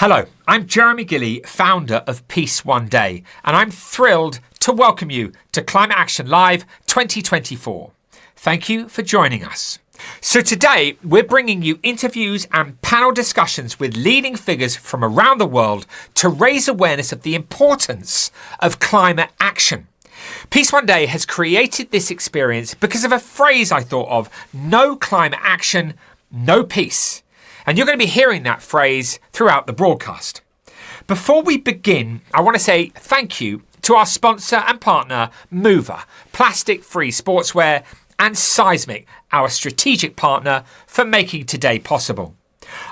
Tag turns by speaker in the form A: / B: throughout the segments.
A: Hello, I'm Jeremy Gilley, founder of Peace One Day, and I'm thrilled to welcome you to Climate Action Live 2024. Thank you for joining us. So today, we're bringing you interviews and panel discussions with leading figures from around the world to raise awareness of the importance of climate action. Peace One Day has created this experience because of a phrase I thought of: no climate action, no peace. And you're going to be hearing that phrase throughout the broadcast. Before we begin, I want to say thank you to our sponsor and partner, Mover, plastic-free sportswear, and Seismic, our strategic partner, for making today possible.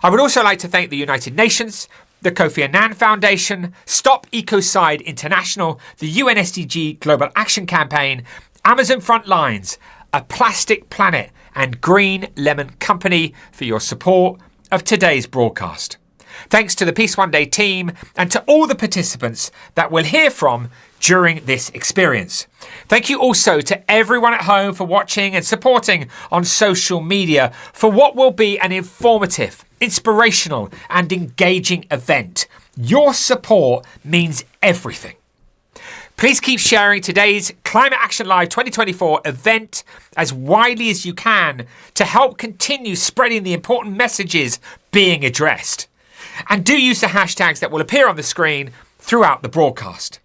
A: I would also like to thank the United Nations, the Kofi Annan Foundation, Stop Ecocide International, the UN SDG Global Action Campaign, Amazon Frontlines, A Plastic Planet, and Green Lemon Company for your support of today's broadcast. Thanks to the Peace One Day team and to all the participants that we'll hear from during this experience. Thank you also to everyone at home for watching and supporting on social media for what will be an informative, inspirational and engaging event. Your support means everything. Please keep sharing today's Climate Action Live 2024 event as widely as you can to help continue spreading the important messages being addressed. And do use the hashtags that will appear on the screen throughout the broadcast.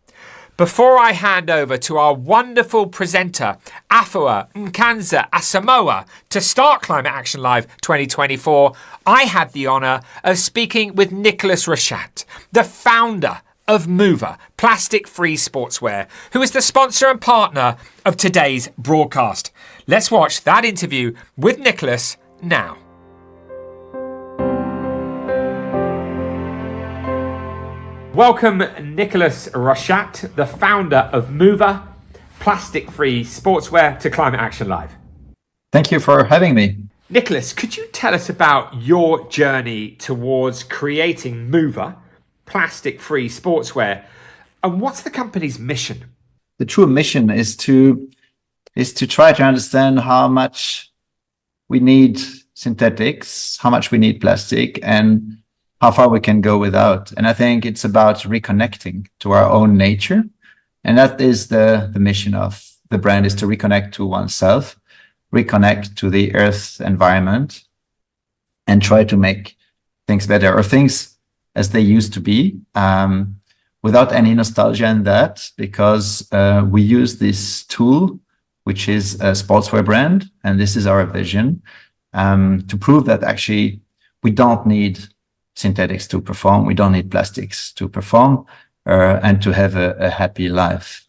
A: Before I hand over to our wonderful presenter, Afua Nkanza Asamoah, to start Climate Action Live 2024, I had the honour of speaking with Nicholas Rachat, the founder of Mover, plastic-free sportswear, who is the sponsor and partner of today's broadcast. Let's watch that interview with Nicholas now. Welcome, Nicholas Rachat, the founder of Mover, plastic-free sportswear, to Climate Action Live.
B: Thank you for having me.
A: Nicholas, could you tell us about your journey towards creating Mover, plastic-free sportswear, and what's the company's mission?
B: The true mission is to try to understand how much we need synthetics, how much we need plastic, and how far we can go without. And I think it's about reconnecting to our own nature. And that is the mission of the brand, is to reconnect to oneself, reconnect to the earth environment, and try to make things better, or things as they used to be, without any nostalgia in that, because we use this tool, which is a sportswear brand, and this is our vision, to prove that actually we don't need synthetics to perform, we don't need plastics to perform, and to have a happy life.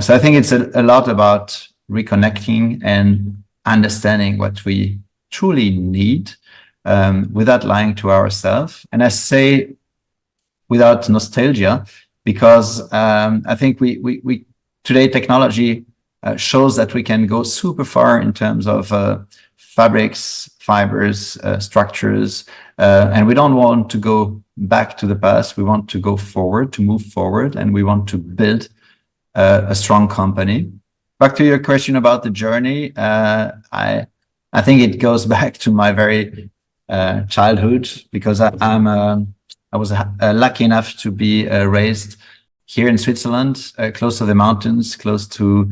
B: So I think it's a lot about reconnecting and understanding what we truly need, without lying to ourselves. And I say without nostalgia, because I think we today technology shows that we can go super far in terms of fabrics, fibers, structures, and we don't want to go back to the past. We want to go forward, to move forward, and we want to build a strong company. Back to your question about the journey, I think it goes back to my very childhood, because I was lucky enough to be raised here in Switzerland, close to the mountains, close to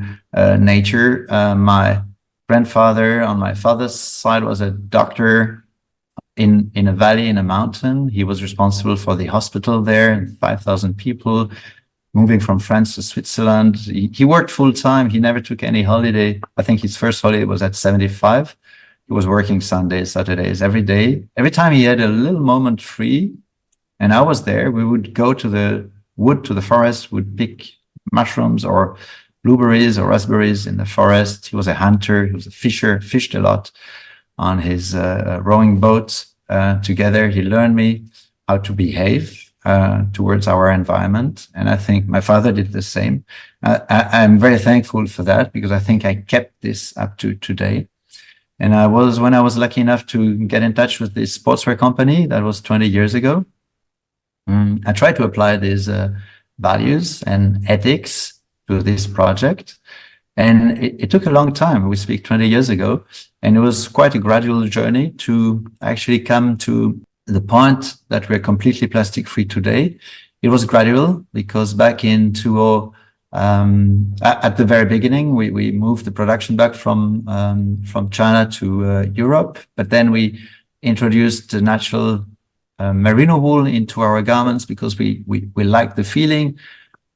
B: nature. My grandfather on my father's side was a doctor in a valley, in a mountain. He was responsible for the hospital there, and 5,000 people moving from France to Switzerland. He worked full time. He never took any holiday. I think his first holiday was at 75. He was working Sundays, Saturdays, every day. Every time he had a little moment free, and I was there, we would go to the wood, to the forest, would pick mushrooms or blueberries or raspberries in the forest. He was a hunter, he was a fisher, fished a lot on his rowing boat together. He learned me how to behave towards our environment. And I think my father did the same. I'm very thankful for that, because I think I kept this up to today. And when I was lucky enough to get in touch with this sportswear company, that was 20 years ago, I tried to apply these values and ethics to this project. And it took a long time. We speak 20 years ago, and it was quite a gradual journey to actually come to the point that we're completely plastic free today, it was gradual, because back in at the very beginning, we moved the production back from China to Europe, but then we introduced the natural merino wool into our garments because we liked the feeling.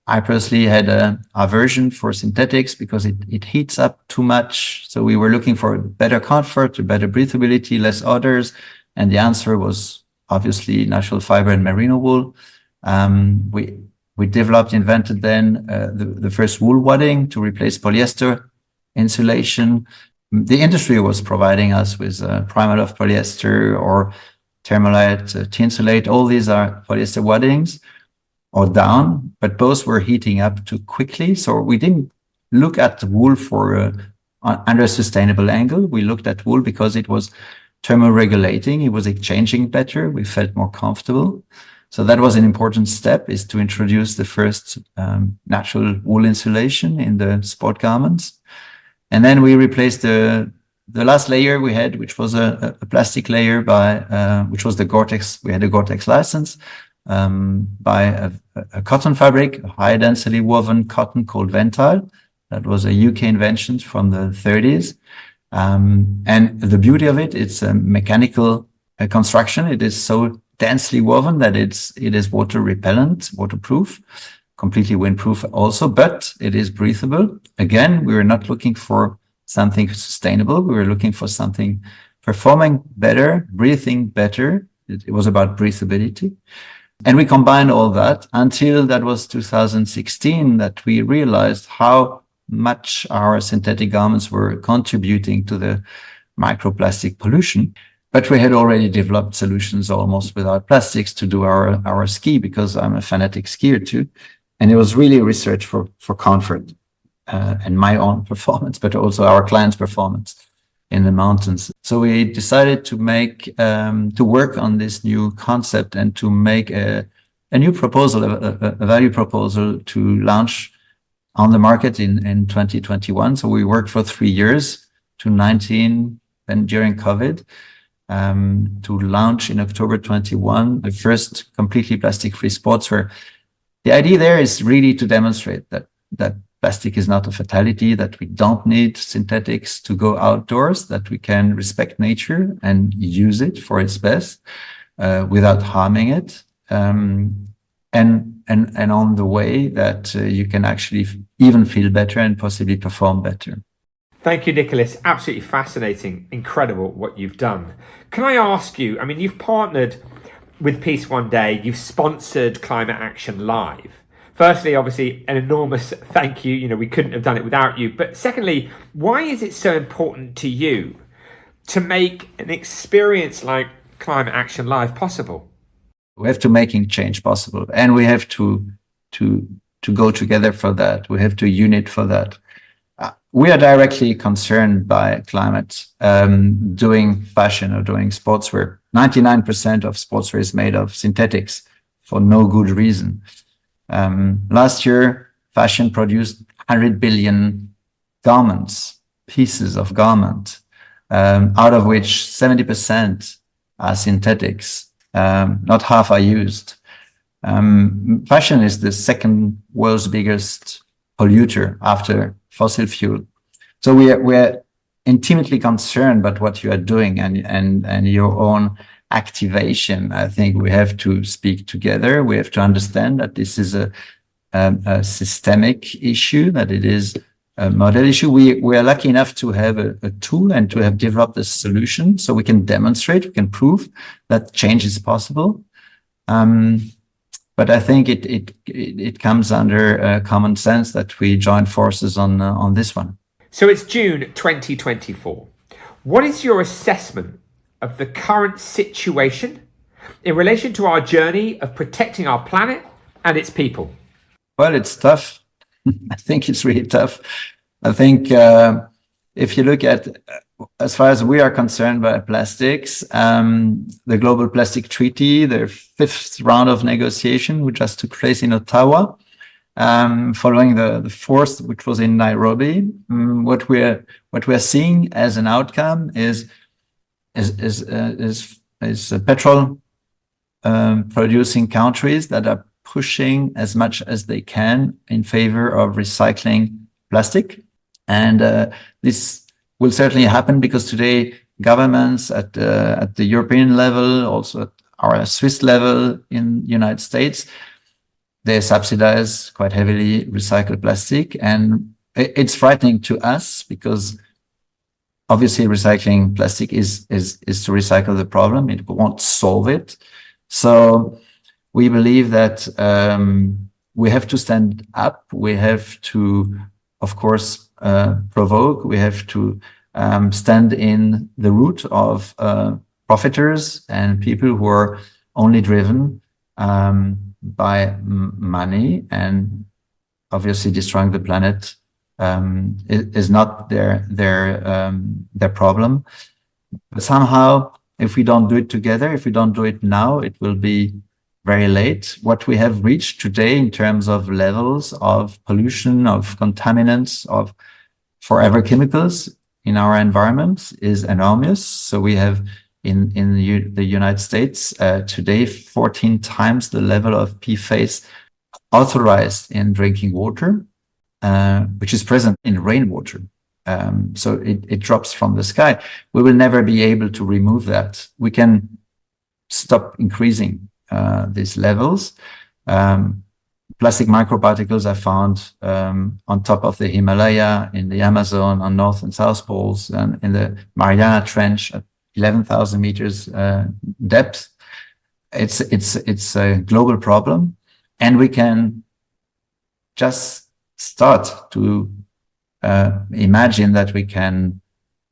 B: I personally had an aversion for synthetics because it heats up too much. So we were looking for better comfort, better breathability, less odors. And the answer was obviously natural fiber and merino wool. We invented then the first wool wadding to replace polyester insulation. The industry was providing us with Primaloft polyester or Thermolite, Tinsulate. All these are polyester waddings or down, but both were heating up too quickly. So we didn't look at the wool under a sustainable angle. We looked at wool because it was thermoregulating. It was exchanging better. We felt more comfortable. So that was an important step, is to introduce the first natural wool insulation in the sport garments. And then we replaced the last layer we had, which was a plastic layer which was the Gore-Tex. We had a Gore-Tex license by a cotton fabric, a high density woven cotton called Ventile. That was a UK invention from the 30s. And the beauty of it, it's a mechanical construction. It is so densely woven that it is water repellent, waterproof, completely windproof also, but it is breathable. Again, we were not looking for something sustainable. We were looking for something performing better, breathing better. It was about breathability. And we combined all that until that was 2016 that we realized how much our synthetic garments were contributing to the microplastic pollution. But we had already developed solutions almost without plastics to do our ski, because I'm a fanatic skier too. And it was really research for comfort and my own performance, but also our clients' performance in the mountains. So we decided to work on this new concept and to make a new proposal, a value proposal to launch on the market in 2021. So we worked for 3 years to 19, and during COVID, to launch in October 21, the first completely plastic-free sportswear. The idea there is really to demonstrate that plastic is not a fatality, that we don't need synthetics to go outdoors, that we can respect nature and use it for its best without harming it. And on the way that you can actually even feel better and possibly perform better.
A: Thank you, Nicolas. Absolutely fascinating, incredible what you've done. Can I ask you, I mean, you've partnered with Peace One Day, you've sponsored Climate Action Live. Firstly, obviously, an enormous thank you. You know, we couldn't have done it without you. But secondly, why is it so important to you to make an experience like Climate Action Live possible?
B: We have to making change possible, and we have to go together for that. We have to unite for that. We are directly concerned by climate, doing fashion or doing sportswear. 99% of sportswear is made of synthetics for no good reason. Last year, fashion produced 100 billion garments, pieces of garment, out of which 70% are synthetics. Not half are used. Fashion is the second world's biggest polluter after fossil fuel. So we're intimately concerned about what you are doing and your own activation. I think we have to speak together. We have to understand that this is a systemic issue, that it is a model issue. We are lucky enough to have a tool and to have developed a solution so we can demonstrate, we can prove that change is possible. But I think it comes under common sense that we join forces on this one.
A: So it's June 2024. What is your assessment of the current situation in relation to our journey of protecting our planet and its people?
B: Well, it's tough. I think it's really tough. I think if you look at, as far as we are concerned by plastics, the Global Plastic Treaty, the 5th round of negotiation, which just took place in Ottawa, following the 4th, which was in Nairobi. What we're seeing as an outcome is petrol producing countries that are pushing as much as they can in favor of recycling plastic. And this will certainly happen because today governments at the European level, also at our Swiss level in the United States, they subsidize quite heavily recycled plastic. And it's frightening to us because obviously recycling plastic is to recycle the problem. It won't solve it. So we believe that we have to stand up. We have to, of course, provoke. We have to stand in the route of profiteers and people who are only driven by money, and obviously destroying the planet is not their problem. But somehow, if we don't do it together, if we don't do it now, it will be very late. What we have reached today in terms of levels of pollution, of contaminants, of forever chemicals in our environment is enormous. So we have in the United States today 14 times the level of PFAS authorized in drinking water, which is present in rainwater. So it drops from the sky. We will never be able to remove that. We can stop increasing these levels. Plastic microparticles are found on top of the Himalaya, in the Amazon, on North and South Poles, and in the Mariana Trench at 11,000 meters depth. It's a global problem, and we can just start to imagine that we can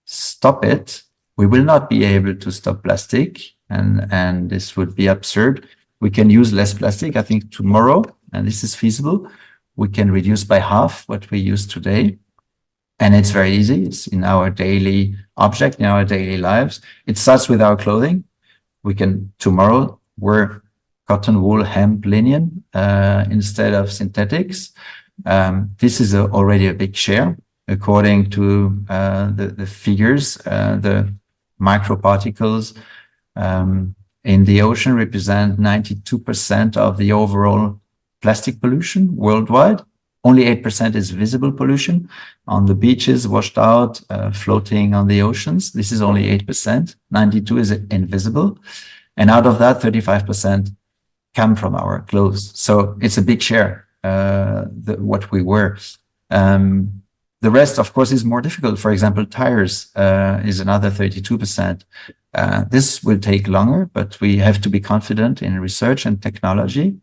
B: stop it. We will not be able to stop plastic, and this would be absurd. We can use less plastic. I think tomorrow, and this is feasible, we can reduce by half what we use today. And it's very easy. It's in our daily object, in our daily lives. It starts with our clothing. We can tomorrow wear cotton, wool, hemp, linen instead of synthetics. This is already a big share. According to the figures, the microparticles in the ocean represent 92% of the overall plastic pollution worldwide. Only 8% is visible pollution on the beaches, washed out, floating on the oceans. This is only 8%. 92% is invisible. And out of that, 35% come from our clothes. So it's a big share, what we wear. The rest, of course, is more difficult. For example, tires is another 32%. This will take longer, but we have to be confident in research and technology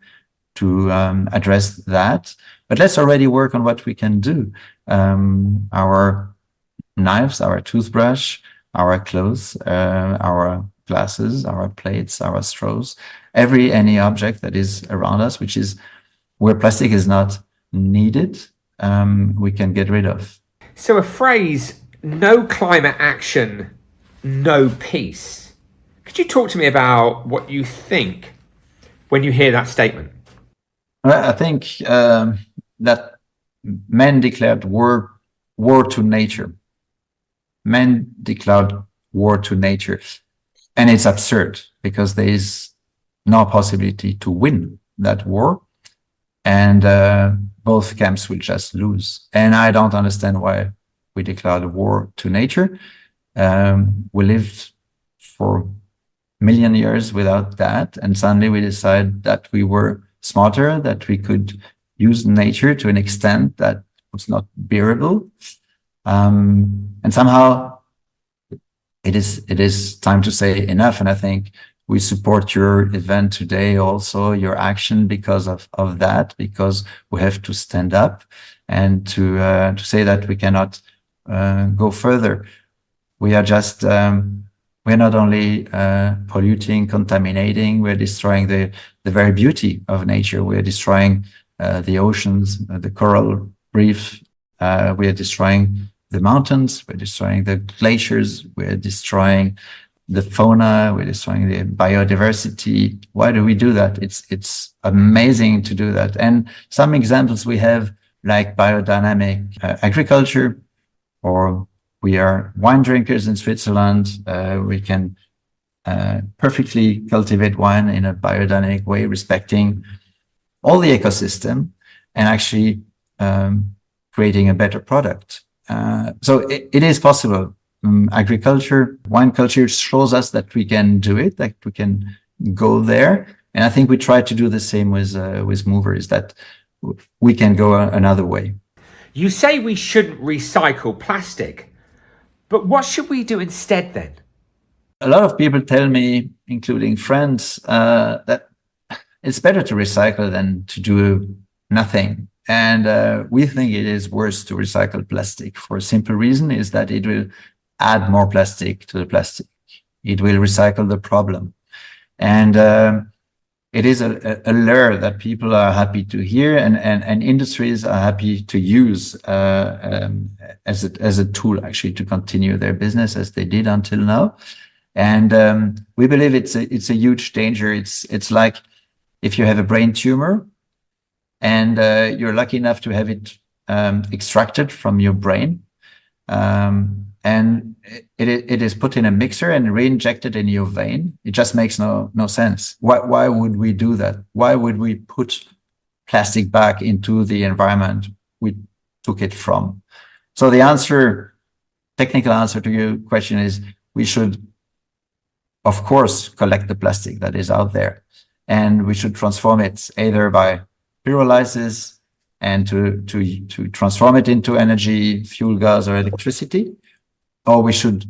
B: to address that. But let's already work on what we can do. Our knives, our toothbrush, our clothes, our glasses, our plates, our straws, any object that is around us, which is where plastic is not needed, we can get rid of.
A: So a phrase, no climate action, no peace. Could you talk to me about what you think when you hear that statement?
B: I think that men declared war to nature. Men declared war to nature. And it's absurd because there is no possibility to win that war. And both camps will just lose. And I don't understand why we declared a war to nature. We lived for a million years without that. And suddenly we decided that we were smarter, that we could use nature to an extent that was not bearable. And somehow it is time to say enough. And I think we support your event today, also your action because of that, because we have to stand up and to say that we cannot go further. We are just, we're not only polluting, contaminating, we're destroying the very beauty of nature. We're destroying the oceans, the coral reef. We are destroying the mountains. We're destroying the glaciers. We're destroying the fauna. We're destroying the biodiversity. Why do we do that? It's amazing to do that. And some examples we have, like biodynamic agriculture, or we are wine drinkers in Switzerland. We can perfectly cultivate wine in a biodynamic way, respecting all the ecosystem and actually creating a better product. So it is possible. Agriculture, wine culture shows us that we can do it, that we can go there. And I think we try to do the same with movers, that we can go another way.
A: You say we shouldn't recycle plastic, but what should we do instead then?
B: A lot of people tell me, including friends, that it's better to recycle than to do nothing. And we think it is worse to recycle plastic for a simple reason, is that it will add more plastic to the plastic. It will recycle the problem. And it is a lure that people are happy to hear, and industries are happy to use as a tool actually to continue their business as they did until now. And we believe it's a huge danger. It's like if you have a brain tumor and you're lucky enough to have it extracted from your brain, and it is put in a mixer and re-injected in your vein. It just makes no sense. Why would we do that? Why would we put plastic back into the environment we took it from? So the technical answer to your question is, we should, of course, collect the plastic that is out there, and we should transform it either by pyrolysis and to transform it into energy, fuel, gas, or electricity, or we should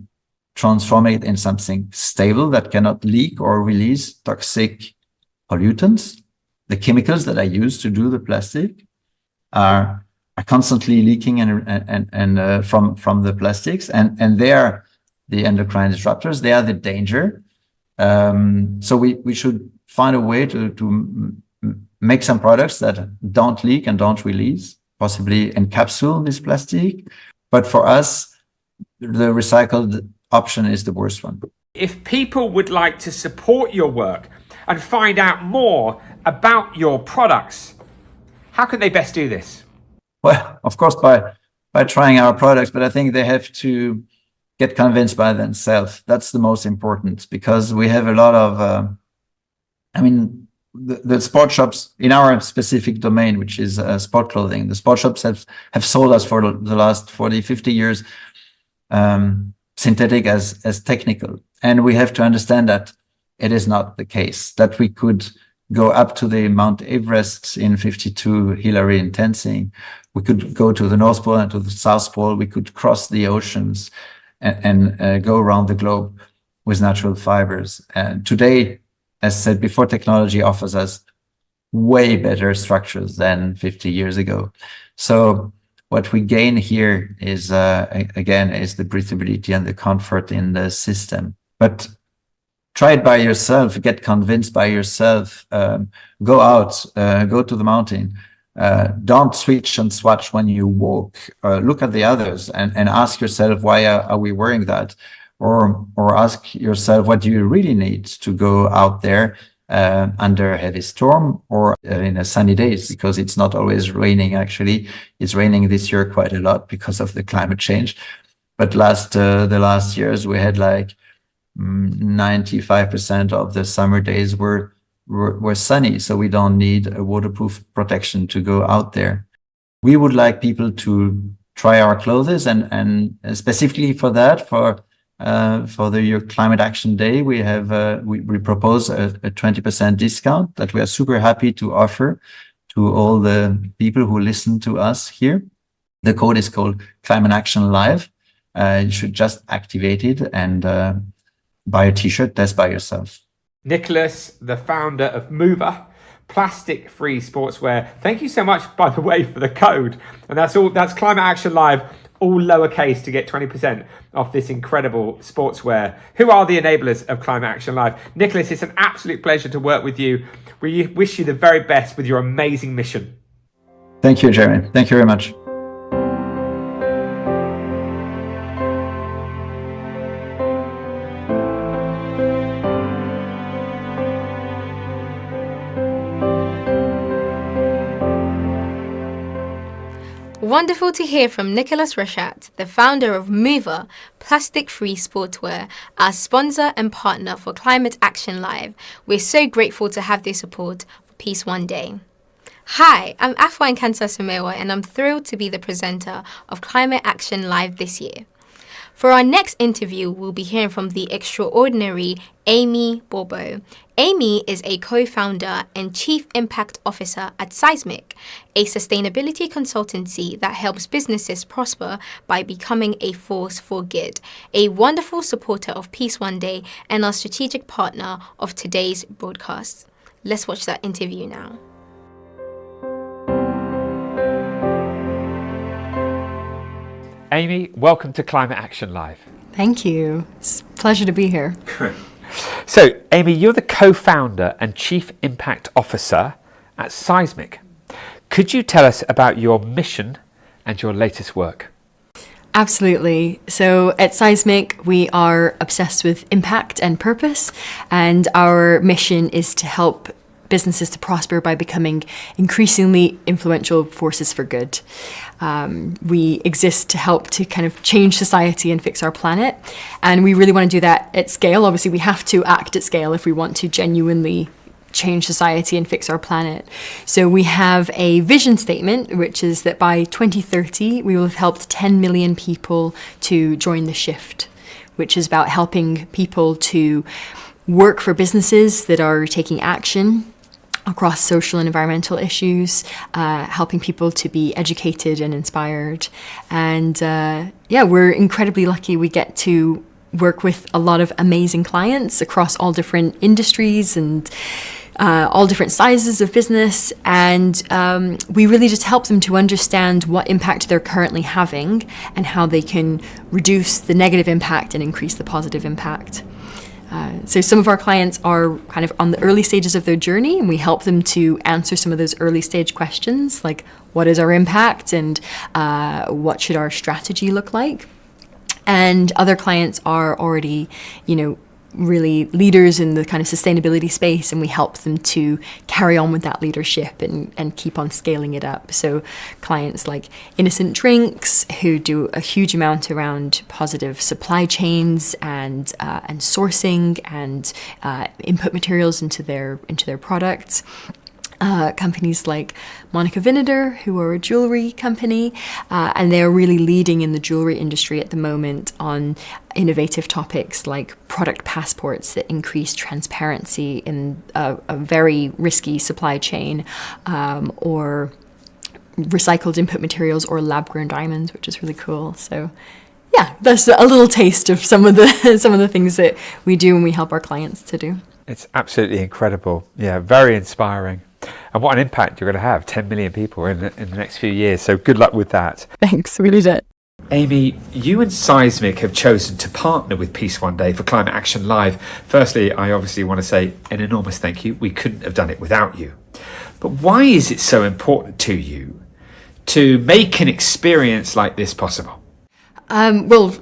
B: transform it in something stable that cannot leak or release toxic pollutants. The chemicals that are used to do the plastic are constantly leaking and from the plastics, and they are the endocrine disruptors. They are the danger. So we should find a way to make some products that don't leak and don't release, possibly encapsule this plastic. But for us, the recycled option is the worst one.
A: If people would like to support your work and find out more about your products, how can they best do this?
B: Well, of course, by trying our products, but I think they have to get convinced by themselves. That's the most important, because we have a lot of, the sport shops in our specific domain, which is sport clothing. The sport shops have sold us for the last 40, 50 years synthetic as technical. And we have to understand that it is not the case, that we could go up to the Mount Everest in 52 Hillary in Tenzing. We could go to the North Pole and to the South Pole. We could cross the oceans and go around the globe with natural fibers. And today, as said before, technology offers us way better structures than 50 years ago. So what we gain here is, again, is the breathability and the comfort in the system. But try it by yourself, get convinced by yourself, go out, go to the mountain. Don't switch and swatch when you walk. Look at the others and ask yourself, why are we wearing that? Or ask yourself, what do you really need to go out there under a heavy storm or in a sunny days, because it's not always raining. Actually, it's raining this year quite a lot because of the climate change. But the last years we had like 95% of the summer days were sunny, so we don't need a waterproof protection to go out there. We would like people to try our clothes, and specifically for that, for the Climate Action Day, we have we propose a 20% discount that we are super happy to offer to all the people who listen to us here. The code is called Climate Action Live. You should just activate it and buy a t-shirt, test by yourself.
A: Nicolas, the founder of Mover, plastic-free sportswear. Thank you so much, by the way, for the code. And that's Climate Action Live, all lowercase, to get 20% off this incredible sportswear. Who are the enablers of Climate Action Live? Nicolas, it's an absolute pleasure to work with you. We wish you the very best with your amazing mission.
B: Thank you, Jeremy. Thank you very much.
C: Wonderful to hear from Nicholas Rashat, the founder of Mover, plastic-free sportswear, our sponsor and partner for Climate Action Live. We're so grateful to have their support for Peace One Day. Hi, I'm Afua Nkanta Sumewa, and I'm thrilled to be the presenter of Climate Action Live this year. For our next interview, we'll be hearing from the extraordinary Amy Bobo. Amy is a co-founder and chief impact officer at Seismic, a sustainability consultancy that helps businesses prosper by becoming a force for good, a wonderful supporter of Peace One Day and our strategic partner of today's broadcast. Let's watch that interview now.
A: Amy, welcome to Climate Action Live.
D: Thank you. It's a pleasure to be here.
A: So, Amy, you're the co-founder and chief impact officer at Seismic. Could you tell us about your mission and your latest work?
D: Absolutely. So at Seismic, we are obsessed with impact and purpose, and our mission is to help businesses to prosper by becoming increasingly influential forces for good. We exist to help to kind of change society and fix our planet. And we really want to do that at scale. Obviously, we have to act at scale if we want to genuinely change society and fix our planet. So we have a vision statement, which is that by 2030, we will have helped 10 million people to join the shift, which is about helping people to work for businesses that are taking action across social and environmental issues, helping people to be educated and inspired. And we're incredibly lucky we get to work with a lot of amazing clients across all different industries and all different sizes of business. And we really just help them to understand what impact they're currently having and how they can reduce the negative impact and increase the positive impact. So some of our clients are kind of on the early stages of their journey, and we help them to answer some of those early stage questions, like what is our impact and what should our strategy look like? And other clients are already, really leaders in the kind of sustainability space, and we help them to carry on with that leadership and keep on scaling it up. So clients like Innocent Drinks, who do a huge amount around positive supply chains and sourcing and input materials into their products. Companies like Monica Vinader, who are a jewelry company, and they're really leading in the jewelry industry at the moment on innovative topics like product passports that increase transparency in a very risky supply chain, or recycled input materials or lab-grown diamonds, which is really cool. So yeah, that's a little taste of some of the things that we do and we help our clients to do.
A: It's absolutely incredible. Yeah, very inspiring. And what an impact you're going to have, 10 million people in the next few years. So good luck with that.
D: Thanks, really did.
A: Amy, you and Seismic have chosen to partner with Peace One Day for Climate Action Live. Firstly, I obviously want to say an enormous thank you. We couldn't have done it without you. But why is it so important to you to make an experience like this possible?
D: Well,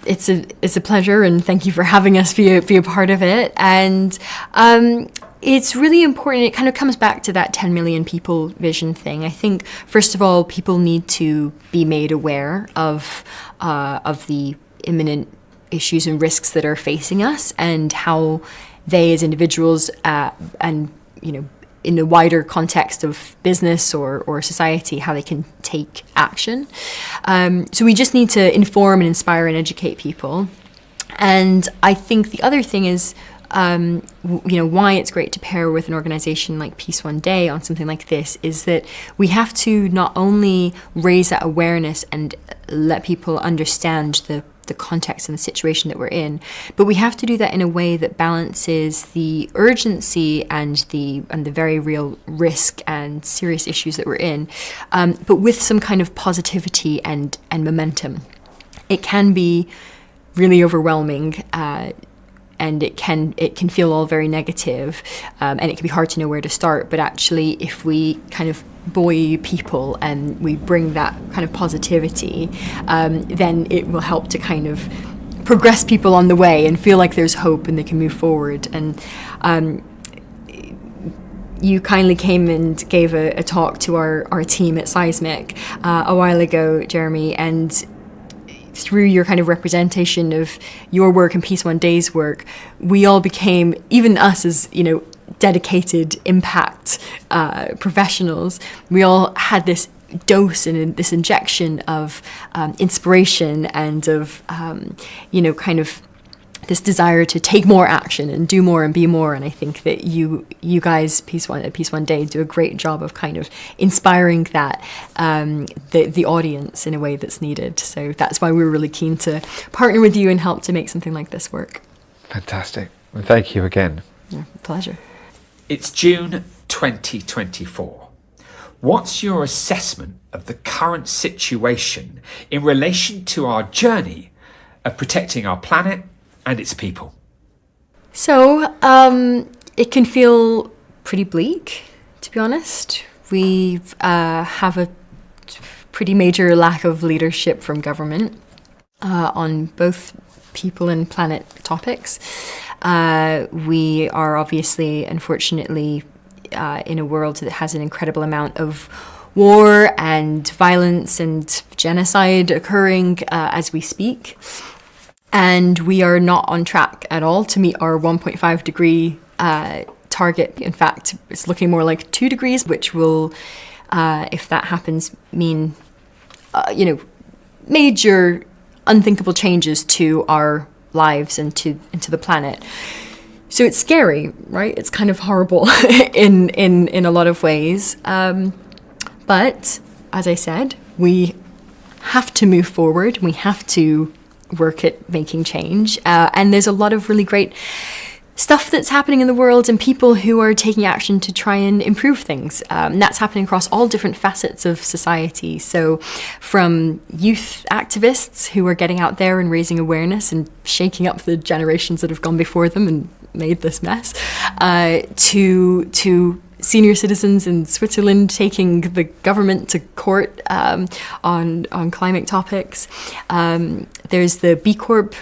D: it's a pleasure, and thank you for having us be a part of it. And it's really important. It kind of comes back to that 10 million people vision thing. I think, first of all, people need to be made aware of the imminent issues and risks that are facing us, and how they as individuals and in the wider context of business or society, how they can take action. So we just need to inform and inspire and educate people. And I think the other thing is, why it's great to pair with an organization like Peace One Day on something like this is that we have to not only raise that awareness and let people understand the context and the situation that we're in, but we have to do that in a way that balances the urgency and the very real risk and serious issues that we're in, but with some kind of positivity and momentum. It can be really overwhelming, and it can feel all very negative, and it can be hard to know where to start. But actually, if we kind of buoy people and we bring that kind of positivity, then it will help to kind of progress people on the way and feel like there's hope and they can move forward. And you kindly came and gave a talk to our team at Seismic a while ago, Jeremy, and through your kind of representation of your work and Peace One Day's work, we all became, even us as, dedicated impact professionals, we all had this dose and this injection of inspiration and of, kind of this desire to take more action and do more and be more. And I think that you guys, Peace One Day, do a great job of kind of inspiring that the audience in a way that's needed. So that's why we were really keen to partner with you and help to make something like this work.
A: Fantastic. Well, thank you again.
D: Yeah, pleasure.
A: It's June 2024. What's your assessment of the current situation in relation to our journey of protecting our planet and its people?
D: So it can feel pretty bleak, to be honest. We have a pretty major lack of leadership from government on both people and planet topics. We are obviously, unfortunately, in a world that has an incredible amount of war and violence and genocide occurring as we speak. And we are not on track at all to meet our 1.5 degree target. In fact, it's looking more like 2 degrees, which will, if that happens, mean, major unthinkable changes to our lives and to the planet. So it's scary, right? It's kind of horrible in a lot of ways. But as I said, we have to move forward. We have to work at making change. And there's a lot of really great stuff that's happening in the world and people who are taking action to try and improve things. And that's happening across all different facets of society. So from youth activists who are getting out there and raising awareness and shaking up the generations that have gone before them and made this mess, to senior citizens in Switzerland taking the government to court on climate topics. There's the B Corp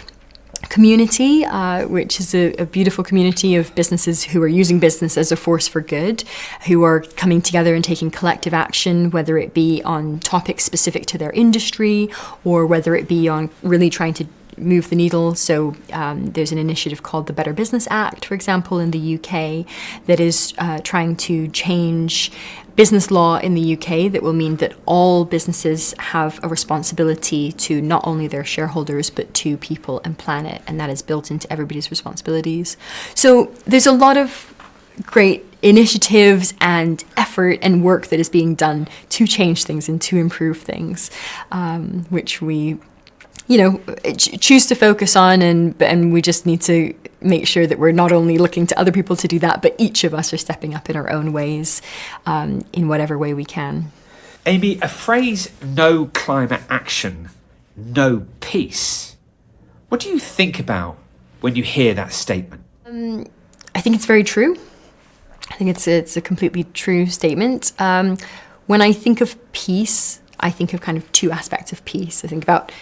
D: community, which is a beautiful community of businesses who are using business as a force for good, who are coming together and taking collective action, whether it be on topics specific to their industry or whether it be on really trying to move the needle. So there's an initiative called the Better Business Act, for example, in the UK that is trying to change business law in the UK that will mean that all businesses have a responsibility to not only their shareholders but to people and planet, and that is built into everybody's responsibilities. So there's a lot of great initiatives and effort and work that is being done to change things and to improve things, which we choose to focus on, and we just need to make sure that we're not only looking to other people to do that, but each of us are stepping up in our own ways, in whatever way we can.
A: Amy, a phrase, no climate action, no peace. What do you think about when you hear that statement?
D: I think it's very true. I think it's a completely true statement. When I think of peace, I think of kind of two aspects of peace. I think about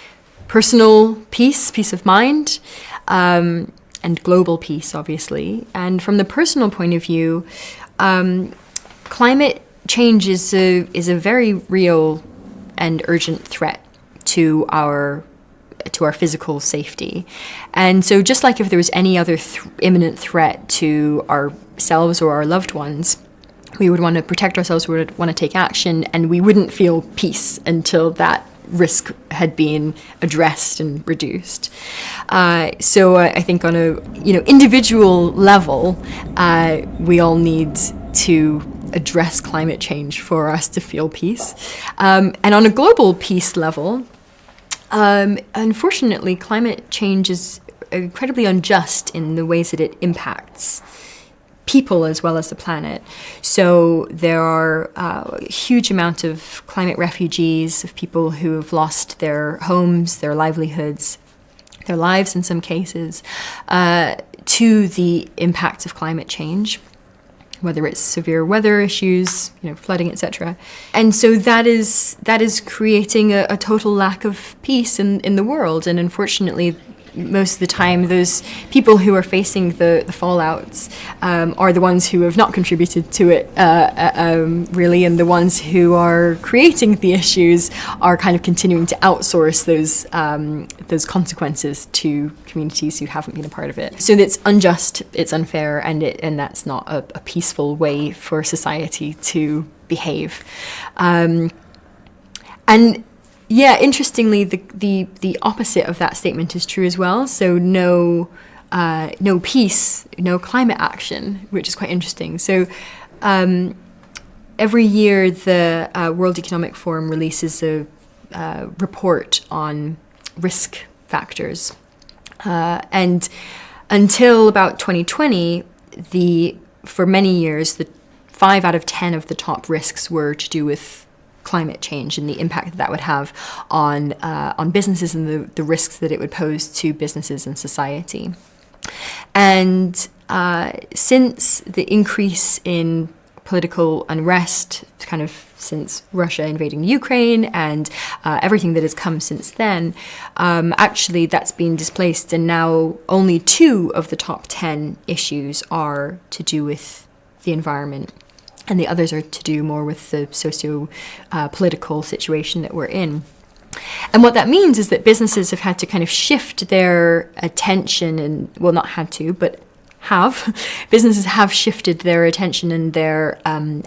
D: personal peace of mind, and global peace, obviously. And from the personal point of view, climate change is a very real and urgent threat to our physical safety. And so just like if there was any other imminent threat to ourselves or our loved ones, we would want to protect ourselves, we would want to take action, and we wouldn't feel peace until that risk had been addressed and reduced. So I think on a individual level, we all need to address climate change for us to feel peace. And on a global peace level, unfortunately, climate change is incredibly unjust in the ways that it impacts people as well as the planet. So there are a huge amount of climate refugees, of people who have lost their homes, their livelihoods, their lives in some cases, to the impact of climate change, whether it's severe weather issues, flooding, etc. And so that is creating a total lack of peace in the world. And unfortunately, most of the time, those people who are facing the fallouts are the ones who have not contributed to it really, and the ones who are creating the issues are kind of continuing to outsource those consequences to communities who haven't been a part of it. So it's unjust, it's unfair, and that's not a peaceful way for society to behave. And yeah, interestingly, the opposite of that statement is true as well. So no peace, no climate action, which is quite interesting. So every year the World Economic Forum releases a report on risk factors, and until about 2020, for many years, the 5 out of 10 of the top risks were to do with climate change and the impact that would have on businesses and the risks that it would pose to businesses and society. And since the increase in political unrest, kind of since Russia invading Ukraine and everything that has come since then, actually that's been displaced, and now only 2 of the top 10 issues are to do with the environment, and the others are to do more with the socio-political situation that we're in. And what that means is that businesses have had to kind of shift their attention, and, well, not had to, but businesses have shifted their attention and their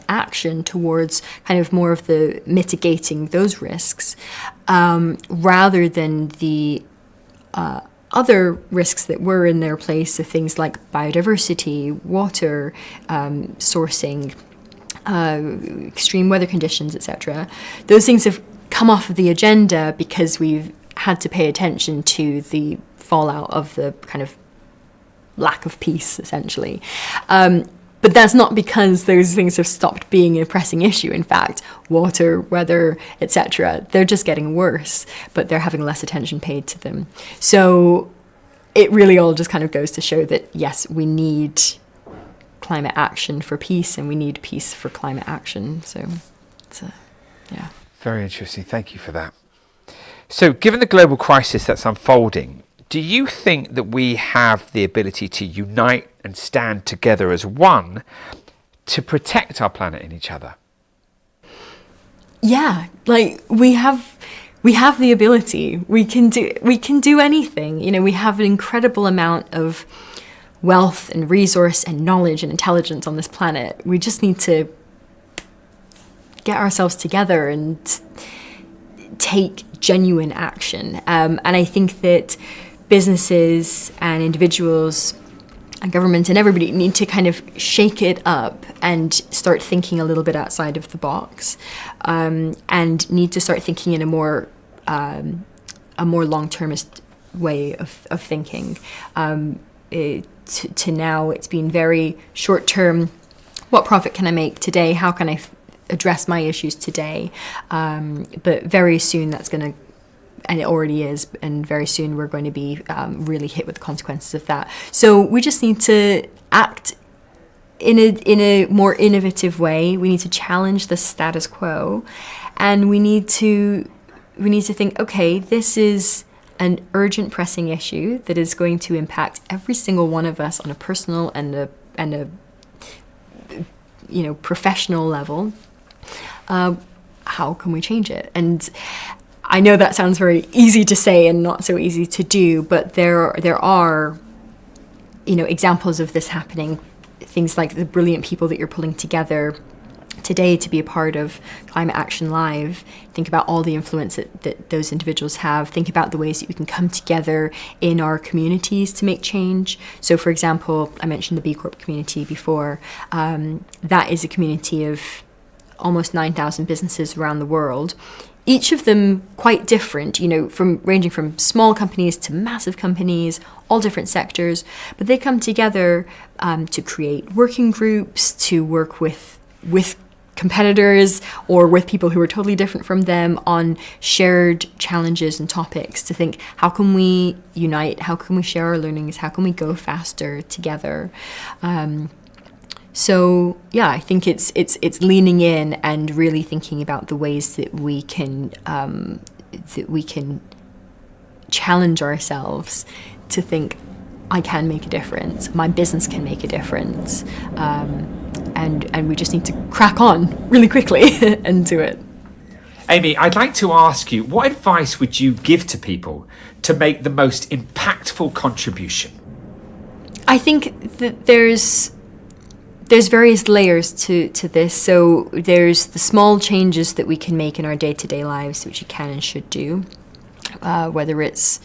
D: action towards kind of more of the mitigating those risks, rather than the other risks that were in their place, so things like biodiversity, water sourcing, extreme weather conditions, etc. Those things have come off of the agenda because we've had to pay attention to the fallout of the kind of lack of peace, essentially. But that's not because those things have stopped being a pressing issue. In fact, water, weather, etc., they're just getting worse, but they're having less attention paid to them. So it really all just kind of goes to show that, yes, we need climate action for peace, and we need peace for climate action. So yeah.
A: Very interesting. Thank you for that. So given the global crisis that's unfolding, do you think that we have the ability to unite and stand together as one to protect our planet and each other?
D: Yeah, like we have the ability. We can do anything. You know, we have an incredible amount of wealth and resource and knowledge and intelligence on this planet. We just need to get ourselves together and take genuine action. And I think that businesses and individuals and government and everybody need to kind of shake it up and start thinking a little bit outside of the box, and need to start thinking in a more long-termist way of thinking. To now, it's been very short-term. What profit can I make today? How can I address my issues today? But very soon that's going to, and it already is, and very soon we're going to be really hit with the consequences of that. So we just need to act in a more innovative way. We need to challenge the status quo, and we need to think, okay, this is an urgent, pressing issue that is going to impact every single one of us on a personal and a professional level. How can we change it? And I know that sounds very easy to say and not so easy to do, but there are examples of this happening. Things like the brilliant people that you're pulling together today to be a part of Climate Action Live. Think about all the influence that those individuals have. Think about the ways that we can come together in our communities to make change. So, for example, I mentioned the B Corp community before. That is a community of almost 9,000 businesses around the world. Each of them quite different, ranging from small companies to massive companies, all different sectors. But they come together to create working groups, to work with competitors or with people who are totally different from them on shared challenges and topics, to think, how can we unite? How can we share our learnings? How can we go faster together? So yeah, I think it's leaning in and really thinking about the ways that we can challenge ourselves to think, I can make a difference, my business can make a difference, and we just need to crack on really quickly and do it.
A: Amy, I'd like to ask you, what advice would you give to people to make the most impactful contribution?
D: I think that there's various layers to this. So there's the small changes that we can make in our day-to-day lives, which you can and should do, whether it's,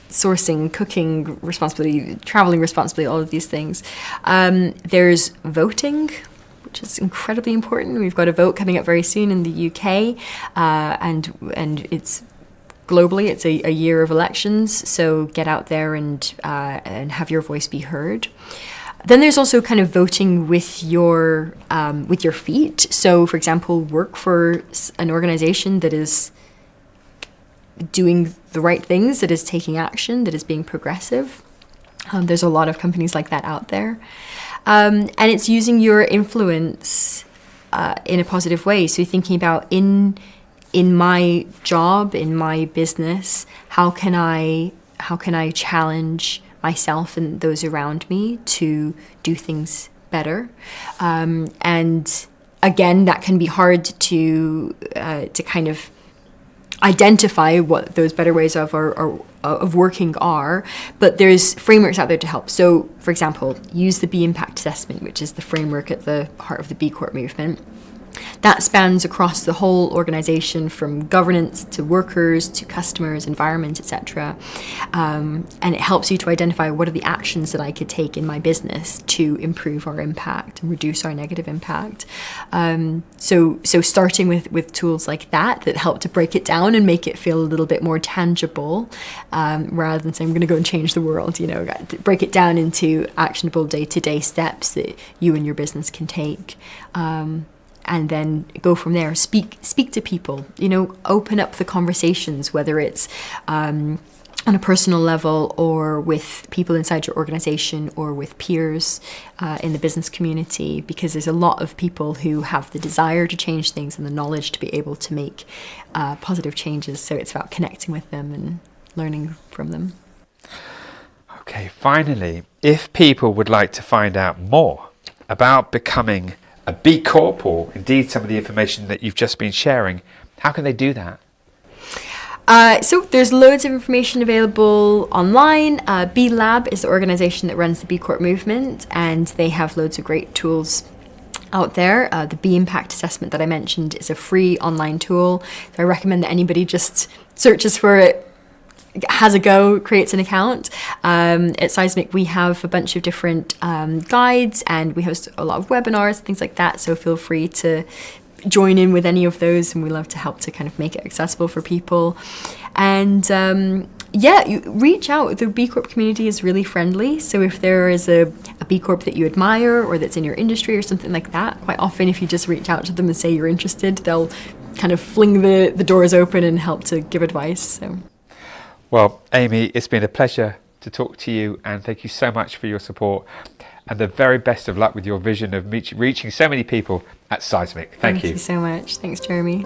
D: sourcing, cooking responsibly, traveling responsibly, all of these things. There's voting, which is incredibly important. We've got a vote coming up very soon in the UK, and it's globally, it's a year of elections. So get out there and have your voice be heard. Then there's also kind of voting with your feet. So, for example, work for an organization that is doing the right things, that is taking action, that is being progressive. There's a lot of companies like that out there. And it's using your influence in a positive way. So thinking about in my job, in my business, how can I challenge myself and those around me to do things better? And again, that can be hard to kind of identify what those better ways of working are, but there's frameworks out there to help. So, for example, use the B Impact Assessment, which is the framework at the heart of the B Corp movement. That spans across the whole organization, from governance to workers to customers, environment, etc. And it helps you to identify what are the actions that I could take in my business to improve our impact and reduce our negative impact. So starting with tools like that help to break it down and make it feel a little bit more tangible, rather than saying I'm going to go and change the world. Break it down into actionable day-to-day steps that you and your business can take. And then go from there. Speak to people, open up the conversations, whether it's on a personal level or with people inside your organization or with peers in the business community, because there's a lot of people who have the desire to change things and the knowledge to be able to make positive changes. So it's about connecting with them and learning from them.
A: Okay, finally, if people would like to find out more about becoming a B Corp, or indeed some of the information that you've just been sharing, how can they do that?
D: So there's loads of information available online. B Lab is the organization that runs the B Corp movement, and they have loads of great tools out there. The B Impact Assessment that I mentioned is a free online tool. So I recommend that anybody just searches for it, has a go, creates an account. At Seismic, we have a bunch of different guides, and we host a lot of webinars, things like that. So feel free to join in with any of those, and we love to help to kind of make it accessible for people. And you reach out. The B Corp community is really friendly. So if there is a B Corp that you admire or that's in your industry or something like that, quite often if you just reach out to them and say you're interested, they'll kind of fling the doors open and help to give advice. So.
A: Well, Amy, it's been a pleasure to talk to you, and thank you so much for your support, and the very best of luck with your vision of reaching so many people at Seismic. Thank you.
D: Thank you so much. Thanks, Jeremy.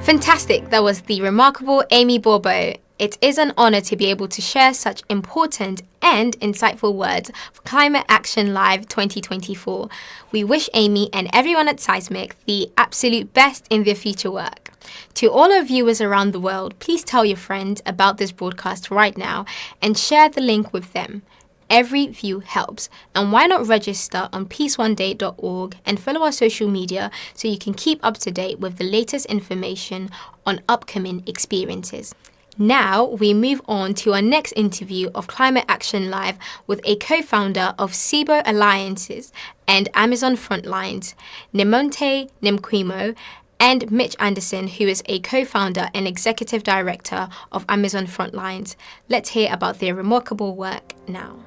C: Fantastic. That was the remarkable Amy Bourbeau. It is an honour to be able to share such important and insightful words for Climate Action Live 2024. We wish Amy and everyone at Seismic the absolute best in their future work. To all our viewers around the world, please tell your friends about this broadcast right now and share the link with them. Every view helps, and why not register on peaceoneday.org and follow our social media so you can keep up to date with the latest information on upcoming experiences. Now we move on to our next interview of Climate Action Live with a co-founder of SIBO Alliances and Amazon Frontlines, Nemonte Nemquimo, and Mitch Anderson, who is a co-founder and executive director of Amazon Frontlines. Let's hear about their remarkable work now.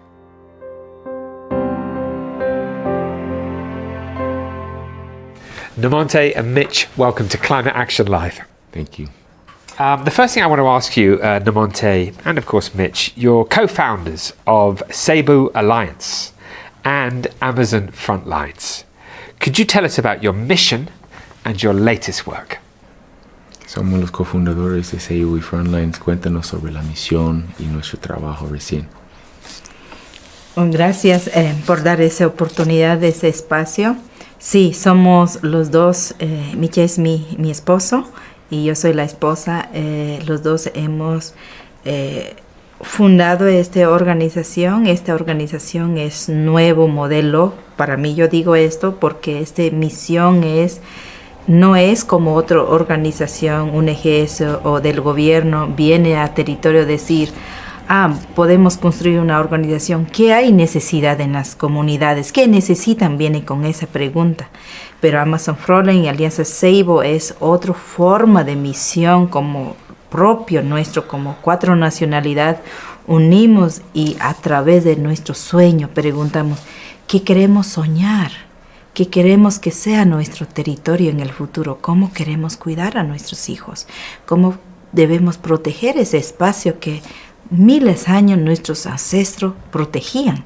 A: Nemonte and Mitch, welcome to Climate Action Live.
E: Thank you.
A: The first thing I want to ask you, Namonte, and of course Mitch, you're co-founders of Cebu Alliance and Amazon Frontlines. Could you tell us about your mission and your latest work?
E: Somos los cofundadores de Cebu y Frontlines. Cuéntanos sobre la misión y nuestro trabajo recién.
F: Gracias por dar esa oportunidad de ese espacio. Sí, somos los dos, Miche es mi esposo y yo soy la esposa. Los dos hemos fundado esta organización. Esta organización es nuevo modelo. Para mí yo digo esto porque esta misión no es como otra organización, un ejército o del gobierno viene a territorio a decir, podemos construir una organización. ¿Qué hay necesidad en las comunidades? ¿Qué necesitan? Viene con esa pregunta. Pero Amazon Frontline y Alianza Cebu es otra forma de misión como propio nuestro, como 4 nacionalidades, unimos y a través de nuestro sueño preguntamos, ¿qué queremos soñar? ¿Qué queremos que sea nuestro territorio en el futuro? ¿Cómo queremos cuidar a nuestros hijos? ¿Cómo debemos proteger ese espacio que miles de años nuestros ancestros protegían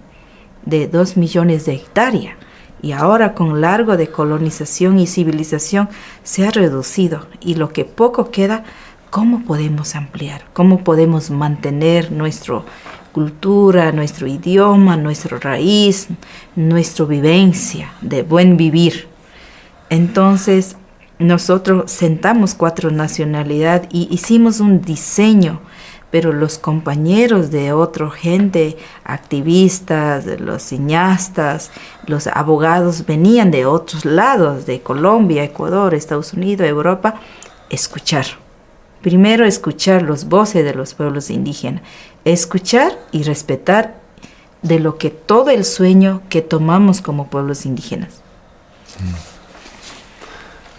F: de 2 millones de hectáreas? Y ahora con largo de colonización y civilización se ha reducido. Y lo que poco queda, ¿cómo podemos ampliar? ¿Cómo podemos mantener nuestra cultura, nuestro idioma, nuestra raíz, nuestra vivencia de buen vivir? Entonces, nosotros sentamos 4 nacionalidades y hicimos un diseño, pero los compañeros de otra gente, activistas, los cineastas, los abogados, venían de otros lados, de Colombia, Ecuador, Estados Unidos, Europa, escuchar. Primero escuchar las voces de los pueblos indígenas, escuchar y respetar de lo que todo el sueño que tomamos como pueblos indígenas.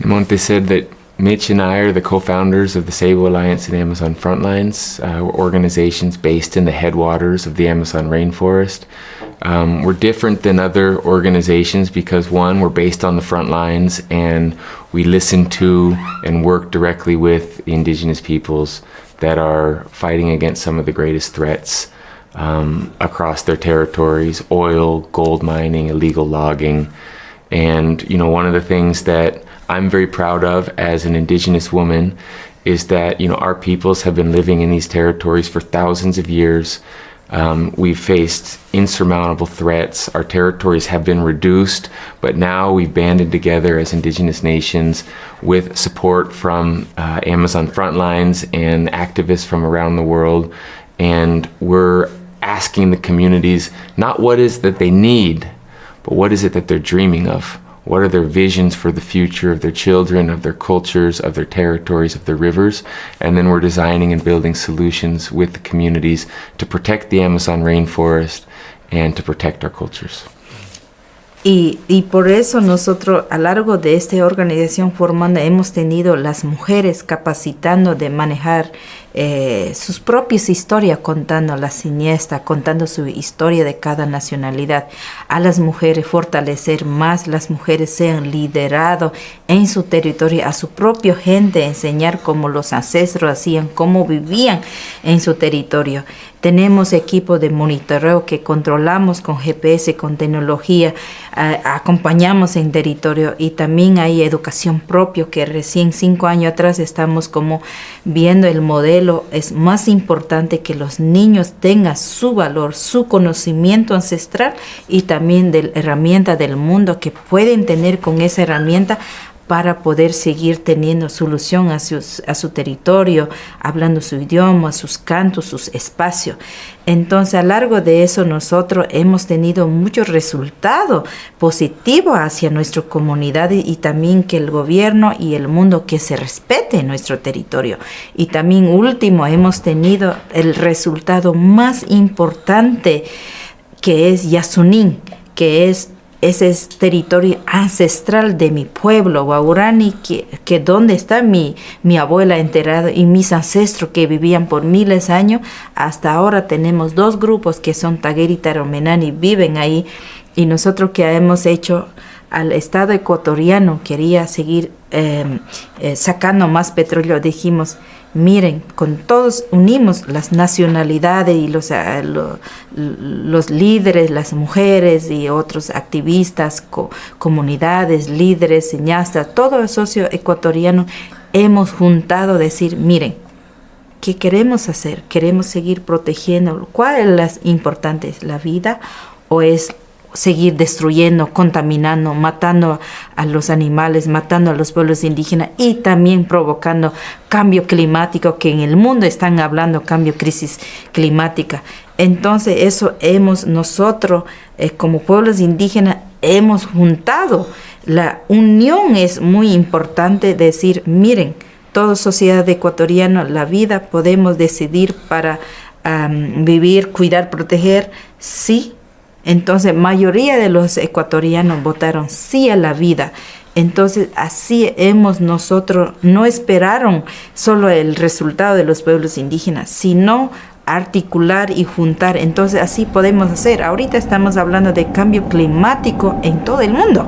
E: Monte said that Mitch and I are the co-founders of the Cebu Alliance and Amazon Frontlines, organizations based in the headwaters of the Amazon rainforest. We're different than other organizations because, one, we're based on the front lines and we listen to and work directly with indigenous peoples that are fighting against some of the greatest threats across their territories: oil, gold mining, illegal logging. And, you know, one of the things that I'm very proud of as an indigenous woman is that, you know, our peoples have been living in these territories for thousands of years. We've faced insurmountable threats. Our territories have been reduced, but now we've banded together as indigenous nations with support from Amazon Frontlines and activists from around the world. And we're asking the communities not what is that they need, but what is it that they're dreaming of? What are their visions for the future of their children, of their cultures, of their territories, of their rivers? And then we're designing and building solutions with the communities to protect the Amazon rainforest and to protect our cultures.
F: Y por eso nosotros a lo largo de esta organización formando hemos tenido las mujeres capacitando de manejar sus propias historias, contando la siniestra, contando su historia de cada nacionalidad. A las mujeres fortalecer más, las mujeres sean liderados en su territorio, a su propia gente, enseñar cómo los ancestros hacían, cómo vivían en su territorio. Tenemos equipo de monitoreo que controlamos con GPS, con tecnología, acompañamos en territorio y también hay educación propia que recién 5 años atrás estamos como viendo el modelo. Es más importante que los niños tengan su valor, su conocimiento ancestral y también de la herramienta del mundo que pueden tener con esa herramienta para poder seguir teniendo solución a su territorio, hablando su idioma, sus cantos, sus espacios. Entonces, a lo largo de eso, nosotros hemos tenido muchos resultados positivos hacia nuestra comunidad y también que el gobierno y el mundo que se respete nuestro territorio. Y también, último, hemos tenido el resultado más importante que es Yasunín, que ese es territorio ancestral de mi pueblo, Waurani, que donde está mi abuela enterrada y mis ancestros que vivían por miles de años. Hasta ahora tenemos 2 grupos que son Tagueri y Taromenani, viven ahí. Y nosotros que hemos hecho al Estado ecuatoriano, quería seguir sacando más petróleo, dijimos, miren, con todos unimos las nacionalidades y los líderes, las mujeres y otros activistas, comunidades, líderes, cineastas, todo el socio ecuatoriano hemos juntado a decir, miren, ¿qué queremos hacer? ¿Queremos seguir protegiendo? ¿Cuál es las importantes? ¿La vida o es seguir destruyendo, contaminando, matando a los animales, matando a los pueblos indígenas y también provocando cambio climático, que en el mundo están hablando cambio, crisis climática? Entonces eso nosotros como pueblos indígenas hemos juntado. La unión es muy importante, decir, miren, toda sociedad ecuatoriana, la vida podemos decidir para vivir, cuidar, proteger, sí. Entonces, mayoría de los ecuatorianos votaron sí a la vida. Entonces, así nosotros, no esperaron solo el resultado de los pueblos indígenas, sino articular y juntar. Entonces, así podemos hacer. Ahorita estamos hablando de cambio climático en todo el mundo,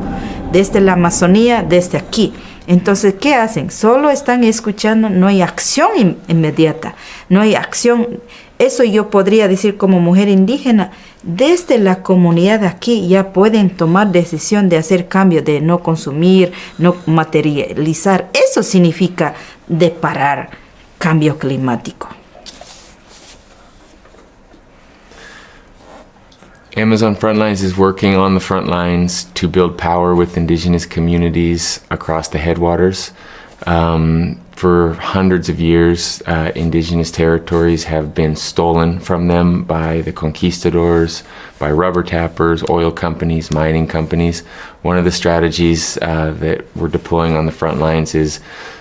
F: desde la Amazonía, desde aquí. Entonces, ¿qué hacen? Solo están escuchando, no hay acción inmediata, no hay acción. Eso yo podría decir como mujer indígena, desde la comunidad aquí ya pueden tomar decisión de hacer cambio, de no consumir, no materializar. Eso significa de parar cambio climático.
E: Amazon Frontlines is working on the front lines to build power with indigenous communities across the headwaters. For hundreds of years, indigenous territories have been stolen from them by the conquistadors, by rubber tappers, oil companies, mining companies. One of the strategies that we're deploying on the front lines is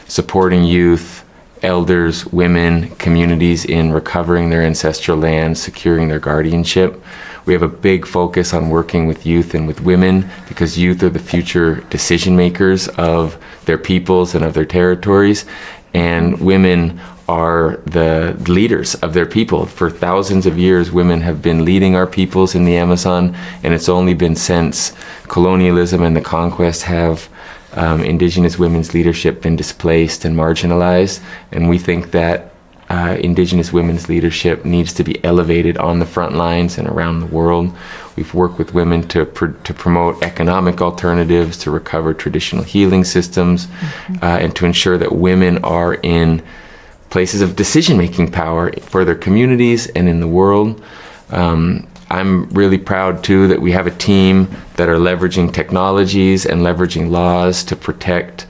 E: supporting youth, elders, women, communities in recovering their ancestral lands, securing their guardianship. We have a big focus on working with youth and with women, because youth are the future decision makers of their peoples and of their territories, and women are the leaders of their people. For thousands of years, women have been leading our peoples in the Amazon, and it's only been since colonialism and the conquest have indigenous women's leadership been displaced and marginalized. And we think that indigenous women's leadership needs to be elevated on the front lines and around the world. We've worked with women to promote economic alternatives, to recover traditional healing systems, and to ensure that women are in places of decision-making power for their communities and in the world. I'm really proud too that we have a team that are leveraging technologies and leveraging laws to protect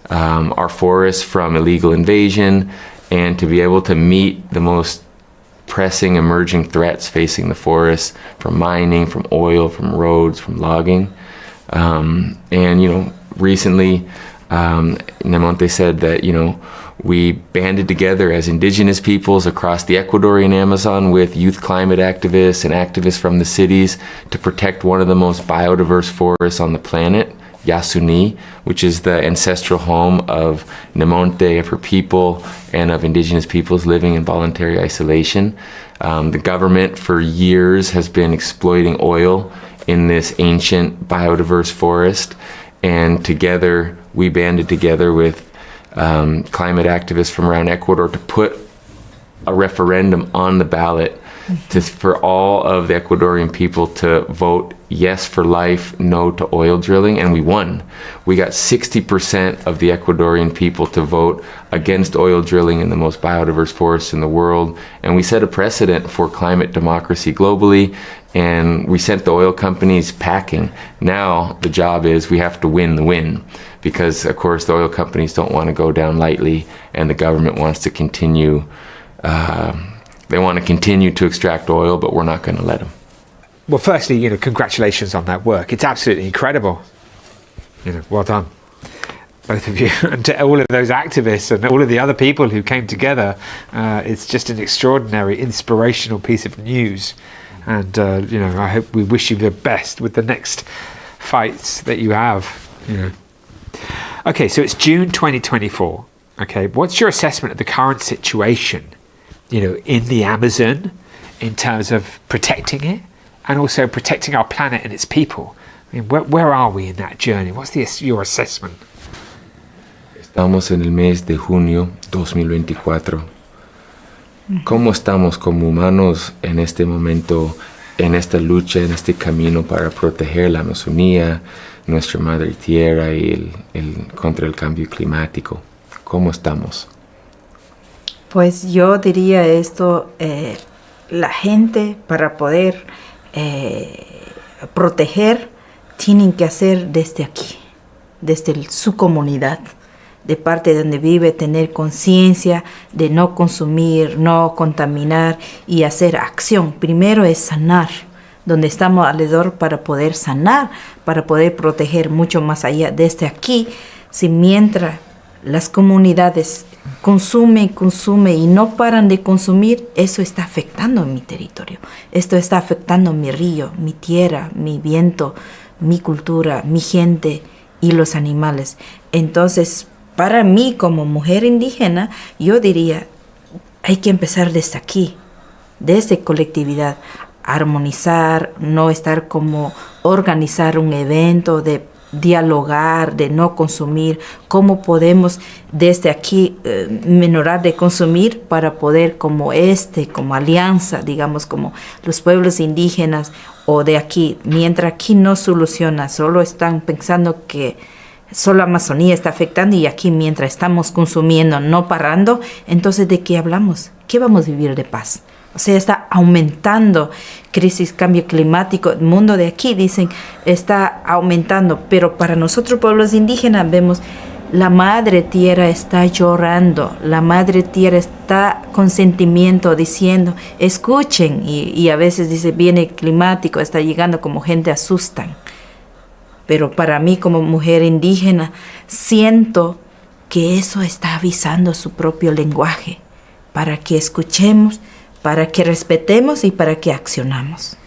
E: our forests from illegal invasion, and to be able to meet the most pressing emerging threats facing the forests, from mining, from oil, from roads, from logging. And recently Nemonte said that we banded together as indigenous peoples across the Ecuadorian Amazon with youth climate activists and activists from the cities to protect one of the most biodiverse forests on the planet, Yasuni, which is the ancestral home of Nemonte, of her people, and of indigenous peoples living in voluntary isolation. The government for years has been exploiting oil in this ancient biodiverse forest, and together we banded together with climate activists from around Ecuador to put a referendum on the ballot for all of the Ecuadorian people to vote yes for life, no to oil drilling, and we won. We got 60% of the Ecuadorian people to vote against oil drilling in the most biodiverse forests in the world, and we set a precedent for climate democracy globally, and we sent the oil companies packing. Now the job is we have to win the win, because of course the oil companies don't want to go down lightly, and the government wants to continue to extract oil, but we're not going to let them.
A: Well, firstly, congratulations on that work. It's absolutely incredible. Well done, both of you, and to all of those activists and all of the other people who came together. It's just an extraordinary, inspirational piece of news. And I hope we wish you the best with the next fights that you have. Okay, so it's June 2024. Okay, what's your assessment of the current situation, in the Amazon, in terms of protecting it and also protecting our planet and its people? I mean, where are we in that journey? What's your assessment?
E: Estamos en el mes de junio 2024. ¿Cómo estamos como humanos en este momento, en esta lucha, en este camino para proteger la Amazonía, nuestra madre tierra y contra el cambio climático? ¿Cómo estamos?
F: Pues yo diría esto, la gente para poder proteger tienen que hacer desde aquí, desde su comunidad, de parte de donde vive, tener conciencia de no consumir, no contaminar y hacer acción. Primero es sanar, donde estamos alrededor para poder sanar, para poder proteger mucho más allá. Desde aquí, si mientras las comunidades consumen y no paran de consumir, eso está afectando mi territorio. Esto está afectando mi río, mi tierra, mi viento, mi cultura, mi gente y los animales. Entonces, para mí como mujer indígena, yo diría, hay que empezar desde aquí, desde colectividad, armonizar, no estar como organizar un evento de dialogar, de no consumir, cómo podemos desde aquí menorar de consumir para poder como alianza, digamos, como los pueblos indígenas o de aquí, mientras aquí no soluciona, solo están pensando que solo Amazonía está afectando y aquí mientras estamos consumiendo, no parando, entonces ¿de qué hablamos? ¿Qué vamos a vivir de paz? O sea, está aumentando crisis, cambio climático. El mundo de aquí, dicen, está aumentando. Pero para nosotros, pueblos indígenas, vemos la madre tierra está llorando. La madre tierra está con sentimiento diciendo, escuchen. Y a veces dice, viene climático, está llegando, como gente asustan. Pero para mí, como mujer indígena, siento que eso está avisando su propio lenguaje para que escuchemos, para que respetemos y para que accionamos.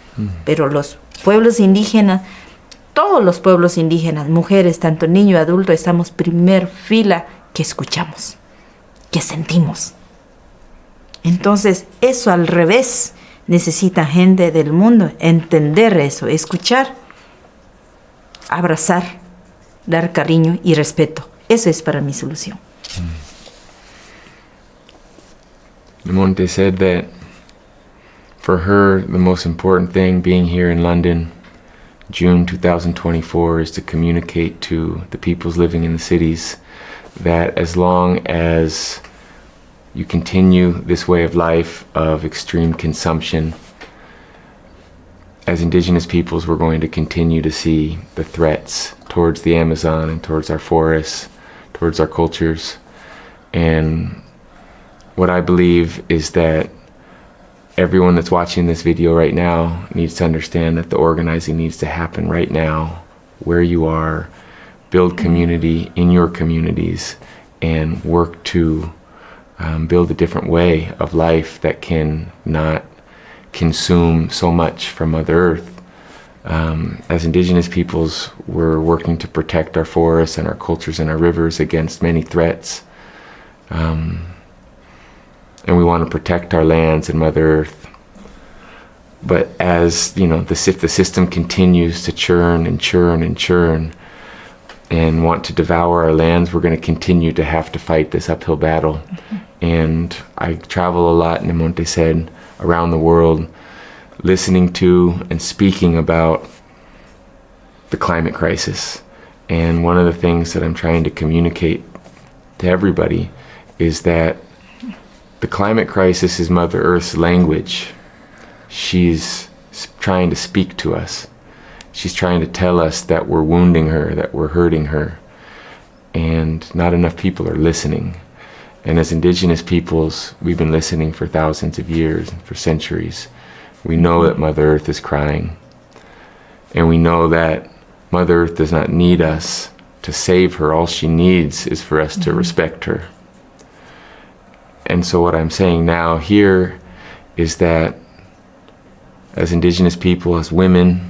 F: Pero los pueblos indígenas, todos los pueblos indígenas, mujeres, tanto niño, adulto, estamos primer fila que escuchamos, que sentimos. Entonces, eso al revés, necesita gente del mundo entender eso, escuchar, abrazar, dar cariño y respeto. Eso es para mi solución.
E: Monte said that for her, the most important thing being here in London, June 2024, is to communicate to the peoples living in the cities that as long as you continue this way of life of extreme consumption, as indigenous peoples, we're going to continue to see the threats towards the Amazon and towards our forests, towards our cultures. And what I believe is that everyone that's watching this video right now needs to understand that the organizing needs to happen right now, where you are, build community in your communities, and work to build a different way of life that can not consume so much from Mother Earth. As indigenous peoples, we're working to protect our forests and our cultures and our rivers against many threats. And we want to protect our lands and Mother Earth. But as you know, if the system continues to churn and churn and churn and want to devour our lands, we're going to continue to have to fight this uphill battle. And I travel a lot, Nemonte said, around the world, listening to and speaking about the climate crisis. And one of the things that I'm trying to communicate to everybody is that the climate crisis is Mother Earth's language. She's trying to speak to us. She's trying to tell us that we're wounding her, that we're hurting her. And not enough people are listening. And as indigenous peoples, we've been listening for thousands of years, for centuries. We know that Mother Earth is crying. And we know that Mother Earth does not need us to save her. All she needs is for us to respect her. And so what I'm saying now here is that as indigenous people, as women,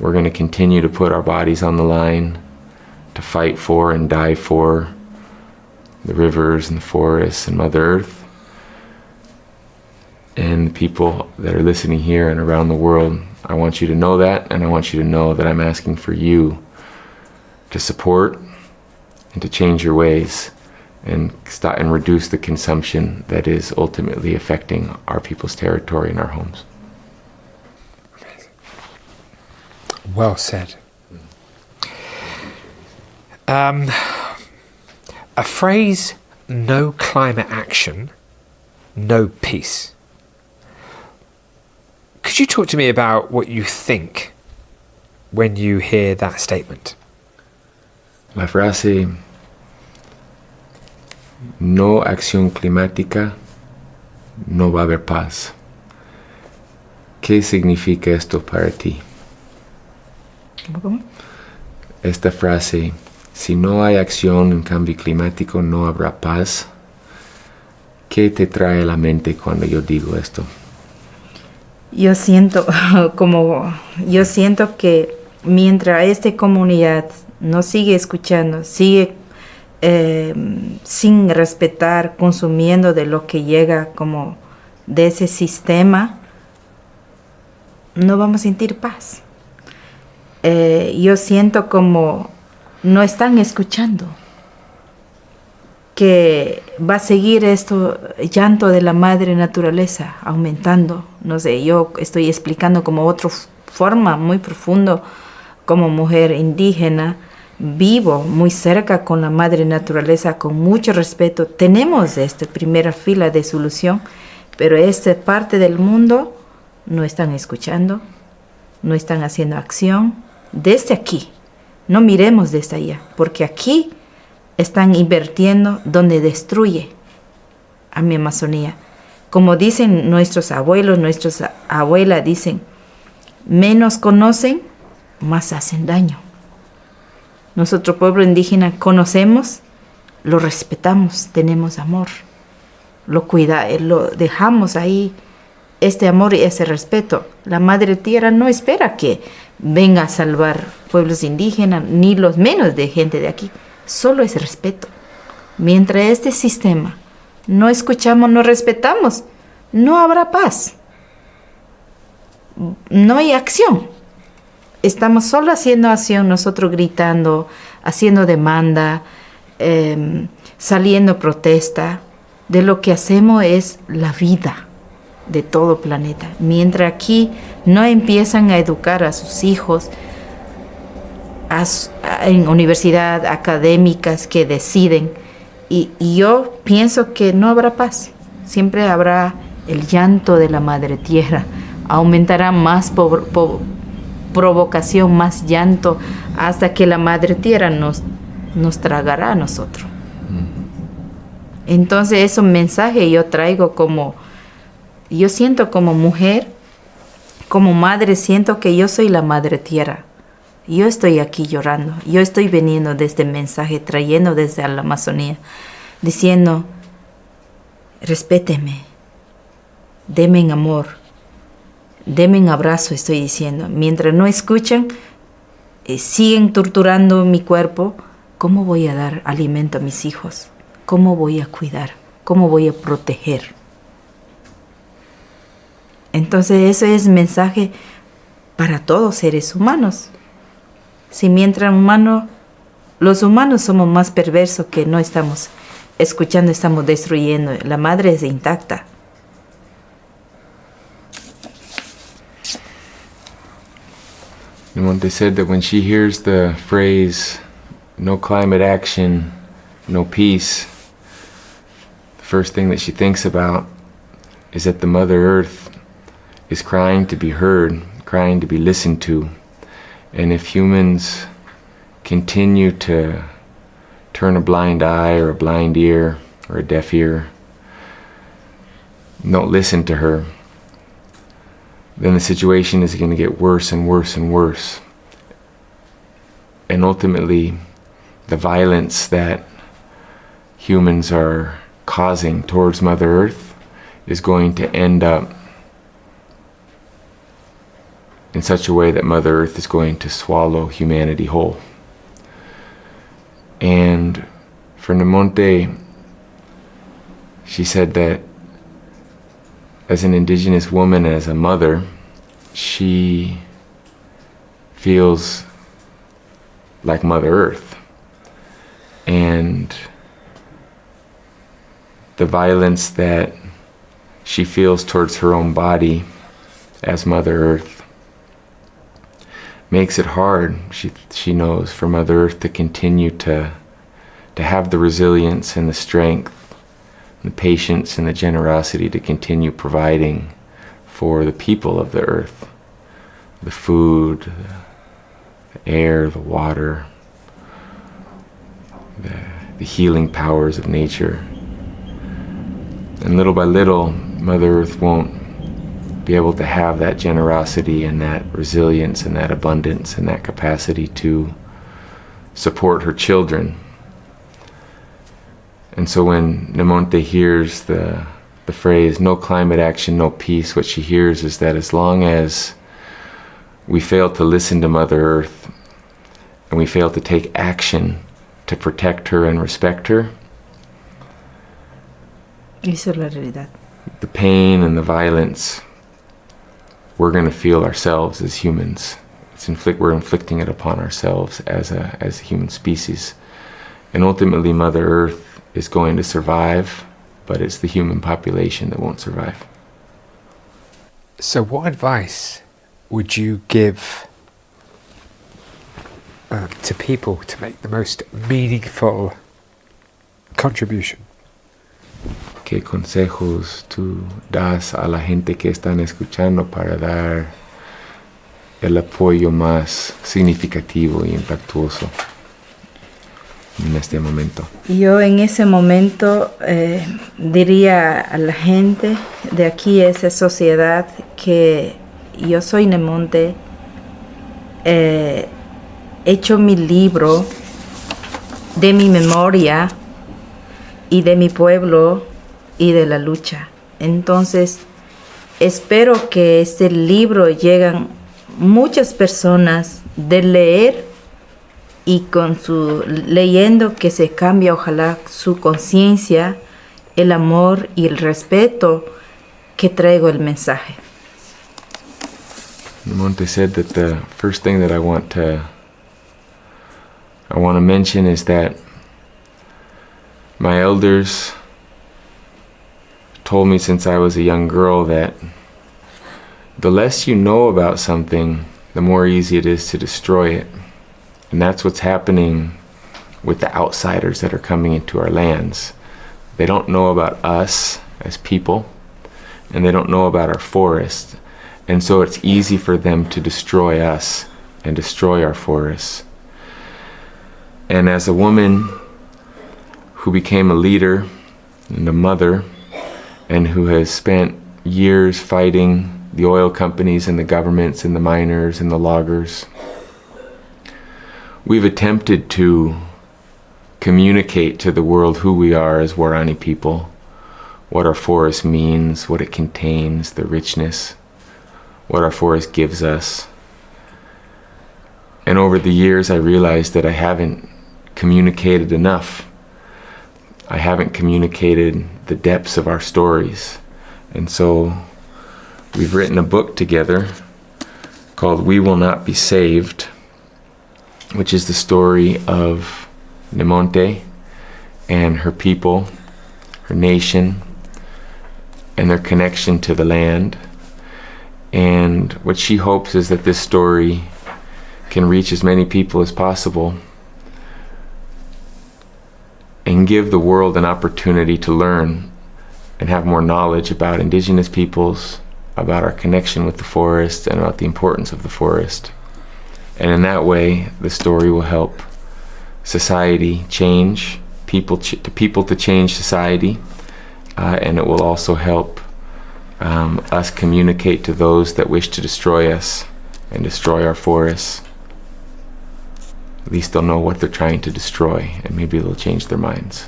E: we're going to continue to put our bodies on the line to fight for and die for the rivers and the forests and Mother Earth. And the people that are listening here and around the world, I want you to know that, and I want you to know that I'm asking for you to support and to change your ways. and reduce the consumption that is ultimately affecting our people's territory and our homes.
A: Well said. A phrase, no climate action, no peace. Could you talk to me about what you think when you hear that statement?
E: La frase, no acción climática, no va a haber paz. ¿Qué significa esto para ti?
F: ¿Cómo?
E: Esta frase, si no hay acción en cambio climático, no habrá paz. ¿Qué te trae a la mente cuando yo digo esto?
F: Yo siento que mientras esta comunidad no sigue escuchando, sigue sin respetar, consumiendo de lo que llega como de ese sistema, no vamos a sentir paz. Yo siento como no están escuchando, que va a seguir esto llanto de la madre naturaleza aumentando. No sé, yo estoy explicando como otra forma muy profundo, como mujer indígena, vivo muy cerca con la madre naturaleza, con mucho respeto. Tenemos esta primera fila de solución, pero esta parte del mundo no están escuchando, no están haciendo acción. Desde aquí, no miremos desde allá, porque aquí están invirtiendo donde destruye a mi Amazonía. Como dicen nuestros abuelos, nuestras abuelas dicen, menos conocen, más hacen daño. Nosotros, pueblo indígena, conocemos, lo respetamos, tenemos amor, lo dejamos ahí, este amor y ese respeto. La Madre Tierra no espera que venga a salvar pueblos indígenas, ni los menos de gente de aquí. Solo es respeto. Mientras este sistema no escuchamos, no respetamos, no habrá paz. No hay acción. Estamos solo haciendo acción, nosotros gritando, haciendo demanda, saliendo protesta. De lo que hacemos es la vida de todo planeta. Mientras aquí no empiezan a educar a sus hijos en universidad académicas que deciden, y yo pienso que no habrá paz. Siempre habrá el llanto de la Madre Tierra. Aumentará más provocación, más llanto, hasta que la Madre Tierra nos tragará a nosotros. Entonces, ese mensaje yo traigo yo siento como mujer, como madre, siento que yo soy la Madre Tierra. Yo estoy aquí llorando, yo estoy viniendo de este mensaje, trayendo desde la Amazonía, diciendo, respéteme, denme amor, denme un abrazo, estoy diciendo. Mientras no escuchan, siguen torturando mi cuerpo, ¿cómo voy a dar alimento a mis hijos? ¿Cómo voy a cuidar? ¿Cómo voy a proteger? Entonces, ese es mensaje para todos seres humanos. Si mientras los humanos somos más perversos, que no estamos escuchando, estamos destruyendo. La madre es intacta.
E: Monte said that when she hears the phrase, no climate action, no peace, the first thing that she thinks about is that the Mother Earth is crying to be heard, crying to be listened to. And if humans continue to turn a blind eye or a blind ear or a deaf ear, don't listen to her, then the situation is going to get worse and worse and worse. And ultimately, the violence that humans are causing towards Mother Earth is going to end up in such a way that Mother Earth is going to swallow humanity whole. And for Nemonte, she said that as an indigenous woman, as a mother, she feels like Mother Earth. And the violence that she feels towards her own body as Mother Earth makes it hard, she knows, for Mother Earth to continue to have the resilience and the strength, and the patience and the generosity to continue providing for the people of the earth, the food, the air, the water, the healing powers of nature. And little by little, Mother Earth won't be able to have that generosity and that resilience and that abundance and that capacity to support her children. And so when Nemonte hears the phrase, no climate action, no peace, what she hears is that as long as we fail to listen to Mother Earth and we fail to take action to protect her and respect her,
F: Eso es la realidad.
E: the pain and the violence we're going to feel ourselves as humans. We're inflicting it upon ourselves as a human species. And ultimately Mother Earth is going to survive, but it's the human population that won't survive.
A: So what advice would you give to people to make the most meaningful contribution?
E: ¿Qué consejos tú das a la gente que están escuchando para dar el apoyo más significativo y impactuoso en este momento?
F: Yo en ese momento diría a la gente de aquí, esa sociedad, que yo soy Nemonte, he hecho mi libro de mi memoria y de mi pueblo y de la lucha. Entonces, espero que este libro lleguen muchas personas de leer y con su leyendo que se cambia, ojalá, su conciencia, el amor y el respeto que traigo el mensaje.
E: Nemonte said that the first thing that I want to mention is that my elders told me since I was a young girl that the less you know about something, the more easy it is to destroy it. And that's what's happening with the outsiders that are coming into our lands. They don't know about us as people, and they don't know about our forests. And so it's easy for them to destroy us and destroy our forests. And as a woman who became a leader and a mother, and who has spent years fighting the oil companies and the governments and the miners and the loggers, we've attempted to communicate to the world who we are as Waorani people, what our forest means, what it contains, the richness, what our forest gives us. And over the years, I realized that I haven't communicated enough. I haven't communicated the depths of our stories. And so we've written a book together called We Will Not Be Saved, which is the story of Nemonte and her people, her nation, and their connection to the land. And what she hopes is that this story can reach as many people as possible and give the world an opportunity to learn and have more knowledge about indigenous peoples, about our connection with the forest, and about the importance of the forest. And in that way, the story will help society change, people to change society, and it will also help us communicate to those that wish to destroy us and destroy our forests. At least they'll know what they're trying to destroy, and maybe they'll change their minds.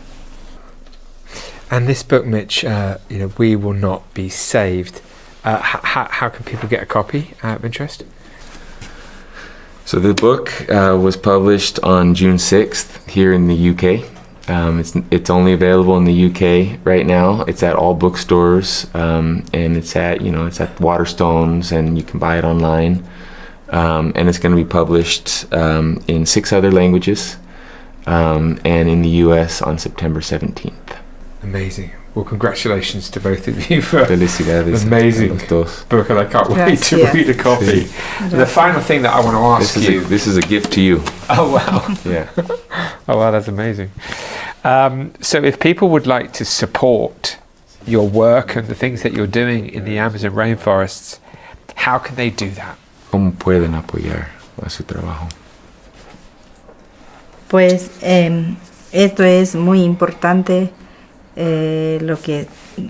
A: And this book, Mitch, We Will Not Be Saved. How can people get a copy out of interest?
E: So the book was published on June 6th here in the UK. It's only available in the UK right now. It's at all bookstores, and it's at Waterstones, and you can buy it online. And it's going to be published in 6 other languages, and in the US on September 17th.
A: Amazing. Well, congratulations to both of you for
E: Felicidades.
A: amazing
E: a los dos.
A: book, and I can't wait to
F: Gracias.
A: read a copy. The final thing that I want to ask you.
E: This is a gift to you.
A: Oh wow!
E: Yeah.
A: Oh wow, that's amazing. So, if people would like to support your work and the things that you're doing in the Amazon rainforests, how can they do that?
E: ¿Cómo pueden apoyar a su trabajo?
F: Pues esto es muy importante, lo que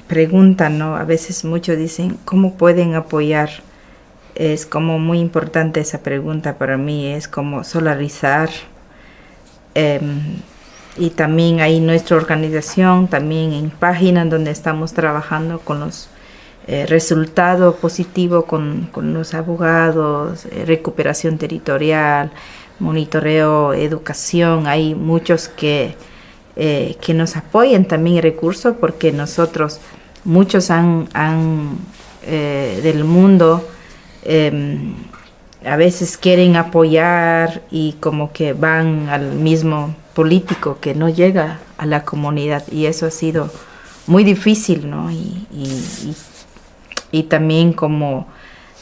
F: preguntan, ¿no? A veces muchos dicen, ¿cómo pueden apoyar? Es como muy importante esa pregunta para mí, es como solarizar. Y también hay nuestra organización, también en páginas donde estamos trabajando con los resultados positivos con los abogados, recuperación territorial, monitoreo, educación. Hay muchos que nos apoyan también recursos, porque nosotros, muchos del mundo a veces quieren apoyar y como que van al mismo político que no llega a la comunidad, y eso ha sido muy difícil, ¿no? Y también como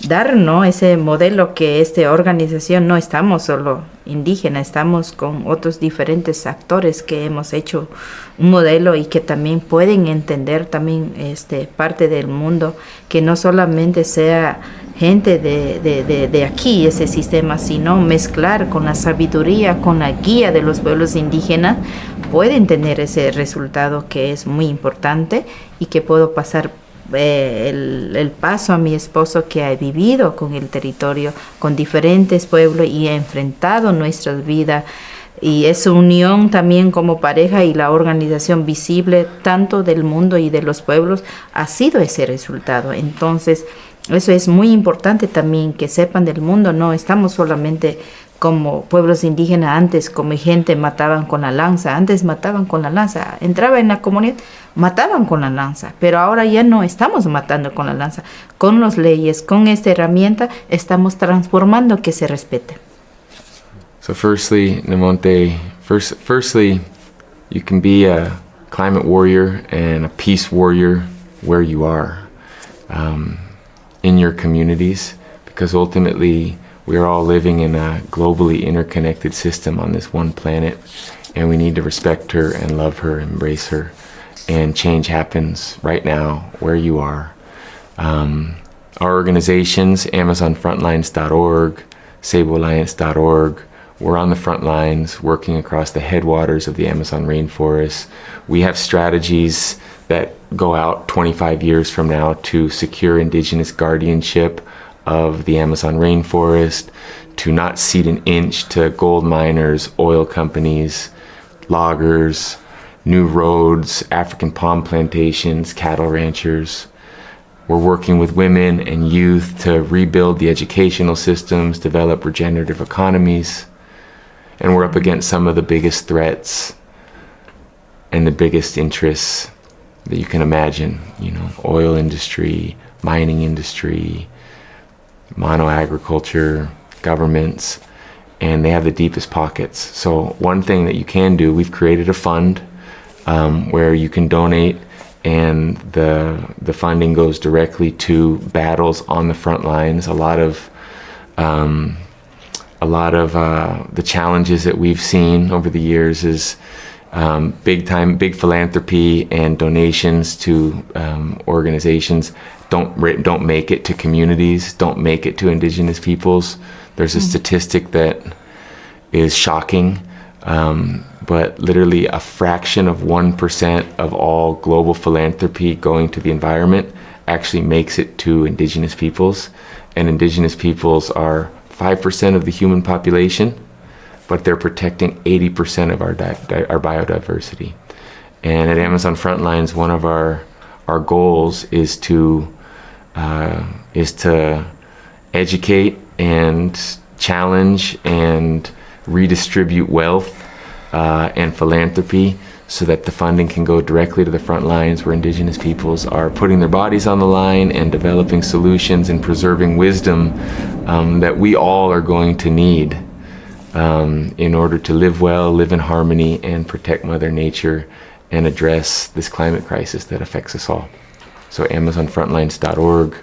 F: dar, ¿no?, ese modelo que esta organización, no estamos solo indígenas, estamos con otros diferentes actores que hemos hecho un modelo y que también pueden entender también parte del mundo, que no solamente sea gente de aquí, ese sistema, sino mezclar con la sabiduría, con la guía de los pueblos indígenas, pueden tener ese resultado que es muy importante, y que puedo pasar el paso a mi esposo, que ha vivido con el territorio, con diferentes pueblos, y ha enfrentado nuestras vidas, y esa unión también como pareja y la organización visible tanto del mundo y de los pueblos ha sido ese resultado. Entonces eso es muy importante también, que sepan del mundo, no estamos solamente como pueblos indígenas. Antes, como gente, mataban con la lanza. Antes mataban con la lanza. Entraba en la comunidad, mataban con la lanza. Pero ahora ya no estamos matando con la lanza. Con las leyes, con esta herramienta, estamos transformando que se respete.
E: So firstly, Namonte, firstly, you can be a climate warrior and a peace warrior where you are, in your communities, because ultimately we are all living in a globally interconnected system on this one planet, and we need to respect her and love her, embrace her, and change happens right now where you are. Our organizations, AmazonFrontlines.org, SableAlliance.org, we're on the front lines working across the headwaters of the Amazon rainforest. We have strategies that go out 25 years from now to secure indigenous guardianship of the Amazon rainforest, to not cede an inch to gold miners, oil companies, loggers, new roads, African palm plantations, cattle ranchers. We're working with women and youth to rebuild the educational systems, develop regenerative economies, and we're up against some of the biggest threats and the biggest interests that you can imagine, oil industry, mining industry, mono-agriculture, governments, and they have the deepest pockets. So one thing that you can do, we've created a fund where you can donate, and the funding goes directly to battles on the front lines. A lot of the challenges that we've seen over the years is big philanthropy and donations to organizations don't make it to communities, don't make it to indigenous peoples. There's a statistic that is shocking, but literally a fraction of 1% of all global philanthropy going to the environment actually makes it to indigenous peoples, and indigenous peoples are 5% of the human population, but they're protecting 80% of our biodiversity. And at Amazon Frontlines, one of our goals is to educate and challenge and redistribute wealth and philanthropy, so that the funding can go directly to the front lines, where indigenous peoples are putting their bodies on the line and developing solutions and preserving wisdom that we all are going to need in order to live well, live in harmony, and protect Mother Nature and address this climate crisis that affects us all. So AmazonFrontlines.org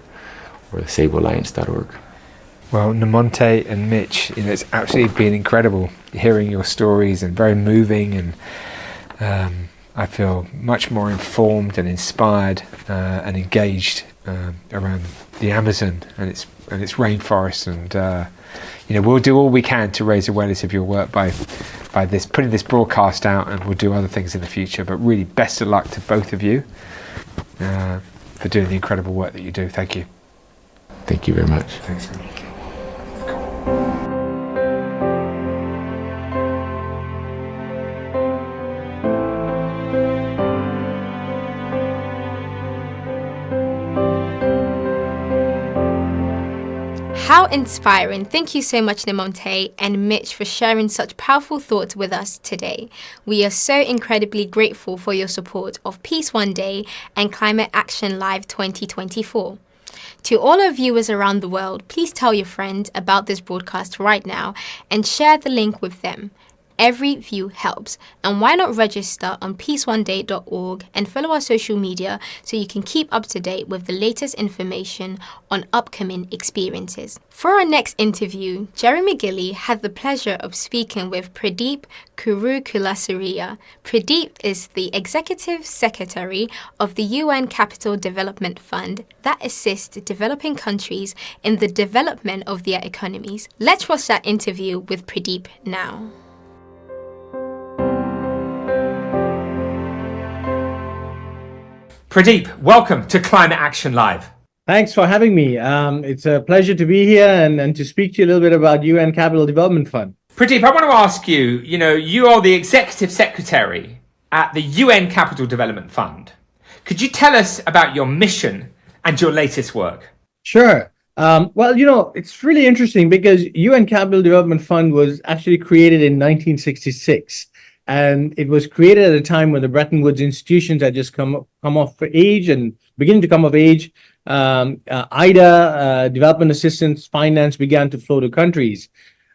E: or thesablealliance.org.
A: Well, Nemonte and Mitch, it's absolutely been incredible hearing your stories and very moving, and I feel much more informed and inspired and engaged around the Amazon and its rainforest, and we'll do all we can to raise awareness of your work by this putting this broadcast out, and we'll do other things in the future. But really, best of luck to both of you for doing the incredible work that you do. Thank you.
E: Thank you very much.
A: Thanks.
C: How inspiring. Thank you so much, Nemonte and Mitch, for sharing such powerful thoughts with us today. We are so incredibly grateful for your support of Peace One Day and Climate Action Live 2024. To all our viewers around the world, please tell your friends about this broadcast right now and share the link with them. Every view helps. And why not register on peaceoneday.org and follow our social media so you can keep up to date with the latest information on upcoming experiences. For our next interview, Jeremy Gilley had the pleasure of speaking with Pradeep Kurukulasuriya. Pradeep is the Executive Secretary of the UN Capital Development Fund that assists developing countries in the development of their economies. Let's watch that interview with Pradeep now.
A: Pradeep, welcome to Climate Action Live.
G: Thanks for having me. It's a pleasure to be here and to speak to you a little bit about UN Capital Development Fund.
A: Pradeep, I want to ask you, you are the Executive Secretary at the UN Capital Development Fund. Could you tell us about your mission and your latest work?
G: Sure. It's really interesting because UN Capital Development Fund was actually created in 1966. And it was created at a time when the Bretton Woods institutions had just come off age and beginning to come of age. IDA, development assistance, finance began to flow to countries.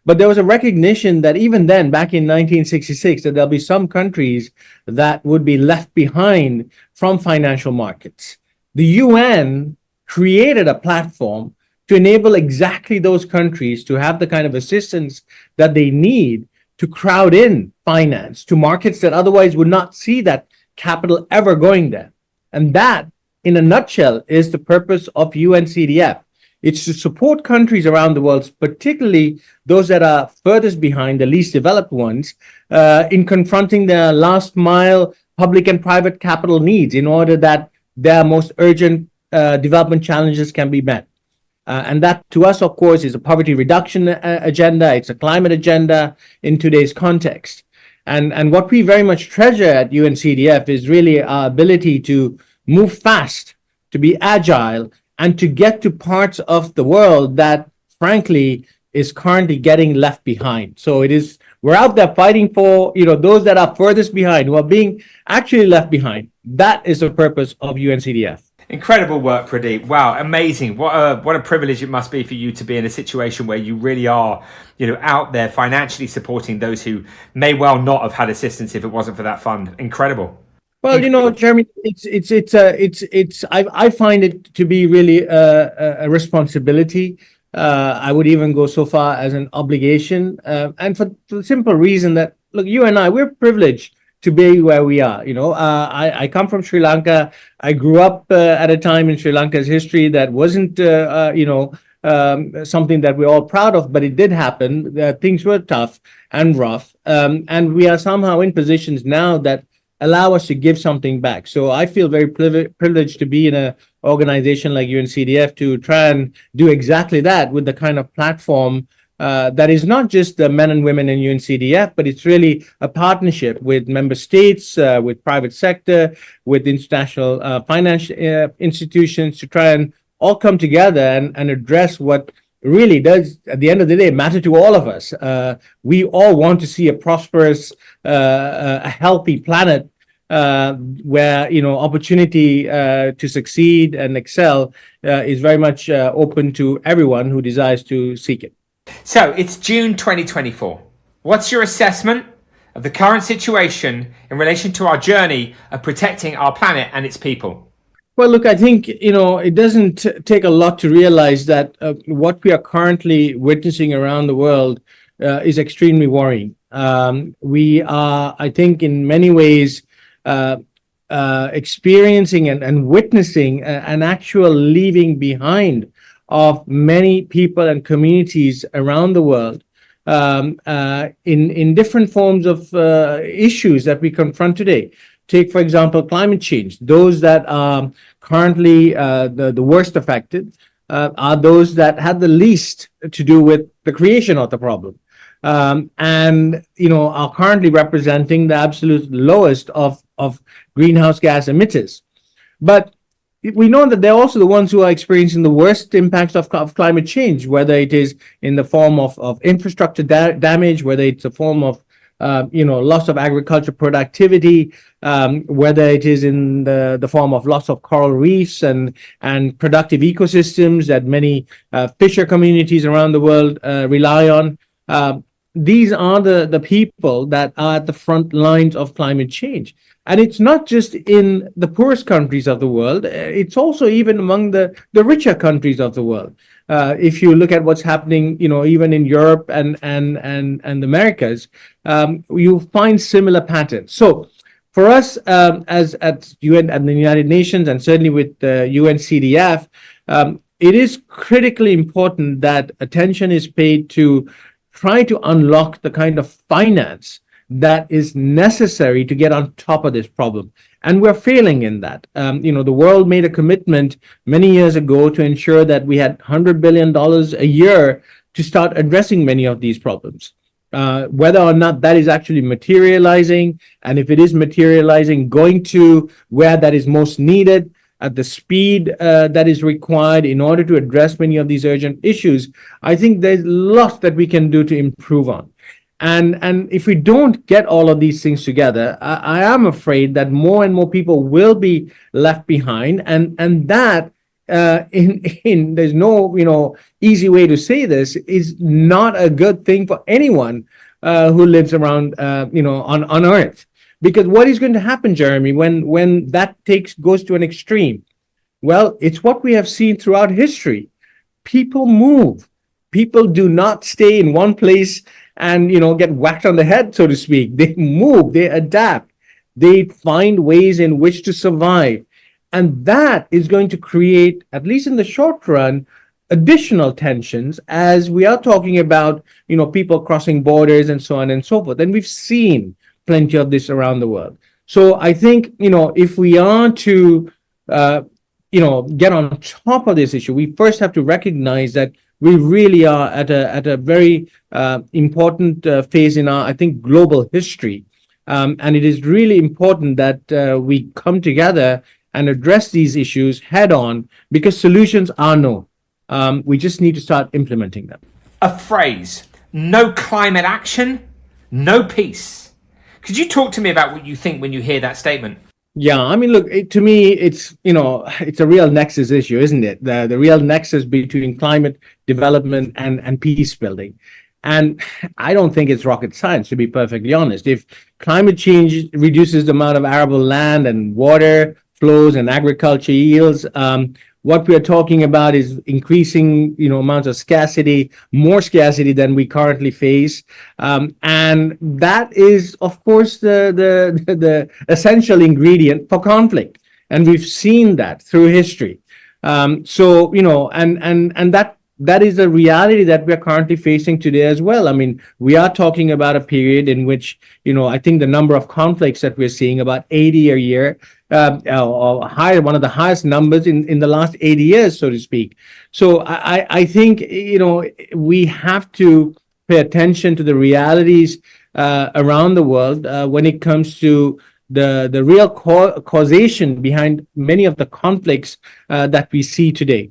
G: But there was a recognition that even then, back in 1966, that there'll be some countries that would be left behind from financial markets. The UN created a platform to enable exactly those countries to have the kind of assistance that they need to crowd in finance to markets that otherwise would not see that capital ever going there. And that, in a nutshell, is the purpose of UNCDF. It's to support countries around the world, particularly those that are furthest behind, the least developed ones, in confronting their last mile public and private capital needs in order that their most urgent development challenges can be met. And that, to us, of course, is a poverty reduction agenda. It's a climate agenda in today's context. And what we very much treasure at UNCDF is really our ability to move fast, to be agile, and to get to parts of the world that, frankly, is currently getting left behind. So we're out there fighting for, those that are furthest behind, who are being actually left behind. That is the purpose of UNCDF.
A: Incredible work, Pradeep. Wow, amazing. What a privilege it must be for you to be in a situation where you really are, out there financially supporting those who may well not have had assistance if it wasn't for that fund. Incredible.
G: Well, Jeremy, I find it to be really a responsibility. I would even go so far as an obligation, and for the simple reason that, look, you and I, we're privileged to be where we are. I come from Sri Lanka. I grew up at a time in Sri Lanka's history that wasn't, something that we're all proud of, but it did happen. Things were tough and rough. And we are somehow in positions now that allow us to give something back. So I feel very privileged to be in an organization like UNCDF to try and do exactly that with the kind of platform that is not just the men and women in UNCDF, but it's really a partnership with member states, with private sector, with international financial institutions to try and all come together and address what really does, at the end of the day, matter to all of us. We all want to see a prosperous, a healthy planet where opportunity to succeed and excel is very much open to everyone who desires to seek it.
A: So it's June 2024. What's your assessment of the current situation in relation to our journey of protecting our planet and its people?
G: Well, look, I think, it doesn't take a lot to realize that what we are currently witnessing around the world is extremely worrying. We are, I think, in many ways experiencing and witnessing an actual leaving behind of many people and communities around the world in different forms of issues that we confront today. Take, for example, climate change. Those that are currently the worst affected are those that had the least to do with the creation of the problem. And are currently representing the absolute lowest of greenhouse gas emitters. But we know that they're also the ones who are experiencing the worst impacts of climate change, whether it is in the form of infrastructure damage, whether it's a form of loss of agriculture productivity, whether it is in the form of loss of coral reefs and productive ecosystems that many fisher communities around the world rely on. These are the people that are at the front lines of climate change. And it's not just in the poorest countries of the world, it's also even among the richer countries of the world. If you look at what's happening, even in Europe and the Americas, you find similar patterns. So for us, as at UN and the United Nations, and certainly with the UNCDF, it is critically important that attention is paid to try to unlock the kind of finance that is necessary to get on top of this problem. And we're failing in that. The world made a commitment many years ago to ensure that we had $100 billion a year to start addressing many of these problems. Whether or not that is actually materializing, and if it is materializing, going to where that is most needed, at the speed that is required in order to address many of these urgent issues, I think there's lots that we can do to improve on. And if we don't get all of these things together, I am afraid that more and more people will be left behind, and that there's no easy way to say this, is not a good thing for anyone who lives around on Earth. Because what is going to happen, Jeremy, when that goes to an extreme? Well, it's what we have seen throughout history. People move. People do not stay in one place and get whacked on the head, so to speak. They move, they adapt, they find ways in which to survive. And that is going to create, at least in the short run, additional tensions as we are talking about, people crossing borders and so on and so forth. And we've seen plenty of this around the world. So I think, if we are to, get on top of this issue, we first have to recognize that we really are at a very important phase in our, I think, global history. And it is really important that we come together and address these issues head on, because solutions are known. We just need to start implementing them.
A: A phrase: no climate action, no peace. Could you talk to me about what you think when you hear that statement?
G: Yeah, I mean, look, to me, it's a real nexus issue, isn't it? The real nexus between climate development and peace building. And I don't think it's rocket science, to be perfectly honest. If climate change reduces the amount of arable land and water flows and agriculture yields, what we are talking about is increasing, amounts of scarcity, more scarcity than we currently face, and that is, of course, the essential ingredient for conflict, and we've seen that through history. So and that is a reality that we are currently facing today as well. I mean, we are talking about a period in which, I think the number of conflicts that we're seeing, about 80 a year, or higher, one of the highest numbers in the last 80 years, so to speak. So I think, we have to pay attention to the realities around the world when it comes to the real causation behind many of the conflicts that we see today.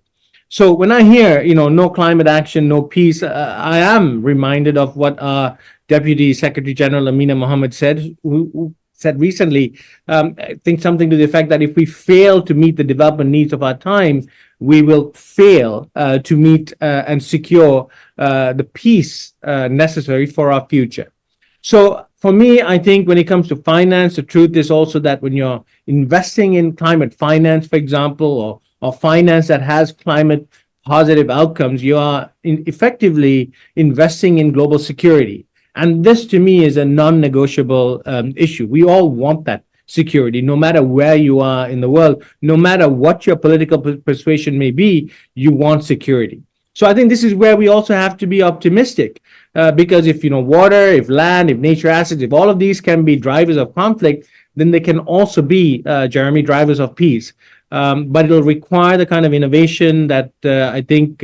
G: So when I hear, no climate action, no peace, I am reminded of what our Deputy Secretary General Amina Mohammed said, who said recently, I think something to the effect that if we fail to meet the development needs of our time, we will fail to meet and secure the peace necessary for our future. So for me, I think when it comes to finance, the truth is also that when you're investing in climate finance, for example, or finance that has climate positive outcomes, you are effectively investing in global security. And this, to me, is a non-negotiable issue. We all want that security, no matter where you are in the world, no matter what your political persuasion may be, you want security. So I think this is where we also have to be optimistic, because if, water, if land, if nature assets, if all of these can be drivers of conflict, then they can also be, Jeremy, drivers of peace. But it'll require the kind of innovation that I think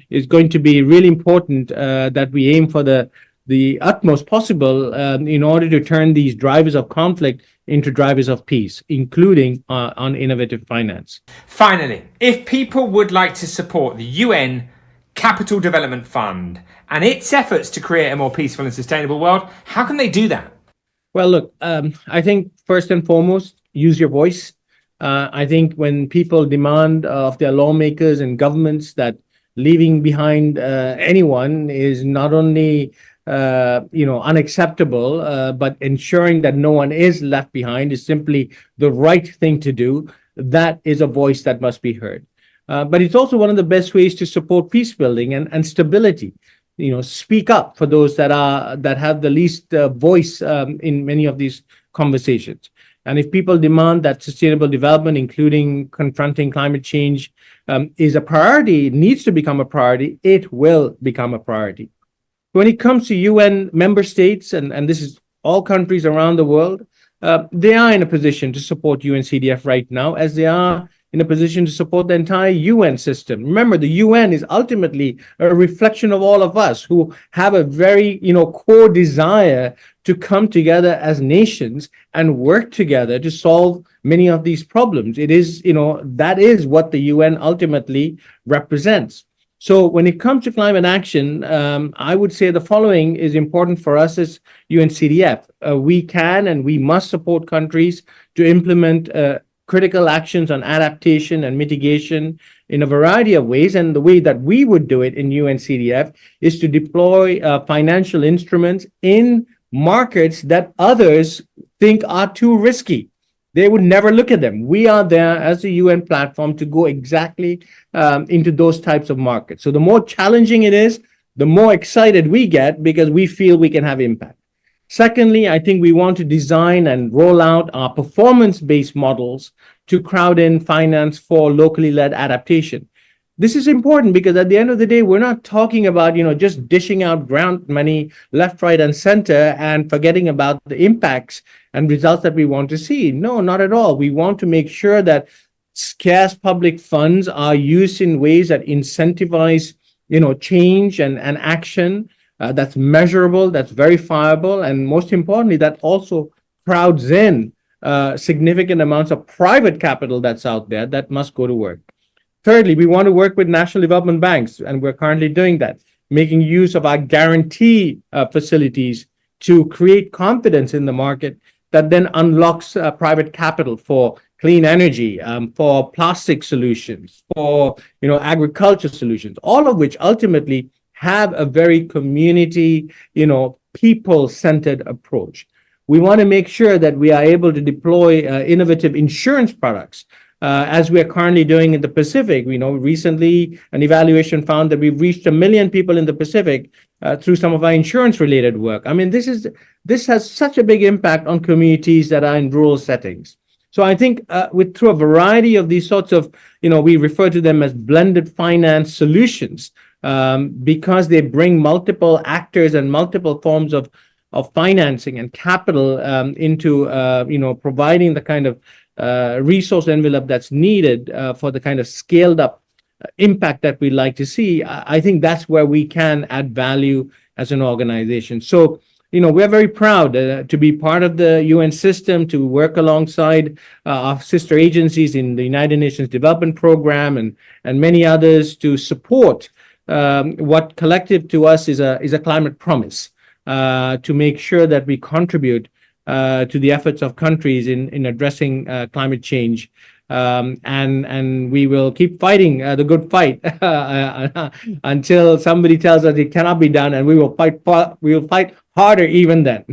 G: is going to be really important, that we aim for the utmost possible in order to turn these drivers of conflict into drivers of peace, including on innovative finance.
A: Finally, if people would like to support the UN Capital Development Fund and its efforts to create a more peaceful and sustainable world, how can they do that?
G: Well, look, I think first and foremost, use your voice. I think when people demand of their lawmakers and governments that leaving behind anyone is not only unacceptable, but ensuring that no one is left behind is simply the right thing to do, that is a voice that must be heard. But it's also one of the best ways to support peace building and stability. Speak up for those that have the least voice in many of these conversations. And if people demand that sustainable development, including confronting climate change, is a priority, needs to become a priority, it will become a priority. When it comes to UN member states, and this is all countries around the world, they are in a position to support UNCDF right now, as they are in a position to support the entire UN system. Remember, the UN is ultimately a reflection of all of us who have a very, core desire to come together as nations and work together to solve many of these problems. It is, that is what the UN ultimately represents. So when it comes to climate action, I would say the following is important for us as UNCDF. We can and we must support countries to implement critical actions on adaptation and mitigation in a variety of ways. And the way that we would do it in UNCDF is to deploy financial instruments in markets that others think are too risky. They would never look at them. We are there as a UN platform to go exactly into those types of markets. So the more challenging it is, the more excited we get because we feel we can have impact. Secondly, I think we want to design and roll out our performance-based models to crowd in finance for locally led adaptation. This is important because at the end of the day, we're not talking about, just dishing out grant money left, right, and center and forgetting about the impacts and results that we want to see. No, not at all. We want to make sure that scarce public funds are used in ways that incentivize, change and action. That's measurable, that's verifiable, and most importantly, that also crowds in significant amounts of private capital that's out there that must go to work. Thirdly, we want to work with national development banks, and we're currently doing that, making use of our guarantee facilities to create confidence in the market that then unlocks private capital for clean energy, for plastic solutions, for agriculture solutions, all of which ultimately have a very community, people-centered approach. We want to make sure that we are able to deploy innovative insurance products, as we are currently doing in the Pacific. Recently an evaluation found that we've reached 1 million people in the Pacific through some of our insurance-related work. I mean, this has such a big impact on communities that are in rural settings. So I think through a variety of these sorts of, we refer to them as blended finance solutions, because they bring multiple actors and multiple forms of financing and capital into providing the kind of resource envelope that's needed for the kind of scaled up impact that we'd like to see. I think that's where we can add value as an organization. So we're very proud to be part of the UN system, to work alongside our sister agencies in the United Nations Development Program and many others to support what collective to us is a climate promise, to make sure that we contribute to the efforts of countries in addressing climate change, and we will keep fighting the good fight until somebody tells us it cannot be done, and we will fight harder even then.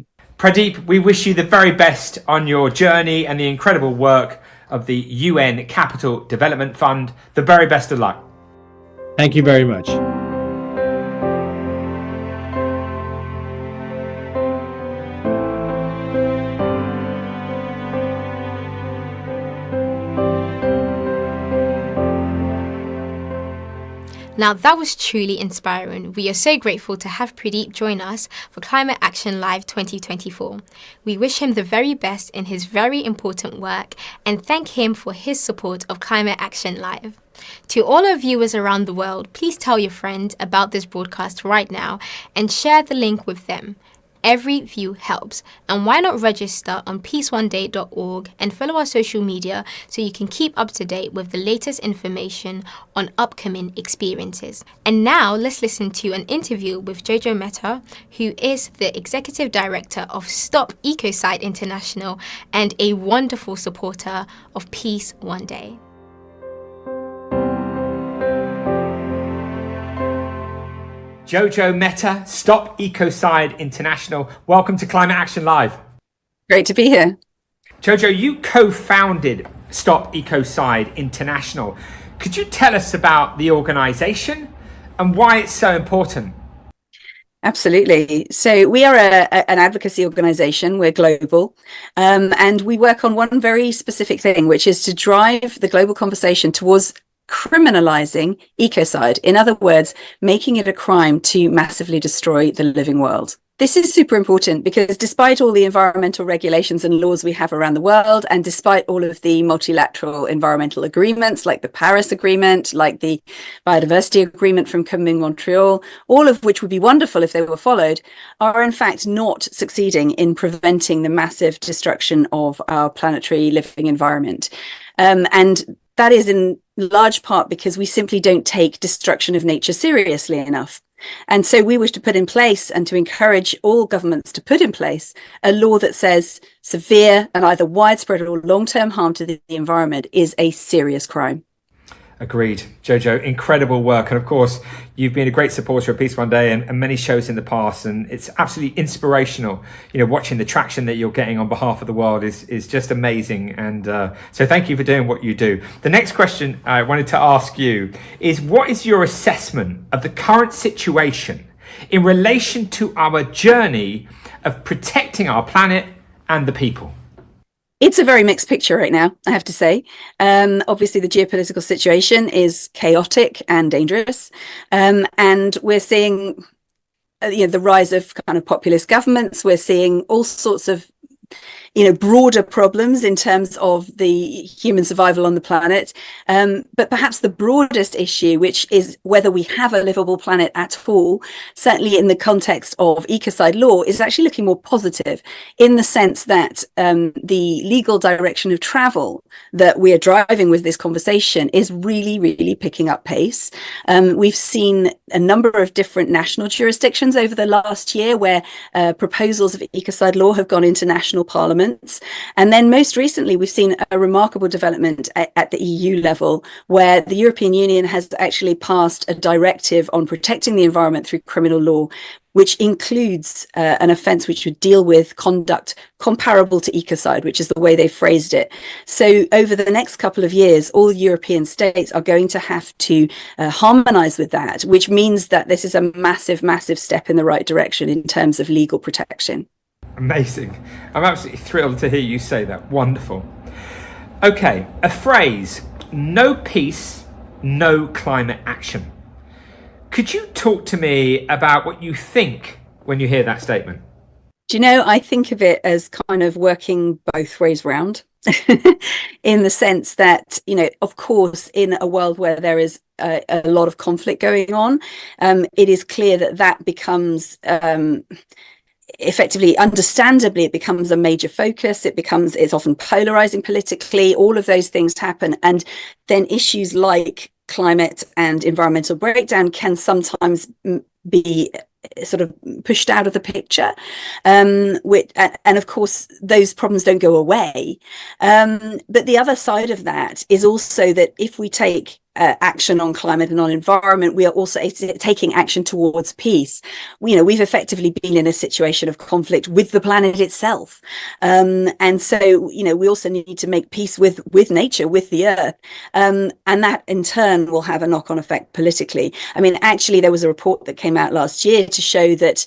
A: Pradeep, we wish you the very best on your journey and the incredible work of the UN Capital Development Fund. The very best of luck.
G: Thank you very much.
C: Now that was truly inspiring. We are so grateful to have Pradeep join us for Climate Action Live 2024. We wish him the very best in his very important work and thank him for his support of Climate Action Live. To all our viewers around the world, please tell your friends about this broadcast right now and share the link with them. Every view helps, and why not register on peaceoneday.org and follow our social media so you can keep up to date with the latest information on upcoming experiences. And now let's listen to an interview with Jojo Mehta, who is the Executive Director of Stop Ecocide International and a wonderful supporter of Peace One Day.
A: Jojo Mehta, Stop Ecocide International. Welcome to Climate Action Live.
H: Great to be here.
A: Jojo, you co-founded Stop Ecocide International. Could you tell us about the organisation and why it's so important?
H: Absolutely. So we are an advocacy organisation. We're global, and we work on one very specific thing, which is to drive the global conversation towards criminalizing ecocide. In other words, making it a crime to massively destroy the living world. This is super important because despite all the environmental regulations and laws we have around the world, and despite all of the multilateral environmental agreements like the Paris Agreement, like the Biodiversity Agreement from Kunming-Montreal, all of which would be wonderful if they were followed, are in fact not succeeding in preventing the massive destruction of our planetary living environment. And that is in large part because we simply don't take destruction of nature seriously enough. And so we wish to put in place and to encourage all governments to put in place a law that says severe and either widespread or long-term harm to the environment is a serious crime.
A: Agreed. Jojo, incredible work. And of course, you've been a great supporter of Peace One Day and many shows in the past. And it's absolutely inspirational. You know, watching the traction that you're getting on behalf of the world is just amazing. And so thank you for doing what you do. The next question I wanted to ask you is, what is your assessment of the current situation in relation to our journey of protecting our planet and the people?
H: It's a very mixed picture right now, I have to say. Obviously, the geopolitical situation is chaotic and dangerous. And we're seeing the rise of kind of populist governments. We're seeing all sorts of broader problems in terms of the human survival on the planet. But perhaps the broadest issue, which is whether we have a livable planet at all, certainly in the context of ecocide law, is actually looking more positive in the sense that the legal direction of travel that we are driving with this conversation is really, really picking up pace. We've seen a number of different national jurisdictions over the last year where proposals of ecocide law have gone into national parliaments. And then most recently, we've seen a remarkable development at the EU level, where the European Union has actually passed a directive on protecting the environment through criminal law, which includes an offence which would deal with conduct comparable to ecocide, which is the way they phrased it. So over the next couple of years, all European states are going to have to harmonise with that, which means that this is a massive, massive step in the right direction in terms of legal protection.
A: Amazing. I'm absolutely thrilled to hear you say that. Wonderful. Okay, a phrase, no peace, no climate action. Could you talk to me about what you think when you hear that statement?
H: Do you know, I think of it as kind of working both ways round in the sense that, of course, in a world where there is a lot of conflict going on, it is clear that becomes effectively, understandably, it becomes a major focus. It's often polarizing politically. All of those things happen. And then issues like climate and environmental breakdown can sometimes be sort of pushed out of the picture. And of course, those problems don't go away. But the other side of that is also that if we take action on climate and on environment, we are also taking action towards peace. We've effectively been in a situation of conflict with the planet itself. And so, we also need to make peace with nature, with the earth. And that in turn will have a knock-on effect politically. I mean, actually, there was a report that came out last year to show that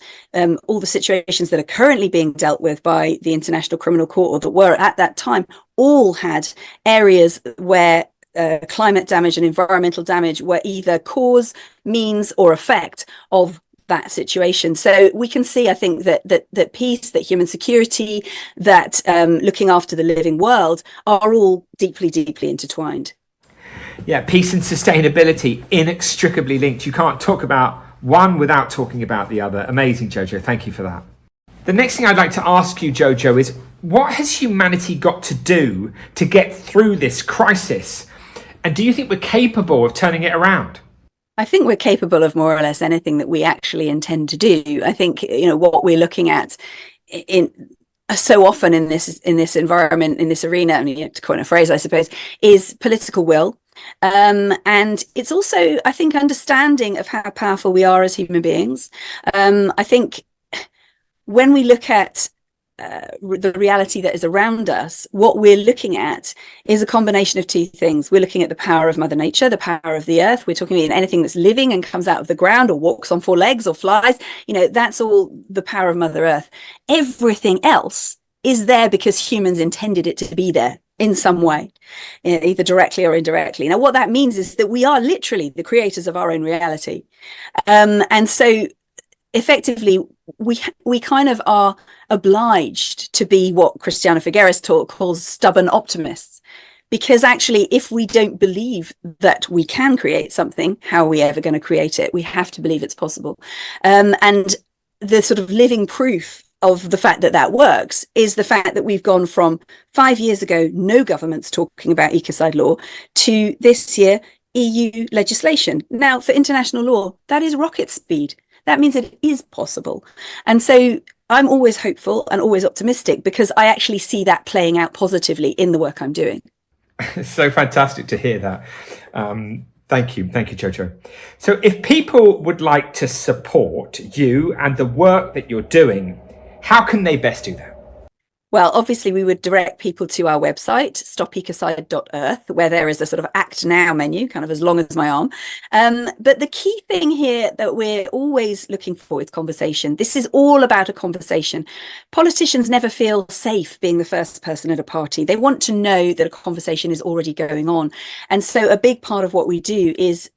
H: all the situations that are currently being dealt with by the International Criminal Court, or that were at that time, all had areas where climate damage and environmental damage were either cause, means, or effect of that situation. So we can see, I think, that peace, that human security, that looking after the living world are all deeply, deeply intertwined.
A: Yeah, peace and sustainability inextricably linked. You can't talk about one without talking about the other. Amazing, Jojo. Thank you for that. The next thing I'd like to ask you, Jojo, is what has humanity got to do to get through this crisis? And do you think we're capable of turning it around?
H: I think we're capable of more or less anything that we actually intend to do. I think, what we're looking at so often in this environment, in this arena, to coin a phrase, I suppose, is political will. And it's also, I think, understanding of how powerful we are as human beings. I think when we look at the reality that is around us, what we're looking at is a combination of two things. We're looking at the power of Mother Nature, the power of the earth. We're talking about anything that's living and comes out of the ground or walks on four legs or flies. That's all the power of Mother Earth. Everything else is there because humans intended it to be there in some way, either directly or indirectly. Now, what that means is that we are literally the creators of our own reality. And so effectively, we kind of are obliged to be what Christiana Figueres calls stubborn optimists, because actually, if we don't believe that we can create something, how are we ever going to create it? We have to believe it's possible. And the sort of living proof of the fact that that works is the fact that we've gone from 5 years ago, no governments talking about ecocide law, to this year, EU legislation. Now, for international law, that is rocket speed. That means it is possible. And so I'm always hopeful and always optimistic because I actually see that playing out positively in the work I'm doing.
A: It's so fantastic to hear that. Thank you, Jojo. So if people would like to support you and the work that you're doing, how can they best do that?
H: Well, obviously, we would direct people to our website, stopecocide.earth, where there is a sort of Act Now menu, kind of as long as my arm. But the key thing here that we're always looking for is conversation. This is all about a conversation. Politicians never feel safe being the first person at a party. They want to know that a conversation is already going on. And so a big part of what we do is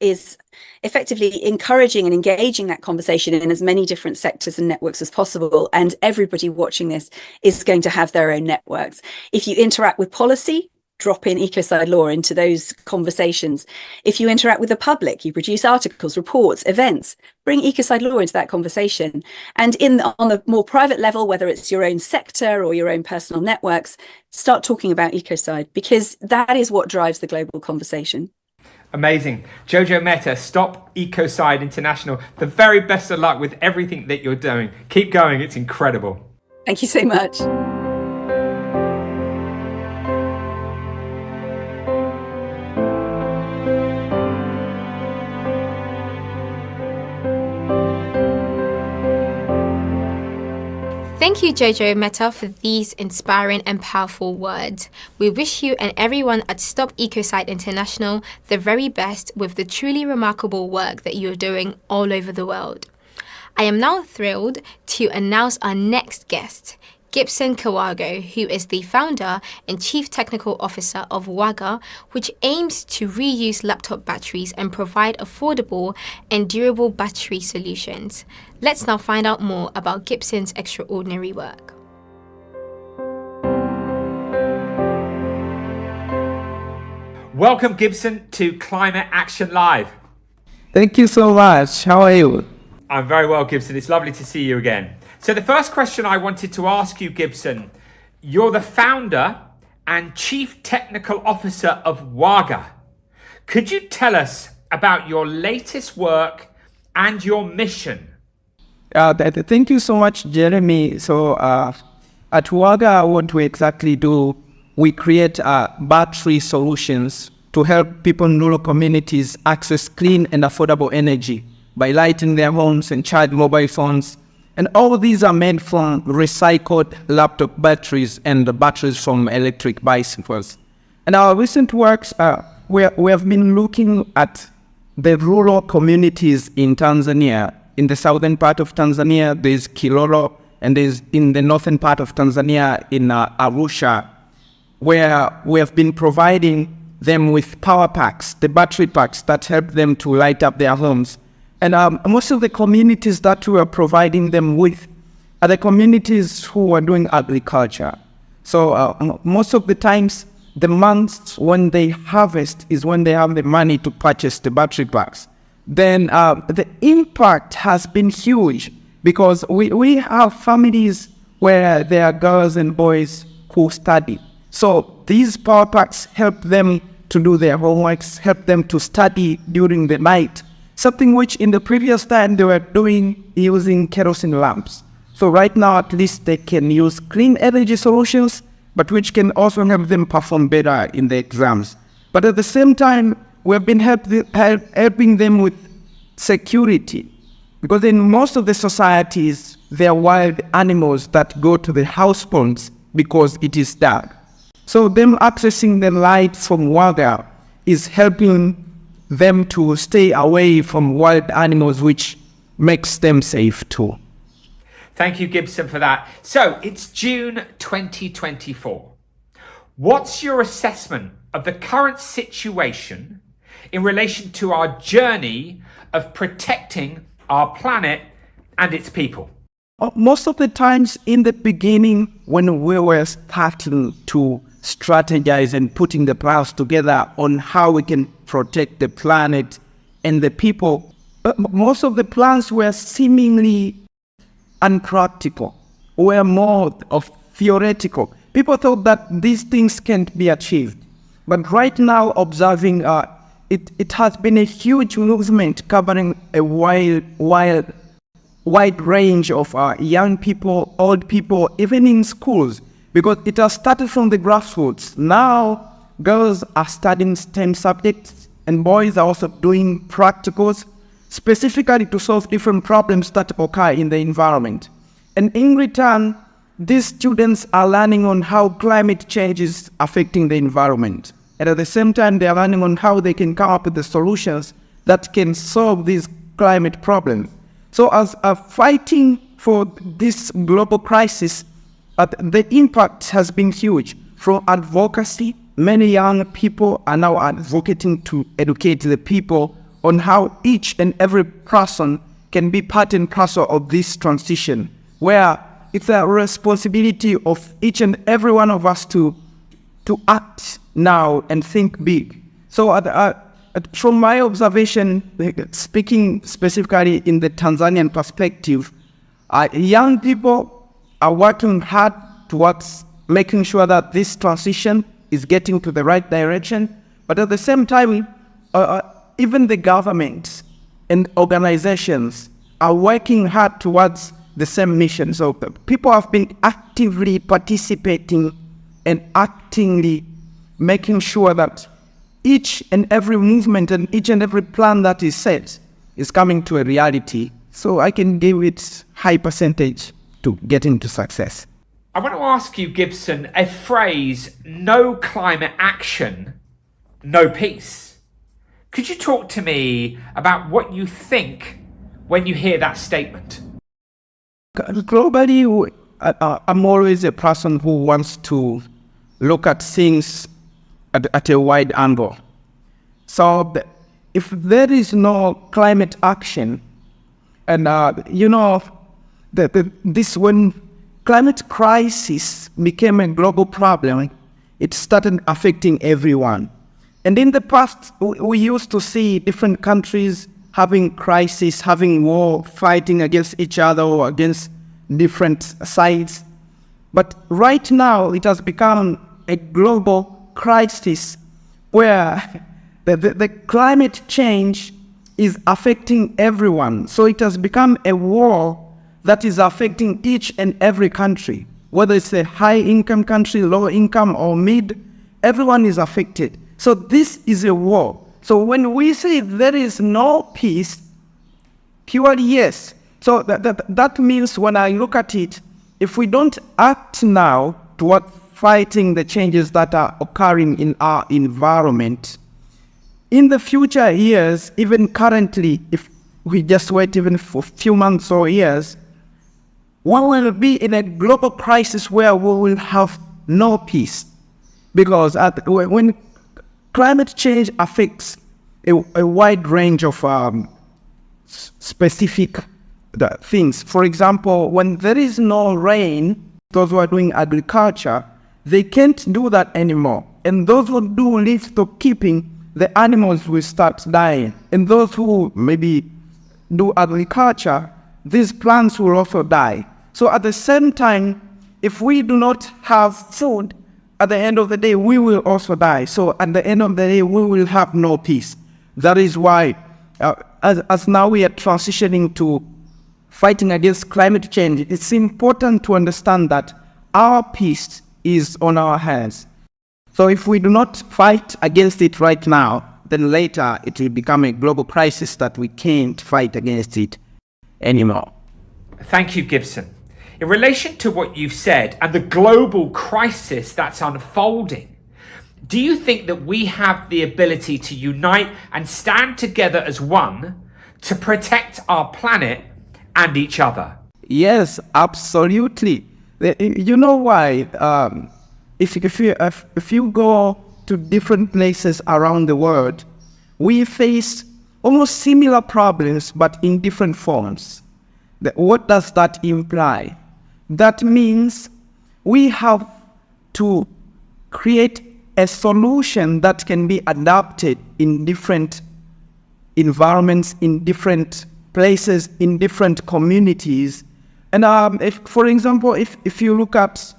H: effectively encouraging and engaging that conversation in as many different sectors and networks as possible. And everybody watching this is going to have their own networks. If you interact with policy, drop in ecocide law into those conversations. If you interact with the public, you produce articles, reports, events, bring ecocide law into that conversation. And on the more private level, whether it's your own sector or your own personal networks, start talking about ecocide, because that is what drives the global conversation.
A: Amazing. Jojo Mehta, Stop Ecocide International. The very best of luck with everything that you're doing. Keep going. It's incredible.
H: Thank you so much.
C: Thank you, Jojo Mehta, for these inspiring and powerful words. We wish you and everyone at Stop Ecocide International the very best with the truly remarkable work that you're doing all over the world. I am now thrilled to announce our next guest, Gibson Kawago, who is the founder and chief technical officer of WAGA, which aims to reuse laptop batteries and provide affordable and durable battery solutions. Let's now find out more about Gibson's extraordinary work.
A: Welcome, Gibson, to Climate Action Live.
I: Thank you so much. How are you?
A: I'm very well, Gibson. It's lovely to see you again. So the first question I wanted to ask you, Gibson, you're the founder and chief technical officer of WAGA. Could you tell us about your latest work and your mission?
I: Thank you so much, Jeremy. So at WAGA, what we exactly do, we create battery solutions to help people in rural communities access clean and affordable energy by lighting their homes and charge mobile phones. And all of these are made from recycled laptop batteries and the batteries from electric bicycles. And our recent works, we have been looking at the rural communities in Tanzania. In the southern part of Tanzania, there's Kilolo, and there's in the northern part of Tanzania in Arusha, where we have been providing them with power packs, the battery packs that help them to light up their homes. And most of the communities that we are providing them with are the communities who are doing agriculture. So most of the times, the months when they harvest is when they have the money to purchase the battery packs. Then the impact has been huge because we have families where there are girls and boys who study. So these power packs help them to do their homeworks, help them to study during the night. Something which in the previous time they were doing using kerosene lamps. So right now at least they can use clean energy solutions, but which can also help them perform better in the exams. But at the same time, we have been helping them with security. Because in most of the societies, there are wild animals that go to the house ponds because it is dark. So them accessing the light from water is helping them to stay away from wild animals, which makes them safe too.
A: Thank you, Gibson, for that. So it's June 2024. What's your assessment of the current situation in relation to our journey of protecting our planet and its people?
I: Most of the times in the beginning, when we were starting to strategize and putting the plans together on how we can protect the planet and the people, most of the plans were seemingly unpractical, were more of theoretical. People thought that these things can't be achieved. But right now, observing, it has been a huge movement covering a wide range of young people, old people, even in schools, because it has started from the grassroots. Now, girls are studying STEM subjects, and boys are also doing practicals, specifically to solve different problems that occur in the environment. And in return, these students are learning on how climate change is affecting the environment. And at the same time, they are learning on how they can come up with the solutions that can solve these climate problems. So as fighting for this global crisis, the impact has been huge. From advocacy, many young people are now advocating to educate the people on how each and every person can be part and parcel of this transition, where it's a responsibility of each and every one of us to act now and think big. So from my observation, speaking specifically in the Tanzanian perspective, young people are working hard towards making sure that this transition is getting to the right direction. But at the same time, even the government and organizations are working hard towards the same mission. So people have been actively participating and actively making sure that each and every movement and each and every plan that is set is coming to a reality. So I can give it high percentage to getting to success.
A: I want to ask you, Gibson, a phrase, no climate action, no peace. Could you talk to me about what you think when you hear that statement?
I: Globally, I'm always a person who wants to look at things at a wide angle. So if there is no climate action, and when climate crisis became a global problem, it started affecting everyone. And in the past, we used to see different countries having crisis, having war, fighting against each other or against different sides. But right now, it has become a global crisis where the climate change is affecting everyone. So it has become a war that is affecting each and every country, whether it's a high-income country, low-income, or mid, everyone is affected. So this is a war. So when we say there is no peace, purely yes. So that means when I look at it, if we don't act now toward fighting the changes that are occurring in our environment, in the future years, even currently, if we just wait even for a few months or years, we will be in a global crisis where we will have no peace. Because when climate change affects a wide range of specific things. For example, when there is no rain, those who are doing agriculture, they can't do that anymore. And those who do livestock keeping, the animals will start dying. And those who maybe do agriculture, these plants will also die. So at the same time, if we do not have food, at the end of the day, we will also die. So at the end of the day, we will have no peace. That is why, as now we are transitioning to fighting against climate change, it's important to understand that our peace is on our hands. So if we do not fight against it right now, then later it will become a global crisis that we can't fight against it anymore.
A: Thank you, Gibson. In relation to what you've said and the global crisis that's unfolding, do you think that we have the ability to unite and stand together as one to protect our planet and each other?
I: Yes, absolutely. You know why? If you go to different places around the world, we face almost similar problems, but in different forms. What does that imply? That means we have to create a solution that can be adapted in different environments, in different places, in different communities. And for example, if you look at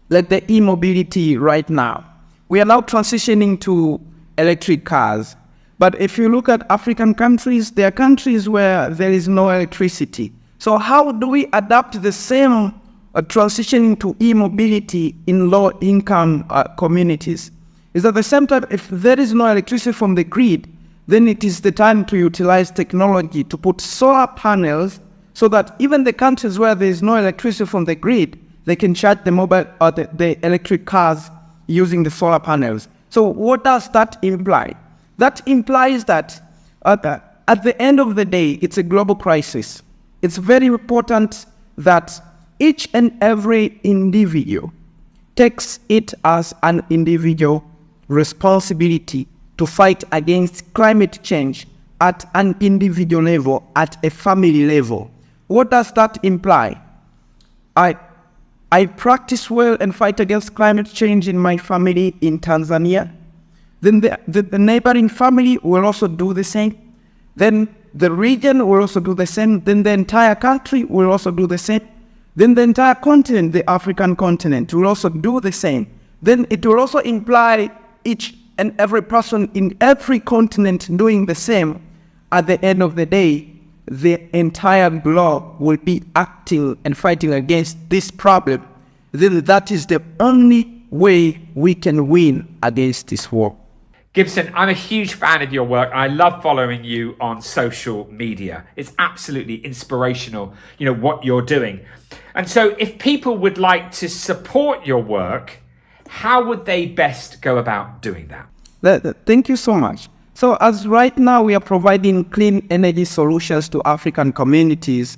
I: like the e-mobility right now, we are now transitioning to electric cars. But if you look at African countries, there are countries where there is no electricity. So how do we adapt the same transitioning to e-mobility in low-income communities? Is at the same time, if there is no electricity from the grid, then it is the time to utilize technology to put solar panels so that even the countries where there is no electricity from the grid, they can charge the mobile or the electric cars using the solar panels. So what does that imply? That implies that at the end of the day, it's a global crisis. It's very important that each and every individual takes it as an individual responsibility to fight against climate change at an individual level, at a family level. What does that imply? I practice well and fight against climate change in my family in Tanzania. Then the neighboring family will also do the same. Then the region will also do the same. Then the entire country will also do the same. Then the entire continent, the African continent, will also do the same. Then it will also imply each and every person in every continent doing the same. At the end of the day, the entire globe will be acting and fighting against this problem. Then that is the only way we can win against this war.
A: Gibson, I'm a huge fan of your work. I love following you on social media. It's absolutely inspirational, what you're doing. And so if people would like to support your work, how would they best go about doing that?
I: Thank you so much. So as right now we are providing clean energy solutions to African communities,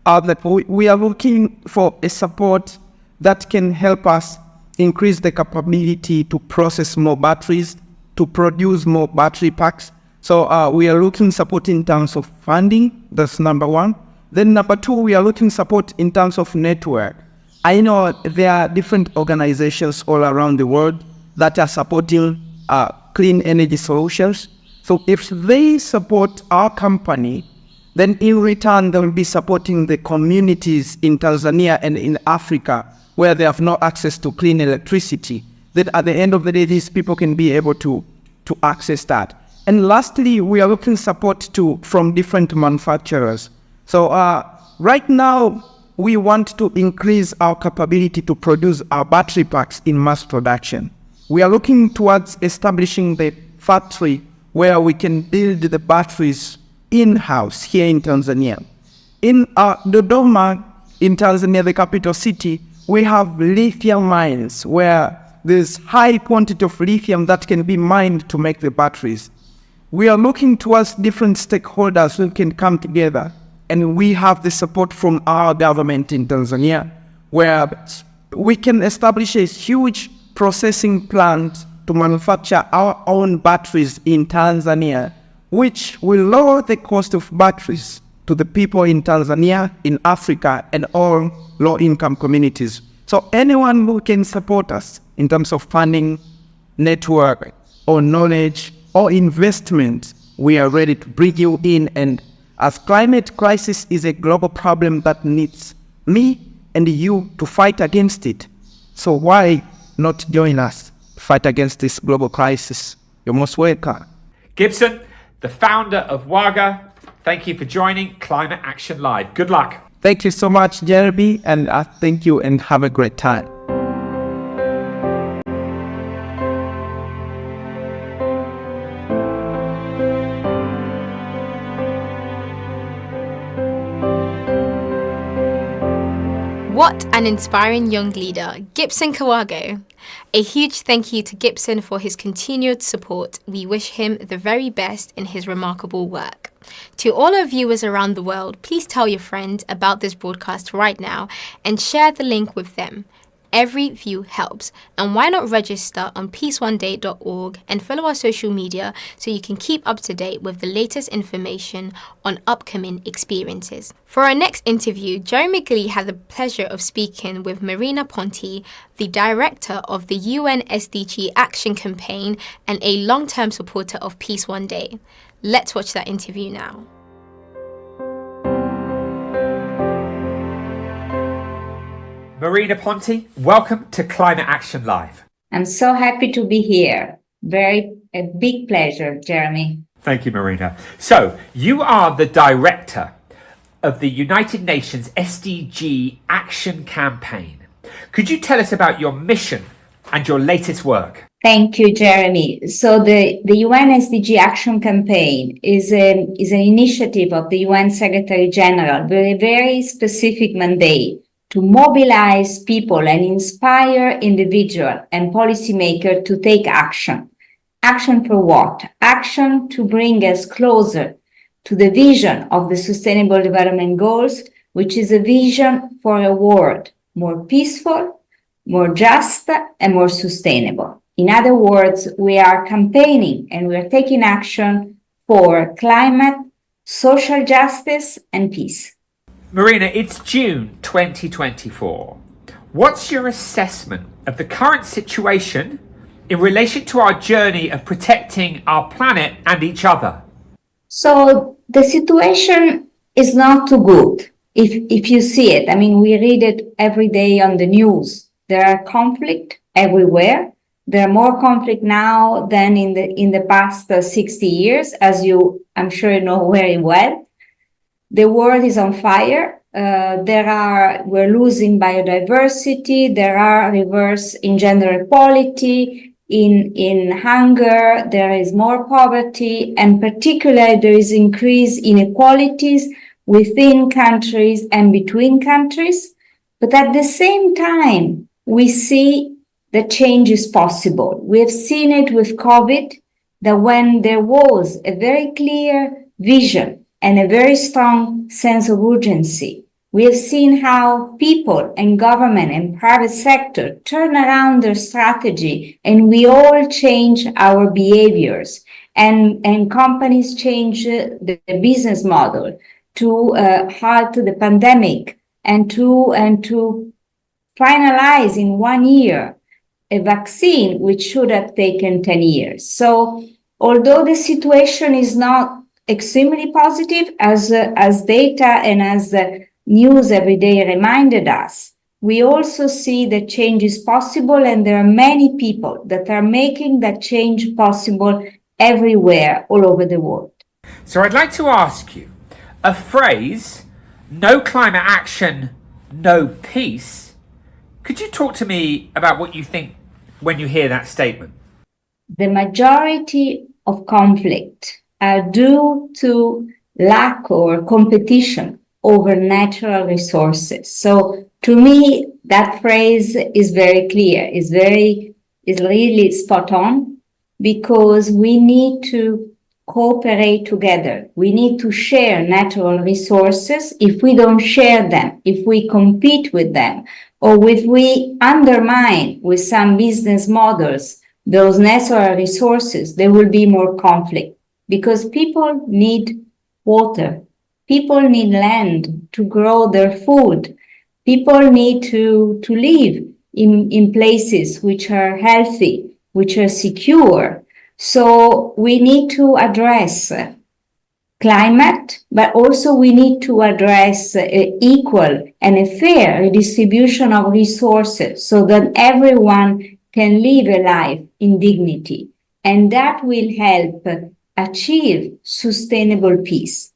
I: we are looking for a support that can help us increase the capability to process more batteries, to produce more battery packs. So we are looking support in terms of funding. That's number one. Then number two, we are looking support in terms of network. I know there are different organizations all around the world that are supporting clean energy solutions. So if they support our company, then in return, they will be supporting the communities in Tanzania and in Africa where they have no access to clean electricity. Then at the end of the day, these people can be able to access that. And lastly, we are looking support from different manufacturers. So right now, we want to increase our capability to produce our battery packs in mass production. We are looking towards establishing the factory where we can build the batteries in-house here in Tanzania. In Dodoma, in Tanzania, the capital city, we have lithium mines where there's high quantity of lithium that can be mined to make the batteries. We are looking towards different stakeholders who can come together, and we have the support from our government in Tanzania, where we can establish a huge processing plant to manufacture our own batteries in Tanzania, which will lower the cost of batteries to the people in Tanzania, in Africa, and all low-income communities. So anyone who can support us in terms of funding, network, or knowledge, or investment, we are ready to bring you in. And as climate crisis is a global problem that needs me and you to fight against it, so why not join us to fight against this global crisis? You're most welcome.
A: Gibson, the founder of WAGA, thank you for joining Climate Action Live. Good luck.
I: Thank you so much, Jeremy, and thank you and have a great time.
C: What an inspiring young leader, Gibson Kawago. A huge thank you to Gibson for his continued support. We wish him the very best in his remarkable work. To all our viewers around the world, please tell your friends about this broadcast right now and share the link with them. Every view helps, and why not register on peaceoneday.org and follow our social media so you can keep up to date with the latest information on upcoming experiences. For our next interview, Jeremy Gilley had the pleasure of speaking with Marina Ponti, the director of the UN SDG Action Campaign and a long-term supporter of Peace One Day. Let's watch that interview now.
A: Marina Ponti, welcome to Climate Action Live.
J: I'm so happy to be here. A big pleasure, Jeremy.
A: Thank you, Marina. So, you are the director of the United Nations SDG Action Campaign. Could you tell us about your mission and your latest work?
J: Thank you, Jeremy. So the UN SDG Action Campaign is an initiative of the UN Secretary General with a very specific mandate to mobilize people and inspire individuals and policymakers to take action. Action for what? Action to bring us closer to the vision of the Sustainable Development Goals, which is a vision for a world more peaceful, more just, and more sustainable. In other words, we are campaigning and we are taking action for climate, social justice, and peace.
A: Marina, it's June 2024. What's your assessment of the current situation in relation to our journey of protecting our planet and each other?
J: So the situation is not too good if you see it. I mean, we read it every day on the news. There are conflict everywhere. There are more conflict now than in the past 60 years, as I'm sure you know very well. The world is on fire. We're losing biodiversity. There are reverse in gender equality, in hunger. There is more poverty, and particularly there is increase inequalities within countries and between countries. But at the same time, we see that change is possible. We have seen it with COVID, that when there was a very clear vision and a very strong sense of urgency, we have seen how people and government and private sector turn around their strategy, and we all change our behaviors, and companies change the business model to halt the pandemic and to finalize in 1 year a vaccine which should have taken 10 years. So although the situation is not extremely positive, as data and as the news every day reminded us, we also see that change is possible, and there are many people that are making that change possible everywhere, all over the world.
A: So I'd like to ask you, a phrase, no climate action, no peace. Could you talk to me about what you think when you hear that statement?
J: The majority of conflict are due to lack or competition over natural resources. So to me, that phrase is very clear, is really spot on, because we need to cooperate together. We need to share natural resources. If we don't share them, if we compete with them, or if we undermine with some business models those natural resources, there will be more conflict, because people need water. People need land to grow their food. People need to live in places which are healthy, which are secure. So we need to address climate, but also we need to address equal and a fair redistribution of resources so that everyone can live a life in dignity. And that will help achieve sustainable peace,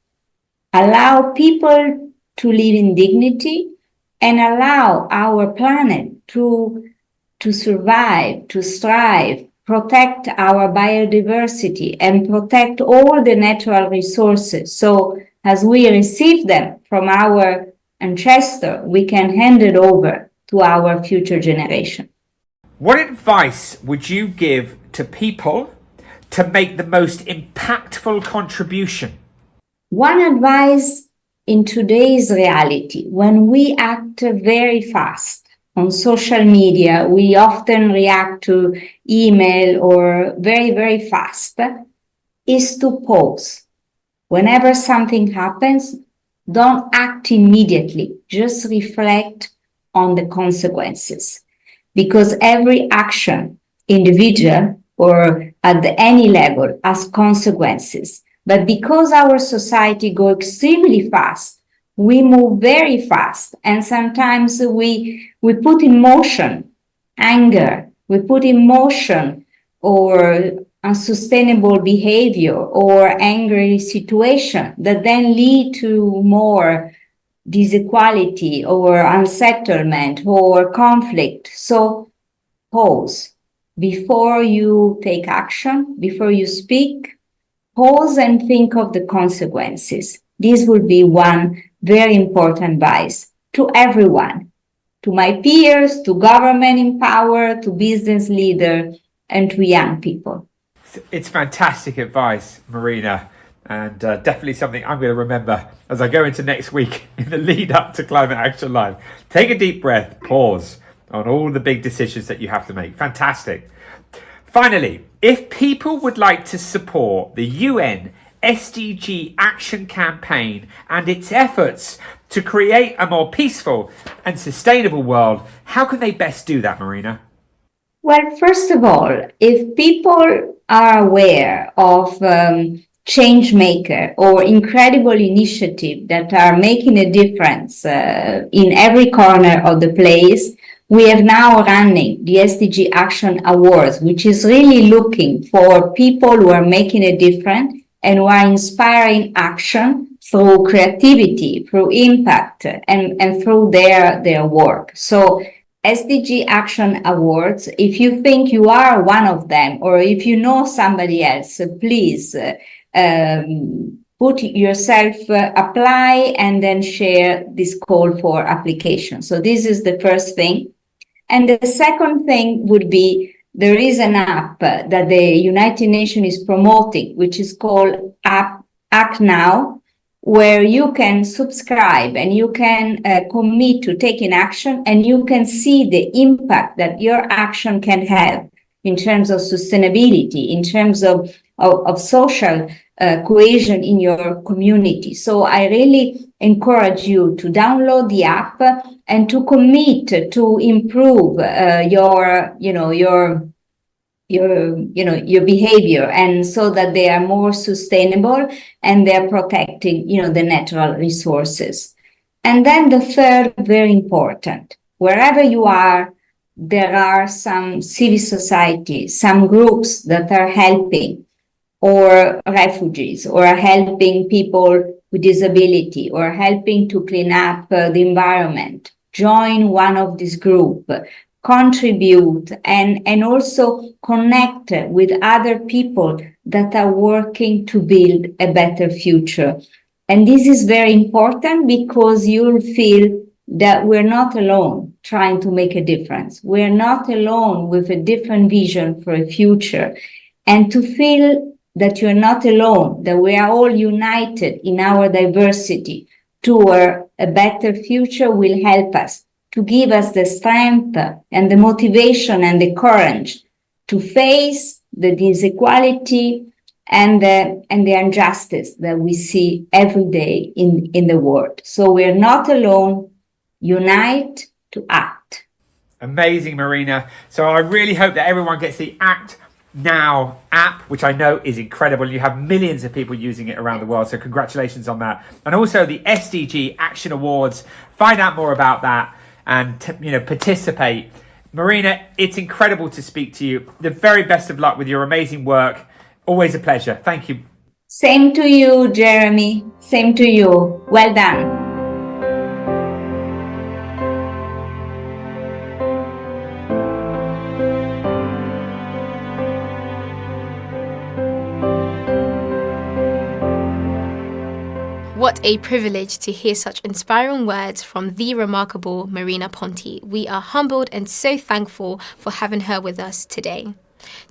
J: allow people to live in dignity, and allow our planet to survive, to strive, protect our biodiversity, and protect all the natural resources. So as we receive them from our ancestor, we can hand it over to our future generation.
A: What advice would you give to people to make the most impactful contribution?
J: One advice in today's reality, when we act very fast on social media, we often react to email or very, very fast, is to pause. Whenever something happens, don't act immediately, just reflect on the consequences. Because every action, individual or at any level, has consequences. But because our society goes extremely fast, we move very fast, and sometimes we put in motion anger, we put in motion or unsustainable behavior or angry situation that then lead to more disequality or unsettlement or conflict. So pause before you take action, before you speak. Pause and think of the consequences. This would be one very important advice to everyone, to my peers, to government in power, to business leaders, and to young people.
A: It's fantastic advice, Marina, and definitely something I'm going to remember as I go into next week in the lead up to Climate Action Live. Take a deep breath, pause on all the big decisions that you have to make. Fantastic. Finally, if people would like to support the UN SDG Action Campaign and its efforts to create a more peaceful and sustainable world, how can they best do that, Marina?
J: Well, first of all, if people are aware of change maker or incredible initiative that are making a difference in every corner of the place, we have now running the SDG Action Awards, which is really looking for people who are making a difference and who are inspiring action through creativity, through impact, and through their work. So SDG Action Awards, if you think you are one of them, or if you know somebody else, please put yourself, apply, and then share this call for application. So this is the first thing. And the second thing would be, there is an app that the United Nations is promoting, which is called Act Now, where you can subscribe and you can commit to taking action, and you can see the impact that your action can have in terms of sustainability, in terms of social cohesion in your community. So I really encourage you to download the app and to commit to improve your behavior, and so that they are more sustainable and they're protecting, the natural resources. And then the third, very important, wherever you are, there are some civil society, some groups that are helping, or refugees, or are helping people with disability, or helping to clean up the environment. Join one of these groups. contribute and also connect with other people that are working to build a better future. And this is very important because you'll feel that we're not alone trying to make a difference. We're not alone with a different vision for a future. And to feel that you're not alone, that we are all united in our diversity toward a better future will help us, to give us the strength and the motivation and the courage to face the disequality and the injustice that we see every day in the world. So we're not alone. Unite to act.
A: Amazing, Marina. So I really hope that everyone gets the Act Now app, which I know is incredible. You have millions of people using it around the world. So congratulations on that. And also the SDG Action Awards. Find out more about that and participate. Marina, it's incredible to speak to you. The very best of luck with your amazing work. Always a pleasure. Thank you.
J: Same to you, Jeremy. Same to you. Well done.
C: What a privilege to hear such inspiring words from the remarkable Marina Ponti. We are humbled and so thankful for having her with us today.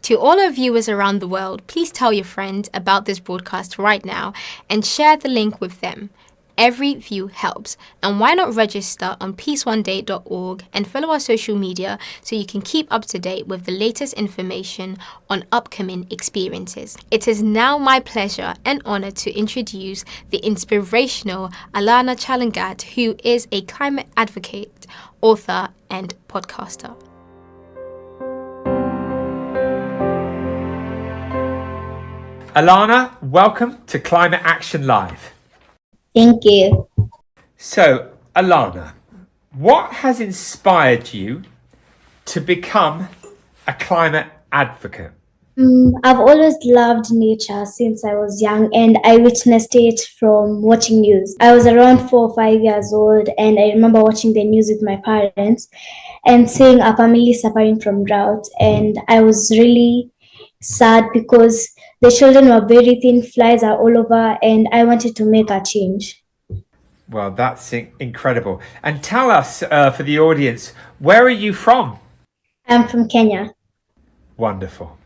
C: To all our viewers around the world, please tell your friends about this broadcast right now and share the link with them. Every view helps. And why not register on peaceoneday.org and follow our social media so you can keep up to date with the latest information on upcoming experiences. It is now my pleasure and honor to introduce the inspirational Alana Chalangat, who is a climate advocate, author, and podcaster.
A: Alana, welcome to Climate Action Live.
K: Thank you.
A: So, Alana, what has inspired you to become a climate advocate?
K: I've always loved nature since I was young, and I witnessed it from watching news. I was around 4 or 5 years old, and I remember watching the news with my parents and seeing a family suffering from drought. And I was really sad because the children were very thin, flies are all over, and I wanted to make a change.
A: Well, that's incredible. And tell us, for the audience, where are you from?
K: I'm from Kenya.
A: Wonderful.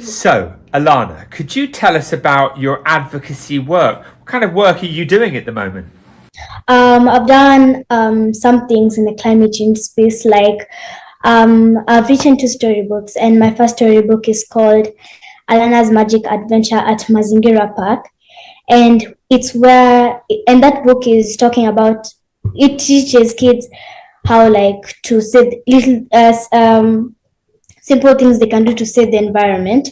A: So, Alana, could you tell us about your advocacy work? What kind of work are you doing at the moment?
K: I've done some things in the climate change space, like I've written 2 storybooks, and my first storybook is called Alana's Magic Adventure at Mazingira Park. And that book is talking about, it teaches kids how to save simple things they can do to save the environment.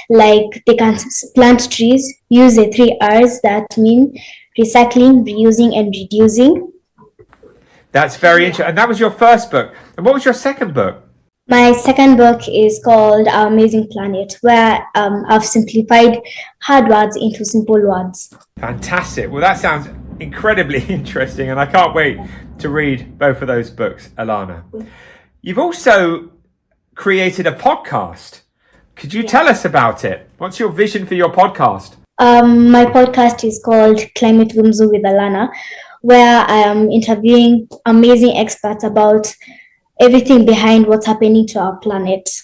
K: Like they can plant trees, use the 3 R's, that mean recycling, reusing, and reducing.
A: That's very interesting. And that was your first book. And what was your second book?
K: My second book is called Our Amazing Planet, where I've simplified hard words into simple words.
A: Fantastic. Well, that sounds incredibly interesting, and I can't wait to read both of those books, Alana. You've also created a podcast. Could you tell us about it? What's your vision for your podcast?
K: My podcast is called Climate Gumzo with Alana, where I am interviewing amazing experts about everything behind what's happening to our planet.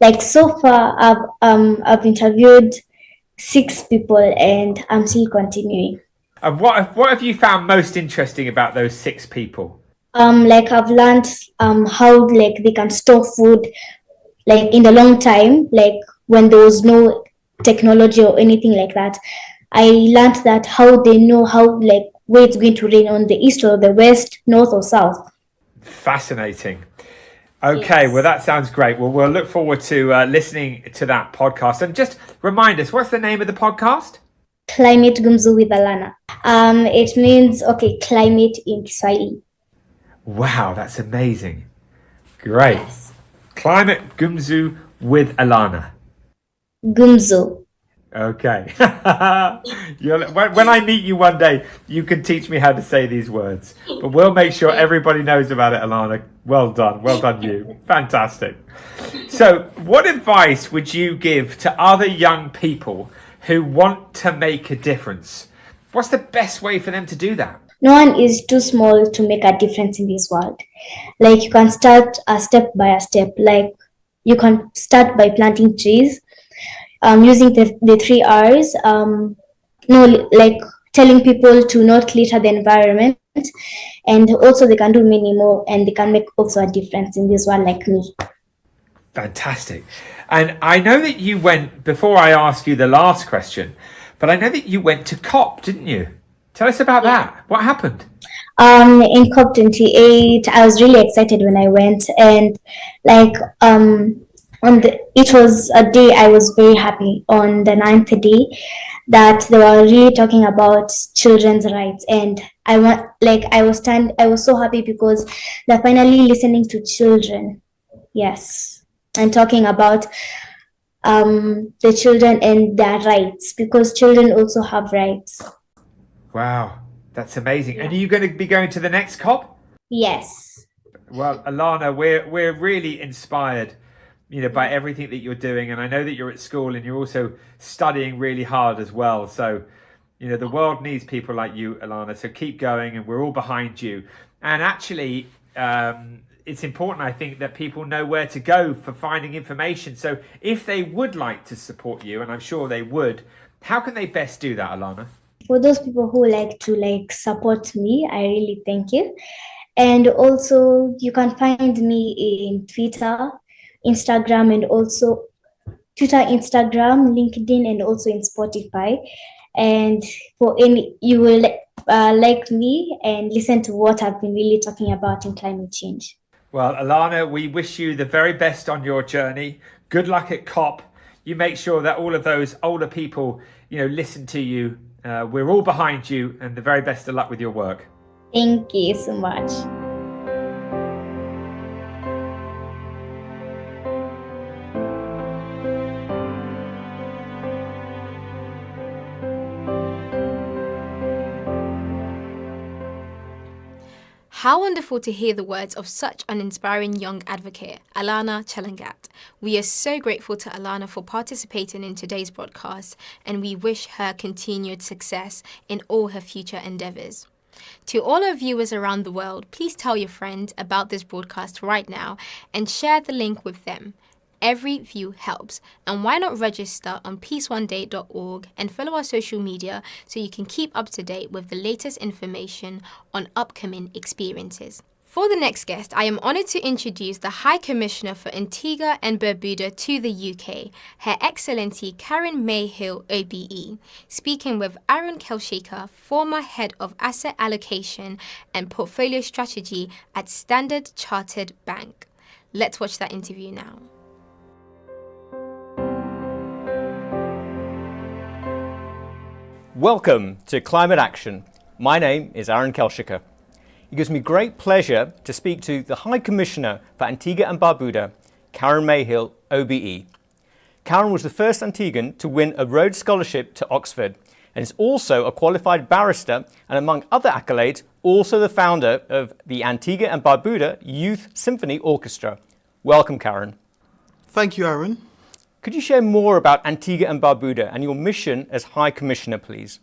K: Like so far, I've interviewed 6 people, and I'm still continuing.
A: And what have you found most interesting about those 6 people?
K: I've learned how they can store food in the long time, when there was no technology or anything like that. I learned that how they know where it's going to rain, on the east or the west, north or south.
A: Fascinating. Okay, yes. Well, that sounds great. Well, we'll look forward to listening to that podcast. And just remind us, what's the name of the podcast?
K: Climate Gumzo with Alana. It means, climate in Kiswahili.
A: Wow, that's amazing. Great. Yes. Climate Gumzo with Alana.
K: Gumzo.
A: Okay. When I meet you one day, you can teach me how to say these words. But we'll make sure everybody knows about it, Alana. Well done. Well done, you. Fantastic. So, what advice would you give to other young people who want to make a difference? What's the best way for them to do that?
K: No one is too small to make a difference in this world. Like, you can start a step by a step. Like, you can start by planting trees, using the 3 R's. Like telling people to not litter the environment, and also they can do many more, and they can make also a difference in this world, like me.
A: Fantastic. And I know that you went, before I ask you the last question, but I know that you went to COP, didn't you? Tell us about that. What happened?
K: In COP28, I was really excited when I went, and like it was a day I was very happy. On the 9th day, that they were really talking about children's rights, and I was so happy because they're finally listening to children. Yes, and talking about the children and their rights, because children also have rights.
A: Wow, that's amazing. And are you going to be going to the next COP?
K: Yes.
A: Well, Alana, we're really inspired, by everything that you're doing. And I know that you're at school and you're also studying really hard as well. So, the world needs people like you, Alana. So keep going, and we're all behind you. And actually, it's important, I think, that people know where to go for finding information. So if they would like to support you, and I'm sure they would, how can they best do that, Alana?
K: For those people who like to support me, I really thank you. And also, you can find me in Twitter, Instagram, and also Twitter, Instagram, LinkedIn, and also in Spotify. And you will like me and listen to what I've been really talking about in climate change.
A: Well, Alana, we wish you the very best on your journey. Good luck at COP. You make sure that all of those older people, listen to you. We're all behind you, and the very best of luck with your work.
K: Thank you so much.
C: How wonderful to hear the words of such an inspiring young advocate, Alana Chelangat. We are so grateful to Alana for participating in today's broadcast, and we wish her continued success in all her future endeavors. To all our viewers around the world, please tell your friends about this broadcast right now and share the link with them. Every view helps, and why not register on peaceoneday.org and follow our social media so you can keep up to date with the latest information on upcoming experiences. For the next guest, I am honoured to introduce the High Commissioner for Antigua and Barbuda to the UK, Her Excellency Karen Mayhill OBE, speaking with Aaron Kelshaker, former Head of Asset Allocation and Portfolio Strategy at Standard Chartered Bank. Let's watch that interview now.
L: Welcome to Climate Action. My name is Aaron Kelshaker. It gives me great pleasure to speak to the High Commissioner for Antigua and Barbuda, Karen Mayhill, OBE. Karen was the first Antiguan to win a Rhodes Scholarship to Oxford, and is also a qualified barrister, and among other accolades, also the founder of the Antigua and Barbuda Youth Symphony Orchestra. Welcome, Karen.
M: Thank you, Aaron.
L: Could you share more about Antigua and Barbuda and your mission as High Commissioner, please?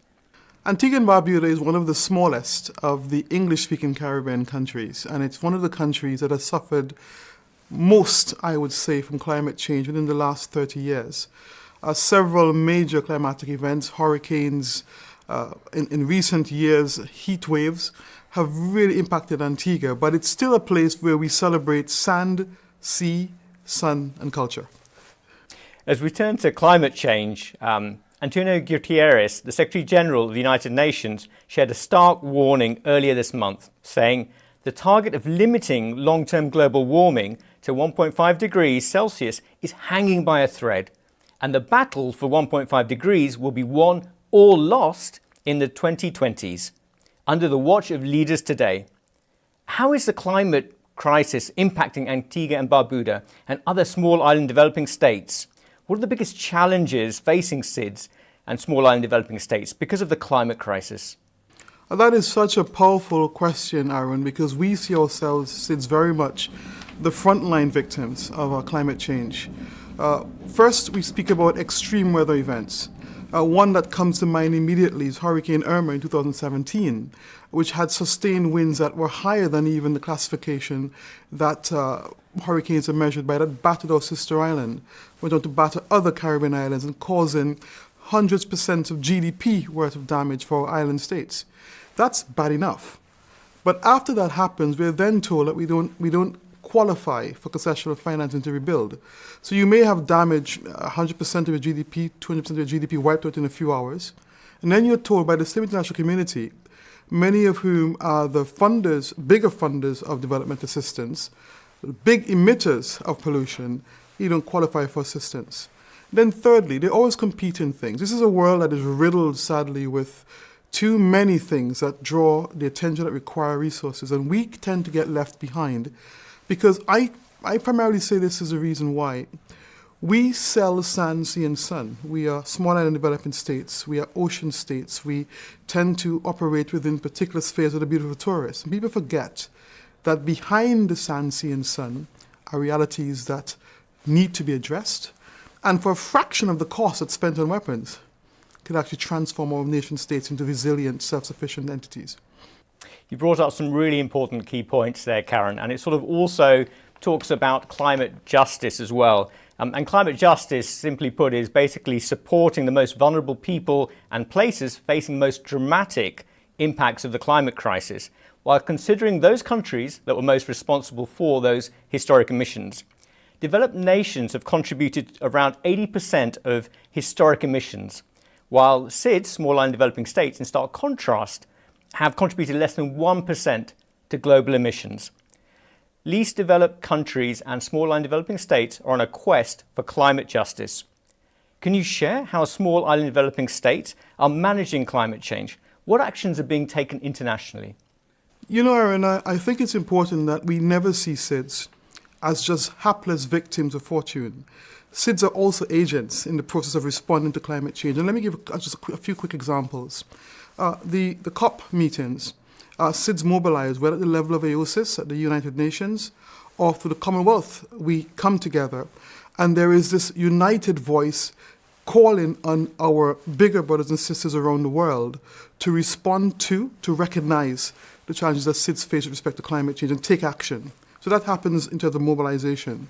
M: Antigua and Barbuda is one of the smallest of the English-speaking Caribbean countries, and it's one of the countries that has suffered most, I would say, from climate change within the last 30 years. Several major climatic events, hurricanes, in recent years, heat waves, have really impacted Antigua, but it's still a place where we celebrate sand, sea, sun, and culture.
L: As we turn to climate change, Antonio Guterres, the Secretary General of the United Nations, shared a stark warning earlier this month, saying the target of limiting long-term global warming to 1.5 degrees Celsius is hanging by a thread, and the battle for 1.5 degrees will be won or lost in the 2020s, under the watch of leaders today. How is the climate crisis impacting Antigua and Barbuda and other small island developing states? What are the biggest challenges facing SIDS and small island developing states because of the climate crisis?
M: That is such a powerful question, Aaron, because we see ourselves, SIDS, very much the frontline victims of our climate change. First, we speak about extreme weather events. One that comes to mind immediately is Hurricane Irma in 2017, which had sustained winds that were higher than even the classification that hurricanes are measured by, that battered our sister island, went on to batter other Caribbean islands and causing hundreds % of GDP worth of damage for our island states. That's bad enough. But after that happens, we're then told that we don't qualify for concessional financing to rebuild. So you may have damage 100% of your GDP, 200% of your GDP wiped out in a few hours. And then you're told by the same international community, many of whom are the funders, bigger funders of development assistance, big emitters of pollution, you don't qualify for assistance. Then thirdly, they always compete in things. This is a world that is riddled, sadly, with too many things that draw the attention, that require resources, and we tend to get left behind. Because I primarily say this is the reason why. We sell sand, sea, and sun. We are small island developing states. We are ocean states. We tend to operate within particular spheres of the beautiful tourists. And people forget that behind the sand, sea, and sun are realities that need to be addressed. And for a fraction of the cost that's spent on weapons, could actually transform our nation states into resilient, self-sufficient entities.
L: You brought up some really important key points there, Karen, and it sort of also talks about climate justice as well. And climate justice, simply put, is basically supporting the most vulnerable people and places facing the most dramatic impacts of the climate crisis, while considering those countries that were most responsible for those historic emissions. Developed nations have contributed around 80% of historic emissions, while SIDS, small island developing states, in stark contrast, have contributed less than 1% to global emissions. Least developed countries and small island developing states are on a quest for climate justice. Can you share how small island developing states are managing climate change? What actions are being taken internationally?
M: You know, Aaron, I think it's important that we never see SIDS as just hapless victims of fortune. SIDS are also agents in the process of responding to climate change. And let me give just a few quick examples. The COP meetings, SIDS mobilize, whether at the level of AOSIS at the United Nations or through the Commonwealth, we come together. And there is this united voice calling on our bigger brothers and sisters around the world to respond to recognize the challenges that SIDS face with respect to climate change and take action. So that happens in terms of mobilization.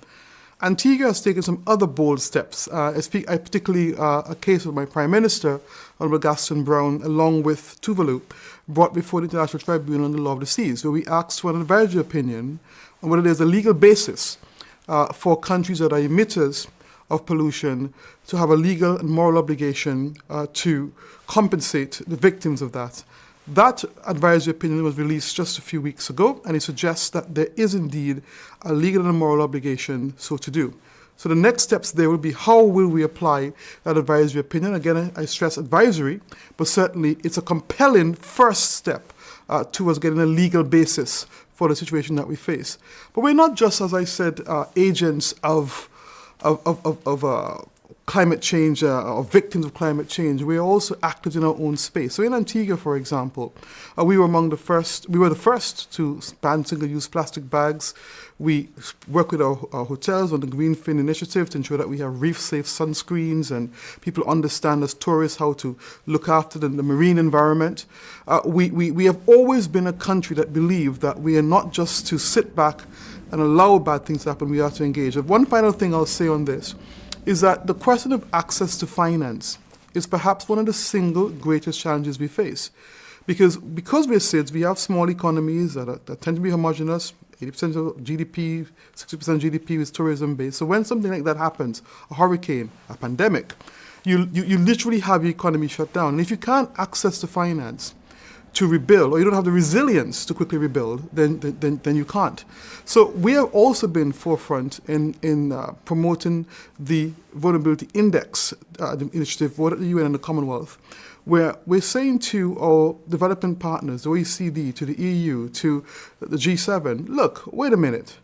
M: Antigua has taken some other bold steps. I particularly a case with my Prime Minister, Honorable Gaston Brown, along with Tuvalu, brought before the International Tribunal on the Law of the Seas, where we asked for an advisory opinion on whether there's a legal basis for countries that are emitters of pollution to have a legal and moral obligation to compensate the victims of that. That advisory opinion was released just a few weeks ago, and it suggests that there is indeed a legal and a moral obligation so to do. So the next steps there will be, how will we apply that advisory opinion? Again, I stress advisory, but certainly it's a compelling first step towards getting a legal basis for the situation that we face. But we're not just, as I said, agents of climate change or victims of climate change. We are also active in our own space. So in Antigua, for example, we were the first to ban single-use plastic bags. We work with our hotels on the Greenfin initiative to ensure that we have reef-safe sunscreens and people understand as tourists how to look after the marine environment. We have always been a country that believed that we are not just to sit back and allow bad things to happen, we are to engage. And one final thing I'll say on this is that the question of access to finance is perhaps one of the single greatest challenges we face. Because we're SIDS, we have small economies that tend to be homogenous, 80% of GDP, 60% GDP is tourism-based. So when something like that happens, a hurricane, a pandemic, you literally have your economy shut down. And if you can't access the finance to rebuild, or you don't have the resilience to quickly rebuild, then you can't. So we have also been forefront in promoting the Vulnerability Index, the initiative both at the UN and the Commonwealth, where we're saying to our development partners, the OECD, to the EU, to the G7, look, wait a minute,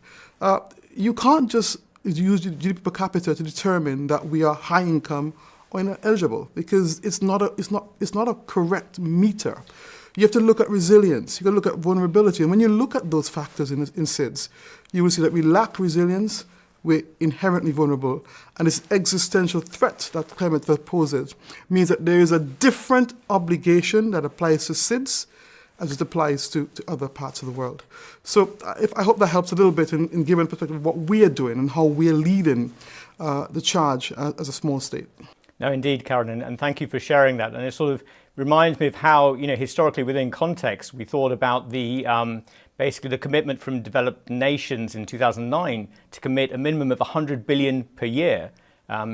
M: you can't just use GDP per capita to determine that we are high income or ineligible, because it's not a correct meter. You have to look at resilience. You got to look at vulnerability, and when you look at those factors in SIDS, you will see that we lack resilience. We're inherently vulnerable, and this existential threat that climate poses means that there is a different obligation that applies to SIDS as it applies to other parts of the world. So I hope that helps a little bit in giving perspective of what we are doing and how we are leading the charge as a small state.
L: No, indeed, Karen, and thank you for sharing that. And it sort of reminds me of how, historically within context, we thought about the basically the commitment from developed nations in 2009 to commit a minimum of 100 billion per year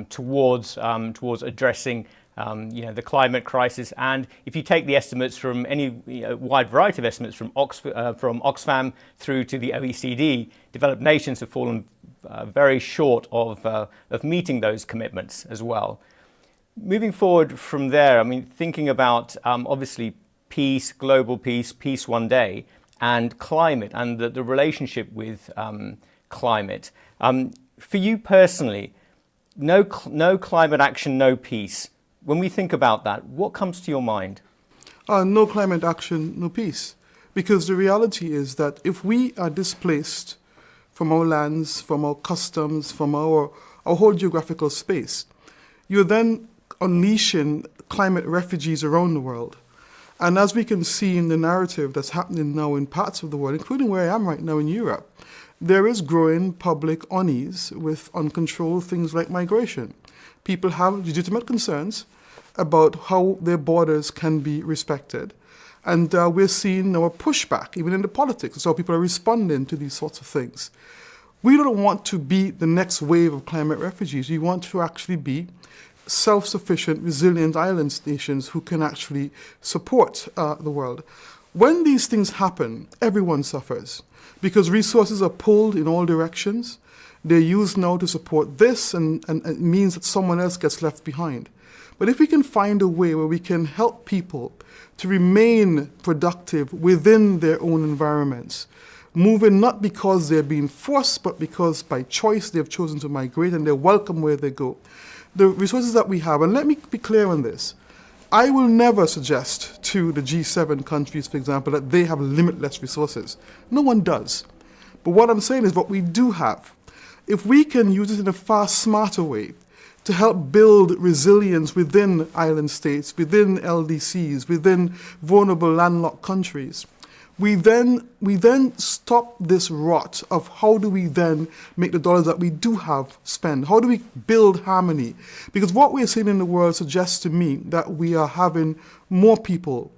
L: towards addressing the climate crisis. And if you take the estimates from any wide variety of estimates from Oxfam through to the OECD, developed nations have fallen very short of meeting those commitments as well. Moving forward from there, thinking about obviously peace, global peace, peace one day, and climate and the relationship with climate. For you personally, no climate action, no peace. When we think about that, what comes to your mind?
M: No climate action, no peace. Because the reality is that if we are displaced from our lands, from our customs, from our whole geographical space, you're then unleashing climate refugees around the world. And as we can see in the narrative that's happening now in parts of the world, including where I am right now in Europe, there is growing public unease with uncontrolled things like migration. People have legitimate concerns about how their borders can be respected. And we're seeing now a pushback, even in the politics, so people are responding to these sorts of things. We don't want to be the next wave of climate refugees. We want to actually be self-sufficient, resilient island nations who can actually support the world. When these things happen, everyone suffers because resources are pulled in all directions. They're used now to support this, and it means that someone else gets left behind. But if we can find a way where we can help people to remain productive within their own environments, moving not because they're being forced, but because by choice they've chosen to migrate and they're welcome where they go. The resources that we have, and let me be clear on this, I will never suggest to the G7 countries, for example, that they have limitless resources. No one does. But what I'm saying is what we do have, if we can use it in a far smarter way to help build resilience within island states, within LDCs, within vulnerable landlocked countries, we then stop this rot of how do we then make the dollars that we do have spend? How do we build harmony? Because what we're seeing in the world suggests to me that we are having more people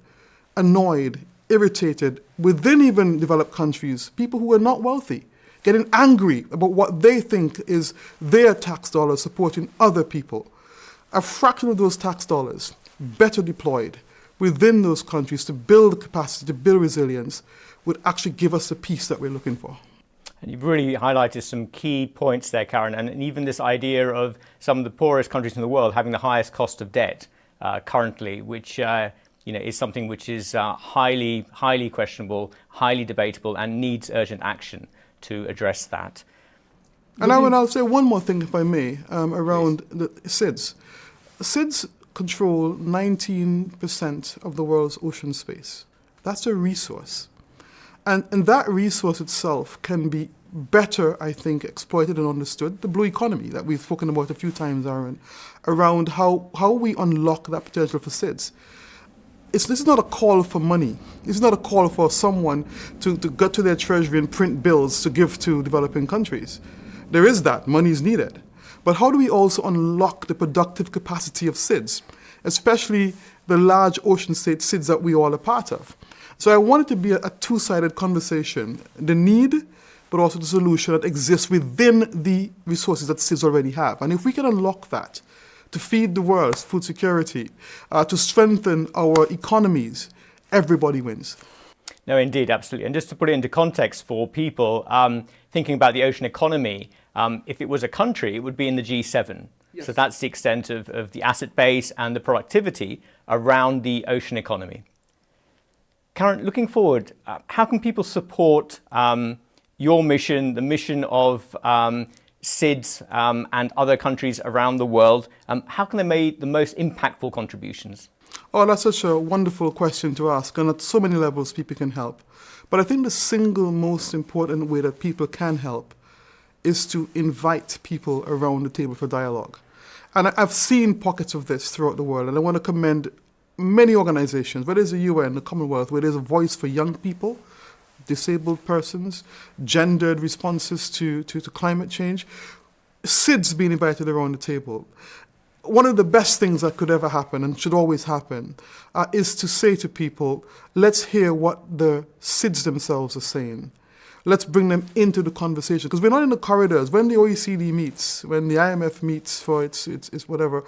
M: annoyed, irritated, within even developed countries, people who are not wealthy, getting angry about what they think is their tax dollars supporting other people. A fraction of those tax dollars, better deployed within those countries to build capacity, to build resilience, would actually give us the peace that we're looking for.
L: And you've really highlighted some key points there, Karen, and even this idea of some of the poorest countries in the world having the highest cost of debt currently, which is something which is highly questionable, highly debatable, and needs urgent action to address that.
M: And I'll say one more thing, if I may, around the SIDS. SIDS control 19% of the world's ocean space. That's a resource. And that resource itself can be better, I think, exploited and understood. The blue economy that we've spoken about a few times, Aaron, around how we unlock that potential for SIDS. This is not a call for money. This is not a call for someone to go to their treasury and print bills to give to developing countries. There is that, money is needed. But how do we also unlock the productive capacity of SIDS, especially the large ocean state SIDS that we all are part of? So I want it to be a two-sided conversation, the need, but also the solution that exists within the resources that SIDS already have. And if we can unlock that, to feed the world's food security, to strengthen our economies, everybody wins.
L: No, indeed, absolutely. And just to put it into context for people thinking about the ocean economy, if it was a country, it would be in the G7. Yes. So that's the extent of the asset base and the productivity around the ocean economy. Karen, looking forward, how can people support your mission, the mission of SIDS and other countries around the world, how can they make the most impactful contributions?
M: Oh, that's such a wonderful question to ask, and at so many levels people can help. But I think the single most important way that people can help is to invite people around the table for dialogue. And I've seen pockets of this throughout the world, and I want to commend many organizations, whether it's the UN, the Commonwealth, where there's a voice for young people, disabled persons, gendered responses to climate change. SIDS being invited around the table. One of the best things that could ever happen, and should always happen, is to say to people, let's hear what the SIDS themselves are saying. Let's bring them into the conversation, because we're not in the corridors. When the OECD meets, when the IMF meets for its whatever,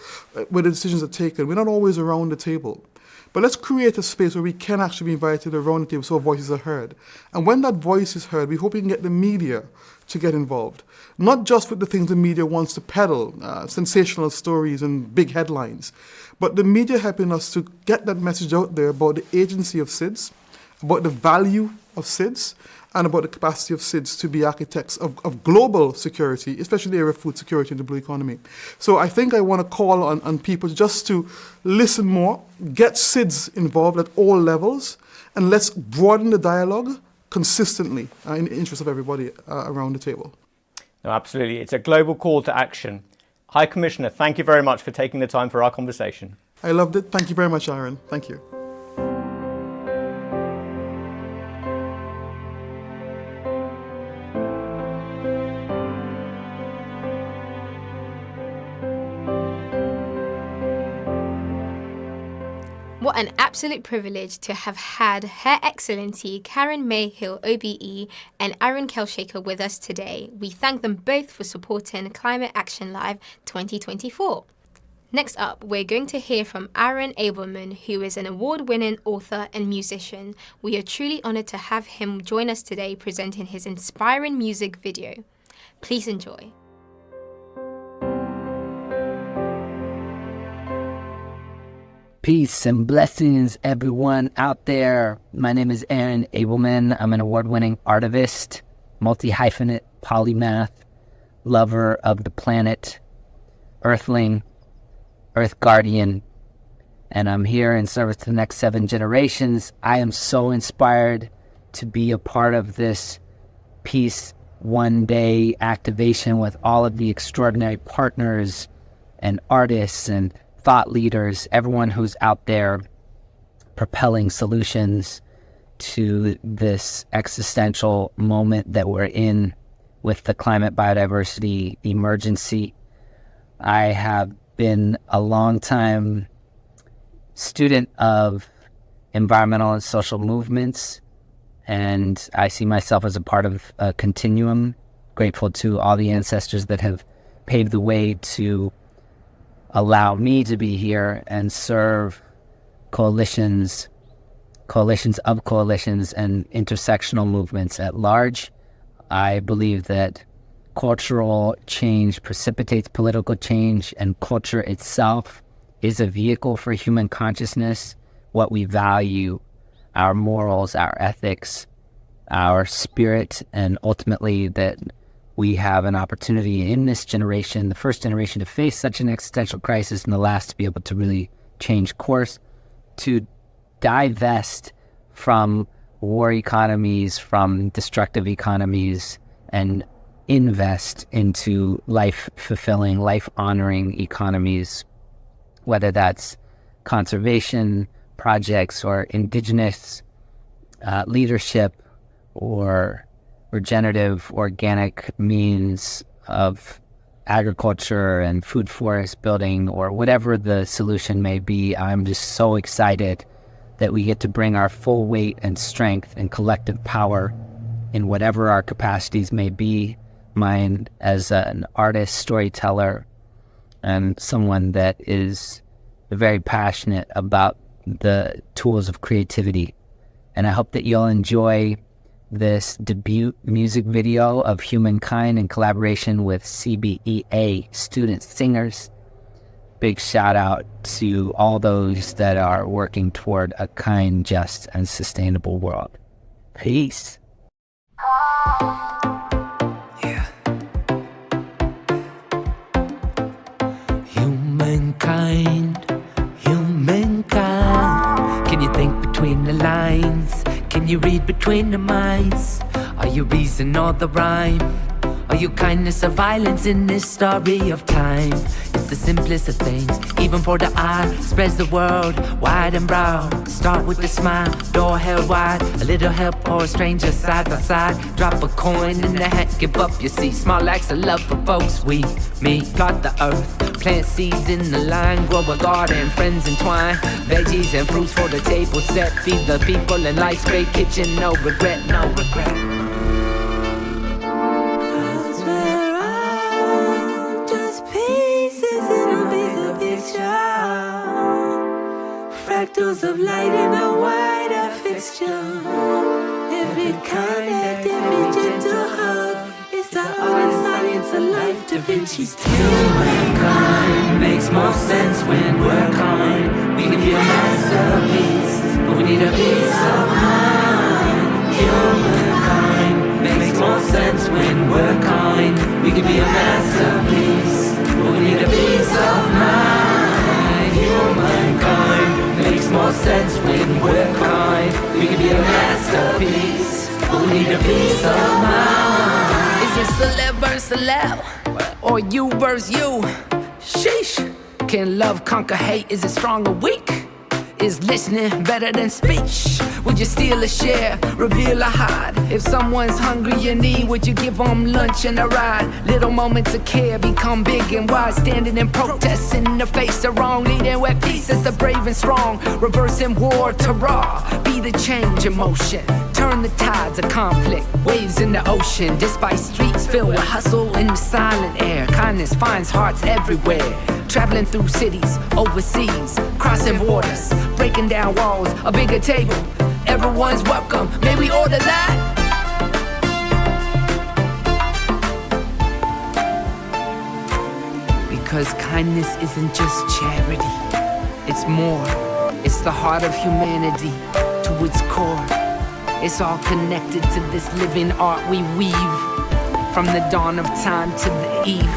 M: where the decisions are taken, we're not always around the table. But let's create a space where we can actually be invited around the table so our voices are heard. And when that voice is heard, we hope we can get the media to get involved. Not just with the things the media wants to peddle, sensational stories and big headlines, but the media helping us to get that message out there about the agency of SIDS, about the value of SIDS, and about the capacity of SIDS to be architects of global security, especially the area of food security in the blue economy. So I think I want to call on people just to listen more, get SIDS involved at all levels, and let's broaden the dialogue consistently in the interest of everybody around the table.
L: No, absolutely. It's a global call to action. High Commissioner, thank you very much for taking the time for our conversation.
M: I loved it. Thank you very much, Aaron. Thank you.
C: What an absolute privilege to have had Her Excellency Karen Mayhill OBE and Aaron Kelshaker with us today. We thank them both for supporting Climate Action Live 2024. Next up, we're going to hear from Aaron Abelman, who is an award-winning author and musician. We are truly honored to have him join us today presenting his inspiring music video. Please enjoy.
N: Peace and blessings, everyone out there. My name is Aaron Abelman. I'm an award-winning artivist, multi-hyphenate, polymath, lover of the planet, earthling, earth guardian, and I'm here in service to the next 7 generations. I am so inspired to be a part of this Peace One Day activation with all of the extraordinary partners and artists and thought leaders, everyone who's out there propelling solutions to this existential moment that we're in with the climate biodiversity emergency. I have been a long-time student of environmental and social movements, and I see myself as a part of a continuum. Grateful to all the ancestors that have paved the way to allow me to be here and serve coalitions of coalitions and intersectional movements at large. I believe that cultural change precipitates political change, and culture itself is a vehicle for human consciousness, what we value, our morals, our ethics, our spirit, and ultimately that we have an opportunity in this generation, the first generation, to face such an existential crisis and the last to be able to really change course, to divest from war economies, from destructive economies, and invest into life-fulfilling, life-honoring economies, whether that's conservation projects or indigenous leadership or regenerative organic means of agriculture and food forest building, or whatever the solution may be. I'm just so excited that we get to bring our full weight and strength and collective power in whatever our capacities may be. Mine as an artist, storyteller, and someone that is very passionate about the tools of creativity. And I hope that you'll enjoy this debut music video of Humankind in collaboration with CBEA student singers. Big shout out to all those that are working toward a kind, just, and sustainable world. Peace.
O: Yeah. you read between the lines? Are you reason or the rhyme? Are you kindness or violence in this story of time? It's the simplest of things, even for the eye. Spreads the world wide and broad. Start with a smile, door held wide. A little help or a stranger side by side. Drop a coin in the hat, give up your seat. Small acts of love for folks we meet. Plot the earth, plant seeds in the line. Grow a garden, friends entwine. Veggies and fruits for the table set. Feed the people in life's great kitchen. No regret, no regret. Fractals of light in a wider fixture. Every kind act, every gentle hug. It's the art and science of life, Da Vinci's humankind makes more sense when we're kind. We can be a masterpiece, but we need a peace of mind. Humankind makes more sense when we're kind. We can be a masterpiece, but we need a peace of mind. Humankind makes more sense when we're kind. We can be a masterpiece, but we need a peace of mind. Is it celeb versus celeb, or you versus you? Sheesh. Can love conquer hate? Is it strong or weak? Is listening better than speech? Would you steal a share, reveal a hide? If someone's hungry you need, would you give them lunch and a ride? Little moments of care become big and wide. Standing in protest in the face of wrong. Leading where peace is the brave and strong. Reversing war to raw. Be the change in motion. Turn the tides of conflict. Waves in the ocean. Despite streets filled with hustle in the silent air. Kindness finds hearts everywhere. Traveling through cities, overseas, crossing borders, breaking down walls, a bigger table. Everyone's welcome. May we order that? Because kindness isn't just charity. It's more. It's the heart of humanity to its core. It's all connected to this living art we weave. From the dawn of time to the eve.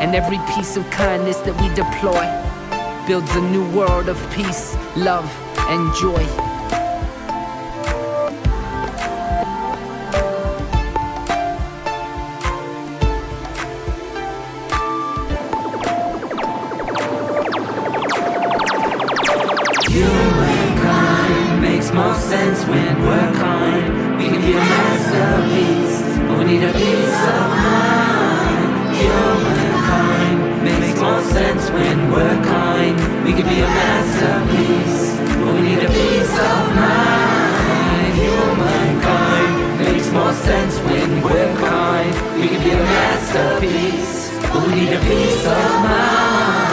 O: And every piece of kindness that we deploy builds a new world of peace, love, and joy. Humankind makes more sense when we're kind. We can be a masterpiece, but we need a peace of mind. Humankind makes more sense when we're kind. We can be a masterpiece, but we need a peace of mind. Humankind makes more sense when we're kind. We can be a masterpiece, but we need a peace of mind.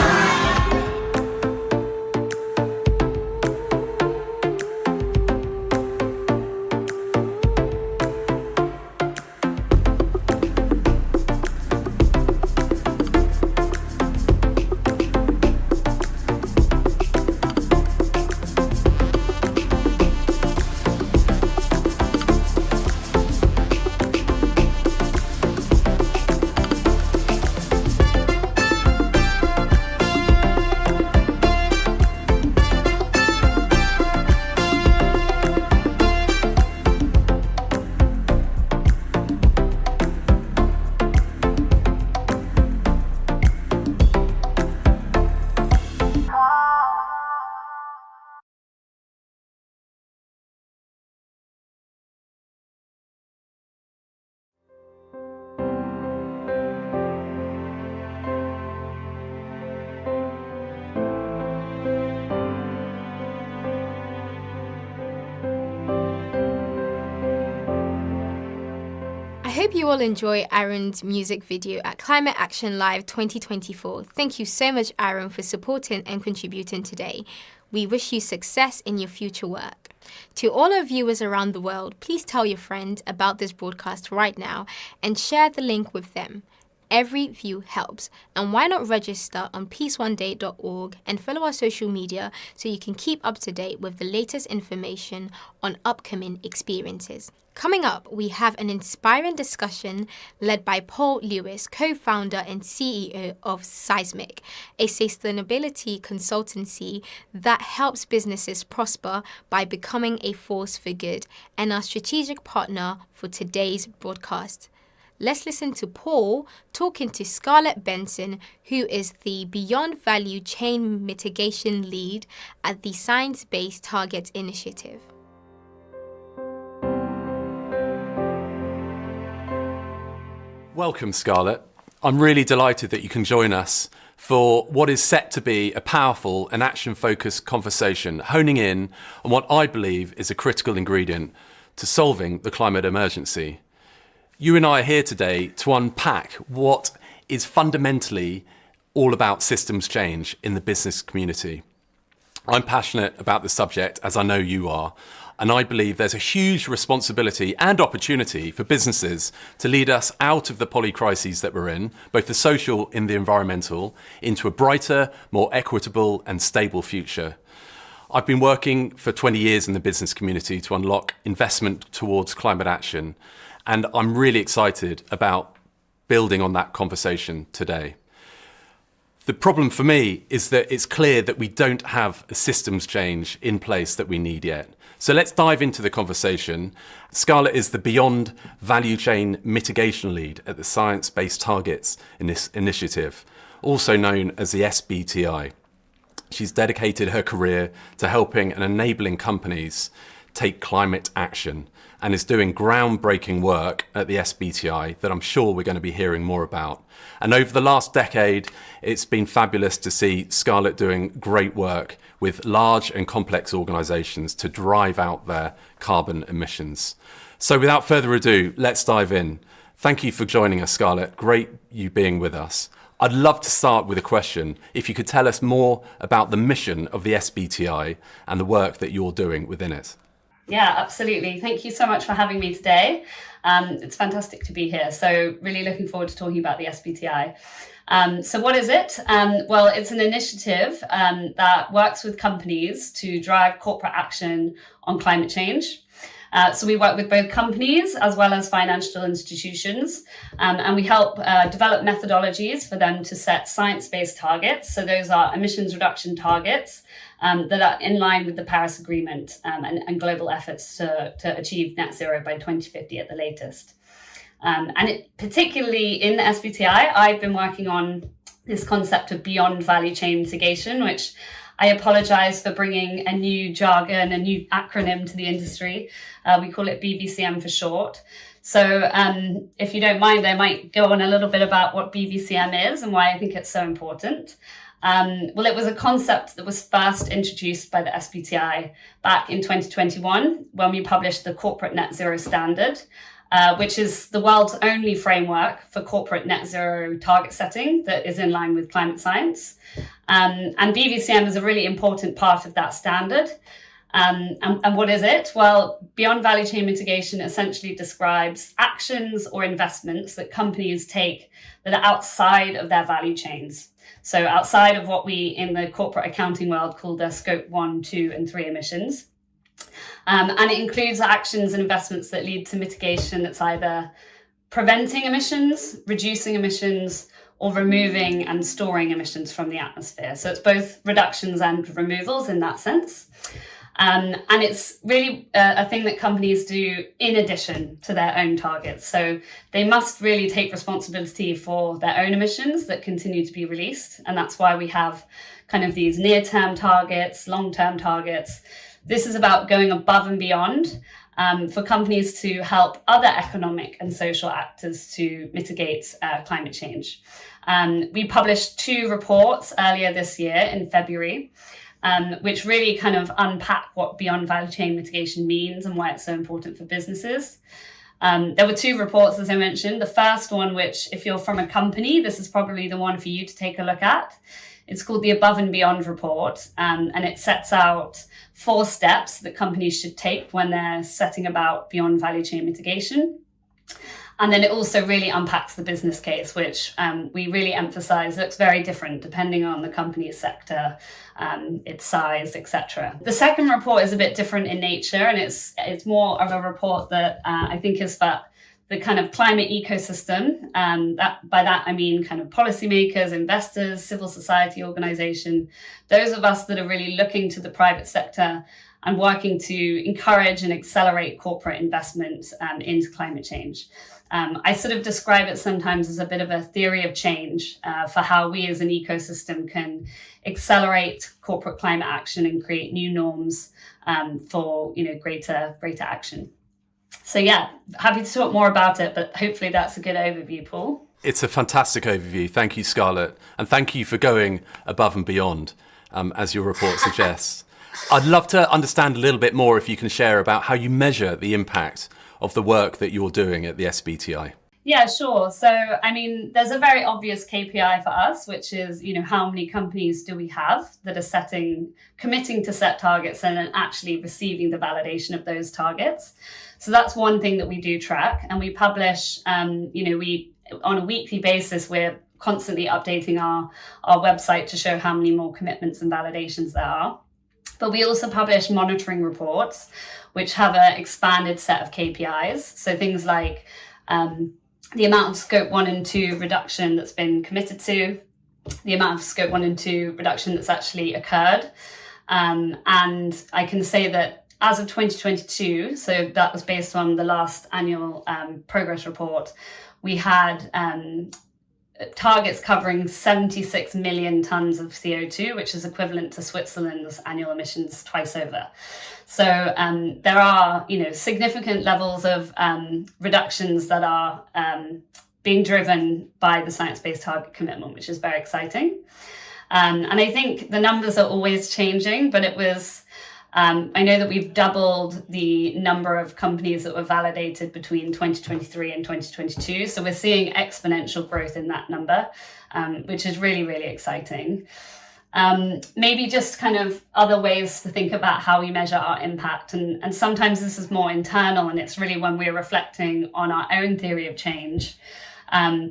C: I hope you all enjoy Aaron's music video at Climate Action Live 2024. Thank you so much, Aaron, for supporting and contributing today. We wish you success in your future work. To all our viewers around the world, please tell your friends about this broadcast right now and share the link with them. Every view helps. And why not register on peaceoneday.org and follow our social media so you can keep up to date with the latest information on upcoming experiences. Coming up, we have an inspiring discussion led by Paul Lewis, co-founder and CEO of Seismic, a sustainability consultancy that helps businesses prosper by becoming a force for good, and our strategic partner for today's broadcast. Let's listen to Paul talking to Scarlett Benson, who is the Beyond Value Chain Mitigation Lead at the Science Based Targets Initiative.
P: Welcome, Scarlett. I'm really delighted that you can join us for what is set to be a powerful and action-focused conversation, honing in on what I believe is a critical ingredient to solving the climate emergency. You and I are here today to unpack what is fundamentally all about systems change in the business community. I'm passionate about the subject, as I know you are, and I believe there's a huge responsibility and opportunity for businesses to lead us out of the polycrises that we're in, both the social and the environmental, into a brighter, more equitable and stable future. I've been working for 20 years in the business community to unlock investment towards climate action, and I'm really excited about building on that conversation today. The problem for me is that it's clear that we don't have a systems change in place that we need yet. So let's dive into the conversation. Scarlett is the Beyond Value Chain Mitigation Lead at the Science Based Targets Initiative, also known as the SBTI. She's dedicated her career to helping and enabling companies take climate action and is doing groundbreaking work at the SBTI that I'm sure we're going to be hearing more about. And over the last decade, it's been fabulous to see Scarlett doing great work with large and complex organisations to drive out their carbon emissions. So without further ado, let's dive in. Thank you for joining us, Scarlett. Great you being with us. I'd love to start with a question. If you could tell us more about the mission of the SBTI and the work that you're doing within it.
Q: Yeah, absolutely. Thank you so much for having me today. It's fantastic to be here. So really looking forward to talking about the SBTI. So what is it? Well, it's an initiative that works with companies to drive corporate action on climate change. So we work with both companies as well as financial institutions, and we help develop methodologies for them to set science-based targets. So those are emissions reduction targets that are in line with the Paris Agreement and global efforts to achieve net zero by 2050 at the latest. Particularly in the SBTI, I've been working on this concept of beyond value chain mitigation, which I apologize for bringing a new jargon, a new acronym to the industry. We call it BVCM for short. So if you don't mind, I might go on a little bit about what BVCM is and why I think it's so important. Well, it was a concept that was first introduced by the SBTI back in 2021 when we published the Corporate Net Zero Standard, which is the world's only framework for corporate net zero target setting that is in line with climate science. And BVCM is a really important part of that standard. And what is it? Well, beyond value chain mitigation essentially describes actions or investments that companies take that are outside of their value chains. So outside of what we in the corporate accounting world call their scope 1, 2, and 3 emissions. And it includes actions and investments that lead to mitigation that's either preventing emissions, reducing emissions, or removing and storing emissions from the atmosphere. So it's both reductions and removals in that sense. And it's really a thing that companies do in addition to their own targets. So they must really take responsibility for their own emissions that continue to be released. And that's why we have kind of these near-term targets, long-term targets. This is about going above and beyond for companies to help other economic and social actors to mitigate climate change. We published 2 reports earlier this year in February, which really kind of unpack what beyond value chain mitigation means and why it's so important for businesses. There were 2 reports, as I mentioned. The first one, which if you're from a company, this is probably the one for you to take a look at. It's called the Above and Beyond Report, and it sets out 4 steps that companies should take when they're setting about beyond value chain mitigation. And then it also really unpacks the business case, which we really emphasize looks very different depending on the company's sector, its size, etc. The second report is a bit different in nature, and it's more of a report that I think is for the kind of climate ecosystem. By that I mean kind of policymakers, investors, civil society organization, those of us that are really looking to the private sector and working to encourage and accelerate corporate investment into climate change. I sort of describe it sometimes as a bit of a theory of change for how we as an ecosystem can accelerate corporate climate action and create new norms for greater action. So yeah, happy to talk more about it, but hopefully that's a good overview, Paul.
P: It's a fantastic overview. Thank you, Scarlett. And thank you for going above and beyond, as your report suggests. I'd love to understand a little bit more if you can share about how you measure the impact of the work that you're doing at the SBTI.
Q: Yeah, sure. So, I mean, there's a very obvious KPI for us, which is, how many companies do we have that are committing to set targets and then actually receiving the validation of those targets. So that's one thing that we do track, and we publish, we on a weekly basis, we're constantly updating our website to show how many more commitments and validations there are. But we also publish monitoring reports, which have an expanded set of KPIs. So things like the amount of scope 1 and 2 reduction that's been committed to, the amount of scope 1 and 2 reduction that's actually occurred. And I can say that as of 2022, so that was based on the last annual progress report, we had targets covering 76 million tonnes of CO2, which is equivalent to Switzerland's annual emissions twice over. So there are, significant levels of reductions that are being driven by the Science-Based Target Commitment, which is very exciting. And I think the numbers are always changing, but it was, I know that we've doubled the number of companies that were validated between 2023 and 2022. So we're seeing exponential growth in that number, which is really, really exciting. Maybe just kind of other ways to think about how we measure our impact. And sometimes this is more internal, and it's really when we're reflecting on our own theory of change.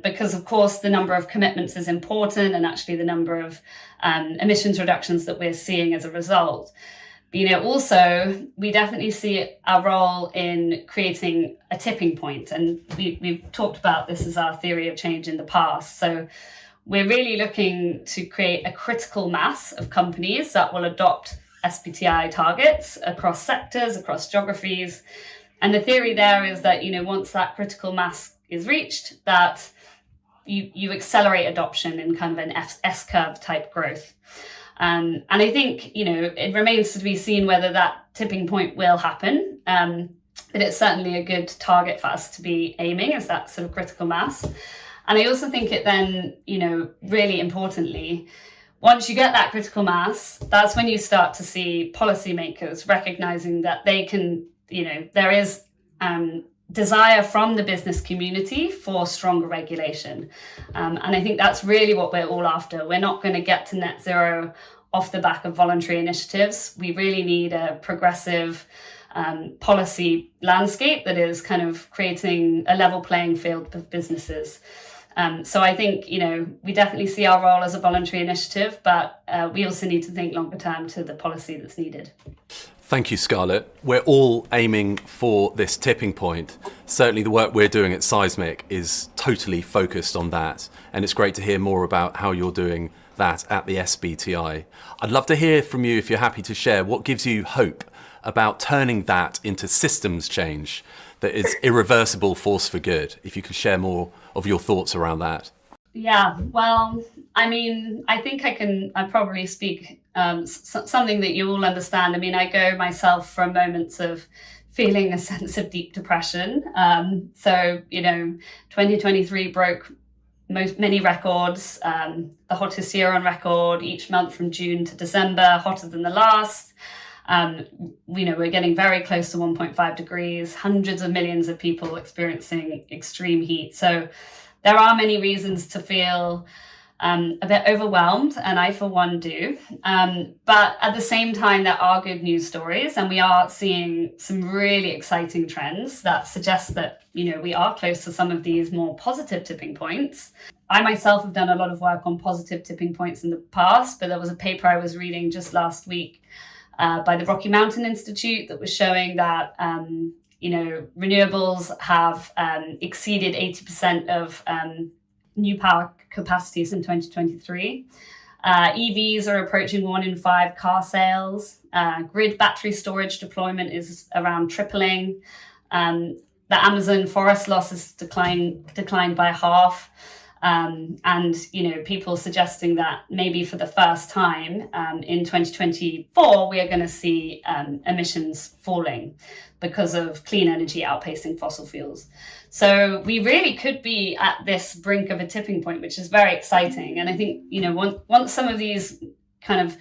Q: Because of course the number of commitments is important, and actually the number of emissions reductions that we're seeing as a result. But, also we definitely see our role in creating a tipping point, and we've talked about this as our theory of change in the past. So we're really looking to create a critical mass of companies that will adopt SBTI targets across sectors, across geographies. And the theory there is that, once that critical mass is reached, that you accelerate adoption in kind of an S-curve type growth. And I think, it remains to be seen whether that tipping point will happen. But it's certainly a good target for us to be aiming, as that sort of critical mass. And I also think it then, really importantly, once you get that critical mass, that's when you start to see policymakers recognizing that they can, there is desire from the business community for stronger regulation. And I think that's really what we're all after. We're not going to get to net zero off the back of voluntary initiatives. We really need a progressive policy landscape that is kind of creating a level playing field for businesses. So I think, we definitely see our role as a voluntary initiative, but we also need to think longer term to the policy that's needed.
P: Thank you, Scarlett. We're all aiming for this tipping point. Certainly the work we're doing at Seismic is totally focused on that. And it's great to hear more about how you're doing that at the SBTI. I'd love to hear from you, if you're happy to share, what gives you hope about turning that into systems change that is irreversible force for good. If you could share more of your thoughts around that.
Q: Yeah, well, I mean, I think I probably speak something that you all understand. I mean, I go myself from moments of feeling a sense of deep depression. So, 2023 broke many records, the hottest year on record, each month from June to December, hotter than the last. We're getting very close to 1.5 degrees, hundreds of millions of people experiencing extreme heat. So there are many reasons to feel a bit overwhelmed, and I for one do. But at the same time, there are good news stories, and we are seeing some really exciting trends that suggest that, you know, we are close to some of these more positive tipping points. I myself have done a lot of work on positive tipping points in the past, but there was a paper I was reading just last week by the Rocky Mountain Institute that was showing that, you know, renewables have exceeded 80% of new power capacities in 2023. EVs are approaching 1 in 5 car sales. Grid battery storage deployment is around tripling. The Amazon forest loss has declined by half. And, you know, people suggesting that maybe for the first time in 2024, we are going to see emissions falling because of clean energy outpacing fossil fuels. So we really could be at this brink of a tipping point, which is very exciting. And I think, you know, once some of these kind of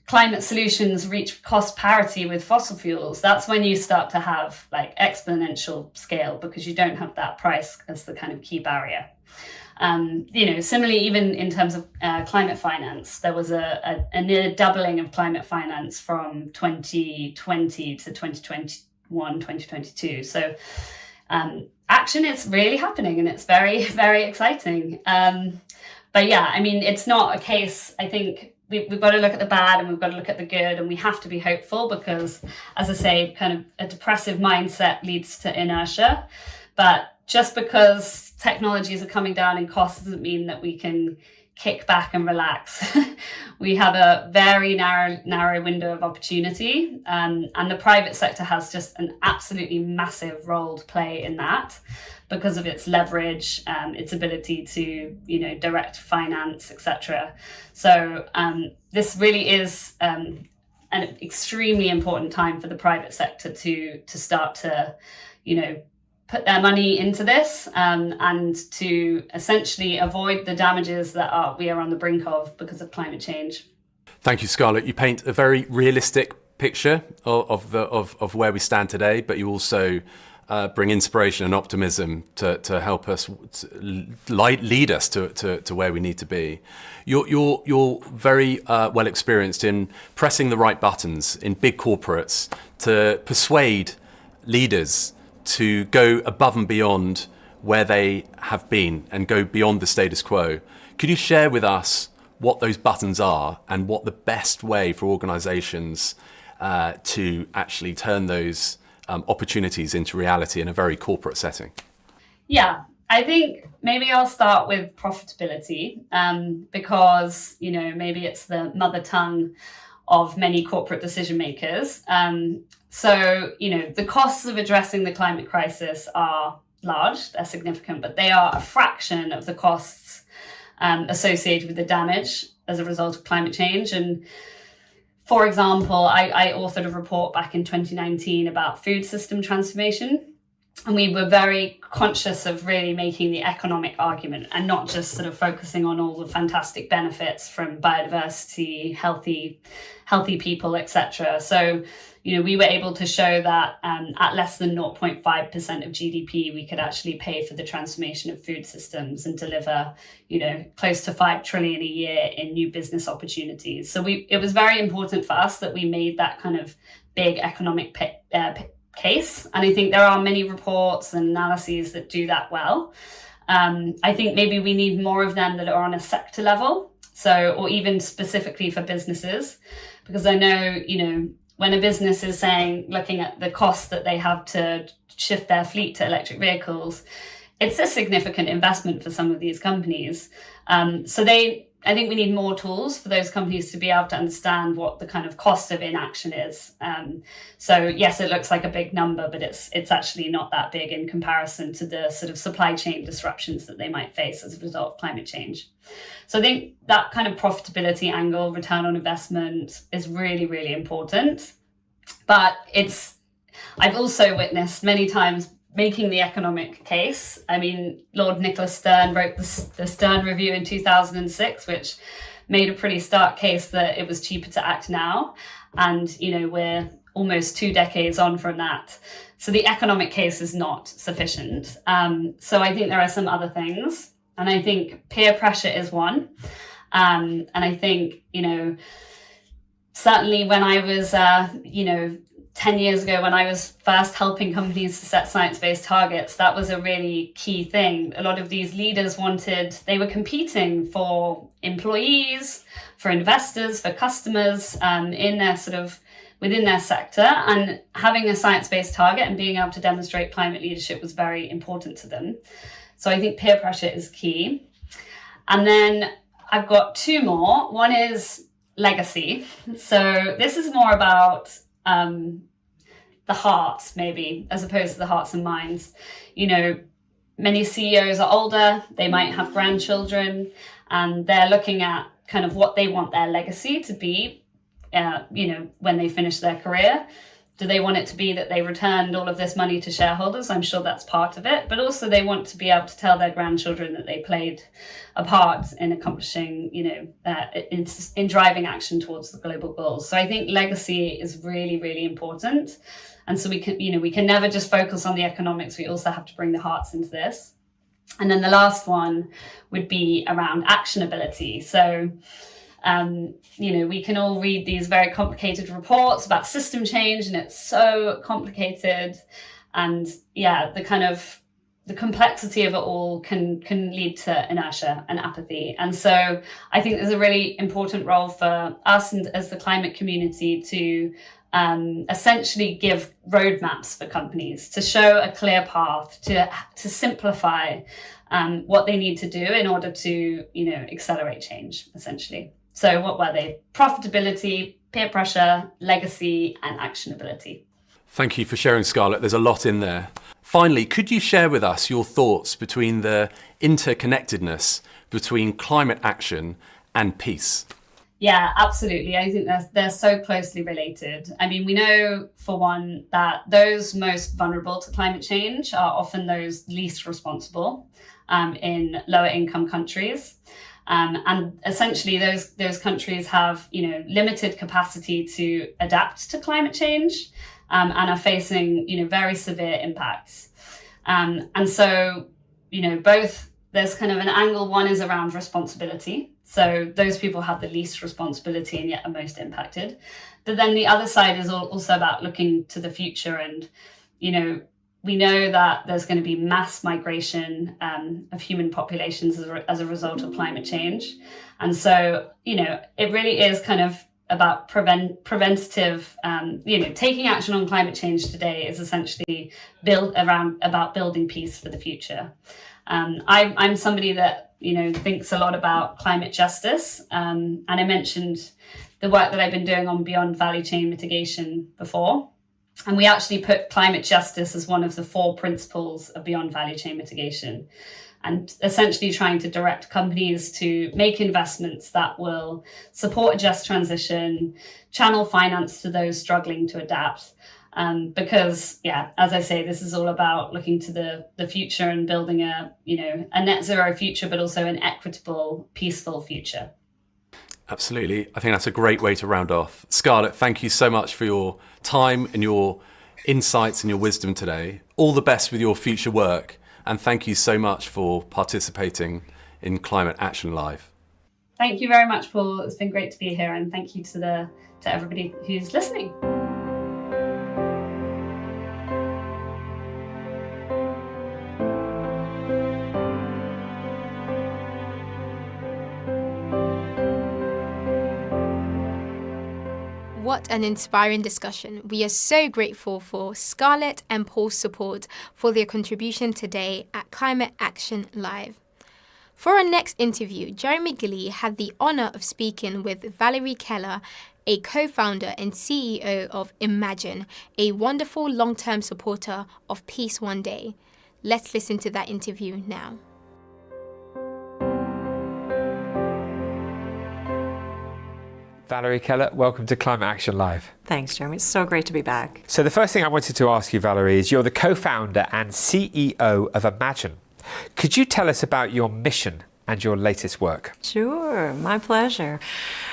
Q: climate solutions reach cost parity with fossil fuels, that's when you start to have like exponential scale, because you don't have that price as the kind of key barrier. You know, similarly, even in terms of climate finance, there was a near doubling of climate finance from 2020 to 2021, 2022. So action is really happening, and it's very, very exciting. But yeah, I mean, it's not a case, I think we've got to look at the bad and we've got to look at the good, and we have to be hopeful because, as I say, kind of a depressive mindset leads to inertia. But just because technologies are coming down in cost doesn't mean that we can kick back and relax. We have a very narrow window of opportunity, and the private sector has just an absolutely massive role to play in that because of its leverage, its ability to, you know, direct finance, etc. So this really is an extremely important time for the private sector to start to, you know, put their money into this and to essentially avoid the damages that we are on the brink of because of climate change.
P: Thank you, Scarlett. You paint a very realistic picture of where we stand today, but you also bring inspiration and optimism to help us lead us to where we need to be. You're very well experienced in pressing the right buttons in big corporates to persuade leaders to go above and beyond where they have been and go beyond the status quo. Could you share with us what those buttons are and what the best way for organisations to actually turn those opportunities into reality in a very corporate setting?
Q: Yeah, I think maybe I'll start with profitability because, you know, maybe it's the mother tongue of many corporate decision makers. So, you know, the costs of addressing the climate crisis are large, they're significant, but they are a fraction of the costs associated with the damage as a result of climate change. And for example, I authored a report back in 2019 about food system transformation. And we were very conscious of really making the economic argument and not just sort of focusing on all the fantastic benefits from biodiversity, healthy people, etc. So, you know, we were able to show that at less than 0.5% of GDP, we could actually pay for the transformation of food systems and deliver, you know, close to 5 trillion a year in new business opportunities. So it was very important for us that we made that kind of big economic case. And I think there are many reports and analyses that do that well. I think maybe we need more of them that are on a sector level. So, or even specifically for businesses, because I know, you know, when a business is looking at the cost that they have to shift their fleet to electric vehicles, it's a significant investment for some of these companies. I think we need more tools for those companies to be able to understand what the kind of cost of inaction is. So yes, it looks like a big number, but it's actually not that big in comparison to the sort of supply chain disruptions that they might face as a result of climate change. So I think that kind of profitability angle, return on investment, is really, really important. But I've also witnessed many times making the economic case. I mean, Lord Nicholas Stern wrote the Stern Review in 2006, which made a pretty stark case that it was cheaper to act now. And, you know, we're almost 2 decades on from that. So the economic case is not sufficient. So I think there are some other things. And I think peer pressure is one. And I think, certainly when I was, 10 years ago, when I was first helping companies to set science-based targets, that was a really key thing. A lot of these leaders they were competing for employees, for investors, for customers in their within their sector, and having a science-based target and being able to demonstrate climate leadership was very important to them. So I think peer pressure is key. And then I've got two more. One is legacy. So this is more about the heart, maybe, as opposed to the hearts and minds. Many CEOs are older, they might have grandchildren, and they're looking at kind of what they want their legacy to be, when they finish their career. Do they want it to be that they returned all of this money to shareholders? I'm sure that's part of it, but also they want to be able to tell their grandchildren that they played a part in accomplishing, in driving action towards the global goals. So I think legacy is really, really important. And so we can never just focus on the economics. We also have to bring the hearts into this. And then the last one would be around actionability. So we can all read these very complicated reports about system change, and it's so complicated. And the complexity of it all can lead to inertia and apathy. And so I think there's a really important role for us and as the climate community to essentially give roadmaps for companies, to show a clear path, to simplify what they need to do in order to, accelerate change, essentially. So what were they? Profitability, peer pressure, legacy, and actionability.
P: Thank you for sharing, Scarlett. There's a lot in there. Finally, could you share with us your thoughts between the interconnectedness between climate action and peace?
Q: Yeah, absolutely. I think they're so closely related. I mean, we know, for one, that those most vulnerable to climate change are often those least responsible in lower income countries. And essentially those countries have, limited capacity to adapt to climate change and are facing, very severe impacts. And so, both there's kind of an angle. One is around responsibility. So those people have the least responsibility and yet are most impacted. But then the other side is also about looking to the future. And, we know that there's going to be mass migration of human populations as a result of climate change. And so, it really is kind of about preventative, taking action on climate change today is essentially about building peace for the future. I'm somebody that, thinks a lot about climate justice. And I mentioned the work that I've been doing on beyond value chain mitigation before. And we actually put climate justice as one of the 4 principles of beyond value chain mitigation, and essentially trying to direct companies to make investments that will support a just transition, channel finance to those struggling to adapt. Because, as I say, this is all about looking to the future and building a net zero future, but also an equitable, peaceful future.
P: Absolutely. I think that's a great way to round off. Scarlett, thank you so much for your time and your insights and your wisdom today. All the best with your future work. And thank you so much for participating in Climate Action Live.
Q: Thank you very much, Paul. It's been great to be here. And thank you to everybody who's listening.
C: What an inspiring discussion. We are so grateful for Scarlett and Paul's support for their contribution today at Climate Action Live. For our next interview, Jeremy Gilley had the honour of speaking with Valerie Keller, a co-founder and CEO of Imagine, a wonderful long-term supporter of Peace One Day. Let's listen to that interview now.
A: Valerie Keller, welcome to Climate Action Live.
R: Thanks, Jeremy. It's so great to be back.
A: So the first thing I wanted to ask you, Valerie, is you're the co-founder and CEO of Imagine. Could you tell us about your mission and your latest work.
R: Sure, my pleasure.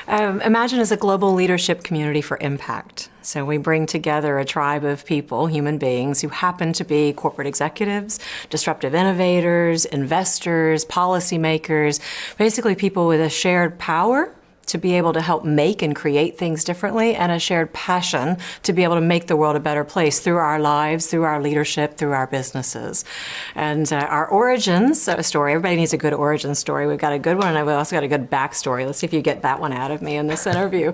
R: Imagine as a global leadership community for impact. So we bring together a tribe of people, human beings, who happen to be corporate executives, disruptive innovators, investors, policymakers, basically people with a shared power to be able to help make and create things differently, and a shared passion to be able to make the world a better place through our lives, through our leadership, through our businesses. And our origins story, everybody needs a good origin story. We've got a good one, and we've also got a good backstory. Let's see if you get that one out of me in this interview.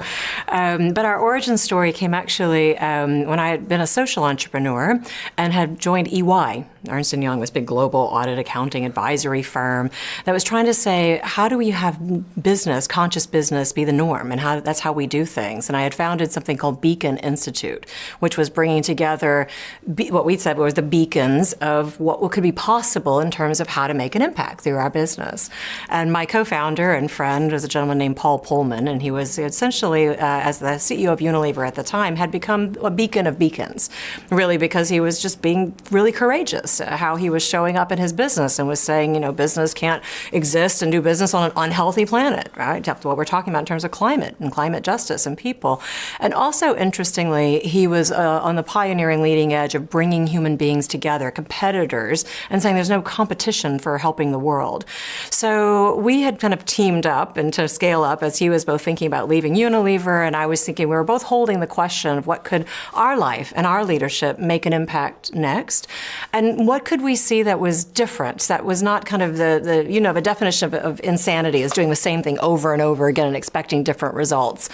R: But our origin story came actually when I had been a social entrepreneur and had joined EY. Ernst & Young was a big global audit accounting advisory firm that was trying to say, how do we have business, conscious business, be the norm, and that's how we do things. And I had founded something called Beacon Institute, which was bringing together what we said was the beacons of what could be possible in terms of how to make an impact through our business. And my co-founder and friend was a gentleman named Paul Pullman, and he was essentially, as the CEO of Unilever at the time, had become a beacon of beacons, really because he was just being really courageous, how he was showing up in his business and was saying, you know, business can't exist and do business on an unhealthy planet, right? What we're talking about in terms of climate and climate justice and people. And also, interestingly, he was on the pioneering leading edge of bringing human beings together, competitors, and saying there's no competition for helping the world. So we had kind of teamed up and to scale up as he was both thinking about leaving Unilever, and I was thinking we were both holding the question of what could our life and our leadership make an impact next, and what could we see that was different, that was not kind of the definition of insanity is doing the same thing over and over again and expecting different results.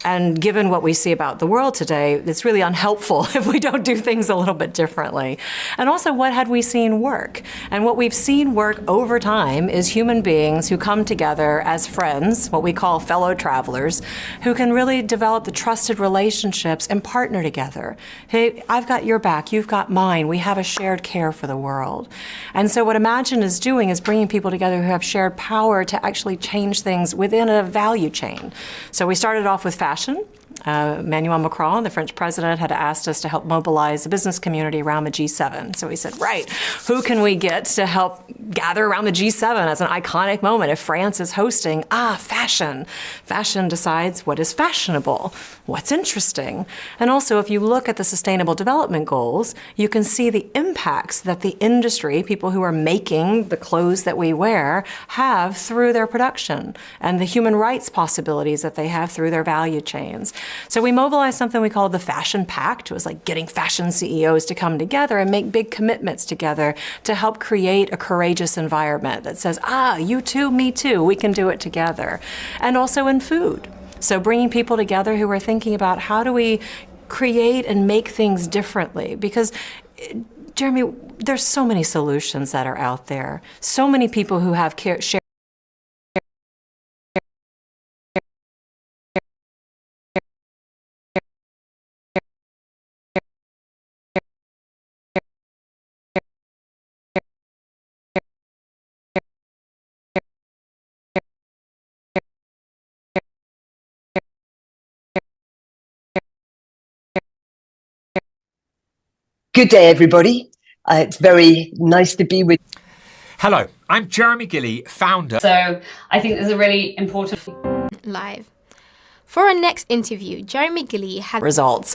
R: And given what we see about the world today, it's really unhelpful if we don't do things a little bit differently. And also, what had we seen work? And what we've seen work over time is human beings who come together as friends, what we call fellow travelers, who can really develop the trusted relationships and partner together. Hey, I've got your back, you've got mine, we have a shared care for the world. And so what Imagine is doing is bringing people together who have shared power to actually change things within a value chain. So we started off with fashion. Emmanuel Macron, the French president, had asked us to help mobilize the business community around the G7. So we said, right, who can we get to help gather around the G7 as an iconic moment? If France is hosting, fashion. Fashion decides what is fashionable, what's interesting. And also, if you look at the Sustainable Development Goals, you can see the impacts that the industry, people who are making the clothes that we wear, have through their production, and the human rights possibilities that they have through their value chains. So we mobilized something we called the Fashion Pact. It was like getting fashion CEOs to come together and make big commitments together to help create a courageous environment that says, you too, me too, we can do it together. And also in food. So bringing people together who are thinking about how do we create and make things differently? Because Jeremy, there's so many solutions that are out there. So many people who have shared
S: Good day, everybody. It's very nice to be with.
A: Hello, I'm Jeremy Gilley, founder.
Q: So I think there's a really important
C: live. For our next interview, Jeremy Gilley had
R: results.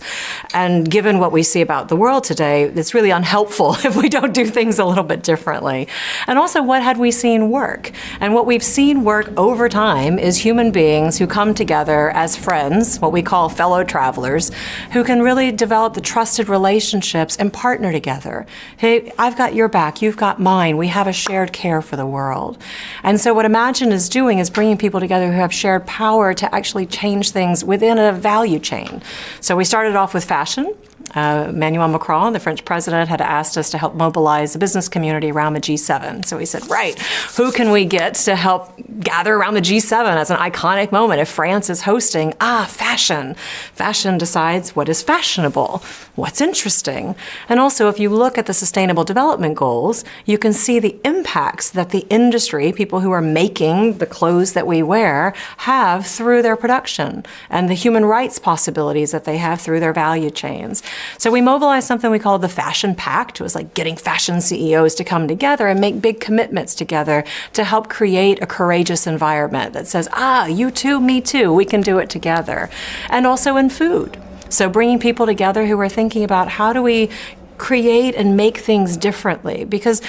R: And given what we see about the world today, it's really unhelpful if we don't do things a little bit differently. And also, what had we seen work? And what we've seen work over time is human beings who come together as friends, what we call fellow travelers, who can really develop the trusted relationships and partner together. Hey, I've got your back, you've got mine, we have a shared care for the world. And so what Imagine is doing is bringing people together who have shared power to actually change things within a value chain. So we started off with fashion. Emmanuel Macron, the French president, had asked us to help mobilize the business community around the G7. So we said, right, who can we get to help gather around the G7 as an iconic moment? If France is hosting, fashion. Fashion decides what is fashionable, what's interesting. And also, if you look at the Sustainable Development Goals, you can see the impacts that the industry, people who are making the clothes that we wear, have through their production, and the human rights possibilities that they have through their value chains. So we mobilized something we called the Fashion Pact. It was like getting fashion CEOs to come together and make big commitments together to help create a courageous environment that says, you too, me too, we can do it together. And also in food. So bringing people together who are thinking about how do we create and make things differently, because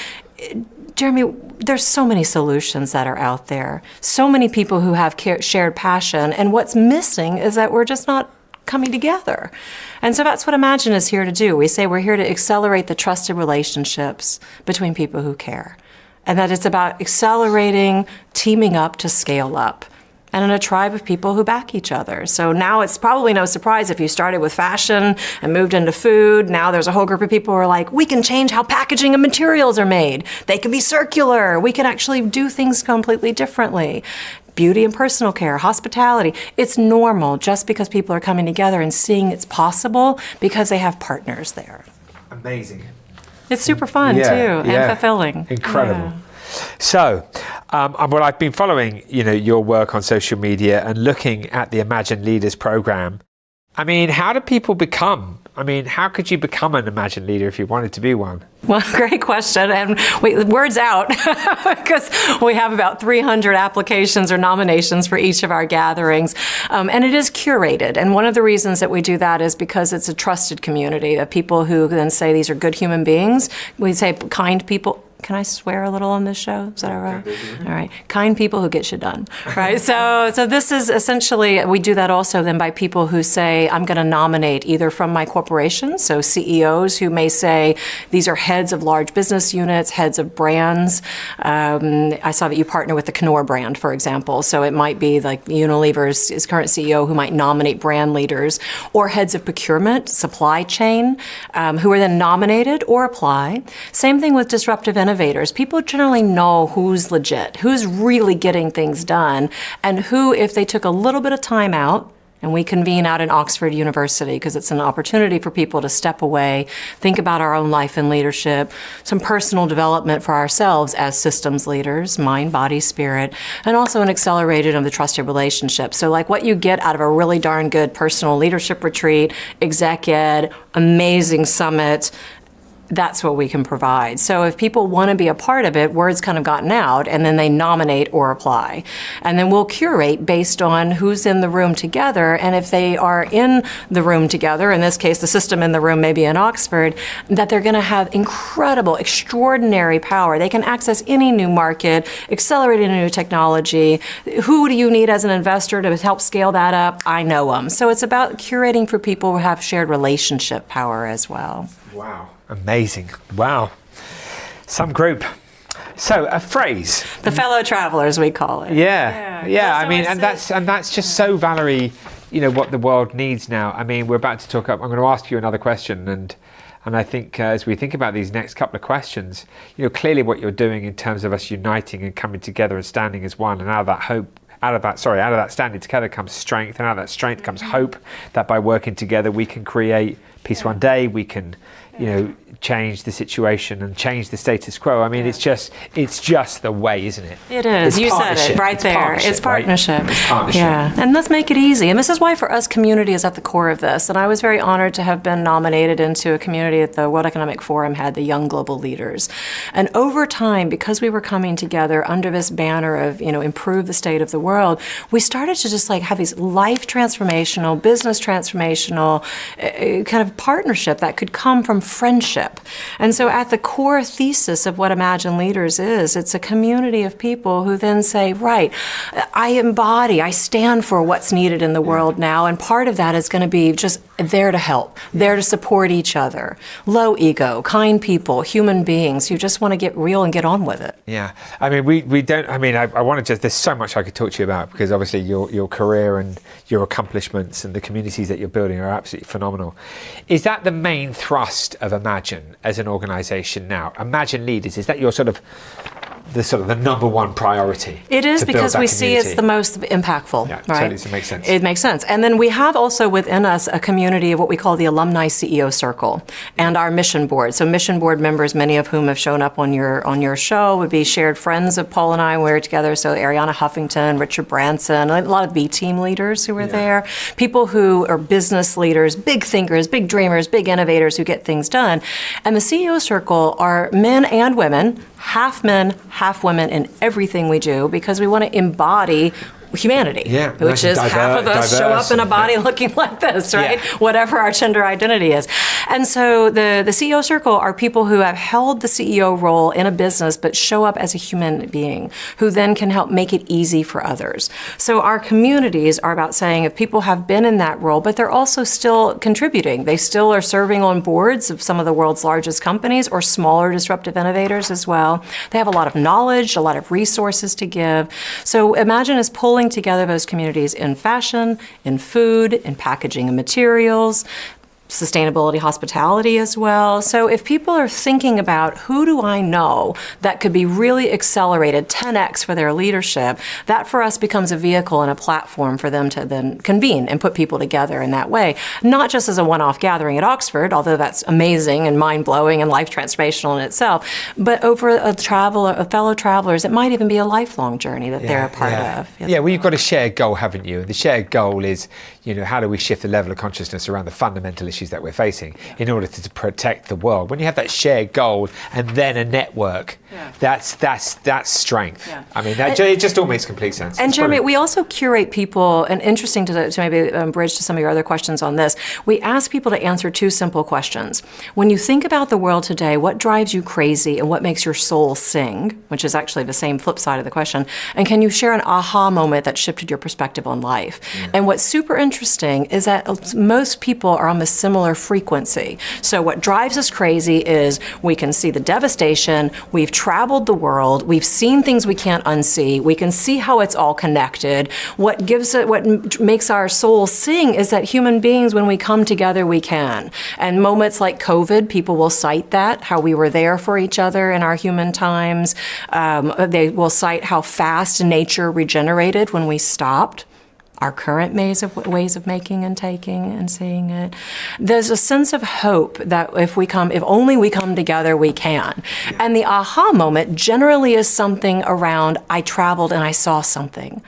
R: Jeremy, there's so many solutions that are out there, so many people who have shared passion, and what's missing is that we're just not coming together. And so that's what Imagine is here to do. We say we're here to accelerate the trusted relationships between people who care, and that it's about accelerating, teaming up to scale up, and in a tribe of people who back each other. So now it's probably no surprise if you started with fashion and moved into food. Now there's a whole group of people who are like, we can change how packaging and materials are made. They can be circular. We can actually do things completely differently. Beauty and personal care, hospitality. It's normal just because people are coming together and seeing it's possible because they have partners there.
A: Amazing.
R: It's super fun too, and fulfilling.
A: Incredible.
R: Yeah.
A: So, well, I've been following, your work on social media and looking at the Imagine Leaders program. I mean, how do people become? I mean, how could you become an Imagine leader if you wanted to be one?
R: Well, great question. And word's out because we have about 300 applications or nominations for each of our gatherings. And it is curated. And one of the reasons that we do that is because it's a trusted community of people who then say these are good human beings. We say kind people. Can I swear a little on this show? Is that all right? All right. Kind people who get shit done, right? So this is essentially, we do that also then by people who say, I'm going to nominate either from my corporation, so CEOs who may say, these are heads of large business units, heads of brands. I saw that you partner with the Knorr brand, for example. So it might be like Unilever's current CEO who might nominate brand leaders, or heads of procurement, supply chain, who are then nominated or apply. Same thing with disruptive innovators. People generally know who's legit, who's really getting things done, and who, if they took a little bit of time out, and we convene out in Oxford University because it's an opportunity for people to step away, think about our own life and leadership, some personal development for ourselves as systems leaders, mind, body, spirit, and also an accelerated of the trusted relationship. So like what you get out of a really darn good personal leadership retreat, exec ed, amazing summit, that's what we can provide. So if people want to be a part of it, word's kind of gotten out, and then they nominate or apply. And then we'll curate based on who's in the room together, and if they are in the room together, in this case, the system in the room maybe in Oxford, that they're going to have incredible, extraordinary power. They can access any new market, accelerate a new technology. Who do you need as an investor to help scale that up? I know them. So it's about curating for people who have shared relationship power as well.
A: Wow. Amazing. Wow. Some group. So a phrase.
R: The fellow travelers, we call it.
A: Yeah. I mean, and that's just so, Valerie, what the world needs now. I mean, we're about to talk up. I'm going to ask you another question, and I think as we think about these next couple of questions, clearly what you're doing in terms of us uniting and coming together and standing as one, and out of that hope. Out of that standing together comes strength, and out of that strength comes hope that by working together we can create peace one day, we can, change the situation and change the status quo. I mean, it's just the way, isn't it?
R: It is. You said it right there. It's partnership.
A: Right? It's partnership.
R: Yeah. And let's make it easy. And this is why for us, community is at the core of this. And I was very honored to have been nominated into a community that the World Economic Forum had, the Young Global Leaders. And over time, because we were coming together under this banner of, improve the state of the world, we started to just have these life transformational, business transformational kind of partnership that could come from friendship. And so at the core thesis of what Imagine Leaders is, it's a community of people who then say, right, I stand for what's needed in the world now, and part of that is going to be just there to help, there to support each other. Low ego, kind people, human beings who just want to get real and get on with it.
A: Yeah. I mean, we don't, I want to just, there's so much I could talk to you about, because obviously your career and your accomplishments and the communities that you're building are absolutely phenomenal. Is that the main thrust of Imagine as an organization now? Imagine Leaders, is that your sort of the sort of the number one priority.
R: It is,
A: to build
R: because
A: that
R: we see it's
A: community.
R: the most impactful,
A: Yeah,
R: right?
A: totally, so it makes sense.
R: It makes sense. And then we have also within us a community of what we call the Alumni CEO Circle and our mission board. So mission board members, many of whom have shown up on your show, would be shared friends of Paul and I. We were together. So Ariana Huffington, Richard Branson, a lot of B team leaders who were there, people who are business leaders, big thinkers, big dreamers, big innovators who get things done. And the CEO Circle are men and women, half men, half women in everything we do, because we want to embody humanity,
A: Yeah,
R: which
A: nice
R: is
A: and
R: half of us show up in a body
A: yeah.
R: looking like this, right?
A: Yeah.
R: Whatever our gender identity is. And so the CEO Circle are people who have held the CEO role in a business but show up as a human being who then can help make it easy for others. So our communities are about saying if people have been in that role, but they're also still contributing. They still are serving on boards of some of the world's largest companies or smaller disruptive innovators as well. They have a lot of knowledge, a lot of resources to give. So Imagine is pulling together those communities in fashion, in food, in packaging and materials, sustainability, hospitality as well. So if people are thinking about who do I know that could be really accelerated 10x for their leadership, that for us becomes a vehicle and a platform for them to then convene and put people together in that way. Not just as a one-off gathering at Oxford, although that's amazing and mind-blowing and life transformational in itself, but over a fellow travelers, it might even be a lifelong journey that they're a part of.
A: Yeah, well, you've got a shared goal, haven't you? The shared goal is, how do we shift the level of consciousness around the fundamental issues that we're facing in order to protect the world? When you have that shared goal and then a network, that's strength.
R: Yeah.
A: I mean, it just all makes complete sense.
R: And
A: It's
R: Jeremy,
A: brilliant.
R: we also curate people, and interesting to maybe bridge to some of your other questions on this, we ask people to answer two simple questions. When you think about the world today, what drives you crazy and what makes your soul sing, which is actually the same flip side of the question, and can you share an aha moment that shifted your perspective on life? And what's super interesting is that most people are on a similar frequency. So what drives us crazy is we can see the devastation, we've traveled the world, we've seen things we can't unsee, we can see how it's all connected. What makes our soul sing is that human beings, when we come together, we can. And moments like COVID, people will cite that, how we were there for each other in our human times. They will cite how fast nature regenerated when we stopped. Our current ways of making and taking and seeing it. There's a sense of hope that if only we come together, we can. And the aha moment generally is something around, I traveled and I saw something.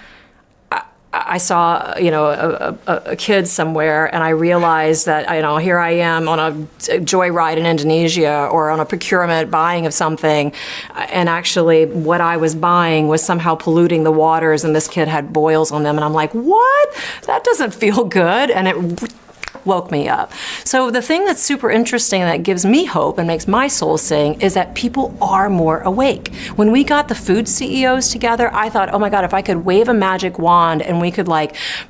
R: I saw, a kid somewhere, and I realized that, here I am on a joyride in Indonesia or on a procurement buying of something, and actually what I was buying was somehow polluting the waters, and this kid had boils on them, and I'm like, what? That doesn't feel good, and it woke me up. So the thing that's super interesting that gives me hope and makes my soul sing is that people are more awake. When we got the food CEOs together, I thought, oh my God, if I could wave a magic wand and we could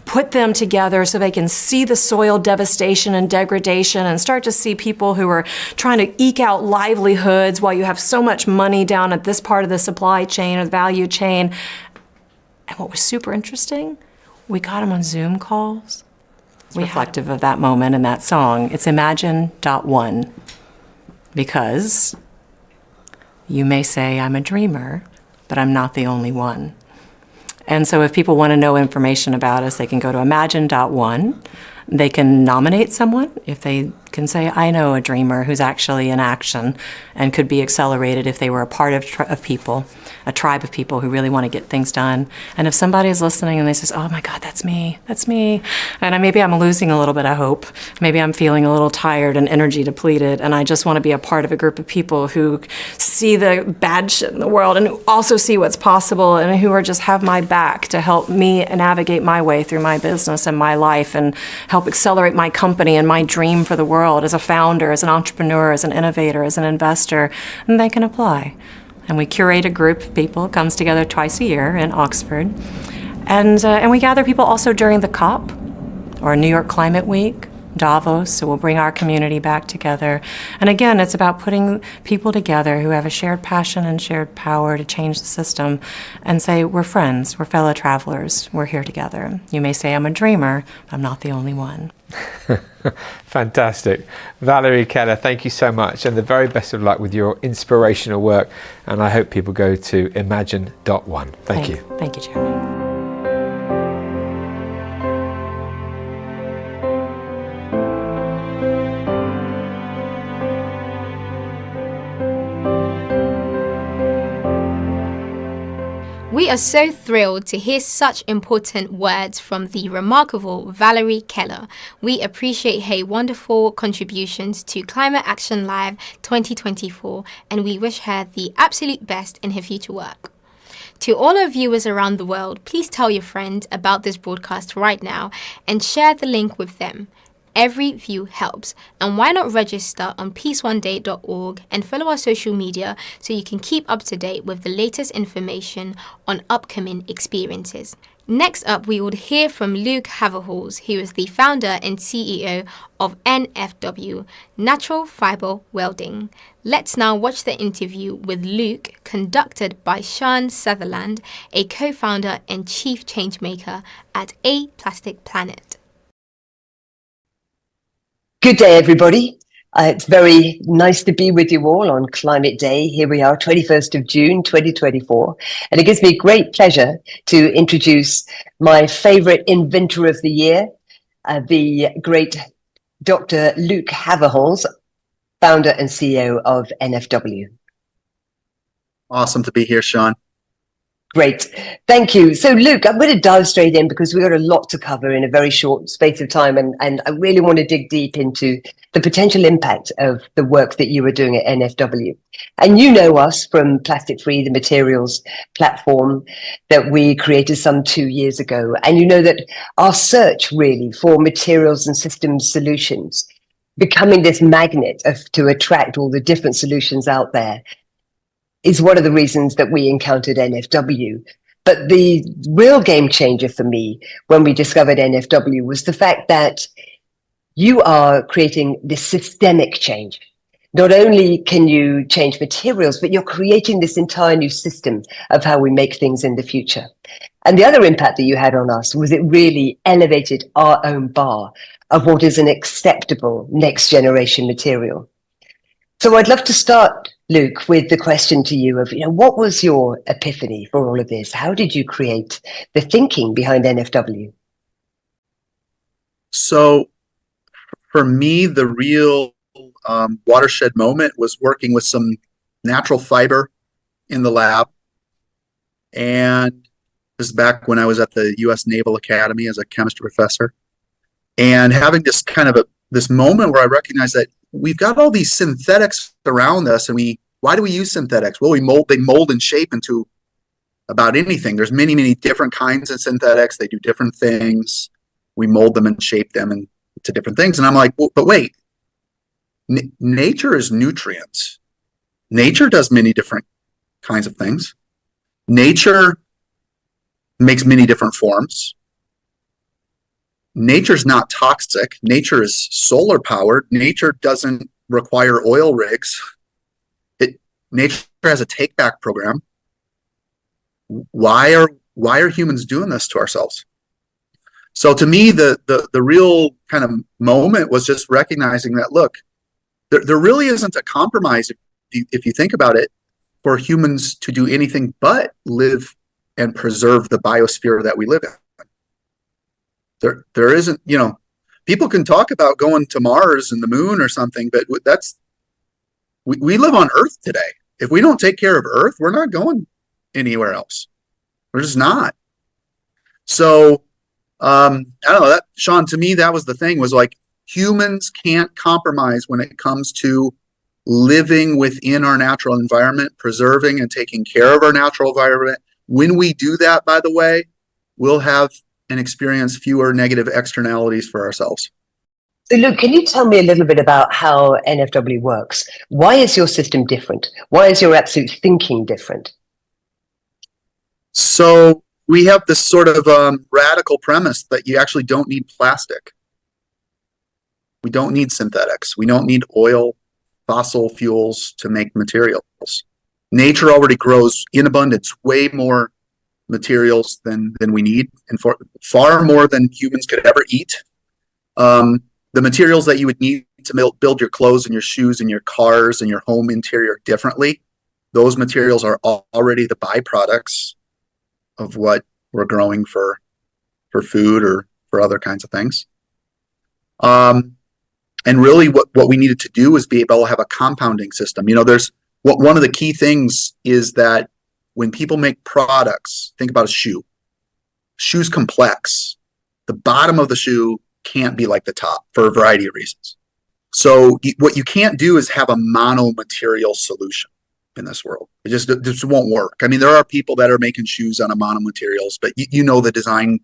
R: put them together so they can see the soil devastation and degradation and start to see people who are trying to eke out livelihoods while you have so much money down at this part of the supply chain or the value chain. And what was super interesting, we got them on Zoom calls. Reflective of that moment and that song. It's Imagine.1, because you may say I'm a dreamer, but I'm not the only one. And so if people want to know information about us, they can go to Imagine.1. They can nominate someone if they can say, I know a dreamer who's actually in action and could be accelerated if they were a part of people, a tribe of people who really want to get things done. And if somebody is listening and they says, oh my God, that's me. And maybe I'm losing a little bit of hope. Maybe I'm feeling a little tired and energy depleted, and I just want to be a part of a group of people who see the bad shit in the world and who also see what's possible and who just have my back to help me navigate my way through my business and my life and help accelerate my company and my dream for the world as a founder, as an entrepreneur, as an innovator, as an investor, and they can apply. And we curate a group of people. It comes together twice a year in Oxford. And we gather people also during the COP or New York Climate Week, Davos, so we'll bring our community back together. And again, it's about putting people together who have a shared passion and shared power to change the system and say, we're friends, we're fellow travelers, we're here together. You may say I'm a dreamer, but I'm not the only one.
A: Fantastic. Valerie Keller, thank you so much, and the very best of luck with your inspirational work. And I hope people go to imagine.one. Thank you.
R: Thank you, Jeremy.
C: We are so thrilled to hear such important words from the remarkable Valerie Keller. We appreciate her wonderful contributions to Climate Action Live 2024, and we wish her the absolute best in her future work. To all our viewers around the world, please tell your friends about this broadcast right now and share the link with them. Every view helps, and why not register on peaceoneday.org and follow our social media so you can keep up to date with the latest information on upcoming experiences. Next up, we would hear from Luke Haverhals, who is the founder and CEO of NFW, Natural Fiber Welding. Let's now watch the interview with Luke, conducted by Sean Sutherland, a co-founder and chief changemaker at A Plastic Planet.
S: Good day, everybody. It's very nice to be with you all on Climate Day. Here we are, 21st of June, 2024. And it gives me great pleasure to introduce my favorite inventor of the year, the great Dr. Luke Haverhals, founder and CEO of NFW.
T: Awesome to be here, Sean.
S: Great. Thank you. So, Luke, I'm going to dive straight in because we've got a lot to cover in a very short space of time. And I really want to dig deep into the potential impact of the work that you are doing at NFW. And you know us from Plastic Free, the materials platform that we created some 2 years ago. And you know that our search really for materials and systems solutions, becoming this magnet to attract all the different solutions out there, is one of the reasons that we encountered NFW. But the real game changer for me when we discovered NFW was the fact that you are creating this systemic change. Not only can you change materials, but you're creating this entire new system of how we make things in the future. And the other impact that you had on us was it really elevated our own bar of what is an acceptable next generation material. So I'd love to start, Luke, with the question to you of, what was your epiphany for all of this? How did you create the thinking behind NFW?
T: So for me, the real watershed moment was working with some natural fiber in the lab. And this is back when I was at the U.S. Naval Academy as a chemistry professor. And having this kind of this moment where I recognized that we've got all these synthetics around us, and why do we use synthetics? Well, they mold and shape into about anything. There's many, many different kinds of synthetics. They do different things. We mold them and shape them into different things. And I'm like, well, but wait, nature is nutrients. Nature does many different kinds of things. Nature makes many different forms. Nature's not toxic. Nature is solar powered. Nature doesn't require oil rigs. Nature has a take back program. Why are humans doing this to ourselves? So to me, the real kind of moment was just recognizing that, look, there really isn't a compromise if you think about it, for humans to do anything but live and preserve the biosphere that we live in. There isn't, people can talk about going to Mars and the moon or something, but we live on Earth today. If we don't take care of Earth, we're not going anywhere else. We're just not. So, I don't know, Sean, to me, that was the thing, was like, humans can't compromise when it comes to living within our natural environment, preserving and taking care of our natural environment. When we do that, by the way, we'll have and experience fewer negative externalities for ourselves.
S: So Luke, can you tell me a little bit about how NFW works? Why is your system different? Why is your absolute thinking different?
T: So we have this sort of radical premise that you actually don't need plastic. We don't need synthetics. We don't need oil, fossil fuels to make materials. Nature already grows in abundance way more materials than we need, and for far more than humans could ever eat. the materials that you would need to build your clothes and your shoes and your cars and your home interior differently, those materials are already the byproducts of what we're growing for food or for other kinds of things. And really what we needed to do is be able to have a compounding system. You know, one of the key things is that when people make products, think about a shoe. Shoe's complex. The bottom of the shoe can't be like the top for a variety of reasons. So what you can't do is have a mono material solution in this world. It just won't work. I mean, there are people that are making shoes out of mono materials, but you know the design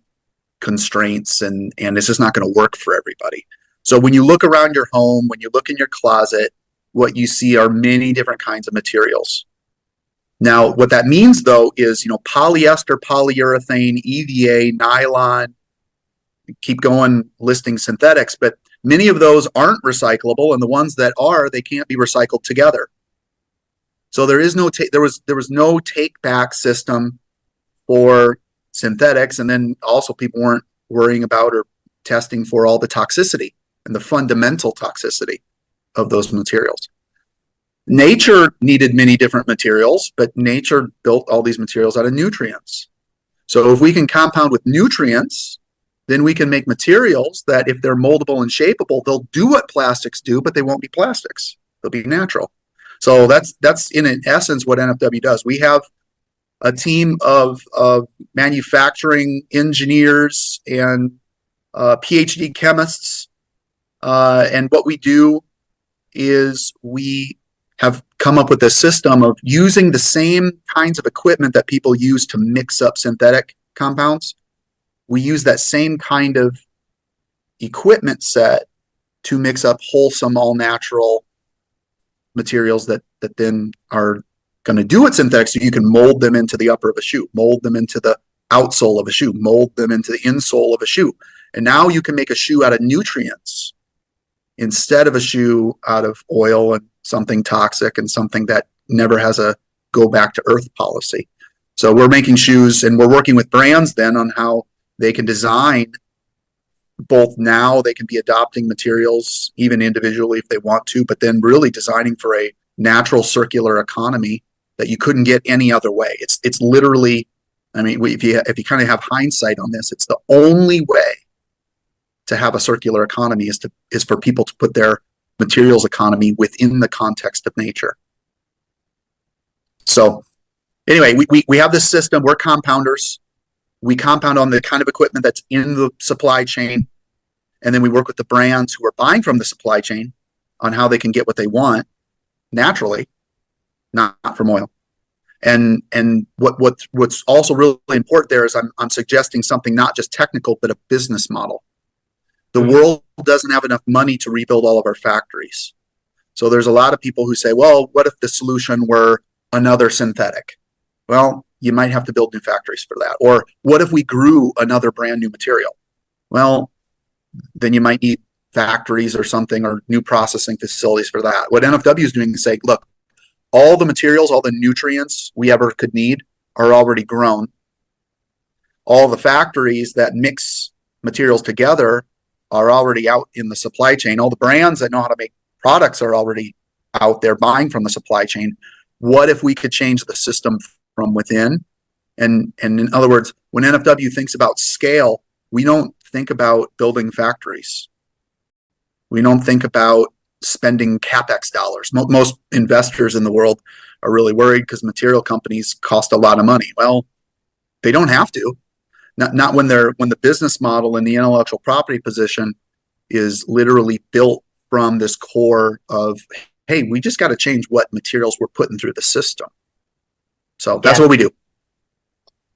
T: constraints, and it's just not going to work for everybody. So when you look around your home, when you look in your closet, what you see are many different kinds of materials. Now, what that means, though, is, you know, polyester, polyurethane, EVA, nylon, keep going listing synthetics, but many of those aren't recyclable, and the ones that are, they can't be recycled together. So there was no take back system for synthetics, and then also people weren't worrying about or testing for all the toxicity and the fundamental toxicity of those materials. Nature needed many different materials, but nature built all these materials out of nutrients. So if we can compound with nutrients, then we can make materials that, if they're moldable and shapeable, they'll do what plastics do, but they won't be plastics. They'll be natural. So that's in essence what NFW does. We have a team of manufacturing engineers and PhD chemists, and what we do is we have come up with a system of using the same kinds of equipment that people use to mix up synthetic compounds. We use that same kind of equipment set to mix up wholesome, all-natural materials that then are going to do what synthetics do. You can mold them into the upper of a shoe, mold them into the outsole of a shoe, mold them into the insole of a shoe. And now you can make a shoe out of nutrients instead of a shoe out of oil and something toxic and something that never has a go back to earth policy. So we're making shoes, and we're working with brands then on how they can design both. Now they can be adopting materials even individually if they want to, but then really designing for a natural circular economy that you couldn't get any other way. It's literally, I mean, if you kind of have hindsight on this, it's the only way to have a circular economy is for people to put their materials economy within the context of nature. So anyway, we have this system. We're compounders. We compound on the kind of equipment that's in the supply chain, and then we work with the brands who are buying from the supply chain on how they can get what they want naturally, not from oil. And what's also really important there is I'm suggesting something not just technical, but a business model. The world doesn't have enough money to rebuild all of our factories. So there's a lot of people who say, well, what if the solution were another synthetic? Well, you might have to build new factories for that. Or what if we grew another brand new material? Well, then you might need factories or something, or new processing facilities for that. What NFW is doing is saying, look, all the materials, all the nutrients we ever could need are already grown. All the factories that mix materials together are already out in the supply chain. All the brands that know how to make products are already out there buying from the supply chain. What if we could change the system from within? And in other words, when NFW thinks about scale, we don't think about building factories. We don't think about spending CapEx dollars. Most investors in the world are really worried because material companies cost a lot of money. Well, they don't have to. Not when the business model and the intellectual property position is literally built from this core of, hey, we just got to change what materials we're putting through the system. So that's what we do.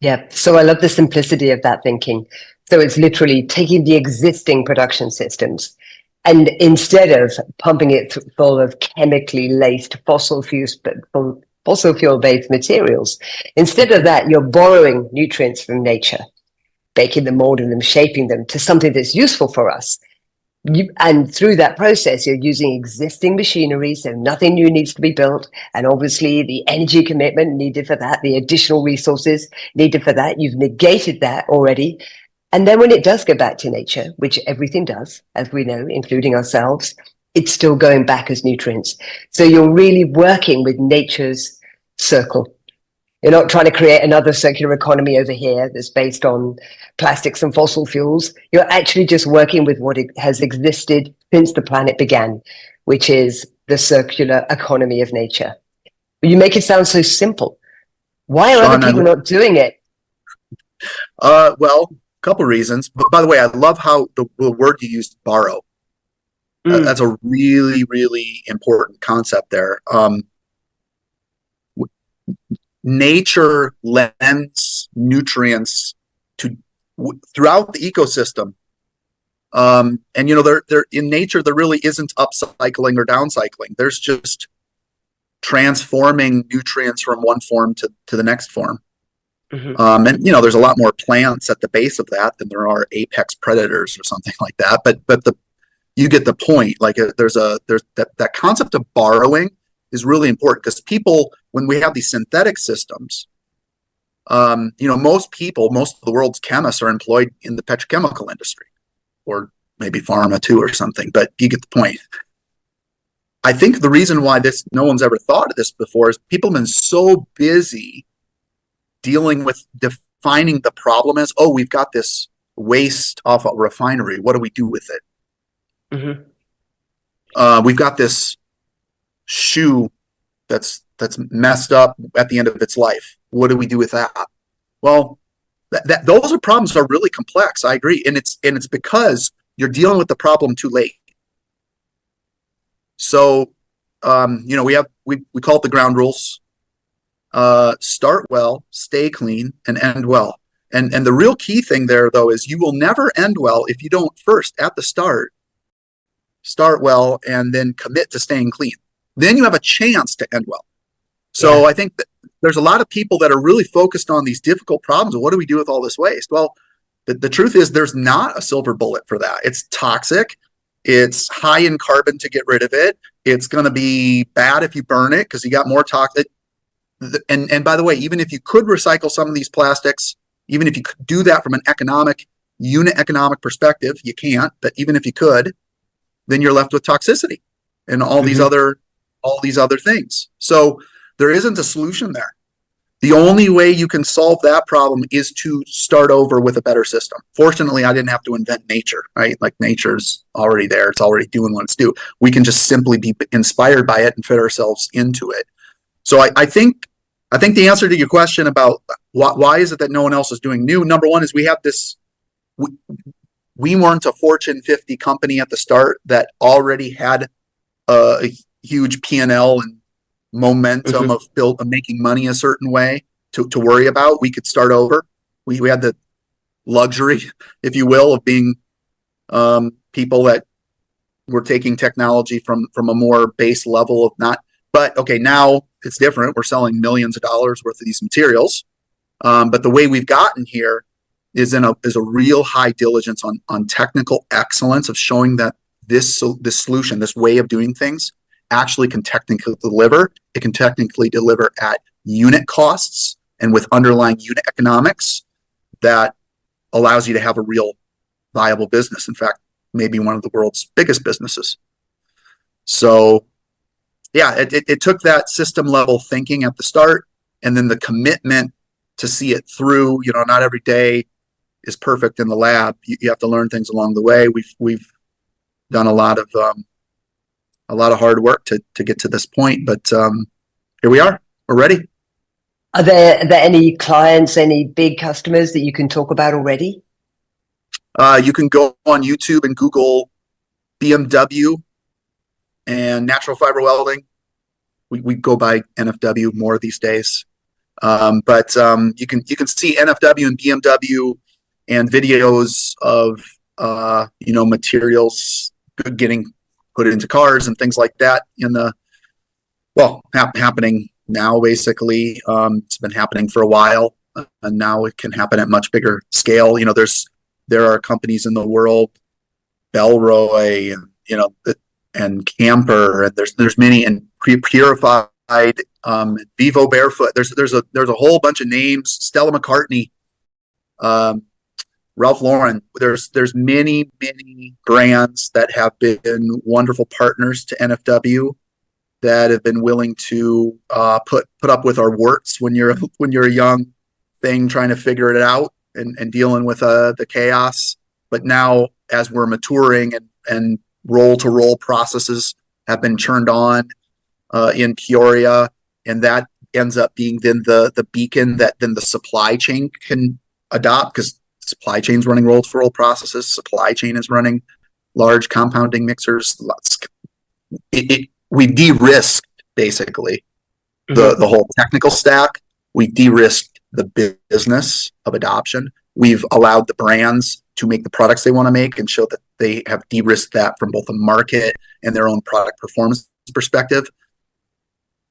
S: Yeah. So I love the simplicity of that thinking. So it's literally taking the existing production systems, and instead of pumping it full of chemically laced fossil fuel-based materials, instead of that, you're borrowing nutrients from nature, baking them, molding them, shaping them to something that's useful for us. And through that process, you're using existing machinery, so nothing new needs to be built. And obviously the energy commitment needed for that, the additional resources needed for that, you've negated that already. And then when it does go back to nature, which everything does, as we know, including ourselves, it's still going back as nutrients. So you're really working with nature's circle. You're not trying to create another circular economy over here that's based on plastics and fossil fuels. You're actually just working with what has existed since the planet began, which is the circular economy of nature. You make it sound so simple. Why are other people not doing it?
T: Well, a couple reasons. But by the way, I love how the word you used, borrow. That's a really, really important concept there. Nature lends nutrients to throughout the ecosystem. And there in nature, there really isn't upcycling or downcycling. There's just transforming nutrients from one form to the next form. And there's a lot more plants at the base of that than there are apex predators or something like that. But you get the point. Like there's that concept of borrowing is really important, because people, when we have these synthetic systems, most of the world's chemists are employed in the petrochemical industry, or maybe pharma too or something, but you get the point. I think the reason why no one's ever thought of this before is people have been so busy dealing with defining the problem as, oh, we've got this waste off a refinery. What do we do with it? We've got this shoe that's messed up at the end of its life. What do we do with that? Well, those problems are really complex. I agree, and it's because you're dealing with the problem too late. So, we call it the ground rules. Start well, stay clean, and end well. And the real key thing there, though, is you will never end well if you don't first, at the start well and then commit to staying clean. Then you have a chance to end well. So I think that there's a lot of people that are really focused on these difficult problems. What do we do with all this waste? Well, the truth is there's not a silver bullet for that. It's toxic. It's high in carbon to get rid of it. It's going to be bad if you burn it because you got more toxic. And by the way, even if you could recycle some of these plastics, even if you could do that from an unit economic perspective, you can't. But even if you could, then you're left with toxicity and all these other things. So there isn't a solution there. The only way you can solve that problem is to start over with a better system. Fortunately, I didn't have to invent nature, right? Like nature's already there. It's already doing what it's doing. We can just simply be inspired by it and fit ourselves into it. So I think the answer to your question about why is it that no one else is doing new, number one is we have this, we weren't a Fortune 50 company at the start that already had a huge P&L and momentum of making money a certain way to worry about. We could start over. We had the luxury, if you will, of being people that were taking technology from a more base level of not. But okay, now it's different. We're selling millions of dollars worth of these materials. But the way we've gotten here is a real high diligence on technical excellence of showing that this solution, this way of doing things, actually can technically deliver. It can technically deliver at unit costs and with underlying unit economics that allows you to have a real viable business. In fact, maybe one of the world's biggest businesses. So yeah, it took that system level thinking at the start and then the commitment to see it through. Not every day is perfect in the lab. You have to learn things along the way. We've done a lot of hard work to get to this point, but here we are. We're ready.
S: Are there any clients, any big customers that you can talk about already?
T: You can go on YouTube and Google BMW and natural fiber welding. We go by NFW more these days, but you can see NFW and BMW and videos of materials getting put into cars and things like that happening now. Basically, it's been happening for a while, and now it can happen at much bigger scale. There are companies in the world, Bellroy, and Camper, and there's many, and Purified, Vivo Barefoot. There's a whole bunch of names. Stella McCartney, Ralph Lauren, there's many brands that have been wonderful partners to NFW that have been willing to put up with our warts when you're a young thing trying to figure it out and dealing with the chaos. But now, as we're maturing and roll processes have been turned on in Peoria, and that ends up being then the beacon that then the supply chain can adopt, because supply chain's running roll-to-roll processes. Supply chain is running large compounding mixers. We de-risked basically the whole technical stack. We de-risked the business of adoption. We've allowed the brands to make the products they want to make and show that they have de-risked that from both a market and their own product performance perspective.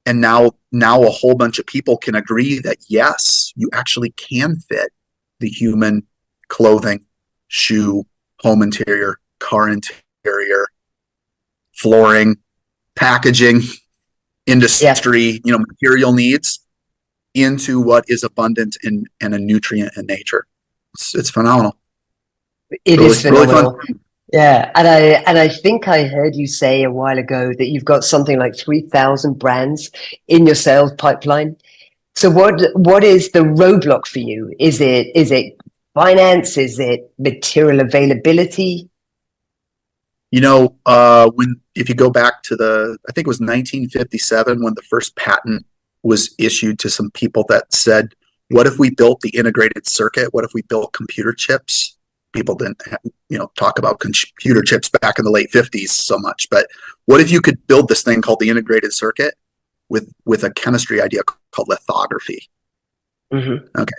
T: And now a whole bunch of people can agree that yes, you actually can fit the human clothing, shoe, home interior, car interior, flooring, packaging, industry, material needs into what is abundant and a nutrient in nature. It's phenomenal.
S: It is phenomenal.
T: Really fun.
S: Yeah, and I think I heard you say a while ago that you've got something like 3,000 brands in your sales pipeline. So what is the roadblock for you? Is it finance? Is it material availability?
T: If you go back to I think it was 1957 when the first patent was issued to some people that said, what if we built the integrated circuit? What if we built computer chips? People didn't, talk about computer chips back in the late 50s so much, but what if you could build this thing called the integrated circuit with a chemistry idea called lithography?
S: Mm-hmm.
T: Okay.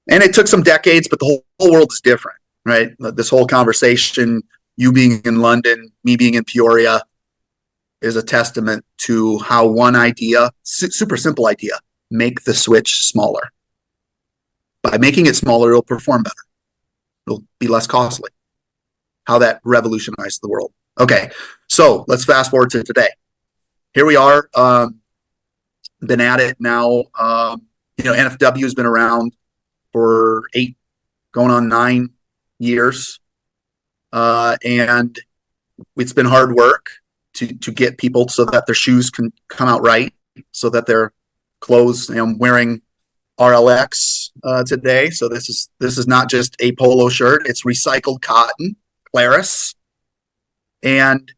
T: And it took some decades, but the whole world is different, right? This whole conversation, you being in London, me being in Peoria, is a testament to how one idea, super simple idea, make the switch smaller. By making it smaller, it'll perform better. It'll be less costly. How that revolutionized the world. Okay, so let's fast forward to today. Here we are, been at it now. NFW has been around for 8, going on 9 years. And it's been hard work to get people so that their shoes can come out right, so that their clothes, I'm wearing RLX today. So this is not just a polo shirt, it's recycled cotton, Claris. And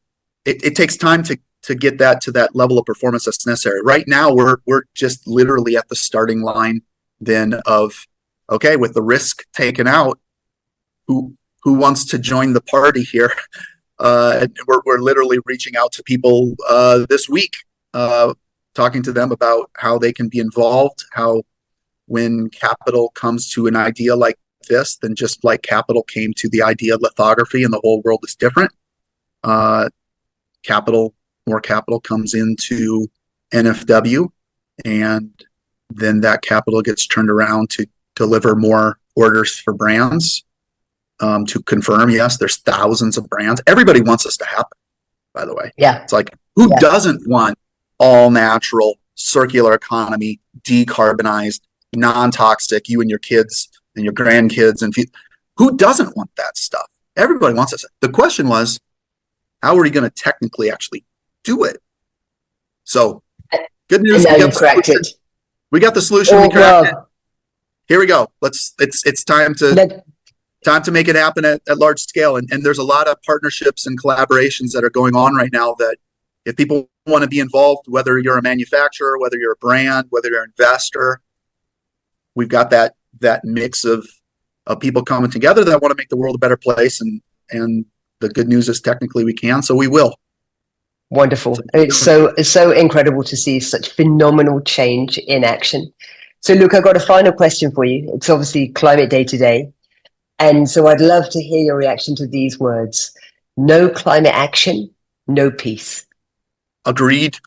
T: it takes time to get that to that level of performance that's necessary. Right now, we're just literally at the starting line then of, okay, with the risk taken out, who wants to join the party here? We're literally reaching out to people this week, talking to them about how they can be involved, how when capital comes to an idea like this, then just like capital came to the idea of lithography and the whole world is different, more capital comes into NFW, and then that capital gets turned around to deliver more orders for brands. To confirm, yes, there's thousands of brands. Everybody wants this to happen, by the way.
S: Yeah.
T: It's like, who doesn't want all natural, circular economy, decarbonized, non-toxic, you and your kids and your grandkids, and who doesn't want that stuff? Everybody wants this. The question was, how are we going to technically actually do it? So, good news. We got the solution. We cracked it. Here we go. It's time to make it happen at large scale. And there's a lot of partnerships and collaborations that are going on right now that if people want to be involved, whether you're a manufacturer, whether you're a brand, whether you're an investor, we've got that mix of people coming together that want to make the world a better place. And the good news is technically we can, so we will.
S: Wonderful. It's so incredible to see such phenomenal change in action. So Luke, I've got a final question for you. It's obviously Climate Day today. And so I'd love to hear your reaction to these words. No climate action, no peace.
T: Agreed.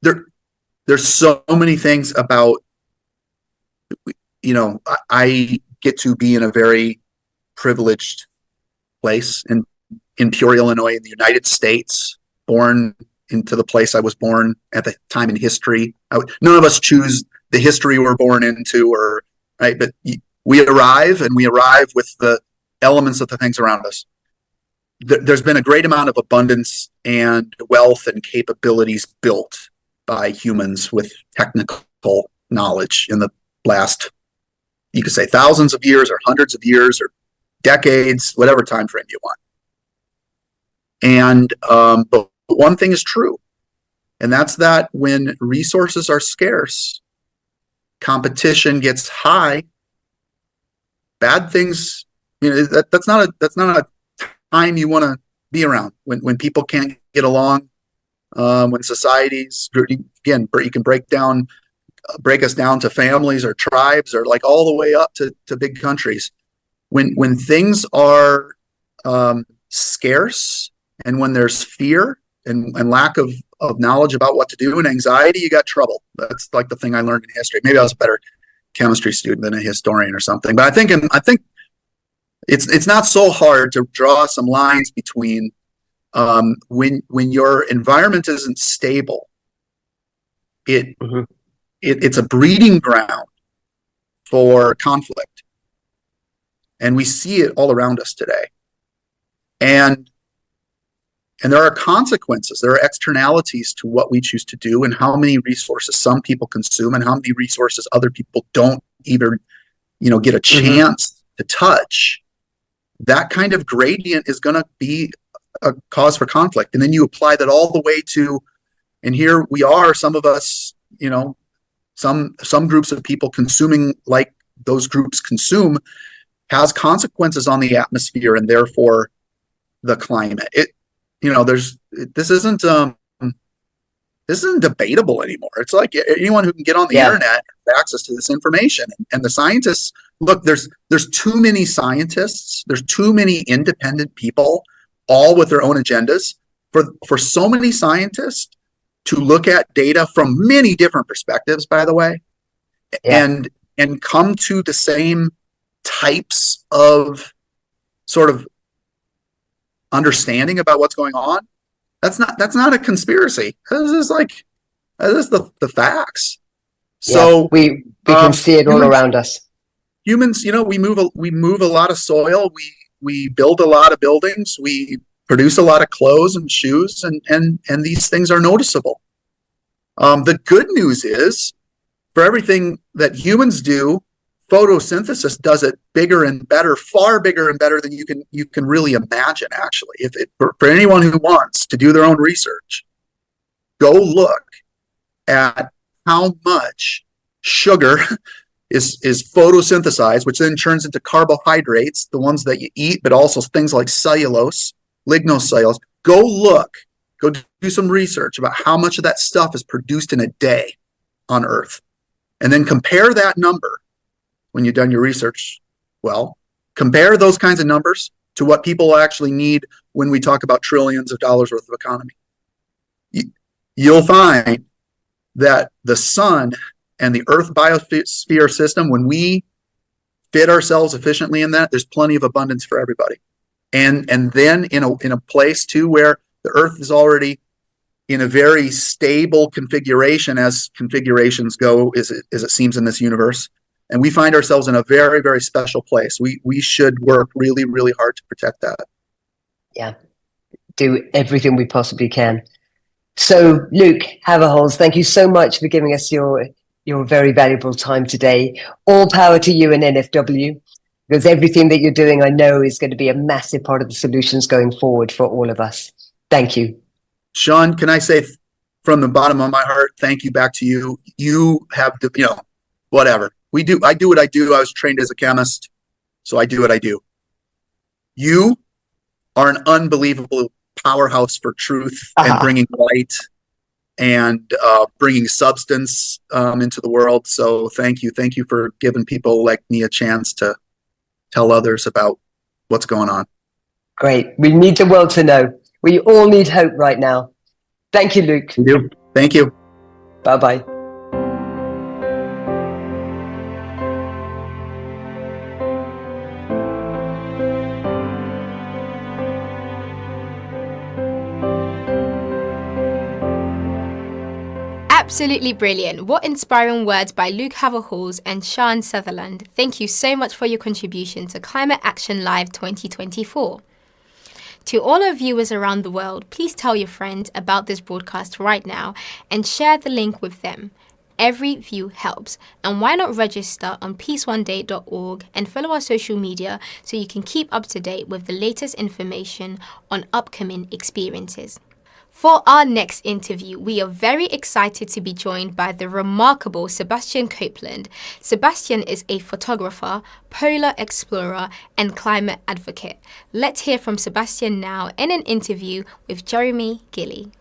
T: There's so many things about, I get to be in a very privileged place in Peoria, Illinois, in the United States, born into the place I was born at the time in history. None of us choose the history we're born into, right? But we arrive with the elements of the things around us. There's been a great amount of abundance and wealth and capabilities built by humans with technical knowledge in the last, you could say, thousands of years or hundreds of years or decades, whatever time frame you want. And but one thing is true, and that's that when resources are scarce, competition gets high, bad things, that's not a time you want to be around. When people can't get along, when societies, again, you can break us down to families or tribes or like all the way up to big countries. When things are scarce and when there's fear and lack of knowledge about what to do and anxiety, you got trouble. That's like the thing I learned in history. Maybe I was a better chemistry student than a historian or something. But I think it's not so hard to draw some lines between when your environment isn't stable, it's a breeding ground for conflict. And we see it all around us today. And there are consequences, there are externalities to what we choose to do and how many resources some people consume and how many resources other people don't even, get a chance to touch. That kind of gradient is going to be a cause for conflict. And then you apply that all the way to, and here we are, some of us, some groups of people consuming like those groups consume has consequences on the atmosphere and therefore the climate. This isn't debatable anymore. It's like anyone who can get on the internet has access to this information. And the scientists, look, there's too many scientists, there's too many independent people, all with their own agendas, for so many scientists to look at data from many different perspectives, by the way, and come to the same types of sort of understanding about what's going on. That's not a conspiracy. This is the facts. So
S: we can see it all around us.
T: Humans, we move a lot of soil. We build a lot of buildings. We produce a lot of clothes and shoes, and these things are noticeable. The good news is, for everything that humans do, photosynthesis does it bigger and better, far bigger and better than you can really imagine. Actually, for anyone who wants to do their own research, go look at how much sugar is photosynthesized, which then turns into carbohydrates, the ones that you eat, but also things like cellulose, lignocellulose. Go do some research about how much of that stuff is produced in a day on Earth, and then compare that number. When you've done your research, compare those kinds of numbers to what people actually need when we talk about trillions of dollars worth of economy. You'll find that the sun and the Earth biosphere system, when we fit ourselves efficiently in that, there's plenty of abundance for everybody. And then in a place too where the Earth is already in a very stable configuration, as configurations go, as it seems in this universe. And we find ourselves in a very, very special place. We should work really, really hard to protect that.
S: Yeah, do everything we possibly can. So, Luke Haverholz, thank you so much for giving us your very valuable time today. All power to you and NFW, because everything that you're doing, I know, is going to be a massive part of the solutions going forward for all of us. Thank you.
T: Sean, can I say from the bottom of my heart, thank you back to you. You have, whatever. I do what I do. I was trained as a chemist, so I do what I do. You are an unbelievable powerhouse for truth and bringing light and bringing substance into the world. So thank you. Thank you for giving people like me a chance to tell others about what's going on.
S: Great. We need the world to know. We all need hope right now. Thank you, Luke.
T: Thank you.
S: Bye-bye.
C: Absolutely brilliant. What inspiring words by Luke Haverhalls and Sean Sutherland. Thank you so much for your contribution to Climate Action Live 2024. To all our viewers around the world, please tell your friends about this broadcast right now and share the link with them. Every view helps, and why not register on peaceoneday.org and follow our social media so you can keep up to date with the latest information on upcoming experiences. For our next interview, we are very excited to be joined by the remarkable Sebastian Copeland. Sebastian is a photographer, polar explorer, and climate advocate. Let's hear from Sebastian now in an interview with Jeremy Gilley.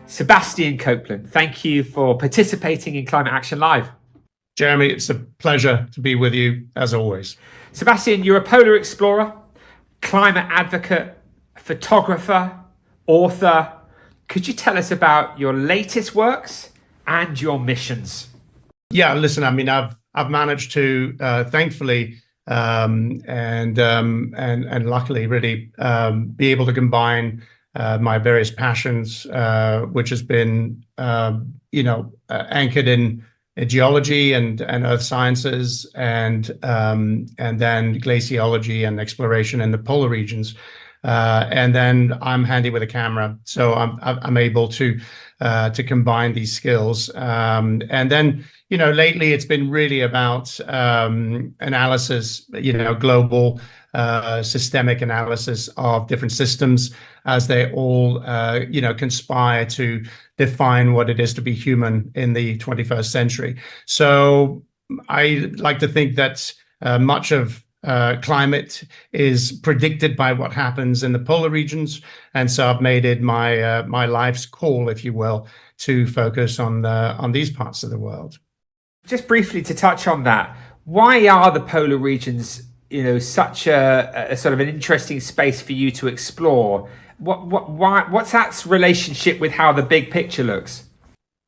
A: Sebastian Copeland, thank you for participating in Climate Action Live.
U: Jeremy, it's a pleasure to be with you, as always.
A: Sebastian, you're a polar explorer, climate advocate, photographer, author. Could you tell us about your latest works and your missions?
U: Yeah, listen, I mean, I've managed to, thankfully, and luckily, really, be able to combine my various passions, which has been, anchored in geology and earth sciences, and then glaciology and exploration in the polar regions. And then I'm handy with a camera, so I'm able to combine these skills. And then, lately it's been really about analysis, global systemic analysis of different systems as they all, conspire to define what it is to be human in the 21st century. So I like to think that much of climate is predicted by what happens in the polar regions, and so I've made it my life's call, if you will, to focus on these parts of the world.
A: Just briefly to touch on that, why are the polar regions, such a sort of an interesting space for you to explore? What's that relationship with how the big picture looks?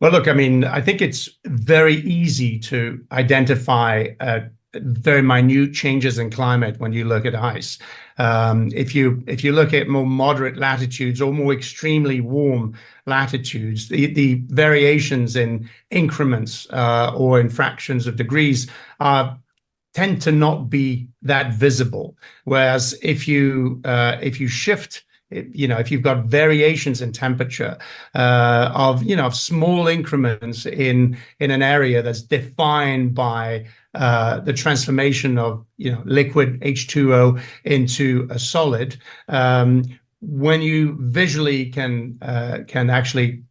U: Well, look, I mean, I think it's very easy to identify very minute changes in climate when you look at ice. If you look at more moderate latitudes or more extremely warm latitudes, the variations in increments or in fractions of degrees tend to not be that visible. Whereas if you shift, if you've got variations in temperature of small increments in an area that's defined by the transformation of liquid H2O into a solid, when you visually can actually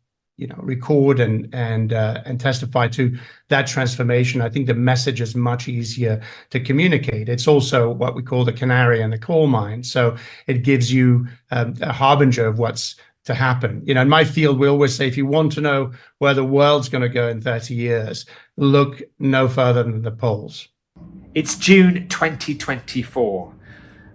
U: record and testify to that transformation, I think the message is much easier to communicate. It's also what we call the canary in the coal mine. So it gives you a harbinger of what's to happen. In my field, we always say, if you want to know where the world's going to go in 30 years, look no further than the poles.
A: It's June 2024.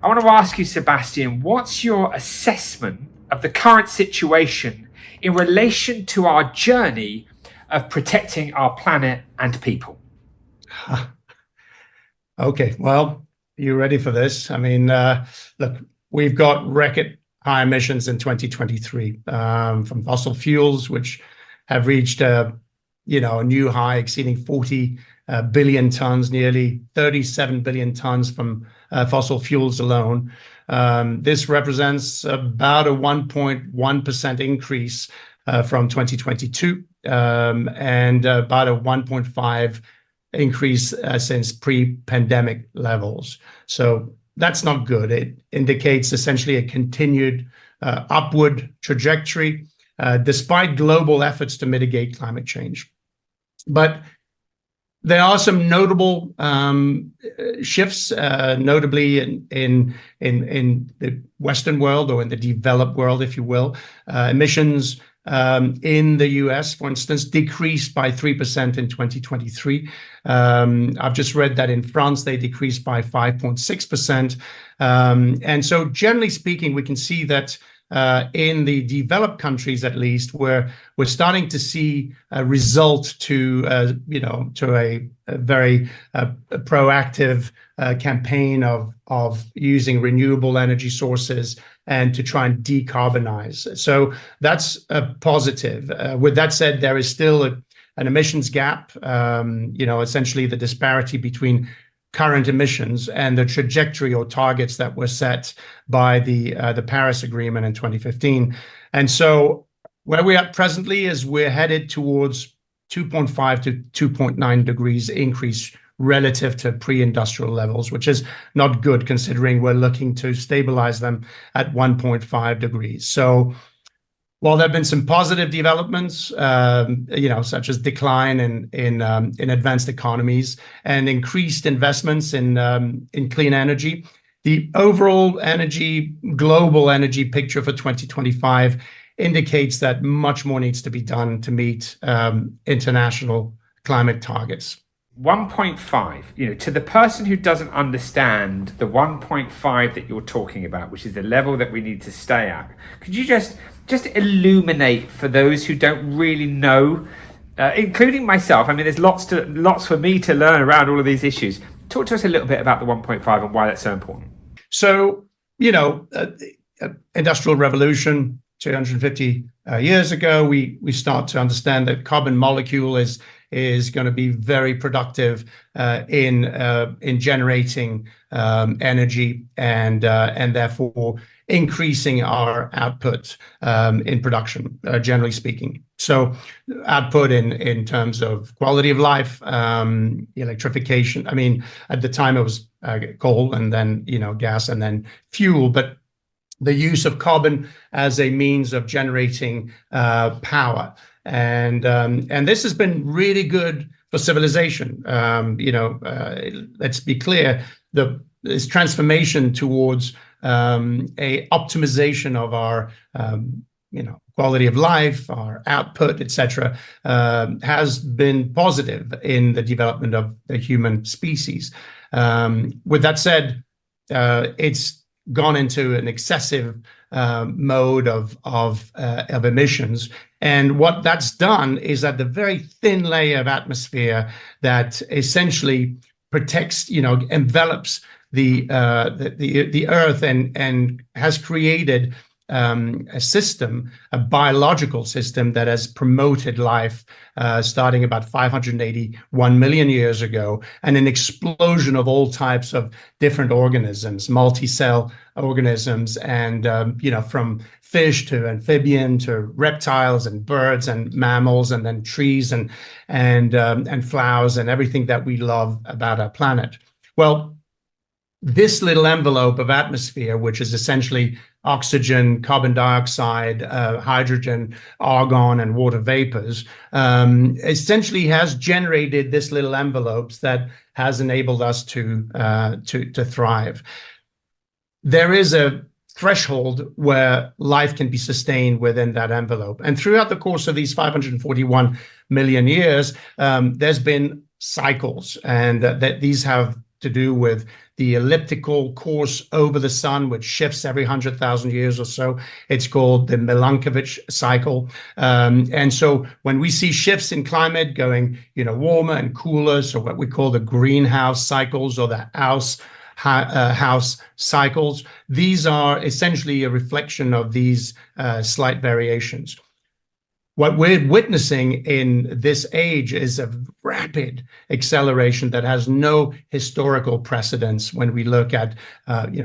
A: I want to ask you, Sebastian, what's your assessment of the current situation in relation to our journey of protecting our planet and people?
U: Okay, well, you ready for this? I mean, look, we've got record high emissions in 2023 from fossil fuels, which have reached a new high exceeding 40 billion tons, nearly 37 billion tons from fossil fuels alone. This represents about a 1.1% increase from 2022 and about a 1.5 increase since pre-pandemic levels. So that's not good. It indicates essentially a continued upward trajectory despite global efforts to mitigate climate change. But there are some notable shifts, notably in the Western world, or in the developed world, if you will. Emissions in the US, for instance, decreased by 3% in 2023. I've just read that in France, they decreased by 5.6%. And so generally speaking, we can see that in the developed countries, at least, where we're starting to see a result to a very proactive campaign of using renewable energy sources and to try and decarbonize. So that's a positive. With that said, there is still an emissions gap. Essentially the disparity between current emissions and the trajectory or targets that were set by the Paris Agreement in 2015. And so where we're at presently is we're headed towards 2.5 to 2.9 degrees increase relative to pre-industrial levels, which is not good considering we're looking to stabilize them at 1.5 degrees. So while there have been some positive developments, such as decline in advanced economies and increased investments in clean energy, the overall global energy picture for 2025 indicates that much more needs to be done to meet international climate targets.
A: 1.5, to the person who doesn't understand the 1.5 that you're talking about, which is the level that we need to stay at, could you just illuminate for those who don't really know, including myself? I mean, there's lots for me to learn around all of these issues. Talk to us a little bit about the 1.5 and why that's so important.
U: So, industrial revolution 250 years ago, we start to understand that carbon molecule is going to be very productive in generating energy and therefore increasing our output in production, generally speaking. So output in terms of quality of life, electrification. I mean, at the time it was coal and then, gas and then fuel, but the use of carbon as a means of generating power. And this has been really good for civilization. Let's be clear, this transformation towards a optimization of our quality of life, our output, etc., has been positive in the development of the human species. With that said, it's gone into an excessive mode of emissions. And what that's done is that the very thin layer of atmosphere that essentially protects, envelops the Earth and has created a system, a biological system that has promoted life starting about 581 million years ago, and an explosion of all types of different organisms, multi-cell organisms, and from fish to amphibian to reptiles and birds and mammals, and then trees and flowers and everything that we love about our planet. Well, this little envelope of atmosphere, which is essentially oxygen, carbon dioxide, hydrogen, argon, and water vapors, essentially has generated this little envelopes that has enabled us to thrive. There is a threshold where life can be sustained within that envelope. And throughout the course of these 541 million years, there's been cycles, and that these have to do with the elliptical course over the sun, which shifts every 100,000 years or so. It's called the Milankovitch cycle. And so when we see shifts in climate going, warmer and cooler, so what we call the greenhouse cycles or the house cycles, these are essentially a reflection of these slight variations. What we're witnessing in this age is a rapid acceleration that has no historical precedence when we look at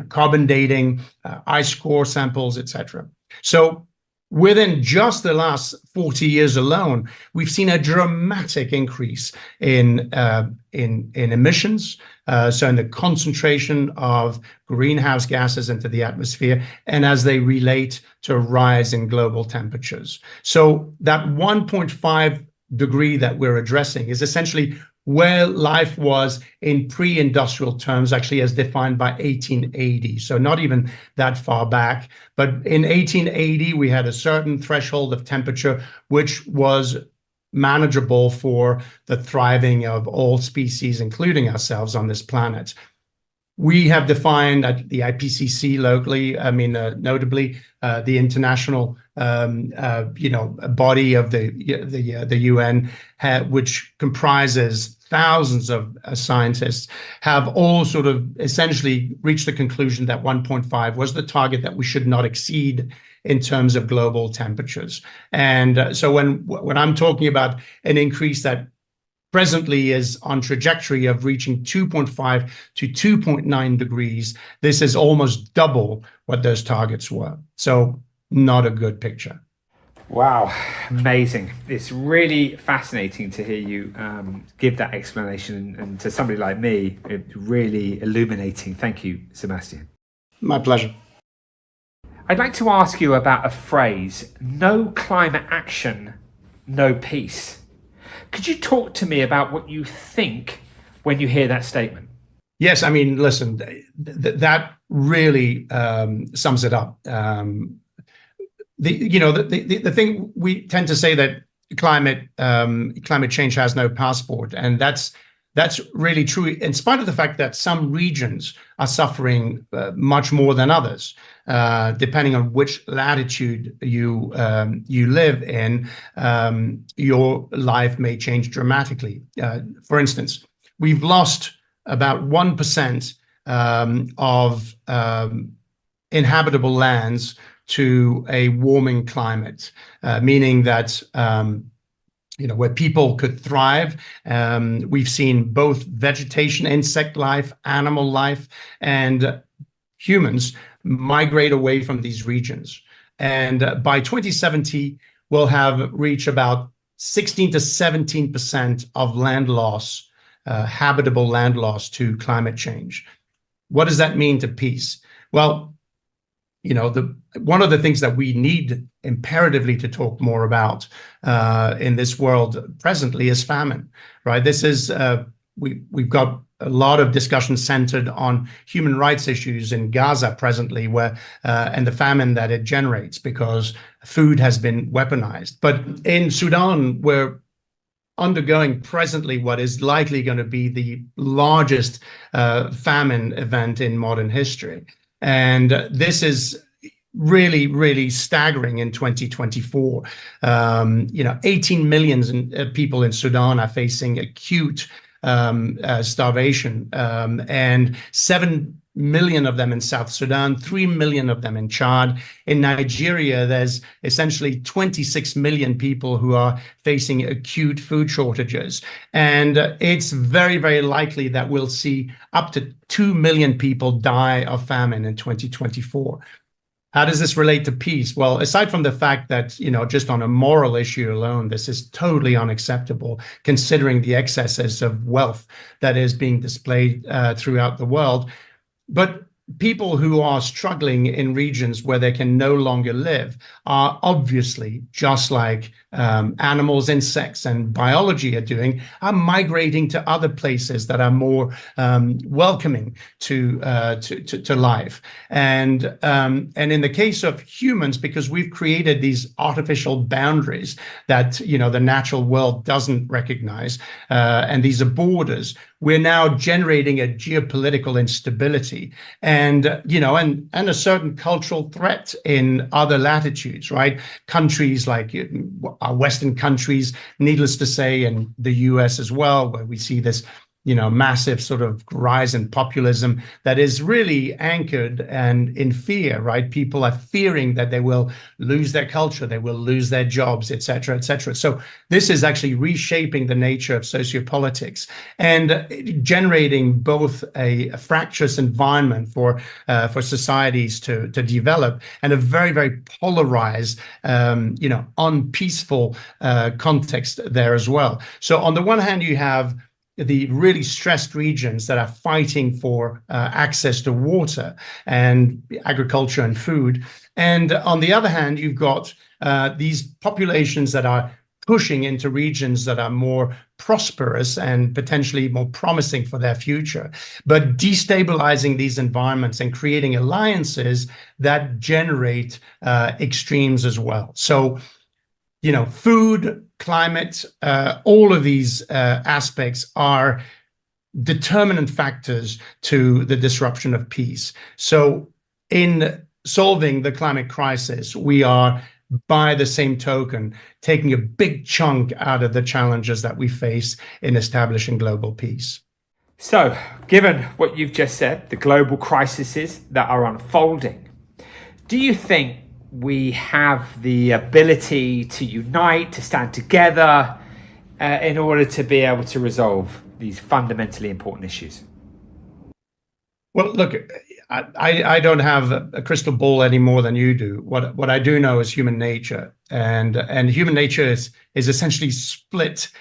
U: carbon dating, ice core samples, etc. So within just the last 40 years alone, we've seen a dramatic increase in emissions, so in the concentration of greenhouse gases into the atmosphere, and as they relate to a rise in global temperatures. So that 1.5 degree that we're addressing is essentially where life was in pre-industrial terms, actually as defined by 1880. So not even that far back. But in 1880, we had a certain threshold of temperature, which was manageable for the thriving of all species, including ourselves on this planet. We have defined at the IPCC locally, I mean, notably the international, body of the UN, which comprises thousands of scientists, have all sort of essentially reached the conclusion that 1.5 was the target that we should not exceed in terms of global temperatures. And so when I'm talking about an increase that presently is on trajectory of reaching 2.5 to 2.9 degrees, this is almost double what those targets were. So not a good picture.
A: Wow, amazing. It's really fascinating to hear you give that explanation, and to somebody like me, it's really illuminating. Thank you, Sebastian.
U: My pleasure.
A: I'd like to ask you about a phrase, no climate action, no peace. Could you talk to me about what you think when you hear that statement?
U: Yes, I mean, listen, that really sums it up. The thing we tend to say that climate change has no passport, and that's really true. In spite of the fact that some regions are suffering much more than others, depending on which latitude you live in, your life may change dramatically. For instance, we've lost about 1% of inhabitable lands to a warming climate, meaning that where people could thrive. We've seen both vegetation, insect life, animal life, and humans migrate away from these regions. And by 2070, we'll have reached about 16 to 17% of land loss, habitable land loss to climate change. What does that mean to peace? Well, one of the things that we need imperatively to talk more about in this world presently is famine, right? This is, we've got a lot of discussion centered on human rights issues in Gaza presently, and the famine that it generates because food has been weaponized. But in Sudan, we're undergoing presently what is likely going to be the largest famine event in modern history. And this is really, really staggering in 2024. 18 million people in Sudan are facing acute starvation, and 7 million of them in South Sudan, 3 million of them in Chad. In Nigeria, there's essentially 26 million people who are facing acute food shortages. And it's very, very likely that we'll see up to 2 million people die of famine in 2024. How does this relate to peace? Well, aside from the fact that, just on a moral issue alone, this is totally unacceptable, considering the excesses of wealth that is being displayed throughout the world. But people who are struggling in regions where they can no longer live are obviously, just like animals, insects, and biology are doing, are migrating to other places that are more welcoming to life. And in the case of humans, because we've created these artificial boundaries that the natural world doesn't recognize, and these are borders, we're now generating a geopolitical instability and a certain cultural threat in other latitudes, right? Countries like our Western countries, needless to say, and the US as well, where we see this massive sort of rise in populism that is really anchored and in fear, right? People are fearing that they will lose their culture, they will lose their jobs, et cetera, et cetera. So this is actually reshaping the nature of sociopolitics and generating both a fractious environment for societies to develop and a very, very polarized, unpeaceful context there as well. So on the one hand, you have the really stressed regions that are fighting for access to water and agriculture and food. And on the other hand, you've got these populations that are pushing into regions that are more prosperous and potentially more promising for their future, but destabilizing these environments and creating alliances that generate extremes as well. So, food, climate, all of these aspects are determinant factors to the disruption of peace. So in solving the climate crisis, we are, by the same token, taking a big chunk out of the challenges that we face in establishing global peace.
A: So, given what you've just said, the global crises that are unfolding, do you think we have the ability to unite, to stand together in order to be able to resolve these fundamentally important issues?
U: Well, look, I don't have a crystal ball any more than you do. What I do know is human nature, and human nature is essentially split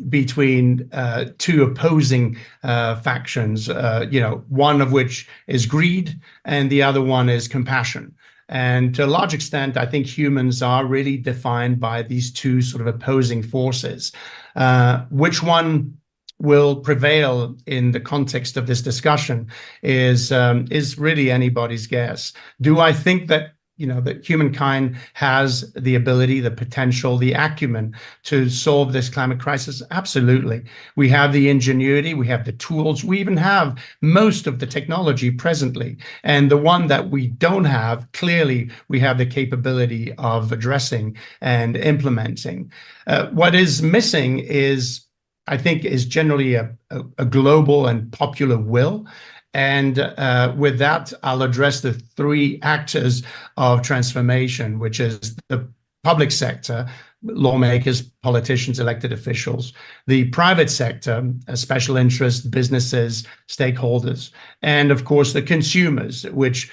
U: between two opposing factions. One of which is greed, and the other one is compassion. And to a large extent, I think humans are really defined by these two sort of opposing forces. Which one will prevail in the context of this discussion is really anybody's guess. Do I think that that humankind has the ability, the potential, the acumen to solve this climate crisis? Absolutely. We have the ingenuity, we have the tools, we even have most of the technology presently. And the one that we don't have, clearly, we have the capability of addressing and implementing. What is missing is, I think, is generally a global and popular will. And with that, I'll address the three actors of transformation, which is the public sector, lawmakers, politicians, elected officials, the private sector, special interest, businesses, stakeholders, and of course the consumers, which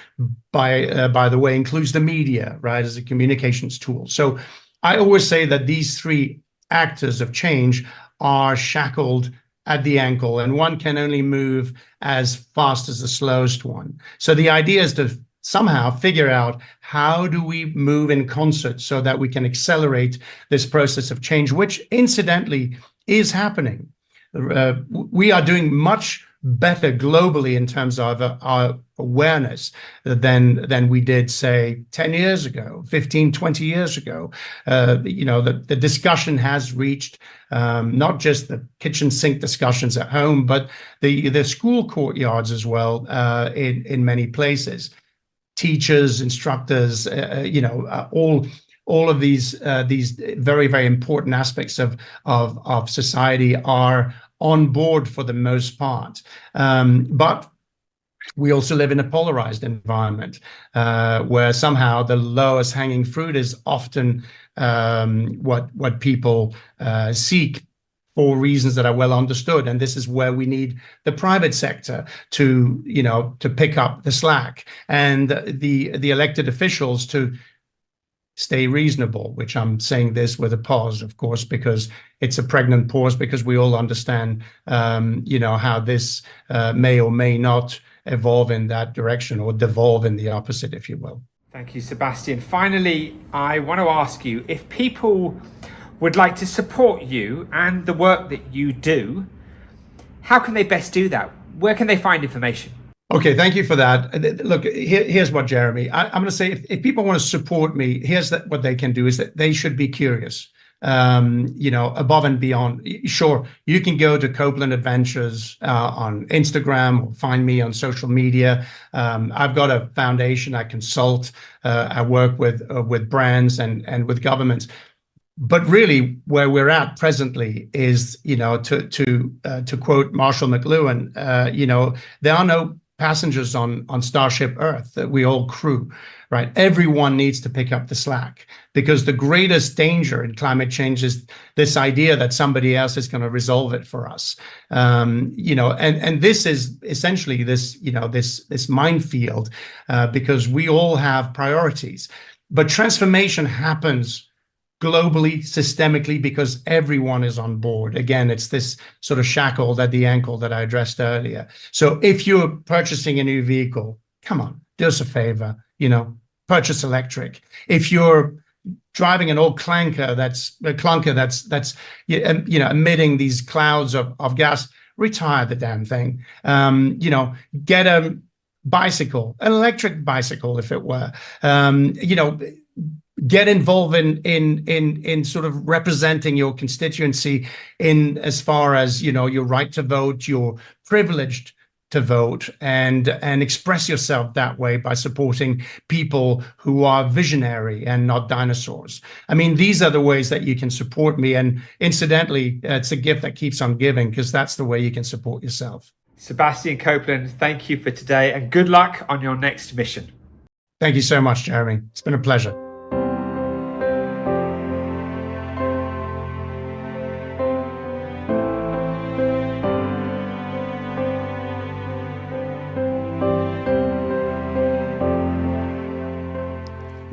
U: by the way includes the media, right, as a communications tool. So I always say that these three actors of change are shackled at the ankle, and one can only move as fast as the slowest one. So the idea is to somehow figure out how do we move in concert so that we can accelerate this process of change, which incidentally is happening. We are doing much better globally in terms of our awareness than we did, say, 10 years ago, 15, 20 years ago. The discussion has reached not just the kitchen sink discussions at home, but the school courtyards as well in many places. Teachers, instructors, all of these very, very important aspects of society are on board for the most part. But we also live in a polarized environment where somehow the lowest hanging fruit is often what people seek for reasons that are well understood. And this is where we need the private sector to pick up the slack, and the elected officials to stay reasonable, which I'm saying this with a pause, of course, because it's a pregnant pause, because we all understand, how this may or may not evolve in that direction, or devolve in the opposite, if you will.
A: Thank you, Sebastian. Finally, I want to ask you, if people would like to support you and the work that you do, how can they best do that? Where can they find information?
U: Okay, thank you for that. Look, here's what, Jeremy. I'm going to say, if people want to support me, here's what they can do, is that they should be curious, above and beyond. Sure, you can go to Copeland Adventures on Instagram, or find me on social media. I've got a foundation. I consult. I work with brands and with governments. But really, where we're at presently is, to quote Marshall McLuhan, there are no passengers on Starship Earth, that we all crew, right? Everyone needs to pick up the slack, because the greatest danger in climate change is this idea that somebody else is going to resolve it for us. And this is essentially this minefield, because we all have priorities. But transformation happens globally, systemically, because everyone is on board. Again, it's this sort of shackled at the ankle that I addressed earlier. So if you're purchasing a new vehicle, come on, do us a favor, purchase electric. If you're driving an old clunker that's emitting these clouds of gas, retire the damn thing. Get a bicycle, an electric bicycle, if it were. get involved in sort of representing your constituency in as far as, you know, your right to vote, you're privileged to vote, and express yourself that way by supporting people who are visionary and not dinosaurs. I mean, these are the ways that you can support me. And incidentally, it's a gift that keeps on giving, because that's the way you can support yourself.
A: Sebastian Copeland, thank you for today and good luck on your next mission.
U: Thank you so much, Jeremy. It's been a pleasure.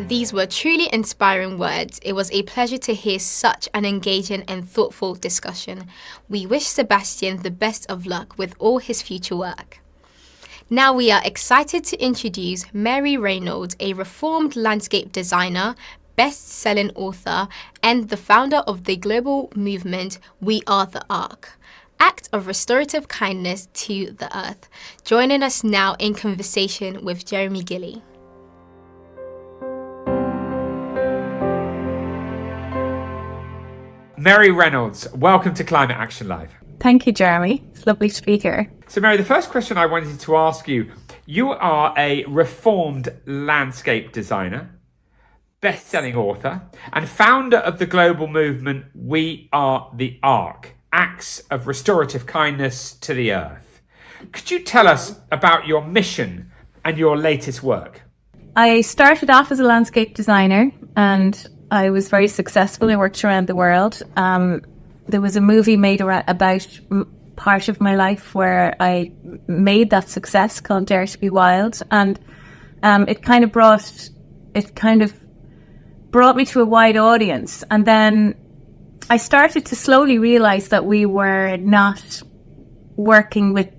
C: These were truly inspiring words. It was a pleasure to hear such an engaging and thoughtful discussion. We wish Sebastian the best of luck with all his future work. Now we are excited to introduce Mary Reynolds, a reformed landscape designer, best-selling author, and the founder of the global movement We Are the Ark, act of restorative kindness to the earth. Joining us now in conversation with Jeremy Gilley.
A: Mary Reynolds, welcome to Climate Action Live.
B: Thank you, Jeremy. It's lovely to be here.
A: So, Mary, the first question I wanted to ask you, you are a reformed landscape designer, best-selling author, and founder of the global movement We Are the Ark, acts of restorative kindness to the earth. Could you tell us about your mission and your latest work?
B: I started off as a landscape designer, and I was very successful. I worked around the world. There was a movie made about part of my life where I made that success called Dare to Be Wild, and it kind of brought me to a wide audience. And then I started to slowly realize that we were not working with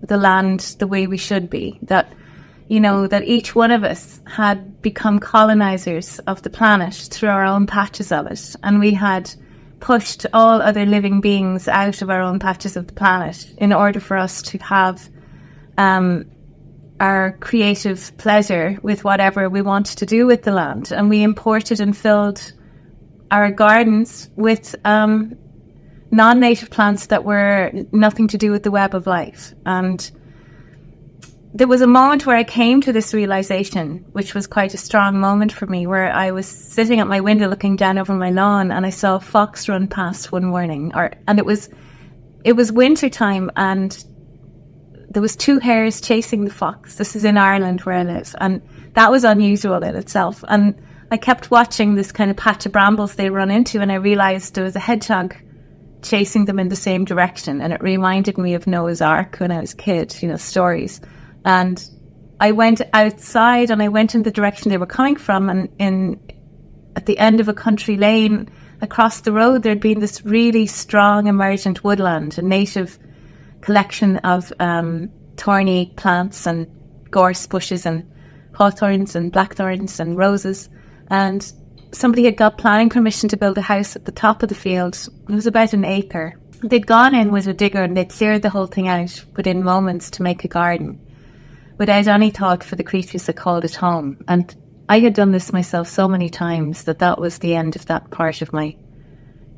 B: the land the way we should be. That each one of us had become colonizers of the planet through our own patches of it. And we had pushed all other living beings out of our own patches of the planet in order for us to have our creative pleasure with whatever we wanted to do with the land. And we imported and filled our gardens with non-native plants that were nothing to do with the web of life. And there was a moment where I came to this realization, which was quite a strong moment for me, where I was sitting at my window looking down over my lawn, and I saw a fox run past one morning, and it was winter time, and there was 2 hares chasing the fox. This is in Ireland where I live, and that was unusual in itself. And I kept watching this kind of patch of brambles they run into, and I realized there was a hedgehog chasing them in the same direction, and it reminded me of Noah's Ark when I was a kid, stories. And I went outside and I went in the direction they were coming from, and at the end of a country lane across the road there'd been this really strong emergent woodland, a native collection of thorny plants and gorse bushes and hawthorns and blackthorns and roses. And somebody had got planning permission to build a house at the top of the field. It was about an acre. They'd gone in with a digger and they'd cleared the whole thing out within moments to make a garden, without any thought for the creatures that called it home. And I had done this myself so many times that was the end of that part of my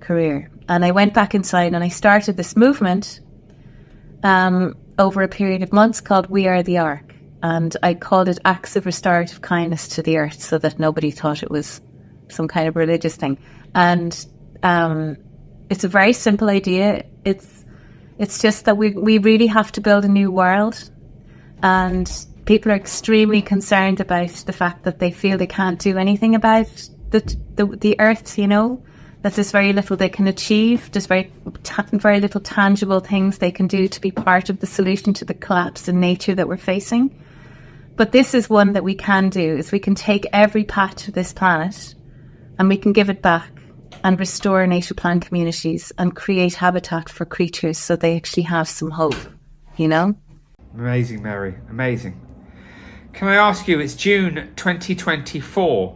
B: career. And I went back inside and I started this movement over a period of months called We Are the Ark. And I called it Acts of Restorative Kindness to the Earth, so that nobody thought it was some kind of religious thing. And it's a very simple idea. It's just that we really have to build a new world. And people are extremely concerned about the fact that they feel they can't do anything about the earth, that there's very little they can achieve. There's very little tangible things they can do to be part of the solution to the collapse in nature that we're facing. But this is one that we can do, is we can take every patch of this planet and we can give it back and restore native plant communities and create habitat for creatures so they actually have some hope,
A: Amazing, Mary. Amazing. Can I ask you, it's June 2024.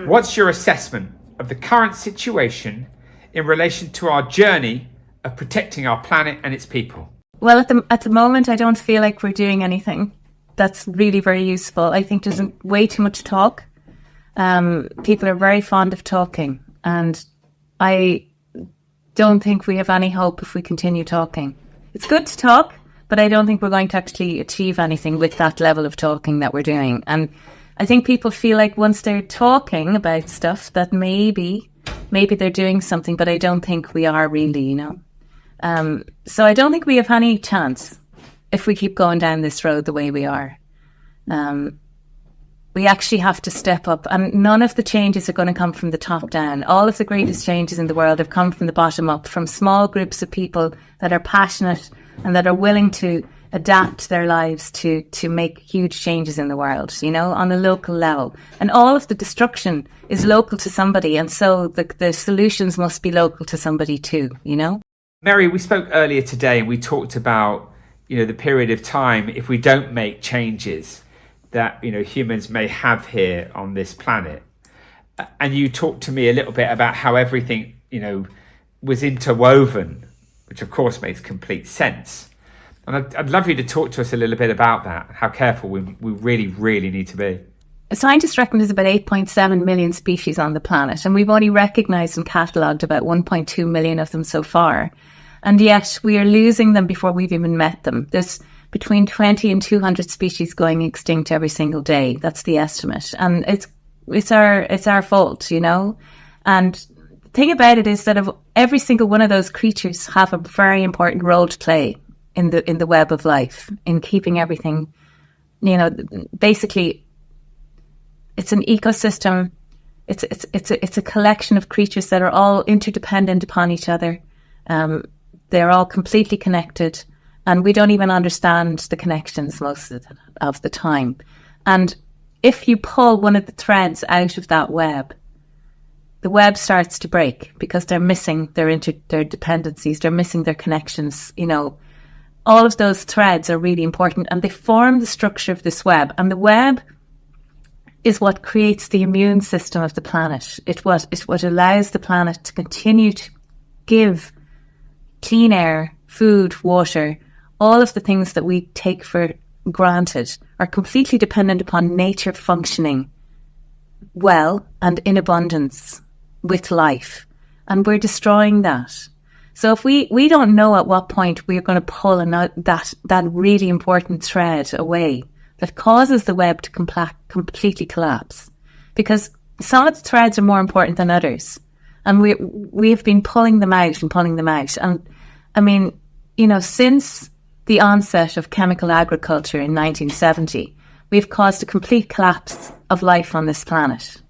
A: What's your assessment of the current situation in relation to our journey of protecting our planet and its people?
B: Well, at the moment, I don't feel like we're doing anything that's really very useful. I think there's way too much talk. People are very fond of talking, and I don't think we have any hope if we continue talking. It's good to talk, but I don't think we're going to actually achieve anything with that level of talking that we're doing. And I think people feel like once they're talking about stuff that maybe they're doing something, but I don't think we are really, you know. So I don't think we have any chance if we keep going down this road the way we are. We actually have to step up, and none of the changes are going to come from the top down. All of the greatest changes in the world have come from the bottom up, from small groups of people that are passionate and that are willing to adapt their lives to make huge changes in the world, you know, on a local level. And all of the destruction is local to somebody, and so the solutions must be local to somebody too, you know.
A: Mary, we spoke earlier today and we talked about, you know, the period of time if we don't make changes that, you know, humans may have here on this planet. And you talked to me a little bit about how everything, you know, was interwoven, which of course makes complete sense. And I'd love you to talk to us a little bit about that, how careful we really, really need to be.
B: Scientists reckon there's about 8.7 million species on the planet, and we've only recognised and catalogued about 1.2 million of them so far. And yet we are losing them before we've even met them. There's between 20 and 200 species going extinct every single day. That's the estimate. And it's our fault, you know. And the thing about it is that of every single one of those creatures have a very important role to play in the web of life, in keeping everything, you know, basically it's an ecosystem. It's a collection of creatures that are all interdependent upon each other. They're all completely connected, and we don't even understand the connections most of the time. And if you pull one of the threads out of that web, the web starts to break because they're missing their dependencies, they're missing their connections. You know, all of those threads are really important, and they form the structure of this web. And the web is what creates the immune system of the planet. It's what allows the planet to continue to give clean air, food, water. All of the things that we take for granted are completely dependent upon nature functioning well and in abundance with life. And we're destroying that. So if we don't know at what point we're going to pull that really important thread away that causes the web to completely collapse, because some of the threads are more important than others. And we have been pulling them out. And I mean, you know, since the onset of chemical agriculture in 1970, we've caused a complete collapse of life on this planet.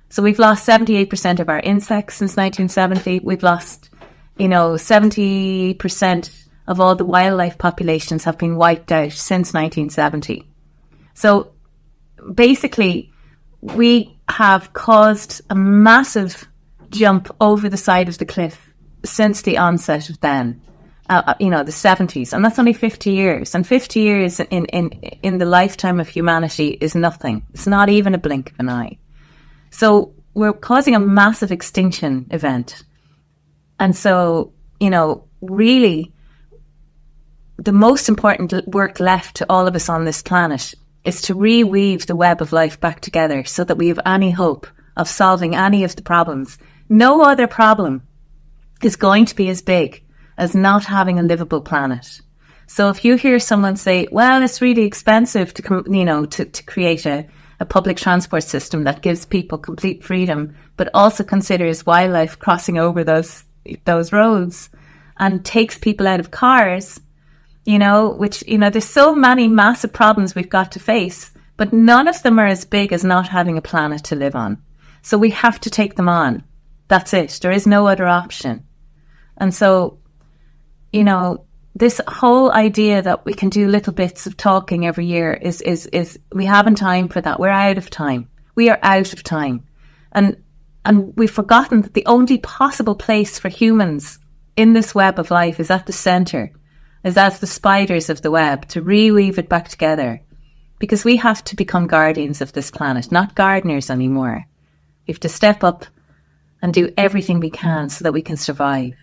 B: So we've lost 78% of our insects since 1970. We've lost, you know, 70% of all the wildlife populations have been wiped out since 1970. So basically, we have caused a massive jump over the side of the cliff since the onset of then. You know, the 70s, and that's only 50 years. And 50 years in the lifetime of humanity is nothing. It's not even a blink of an eye. So we're causing a massive extinction event. And so, you know, really, the most important work left to all of us on this planet is to reweave the web of life back together so that we have any hope of solving any of the problems. No other problem is going to be as big as not having a livable planet. So if you hear someone say, well, it's really expensive to create a public transport system that gives people complete freedom, but also considers wildlife crossing over those roads and takes people out of cars, you know, which, you know, there's so many massive problems we've got to face, but none of them are as big as not having a planet to live on. So we have to take them on. That's it. There is no other option. And so, you know, this whole idea that we can do little bits of talking every year is we haven't time for that. We're out of time. We are out of time. And we've forgotten that the only possible place for humans in this web of life is at the centre, is as the spiders of the web, to reweave it back together. Because we have to become guardians of this planet, not gardeners anymore. We have to step up and do everything we can so that we can survive.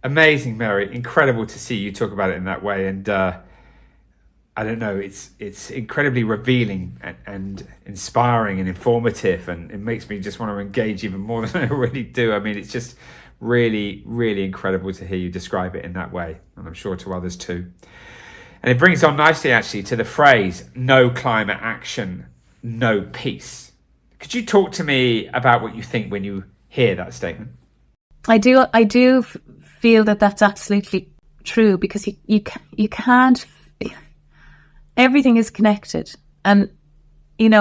A: Amazing, Mary. Incredible to see you talk about it in that way. And I I don't know, it's incredibly revealing and inspiring and informative, and it makes me just want to engage even more than I already do. I mean, it's just really, really incredible to hear you describe it in that way, and I'm sure to others too. And it brings on nicely, actually, to the phrase, no climate action, no peace. Could you talk to me about what you think when you hear that statement?
B: I do feel that that's absolutely true, because you can't. Everything is connected, and in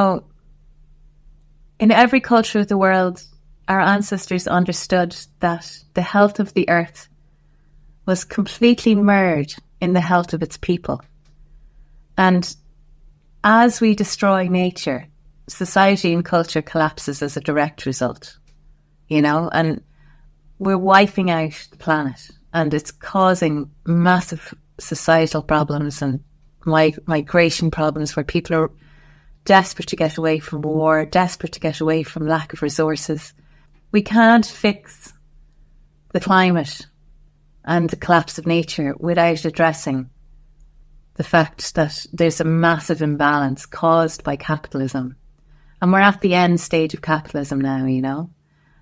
B: every culture of the world, our ancestors understood that the health of the earth was completely mirrored in the health of its people. And as we destroy nature, society and culture collapses as a direct result, and we're wiping out the planet, and it's causing massive societal problems and migration problems, where people are desperate to get away from war, desperate to get away from lack of resources. We can't fix the climate and the collapse of nature without addressing the fact that there's a massive imbalance caused by capitalism. And we're at the end stage of capitalism now,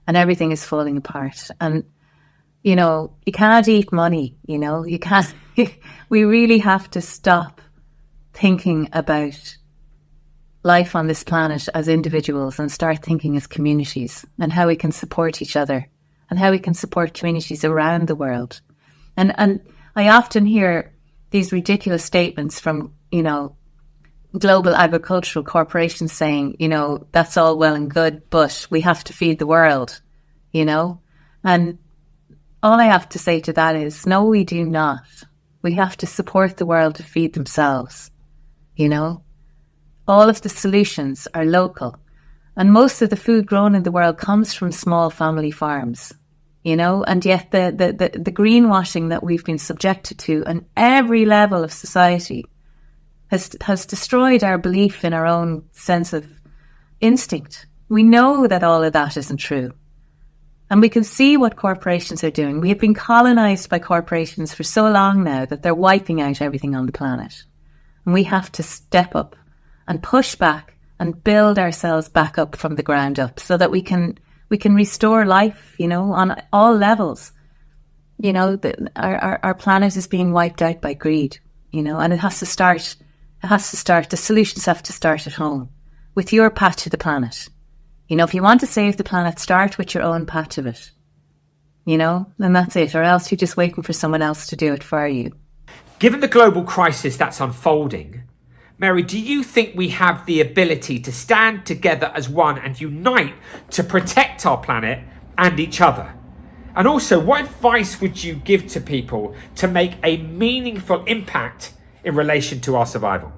B: and everything is falling apart. And, you can't eat money, you can't, we really have to stop thinking about life on this planet as individuals and start thinking as communities, and how we can support each other and how we can support communities around the world. And I often hear these ridiculous statements from, global agricultural corporations saying, that's all well and good, but we have to feed the world, and all I have to say to that is, no, we do not. We have to support the world to feed themselves. All of the solutions are local, and most of the food grown in the world comes from small family farms, and yet the greenwashing that we've been subjected to on every level of society has destroyed our belief in our own sense of instinct. We know that all of that isn't true, and we can see what corporations are doing. We have been colonized by corporations for so long now that they're wiping out everything on the planet. And we have to step up and push back and build ourselves back up from the ground up, so that we can restore life, on all levels. Our planet is being wiped out by greed, and it has to start. The solutions have to start at home, with your patch of the planet. If you want to save the planet, start with your own patch of it. And that's it, or else you're just waiting for someone else to do it for you.
A: Given the global crisis that's unfolding, Mary, do you think we have the ability to stand together as one and unite to protect our planet and each other? And also, what advice would you give to people to make a meaningful impact in relation to our survival?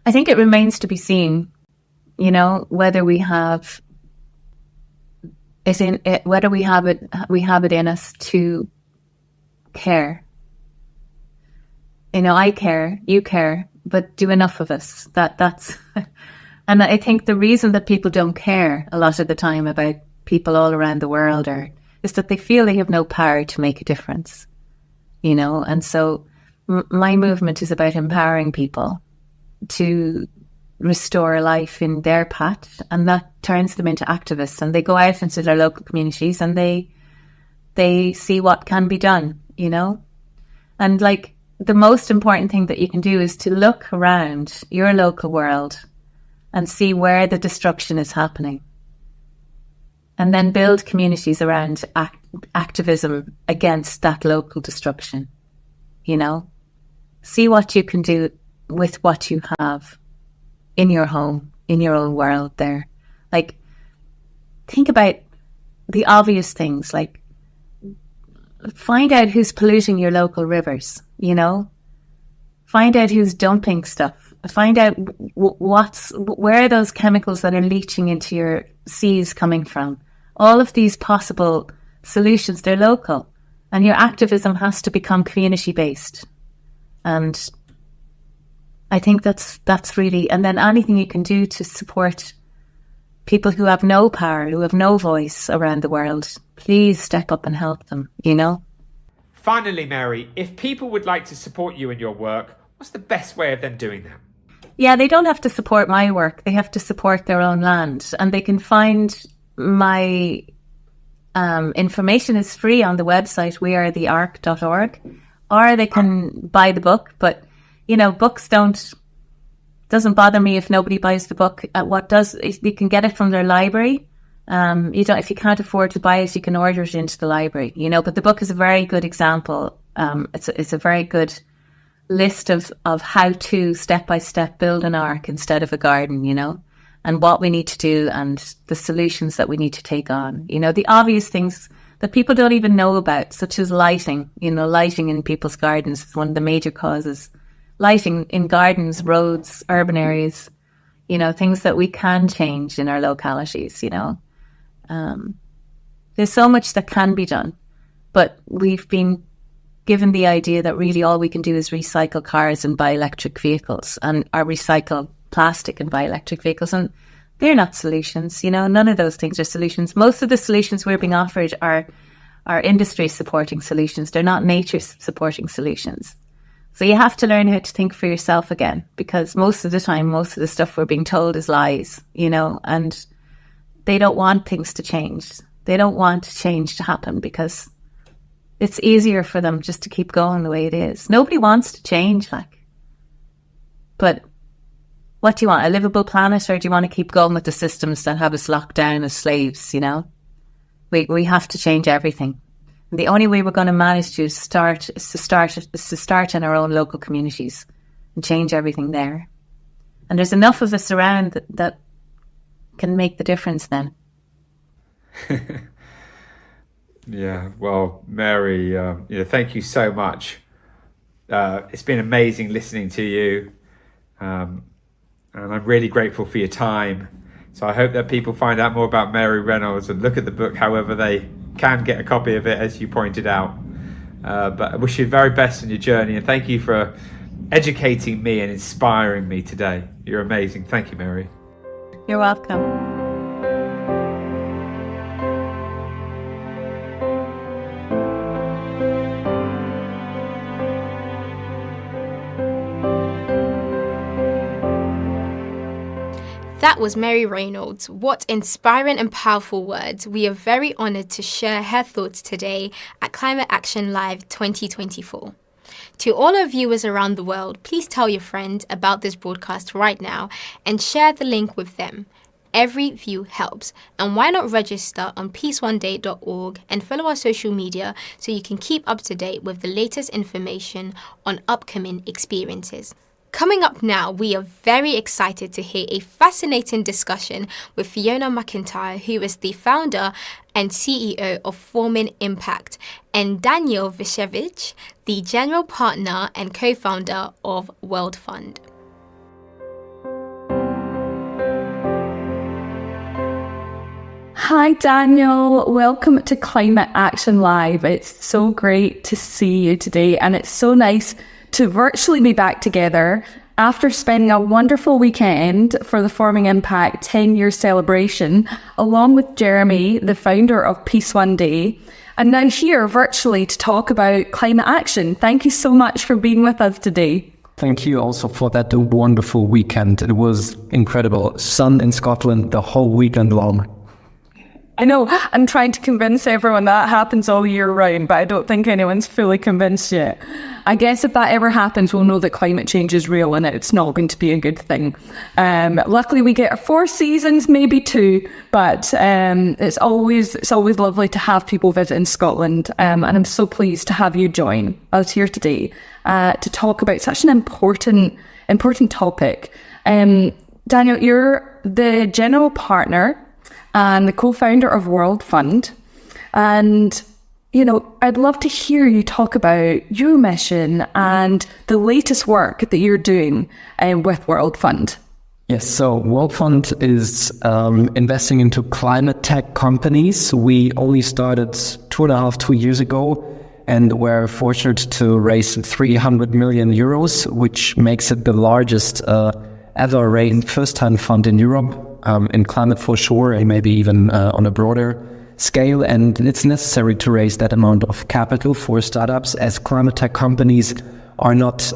B: I think it remains to be seen, whether we have it in it, whether we have it in us to care. I care, you care, but do enough of us. That's, and I think the reason that people don't care a lot of the time about people all around the world is that they feel they have no power to make a difference, and so my movement is about empowering people to restore life in their patch, and that turns them into activists, and they go out into their local communities and they see what can be done, and the most important thing that you can do is to look around your local world and see where the destruction is happening, and then build communities around activism against that local destruction. See what you can do with what you have in your home, in your own world there. Think about the obvious things, find out who's polluting your local rivers, find out who's dumping stuff, find out where are those chemicals that are leaching into your seas coming from. All of these possible solutions, they're local, and your activism has to become community based. And I think that's really, and then anything you can do to support people who have no power, who have no voice around the world, please step up and help them,
A: Finally, Mary, if people would like to support you in your work, What's the best way of them doing that?
B: Yeah, they don't have to support my work. They have to support their own land, and they can find my information is free on the website wearetheark.org, or they can buy the book. But books doesn't bother me if nobody buys the book. What does is you can get it from their library. If you can't afford to buy it, you can order it into the library. But the book is a very good example. It's a very good list of how to step by step build an ark instead of a garden, and what we need to do and the solutions that we need to take on. The obvious things that people don't even know about, such as lighting. Lighting in people's gardens is one of the major causes. Lighting in gardens, roads, urban areas, things that we can change in our localities, There's so much that can be done, but we've been given the idea that really all we can do is recycle cars and buy electric vehicles, or recycle plastic and buy electric vehicles. And they're not solutions, none of those things are solutions. Most of the solutions we're being offered are industry supporting solutions. They're not nature supporting solutions. So you have to learn how to think for yourself again, because most of the time, most of the stuff we're being told is lies, and they don't want things to change. They don't want change to happen because it's easier for them just to keep going the way it is. Nobody wants to change, but what do you want? A livable planet, or do you want to keep going with the systems that have us locked down as slaves? We have to change everything. And the only way we're going to manage to start in our own local communities and change everything there. And there's enough of us around that can make the difference then.
A: Yeah, well, Mary, thank you so much. It's been amazing listening to you, and I'm really grateful for your time. So I hope that people find out more about Mary Reynolds and look at the book however they can get a copy of it, as you pointed out. But I wish you the very best in your journey, and thank you for educating me and inspiring me today. You're amazing. Thank you, Mary.
B: You're welcome.
C: That was Mary Reynolds. What inspiring and powerful words. We are very honoured to share her thoughts today at Climate Action Live 2024. To all our viewers around the world, please tell your friends about this broadcast right now and share the link with them. Every view helps. And why not register on peaceoneday.org and follow our social media so you can keep up to date with the latest information on upcoming experiences. Coming up now, we are very excited to hear a fascinating discussion with Fiona McIntyre, who is the founder and CEO of Forming Impact, and Daniel Vishevich, the general partner and co-founder of World Fund.
D: Hi Daniel, welcome to Climate Action Live. It's so great to see you today, and it's so nice to virtually be back together after spending a wonderful weekend for the Forming Impact 10-year celebration, along with Jeremy, the founder of Peace One Day, and now here virtually to talk about climate action. Thank you so much for being with us today.
V: Thank you also for that wonderful weekend. It was incredible. Sun in Scotland the whole weekend long.
D: I know, I'm trying to convince everyone that happens all year round, but I don't think anyone's fully convinced yet. I guess if that ever happens, we'll know that climate change is real and it's not going to be a good thing. Luckily, we get 4 seasons, maybe 2, but it's always lovely to have people visit in Scotland, and I'm so pleased to have you join us here today to talk about such an important topic. Daniel, you're the general partner and the co-founder of World Fund. And, I'd love to hear you talk about your mission and the latest work that you're doing with World Fund.
V: Yes, so World Fund is investing into climate tech companies. We only started 2 years ago, and we're fortunate to raise 300 million euros, which makes it the largest ever raised first-time fund in Europe. In climate for sure, and maybe even on a broader scale. And it's necessary to raise that amount of capital for startups, as climate tech companies are not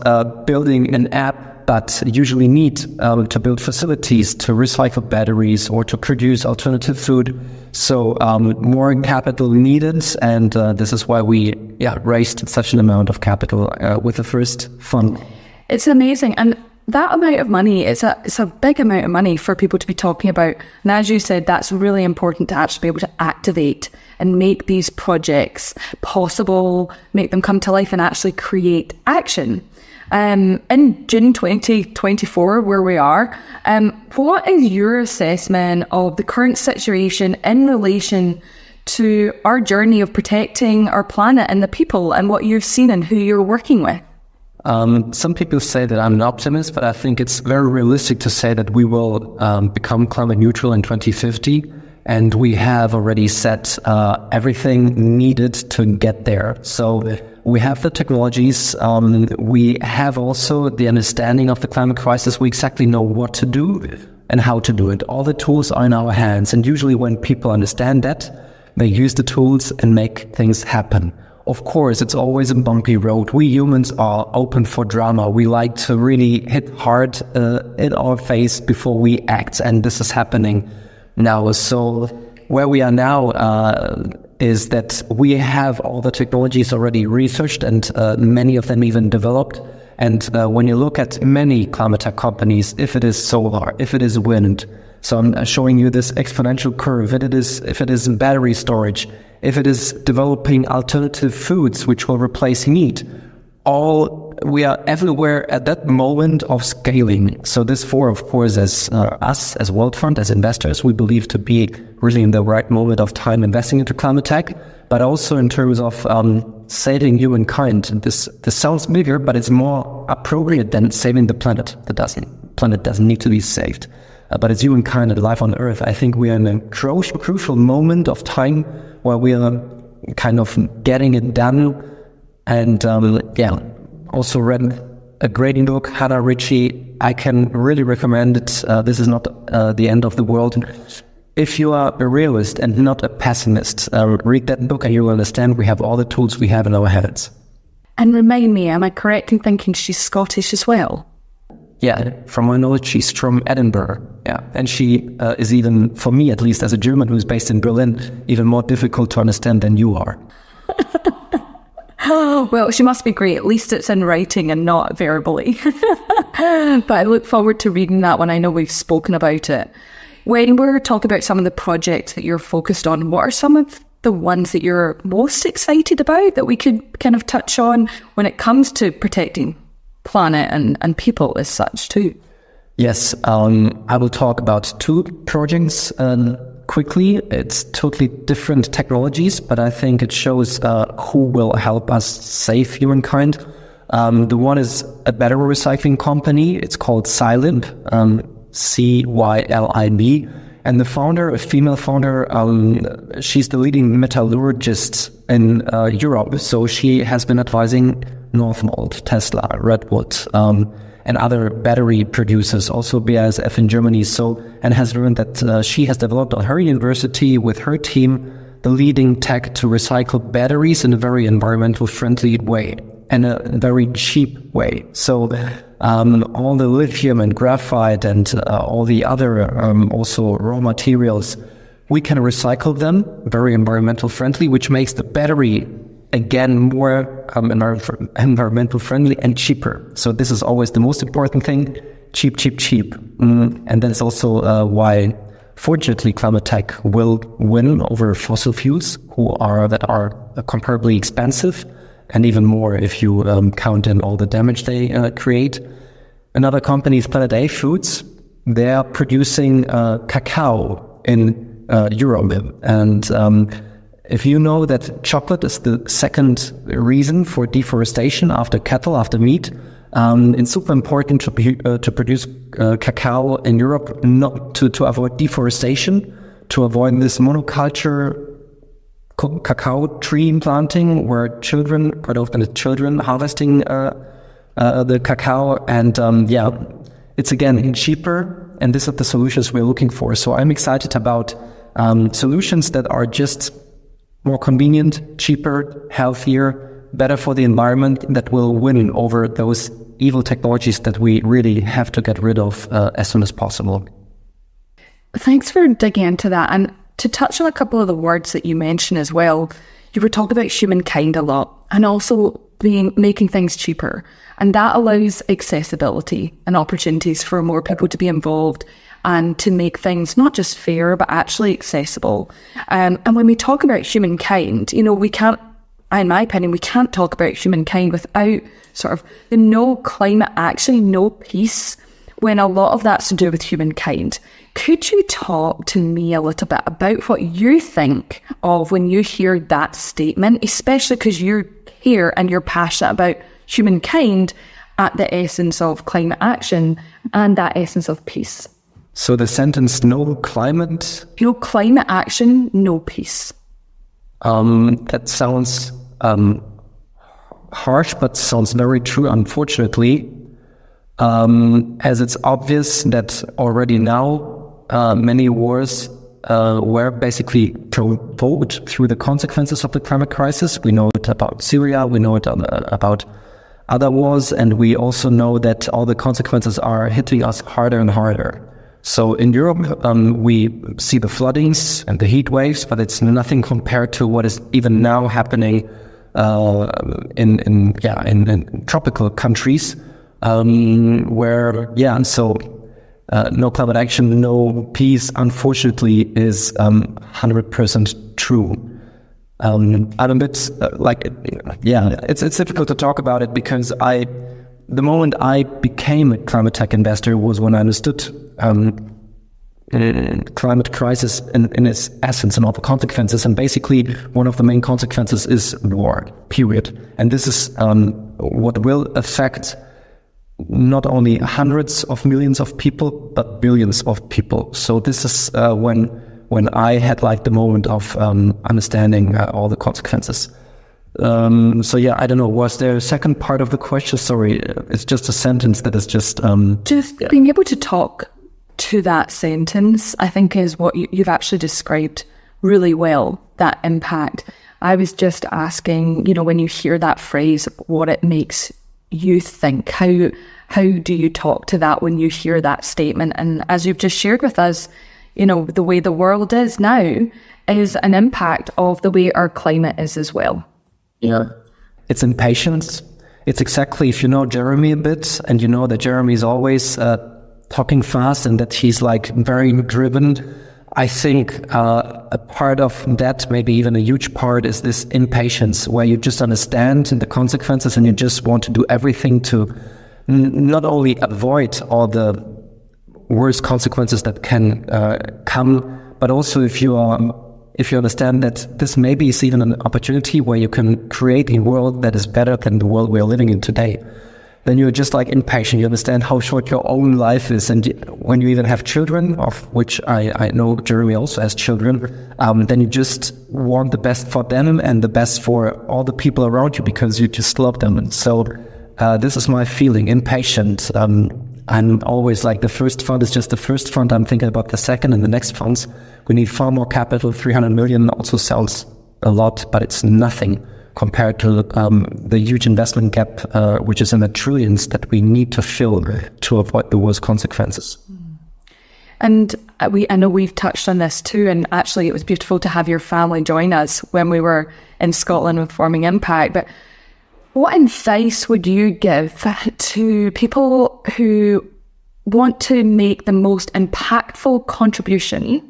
V: building an app, but usually need to build facilities to recycle batteries or to produce alternative food. So more capital needed, and this is why we raised such an amount of capital with the first fund.
D: It's amazing. And that amount of money, it's a big amount of money for people to be talking about. And as you said, that's really important to actually be able to activate and make these projects possible, make them come to life and actually create action. In June 2024, where we are, what is your assessment of the current situation in relation to our journey of protecting our planet and the people, and what you've seen and who you're working with?
V: Some people say that I'm an optimist, but I think it's very realistic to say that we will become climate neutral in 2050. And we have already set everything needed to get there. So we have the technologies. We have also the understanding of the climate crisis. We exactly know what to do and how to do it. All the tools are in our hands. And usually when people understand that, they use the tools and make things happen. Of course, it's always a bumpy road. We humans are open for drama. We like to really hit hard in our face before we act. And this is happening now. So where we are now is that we have all the technologies already researched and many of them even developed. And when you look at many climate tech companies, if it is solar, if it is wind, so I'm showing you this exponential curve, if it is battery storage, if it is developing alternative foods which will replace meat, we are everywhere at that moment of scaling. So this of course, as us, as World Fund, as investors, we believe to be really in the right moment of time investing into climate tech, but also in terms of saving humankind. This sounds bigger, but it's more appropriate than saving the planet. The planet doesn't need to be saved, but it's humankind and life on Earth. I think we are in a crucial moment of time where we are kind of getting it done. And also read a great book, Hannah Ritchie. I can really recommend it. This is not the end of the world. If you are a realist and not a pessimist, read that book and you will understand we have all the tools we have in our hands.
D: And remind me, am I correct in thinking she's Scottish as well?
V: Yeah, from my knowledge, she's from Edinburgh. Yeah, and she is even, for me at least, as a German who's based in Berlin, even more difficult to understand than you are.
D: Well, she must be great. At least it's in writing and not verbally. But I look forward to reading that one. I know we've spoken about it. When we're talking about some of the projects that you're focused on, what are some of the ones that you're most excited about that we could kind of touch on when it comes to protecting planet and people as such too?
V: Yes, I will talk about two projects quickly. It's totally different technologies, but I think it shows who will help us save humankind. The one is a battery recycling company. It's called Cylib, Cylib. And the founder, a female founder, she's the leading metallurgist in Europe. So she has been advising Northvolt, Tesla, Redwood, and other battery producers, also BASF in Germany. And has learned that she has developed at her university with her team the leading tech to recycle batteries in a very environmental friendly way and a very cheap way. So all the lithium and graphite and all the other also raw materials, we can recycle them very environmental friendly, which makes the battery again more environmental friendly and cheaper. So this is always the most important thing: cheap. And that's also why, fortunately, climate tech will win over fossil fuels, that are comparably expensive, and even more if you count in all the damage they create. Another company is Planet A Foods. They are producing cacao in Europe, and if you know that chocolate is the second reason for deforestation after cattle, after meat, it's super important to produce cacao in Europe, not to avoid deforestation, to avoid this monoculture cacao tree planting, where quite often it's children harvesting the cacao, and it's again cheaper, and these are the solutions we're looking for. So I'm excited about solutions that are just more convenient, cheaper, healthier, better for the environment, that will win over those evil technologies that we really have to get rid of as soon as possible.
D: Thanks for digging into that. And to touch on a couple of the words that you mentioned as well, you were talking about humankind a lot, and also making things cheaper. And that allows accessibility and opportunities for more people to be involved and to make things not just fair, but actually accessible. And when we talk about humankind, we can't, in my opinion, we can't talk about humankind without sort of the no climate action, no peace, when a lot of that's to do with humankind. Could you talk to me a little bit about what you think of when you hear that statement, especially because you're here and you're passionate about humankind at the essence of climate action and that essence of peace?
V: So the sentence, no climate
D: action, no peace.
V: That sounds harsh, but sounds very true, unfortunately. As it's obvious that already now many wars were basically provoked through the consequences of the climate crisis. We know it about Syria, we know it about other wars, and we also know that all the consequences are hitting us harder and harder. So in Europe, we see the floodings and the heat waves, but it's nothing compared to what is even now happening in tropical countries, no climate action, no peace, unfortunately, is 100% true. I'm a bit it's difficult to talk about it because the moment I became a climate tech investor was when I understood climate crisis in its essence and all the consequences. And basically, one of the main consequences is war, period. And this is what will affect not only hundreds of millions of people, but billions of people. So this is when I had the moment of understanding all the consequences. I don't know. Was there a second part of the question? Sorry, it's just a sentence that is just
D: being able to talk to that sentence, I think, is what you've actually described really well, that impact. I was just asking, when you hear that phrase, what it makes you think. How do you talk to that when you hear that statement? And as you've just shared with us, the way the world is now is an impact of the way our climate is as well.
V: Yeah, it's impatience. It's exactly, if you know Jeremy a bit, and you know that Jeremy is always talking fast and that he's very driven. I think a part of that, maybe even a huge part, is this impatience where you just understand the consequences and you just want to do everything to not only avoid all the worst consequences that can come, but also if you understand that this maybe is even an opportunity where you can create a world that is better than the world we are living in today. Then you're just impatient. You understand how short your own life is. And when you even have children, of which I know Jeremy also has children, then you just want the best for them and the best for all the people around you because you just love them. And so this is my feeling, impatient. I'm always the first fund is just the first fund. I'm thinking about the second and the next funds. We need far more capital. 300 million also sounds a lot, but it's nothing compared to the huge investment gap, which is in the trillions that we need to fill to avoid the worst consequences.
D: And I know we've touched on this too, and actually it was beautiful to have your family join us when we were in Scotland with Forming Impact. But what advice would you give to people who want to make the most impactful contribution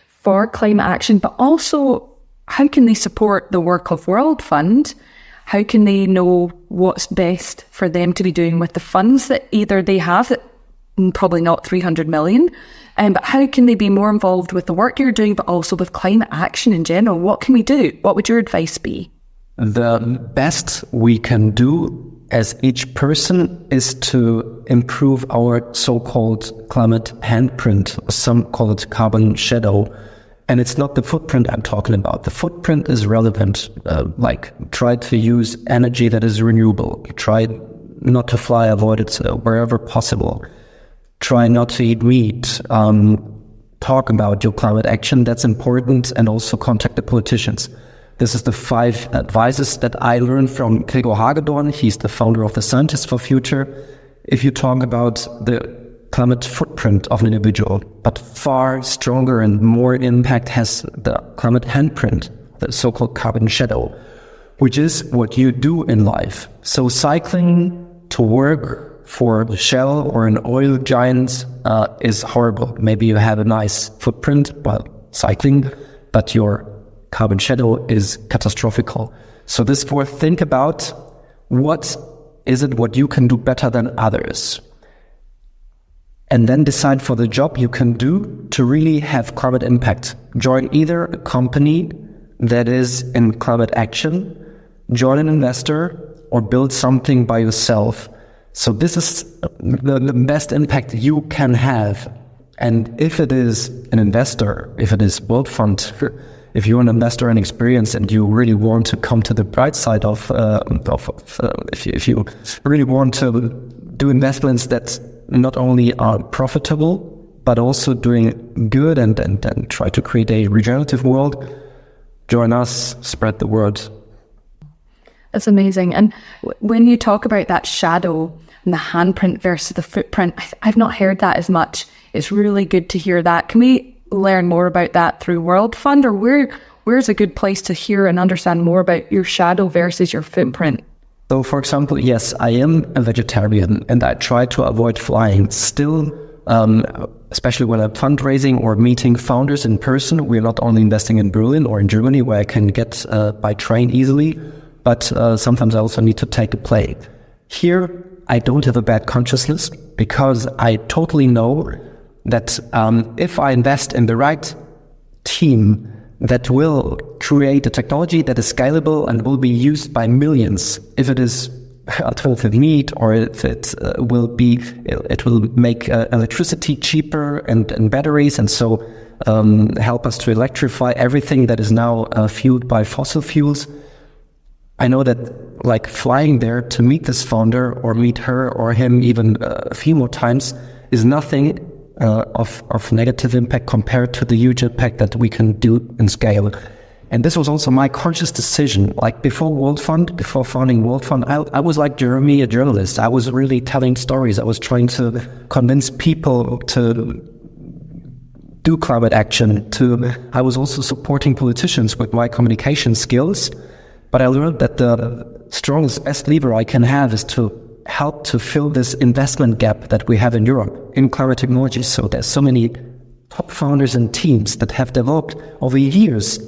D: for climate action, but also how can they support the work of World Fund? How can they know what's best for them to be doing with the funds that either they have, probably not 300 million, but how can they be more involved with the work you're doing, but also with climate action in general? What can we do? What would your advice be?
V: The best we can do as each person is to improve our so-called climate handprint. Some call it carbon shadow. And it's not the footprint I'm talking about. The footprint is relevant. Try to use energy that is renewable. Try not to fly, avoid it wherever possible. Try not to eat meat. Talk about your climate action. That's important. And also contact the politicians. This is the 5 advices that I learned from Gregor Hagedorn. He's the founder of the Scientists for Future. If you talk about the climate footprint of an individual, but far stronger and more impact has the climate handprint, the so-called carbon shadow, which is what you do in life. So cycling to work for Shell or an oil giant is horrible. Maybe you have a nice footprint while cycling, but your carbon shadow is catastrophical. So this for think about what you can do better than others. And then decide for the job you can do to really have climate impact. Join either a company that is in climate action, join an investor, or build something by yourself. So this is the best impact you can have. And if it is an investor, if it is World Fund, if you're an investor in experience and you really want to come to the bright side if you really want to do investments that not only are profitable, but also doing good and try to create a regenerative world, join us, spread the word.
D: That's amazing. And when you talk about that shadow and the handprint versus the footprint, I've not heard that as much. It's really good to hear that. Can we learn more about that through World Fund, or where's a good place to hear and understand more about your shadow versus your footprint?
V: So, for example, yes, I am a vegetarian and I try to avoid flying. Still, especially when I'm fundraising or meeting founders in person, we're not only investing in Berlin or in Germany, where I can get by train easily, but sometimes I also need to take a plane. Here, I don't have a bad consciousness because I totally know that if I invest in the right team that will create a technology that is scalable and will be used by millions, if it is alternative meat or if it will make electricity cheaper and batteries, and so help us to electrify everything that is now fueled by fossil fuels. I know that like flying there to meet this founder or meet her or him even a few more times is nothing of negative impact compared to the huge impact that we can do in scale. And this was also my conscious decision. Like before founding World Fund, I was like Jeremy, a journalist. I was really telling stories. I was trying to convince people to do climate action. I was also supporting politicians with my communication skills. But I learned that the strongest, best lever I can have is to help to fill this investment gap that we have in Europe in climate technology. So there's so many top founders and teams that have developed over years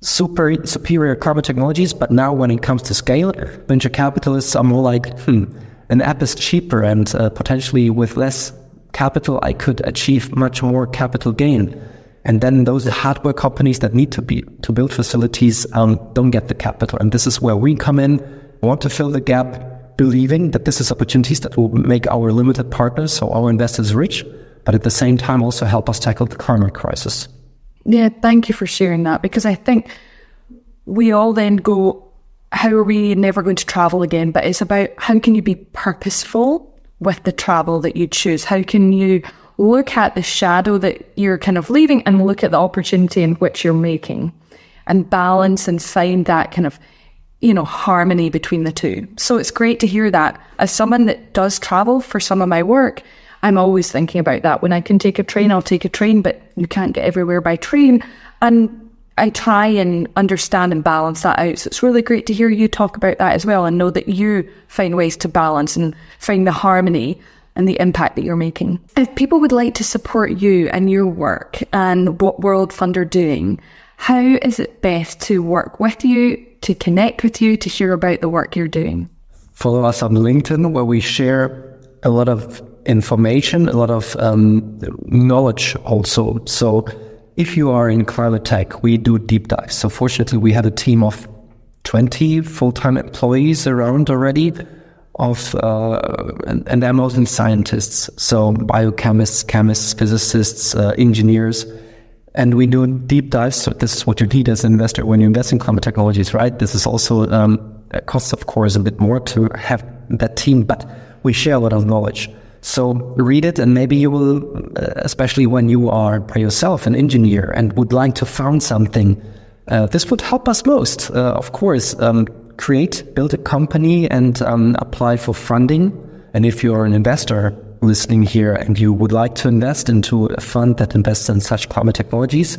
V: superior climate technologies, but now when it comes to scale, venture capitalists are more like, an app is cheaper and potentially with less capital I could achieve much more capital gain. And then those hardware companies that need to build facilities don't get the capital. And this is where we come in, want to fill the gap, believing that this is opportunities that will make our limited partners, so our investors, rich, but at the same time also help us tackle the climate crisis.
D: Yeah, thank you for sharing that, because I think we all then go, how are we never going to travel again? But it's about how can you be purposeful with the travel that you choose? How can you look at the shadow that you're kind of leaving and look at the opportunity in which you're making and balance and find that kind of, harmony between the two. So it's great to hear that. As someone that does travel for some of my work, I'm always thinking about that. When I can take a train, I'll take a train, but you can't get everywhere by train. And I try and understand and balance that out. So it's really great to hear you talk about that as well and know that you find ways to balance and find the harmony and the impact that you're making. If people would like to support you and your work and what World Fund are doing, how is it best to work with you, to connect with you, to hear about the work you're doing?
V: Follow us on LinkedIn, where we share a lot of information, a lot of knowledge also. So if you are in climate tech, we do deep dives. So fortunately, we have a team of 20 full-time employees around already, and they're mostly scientists, so biochemists, chemists, physicists, engineers, and we do deep dives. So this is what you need as an investor when you invest in climate technologies, right? This is also it costs, of course, a bit more to have that team, but we share a lot of knowledge. So read it, and maybe you will, especially when you are by yourself an engineer and would like to found something, this would help us most. Of course, build a company and apply for funding. And if you're an investor listening here and you would like to invest into a fund that invests in such climate technologies,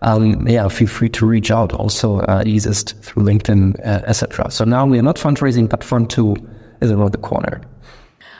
V: feel free to reach out. Also, easiest through LinkedIn, etc. So now we are not fundraising, but Fund 2 is around the corner.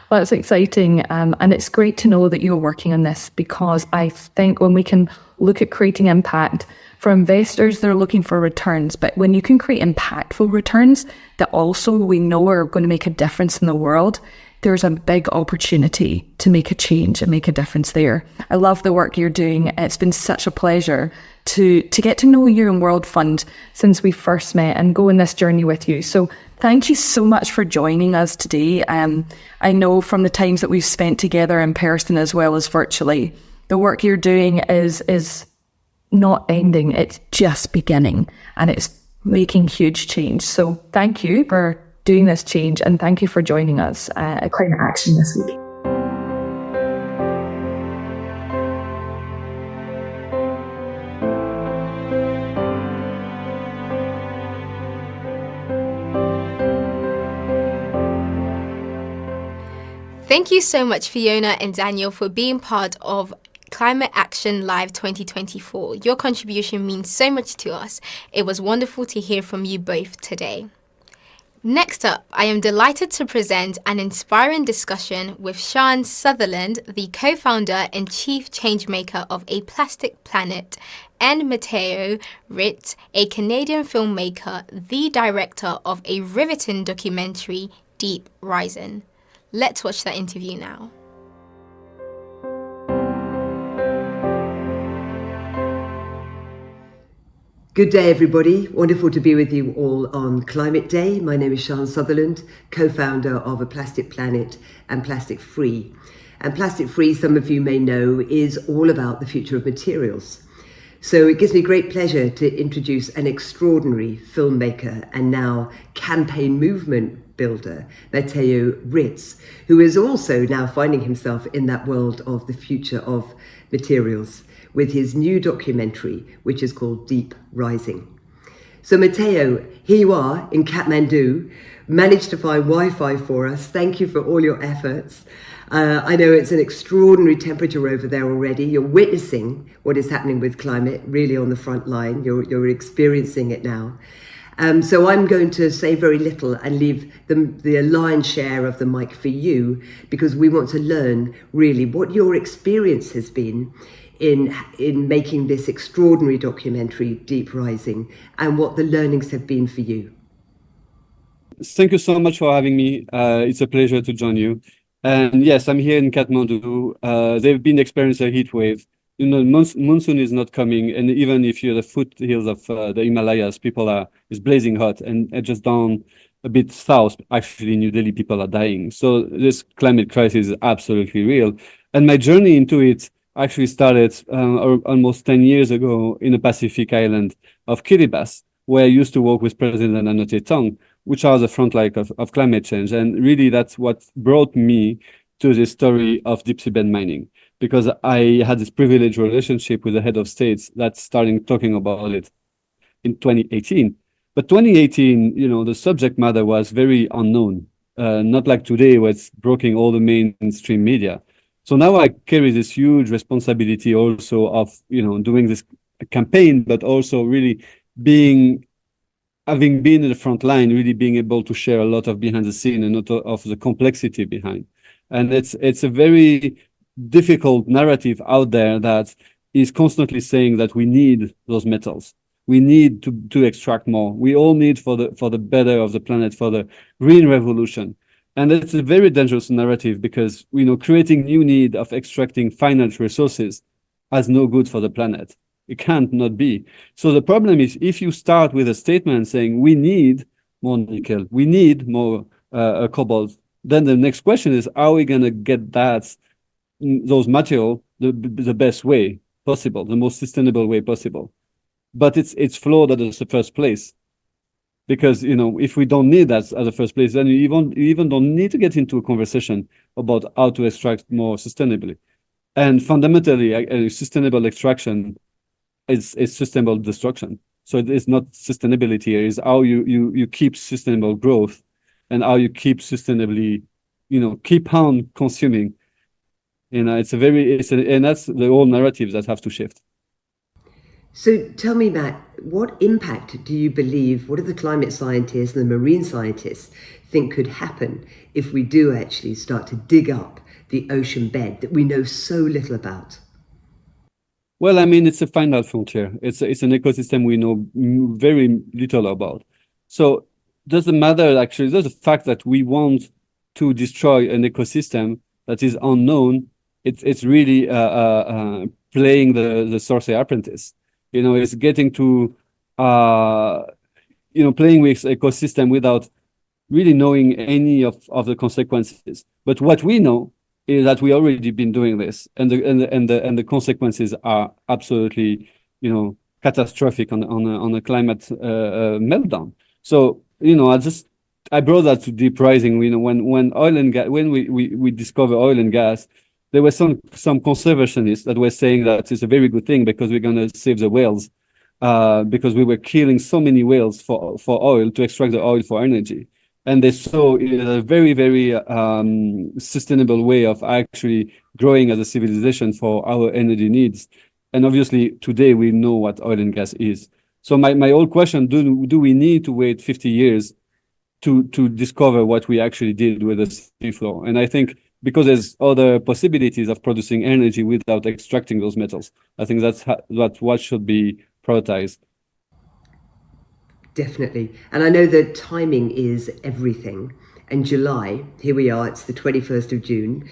D: Well, it's exciting, and it's great to know that you're working on this, because I think when we can look at creating impact, for investors, they're looking for returns, but when you can create impactful returns that also we know are going to make a difference in the world, there's a big opportunity to make a change and make a difference there. I love the work you're doing. It's been such a pleasure to get to know you and World Fund since we first met and go on this journey with you. So thank you so much for joining us today. I know from the times that we've spent together in person as well as virtually, the work you're doing is not ending, it's just beginning, and it's making huge change. So thank you for doing this change, and thank you for joining us at Climate Action this week.
C: Thank you so much, Fiona and Daniel, for being part of Climate Action Live 2024. Your contribution means so much to us. It was wonderful to hear from you both today. Next up, I am delighted to present an inspiring discussion with Sian Sutherland, the co-founder and chief changemaker of A Plastic Planet, and Matteo Ritz, a Canadian filmmaker, the director of a riveting documentary, Deep Rising. Let's watch that interview now.
E: Good day, everybody. Wonderful to be with you all on Climate Day. My name is Sian Sutherland, co-founder of A Plastic Planet and Plastic Free. And Plastic Free, some of you may know, is all about the future of materials. So it gives me great pleasure to introduce an extraordinary filmmaker and now campaign movement builder, Matteo Ritz, who is also now finding himself in that world of the future of materials, with his new documentary, which is called Deep Rising. So Matteo, here you are in Kathmandu, managed to find Wi-Fi for us. Thank you for all your efforts. I know it's an extraordinary temperature over there already. You're witnessing what is happening with climate, really on the front line. You're experiencing it now. So I'm going to say very little and leave the lion's share of the mic for you, because we want to learn really what your experience has been in making this extraordinary documentary, Deep Rising, and what the learnings have been for you.
F: Thank you so much for having me. It's a pleasure to join you. And yes, I'm here in Kathmandu. They've been experiencing a heat wave. You know, monsoon is not coming, and even if you're the foothills of the Himalayas, it's blazing hot, and just down a bit south, actually in New Delhi, people are dying. So this climate crisis is absolutely real. And my journey into it actually started almost 10 years ago in the Pacific island of Kiribati, where I used to work with President Anote Tong, which are the front line of climate change. And really, that's what brought me to the story of deep seabed mining, because I had this privileged relationship with the head of states that started talking about it in 2018. But 2018, you know, the subject matter was very unknown, not like today where it's breaking all the mainstream media. So now I carry this huge responsibility also of, you know, doing this campaign, but also really having been in the front line, really being able to share a lot of behind the scene and a lot of the complexity behind. And it's a very difficult narrative out there that is constantly saying that we need those metals. We need to extract more. We all need for the better of the planet, for the green revolution. And it's a very dangerous narrative because, you know, creating new need of extracting finite resources has no good for the planet. It can't not be. So the problem is if you start with a statement saying we need more nickel, we need more cobalt, then the next question is, how are we going to get those material the best way possible, the most sustainable way possible? But it's flawed at the first place. Because, you know, if we don't need that as a first place, then you even don't need to get into a conversation about how to extract more sustainably. And fundamentally, sustainable extraction is sustainable destruction. So it is not sustainability, it is how you keep sustainable growth and how you keep sustainably, keep on consuming. And that's the whole narrative that have to shift.
E: So tell me, Matt, what impact do you believe, what do the climate scientists and the marine scientists think could happen if we do actually start to dig up the ocean bed that we know so little about?
F: Well, I mean, it's a final frontier. It's an ecosystem we know very little about. So doesn't matter, actually, there's the fact that we want to destroy an ecosystem that is unknown. It's really playing the sorcerer apprentice. It's getting to, playing with ecosystem without really knowing any of the consequences. But what we know is that we already been doing this, and the consequences are absolutely, catastrophic on a climate meltdown. So I brought that to Deep Rising. When oil and gas, when we discover oil and gas, there were some conservationists that were saying that it's a very good thing because we're going to save the whales, because we were killing so many whales for oil to extract the oil for energy. And they saw a very, very sustainable way of actually growing as a civilization for our energy needs. And obviously, today we know what oil and gas is. So my whole question, do we need to wait 50 years to discover what we actually did with the seafloor? And I think because there's other possibilities of producing energy without extracting those metals, I think that's what should be prioritized.
E: Definitely. And I know that timing is everything. And July, here we are, it's the 21st of June,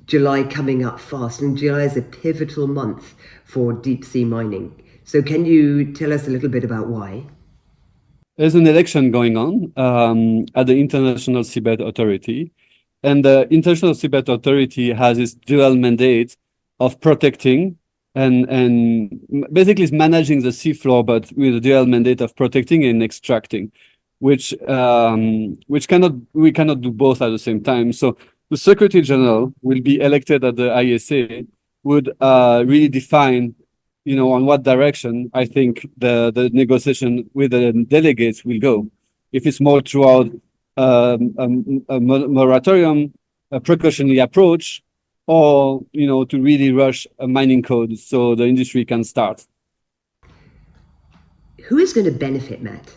E: July coming up fast. And July is a pivotal month for deep sea mining. So can you tell us a little bit about why?
F: There's an election going on at the International Seabed Authority. And the International Seabed Authority has this dual mandate of protecting and basically is managing the seafloor, but with a dual mandate of protecting and extracting, which we cannot do both at the same time. So the Secretary General will be elected at the ISA, would really define, on what direction I think the negotiation with the delegates will go. If it's more throughout a moratorium, a precautionary approach, or to really rush a mining code so the industry can start.
E: Who is going to benefit, Matt,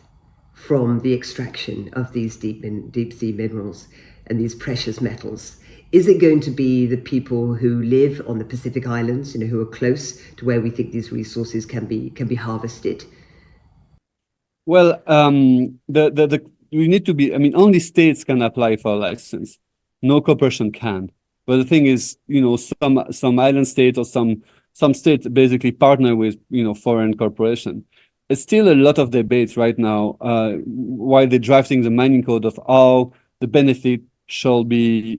E: from the extraction of these deep sea minerals and these precious metals? Is it going to be the people who live on the Pacific Islands, who are close to where we think these resources can be harvested?
F: Well, we need to be. Only states can apply for a license. No corporation can. But the thing is, some island states or some states basically partner with foreign corporation. It's still a lot of debates right now while they're drafting the mining code of how the benefit shall be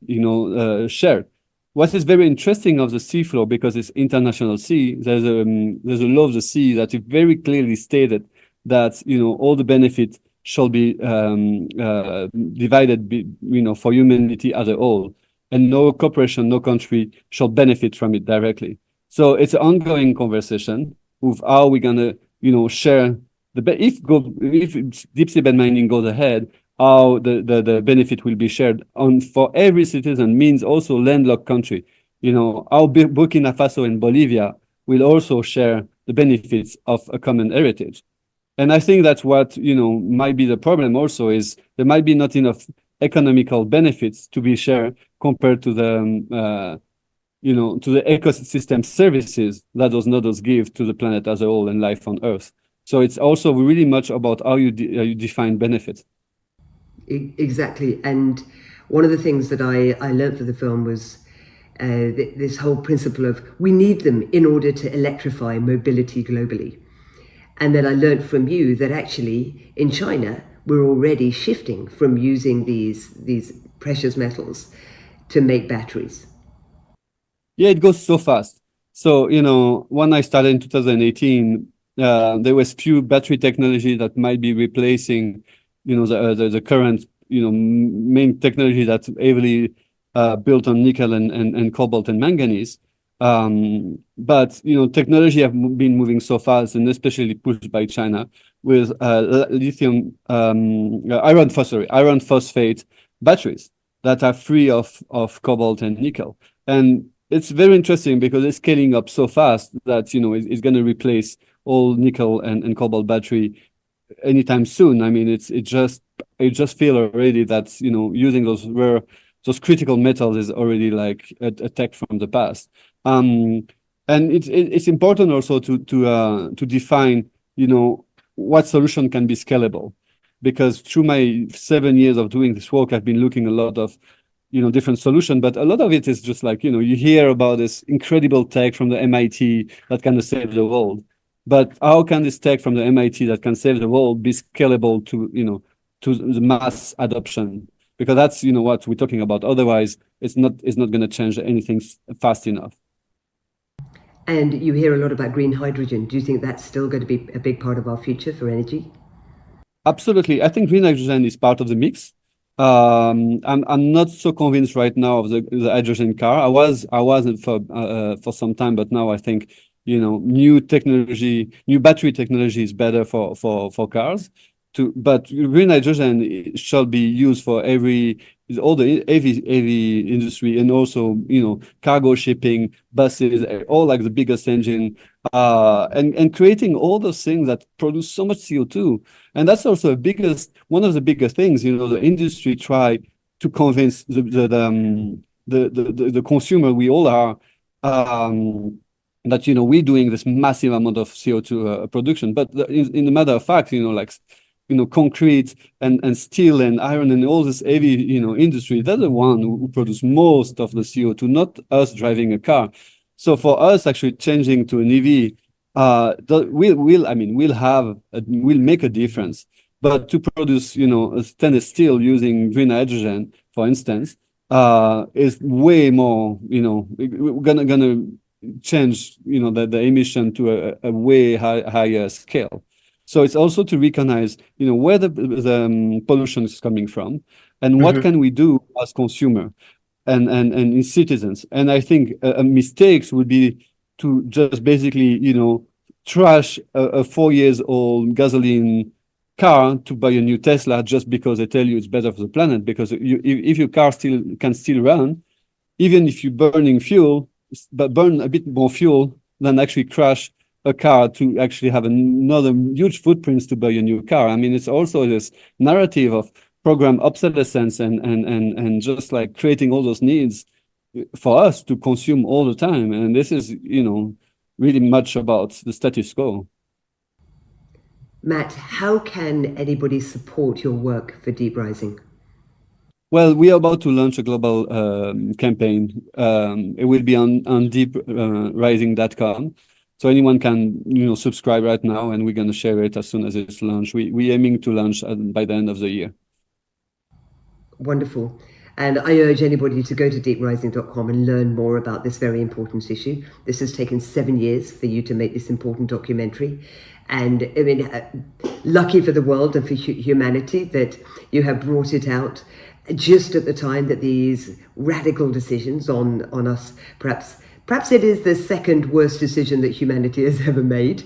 F: shared. What is very interesting of the seafloor, because it's international sea, there's a law of the sea that is very clearly stated that all the benefit shall be divided for humanity as a whole. And no corporation, no country shall benefit from it directly. So it's an ongoing conversation of how we're gonna, share if deep seabed mining goes ahead, how the benefit will be shared for every citizen, means also landlocked country. How Burkina Faso and Bolivia will also share the benefits of a common heritage. And I think that's what might be the problem also, is there might be not enough economical benefits to be shared compared to the to the ecosystem services that those nodes give to the planet as a whole and life on Earth. So it's also really much about how you define benefits.
E: Exactly. And one of the things that I learned for the film was this whole principle of we need them in order to electrify mobility globally. And then I learned from you that actually in China, we're already shifting from using these precious metals to make batteries.
F: Yeah, it goes so fast. So, when I started in 2018, there was few battery technology that might be replacing, the current, main technology that's heavily built on nickel and cobalt and manganese. But technology have been moving so fast, and especially pushed by China, lithium iron phosphate batteries that are free of cobalt and nickel. And it's very interesting because it's scaling up so fast that it's going to replace all nickel and cobalt battery anytime soon. I mean, it just feel already that using those critical metals is already like a tech from the past. And it's important also to define what solution can be scalable, because through my 7 years of doing this work, I've been looking a lot of different solutions, but a lot of it is just like you hear about this incredible tech from the MIT that can save the world. But how can this tech from the MIT that can save the world be scalable to the mass adoption? Because that's what we're talking about. Otherwise, it's not going to change anything fast enough.
E: And you hear a lot about green hydrogen. Do you think that's still going to be a big part of our future for energy?
F: Absolutely. I think green hydrogen is part of the mix. I'm not so convinced right now of the hydrogen car. I was for some time, but now I think new battery technology is better for cars. But green hydrogen shall be used for all the heavy industry, and also cargo shipping, buses, all like the biggest engine, and creating all those things that produce so much CO2. And that's also one of the biggest things. The industry try to convince the consumer, we all are, that we're doing this massive amount of CO2 production. But in the matter of fact, concrete and steel and iron and all this heavy industry, they're the one who produce most of the CO2, not us driving a car. So for us actually changing to an EV, we'll make a difference. But to produce stainless steel using green hydrogen, for instance, is way more. We're gonna change the emission to a way higher scale. So it's also to recognize where the pollution is coming from, and what can we do as consumer and citizens. And I think mistakes would be to just basically trash a 4 years old gasoline car to buy a new Tesla just because they tell you it's better for the planet. Because if your car can still run, even if you're burning fuel, but burn a bit more fuel than actually crash a car to actually have another huge footprints to buy a new car. I mean, it's also this narrative of program obsolescence and just like creating all those needs for us to consume all the time. And this is, really much about the status quo.
E: Matt, how can anybody support your work for Deep Rising?
F: Well, we are about to launch a global campaign. It will be on deeprising.com. So anyone can, subscribe right now, and we're going to share it as soon as it's launched. We're aiming to launch by the end of the year.
E: Wonderful. And I urge anybody to go to deeprising.com and learn more about this very important issue. This has taken 7 years for you to make this important documentary. And I mean, lucky for the world and for humanity that you have brought it out just at the time that these radical decisions on us, perhaps it is the second worst decision that humanity has ever made.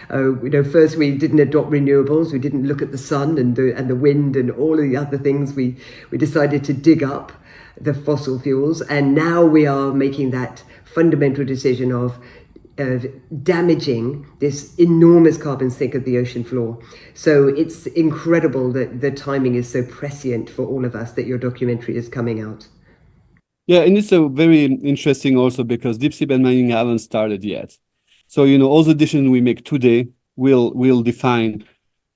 E: First we didn't adopt renewables, we didn't look at the sun and the wind and all of the other things. We decided to dig up the fossil fuels, and now we are making that fundamental decision of damaging this enormous carbon sink of the ocean floor. So it's incredible that the timing is so prescient for all of us that your documentary is coming out.
F: Yeah, and it's a very interesting also because deep sea bed mining haven't started yet. So, all the decisions we make today will define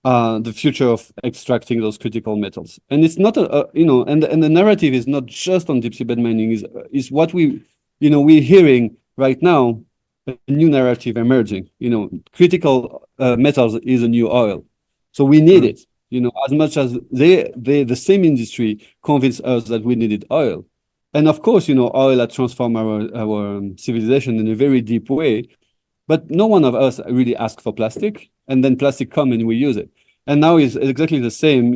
F: the future of extracting those critical metals. And it's not and the narrative is not just on deep sea bed mining, is what we're hearing right now, a new narrative emerging. Critical metals is a new oil. So we need it, as much as the same industry convinced us that we needed oil. And of course, oil had transformed our civilization in a very deep way. But no one of us really asked for plastic, and then plastic come and we use it. And now it's exactly the same,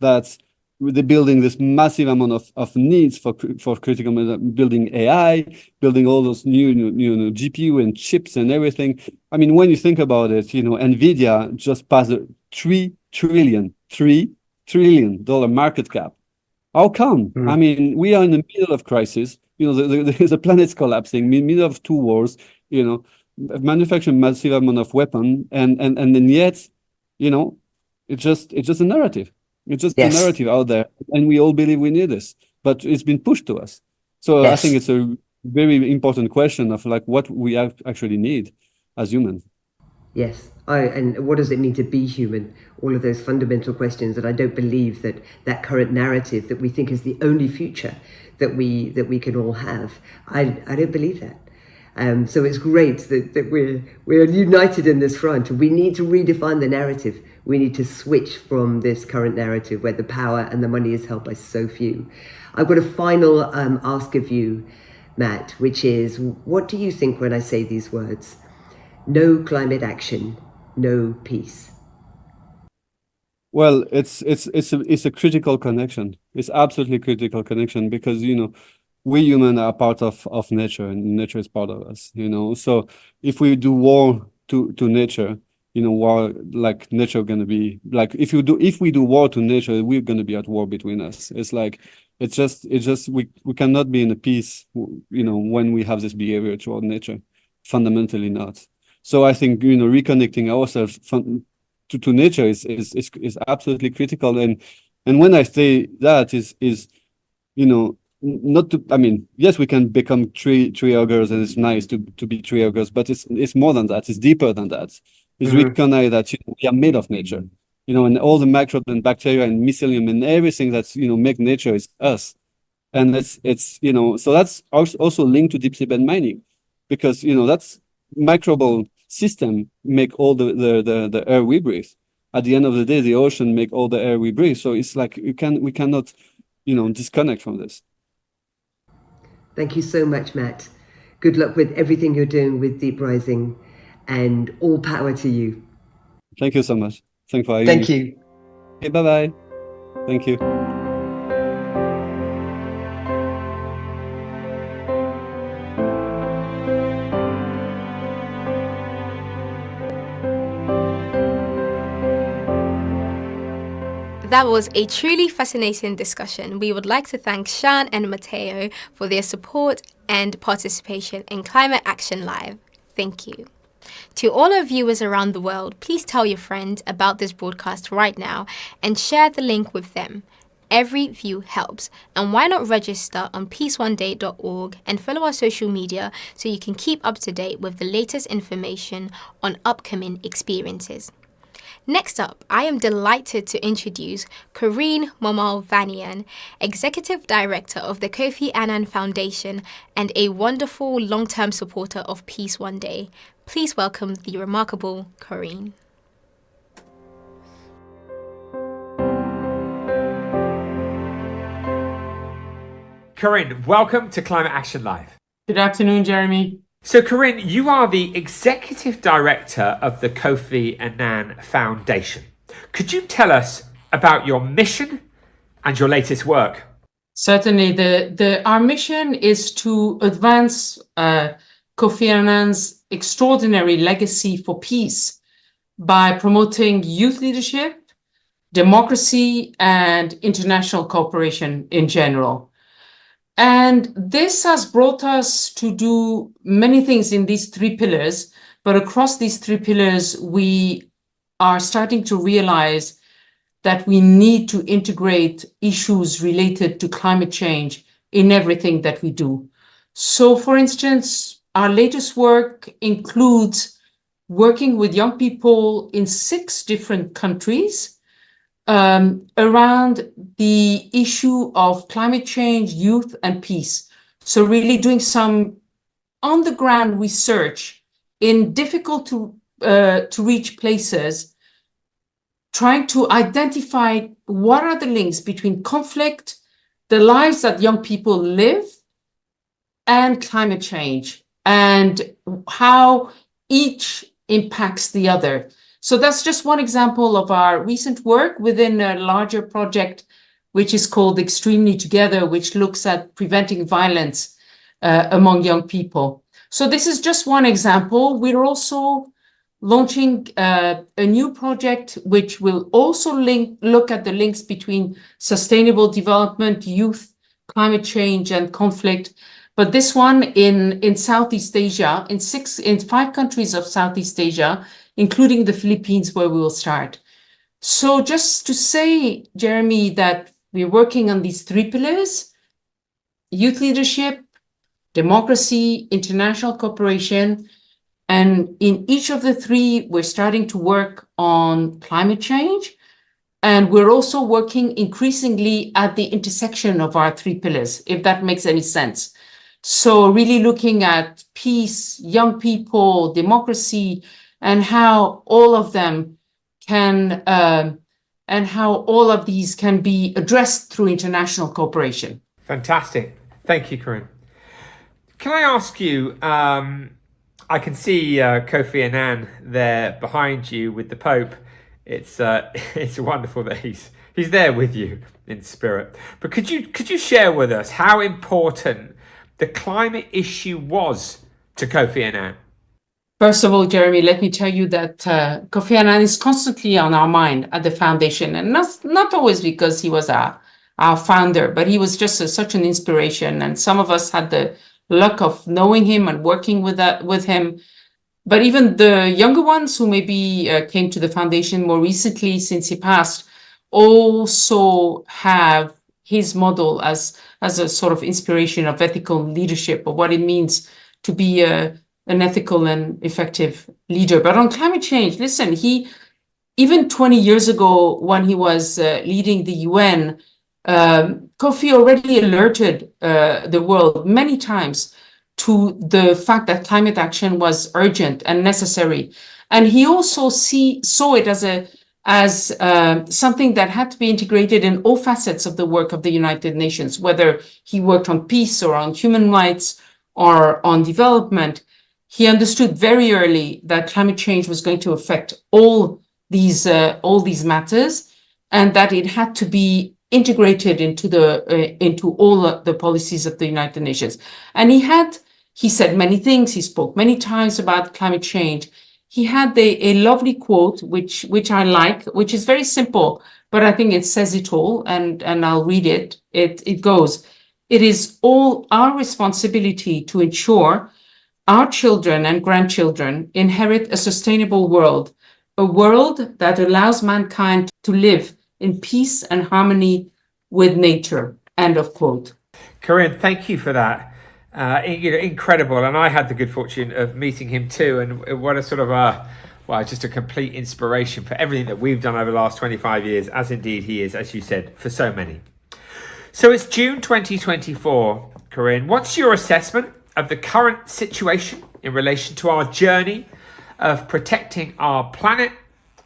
F: that they're building this massive amount of needs for critical metal, building AI, building all those new GPU and chips and everything. I mean, when you think about it, NVIDIA just passed $3 trillion market cap. How come? I mean, we are in the middle of crisis. You know, the planet's collapsing, middle of two wars. You know, manufacturing massive amount of weapon, and then yet, you know, it's just a narrative. It's just a narrative out there, and we all believe we need this, but it's been pushed to us. So I think it's a very important question of like what we actually need as humans.
E: Yes. And what does it mean to be human? All of those fundamental questions that I don't believe that current narrative that we think is the only future that we can all have. I don't believe that. So it's great that we're united in this front. We need to redefine the narrative. We need to switch from this current narrative where the power and the money is held by so few. I've got a final ask of you, Matt, which is, what do you think when I say these words? No climate action, no peace.
F: Well, it's a critical connection. It's absolutely critical connection because, you know, we humans are part of nature, and nature is part of us, you know. So if we do war to nature, you know, war, like nature gonna be like, if we do war to nature, we're gonna be at war between us. It's like, it's just we cannot be in a peace, you know, when we have this behavior toward nature. Fundamentally not. So I think, you know, reconnecting ourselves to nature is absolutely critical. And when I say that is, you know, not to, I mean, yes, we can become tree huggers, and it's nice to be tree huggers, but it's more than that. It's deeper than that. It's recognize that, you know, we are made of nature, you know, and all the microbes and bacteria and mycelium and everything that's, you know, make nature is us. And it's you know, so that's also linked to deep seabed mining, because, you know, that's microbial system make all the air we breathe. At the end of the day, the ocean make all the air we breathe. So it's like we cannot, you know, disconnect from this.
E: Thank you so much, Matt. Good luck with everything you're doing with Deep Rising, and all power to you.
F: Thank you so much. Thank you for having me.
E: Thank you.
F: Okay, bye-bye. Thank you.
C: That was a truly fascinating discussion. We would like to thank Sian and Matteo for their support and participation in Climate Action Live. Thank you. To all our viewers around the world, please tell your friends about this broadcast right now and share the link with them. Every view helps. And why not register on peaceoneday.org and follow our social media so you can keep up to date with the latest information on upcoming experiences. Next up, I am delighted to introduce Corinne Momal-Vanian, Executive Director of the Kofi Annan Foundation and a wonderful long-term supporter of Peace One Day. Please welcome the remarkable Corinne.
A: Corinne, welcome to Climate Action Live.
G: Good afternoon, Jeremy.
A: So, Corinne, you are the Executive Director of the Kofi Annan Foundation. Could you tell us about your mission and your latest work?
G: Certainly. Our mission is to advance Kofi Annan's extraordinary legacy for peace by promoting youth leadership, democracy, and international cooperation in general. And this has brought us to do many things in these three pillars, but across these three pillars, we are starting to realize that we need to integrate issues related to climate change in everything that we do. So, for instance, our latest work includes working with young people in 6 different countries around the issue of climate change, youth, and peace. So really doing some on-the-ground research in difficult to reach places, trying to identify what are the links between conflict, the lives that young people live, and climate change, and how each impacts the other. So that's just one example of our recent work within a larger project, which is called Extremely Together, which looks at preventing violence among young people. So this is just one example. We're also launching a new project which will also look at the links between sustainable development, youth, climate change, and conflict. But this one in Southeast Asia, in 5 countries of Southeast Asia, including the Philippines, where we will start. So just to say, Jeremy, that we're working on these 3 pillars: youth leadership, democracy, international cooperation. And in each of the 3, we're starting to work on climate change. And we're also working increasingly at the intersection of our 3 pillars, if that makes any sense. So really looking at peace, young people, democracy, and how all of them can, and how all of these can be addressed through international cooperation.
A: Fantastic. Thank you, Corinne. Can I ask you, I can see Kofi Annan there behind you with the Pope. It's wonderful that he's there with you in spirit. But could you share with us how important the climate issue was to Kofi Annan?
G: First of all, Jeremy, let me tell you that Kofi Annan is constantly on our mind at the foundation, and not always because he was our founder, but he was just such an inspiration. And some of us had the luck of knowing him and working with him. But even the younger ones who maybe came to the foundation more recently since he passed also have his model as a sort of inspiration of ethical leadership, of what it means to be an ethical and effective leader. But on climate change, listen, even 20 years ago when he was leading the UN, Kofi already alerted the world many times to the fact that climate action was urgent and necessary. And he also saw it as something that had to be integrated in all facets of the work of the United Nations, whether he worked on peace or on human rights or on development. He understood very early that climate change was going to affect all these matters, and that it had to be integrated into all the policies of the United Nations. And he said many things. He spoke many times about climate change. He had a lovely quote, which I like, which is very simple, but I think it says it all, and I'll read it. It goes, "It is all our responsibility to ensure our children and grandchildren inherit a sustainable world, a world that allows mankind to live in peace and harmony with nature." End of quote.
A: Corinne, thank you for that. Incredible. And I had the good fortune of meeting him too. And what a sort of just a complete inspiration for everything that we've done over the last 25 years, as indeed he is, as you said, for so many. So it's June 2024, Corinne. What's your assessment of the current situation in relation to our journey of protecting our planet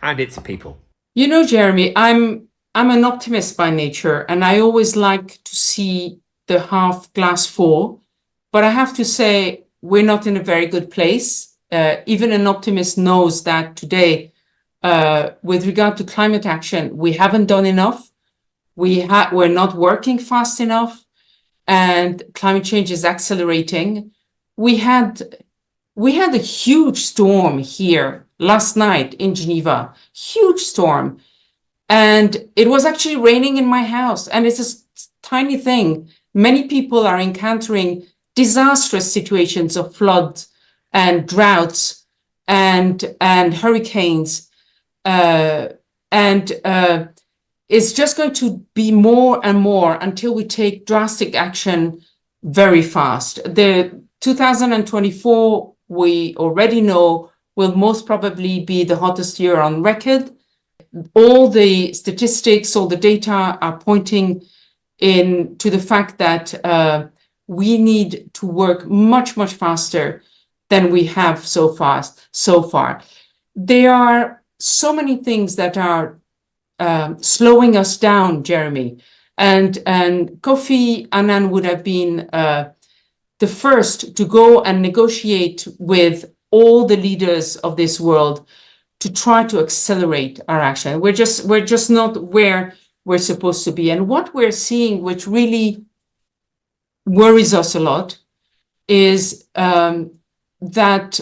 A: and its people?
G: You know, Jeremy, I'm an optimist by nature, and I always like to see the half glass full. But I have to say, we're not in a very good place. Even an optimist knows that today, with regard to climate action, we haven't done enough. We're not working fast enough, and climate change is accelerating. We had a huge storm here last night in Geneva, huge storm. And it was actually raining in my house, and it's a tiny thing. Many people are encountering disastrous situations of floods and droughts and hurricanes. It's just going to be more and more until we take drastic action very fast. The 2024, we already know, will most probably be the hottest year on record. All the statistics, all the data are pointing to the fact that we need to work much, much faster than we have so far. There are so many things that are slowing us down, Jeremy. And Kofi Annan would have been the first to go and negotiate with all the leaders of this world to try to accelerate our action. We're just not where we're supposed to be. And what we're seeing, which really worries us a lot, is that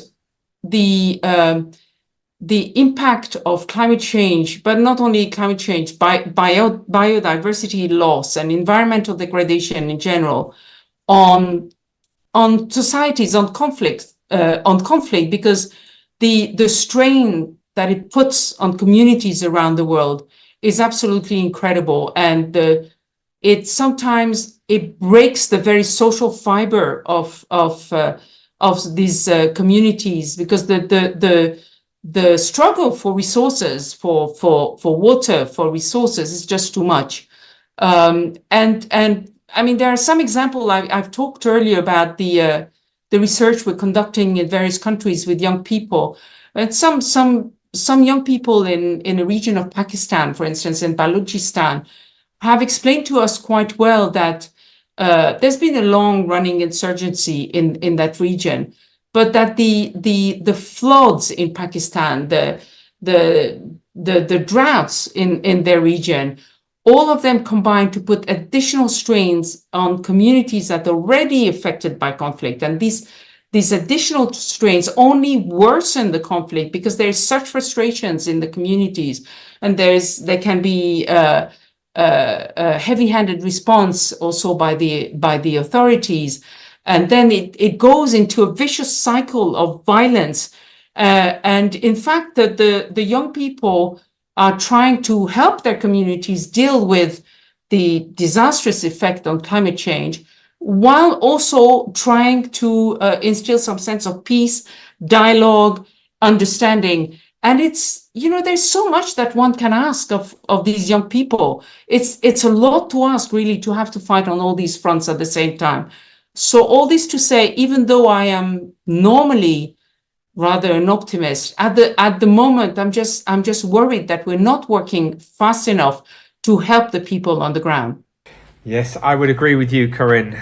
G: the impact of climate change, but not only climate change, biodiversity loss and environmental degradation in general on societies, on conflict, because the strain that it puts on communities around the world is absolutely incredible, and it sometimes breaks the very social fiber of these communities, because the struggle for resources, for water, for resources is just too much. And I mean, there are some examples. I've talked earlier about the research we're conducting in various countries with young people, and some young people in a region of Pakistan, for instance, in Balochistan, have explained to us quite well that there's been a long-running insurgency in that region, but that the floods in Pakistan, the droughts in their region, all of them combine to put additional strains on communities that are already affected by conflict. And these additional strains only worsen the conflict because there's such frustrations in the communities, and there can be a heavy-handed response also by the authorities. And then it goes into a vicious cycle of violence. And in fact, the young people are trying to help their communities deal with the disastrous effect on climate change, while also trying to instill some sense of peace, dialogue, understanding. And it's, there's so much that one can ask of these young people. It's a lot to ask, really, to have to fight on all these fronts at the same time. So all this to say, even though I am normally rather an optimist, at the moment, I'm just worried that we're not working fast enough to help the people on the ground.
A: Yes, I would agree with you, Corinne.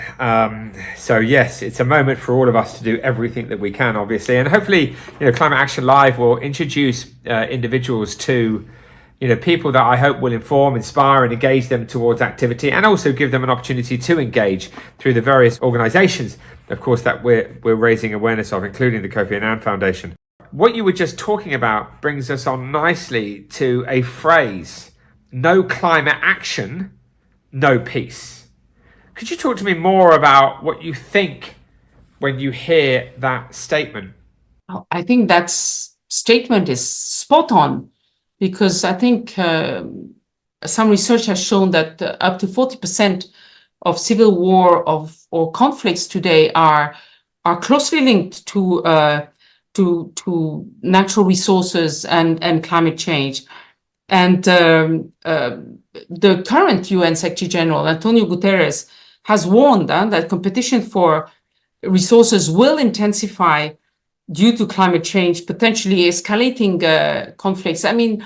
A: So yes, it's a moment for all of us to do everything that we can, obviously, and hopefully, Climate Action Live will introduce individuals to, people that I hope will inform, inspire, and engage them towards activity, and also give them an opportunity to engage through the various organisations, of course, that we're raising awareness of, including the Kofi Annan Foundation. What you were just talking about brings us on nicely to a phrase: no climate action, no peace. Could you talk to me more about what you think when you hear that statement?
G: I think that statement is spot on, because I think some research has shown that up to 40% of civil war or conflicts today are closely linked to natural resources and climate change. And the current UN Secretary General, Antonio Guterres, has warned that competition for resources will intensify due to climate change, potentially escalating conflicts. I mean,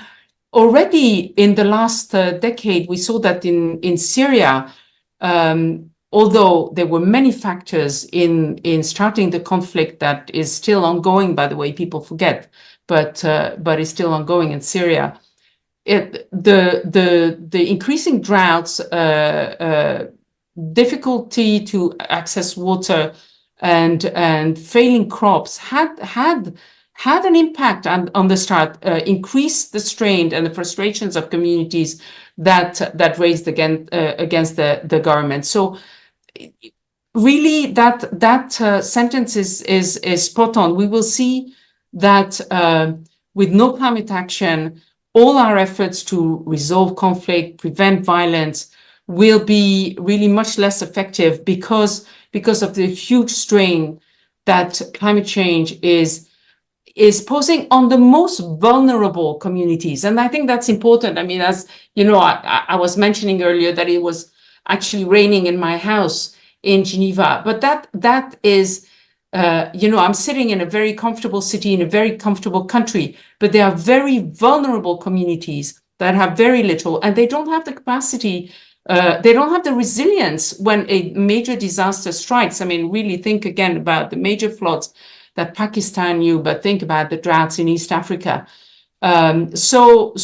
G: already in the last decade, we saw that in Syria, although there were many factors in starting the conflict that is still ongoing, by the way, people forget, but is still ongoing in Syria. The increasing droughts, difficulty to access water, and failing crops had an impact on the start, increased the strain and the frustrations of communities that raised against the government. So really, that sentence is spot on. We will see that with no climate action, all our efforts to resolve conflict, prevent violence, will be really much less effective because of the huge strain that climate change is posing on the most vulnerable communities. And I think that's important. I mean, as you know, I was mentioning earlier that it was actually raining in my house in Geneva, but that is, I'm sitting in a very comfortable city, in a very comfortable country, but there are very vulnerable communities that have very little, and they don't have the capacity, they don't have the resilience when a major disaster strikes. I mean, really think again about the major floods that Pakistan knew, but think about the droughts in East Africa. So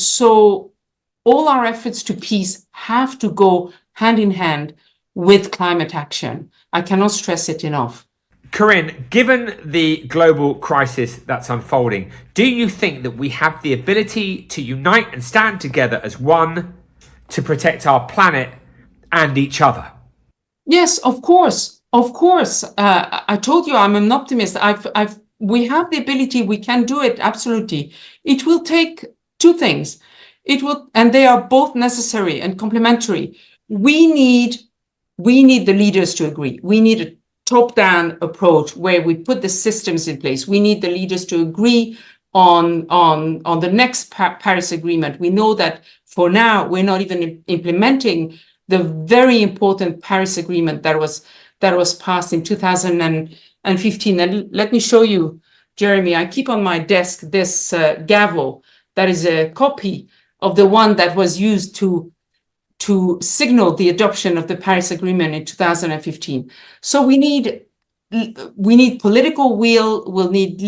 G: all our efforts to peace have to go hand in hand with climate action. I cannot stress it enough.
A: Corinne, given the global crisis that's unfolding, do you think that we have the ability to unite and stand together as one to protect our planet and each other?
G: Yes, of course. Of course. I told you I'm an optimist. We have the ability, we can do it, absolutely. It will take two things. And they are both necessary and complementary. We need the leaders to agree. We need a top-down approach where we put the systems in place. We need the leaders to agree on the next Paris Agreement. We know that for now, we're not even implementing the very important Paris Agreement that was passed in 2015. And let me show you, Jeremy, I keep on my desk this gavel that is a copy of the one that was used to signal the adoption of the Paris Agreement in 2015. So we need political will, we'll need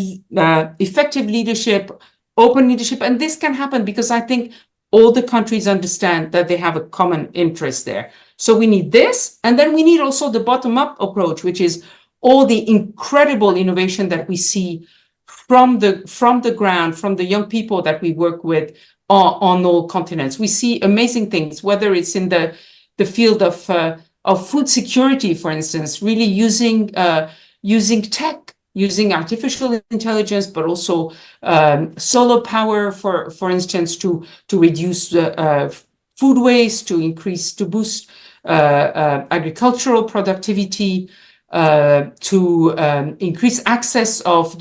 G: effective leadership, open leadership, and this can happen because I think all the countries understand that they have a common interest there. So we need this, and then we need also the bottom-up approach, which is all the incredible innovation that we see from the ground, from the young people that we work with on all continents. We see amazing things, whether it's in the field of food security, for instance, really using tech, using artificial intelligence, but also solar power, for instance, to reduce food waste, to boost agricultural productivity, to increase access of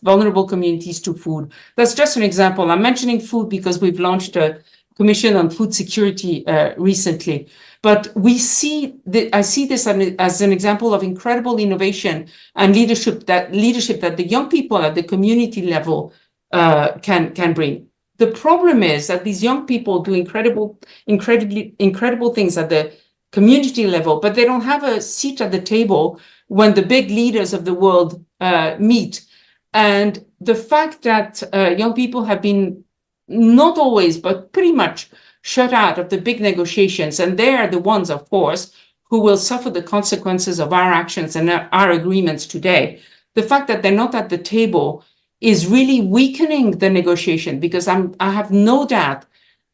G: vulnerable communities to food. That's just an example. I'm mentioning food because we've launched a commission on food security recently. But I see this as an example of incredible innovation and leadership that the young people at the community level can bring. The problem is that these young people do incredible things at the community level, but they don't have a seat at the table when the big leaders of the world meet. And the fact that young people have been not always, but pretty much shut out of the big negotiations, and they are the ones, of course, who will suffer the consequences of our actions and our agreements today. The fact that they're not at the table is really weakening the negotiation, because I have no doubt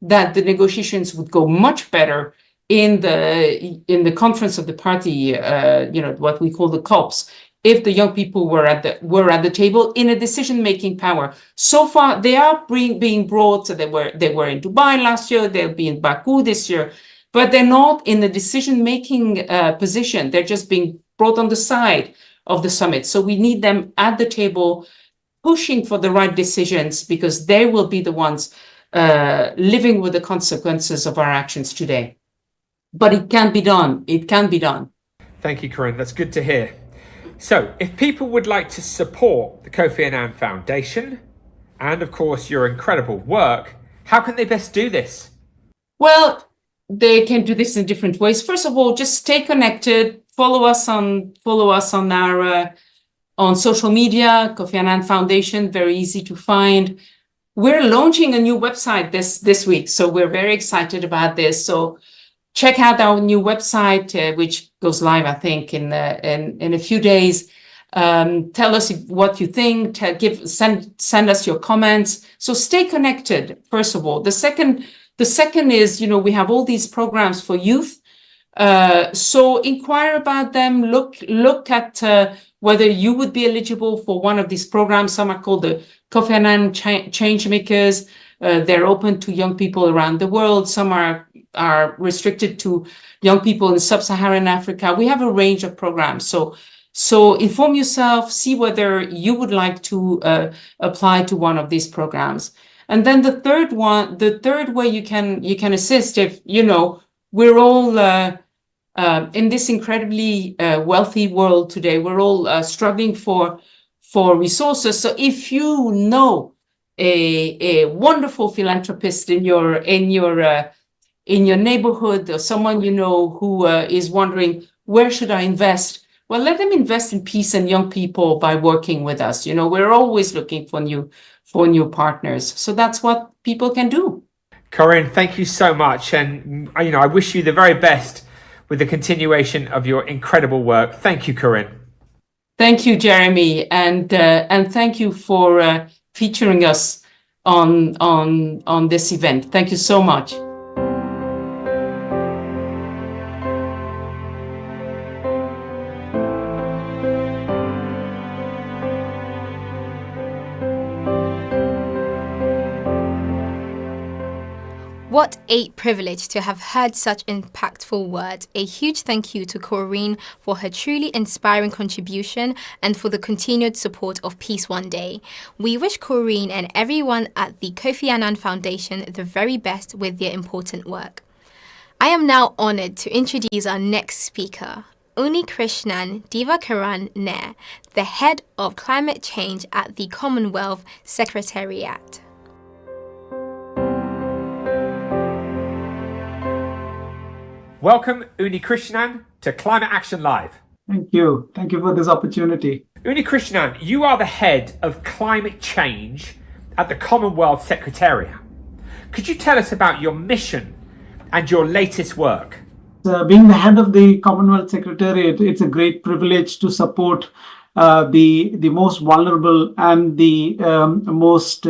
G: that the negotiations would go much better in the conference of the party, what we call the COPs, if the young people were at the table in a decision-making power. So far, they are being brought. So they were in Dubai last year. They'll be in Baku this year, but they're not in the decision-making position. They're just being brought on the side of the summit. So we need them at the table, pushing for the right decisions, because they will be the ones living with the consequences of our actions today. But it can be done. It can be done.
A: Thank you, Corinne. That's good to hear. So, if people would like to support the Kofi Annan Foundation and, of course, your incredible work, how can they best do this?
G: Well, they can do this in different ways. First of all, just stay connected. Follow us on our on social media. Kofi Annan Foundation, very easy to find. We're launching a new website this week, so we're very excited about this. So check out our new website, which goes live, I think, in a few days. Tell us what you think. Send us your comments. So stay connected. First of all, the second is, we have all these programs for youth. So inquire about them. Look at whether you would be eligible for one of these programs. Some are called the Kofi Annan Change Makers. They're open to young people around the world. Some are restricted to young people in sub-Saharan Africa. We have a range of programs. So inform yourself, see whether you would like to apply to one of these programs. And then the third way you can assist, if we're all in this incredibly wealthy world today, we're all struggling for resources. So if you know a wonderful philanthropist in your neighborhood, or someone who is wondering, where should I invest? Well, let them invest in peace and young people by working with us. We're always looking for new partners. So that's what people can do.
A: Corinne, thank you so much. And, I wish you the very best with the continuation of your incredible work. Thank you, Corinne.
G: Thank you, Jeremy, and thank you for featuring us on this event. Thank you so much.
C: What a privilege to have heard such impactful words. A huge thank you to Corinne for her truly inspiring contribution and for the continued support of Peace One Day. We wish Corinne and everyone at the Kofi Annan Foundation the very best with their important work. I am now honored to introduce our next speaker, Unikrishnan Divakaran Nair, the head of climate change at the Commonwealth Secretariat.
A: Welcome, Unikrishnan, to Climate Action Live.
H: Thank you. Thank you for this opportunity.
A: Unikrishnan, you are the head of climate change at the Commonwealth Secretariat. Could you tell us about your mission and your latest work?
H: Being the head of the Commonwealth Secretariat, it's a great privilege to support the most vulnerable and the most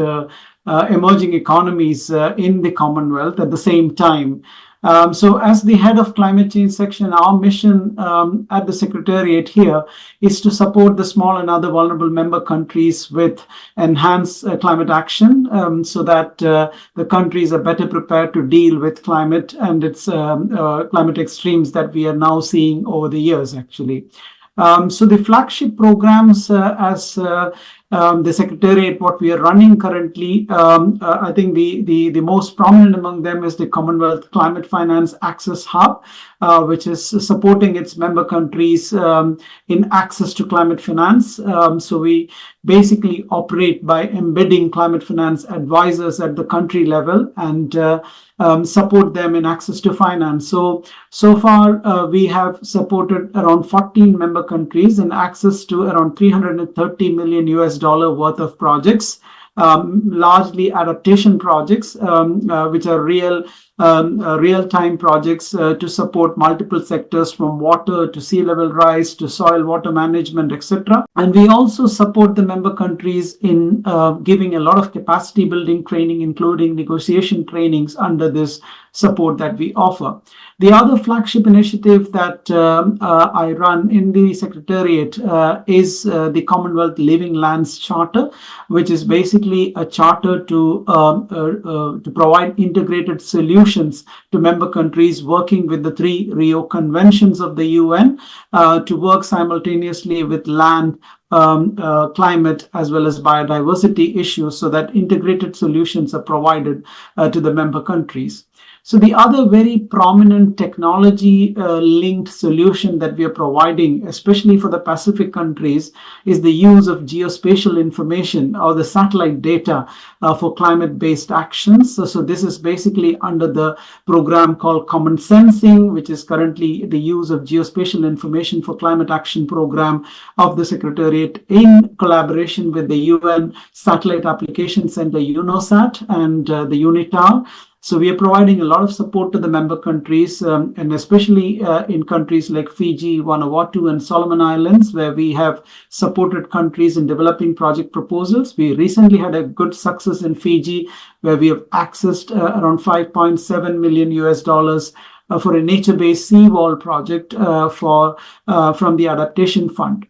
H: emerging economies in the Commonwealth at the same time. So as the head of climate change section, our mission at the Secretariat here is to support the small and other vulnerable member countries with enhanced climate action so that the countries are better prepared to deal with climate and its climate extremes that we are now seeing over the years, actually. So the flagship programs as the Secretariat, what we are running currently, I think the most prominent among them is the Commonwealth Climate Finance Access Hub, which is supporting its member countries in access to climate finance. So we basically operate by embedding climate finance advisors at the country level and support them in access to finance. So far, we have supported around 14 member countries in access to around $330 million worth of projects, largely adaptation projects, which are real-time projects to support multiple sectors from water to sea level rise to soil water management, etc. And we also support the member countries in giving a lot of capacity building training, including negotiation trainings under this support that we offer. The other flagship initiative that I run in the Secretariat is the Commonwealth Living Lands Charter, which is basically a charter to provide integrated solutions to member countries working with the 3 Rio Conventions of the UN to work simultaneously with land, climate as well as biodiversity issues so that integrated solutions are provided to the member countries. So the other very prominent technology linked solution that we are providing, especially for the Pacific countries, is the use of geospatial information or the satellite data for climate-based actions. So this is basically under the program called Common Sensing, which is currently the use of geospatial information for climate action program of the Secretariat in collaboration with the UN Satellite Application Center, UNOSAT, and the UNITAR. So we are providing a lot of support to the member countries, and especially in countries like Fiji, Vanuatu, and Solomon Islands, where we have supported countries in developing project proposals. We recently had a good success in Fiji, where we have accessed around $5.7 million for a nature-based seawall project from the Adaptation Fund.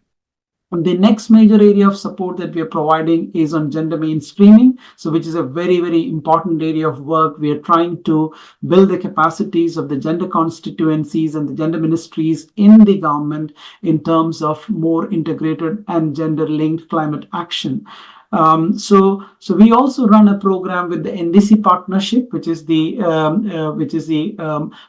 H: And the next major area of support that we are providing is on gender mainstreaming, so which is a very, very important area of work. We are trying to build the capacities of the gender constituencies and the gender ministries in the government in terms of more integrated and gender-linked climate action. So we also run a program with the NDC partnership, which is the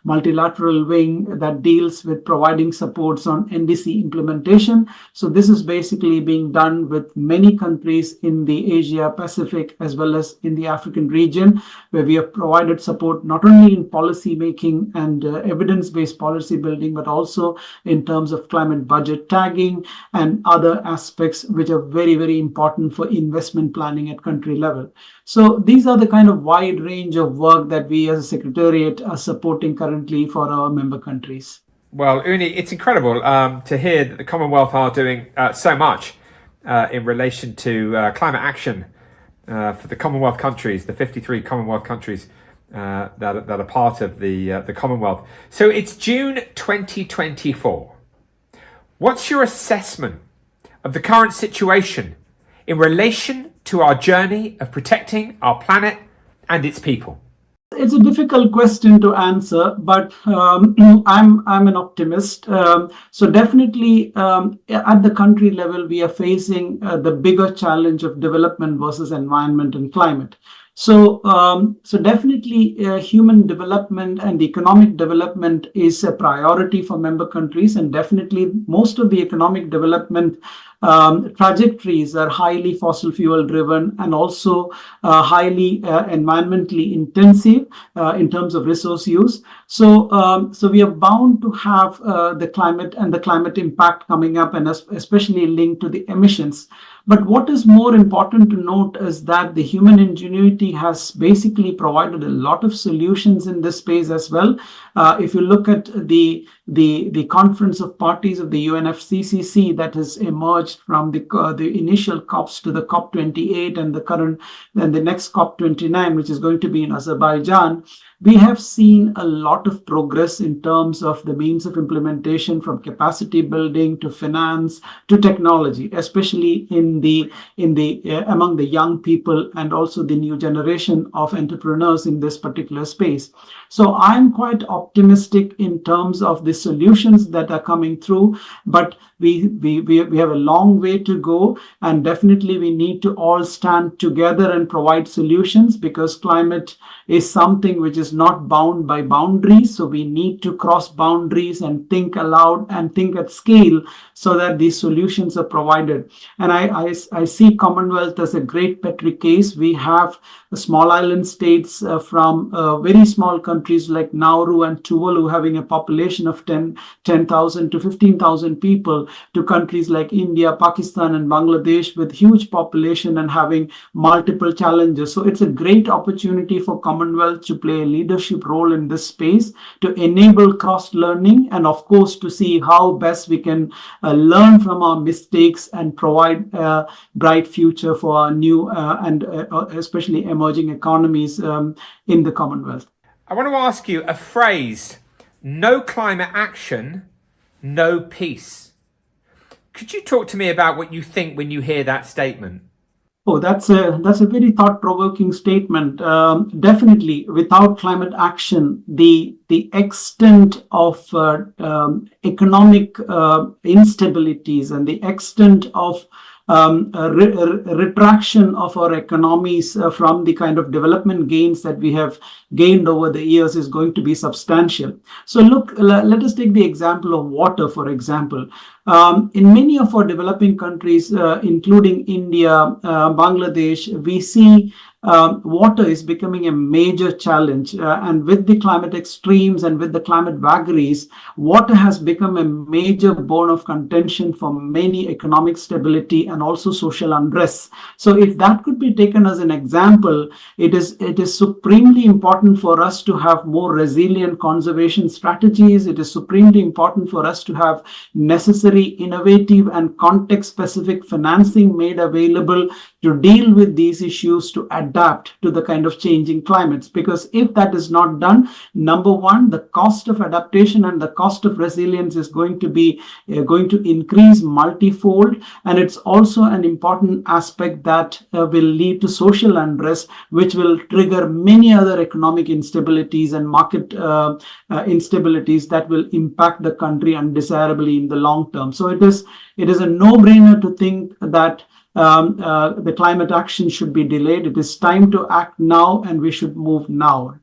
H: multilateral wing that deals with providing supports on NDC implementation. So this is basically being done with many countries in the Asia Pacific as well as in the African region, where we have provided support not only in policy making and evidence-based policy building, but also in terms of climate budget tagging and other aspects which are very, very important for investment planning at country level. So these are the kind of wide range of work that we as a Secretariat are supporting currently for our member countries.
A: Well, Uni, it's incredible to hear that the Commonwealth are doing so much in relation to climate action for the Commonwealth countries, the 53 Commonwealth countries that are part of the Commonwealth. So it's June 2024. What's your assessment of the current situation in relation to our journey of protecting our planet and its people?
H: It's a difficult question to answer, but I'm an optimist. So definitely at the country level, we are facing the bigger challenge of development versus environment and climate. So definitely human development and economic development is a priority for member countries, and definitely most of the economic development trajectories are highly fossil fuel driven and also highly environmentally intensive in terms of resource use. So we are bound to have the climate and the climate impact coming up, and especially linked to the emissions. But what is more important to note is that the human ingenuity has basically provided a lot of solutions in this space as well. If you look at the Conference of Parties of the UNFCCC that has emerged from the initial COPs to the COP28 and the next COP29, which is going to be in Azerbaijan, we have seen a lot of progress in terms of the means of implementation, from capacity building to finance to technology, especially among the young people and also the new generation of entrepreneurs in this particular space. So I'm quite optimistic in terms of the solutions that are coming through, but we have a long way to go, and definitely we need to all stand together and provide solutions, because climate is something which is not bound by boundaries. So we need to cross boundaries and think aloud and think at scale so that these solutions are provided. And I see Commonwealth as a great petri case. We have small island states from very small countries like Nauru and Tuvalu having a population of 10,000 to 15,000 people, to countries like India, Pakistan and Bangladesh with huge population and having multiple challenges. So it's a great opportunity for Commonwealth to play a leadership role in this space, to enable cross-learning, and of course to see how best we can learn from our mistakes and provide a bright future for our new and especially emerging economies in the Commonwealth.
A: I want to ask you a phrase: no climate action, no peace. Could you talk to me about what you think when you hear that statement?
H: Oh, that's a very thought-provoking statement. Definitely, without climate action, the extent of economic instabilities and the extent of retraction of our economies from the kind of development gains that we have gained over the years is going to be substantial. So look, let us take the example of water, for example. In many of our developing countries, including India, Bangladesh, we see water is becoming a major challenge. And with the climate extremes and with the climate vagaries, water has become a major bone of contention for many economic stability and also social unrest. So if that could be taken as an example, it is supremely important for us to have more resilient conservation strategies. It is supremely important for us to have necessary, innovative and context-specific financing made available to deal with these issues, to adapt to the kind of changing climates. Because if that is not done, number one, the cost of adaptation and the cost of resilience is going to increase multifold, and it's also an important aspect that will lead to social unrest, which will trigger many other economic instabilities and market instabilities that will impact the country undesirably in the long term. So it is a no-brainer to think that the climate action should be delayed. It is time to act now, and we should move now.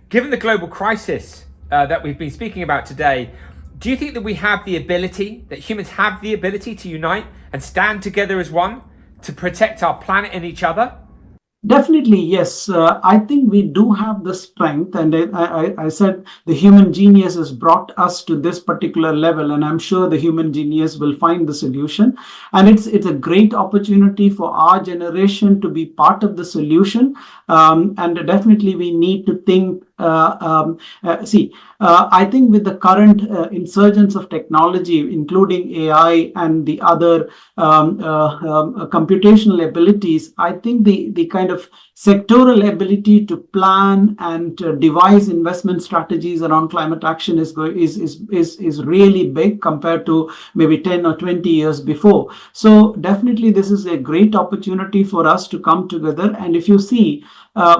A: Given the global crisis that we've been speaking about today, do you think that we have the ability, that humans have the ability to unite and stand together as one to protect our planet and each other?
H: Definitely, yes. I think we do have the strength, and I said the human genius has brought us to this particular level, and I'm sure the human genius will find the solution. And it's a great opportunity for our generation to be part of the solution. And definitely we need to think I think with the current insurgence of technology, including AI and the other computational abilities, I think the kind of sectoral ability to plan and devise investment strategies around climate action is really big compared to maybe 10 or 20 years before. So definitely this is a great opportunity for us to come together. And if you see,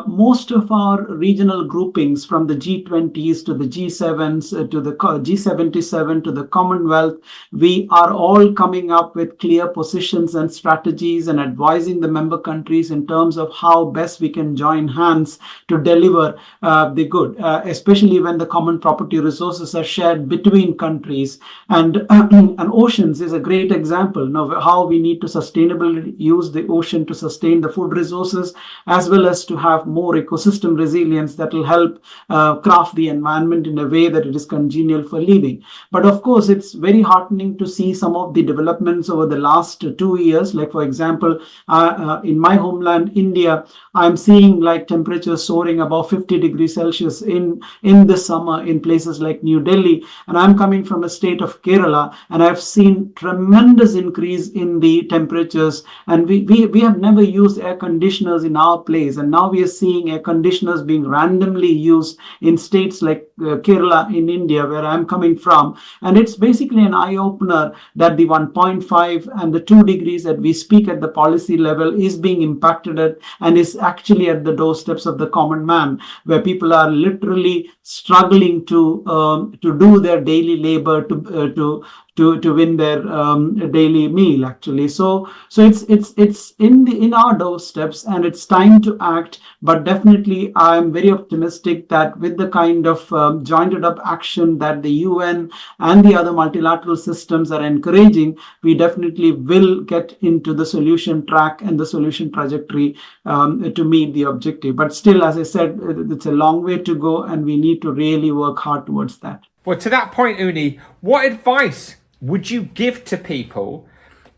H: most of our regional groupings, from the G20s to the G7s to the G77 to the Commonwealth, we are all coming up with clear positions and strategies and advising the member countries in terms of how best we can join hands to deliver the good, especially when the common property resources are shared between countries. And oceans is a great example of how we need to sustainably use the ocean to sustain the food resources, as well as to have more ecosystem resilience that will help craft the environment in a way that it is congenial for living. But of course, it's very heartening to see some of the developments over the last 2 years. Like, for example, in my homeland, India, I'm seeing like temperatures soaring above 50 degrees Celsius in the summer in places like New Delhi. And I'm coming from a state of Kerala, and I've seen tremendous increase in the temperatures. And we have never used air conditioners in our place, and now we are seeing air conditioners being randomly used in states like Kerala in India, where I'm coming from. And it's basically an eye-opener that the 1.5 and the 2 degrees that we speak at the policy level is being impacted at, and is actually at the doorsteps of the common man, where people are literally struggling to do their daily labor to win their daily meal, actually. So it's in our doorsteps, and it's time to act. But definitely, I'm very optimistic that with the kind of jointed up action that the UN and the other multilateral systems are encouraging, we definitely will get into the solution track and the solution trajectory to meet the objective. But still, as I said, it's a long way to go, and we need to really work hard towards that.
A: Well, to that point, Uni, what advice would you give to people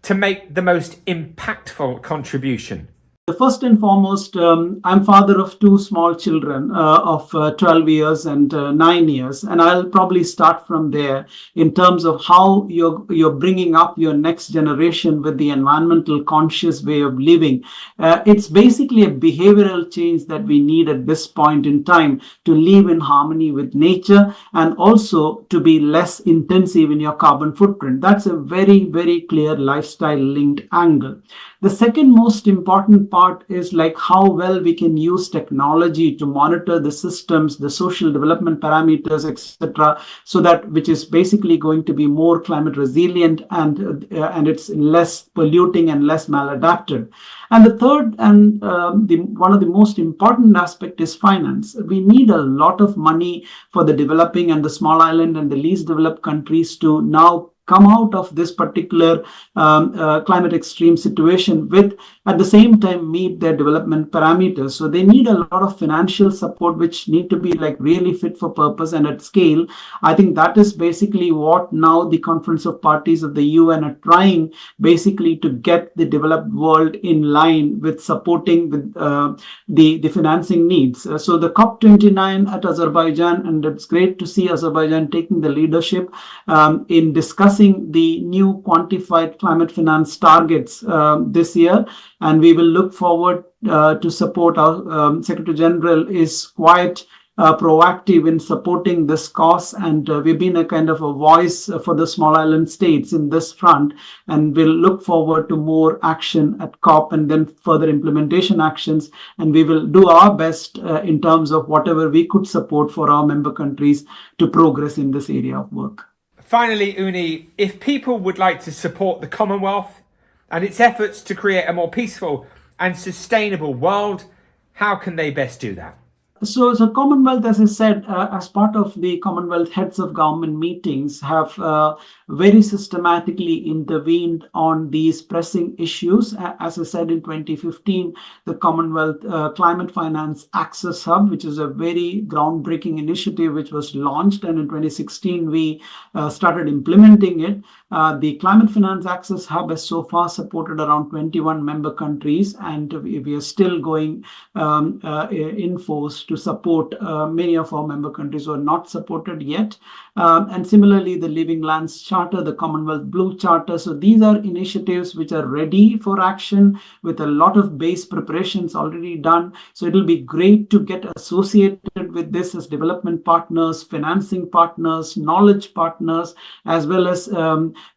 A: to make the most impactful contribution?
H: First and foremost, I'm father of 2 small children of 12 years and 9 years, and I'll probably start from there in terms of how you're bringing up your next generation with the environmental conscious way of living. It's basically a behavioral change that we need at this point in time to live in harmony with nature, and also to be less intensive in your carbon footprint. That's a very, very clear lifestyle linked angle. The second most important part is like how well we can use technology to monitor the systems, the social development parameters, etc., so that which is basically going to be more climate resilient, and it's less polluting and less maladapted. And the third and one of the most important aspect is finance. We need a lot of money for the developing and the small island and the least developed countries to now come out of this particular climate extreme situation with, at the same time, meet their development parameters. So they need a lot of financial support, which need to be like really fit for purpose and at scale. I think that is basically what now the Conference of Parties of the UN are trying basically to get the developed world in line with supporting with the financing needs. So the COP29 at Azerbaijan, and it's great to see Azerbaijan taking the leadership in discussing the new quantified climate finance targets this year, and we will look forward to support. Our Secretary General is quite proactive in supporting this cause, and we've been a kind of a voice for the small island states in this front, and we'll look forward to more action at COP and then further implementation actions, and we will do our best in terms of whatever we could support for our member countries to progress in this area of work.
A: Finally, Uni, if people would like to support the Commonwealth and its efforts to create a more peaceful and sustainable world, how can they best do that?
H: So Commonwealth, as I said, as part of the Commonwealth heads of government meetings, have very systematically intervened on these pressing issues. As I said, in 2015, the Commonwealth Climate Finance Access Hub, which is a very groundbreaking initiative which was launched, and in 2016 we started implementing it. The Climate Finance Access Hub has so far supported around 21 member countries, and we are still going in force to support many of our member countries who are not supported yet. And similarly, the Living Lands Charter, the Commonwealth Blue Charter. So these are initiatives which are ready for action with a lot of base preparations already done. So it'll be great to get associated with this as development partners, financing partners, knowledge partners, as well as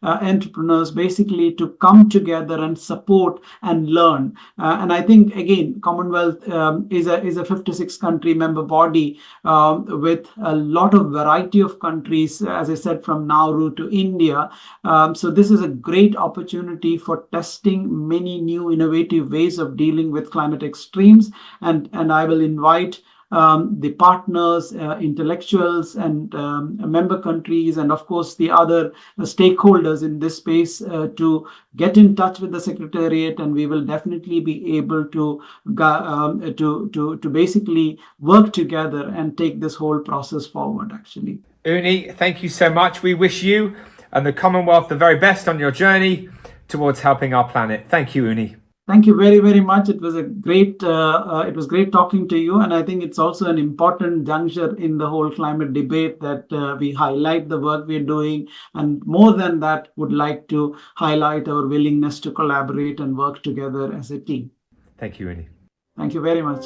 H: entrepreneurs, basically to come together and support and learn. And I think, again, Commonwealth is a 56 country member body with a lot of variety of countries, as I said, from Nauru to India. So this is a great opportunity for testing many new innovative ways of dealing with climate extremes. And I will invite the partners, intellectuals, and member countries, and of course the other stakeholders in this space to get in touch with the Secretariat, and we will definitely be able to basically work together and take this whole process forward, actually.
A: Uni, thank you so much. We wish you and the Commonwealth the very best on your journey towards helping our planet. Thank you, Uni.
H: Thank you very, very much. It was great talking to you. And I think it's also an important juncture in the whole climate debate that we highlight the work we're doing. And more than that, would like to highlight our willingness to collaborate and work together as a team.
A: Thank you, Uni.
H: Thank you very much.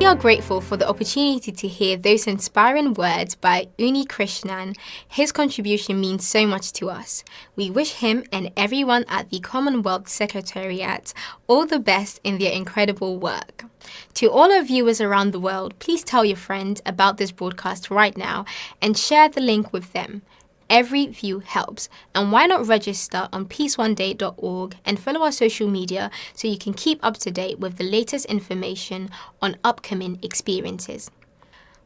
C: We are grateful for the opportunity to hear those inspiring words by Uni Krishnan. His contribution means so much to us. We wish him and everyone at the Commonwealth Secretariat all the best in their incredible work. To all our viewers around the world, please tell your friends about this broadcast right now and share the link with them. Every view helps, and why not register on peaceoneday.org and follow our social media so you can keep up to date with the latest information on upcoming experiences.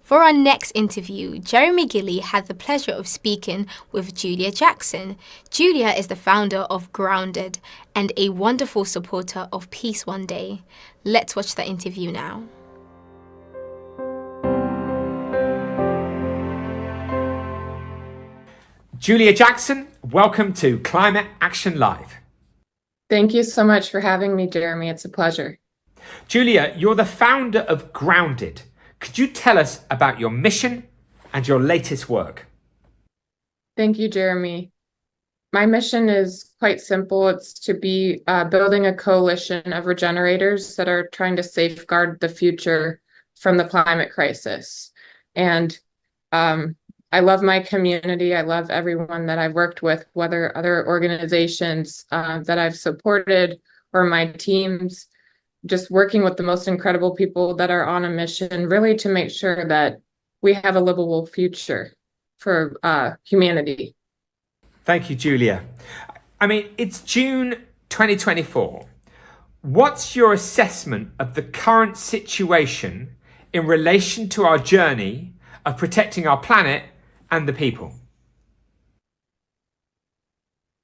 C: For our next interview, Jeremy Gilley had the pleasure of speaking with Julia Jackson. Julia is the founder of Grounded and a wonderful supporter of Peace One Day. Let's watch that interview now.
A: Julia Jackson, welcome to Climate Action Live.
I: Thank you so much for having me, Jeremy. It's a pleasure.
A: Julia, you're the founder of Grounded. Could you tell us about your mission and your latest work?
I: Thank you, Jeremy. My mission is quite simple. It's to be building a coalition of regenerators that are trying to safeguard the future from the climate crisis. And I love my community. I love everyone that I've worked with, whether other organizations that I've supported or my teams, just working with the most incredible people that are on a mission, really to make sure that we have a livable future for humanity.
A: Thank you, Julia. I mean, it's June 2024. What's your assessment of the current situation in relation to our journey of protecting our planet and the people?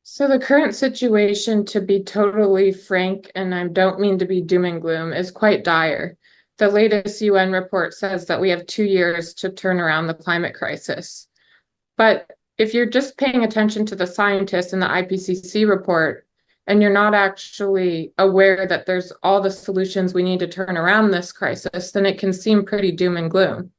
I: So the current situation, to be totally frank, and I don't mean to be doom and gloom, is quite dire. The latest UN report says that we have 2 years to turn around the climate crisis. But if you're just paying attention to the scientists in the IPCC report, and you're not actually aware that there's all the solutions we need to turn around this crisis, then it can seem pretty doom and gloom.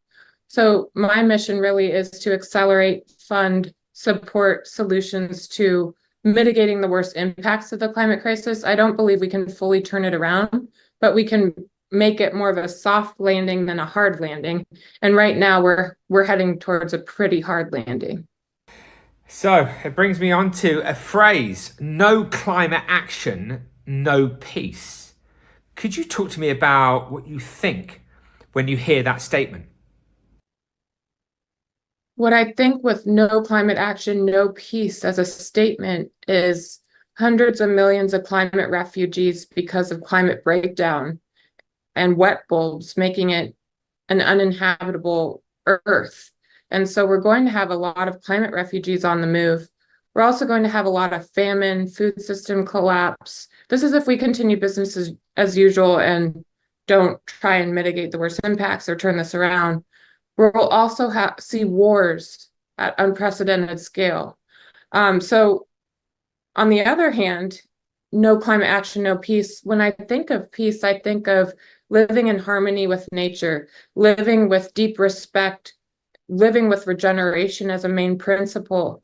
I: So my mission really is to accelerate, fund, support solutions to mitigating the worst impacts of the climate crisis. I don't believe we can fully turn it around, but we can make it more of a soft landing than a hard landing. And right now we're heading towards a pretty hard landing.
A: So it brings me on to a phrase: no climate action, no peace. Could you talk to me about what you think when you hear that statement?
I: What I think with no climate action, no peace as a statement is hundreds of millions of climate refugees because of climate breakdown and wet bulbs, making it an uninhabitable earth. And so we're going to have a lot of climate refugees on the move. We're also going to have a lot of famine, food system collapse. This is if we continue business as usual and don't try and mitigate the worst impacts or turn this around. We'll also see wars at unprecedented scale. So on the other hand, no climate action, no peace. When I think of peace, I think of living in harmony with nature, living with deep respect, living with regeneration as a main principle,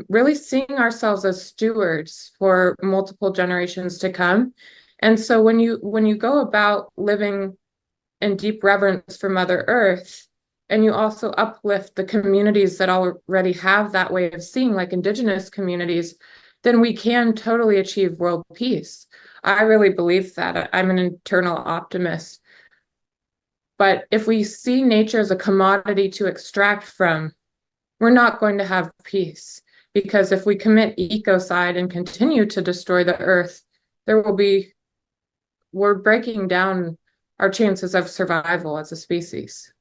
I: really seeing ourselves as stewards for multiple generations to come. And so when you go about living in deep reverence for Mother Earth, and you also uplift the communities that already have that way of seeing, like Indigenous communities, then we can totally achieve world peace. I really believe that. I'm an eternal optimist. But if we see nature as a commodity to extract from, we're not going to have peace. Because if we commit ecocide and continue to destroy the earth, we're breaking down our chances of survival as a species.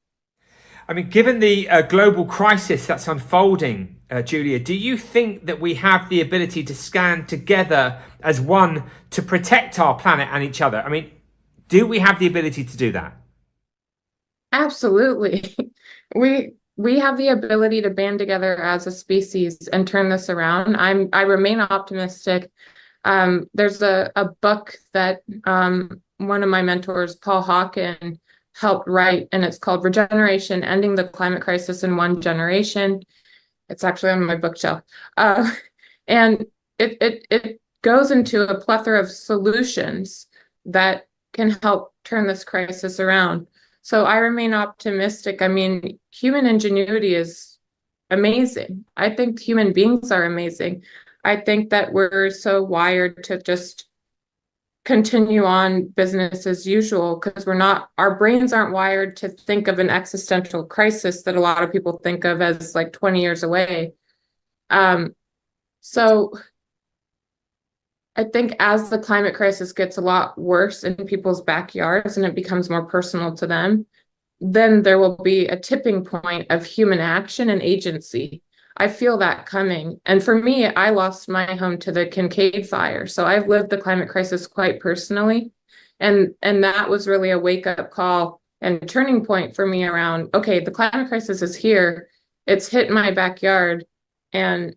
A: I mean, given the global crisis that's unfolding, Julia, do you think that we have the ability to stand together as one to protect our planet and each other? I mean, do we have the ability to do that?
I: Absolutely. We have the ability to band together as a species and turn this around. I remain optimistic. There's a book that one of my mentors, Paul Hawken, helped write, and it's called Regeneration: Ending the Climate Crisis in One Generation. It's actually on my bookshelf. And it goes into a plethora of solutions that can help turn this crisis around. So I remain optimistic. I mean, human ingenuity is amazing. I think human beings are amazing. I think that we're so wired to just continue on business as usual because our brains aren't wired to think of an existential crisis that a lot of people think of as like 20 years away. So I think as the climate crisis gets a lot worse in people's backyards and it becomes more personal to them, then there will be a tipping point of human action and agency. I feel that coming. And for me, I lost my home to the Kincaid fire. So I've lived the climate crisis quite personally. And that was really a wake-up call and turning point for me around, okay, the climate crisis is here. It's hit my backyard. And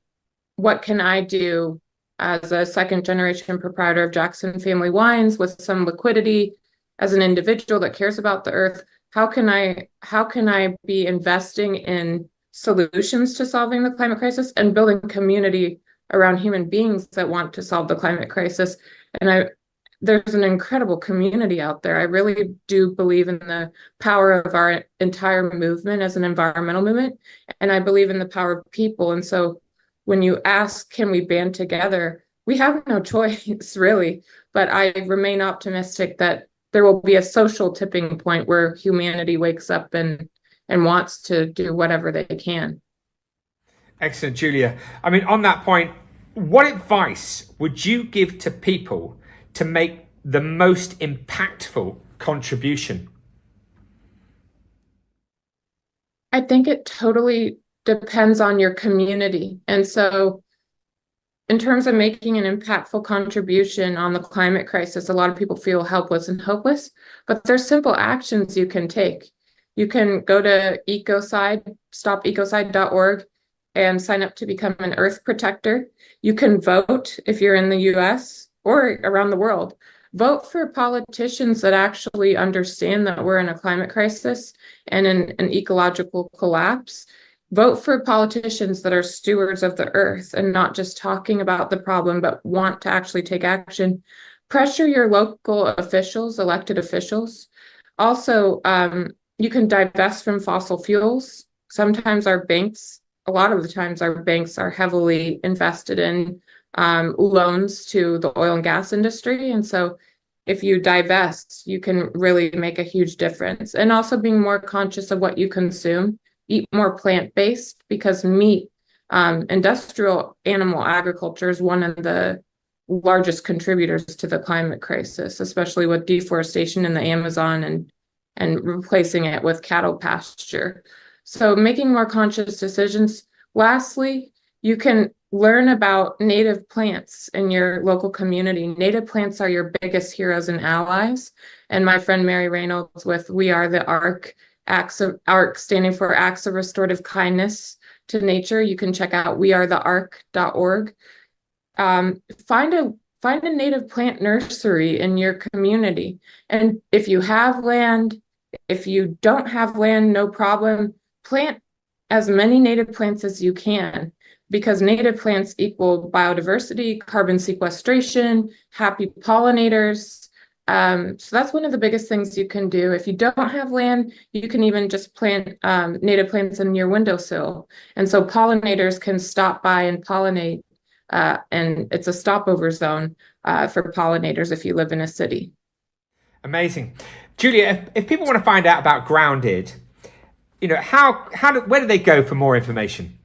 I: what can I do as a second-generation proprietor of Jackson Family Wines with some liquidity, as an individual that cares about the earth? How can I be investing in solutions to solving the climate crisis and building community around human beings that want to solve the climate crisis? And there's an incredible community out there. I really do believe in the power of our entire movement as an environmental movement, and I believe in the power of people. And so when you ask, can we band together? We have no choice, really, but I remain optimistic that there will be a social tipping point where humanity wakes up and wants to do whatever they can.
A: Excellent, Julia. I mean, on that point, what advice would you give to people to make the most impactful contribution?
I: I think it totally depends on your community. And so in terms of making an impactful contribution on the climate crisis, a lot of people feel helpless and hopeless, but there's simple actions you can take. You can go to Ecocide, stopecocide.org, and sign up to become an earth protector. You can vote if you're in the US or around the world. Vote for politicians that actually understand that we're in a climate crisis and in an ecological collapse. Vote for politicians that are stewards of the earth and not just talking about the problem, but want to actually take action. Pressure your local officials, elected officials. Also, you can divest from fossil fuels. Sometimes a lot of the times our banks are heavily invested in loans to the oil and gas industry. And so if you divest, you can really make a huge difference. And also being more conscious of what you consume. Eat more plant-based, because meat, industrial animal agriculture is one of the largest contributors to the climate crisis, especially with deforestation in the Amazon and replacing it with cattle pasture. So making more conscious decisions. Lastly, you can learn about native plants in your local community. Native plants are your biggest heroes and allies. And my friend Mary Reynolds with We Are the Ark, ARK standing for Acts of Restorative Kindness to Nature. You can check out wearetheark.org. Find a native plant nursery in your community. And if you have land, if you don't have land, no problem. Plant as many native plants as you can, because native plants equal biodiversity, carbon sequestration, happy pollinators. So that's one of the biggest things you can do. If you don't have land, you can even just plant native plants in your windowsill. And so pollinators can stop by and pollinate, and it's a stopover zone for pollinators if you live in a city.
A: Amazing. Julia, if people want to find out about Grounded, where do they go for more information?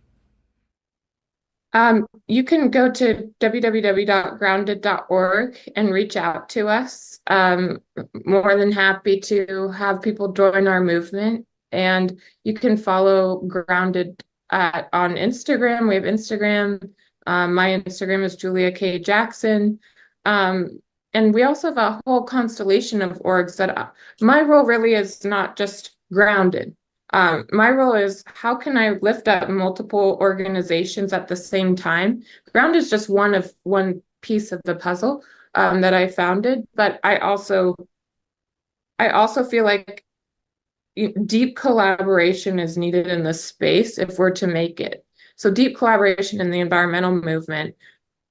I: You can go to www.grounded.org and reach out to us. More than happy to have people join our movement. And you can follow Grounded on Instagram. We have Instagram. My Instagram is Julia K. Jackson. And we also have a whole constellation of orgs that my role really is not just Grounded. My role is, how can I lift up multiple organizations at the same time? Ground is just one piece of the puzzle that I founded, but I also feel like deep collaboration is needed in this space if we're to make it. So deep collaboration in the environmental movement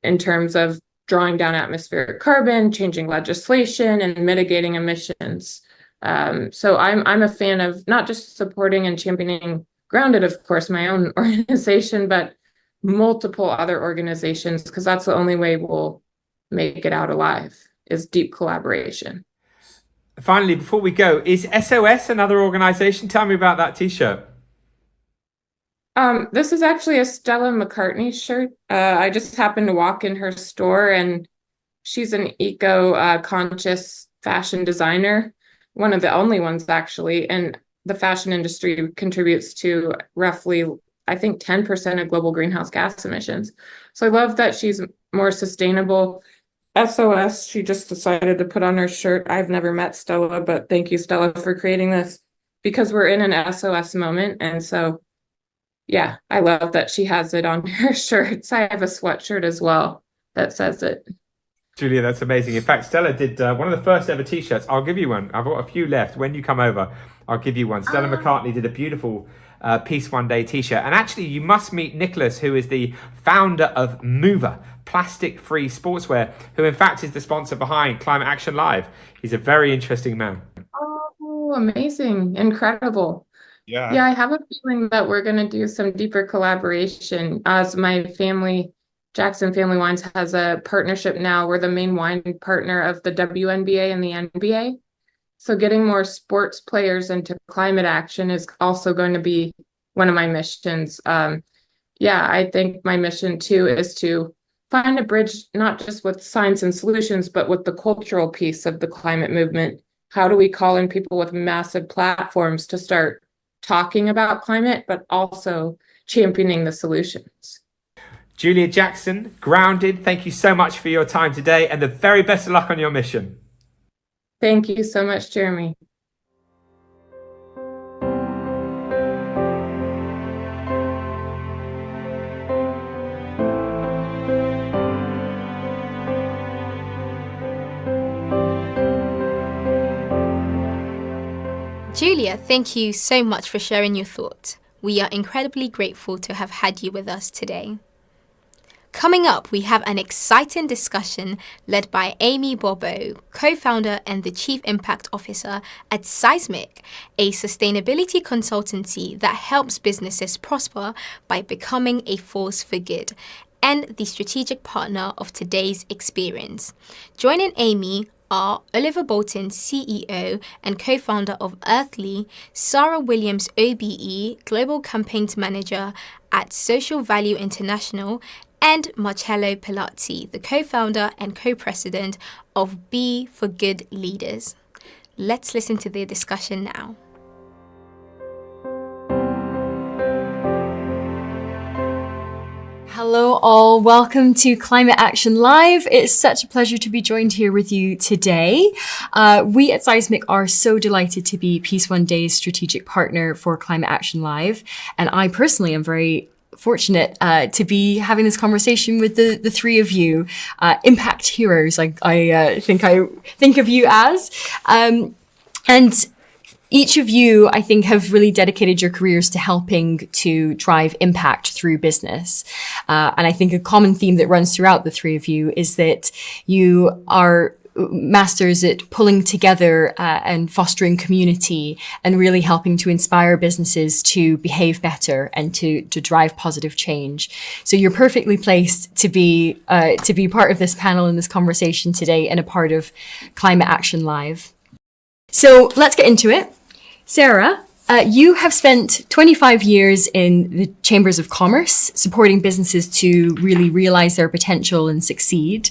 I: in terms of drawing down atmospheric carbon, changing legislation, and mitigating emissions. So I'm a fan of not just supporting and championing Grounded, of course, my own organization, but multiple other organizations, because that's the only way we'll make it out alive, is deep collaboration.
A: Finally, before we go, is SOS another organization? Tell me about that t-shirt.
I: This is actually a Stella McCartney shirt. I just happened to walk in her store, and she's an eco-conscious fashion designer. One of the only ones, actually, and the fashion industry contributes to roughly, I think, 10% of global greenhouse gas emissions. So I love that she's more sustainable. SOS, she just decided to put on her shirt. I've never met Stella, but thank you, Stella, for creating this, because we're in an SOS moment. And so, yeah, I love that she has it on her shirts. I have a sweatshirt as well that says it.
A: Julia, that's amazing. In fact, Stella did one of the first ever t-shirts. I'll give you one. I've got a few left. When you come over, I'll give you one. Stella McCartney did a beautiful Peace One Day t-shirt. And actually, you must meet Nicholas, who is the founder of Mover, plastic-free sportswear, who in fact is the sponsor behind Climate Action Live. He's a very interesting man.
I: Oh, amazing. Incredible.
A: Yeah.
I: Yeah, I have a feeling that we're going to do some deeper collaboration. As my family, Jackson Family Wines, has a partnership now. We're the main wine partner of the WNBA and the NBA. So getting more sports players into climate action is also going to be one of my missions. I think my mission too is to find a bridge, not just with science and solutions, but with the cultural piece of the climate movement. How do we call in people with massive platforms to start talking about climate, but also championing the solutions?
A: Julia Jackson, Grounded, thank you so much for your time today, and the very best of luck on your mission.
I: Thank you so much, Jeremy.
C: Julia, thank you so much for sharing your thoughts. We are incredibly grateful to have had you with us today. Coming up, we have an exciting discussion led by Amy Bobo, co-founder and the Chief Impact Officer at Seismic, a sustainability consultancy that helps businesses prosper by becoming a force for good, and the strategic partner of today's experience. Joining Amy are Oliver Bolton, CEO and co-founder of Earthly, Sarah Williams, OBE, Global Campaigns Manager at Social Value International, and Marcello Pilazzi, the co-founder and co-president of Be for Good Leaders. Let's listen to their discussion now.
J: Hello all, welcome to Climate Action Live. It's such a pleasure to be joined here with you today. We at Seismic are so delighted to be Peace One Day's strategic partner for Climate Action Live. And I personally am very fortunate to be having this conversation with the three of you, impact heroes, I think of you as. And each of you, I think, have really dedicated your careers to helping to drive impact through business. And I think a common theme that runs throughout the three of you is that you are masters at pulling together and fostering community and really helping to inspire businesses to behave better and to drive positive change. So you're perfectly placed to be part of this panel and this conversation today and a part of Climate Action Live. So let's get into it. Sarah, you have spent 25 years in the Chambers of Commerce, supporting businesses to really realize their potential and succeed.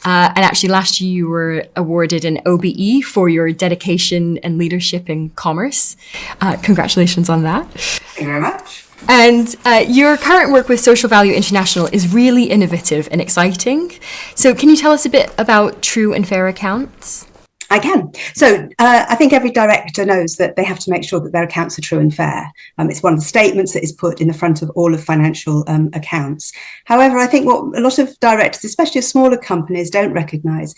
J: And actually last year you were awarded an OBE for your dedication and leadership in commerce. Congratulations on that.
K: Thank you very much.
J: And your current work with Social Value International is really innovative and exciting. So can you tell us a bit about True and Fair Accounts?
K: I can. So I think every director knows that they have to make sure that their accounts are true and fair. It's one of the statements that is put in the front of all of financial accounts. However, I think what a lot of directors, especially of smaller companies, don't recognise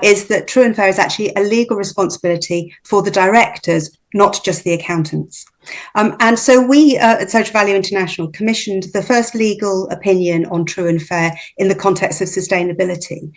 K: is that true and fair is actually a legal responsibility for the directors, not just the accountants. And so we at Social Value International commissioned the first legal opinion on true and fair in the context of sustainability.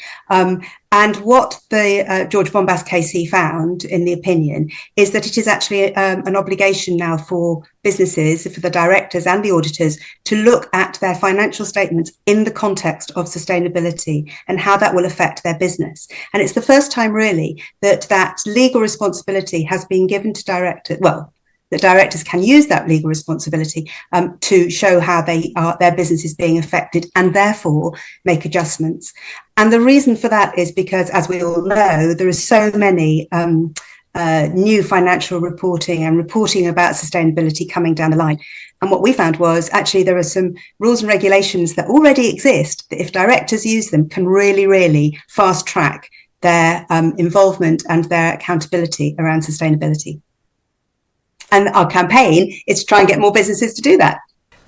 K: And what the George Bombast KC found in the opinion is that it is actually an obligation now for businesses, for the directors and the auditors, to look at their financial statements in the context of sustainability and how that will affect their business. And it's the first time really that legal responsibility has been given to directors. Well, the directors can use that legal responsibility to show how their business is being affected and therefore make adjustments. And the reason for that is because, as we all know, there are so many new financial reporting and reporting about sustainability coming down the line. And what we found was actually there are some rules and regulations that already exist that if directors use them can really, really fast track their involvement and their accountability around sustainability. And our campaign is to try and get more businesses to do that.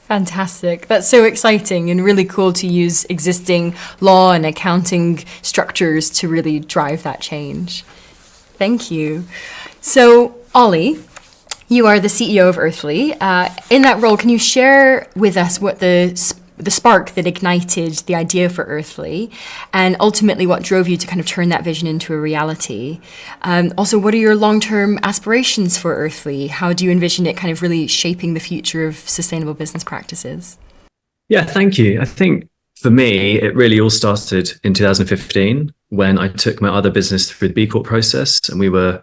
J: Fantastic. That's so exciting and really cool to use existing law and accounting structures to really drive that change. Thank you. So, Ollie, you are the CEO of Earthly. In that role, can you share with us what the spark that ignited the idea for Earthly and ultimately what drove you to kind of turn that vision into a reality? Also, what are your long-term aspirations for Earthly? How do you envision it kind of really shaping the future of sustainable business practices?
W: Yeah, thank you. I think for me, it really all started in 2015 when I took my other business through the B Corp process, and we were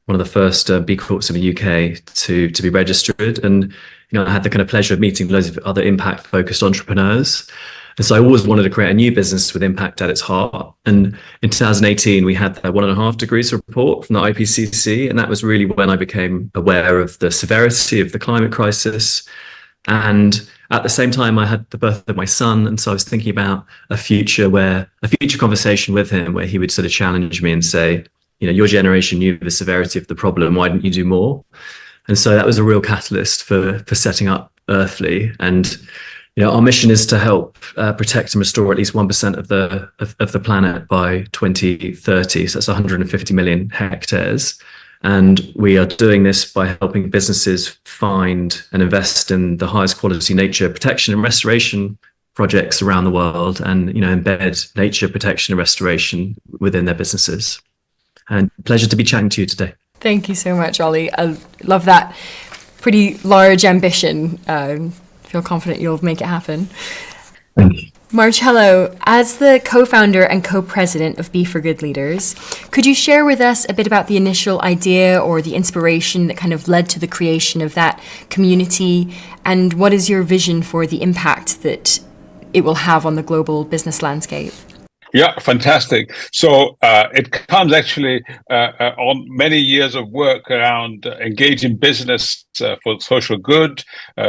W: one of the first B Corps in the UK to be registered. And I had the kind of pleasure of meeting loads of other impact-focused entrepreneurs. And so I always wanted to create a new business with impact at its heart. And in 2018, we had the 1.5 degrees report from the IPCC. And that was really when I became aware of the severity of the climate crisis. And at the same time, I had the birth of my son. And so I was thinking about a future conversation with him where he would sort of challenge me and say, your generation knew the severity of the problem. Why didn't you do more? And so that was a real catalyst for setting up Earthly. And our mission is to help protect and restore at least 1% of the planet by 2030. So that's 150 million hectares. And we are doing this by helping businesses find and invest in the highest quality nature protection and restoration projects around the world, and embed nature protection and restoration within their businesses. And pleasure to be chatting to you today.
J: Thank you so much, Ollie. I love that pretty large ambition. Feel confident you'll make it happen.
W: Thank you.
J: Marcello, as the co-founder and co-president of Be for Good Leaders, could you share with us a bit about the initial idea or the inspiration that kind of led to the creation of that community? And what is your vision for the impact that it will have on the global business landscape?
X: Yeah, fantastic. So it comes actually on many years of work around engaging business for social good,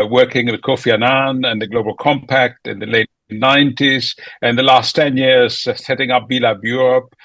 X: working with Kofi Annan and the Global Compact in the late 90s, and the last 10 years setting up B-Lab Europe,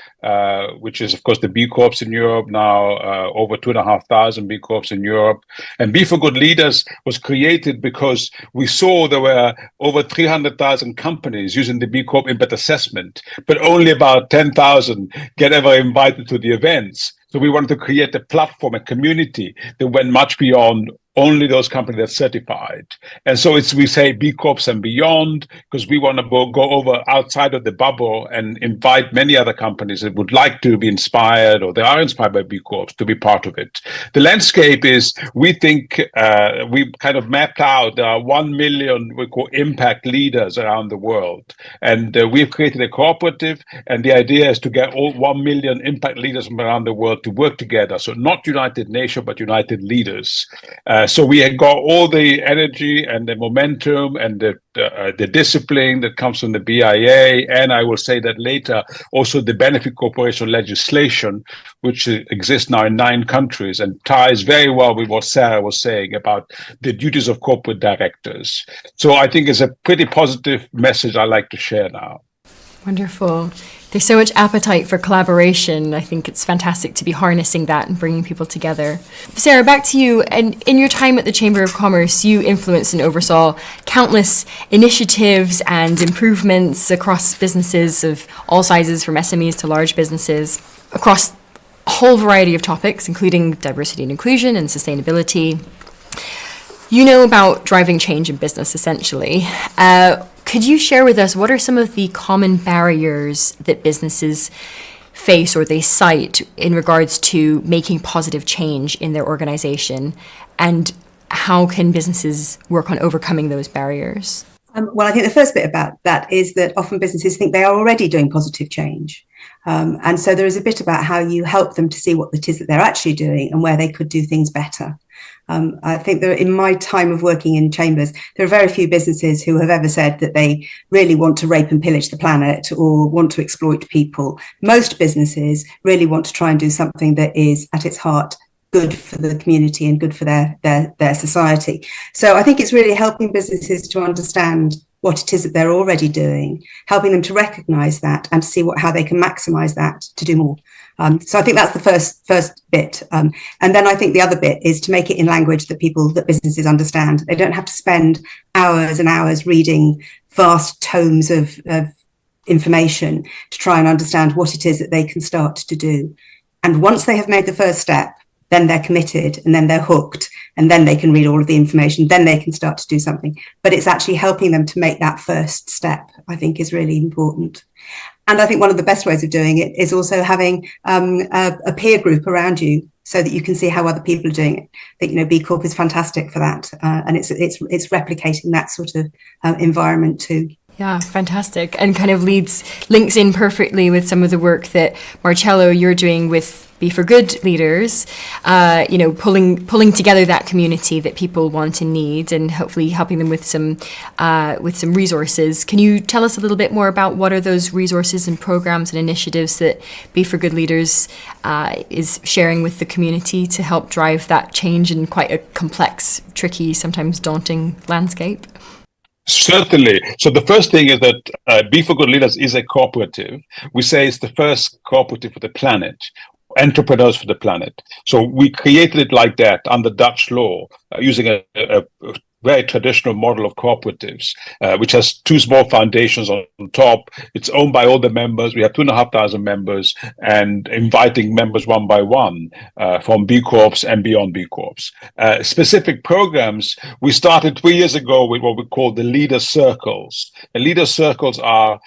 X: which is, of course, the B Corps in Europe, now over 2,500 B Corps in Europe. And B for Good Leaders was created because we saw there were over 300,000 companies using the B Corp Impact Assessment, but only about 10,000 get ever invited to the events. So we wanted to create a platform, a community that went much beyond only those companies that certified. And so we say B Corps and beyond, because we want to go over outside of the bubble and invite many other companies that would like to be inspired, or they are inspired by B Corps, to be part of it. The landscape is, we think, we kind of mapped out, there are 1 million, we call impact leaders around the world. And we've created a cooperative, and the idea is to get all 1 million impact leaders from around the world to work together. So not United Nations, but United Leaders. So we have got all the energy and the momentum and the discipline that comes from the BIA, and I will say that later, also the benefit corporation legislation, which exists now in 9 countries and ties very well with what Sarah was saying about the duties of corporate directors. So I think it's a pretty positive message I like to share now.
J: Wonderful. There's so much appetite for collaboration. I think it's fantastic to be harnessing that and bringing people together. Sarah, back to you. And in your time at the Chamber of Commerce, you influenced and oversaw countless initiatives and improvements across businesses of all sizes, from SMEs to large businesses, across a whole variety of topics, including diversity and inclusion and sustainability. You know about driving change in business, essentially. Could you share with us what are some of the common barriers that businesses face or they cite in regards to making positive change in their organization, and how can businesses work on overcoming those barriers?
K: Well, I think the first bit about that is that often businesses think they are already doing positive change. And so there is a bit about how you help them to see what it is that they're actually doing and where they could do things better. I think that in my time of working in chambers, there are very few businesses who have ever said that they really want to rape and pillage the planet or want to exploit people. Most businesses really want to try and do something that is at its heart good for the community and good for their society. So I think it's really helping businesses to understand what it is that they're already doing, helping them to recognize that and to see how they can maximize that to do more. So I think that's the first bit. And then I think the other bit is to make it in language that businesses understand. They don't have to spend hours and hours reading vast tomes of information to try and understand what it is that they can start to do. And once they have made the first step, then they're committed, and then they're hooked, and then they can read all of the information, then they can start to do something. But it's actually helping them to make that first step, I think, is really important. And I think one of the best ways of doing it is also having a peer group around you so that you can see how other people are doing it. I think, B Corp is fantastic for that. And it's replicating that sort of environment too.
J: Yeah, fantastic. And kind of links in perfectly with some of the work that Marcello, you're doing with Be for Good leaders, pulling together that community that people want and need, and hopefully helping them with some resources. Can you tell us a little bit more about what are those resources and programs and initiatives that Be for Good leaders is sharing with the community to help drive that change in quite a complex, tricky, sometimes daunting landscape?
X: Certainly. So the first thing is that Be for Good Leaders is a cooperative. We say it's the first cooperative for the planet. Entrepreneurs for the planet. So we created it like that under Dutch law, using a very traditional model of cooperatives, which has 2 small foundations on top. It's owned by all the members. We have 2,500 members, and inviting members one by one from B Corps and beyond B Corps. Specific programs, we started 3 years ago with what we call the Leader Circles. The Leader Circles are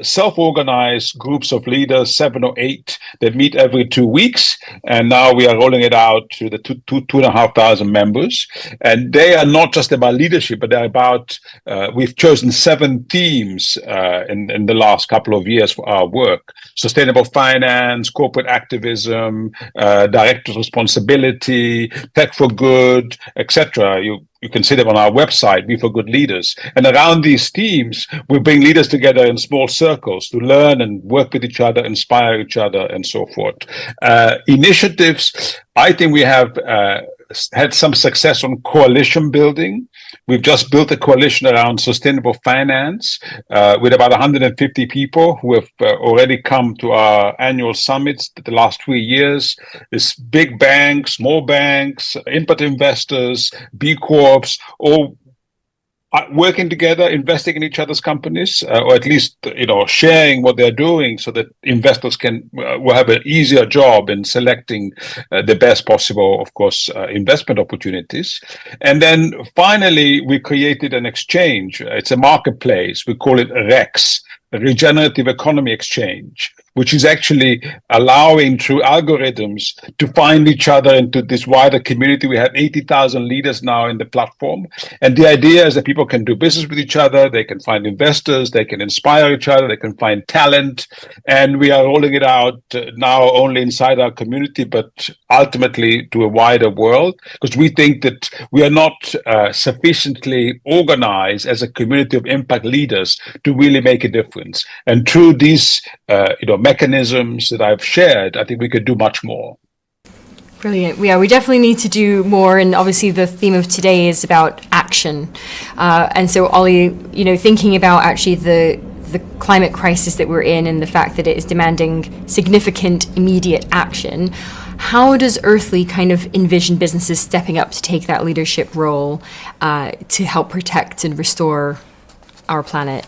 X: self-organized groups of leaders, 7 or 8, that meet every 2 weeks. And now we are rolling it out to the 2,500 members. And they are not just about leadership, but they're about, we've chosen 7 themes in the last couple of years for our work: sustainable finance, corporate activism, director's responsibility, tech for good, etc. You can see them on our website, Be for Good Leaders. And around these themes, we bring leaders together in small circles to learn and work with each other, inspire each other, and so forth. Initiatives, I think we have had some success on coalition building. We've just built a coalition around sustainable finance with about 150 people who have already come to our annual summits the last 3 years. There's big banks, small banks, impact investors, B Corps, all working together, investing in each other's companies, or at least sharing what they're doing, so that investors will have an easier job in selecting the best possible, of course, investment opportunities. And then finally, we created an exchange. It's a marketplace. We call it REX, Regenerative Economy Exchange, which is actually allowing, through algorithms, to find each other into this wider community. We have 80,000 leaders now in the platform. And the idea is that people can do business with each other, they can find investors, they can inspire each other, they can find talent. And we are rolling it out now only inside our community, but ultimately to a wider world, because we think that we are not sufficiently organized as a community of impact leaders to really make a difference. And through these mechanisms that I've shared, I think we could do much more.
J: Brilliant. Yeah, we definitely need to do more. And obviously the theme of today is about action. And so Ollie, thinking about actually the climate crisis that we're in and the fact that it is demanding significant immediate action, how does Earthly kind of envision businesses stepping up to take that leadership role to help protect and restore our planet?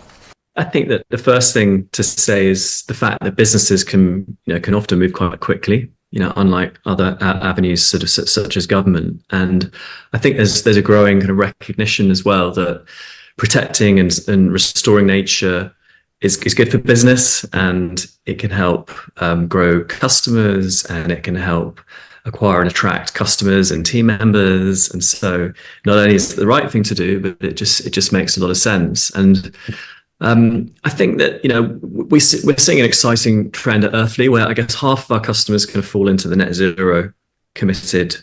W: I think that the first thing to say is the fact that businesses can often move quite quickly, unlike other avenues such as government. And I think there's a growing kind of recognition as well that protecting and restoring nature is good for business, and it can help grow customers, and it can help acquire and attract customers and team members. And so not only is it the right thing to do, but it just makes a lot of sense. And I think that we're seeing an exciting trend at Earthly, where I guess half of our customers kind of fall into the net zero committed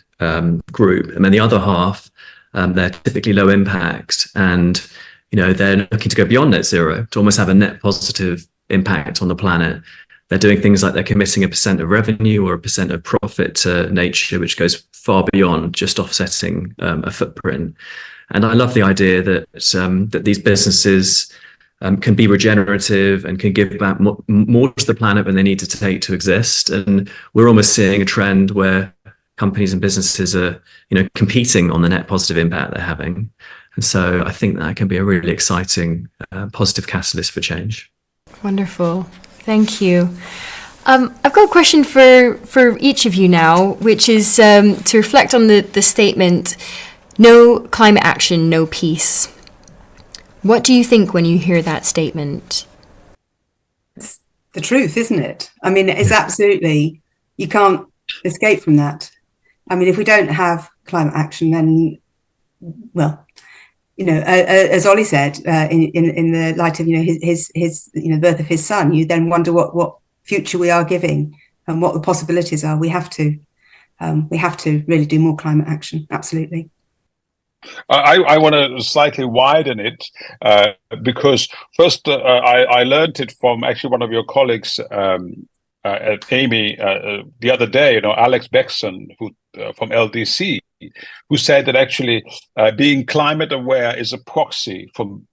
W: group, and then the other half, they're typically low impact, and they're looking to go beyond net zero to almost have a net positive impact on the planet. They're doing things like they're committing 1% of revenue or 1% of profit to nature, which goes far beyond just offsetting a footprint. And I love the idea that that these businesses can be regenerative and can give back more to the planet than they need to take to exist. And we're almost seeing a trend where companies and businesses are, competing on the net positive impact they're having. And so I think that can be a really exciting, positive catalyst for change.
J: Wonderful. Thank you. I've got a question for each of you now, which is to reflect on the statement, no climate action, no peace. What do you think when you hear that statement?
K: It's the truth, isn't it? I mean, it's absolutely, you can't escape from that. I mean, if we don't have climate action, then, well, as Ollie said, in the light of his the birth of his son, you then wonder what future we are giving and what the possibilities are. We have to really do more climate action. Absolutely.
X: I want to slightly widen it because first I learned it from actually one of your colleagues at Amy the other day, Alex Beckson, who from LDC, who said that actually being climate aware is a proxy from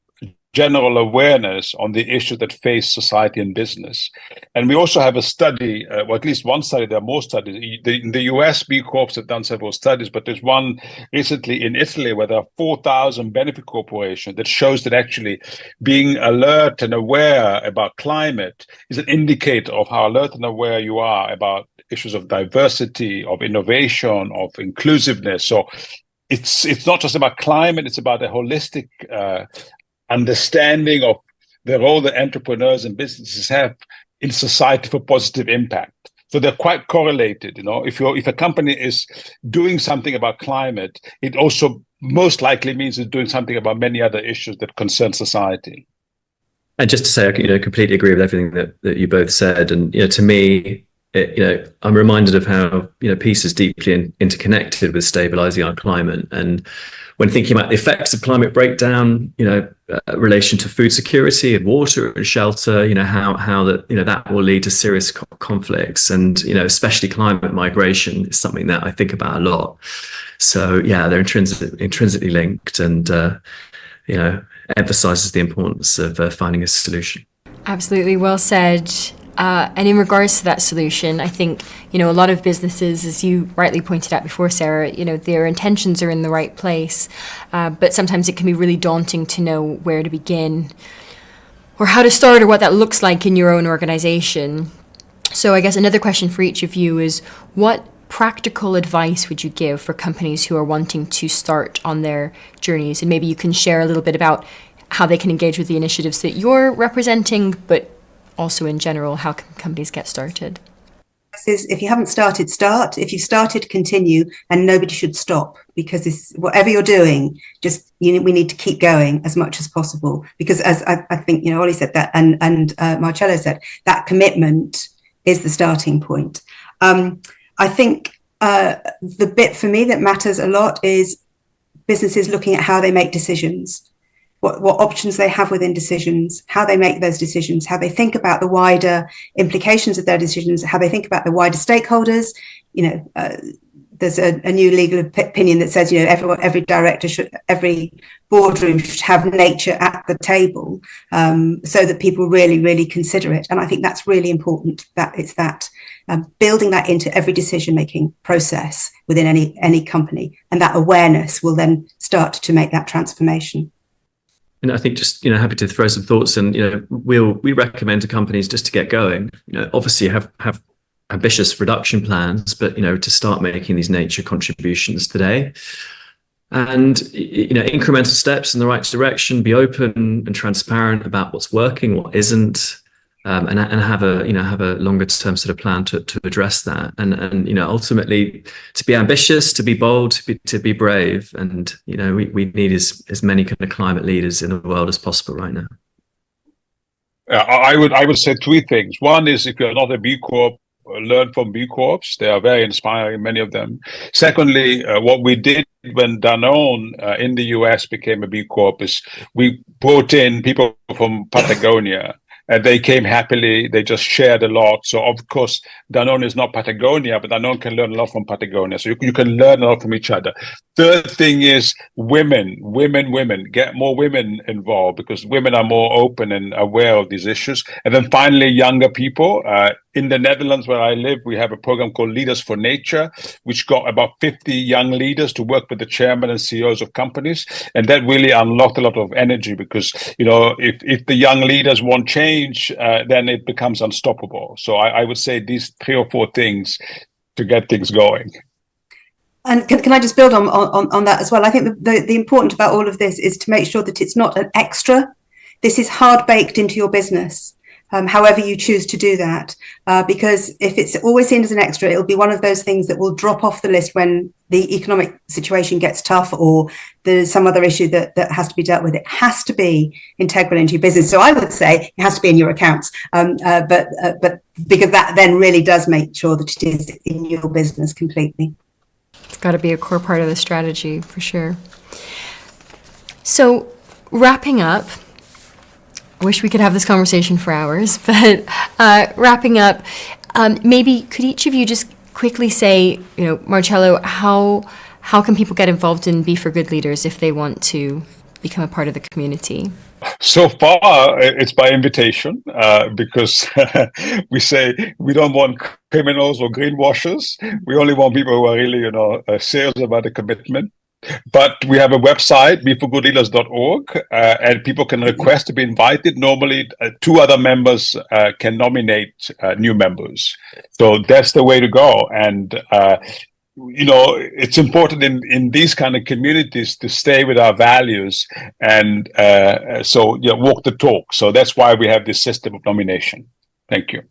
X: general awareness on the issues that face society and business. And we also have a study, or at least one study, there are more studies. In the US, B Corps have done several studies, but there's one recently in Italy where there are 4,000 benefit corporations that shows that actually being alert and aware about climate is an indicator of how alert and aware you are about issues of diversity, of innovation, of inclusiveness. So it's not just about climate, it's about a holistic understanding of the role that entrepreneurs and businesses have in society for positive impact. So they're quite correlated. If a company is doing something about climate, it also most likely means it's doing something about many other issues that concern society.
W: And just to say, I completely agree with everything that you both said. And to me, I'm reminded of how peace is deeply interconnected with stabilizing our climate. And when thinking about the effects of climate breakdown, relation to food security and water and shelter, how that, that will lead to serious conflicts, and, especially climate migration is something that I think about a lot. So yeah, they're intrinsically linked, and, emphasizes the importance of finding a solution.
J: Absolutely, well said. And in regards to that solution, I think, a lot of businesses, as you rightly pointed out before, Sarah, their intentions are in the right place, but sometimes it can be really daunting to know where to begin or how to start or what that looks like in your own organization. So I guess another question for each of you is, what practical advice would you give for companies who are wanting to start on their journeys? And maybe you can share a little bit about how they can engage with the initiatives that you're representing, but also in general, how can companies get started?
K: If you haven't started, start. If you've started, continue, and nobody should stop, because whatever you're doing, we need to keep going as much as possible, because as I think, Ollie said that, and Marcello said, that commitment is the starting point. I think the bit for me that matters a lot is businesses looking at how they make decisions. What options they have within decisions, how they make those decisions, how they think about the wider implications of their decisions, how they think about the wider stakeholders. There's a new legal opinion that says, every director every boardroom should have nature at the table, so that people really, really consider it. And I think that's really important, that it's that building that into every decision-making process within any company. And that awareness will then start to make that transformation.
W: And I think just, happy to throw some thoughts, and, we recommend to companies just to get going, obviously have ambitious reduction plans, but, to start making these nature contributions today. And, incremental steps in the right direction, be open and transparent about what's working, what isn't, and have a longer term sort of plan to address that. And ultimately to be ambitious, to be bold, to be brave. And, we need as many kind of climate leaders in the world as possible right now.
X: I would say three things. One is, if you're not a B Corp, learn from B Corps. They are very inspiring, many of them. Secondly, what we did when Danone in the US became a B Corp is we brought in people from Patagonia. And they came happily. They just shared a lot. So, of course, Danone is not Patagonia, but Danone can learn a lot from Patagonia. So you can learn a lot from each other. Third thing is women. Get more women involved, because women are more open and aware of these issues. And then finally, younger people. In the Netherlands, where I live, we have a program called Leaders for Nature, which got about 50 young leaders to work with the chairman and CEOs of companies. And that really unlocked a lot of energy, because, if the young leaders want change, then it becomes unstoppable. So I would say these 3 or 4 things to get things going.
K: And can I just build on that as well? I think the important about all of this is to make sure that it's not an extra. This is hard baked into your business. However you choose to do that, because if it's always seen as an extra, it'll be one of those things that will drop off the list when the economic situation gets tough, or there's some other issue that has to be dealt with. It has to be integral into your business. So I would say it has to be in your accounts, but because that then really does make sure that it is in your business completely.
J: It's got to be a core part of the strategy, for sure. So wrapping up, I wish we could have this conversation for hours, but wrapping up, maybe could each of you just quickly say, Marcello, how can people get involved in Be for Good Leaders if they want to become a part of the community?
X: So far, it's by invitation, because we say we don't want criminals or greenwashers. We only want people who are really, serious about the commitment. But we have a website, beforgoodleaders.org, and people can request to be invited. Normally, 2 other members can nominate new members. So that's the way to go. And, it's important in these kind of communities to stay with our values and walk the talk. So that's why we have this system of nomination. Thank you.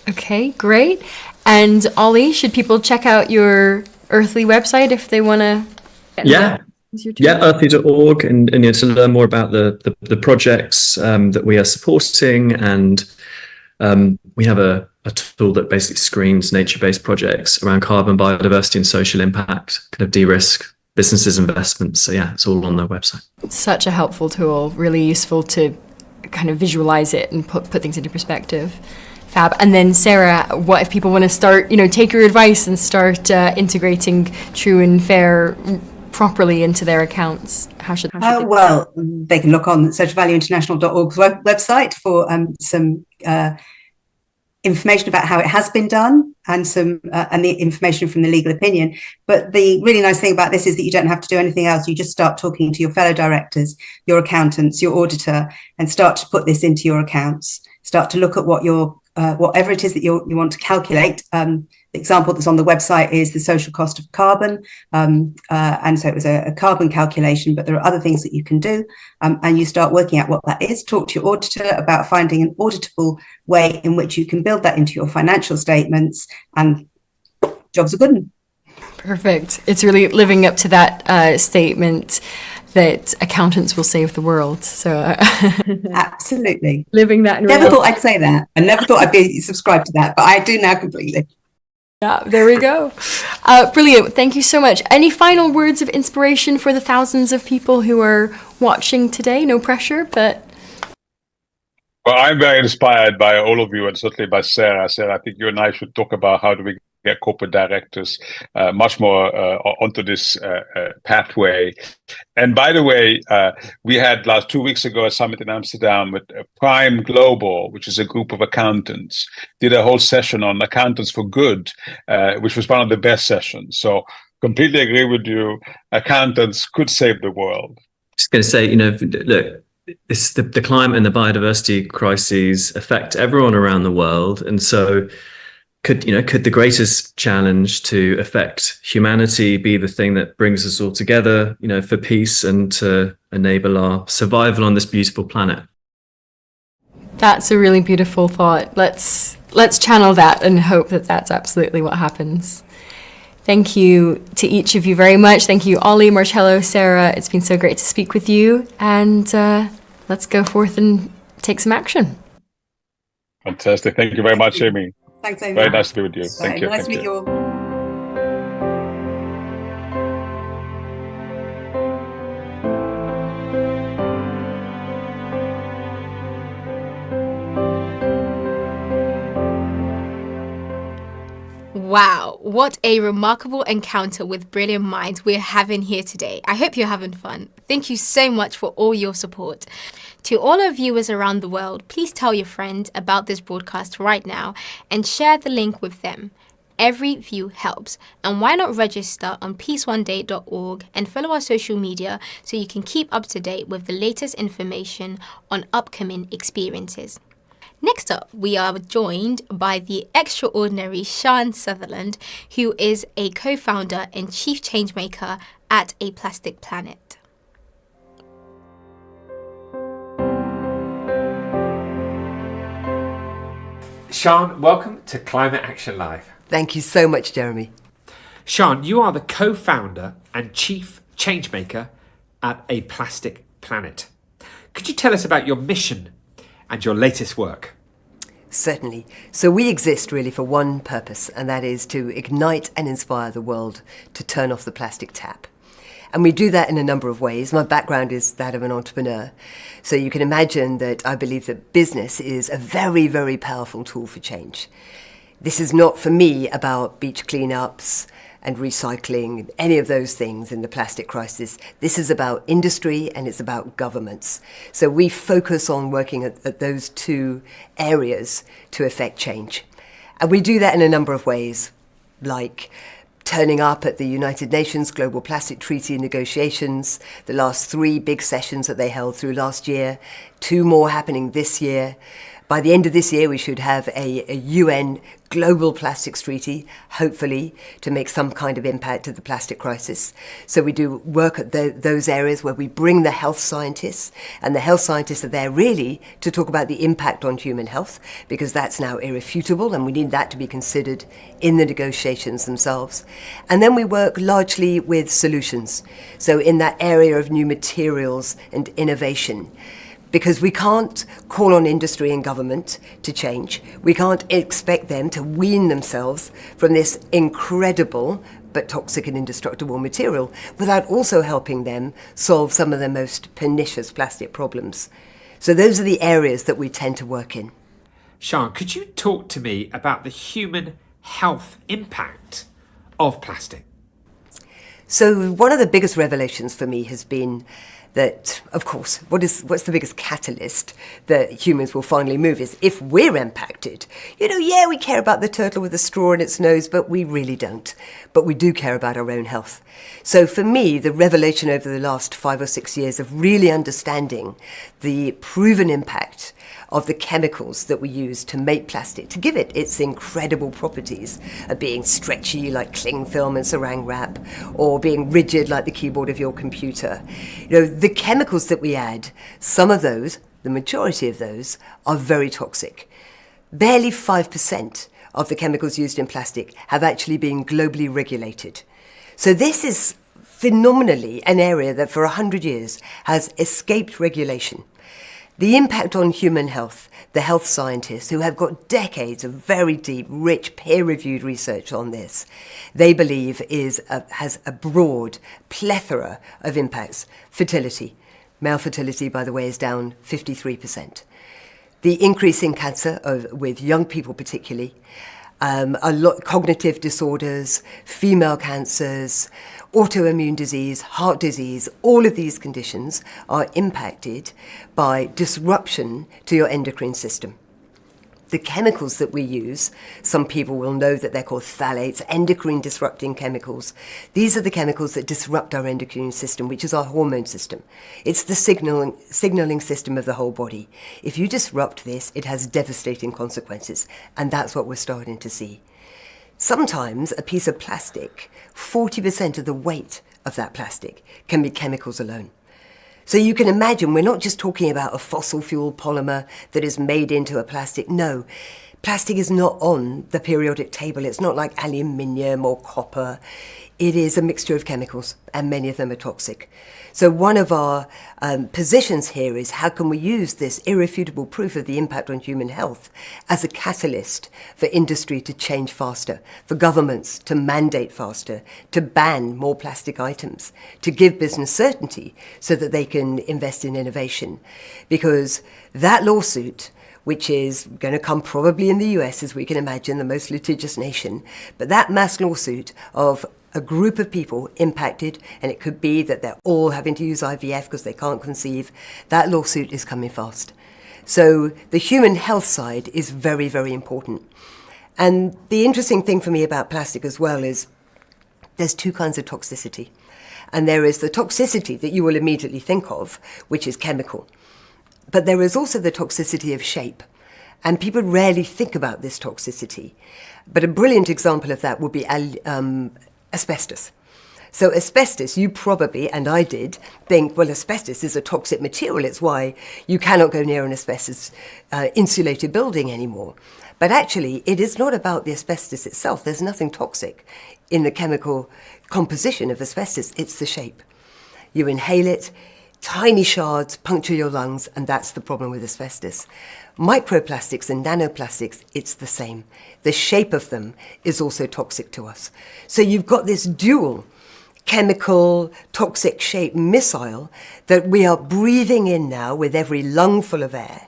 J: Okay, great. And Ollie, should people check out your Earthly website if they want to?
W: Yeah, earthly.org, and to learn more about the projects that we are supporting, and we have a tool that basically screens nature-based projects around carbon, biodiversity, and social impact, kind of de-risk businesses' investments. So yeah, it's all on their website.
J: Such a helpful tool, really useful to kind of visualize it and put things into perspective. Fab. And then Sarah, what if people want to start, take your advice and start integrating true and fair properly into their accounts? How should they?
K: Well, they can look on socialvalueinternational.org's website for some information about how it has been done and the information from the legal opinion. But the really nice thing about this is that you don't have to do anything else. You just start talking to your fellow directors, your accountants, your auditor, and start to put this into your accounts. Start to look at what whatever it is that you want to calculate. The example that's on the website is the social cost of carbon. And so it was a carbon calculation, but there are other things that you can do. And you start working out what that is. Talk to your auditor about finding an auditable way in which you can build that into your financial statements, and jobs are good 'un.
J: Perfect. It's really living up to that statement that accountants will save the world. So
K: absolutely.
J: Living that in
K: Never
J: real
K: thought I'd say that. I never thought I'd be subscribed to that, but I do now completely.
J: Yeah, there we go. Brilliant. Thank you so much. Any final words of inspiration for the thousands of people who are watching today? No pressure, but...
X: Well, I'm very inspired by all of you, and certainly by Sarah. Sarah, I think you and I should talk about how do we get corporate directors much more onto this pathway. And by the way, we had 2 weeks ago a summit in Amsterdam with Prime Global, which is a group of accountants, did a whole session on accountants for good, which was one of the best sessions. So completely agree with you. Accountants could save the world.
W: Just going to say, look, the climate and the biodiversity crises affect everyone around the world, and so could the greatest challenge to affect humanity be the thing that brings us all together, for peace and to enable our survival on this beautiful planet?
J: That's a really beautiful thought. Let's channel that and hope that that's absolutely what happens. Thank you to each of you very much. Thank you, Ollie, Marcello, Sarah. It's been so great to speak with you. And let's go forth and take some action.
X: Fantastic. Thank you very much, Amy.
K: Thanks, Amy.
X: Very nice to be with you. Thank you.
K: Nice to meet you all.
C: Wow, what a remarkable encounter with brilliant minds we're having here today. I hope you're having fun. Thank you so much for all your support. To all our viewers around the world, please tell your friends about this broadcast right now and share the link with them. Every view helps. And why not register on peaceoneday.org and follow our social media so you can keep up to date with the latest information on upcoming experiences. Next up, we are joined by the extraordinary Sian Sutherland, who is a co-founder and chief changemaker at A Plastic Planet.
A: Sian, welcome to Climate Action Live.
L: Thank you so much, Jeremy.
A: Sian, you are the co-founder and chief changemaker at A Plastic Planet. Could you tell us about your mission and your latest work?
L: Certainly. So we exist really for one purpose, and that is to ignite and inspire the world to turn off the plastic tap. And we do that in a number of ways. My background is that of an entrepreneur. So you can imagine that I believe that business is a very, very powerful tool for change. This is not, for me, about beach cleanups and recycling, any of those things in the plastic crisis. This is about industry and it's about governments. So we focus on working at those two areas to effect change. And we do that in a number of ways, like turning up at the United Nations Global Plastic Treaty negotiations, the last 3 big sessions that they held through last year, 2 more happening this year. By the end of this year, we should have a UN global plastics treaty, hopefully, to make some kind of impact to the plastic crisis. So we do work at those areas where we bring the health scientists, and the health scientists are there really to talk about the impact on human health, because that's now irrefutable, and we need that to be considered in the negotiations themselves. And then we work largely with solutions. So in that area of new materials and innovation, because we can't call on industry and government to change. We can't expect them to wean themselves from this incredible but toxic and indestructible material without also helping them solve some of the most pernicious plastic problems. So those are the areas that we tend to work in.
A: Sian, could you talk to me about the human health impact of plastic?
L: So one of the biggest revelations for me has been that, of course, what's the biggest catalyst that humans will finally move is if we're impacted. We care about the turtle with a straw in its nose, but we really don't. But we do care about our own health. So for me, the revelation over the last 5 or 6 years of really understanding the proven impact of the chemicals that we use to make plastic, to give it its incredible properties of being stretchy like cling film and saran wrap, or being rigid like the keyboard of your computer. The chemicals that we add, some of those, the majority of those, are very toxic. Barely 5% of the chemicals used in plastic have actually been globally regulated. So this is phenomenally an area that for 100 years has escaped regulation. The impact on human health, the health scientists who have got decades of very deep, rich, peer-reviewed research on this, they believe has a broad plethora of impacts. Fertility. Male fertility, by the way, is down 53%. The increase in cancer with young people particularly, cognitive disorders, female cancers, autoimmune disease, heart disease, all of these conditions are impacted by disruption to your endocrine system. The chemicals that we use, some people will know that they're called phthalates, endocrine disrupting chemicals. These are the chemicals that disrupt our endocrine system, which is our hormone system. It's the signaling system of the whole body. If you disrupt this, it has devastating consequences, and that's what we're starting to see. Sometimes a piece of plastic, 40% of the weight of that plastic can be chemicals alone. So you can imagine we're not just talking about a fossil fuel polymer that is made into a plastic. No, plastic is not on the periodic table. It's not like aluminium or copper. It is a mixture of chemicals, and many of them are toxic. So one of our positions here is how can we use this irrefutable proof of the impact on human health as a catalyst for industry to change faster, for governments to mandate faster, to ban more plastic items, to give business certainty so that they can invest in innovation. Because that lawsuit, which is going to come probably in the US, as we can imagine, the most litigious nation, but that mass lawsuit of a group of people impacted, and it could be that they're all having to use IVF because they can't conceive, that lawsuit is coming fast. So the human health side is very, very important. And the interesting thing for me about plastic as well is there's two kinds of toxicity. And there is the toxicity that you will immediately think of, which is chemical. But there is also the toxicity of shape. And people rarely think about this toxicity. But a brilliant example of that would be asbestos. So asbestos, you probably, and I did, think, well, asbestos is a toxic material. It's why you cannot go near an asbestos insulated building anymore. But actually, it is not about the asbestos itself. There's nothing toxic in the chemical composition of asbestos. It's the shape. You inhale it, tiny shards puncture your lungs, and that's the problem with asbestos. Microplastics and nanoplastics, it's the same. The shape of them is also toxic to us. So you've got this dual chemical, toxic shape missile that we are breathing in now with every lungful of air.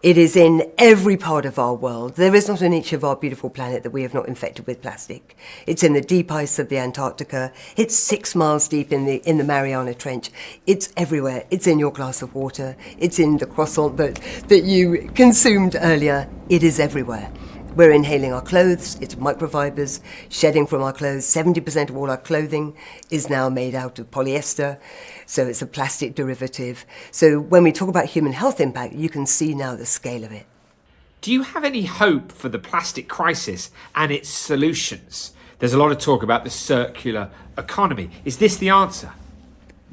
L: It is in every part of our world. There is not an inch of our beautiful planet that we have not infected with plastic. It's in the deep ice of the Antarctica. It's 6 miles deep in the Mariana Trench. It's everywhere. It's in your glass of water. It's in the croissant that you consumed earlier. It is everywhere. We're inhaling our clothes. It's microfibers shedding from our clothes. 70% of all our clothing is now made out of polyester. So it's a plastic derivative. So when we talk about human health impact, you can see now the scale of it.
A: Do you have any hope for the plastic crisis and its solutions? There's a lot of talk about the circular economy. Is this the answer?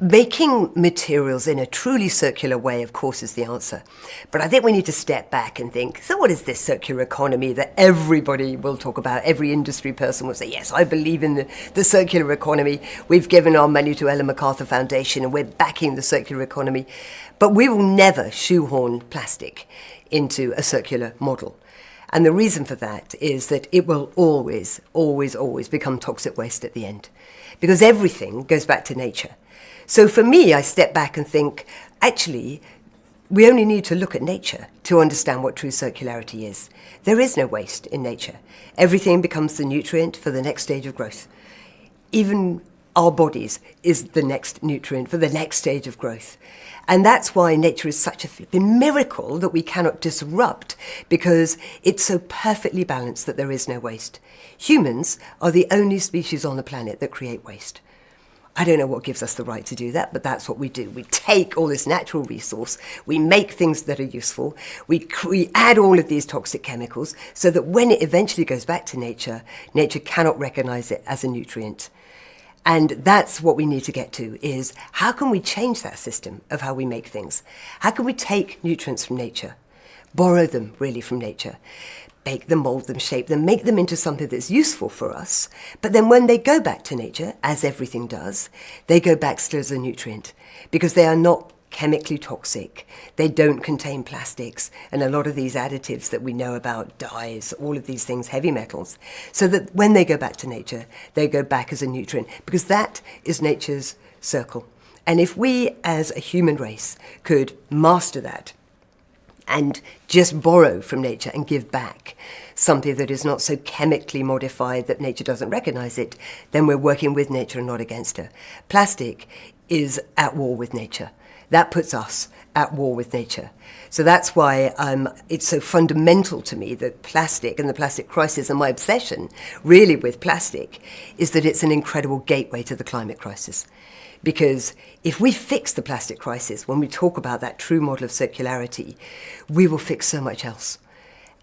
L: Making materials in a truly circular way, of course, is the answer. But I think we need to step back and think, so what is this circular economy that everybody will talk about? Every industry person will say, yes, I believe in the circular economy. We've given our money to Ellen MacArthur Foundation and we're backing the circular economy. But we will never shoehorn plastic into a circular model. And the reason for that is that it will always, always, always become toxic waste at the end, because everything goes back to nature. So for me, I step back and think, actually, we only need to look at nature to understand what true circularity is. There is no waste in nature. Everything becomes the nutrient for the next stage of growth. Even our bodies is the next nutrient for the next stage of growth. And that's why nature is such a miracle that we cannot disrupt, because it's so perfectly balanced that there is no waste. Humans are the only species on the planet that create waste. I don't know what gives us the right to do that, but that's what we do. We take all this natural resource, we make things that are useful, we add all of these toxic chemicals so that when it eventually goes back to nature, nature cannot recognize it as a nutrient. And that's what we need to get to, is how can we change that system of how we make things? How can we take nutrients from nature, borrow them really from nature, bake them, mold them, shape them, make them into something that's useful for us. But then when they go back to nature, as everything does, they go back still as a nutrient, because they are not chemically toxic. They don't contain plastics and a lot of these additives that we know about, dyes, all of these things, heavy metals, so that when they go back to nature, they go back as a nutrient, because that is nature's circle. And if we as a human race could master that, and just borrow from nature and give back something that is not so chemically modified that nature doesn't recognize it, then we're working with nature and not against her. Plastic is at war with nature. That puts us at war with nature. So that's why it's so fundamental to me that plastic and the plastic crisis, and my obsession really with plastic, is that it's an incredible gateway to the climate crisis. Because if we fix the plastic crisis, when we talk about that true model of circularity, we will fix so much else.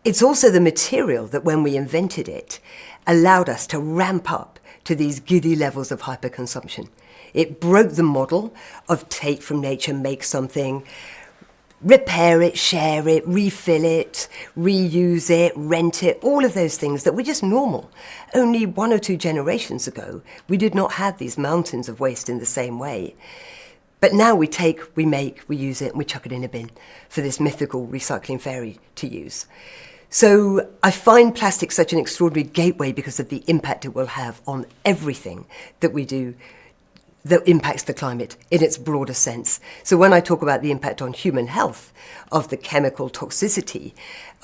L: It's also the material that when we invented it, allowed us to ramp up to these giddy levels of hyperconsumption. It broke the model of take from nature, make something, repair it, share it, refill it, reuse it, rent it, all of those things that were just normal. Only 1 or 2 generations ago, we did not have these mountains of waste in the same way. But now we take, we make, we use it, and we chuck it in a bin for this mythical recycling fairy to use. So I find plastic such an extraordinary gateway because of the impact it will have on everything that we do that impacts the climate in its broader sense. So when I talk about the impact on human health of the chemical toxicity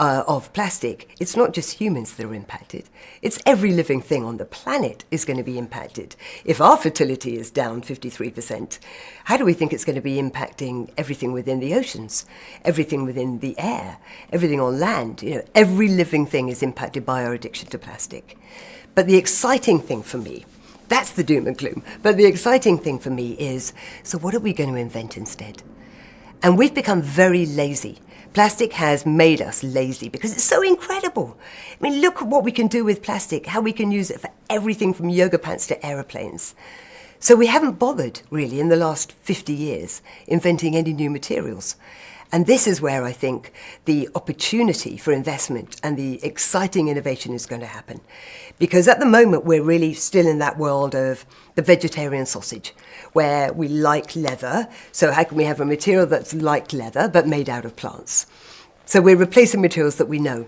L: of plastic, it's not just humans that are impacted. It's every living thing on the planet is going to be impacted. If our fertility is down 53%, how do we think it's going to be impacting everything within the oceans, everything within the air, everything on land? You know, every living thing is impacted by our addiction to plastic. But the exciting thing for me, that's the doom and gloom. But the exciting thing for me is, so what are we going to invent instead? And we've become very lazy. Plastic has made us lazy because it's so incredible. I mean, look at what we can do with plastic, how we can use it for everything from yoga pants to aeroplanes. So we haven't bothered, really, in the last 50 years, inventing any new materials. And this is where I think the opportunity for investment and the exciting innovation is going to happen. Because at the moment, we're really still in that world of the vegetarian sausage, where we like leather. So how can we have a material that's like leather, but made out of plants? So we're replacing materials that we know,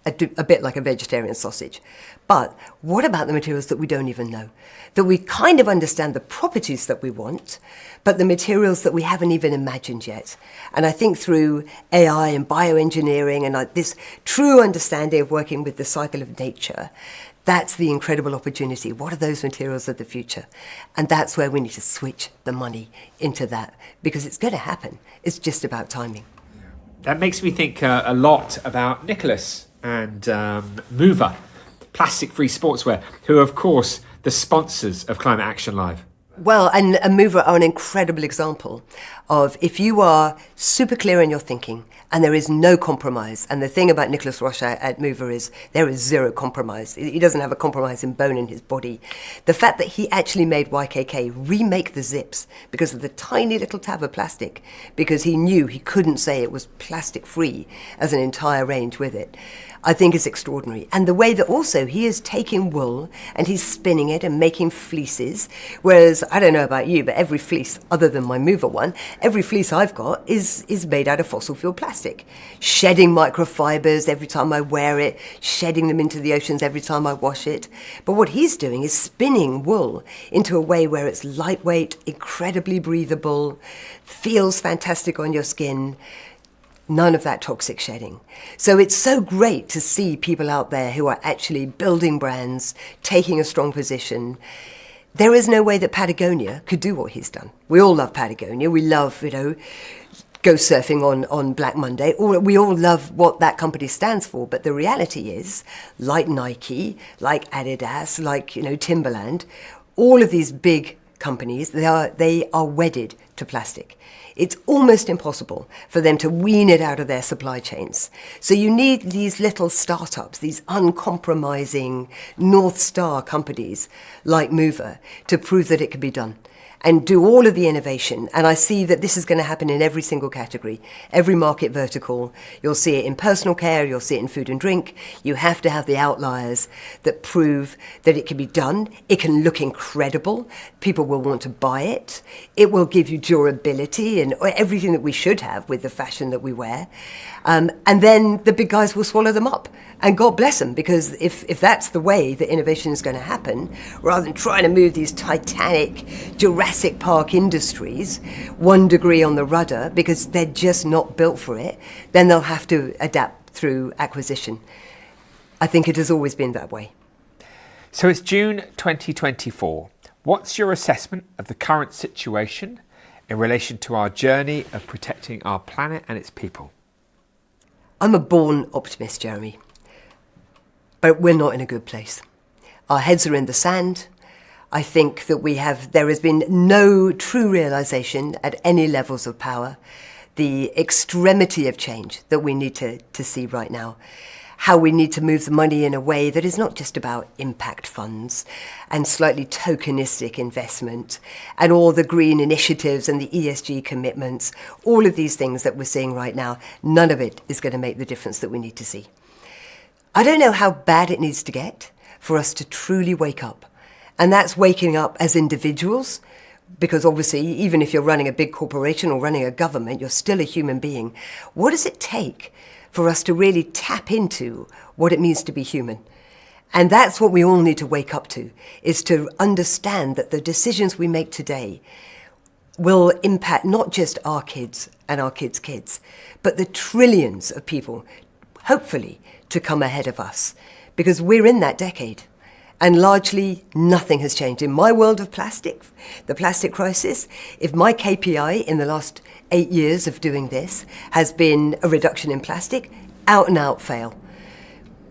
L: a bit like a vegetarian sausage. But what about the materials that we don't even know? That we kind of understand the properties that we want, but the materials that we haven't even imagined yet. And I think through AI and bioengineering and this true understanding of working with the cycle of nature, that's the incredible opportunity. What are those materials of the future? And that's where we need to switch the money into that, because it's going to happen. It's just about timing.
A: That makes me think a lot about Nicholas and Mover, plastic-free sportswear, who are, of course, the sponsors of Climate Action Live.
L: Well, and Mover are an incredible example of if you are super clear in your thinking and there is no compromise. And the thing about Nicolas Rochat at Mover is there is zero compromise. He doesn't have a compromising bone in his body. The fact that he actually made YKK remake the zips because of the tiny little tab of plastic, because he knew he couldn't say it was plastic free as an entire range with it, I think is extraordinary. And the way that also he is taking wool and he's spinning it and making fleeces, whereas I don't know about you, but every fleece other than my Mover one, every fleece I've got is made out of fossil fuel plastic. Shedding microfibers every time I wear it, shedding them into the oceans every time I wash it. But what he's doing is spinning wool into a way where it's lightweight, incredibly breathable, feels fantastic on your skin. None of that toxic shedding. So it's so great to see people out there who are actually building brands, taking a strong position. There is no way that Patagonia could do what he's done. We all love Patagonia. We love, go surfing on Black Monday. We all love what that company stands for. But the reality is, like Nike, like Adidas, like, Timberland, all of these big companies, they are wedded to plastic. It's almost impossible for them to wean it out of their supply chains. So you need these little startups, these uncompromising North Star companies like Mover to prove that it can be done and do all of the innovation. And I see that this is going to happen in every single category, every market vertical. You'll see it in personal care, you'll see it in food and drink. You have to have the outliers that prove that it can be done. It can look incredible. People will want to buy it. It will give you durability and everything that we should have with the fashion that we wear. And then the big guys will swallow them up. And God bless them, because if that's the way that innovation is going to happen, rather than trying to move these titanic Jurassic Park industries 1 degree on the rudder because they're just not built for it, then they'll have to adapt through acquisition. I think it has always been that way.
A: So it's June 2024. What's your assessment of the current situation in relation to our journey of protecting our planet and its people?
L: I'm a born optimist, Jeremy. But we're not in a good place. Our heads are in the sand. I think that there has been no true realization at any levels of power, the extremity of change that we need to see right now, how we need to move the money in a way that is not just about impact funds and slightly tokenistic investment and all the green initiatives and the ESG commitments, all of these things that we're seeing right now, none of it is going to make the difference that we need to see. I don't know how bad it needs to get for us to truly wake up. And that's waking up as individuals, because obviously, even if you're running a big corporation or running a government, you're still a human being. What does it take for us to really tap into what it means to be human? And that's what we all need to wake up to, is to understand that the decisions we make today will impact not just our kids and our kids' kids, but the trillions of people, hopefully, to come ahead of us, because we're in that decade. And largely nothing has changed. In my world of plastic, the plastic crisis, if my KPI in the last 8 years of doing this has been a reduction in plastic, out and out fail.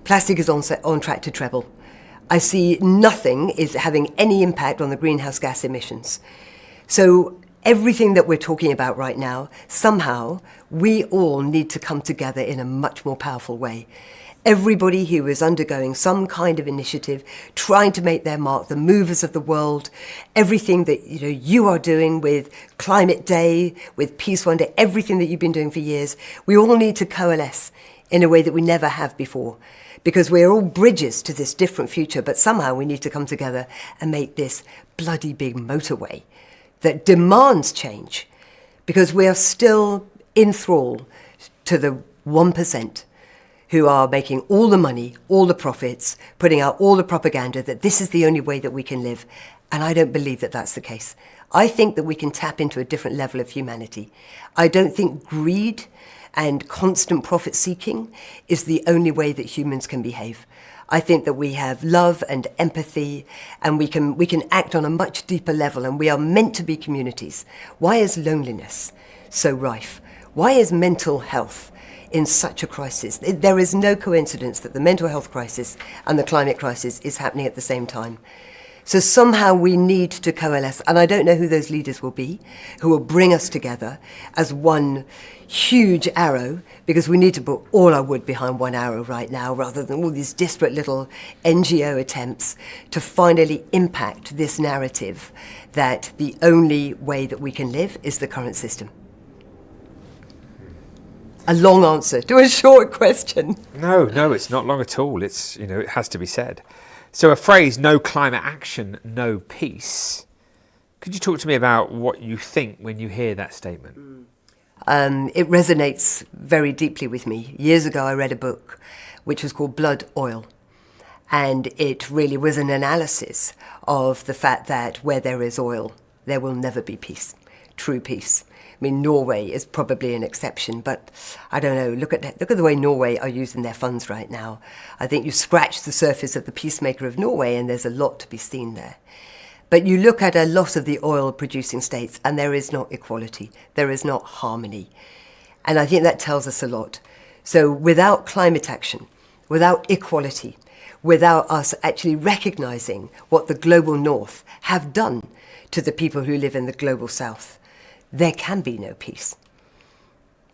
L: Plastic is on track to treble. I see nothing is having any impact on the greenhouse gas emissions. So everything that we're talking about right now, somehow we all need to come together in a much more powerful way. Everybody who is undergoing some kind of initiative, trying to make their mark, the movers of the world, everything that you are doing with Climate Day, with Peace One Day, everything that you've been doing for years, we all need to coalesce in a way that we never have before, because we're all bridges to this different future, but somehow we need to come together and make this bloody big motorway that demands change, because we are still in thrall to the 1%. Who are making all the money, all the profits, putting out all the propaganda that this is the only way that we can live. And I don't believe that that's the case. I think that we can tap into a different level of humanity. I don't think greed and constant profit seeking is the only way that humans can behave. I think that we have love and empathy, and we can act on a much deeper level, and we are meant to be communities. Why is loneliness so rife? Why is mental health in such a crisis? There is no coincidence that the mental health crisis and the climate crisis is happening at the same time. So somehow we need to coalesce, and I don't know who those leaders will be, who will bring us together as one huge arrow, because we need to put all our wood behind one arrow right now, rather than all these disparate little NGO attempts to finally impact this narrative that the only way that we can live is the current system. A long answer to a short question.
A: No, it's not long at all. It's, it has to be said. So a phrase, no climate action, no peace. Could you talk to me about what you think when you hear that statement?
L: It resonates very deeply with me. Years ago, I read a book which was called Blood Oil. And it really was an analysis of the fact that where there is oil, there will never be peace, true peace. I mean, Norway is probably an exception, but I don't know. Look at the way Norway are using their funds right now. I think you scratch the surface of the peacemaker of Norway, and there's a lot to be seen there. But you look at a lot of the oil-producing states, and there is not equality. There is not harmony. And I think that tells us a lot. So without climate action, without equality, without us actually recognizing what the global north have done to the people who live in the global south, there can be no peace.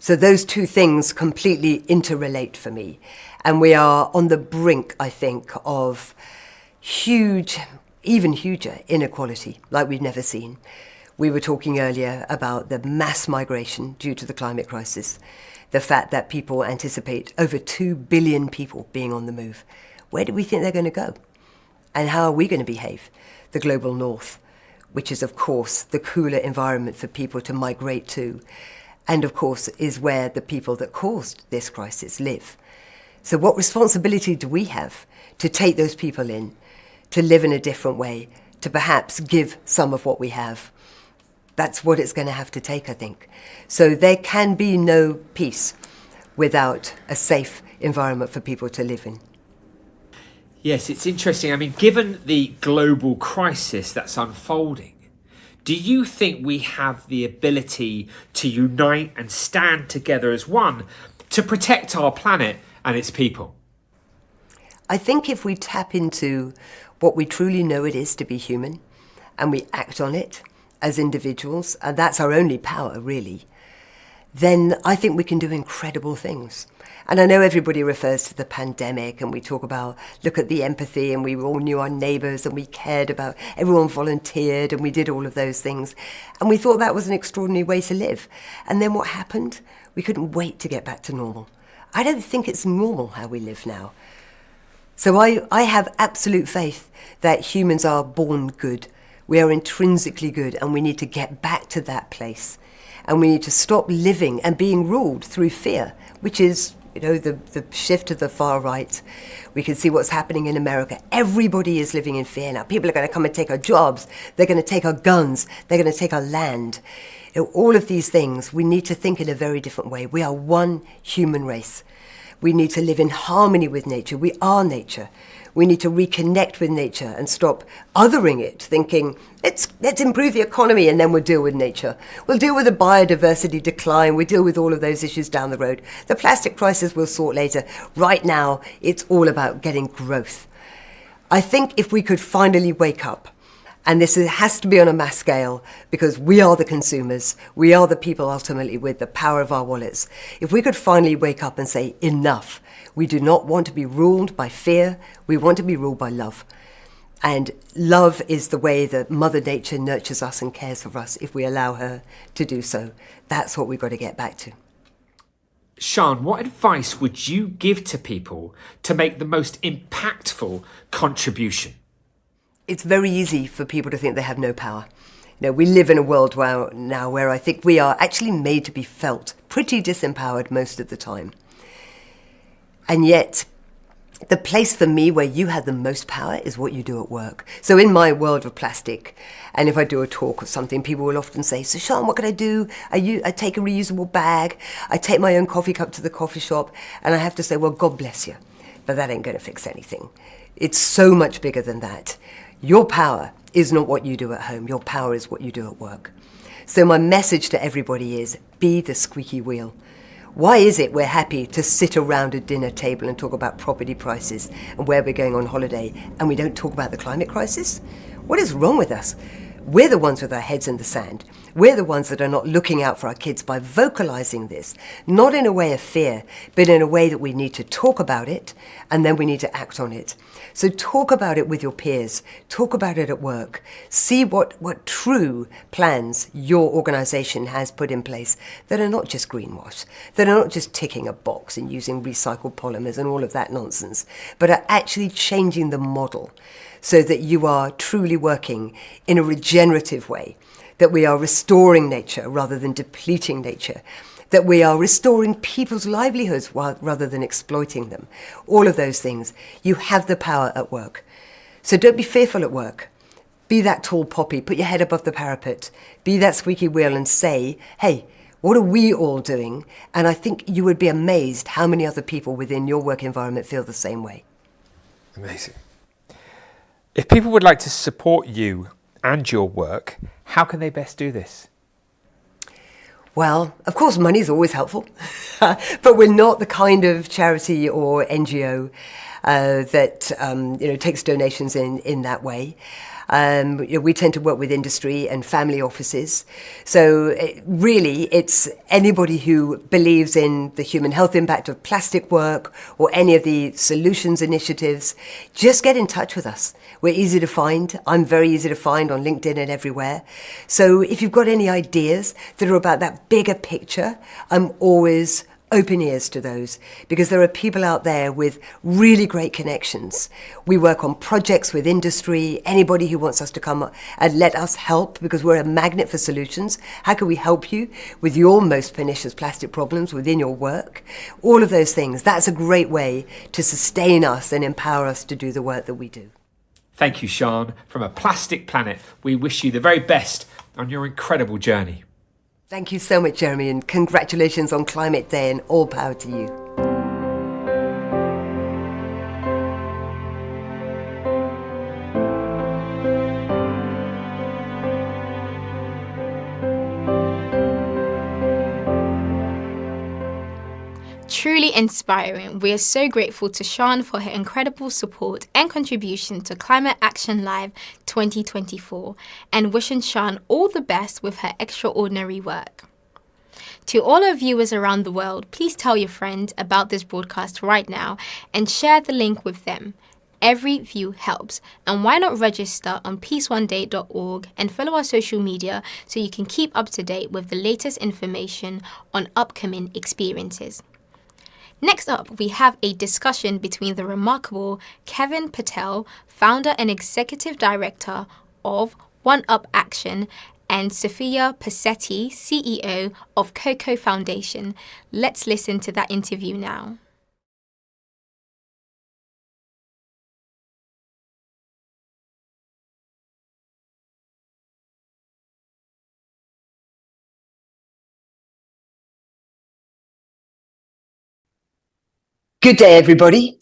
L: So those two things completely interrelate for me. And we are on the brink, I think, of huge, even huger inequality like we've never seen. We were talking earlier about the mass migration due to the climate crisis, the fact that people anticipate over 2 billion people being on the move. Where do we think they're going to go? And how are we going to behave? The global north, which is, of course, the cooler environment for people to migrate to, and, of course, is where the people that caused this crisis live. So what responsibility do we have to take those people in, to live in a different way, to perhaps give some of what we have? That's what it's going to have to take, I think. So there can be no peace without a safe environment for people to live in.
A: Yes, it's interesting. I mean, given the global crisis that's unfolding, do you think we have the ability to unite and stand together as one to protect our planet and its people?
L: I think if we tap into what we truly know it is to be human, and we act on it as individuals, and that's our only power, really, then I think we can do incredible things. And I know everybody refers to the pandemic, and we talk about, look at the empathy, and we all knew our neighbours, and we cared about, everyone volunteered, and we did all of those things. And we thought that was an extraordinary way to live. And then what happened? We couldn't wait to get back to normal. I don't think it's normal how we live now. So I have absolute faith that humans are born good. We are intrinsically good, and we need to get back to that place. And we need to stop living and being ruled through fear, which is, the shift to the far right. We can see what's happening in America. Everybody is living in fear now. People are going to come and take our jobs. They're going to take our guns. They're going to take our land. All of these things, we need to think in a very different way. We are one human race. We need to live in harmony with nature. We are nature. We need to reconnect with nature and stop othering it, thinking, let's improve the economy and then we'll deal with nature. We'll deal with the biodiversity decline. We'll deal with all of those issues down the road. The plastic crisis we'll sort later. Right now, it's all about getting growth. I think if we could finally wake up, and this has to be on a mass scale because we are the consumers, we are the people ultimately with the power of our wallets. If we could finally wake up and say, enough. We do not want to be ruled by fear. We want to be ruled by love. And love is the way that Mother Nature nurtures us and cares for us if we allow her to do so. That's what we've got to get back to.
A: Sian, what advice would you give to people to make the most impactful contribution?
L: It's very easy for people to think they have no power. We live in a world now where I think we are actually made to be felt pretty disempowered most of the time. And yet, the place for me where you have the most power is what you do at work. So in my world of plastic, and if I do a talk or something, people will often say, so Sian, what can I do? I take a reusable bag, I take my own coffee cup to the coffee shop, and I have to say, well, God bless you. But that ain't going to fix anything. It's so much bigger than that. Your power is not what you do at home. Your power is what you do at work. So my message to everybody is, be the squeaky wheel. Why is it we're happy to sit around a dinner table and talk about property prices and where we're going on holiday, and we don't talk about the climate crisis? What is wrong with us? We're the ones with our heads in the sand. We're the ones that are not looking out for our kids by vocalizing this, not in a way of fear, but in a way that we need to talk about it, and then we need to act on it. So talk about it with your peers, talk about it at work, see what true plans your organization has put in place that are not just greenwash, that are not just ticking a box and using recycled polymers and all of that nonsense, but are actually changing the model so that you are truly working in a regenerative way, that we are restoring nature rather than depleting nature, that we are restoring people's livelihoods rather than exploiting them. All of those things. You have the power at work. So don't be fearful at work. Be that tall poppy, put your head above the parapet, be that squeaky wheel and say, hey, what are we all doing? And I think you would be amazed how many other people within your work environment feel the same way.
A: Amazing. If people would like to support you and your work, how can they best do this?
L: Well, of course, money is always helpful, but we're not the kind of charity or NGO that takes donations in that way. We tend to work with industry and family offices. So really, it's anybody who believes in the human health impact of plastic work or any of the solutions initiatives, just get in touch with us. We're easy to find. I'm very easy to find on LinkedIn and everywhere. So if you've got any ideas that are about that bigger picture, I'm always open ears to those, because there are people out there with really great connections. We work on projects with industry, anybody who wants us to come and let us help, because we're a magnet for solutions. How can we help you with your most pernicious plastic problems within your work? All of those things. That's a great way to sustain us and empower us to do the work that we do.
A: Thank you, Sian. From A Plastic Planet, we wish you the very best on your incredible journey.
L: Thank you so much, Jeremy, and congratulations on Climate Day, and all power to you.
C: Truly inspiring. We are so grateful to Sian for her incredible support and contribution to Climate Action Live 2024, and wishing Sian all the best with her extraordinary work. To all our viewers around the world, please tell your friends about this broadcast right now and share the link with them. Every view helps, and why not register on peaceoneday.org and follow our social media so you can keep up to date with the latest information on upcoming experiences. Next up, we have a discussion between the remarkable Kevin Patel, founder and executive director of One Up Action, and Sophia Passetti, CEO of Cocoa Foundation. Let's listen to that interview now.
S: Good day, everybody.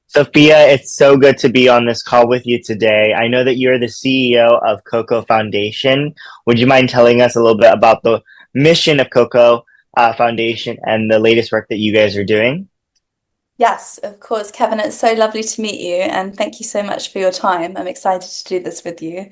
M: Sophia, it's so good to be on this call with you today. I know that you're the CEO of Cocoa Foundation. Would you mind telling us a little bit about the mission of Cocoa Foundation and the latest work that you guys are doing?
N: Yes, of course, Kevin. It's so lovely to meet you, and thank you so much for your time. I'm excited to do this with you.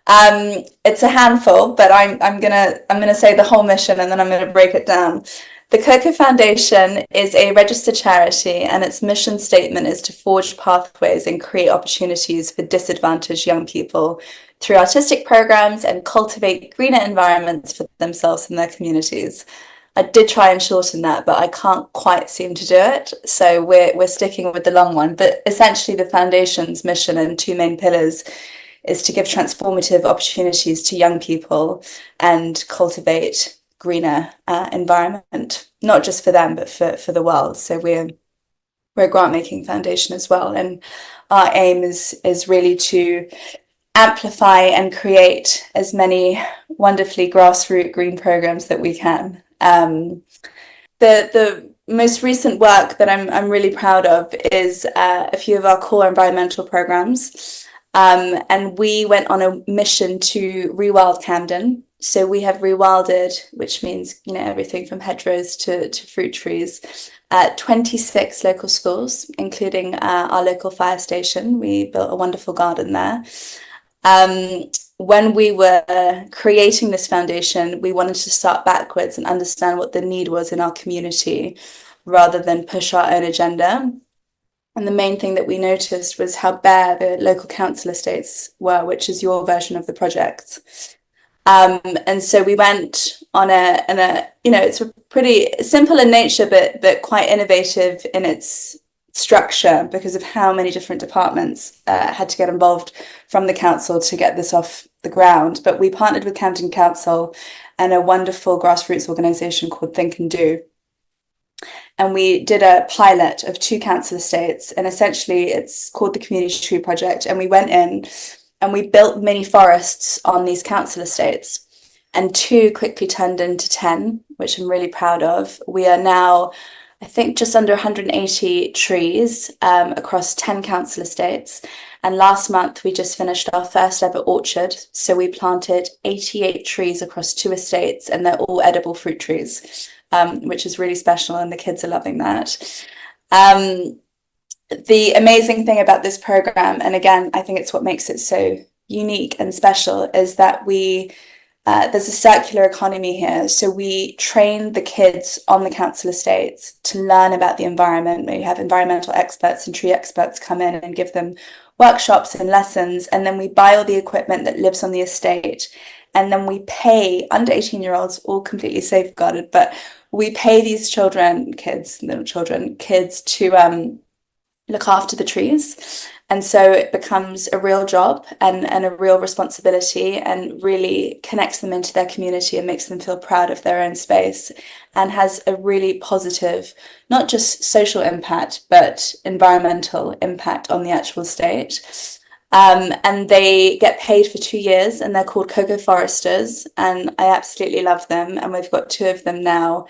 N: It's a handful, but I'm gonna say the whole mission, and then I'm gonna break it down. The Cocoa Foundation is a registered charity, and its mission statement is to forge pathways and create opportunities for disadvantaged young people through artistic programs and cultivate greener environments for themselves and their communities. I did try and shorten that, but I can't quite seem to do it. So we're sticking with the long one. But essentially, the foundation's mission and two main pillars is to give transformative opportunities to young people and cultivate greener environment, not just for them, but for the world. So we're a grant-making foundation as well. And our aim is really to amplify and create as many wonderfully grassroots green programs that we can. The most recent work that I'm really proud of is a few of our core environmental programs. And we went on a mission to rewild Camden. So we have rewilded, which means, everything from hedgerows to fruit trees, 26 local schools, including our local fire station. We built a wonderful garden there. When we were creating this foundation, we wanted to start backwards and understand what the need was in our community rather than push our own agenda. And the main thing that we noticed was how bare the local council estates were, which is your version of the project. And so we went on it's a pretty simple in nature, but quite innovative in its structure because of how many different departments had to get involved from the council to get this off the ground. But we partnered with Camden Council and a wonderful grassroots organisation called Think and Do. And we did a pilot of 2 council estates, and essentially it's called the Community Tree Project. And we went in and we built mini forests on these council estates, and 2 quickly turned into 10, which I'm really proud of. We are now, I think, just under 180 trees across 10 council estates. And last month we just finished our first ever orchard. So we planted 88 trees across 2 estates, and they're all edible fruit trees, which is really special, and the kids are loving that. The amazing thing about this program, and again, I think it's what makes it so unique and special, is that there's a circular economy here. So we train the kids on the council estates to learn about the environment. We have environmental experts and tree experts come in and give them workshops and lessons. And then we buy all the equipment that lives on the estate. And then we pay under 18-year-olds, all completely safeguarded, but we pay these kids to look after the trees. And so it becomes a real job and a real responsibility, and really connects them into their community and makes them feel proud of their own space, and has a really positive, not just social impact, but environmental impact on the actual estate. And they get paid for 2 years, and they're called Cocoa Foresters, and I absolutely love them. And we've got 2 of them now,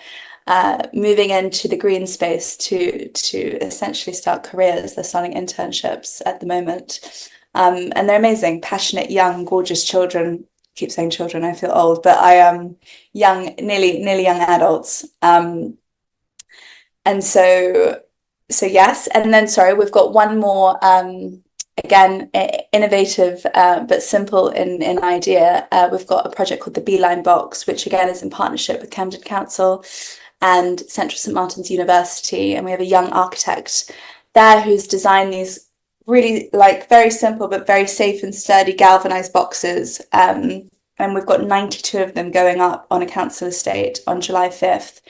N: moving into the green space to essentially start careers. They're starting internships at the moment. And they're amazing, passionate, young, gorgeous children. I keep saying children, I feel old, but I am nearly young adults. And so yes. And then, sorry, we've got one more, again, innovative, but simple in idea. We've got a project called the Beeline Box, which again is in partnership with Camden Council and Central St Martin's University. And we have a young architect there who's designed these really very simple, but very safe and sturdy galvanized boxes. And we've got 92 of them going up on a council estate on July 5th.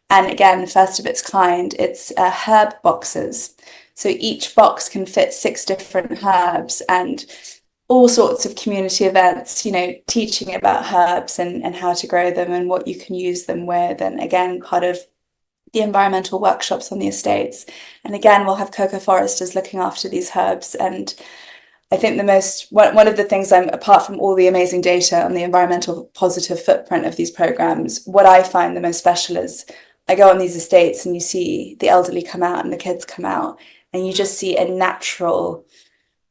N: And again, first of its kind, it's herb boxes. So each box can fit 6 different herbs, and all sorts of community events, teaching about herbs and how to grow them and what you can use them with. And again, part of the environmental workshops on the estates. And again, we'll have Cocoa Foresters looking after these herbs. And I think one of the things apart from all the amazing data on the environmental positive footprint of these programs, what I find the most special is I go on these estates and you see the elderly come out and the kids come out, and you just see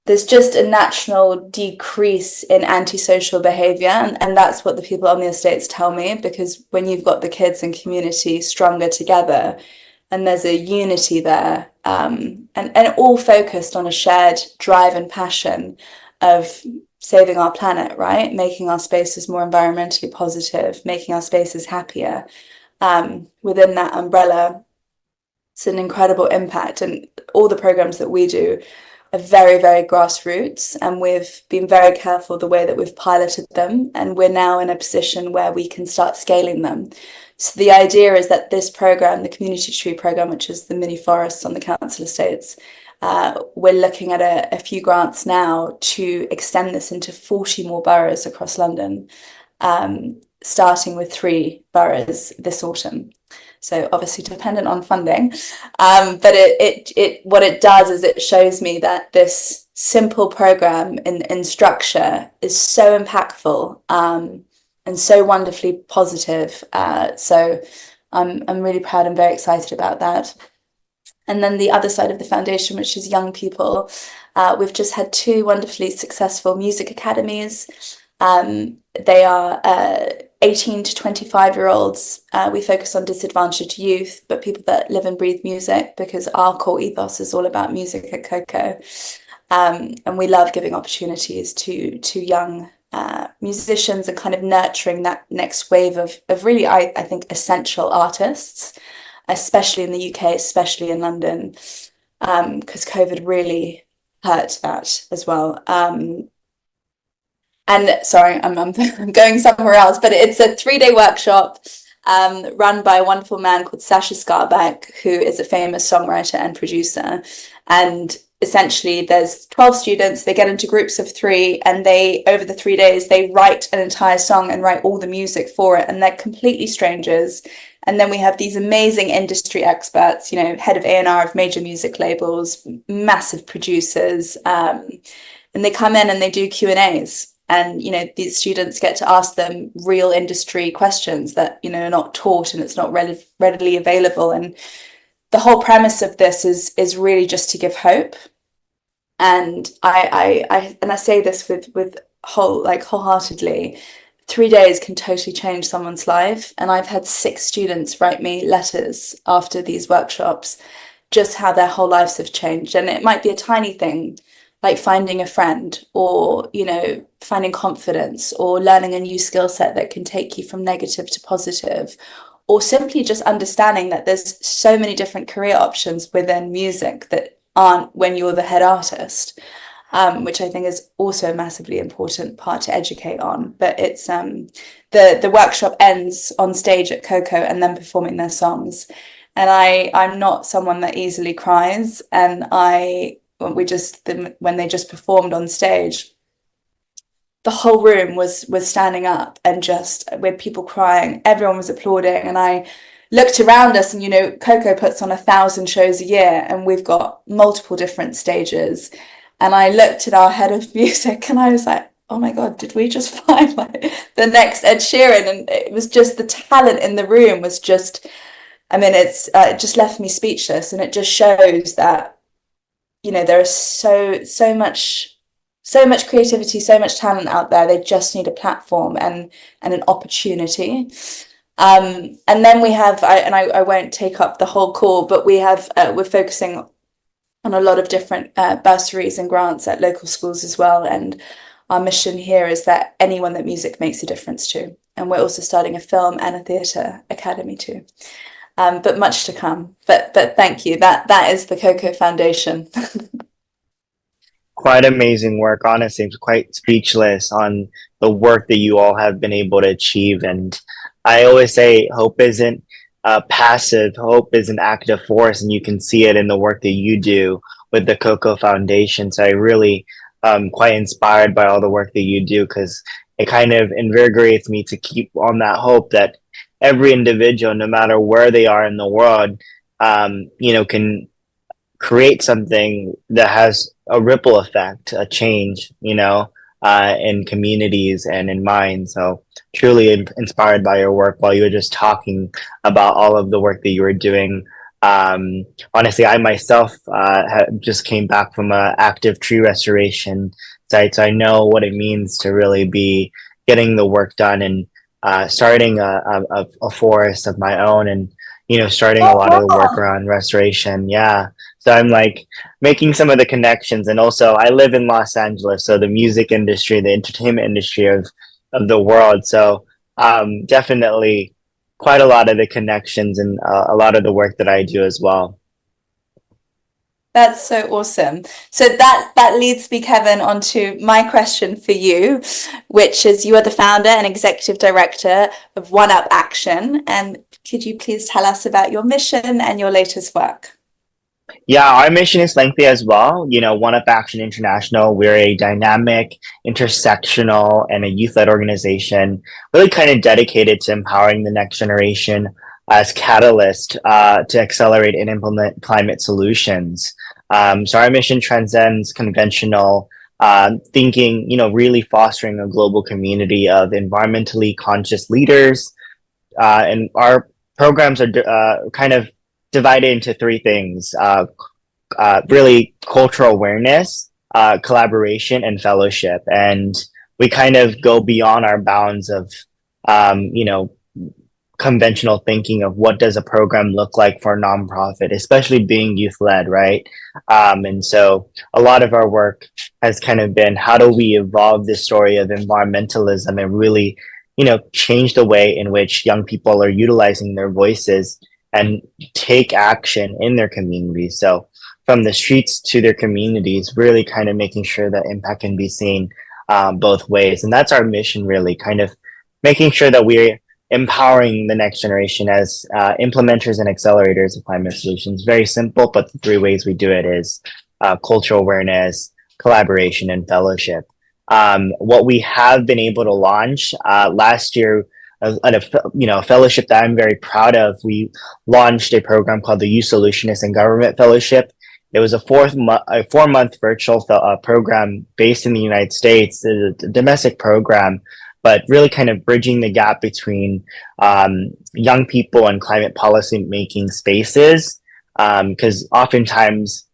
N: there's just a natural decrease in antisocial behavior. And that's what the people on the estates tell me, because when you've got the kids and community stronger together, and there's a unity there, and all focused on a shared drive and passion of saving our planet, right? Making our spaces more environmentally positive, making our spaces happier. Within that umbrella, it's an incredible impact. And all the programs that we do are very, very grassroots, and we've been very careful the way that we've piloted them, and we're now in a position where we can start scaling them. So the idea is that this program, the Community Tree Program, which is the mini forests on the council estates, we're looking at a few grants now to extend this into 40 more boroughs across London, starting with 3 boroughs this autumn. So obviously dependent on funding, but what it does is it shows me that this simple program in structure is so impactful and so wonderfully positive. So I'm really proud and very excited about that. And then the other side of the foundation, which is young people, we've just had 2 wonderfully successful music academies. They are 18 to 25-year-olds. We focus on disadvantaged youth, but people that live and breathe music, because our core ethos is all about music at Coco. And we love giving opportunities to young musicians and kind of nurturing that next wave of really, I think, essential artists, especially in the UK, especially in London, because COVID really hurt that as well. And sorry, I'm going somewhere else, but it's a 3-day workshop run by a wonderful man called Sasha Skarbek, who is a famous songwriter and producer. And essentially there's 12 students, they get into groups of 3, and they, over the 3 days, they write an entire song and write all the music for it, and they're completely strangers. And then we have these amazing industry experts, you know, head of A&R of major music labels, massive producers, and they come in and they do Q&As. And, you know, these students get to ask them real industry questions that, you know, are not taught, and it's not readily available. And the whole premise of this is really just to give hope. And I say this with wholeheartedly. 3 days can totally change someone's life. And I've had 6 students write me letters after these workshops, just how their whole lives have changed. And it might be a tiny thing, like finding a friend, or, you know, finding confidence, or learning a new skill set that can take you from negative to positive, or simply just understanding that there's so many different career options within music that aren't when you're the head artist, which I think is also a massively important part to educate on. But it's the workshop ends on stage at Coco and then performing their songs. And I'm not someone that easily cries, and when they just performed on stage, the whole room was standing up, and just with people crying, everyone was applauding. And I looked around us, and, you know, Coco puts on 1,000 shows a year, and we've got multiple different stages. And I looked at our head of music, and I was like, oh my God, did we just find like the next Ed Sheeran? And it was just, the talent in the room was just, I mean, it just left me speechless. And it just shows that, you know, there is so much creativity, so much talent out there. They just need a platform and an opportunity. And then we have, I won't take up the whole call, but we have, we're focusing on a lot of different bursaries and grants at local schools as well. And our mission here is that anyone that music makes a difference to. And we're also starting a film and a theatre academy too. But much to come. But thank you. That is the Coco Foundation.
M: Quite amazing work. Honestly, I'm quite speechless on the work that you all have been able to achieve. And I always say hope isn't passive. Hope is an active force, and you can see it in the work that you do with the Coco Foundation. So I really quite inspired by all the work that you do, because it kind of invigorates me to keep on that hope that every individual, no matter where they are in the world, you know, can create something that has a ripple effect, a change, you know, in communities and in minds. So truly inspired by your work while you were just talking about all of the work that you were doing. Honestly, I myself just came back from an active tree restoration site, so I know what it means to really be getting the work done and starting a forest of my own, and, you know, starting a lot of the work around restoration. Yeah. So I'm like making some of the connections. And also I live in Los Angeles, so the music industry, the entertainment industry of the world. So definitely quite a lot of the connections and a lot of the work that I do as well.
N: That's so awesome. So that leads me, Kevin, onto my question for you, which is, you are the founder and executive director of One Up Action. And could you please tell us about your mission and your latest work?
M: Yeah, our mission is lengthy as well. You know, One Up Action International, we're a dynamic, intersectional, and a youth-led organization, really kind of dedicated to empowering the next generation as catalyst to accelerate and implement climate solutions. So our mission transcends conventional thinking, you know, really fostering a global community of environmentally conscious leaders. And our programs are kind of divided into 3 things, really cultural awareness, collaboration, and fellowship. And we kind of go beyond our bounds of you know, conventional thinking of what does a program look like for a nonprofit, especially being youth led, right? And so a lot of our work has kind of been, how do we evolve this story of environmentalism and really, you know, change the way in which young people are utilizing their voices and take action in their communities. So from the streets to their communities, really kind of making sure that impact can be seen both ways. And that's our mission, really, kind of making sure that we're empowering the next generation as implementers and accelerators of climate solutions. Very simple, but the 3 ways we do it is cultural awareness, collaboration, and fellowship. What we have been able to launch last year, at a fellowship that I'm very proud of, we launched a program called the Youth Solutionist in Government Fellowship. It was a 4-month virtual program based in the United States, a domestic program, but really kind of bridging the gap between young people and climate policy making spaces. Because oftentimes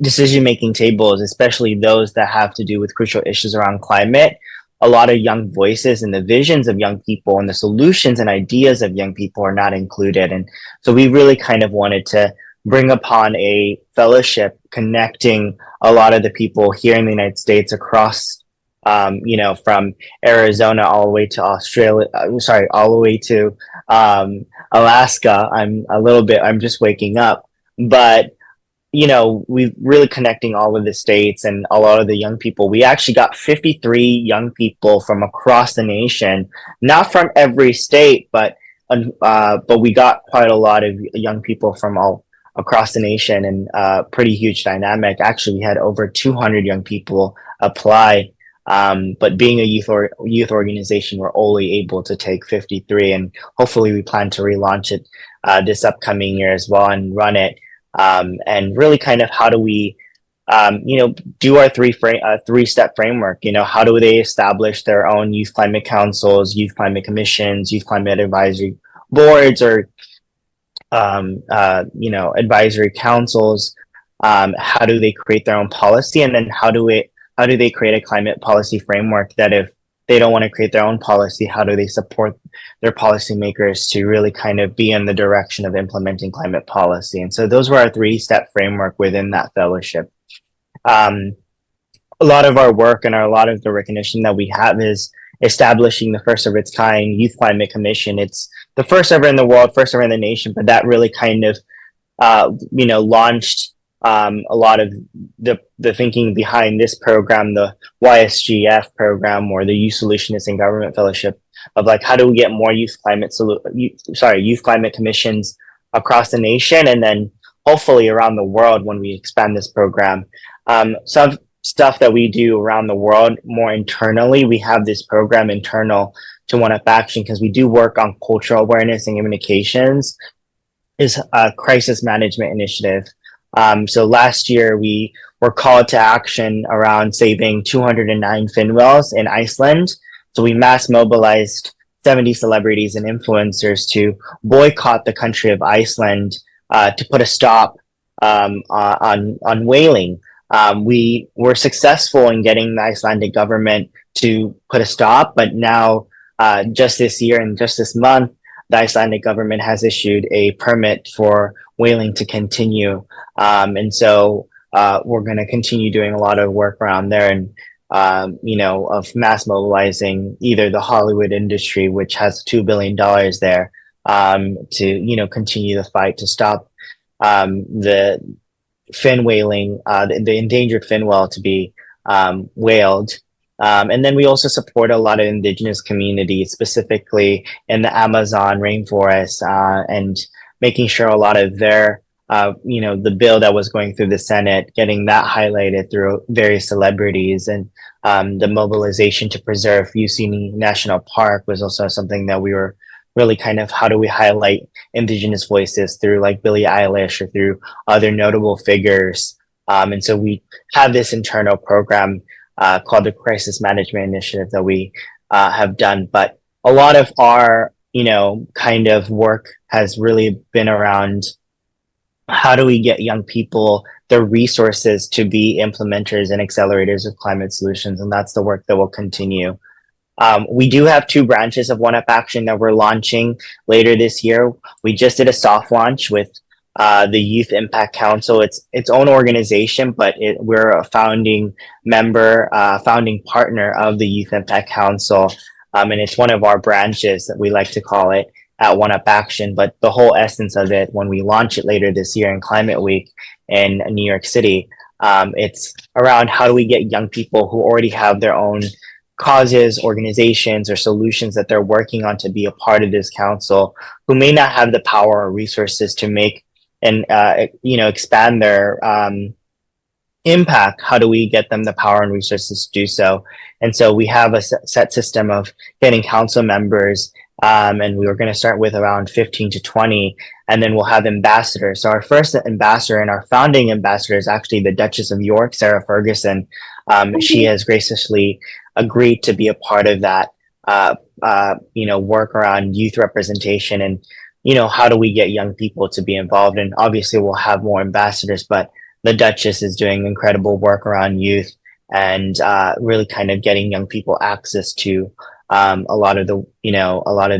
M: decision-making tables, especially those that have to do with crucial issues around climate, a lot of young voices and the visions of young people and the solutions and ideas of young people are not included. And so we really kind of wanted to bring upon a fellowship connecting a lot of the people here in the United States across, you know, from Arizona all the way to Australia, all the way to Alaska. I'm just waking up, but you know, we're really connecting all of the states and a lot of the young people. We actually got 53 young people from across the nation, not from every state, but we got quite a lot of young people from all across the nation, and pretty huge dynamic. Actually, we had over 200 young people apply, but being a youth organization, we're only able to take 53, and hopefully we plan to relaunch it this upcoming year as well and run it. And really kind of how do we, you know, do our 3-step framework. You know, how do they establish their own youth climate councils, youth climate commissions, youth climate advisory boards, or you know, advisory councils? How do they create their own policy, and then how do they create a climate policy framework that if they don't want to create their own policy, how do they support their policymakers to really kind of be in the direction of implementing climate policy? And so those were our 3-step framework within that fellowship. A lot of our work and a lot of the recognition that we have is establishing the first of its kind Youth Climate Commission. It's the first ever in the world, first ever in the nation, but that really kind of, you know, launched a lot of the thinking behind this program, the YSGF program, or the Youth Solutionist in Government Fellowship, of like, how do we get more youth climate commissions across the nation, and then hopefully around the world when we expand this program. Some stuff that we do around the world more internally, we have this program internal to One Up Action, because we do work on cultural awareness and communications, is a crisis management initiative. So last year we were called to action around saving 209 fin whales in Iceland. So we mass mobilized 70 celebrities and influencers to boycott the country of Iceland to put a stop on whaling. We were successful in getting the Icelandic government to put a stop, but now just this year and just this month, the Icelandic government has issued a permit for whaling to continue. And so we're going to continue doing a lot of work around there, and you know, of mass mobilizing either the Hollywood industry, which has $2 billion there, to, you know, continue the fight to stop the fin whaling, the endangered fin whale to be whaled. And then we also support a lot of indigenous communities, specifically in the Amazon rainforest, and making sure a lot of their, you know, the bill that was going through the Senate, getting that highlighted through various celebrities, and the mobilization to preserve Yosemite National Park was also something that we were really kind of, how do we highlight indigenous voices through like Billie Eilish or through other notable figures. And so we have this internal program called the Crisis Management Initiative that we have done. But a lot of our, you know, kind of work has really been around how do we get young people the resources to be implementers and accelerators of climate solutions. And that's the work that will continue. We do have 2 branches of One Up Action that we're launching later this year. We just did a soft launch with the Youth Impact Council. It's its own organization, but we're a founding member, founding partner of the Youth Impact Council. And it's one of our branches that we like to call it at One Up Action. But the whole essence of it, when we launch it later this year in Climate Week in New York City, it's around how do we get young people who already have their own causes, organizations, or solutions that they're working on to be a part of this council, who may not have the power or resources to make and expand their impact. How do we get them the power and resources to do so? And so we have a set system of getting council members, and we were going to start with around 15 to 20, and then we'll have ambassadors. So our first ambassador and our founding ambassador is actually the Duchess of York, Sarah Ferguson. She has graciously agreed to be a part of that, work around youth representation and, how do we get young people to be involved? And obviously we'll have more ambassadors, but the Duchess is doing incredible work around youth and really kind of getting young people access to a lot of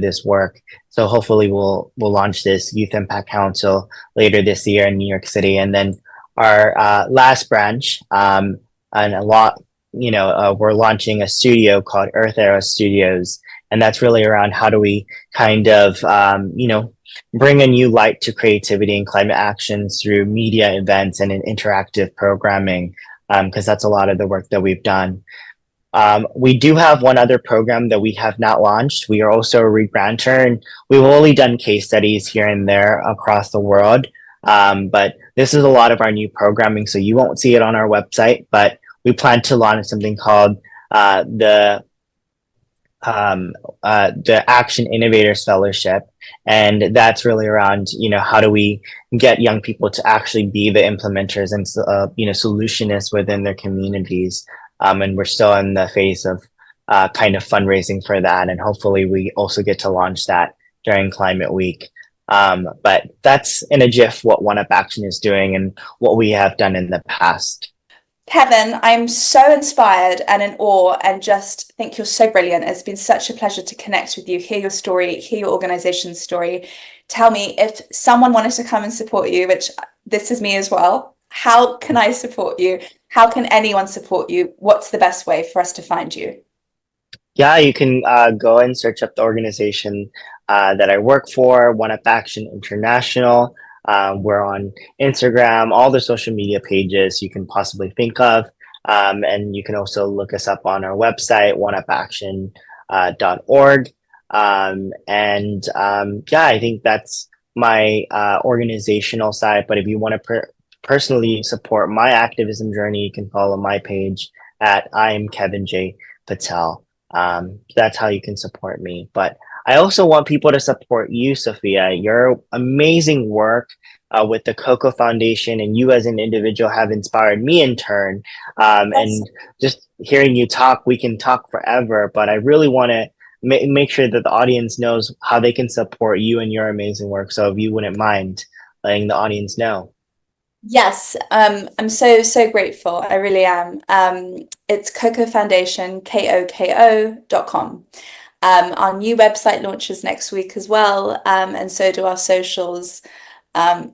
M: this work. So hopefully we'll launch this Youth Impact Council later this year in New York City. And then our last branch, and we're launching a studio called Earth Arrow Studios. And that's really around how do we kind of, bring a new light to creativity and climate actions through media events and in interactive programming, because that's a lot of the work that we've done. We do have one other program that we have not launched. We are also a rebrancher, and we've only done case studies here and there across the world. But this is a lot of our new programming, so you won't see it on our website, but we plan to launch something called the Action Innovators Fellowship. And that's really around, how do we get young people to actually be the implementers and, solutionists within their communities. And we're still in the phase of kind of fundraising for that. And hopefully we also get to launch that during Climate Week. But that's in a GIF what One Up Action is doing and what we have done in the past.
N: Kevin, I'm so inspired and in awe and just think you're so brilliant. It's been such a pleasure to connect with you, hear your story, hear your organization's story. Tell me, if someone wanted to come and support you, which this is me as well, how can I support you? How can anyone support you? What's the best way for us to find you?
M: Yeah, you can go and search up the organization that I work for, One Up Action International. We're on Instagram, all the social media pages you can possibly think of. And you can also look us up on our website, oneupaction.org. I think that's my organizational side. But if you want to personally support my activism journey, you can follow my page at I am Kevin J. Patel. That's how you can support me. But I also want people to support you, Sophia. Your amazing work with the Cocoa Foundation and you as an individual have inspired me in turn. And just hearing you talk, we can talk forever, but I really want to make sure that the audience knows how they can support you and your amazing work. So if you wouldn't mind letting the audience know.
N: Yes, I'm so grateful. I really am. It's Cocoa Foundation, KOKO.com. Our new website launches next week as well, and so do our socials. I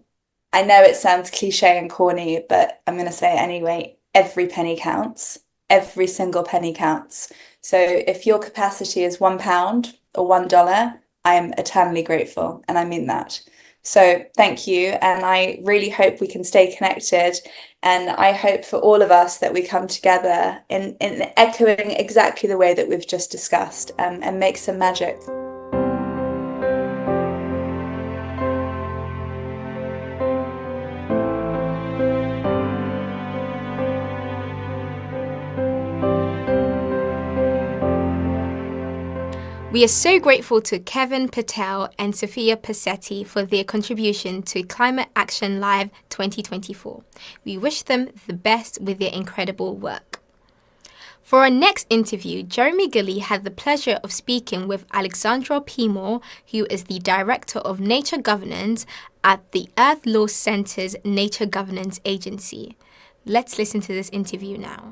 N: know it sounds cliche and corny, but I'm going to say it anyway. Every penny counts. Every single penny counts. So if your capacity is £1 or $1, I am eternally grateful, and I mean that. So thank you, and I really hope we can stay connected, and I hope for all of us that we come together in echoing exactly the way that we've just discussed, and make some magic.
C: We are so grateful to Kevin Patel and Sophia Passetti for their contribution to Climate Action Live 2024. We wish them the best with their incredible work. For our next interview, Jeremy Gilley had the pleasure of speaking with Alexandra Pimore, who is the Director of Nature Governance at the Earth Law Center's Nature Governance Agency. Let's listen to this interview now.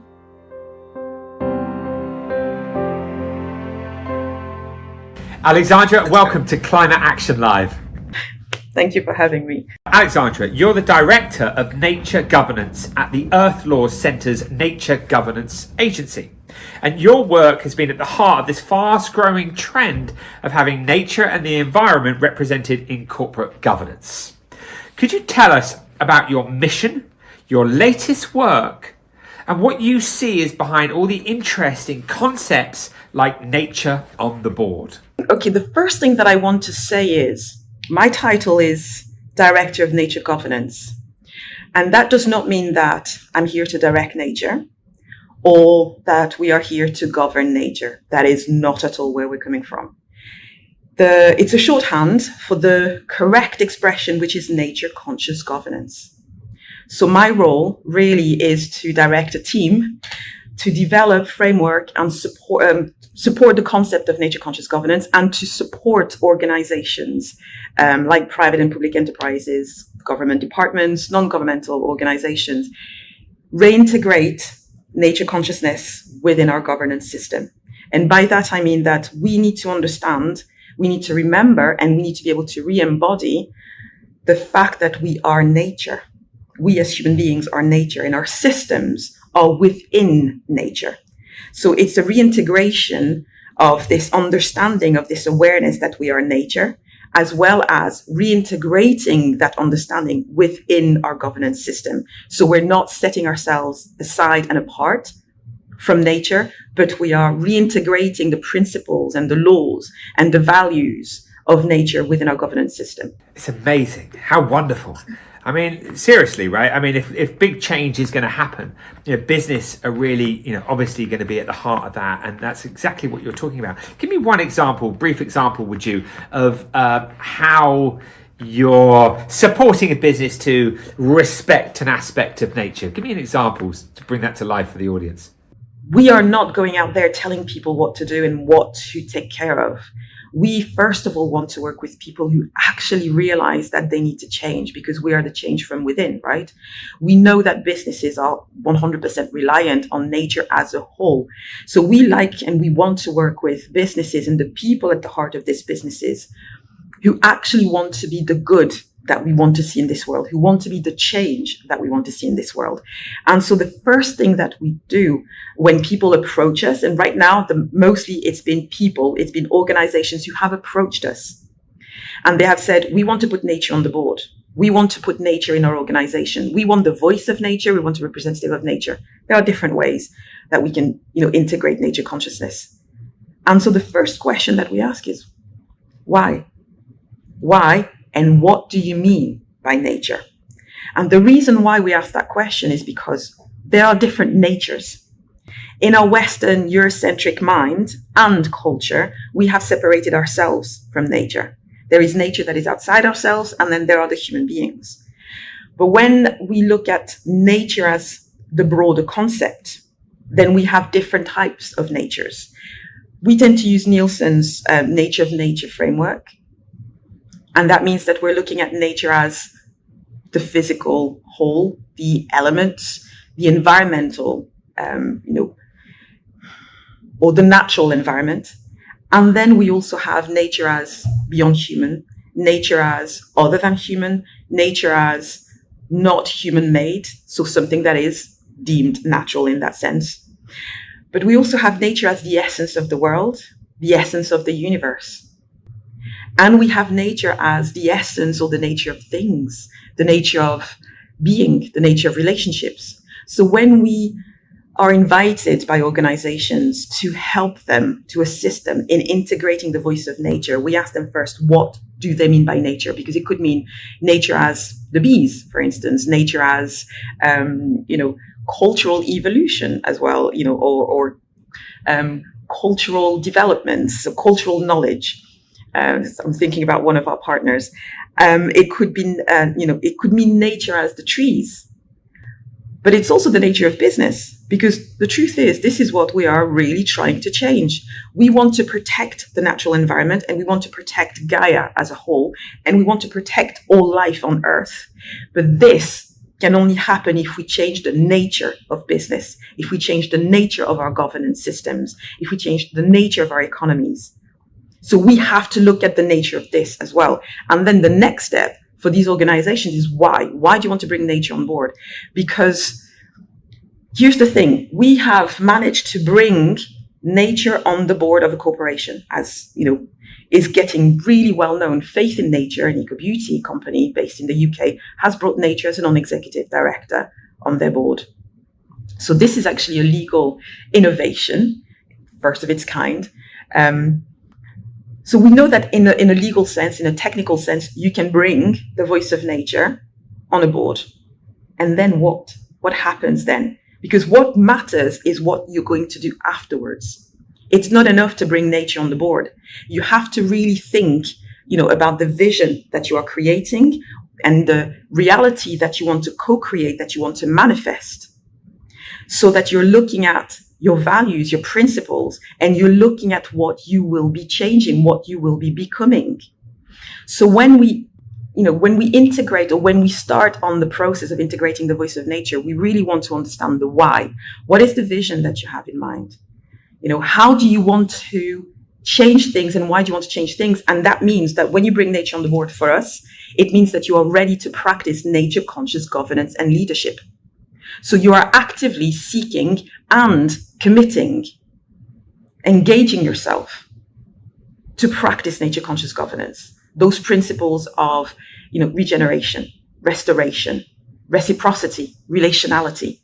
A: Alexandra, welcome to Climate Action Live.
O: Thank you for having me.
A: Alexandra, you're the Director of Nature Governance at the Earth Laws Centre's Nature Governance Agency. And your work has been at the heart of this fast-growing trend of having nature and the environment represented in corporate governance. Could you tell us about your mission, your latest work, and what you see is behind all the interesting concepts like nature on the board?
O: Okay, the first thing that I want to say is my title is Director of Nature Governance. And that does not mean that I'm here to direct nature or that we are here to govern nature. That is not at all where we're coming from. It's a shorthand for the correct expression, which is nature conscious governance. So my role really is to direct a team to develop framework and support the concept of nature conscious governance, and to support organizations like private and public enterprises, government departments, non-governmental organizations, reintegrate nature consciousness within our governance system. And by that, I mean that we need to understand, we need to remember, and we need to be able to re-embody the fact that we are nature. We as human beings are nature, and our systems are within nature. So it's a reintegration of this understanding, of this awareness that we are nature, as well as reintegrating that understanding within our governance system. So we're not setting ourselves aside and apart from nature, but we are reintegrating the principles and the laws and the values of nature within our governance system.
A: It's amazing. How wonderful. I mean, seriously, right? I mean, if big change is going to happen, business are really, obviously going to be at the heart of that. And that's exactly what you're talking about. Give me one example, brief example, would you, of how you're supporting a business to respect an aspect of nature. Give me an example to bring that to life for the audience.
O: We are not going out there telling people what to do and what to take care of. We, first of all, want to work with people who actually realize that they need to change, because we are the change from within, right? We know that businesses are 100% reliant on nature as a whole. So we like and we want to work with businesses and the people at the heart of these businesses who actually want to be the good that we want to see in this world, who want to be the change that we want to see in this world. And so the first thing that we do when people approach us, and right now, mostly it's been people, it's been organizations who have approached us. And they have said, we want to put nature on the board. We want to put nature in our organization. We want the voice of nature. We want a representative of nature. There are different ways that we can, integrate nature consciousness. And so the first question that we ask is, why? Why? And what do you mean by nature? And the reason why we ask that question is because there are different natures. In our Western Eurocentric mind and culture, we have separated ourselves from nature. There is nature that is outside ourselves, and then there are the human beings. But when we look at nature as the broader concept, then we have different types of natures. We tend to use Nielsen's Nature of Nature framework. And that means that we're looking at nature as the physical whole, the elements, the environmental, or the natural environment. And then we also have nature as beyond human, nature as other than human, nature as not human made, so something that is deemed natural in that sense. But we also have nature as the essence of the world, the essence of the universe. And we have nature as the essence or the nature of things, the nature of being, the nature of relationships. So when we are invited by organizations to help them, to assist them in integrating the voice of nature, we ask them first, what do they mean by nature? Because it could mean nature as the bees, for instance, nature as, cultural evolution as well, or cultural developments, so cultural knowledge. I'm thinking about one of our partners. It could be, it could mean nature as the trees, but it's also the nature of business, because the truth is, this is what we are really trying to change. We want to protect the natural environment, and we want to protect Gaia as a whole, and we want to protect all life on Earth. But this can only happen if we change the nature of business, if we change the nature of our governance systems, if we change the nature of our economies. So we have to look at the nature of this as well. And then the next step for these organizations is why? Why do you want to bring nature on board? Because here's the thing, we have managed to bring nature on the board of a corporation, as you know, is getting really well known. Faith in Nature, an eco-beauty company based in the UK, has brought nature as a non-executive director on their board. So this is actually a legal innovation, first of its kind. So we know that in a legal sense, in a technical sense, you can bring the voice of nature on a board. And then what? What happens then? Because what matters is what you're going to do afterwards. It's not enough to bring nature on the board. You have to really think, you know, about the vision that you are creating and the reality that you want to co-create, that you want to manifest, so that you're looking at your values, your principles, and you're looking at what you will be changing, what you will be becoming. So when we integrate, or when we start on the process of integrating the voice of nature, we really want to understand the why. What is the vision that you have in mind? You know, how do you want to change things, and why do you want to change things? And that means that when you bring nature on the board for us, it means that you are ready to practice nature conscious governance and leadership. So you are actively seeking and committing, engaging yourself to practice nature conscious governance. Those principles of, you know, regeneration, restoration, reciprocity, relationality.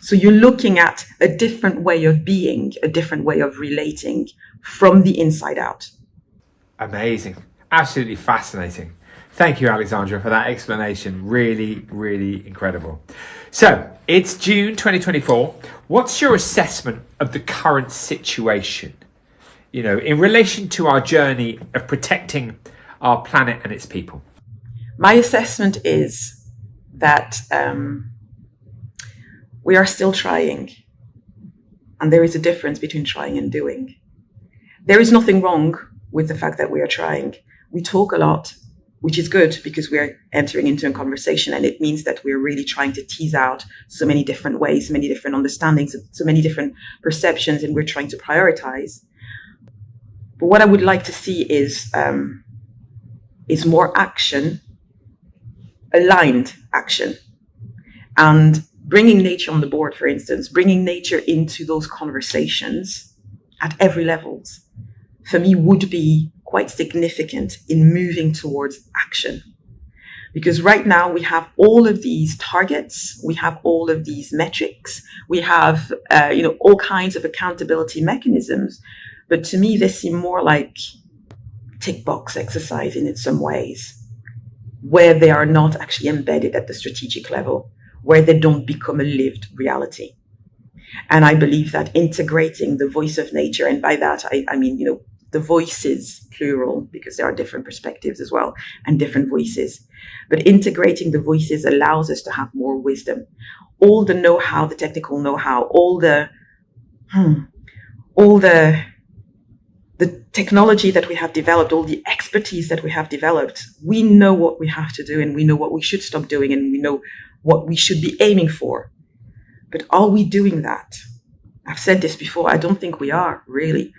O: So you're looking at a different way of being, a different way of relating from the inside out.
A: Amazing. Absolutely fascinating. Thank you, Alexandra, for that explanation. Really, really incredible. So it's June 2024. What's your assessment of the current situation, you know, in relation to our journey of protecting our planet and its people?
O: My assessment is that we are still trying, and there is a difference between trying and doing. There is nothing wrong with the fact that we are trying. We talk a lot, which is good because we are entering into a conversation, and it means that we're really trying to tease out so many different ways, so many different understandings, so many different perceptions, and we're trying to prioritize. But what I would like to see is more action, aligned action, and bringing nature on the board, for instance, bringing nature into those conversations at every levels, for me would be quite significant in moving towards action. Because right now we have all of these targets, we have all of these metrics, we have all kinds of accountability mechanisms, but to me they seem more like tick box exercising in some ways, where they are not actually embedded at the strategic level, where they don't become a lived reality. And I believe that integrating the voice of nature, and by that I mean, you know, the voices, plural, because there are different perspectives as well and different voices. But integrating the voices allows us to have more wisdom. All the know-how, the technical know-how, all the technology that we have developed, all the expertise that we have developed, we know what we have to do, and we know what we should stop doing, and we know what we should be aiming for. But are we doing that? I've said this before, I don't think we are, really.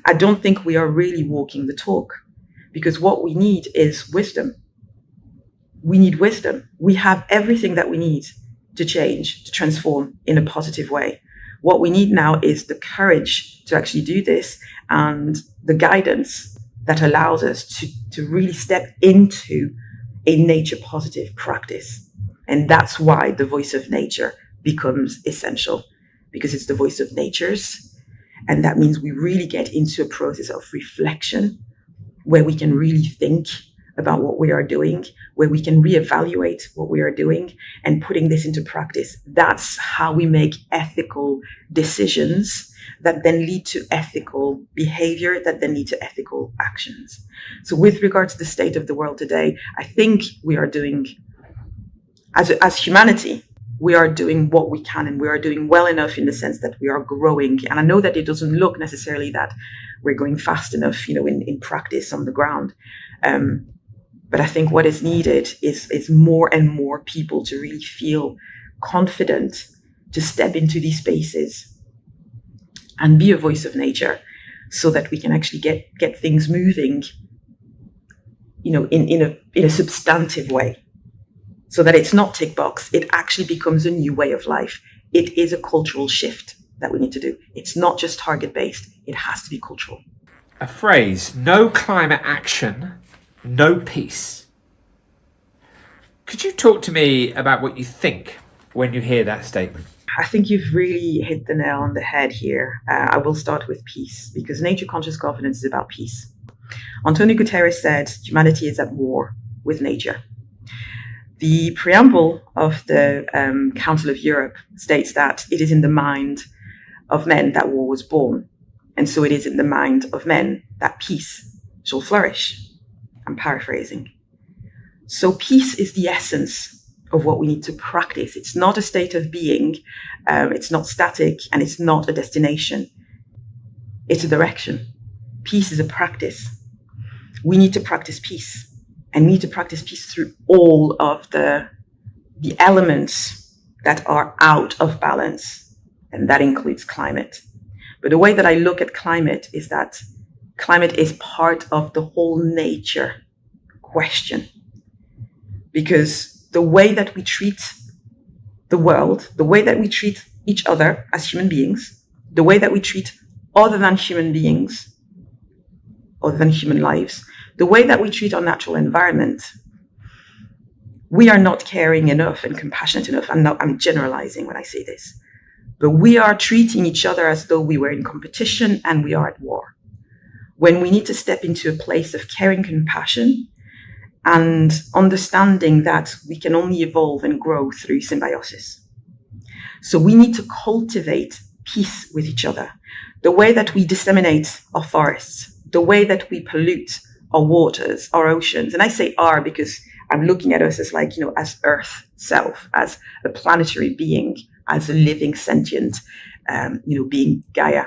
O: I don't think we are really walking the talk, because what we need is wisdom. We need wisdom. We have everything that we need to change, to transform in a positive way. What we need now is the courage to actually do this, and the guidance that allows us to really step into a nature positive practice. And that's why the voice of nature becomes essential, because it's the voice of nature's. And that means we really get into a process of reflection, where we can really think about what we are doing, where we can reevaluate what we are doing and putting this into practice. That's how we make ethical decisions that then lead to ethical behavior, that then lead to ethical actions. So with regard to the state of the world today, I think we are doing, as humanity, we are doing what we can, and we are doing well enough in the sense that we are growing. And I know that it doesn't look necessarily that we're going fast enough, you know, in practice on the ground. But I think what is needed is more and more people to really feel confident to step into these spaces and be a voice of nature, so that we can actually get things moving, in a substantive way, so that it's not tick box. It actually becomes a new way of life. It is a cultural shift that we need to do. It's not just target based. It has to be cultural.
A: A phrase: no climate action, no peace. Could you talk to me about what you think when you hear that statement?
O: I think you've really hit the nail on the head here. I will start with peace, because nature conscious governance is about peace. Antonio Guterres said humanity is at war with nature. The preamble of the Council of Europe states that it is in the mind of men that war was born, and so it is in the mind of men that peace shall flourish. I'm paraphrasing. So peace is the essence of what we need to practice. It's not a state of being, it's not static, and it's not a destination. It's a direction. Peace is a practice. We need to practice peace, and we need to practice peace through all of the elements that are out of balance, and that includes climate. But the way that I look at climate is that climate is part of the whole nature question, because the way that we treat the world, the way that we treat each other as human beings, the way that we treat other than human beings, other than human lives, the way that we treat our natural environment, we are not caring enough and compassionate enough. I'm generalizing when I say this, but we are treating each other as though we were in competition and we are at war, when we need to step into a place of caring compassion and understanding that we can only evolve and grow through symbiosis. So we need to cultivate peace with each other. The way that we disseminate our forests, the way that we pollute our waters, our oceans, and I say "our" because I'm looking at us as as Earth self, as a planetary being, as a living sentient, being Gaia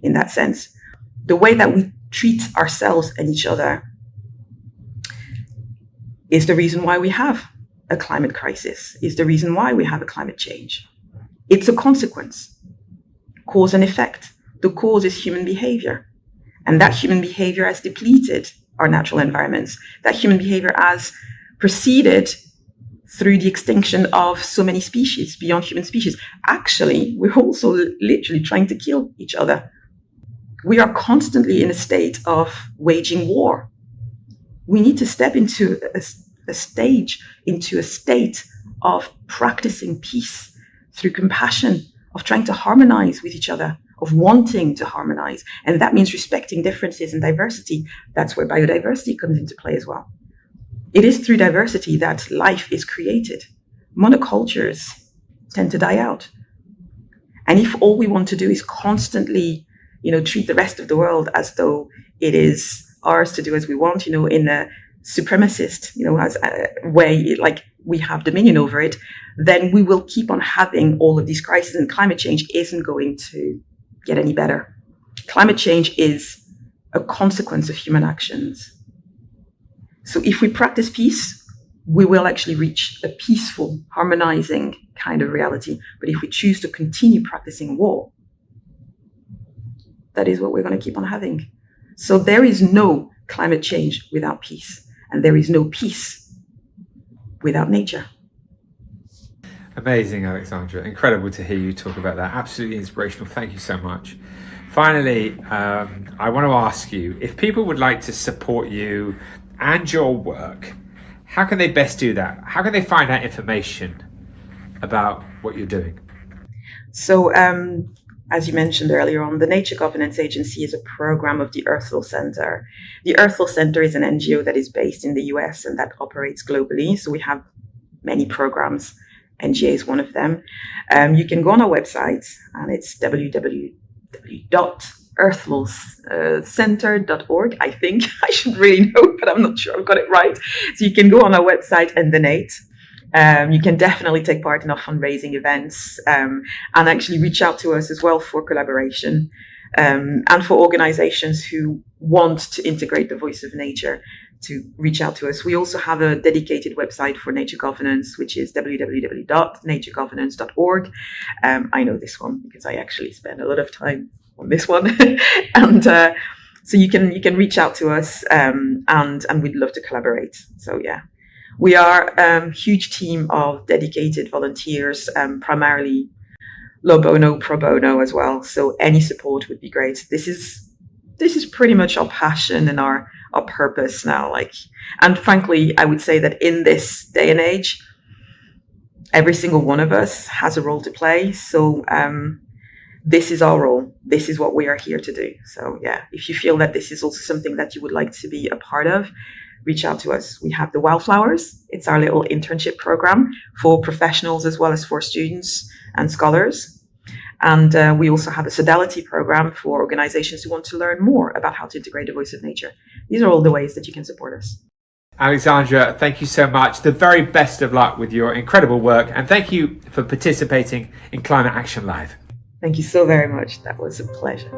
O: in that sense. The way that we treat ourselves and each other is the reason why we have a climate crisis, is the reason why we have a climate change. It's a consequence, cause and effect. The cause is human behavior, and that human behavior has depleted our natural environments. That human behavior has proceeded through the extinction of so many species beyond human species. Actually, we're also literally trying to kill each other. We are constantly in a state of waging war. We need to step into a state of practicing peace through compassion, of trying to harmonize with each other, of wanting to harmonize. And that means respecting differences and diversity. That's where biodiversity comes into play as well. It is through diversity that life is created. Monocultures tend to die out. And if all we want to do is constantly, treat the rest of the world as though it is ours to do as we want, in a supremacist, as a way, like we have dominion over it, then we will keep on having all of these crises, and climate change isn't going to get any better. Climate change is a consequence of human actions. So if we practice peace, we will actually reach a peaceful, harmonizing kind of reality. But if we choose to continue practicing war, that is what we're going to keep on having. So there is no climate change without peace, and there is no peace without nature.
A: Amazing, Alexandra. Incredible to hear you talk about that. Absolutely inspirational. Thank you so much. Finally, I want to ask you, if people would like to support you and your work, how can they best do that? How can they find out information about what you're doing?
O: So, as you mentioned earlier on, the Nature Governance Agency is a program of the Earthful Center. The Earthful Center is an NGO that is based in the US and that operates globally. So we have many programs. NGA is one of them. You can go on our website, and it's www.earthfulcenter.org. I think I should really know, but I'm not sure I've got it right. So you can go on our website and donate. You can definitely take part in our fundraising events, and actually reach out to us as well for collaboration, and for organizations who want to integrate the voice of nature, to reach out to us. We also have a dedicated website for nature governance, which is www.naturegovernance.org. I know this one because I actually spend a lot of time on this one. And so you can reach out to us, and we'd love to collaborate. So yeah, we are a huge team of dedicated volunteers, primarily pro bono as well. So any support would be great. This is pretty much our passion and our purpose now. And frankly, I would say that in this day and age, every single one of us has a role to play. So this is our role. This is what we are here to do. So yeah, if you feel that this is also something that you would like to be a part of, reach out to us. We have the Wildflowers. It's our little internship program for professionals as well as for students and scholars. And we also have a Sodality program for organizations who want to learn more about how to integrate the voice of nature. These are all the ways that you can support us.
A: Alexandra, thank you so much. The very best of luck with your incredible work. And thank you for participating in Climate Action Live.
O: Thank you so very much. That was a pleasure.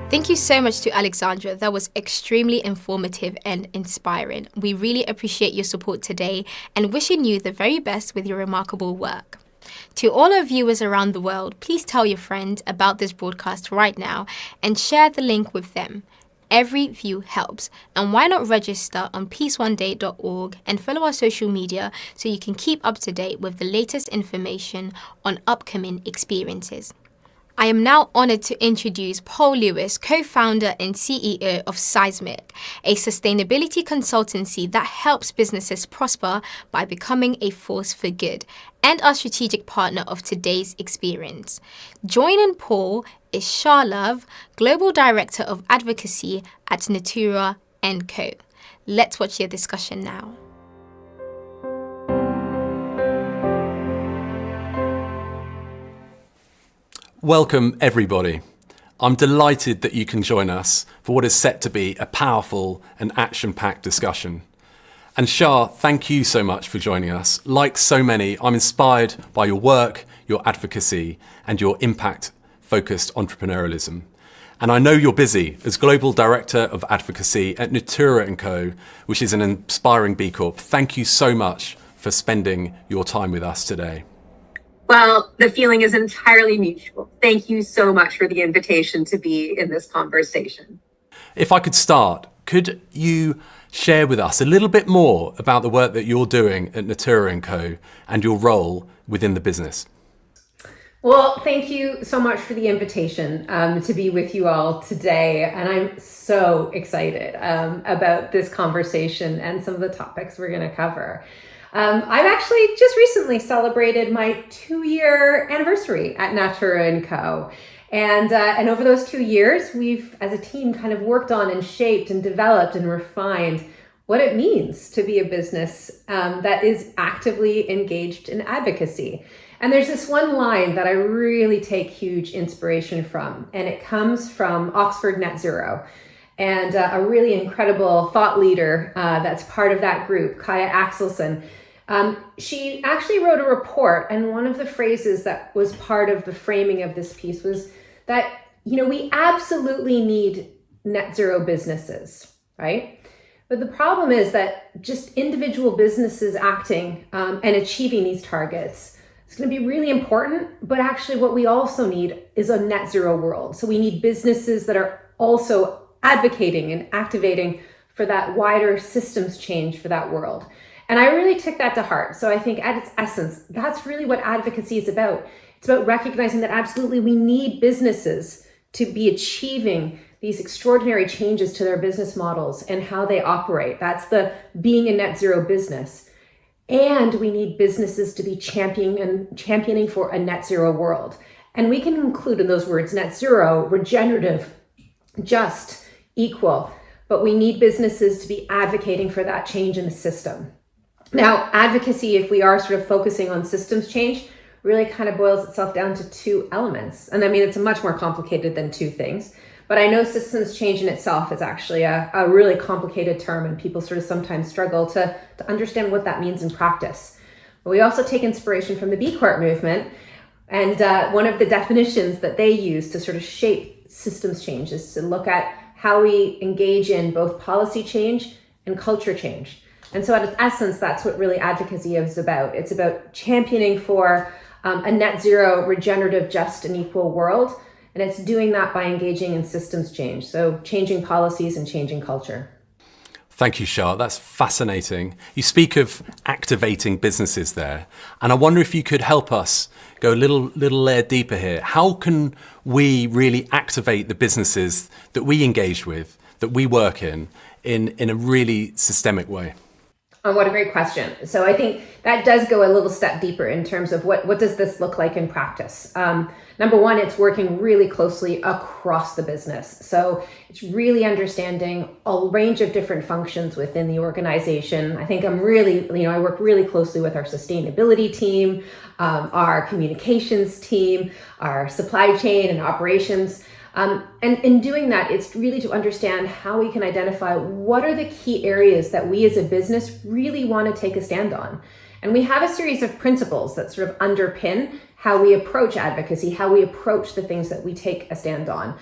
C: Thank you so much to Alexandra. That was extremely informative and inspiring. We really appreciate your support today and wishing you the very best with your remarkable work. To all our viewers around the world, please tell your friends about this broadcast right now and share the link with them. Every view helps. And why not register on peaceoneday.org and follow our social media so you can keep up to date with the latest information on upcoming experiences. I am now honored to introduce Paul Lewis, co-founder and CEO of Seismic, a sustainability consultancy that helps businesses prosper by becoming a force for good, and our strategic partner of today's experience. Joining Paul is Shah Love, Global Director of Advocacy at Natura & Co. Let's watch your discussion now.
P: Welcome, everybody. I'm delighted that you can join us for what is set to be a powerful and action-packed discussion. And Shah, thank you so much for joining us. Like so many, I'm inspired by your work, your advocacy, and your impact-focused entrepreneurialism. And I know you're busy as Global Director of Advocacy at Natura & Co., which is an inspiring B Corp. Thank you so much for spending your time with us today.
Q: Well, the feeling is entirely mutual. Thank you so much for the invitation to be in this conversation.
P: If I could start, could you share with us a little bit more about the work that you're doing at Natura & Co. and your role within the business?
R: Well, thank you so much for the invitation to be with you all today. And I'm so excited about this conversation and some of the topics we're going to cover. I've actually just recently celebrated my 2-year anniversary at Natura & Co. And over those 2 years, we've, as a team, kind of worked on and shaped and developed and refined what it means to be a business that is actively engaged in advocacy. And there's this one line that I really take huge inspiration from, and it comes from Oxford Net Zero. And a really incredible thought leader that's part of that group, Kaya Axelson, she actually wrote a report, and one of the phrases that was part of the framing of this piece was that, we absolutely need net zero businesses, right? But the problem is that just individual businesses acting and achieving these targets is going to be really important, but actually what we also need is a net zero world. So we need businesses that are also advocating and activating for that wider systems change for that world. And I really took that to heart. So I think at its essence, that's really what advocacy is about. It's about recognizing that absolutely we need businesses to be achieving these extraordinary changes to their business models and how they operate. That's the being a net zero business. And we need businesses to be championing for a net zero world. And we can include in those words net zero, regenerative, just, equal. But we need businesses to be advocating for that change in the system. Now, advocacy, if we are sort of focusing on systems change, really kind of boils itself down to 2 elements. And I mean, it's much more complicated than 2 things. But I know systems change in itself is actually a really complicated term, and people sort of sometimes struggle to understand what that means in practice. But we also take inspiration from the B Corp movement. And one of the definitions that they use to sort of shape systems change, is to look at how we engage in both policy change and culture change. And so at its essence, that's what really advocacy is about. It's about championing for a net zero, regenerative, just and equal world. And it's doing that by engaging in systems change. So changing policies and changing culture.
P: Thank you, Shah. That's fascinating. You speak of activating businesses there. And I wonder if you could help us go a little layer deeper here. How can we really activate the businesses that we engage with, that we work in a really systemic way?
R: Oh, what a great question. So I think that does go a little step deeper in terms of what does this look like in practice? Number one, it's working really closely across the business. So it's really understanding a range of different functions within the organization. I think I work really closely with our sustainability team, our communications team, our supply chain and operations. And in doing that, it's really to understand how we can identify what are the key areas that we as a business really want to take a stand on. And we have a series of principles that sort of underpin how we approach advocacy, how we approach the things that we take a stand on.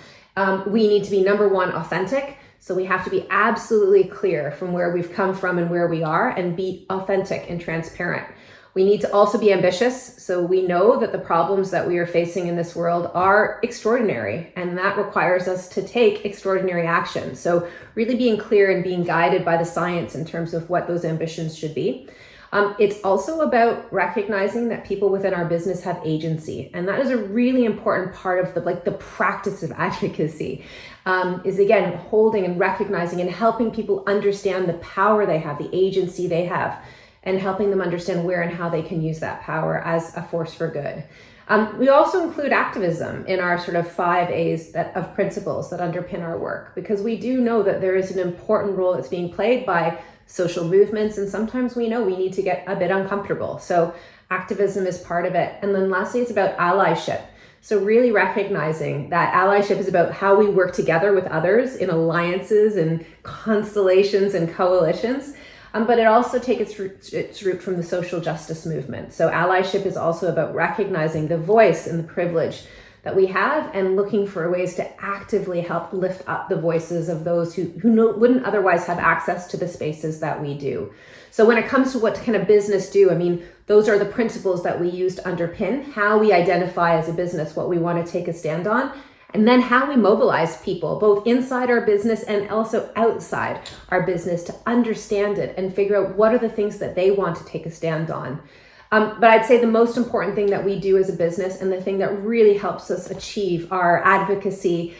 R: We need to be, number one, authentic. So we have to be absolutely clear from where we've come from and where we are, and be authentic and transparent. We need to also be ambitious. So we know that the problems that we are facing in this world are extraordinary, and that requires us to take extraordinary action. So really being clear and being guided by the science in terms of what those ambitions should be. It's also about recognizing that people within our business have agency. And that is a really important part of the practice of advocacy, is again, holding and recognizing and helping people understand the power they have, the agency they have, and helping them understand where and how they can use that power as a force for good. We also include activism in our sort of 5 A's of principles that underpin our work, because we do know that there is an important role that's being played by social movements, and sometimes we know we need to get a bit uncomfortable. So activism is part of it. And then lastly, it's about allyship. So really recognizing that allyship is about how we work together with others in alliances and constellations and coalitions. But it also takes its root from the social justice movement. So allyship is also about recognizing the voice and the privilege that we have, and looking for ways to actively help lift up the voices of those who wouldn't otherwise have access to the spaces that we do. So when it comes to what can a business do, I mean, those are the principles that we use to underpin how we identify as a business what we want to take a stand on, and then how we mobilize people, both inside our business and also outside our business, to understand it and figure out what are the things that they want to take a stand on. But I'd say the most important thing that we do as a business, and the thing that really helps us achieve our advocacy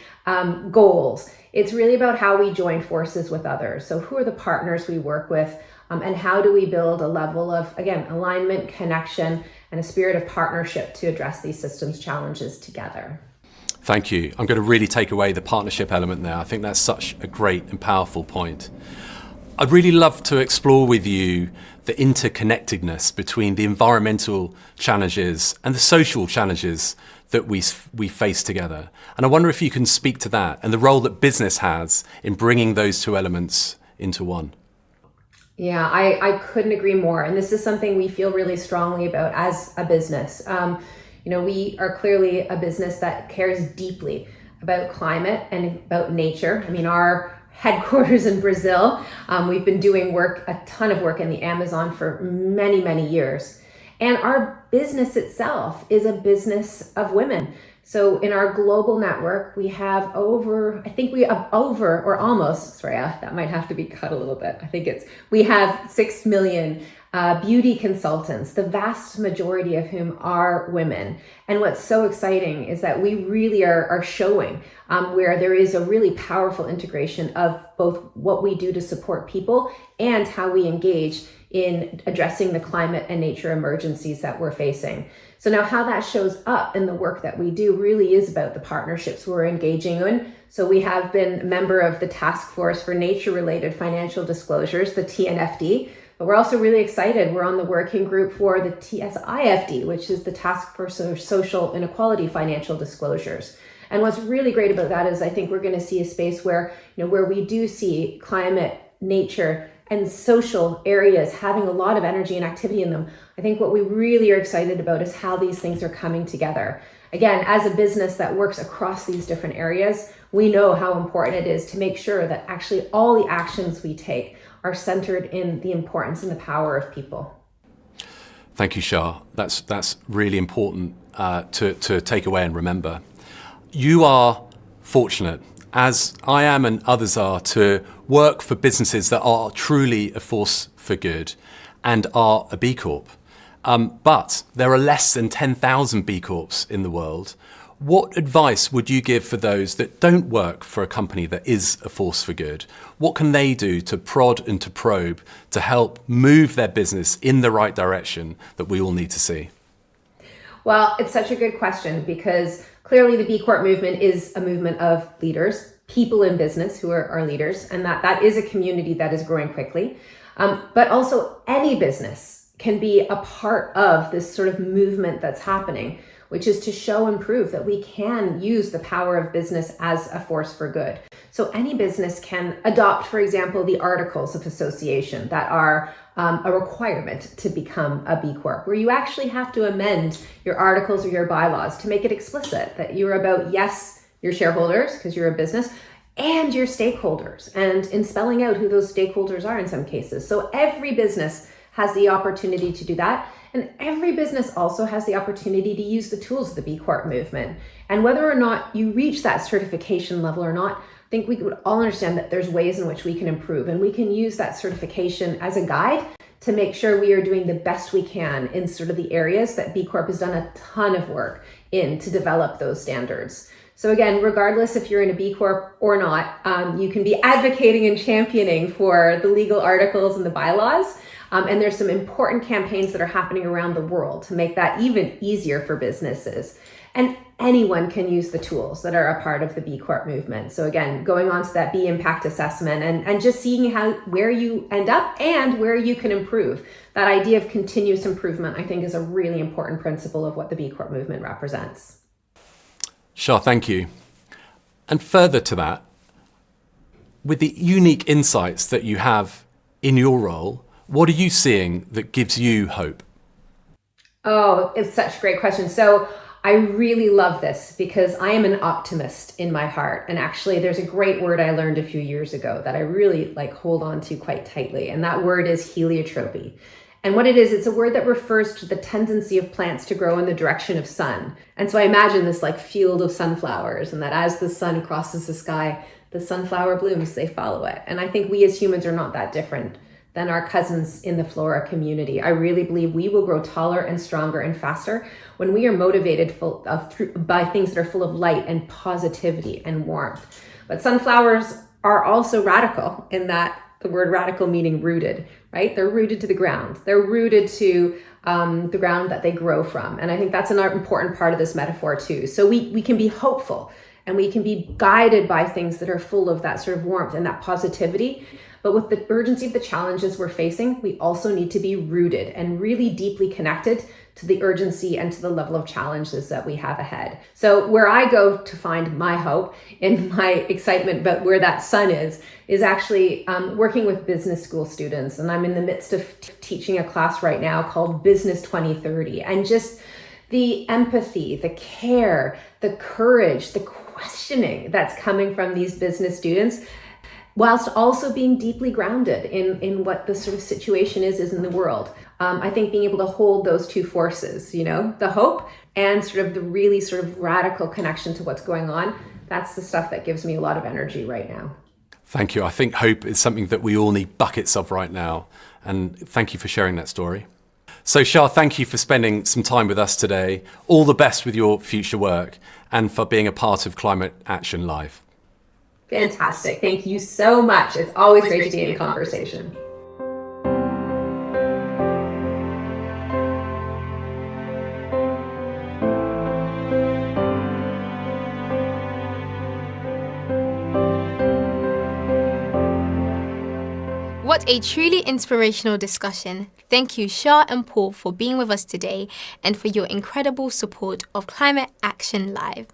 R: goals, it's really about how we join forces with others. So who are the partners we work with, and how do we build a level of, again, alignment, connection, and a spirit of partnership to address these systems challenges together.
P: Thank you. I'm going to really take away the partnership element there. I think that's such a great and powerful point. I'd really love to explore with you the interconnectedness between the environmental challenges and the social challenges that we face together. And I wonder if you can speak to that and the role that business has in bringing those two elements into one.
R: Yeah, I couldn't agree more. And this is something we feel really strongly about as a business. We are clearly a business that cares deeply about climate and about nature. I mean, our headquarters in Brazil, we've been doing a ton of work in the Amazon for many, many years. And our business itself is a business of women. So in our global network, we have almost, Soraya, that might have to be cut a little bit. We have 6 million beauty consultants, the vast majority of whom are women. And what's so exciting is that we really are showing where there is a really powerful integration of both what we do to support people and how we engage in addressing the climate and nature emergencies that we're facing. So now how that shows up in the work that we do really is about the partnerships we're engaging in. So we have been a member of the Task Force for Nature-Related Financial Disclosures, the TNFD, but we're also really excited. We're on the working group for the TSIFD, which is the Task Force for Social Inequality Financial Disclosures. And what's really great about that is I think we're going to see a space where we do see climate nature, and social areas having a lot of energy and activity in them. I think what we really are excited about is how these things are coming together. Again, as a business that works across these different areas, we know how important it is to make sure that actually all the actions we take are centered in the importance and the power of people.
P: Thank you, Shah. That's really important to take away and remember. You are fortunate, as I am and others are, to work for businesses that are truly a force for good and are a B Corp. But there are less than 10,000 B Corps in the world. What advice would you give for those that don't work for a company that is a force for good? What can they do to prod and to probe to help move their business in the right direction that we all need to see?
R: Well, it's such a good question because clearly the B Corp movement is a movement of leaders, people in business who are leaders, and that is a community that is growing quickly. But also any business can be a part of this sort of movement that's happening, which is to show and prove that we can use the power of business as a force for good. So any business can adopt, for example, the Articles of Association that are a requirement to become a B Corp, where you actually have to amend your articles or your bylaws to make it explicit that you're about, yes, your shareholders, because you're a business, and your stakeholders, and in spelling out who those stakeholders are in some cases. So every business has the opportunity to do that. And every business also has the opportunity to use the tools of the B Corp movement. And whether or not you reach that certification level or not, I think we would all understand that there's ways in which we can improve, and we can use that certification as a guide to make sure we are doing the best we can in sort of the areas that B Corp has done a ton of work in to develop those standards. So again, regardless if you're in a B Corp or not, you can be advocating and championing for the legal articles and the bylaws. And there's some important campaigns that are happening around the world to make that even easier for businesses. And anyone can use the tools that are a part of the B Corp movement. So again, going on to that B impact assessment and just seeing where you end up and where you can improve. That idea of continuous improvement, I think, is a really important principle of what the B Corp movement represents.
P: Shah, thank you. And further to that, with the unique insights that you have in your role, what are you seeing that gives you hope?
R: Oh, it's such a great question. So I really love this because I am an optimist in my heart. And actually, there's a great word I learned a few years ago that I really hold on to quite tightly. And that word is heliotropy. And what it is, it's a word that refers to the tendency of plants to grow in the direction of sun. And so I imagine this field of sunflowers, and that as the sun crosses the sky, the sunflower blooms, they follow it. And I think we as humans are not that different than our cousins in the flora community. I really believe we will grow taller and stronger and faster when we are motivated by things that are full of light and positivity and warmth. But sunflowers are also radical in that the word radical meaning rooted, right? They're rooted to the ground. They're rooted to the ground that they grow from. And I think that's an important part of this metaphor too. So we can be hopeful and we can be guided by things that are full of that sort of warmth and that positivity. But with the urgency of the challenges we're facing, we also need to be rooted and really deeply connected to the urgency and to the level of challenges that we have ahead. So where I go to find my hope and my excitement about where that sun is actually working with business school students. And I'm in the midst of teaching a class right now called Business 2030. And just the empathy, the care, the courage, the questioning that's coming from these business students, whilst also being deeply grounded in what the sort of situation is in the world. I think being able to hold those two forces, the hope and sort of the really sort of radical connection to what's going on, that's the stuff that gives me a lot of energy right now.
P: Thank you. I think hope is something that we all need buckets of right now. And thank you for sharing that story. So Shah, thank you for spending some time with us today. All the best with your future work and for being a part of Climate Action Live.
R: Fantastic. Thank you so much. It's always great to be in conversation.
C: What a truly inspirational discussion. Thank you, Shah and Paul, for being with us today and for your incredible support of Climate Action Live.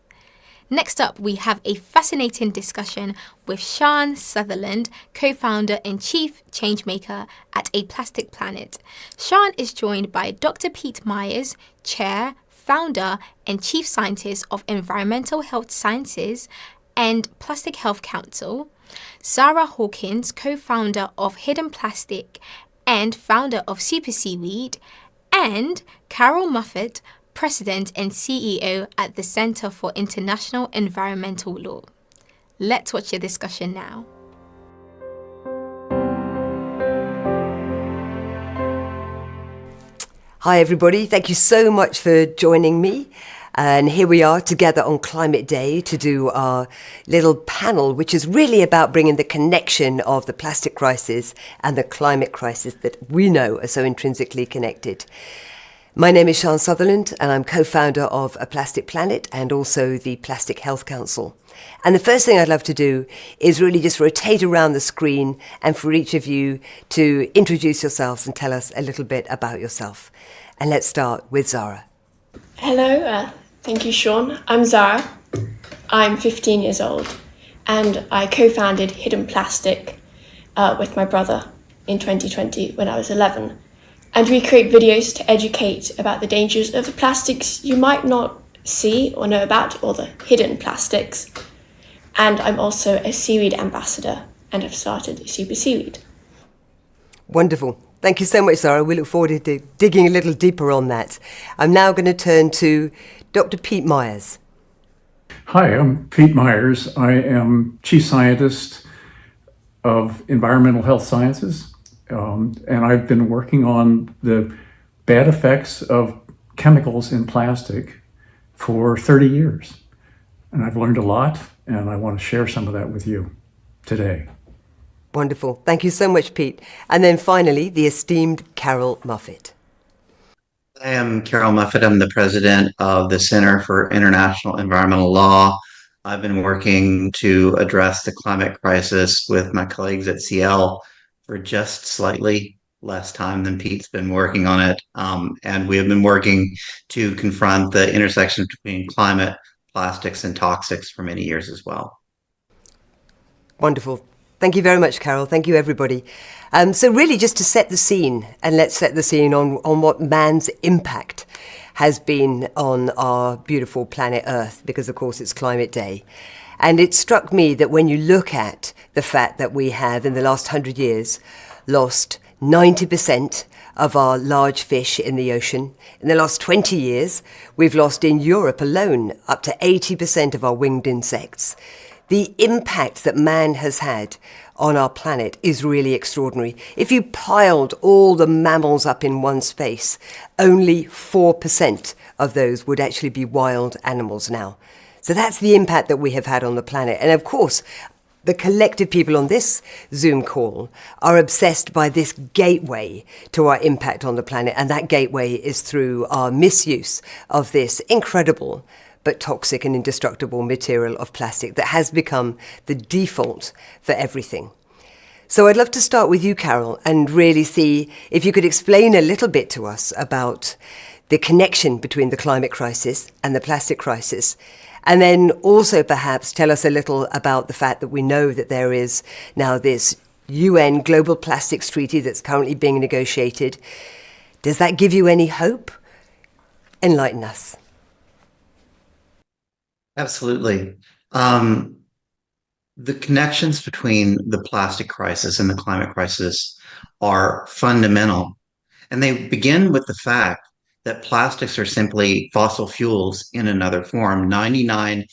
C: Next up, we have a fascinating discussion with Sian Sutherland, co-founder and chief changemaker at A Plastic Planet. Sian is joined by Dr. Pete Myers, chair, founder and chief scientist of Environmental Health Sciences and Plastic Health Council, Zara Hawkins, co-founder of Hidden Plastic and founder of Super Seaweed, and Carol Moffat, President and CEO at the Center for International Environmental Law. Let's watch the discussion now.
L: Hi everybody, thank you so much for joining me. And here we are together on Climate Day to do our little panel, which is really about bringing the connection of the plastic crisis and the climate crisis that we know are so intrinsically connected. My name is Sian Sutherland, and I'm co-founder of A Plastic Planet and also the Plastic Health Council. And the first thing I'd love to do is really just rotate around the screen and for each of you to introduce yourselves and tell us a little bit about yourself. And let's start with Zara.
B: Hello, thank you, Sean. I'm Zara. I'm 15 years old, and I co-founded Hidden Plastic with my brother in 2020 when I was 11. And we create videos to educate about the dangers of the plastics you might not see or know about, or the hidden plastics. And I'm also a seaweed ambassador and have started Super Seaweed.
L: Wonderful. Thank you so much, Zara. We look forward to digging a little deeper on that. I'm now going to turn to Dr. Pete Myers.
T: Hi, I'm Pete Myers. I am Chief Scientist of Environmental Health Sciences. And I've been working on the bad effects of chemicals in plastic for 30 years. And I've learned a lot, and I want to share some of that with you today.
L: Wonderful. Thank you so much, Pete. And then finally, the esteemed Carol Moffat.
U: I am Carol Moffat. I'm the president of the Center for International Environmental Law. I've been working to address the climate crisis with my colleagues at CL for just slightly less time than Pete's been working on it. And we have been working to confront the intersection between climate, plastics, and toxics for many years as well.
L: Wonderful. Thank you very much, Carol. Thank you, everybody. So really just to set the scene, and let's set the scene on what man's impact has been on our beautiful planet Earth, because of course it's Climate Day. And it struck me that when you look at the fact that we have, in the last 100 years, lost 90% of our large fish in the ocean. In the last 20 years, we've lost in Europe alone up to 80% of our winged insects. The impact that man has had on our planet is really extraordinary. If you piled all the mammals up in one space, only 4% of those would actually be wild animals now. So that's the impact that we have had on the planet. And of course, the collective people on this Zoom call are obsessed by this gateway to our impact on the planet. And that gateway is through our misuse of this incredible but toxic and indestructible material of plastic that has become the default for everything. So I'd love to start with you, Carol, and really see if you could explain a little bit to us about the connection between the climate crisis and the plastic crisis. And then also perhaps tell us a little about the fact that we know that there is now this UN Global Plastics Treaty that's currently being negotiated. Does that give you any hope? Enlighten us.
U: Absolutely. The connections between the plastic crisis and the climate crisis are fundamental. And they begin with the fact that plastics are simply fossil fuels in another form. 99%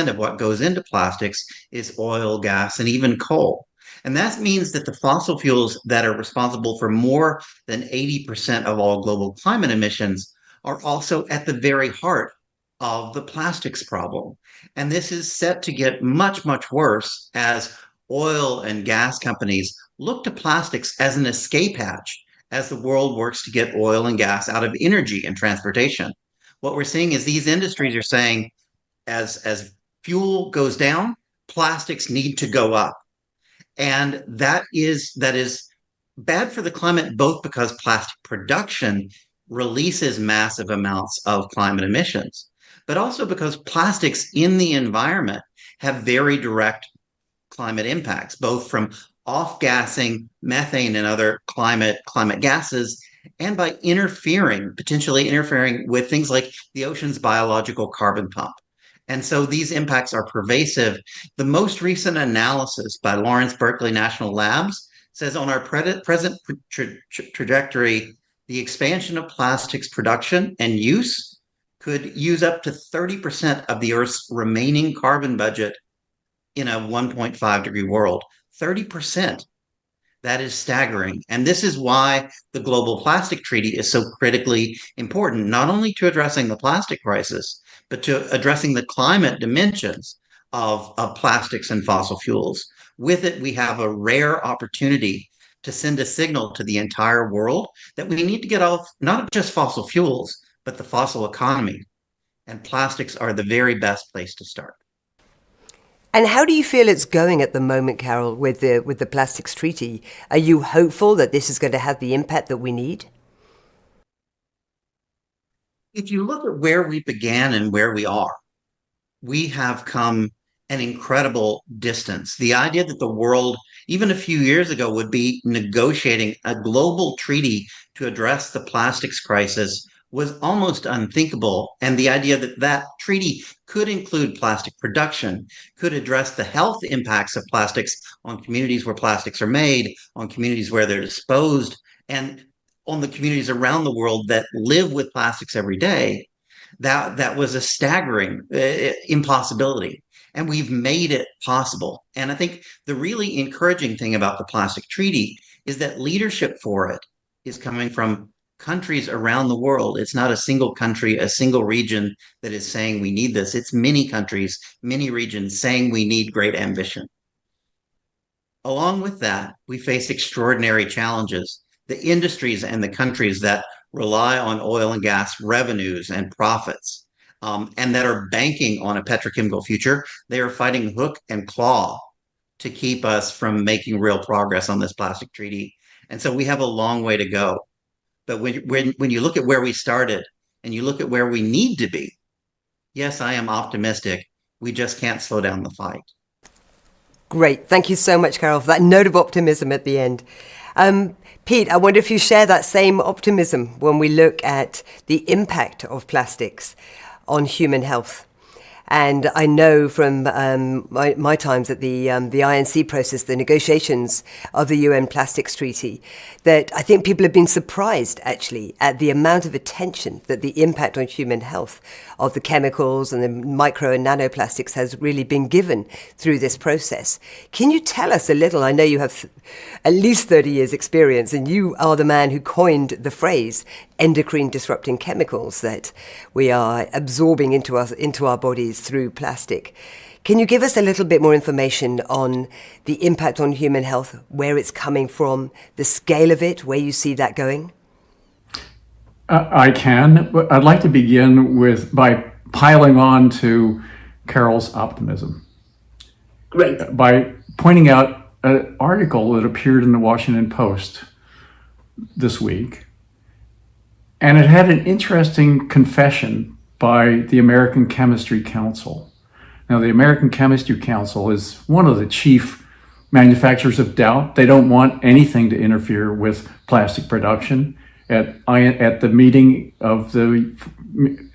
U: of what goes into plastics is oil, gas, and even coal. And that means that the fossil fuels that are responsible for more than 80% of all global climate emissions are also at the very heart of the plastics problem. And this is set to get much, much worse as oil and gas companies look to plastics as an escape hatch as the world works to get oil and gas out of energy and transportation. What we're seeing is these industries are saying, as fuel goes down, plastics need to go up. And that is bad for the climate, both because plastic production releases massive amounts of climate emissions, but also because plastics in the environment have very direct climate impacts, both from off-gassing methane and other climate gases, and by potentially interfering with things like the ocean's biological carbon pump. And so these impacts are pervasive. The most recent analysis by Lawrence Berkeley National Labs says on our present trajectory, the expansion of plastics production and use could use up to 30% of the Earth's remaining carbon budget in a 1.5 degree world. 30%. That is staggering. And this is why the Global Plastic Treaty is so critically important, not only to addressing the plastic crisis, but to addressing the climate dimensions of plastics and fossil fuels. With it, we have a rare opportunity to send a signal to the entire world that we need to get off not just fossil fuels, but the fossil economy. And plastics are the very best place to start.
L: And how do you feel it's going at the moment, Carol, with the Plastics Treaty? Are you hopeful that this is going to have the impact that we need?
U: If you look at where we began and where we are, we have come an incredible distance. The idea that the world, even a few years ago, would be negotiating a global treaty to address the plastics crisis was almost unthinkable. And the idea that that treaty could include plastic production, could address the health impacts of plastics on communities where plastics are made, on communities where they're disposed, and on the communities around the world that live with plastics every day, that was a staggering impossibility. And we've made it possible. And I think the really encouraging thing about the Plastic Treaty is that leadership for it is coming from countries around the world. It's not a single country, a single region that is saying we need this. It's many countries, many regions saying we need great ambition. Along with that, we face extraordinary challenges. The industries and the countries that rely on oil and gas revenues and profits, and that are banking on a petrochemical future, they are fighting hook and claw to keep us from making real progress on this plastic treaty. And so we have a long way to go. But when you look at where we started and you look at where we need to be, yes, I am optimistic. We just can't slow down the fight.
L: Great. Thank you so much, Carol, for that note of optimism at the end. Pete, I wonder if you share that same optimism when we look at the impact of plastics on human health. And I know from my times at the INC process, the negotiations of the UN Plastics Treaty, that I think people have been surprised, actually, at the amount of attention that the impact on human health of the chemicals and the micro and nanoplastics has really been given through this process. Can you tell us a little? I know you have at least 30 years experience, and you are the man who coined the phrase endocrine disrupting chemicals that we are absorbing into our bodies through plastic. Can you give us a little bit more information on the impact on human health, where it's coming from, the scale of it, where you see that going?
T: I can. I'd like to begin by piling on to Carol's optimism.
L: Great.
T: By pointing out an article that appeared in the Washington Post this week. And it had an interesting confession by the American Chemistry Council. Now, the American Chemistry Council is one of the chief manufacturers of doubt. They don't want anything to interfere with plastic production. At the meeting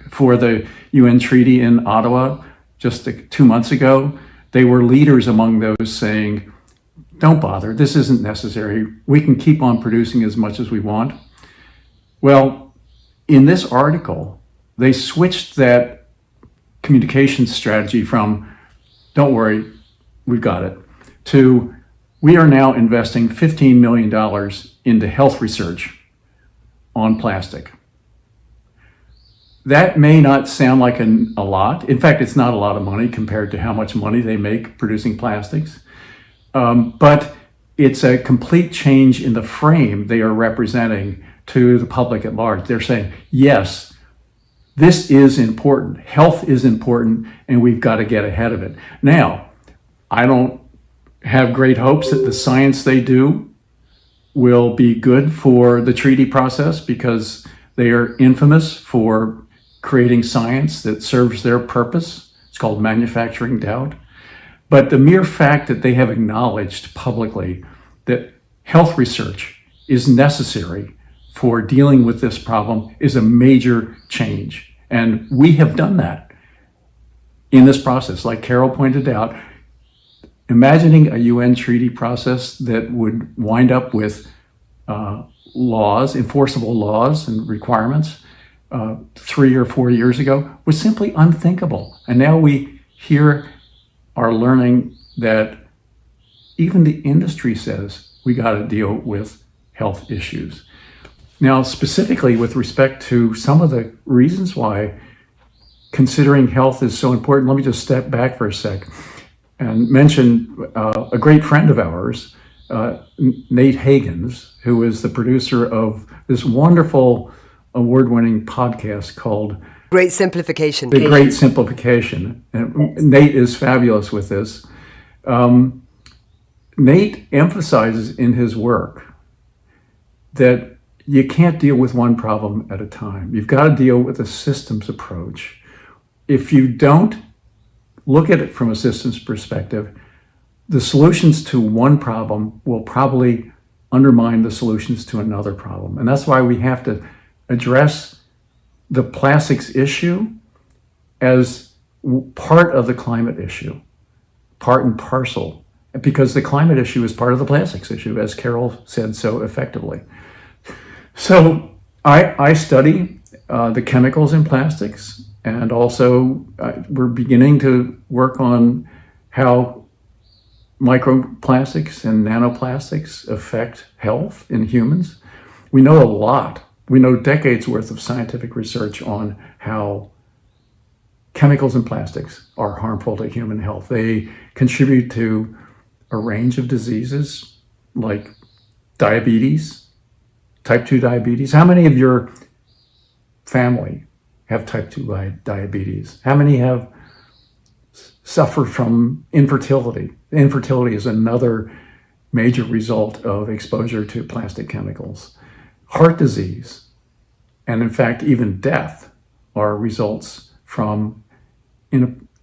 T: for the UN treaty in Ottawa just 2 months ago, they were leaders among those saying, don't bother, this isn't necessary. We can keep on producing as much as we want. Well, in this article, they switched that communications strategy from, don't worry, we've got it, to we are now investing $15 million into health research on plastic. That may not sound like a lot. In fact, it's not a lot of money compared to how much money they make producing plastics. But it's a complete change in the frame they are representing to the public at large. They're saying, yes, this is important. Health is important, and we've got to get ahead of it. Now, I don't have great hopes that the science they do will be good for the treaty process because they are infamous for creating science that serves their purpose. It's called manufacturing doubt. But the mere fact that they have acknowledged publicly that health research is necessary for dealing with this problem is a major change. And we have done that in this process. Like Carol pointed out, imagining a UN treaty process that would wind up with laws, enforceable laws and requirements 3 or 4 years ago was simply unthinkable. And now we here are learning that even the industry says we got to deal with health issues. Now, specifically with respect to some of the reasons why considering health is so important, let me just step back for a sec and mention a great friend of ours, Nate Hagans, who is the producer of this wonderful award-winning podcast called
L: Great Simplification.
T: The Great Simplification. And Nate is fabulous with this. Nate emphasizes in his work that you can't deal with one problem at a time. You've got to deal with a systems approach. If you don't look at it from a systems perspective, the solutions to one problem will probably undermine the solutions to another problem. And that's why we have to address the plastics issue as part of the climate issue, part and parcel, because the climate issue is part of the plastics issue, as Carol said so effectively. So I study the chemicals in plastics, and also we're beginning to work on how microplastics and nanoplastics affect health in humans. We know a lot. We know decades worth of scientific research on how chemicals in plastics are harmful to human health. They contribute to a range of diseases like diabetes, type 2 diabetes. How many of your family have type 2 diabetes? How many have suffered from infertility? Infertility is another major result of exposure to plastic chemicals. Heart disease, and in fact, even death, are results from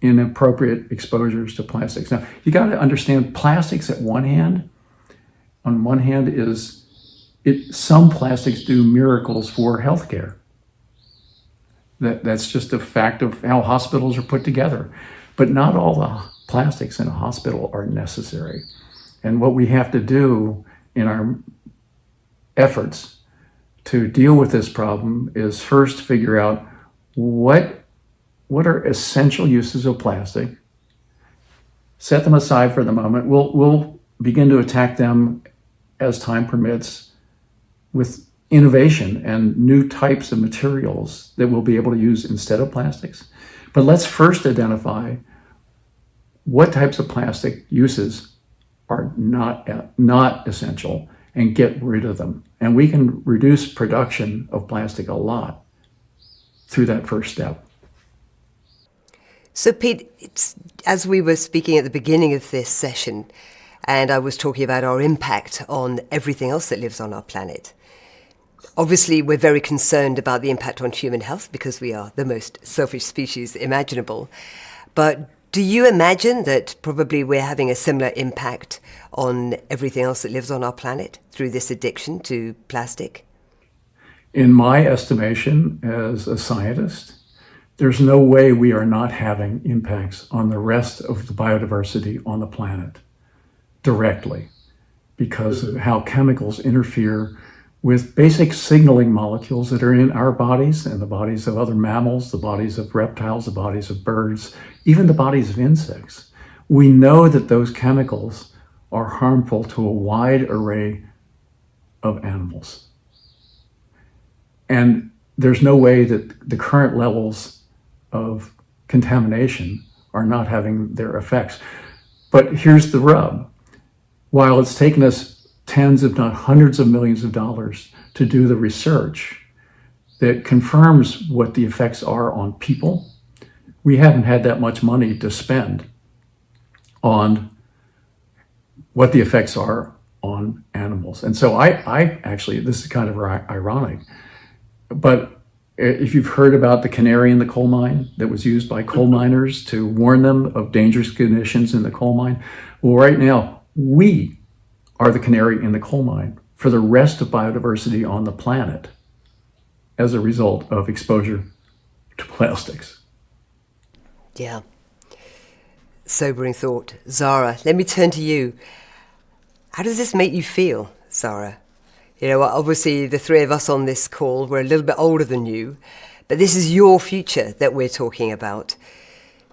T: inappropriate exposures to plastics. Now, you got to understand plastics on one hand some plastics do miracles for healthcare. That's just a fact of how hospitals are put together. But not all the plastics in a hospital are necessary. And what we have to do in our efforts to deal with this problem is first figure out what are essential uses of plastic, set them aside for the moment. We'll begin to attack them as time permits with innovation and new types of materials that we'll be able to use instead of plastics. But let's first identify what types of plastic uses are not essential and get rid of them. And we can reduce production of plastic a lot through that first step.
L: So Pete, as we were speaking at the beginning of this session, and I was talking about our impact on everything else that lives on our planet, obviously we're very concerned about the impact on human health because we are the most selfish species imaginable. But do you imagine that probably we're having a similar impact on everything else that lives on our planet through this addiction to plastic?
T: In my estimation as a scientist, there's no way we are not having impacts on the rest of the biodiversity on the planet directly because of how chemicals interfere with basic signaling molecules that are in our bodies and the bodies of other mammals, the bodies of reptiles, the bodies of birds, even the bodies of insects. We know that those chemicals are harmful to a wide array of animals. And there's no way that the current levels of contamination are not having their effects. But here's the rub. While it's taken us tens, if not hundreds of millions of dollars to do the research that confirms what the effects are on people, we haven't had that much money to spend on what the effects are on animals. And so I actually, this is kind of ironic, but if you've heard about the canary in the coal mine that was used by coal miners to warn them of dangerous conditions in the coal mine, well, right now, we are the canary in the coal mine for the rest of biodiversity on the planet as a result of exposure to plastics.
L: Yeah. Sobering thought. Zara, let me turn to you. How does this make you feel, Zara? You know, obviously the three of us on this call, we're a little bit older than you, but this is your future that we're talking about.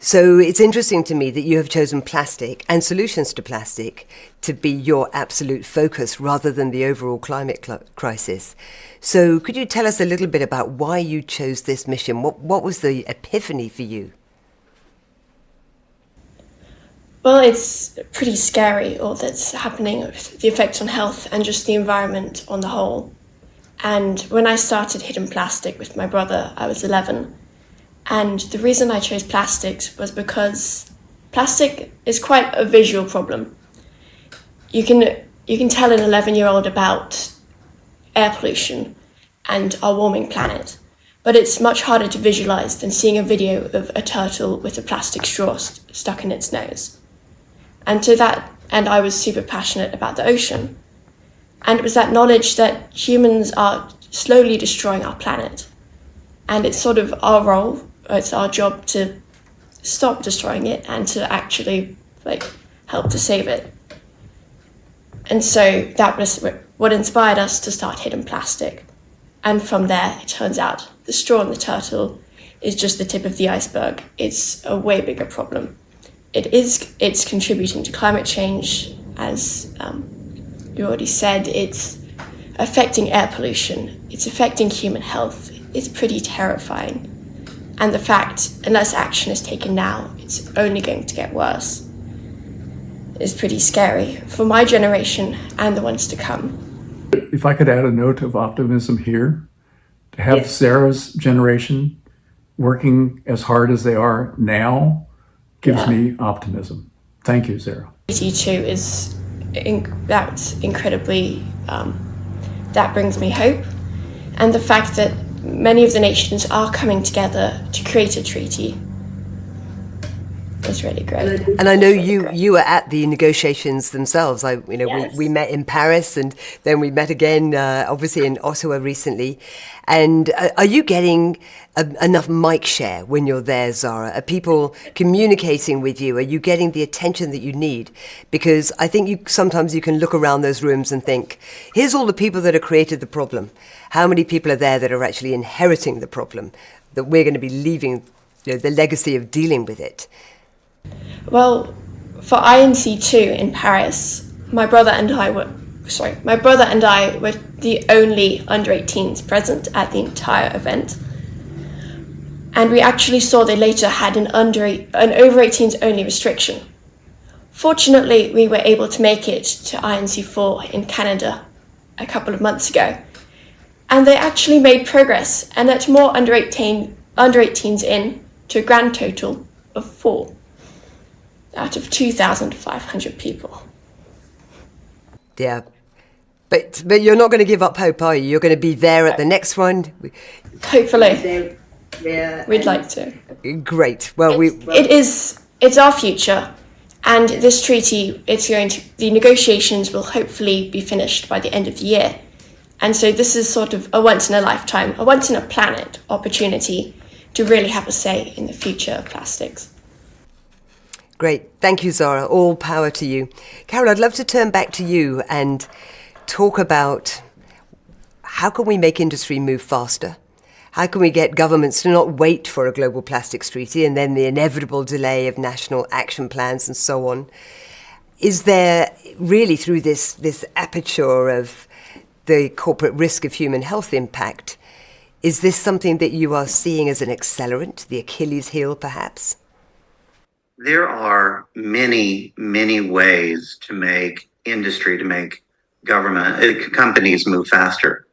L: So it's interesting to me that you have chosen plastic and solutions to plastic to be your absolute focus rather than the overall climate crisis. So could you tell us a little bit about why you chose this mission? What was the epiphany for you?
B: Well, it's pretty scary, all that's happening, the effects on health and just the environment on the whole. And when I started Hidden Plastic with my brother, I was 11. And the reason I chose plastics was because plastic is quite a visual problem. You can tell an 11-year-old about air pollution and our warming planet, but it's much harder to visualize than seeing a video of a turtle with a plastic straw stuck in its nose. And to that end, I was super passionate about the ocean. And it was that knowledge that humans are slowly destroying our planet. And it's sort of our role, it's our job to stop destroying it and to actually help to save it. And so that was what inspired us to start Hidden Plastic. And from there, it turns out the straw and the turtle is just the tip of the iceberg. It's a way bigger problem. It's contributing to climate change, as you already said. It's affecting air pollution. It's affecting human health. It's pretty terrifying. And the fact, unless action is taken now, it's only going to get worse, is pretty scary for my generation and the ones to come.
T: If I could add a note of optimism here, to have
L: Yes.
T: Sarah's generation working as hard as they are now gives me optimism. Thank you, Sarah.
B: ET2 is that's incredibly, that brings me hope. And the fact that many of the nations are coming together to create a treaty is really great.
L: And I know you were at the negotiations themselves. We met in Paris, and then we met again, obviously in Ottawa recently. And are you getting enough mic share when you're there, Zara? Are people communicating with you? Are you getting the attention that you need? Because I think sometimes you can look around those rooms and think, here's all the people that have created the problem. How many people are there that are actually inheriting the problem, that we're going to be leaving the legacy of dealing with it?
B: Well, for INC2 in Paris, my brother and I were the only under-18s present at the entire event. And we actually saw they later had an over-18s only restriction. Fortunately, we were able to make it to INC4 in Canada a couple of months ago. And they actually made progress and let more under-18s in to a grand total of 4 out of 2,500 people.
L: Yeah. But you're not going to give up hope, are you? You're going to be there at the next one?
B: Hopefully. We'd like to.
L: Great. Well,
B: it's our future. And this treaty, the negotiations will hopefully be finished by the end of the year. And so this is sort of a once in a lifetime, a once in a planet opportunity to really have a say in the future of plastics.
L: Great. Thank you, Zara. All power to you. Carol, I'd love to turn back to you and talk about how can we make industry move faster? How can we get governments to not wait for a global plastics treaty and then the inevitable delay of national action plans and so on? Is there really, through this aperture of the corporate risk of human health impact, is this something that you are seeing as an accelerant, the Achilles heel perhaps?
U: There are many, many ways to make industry, to make government, companies move faster.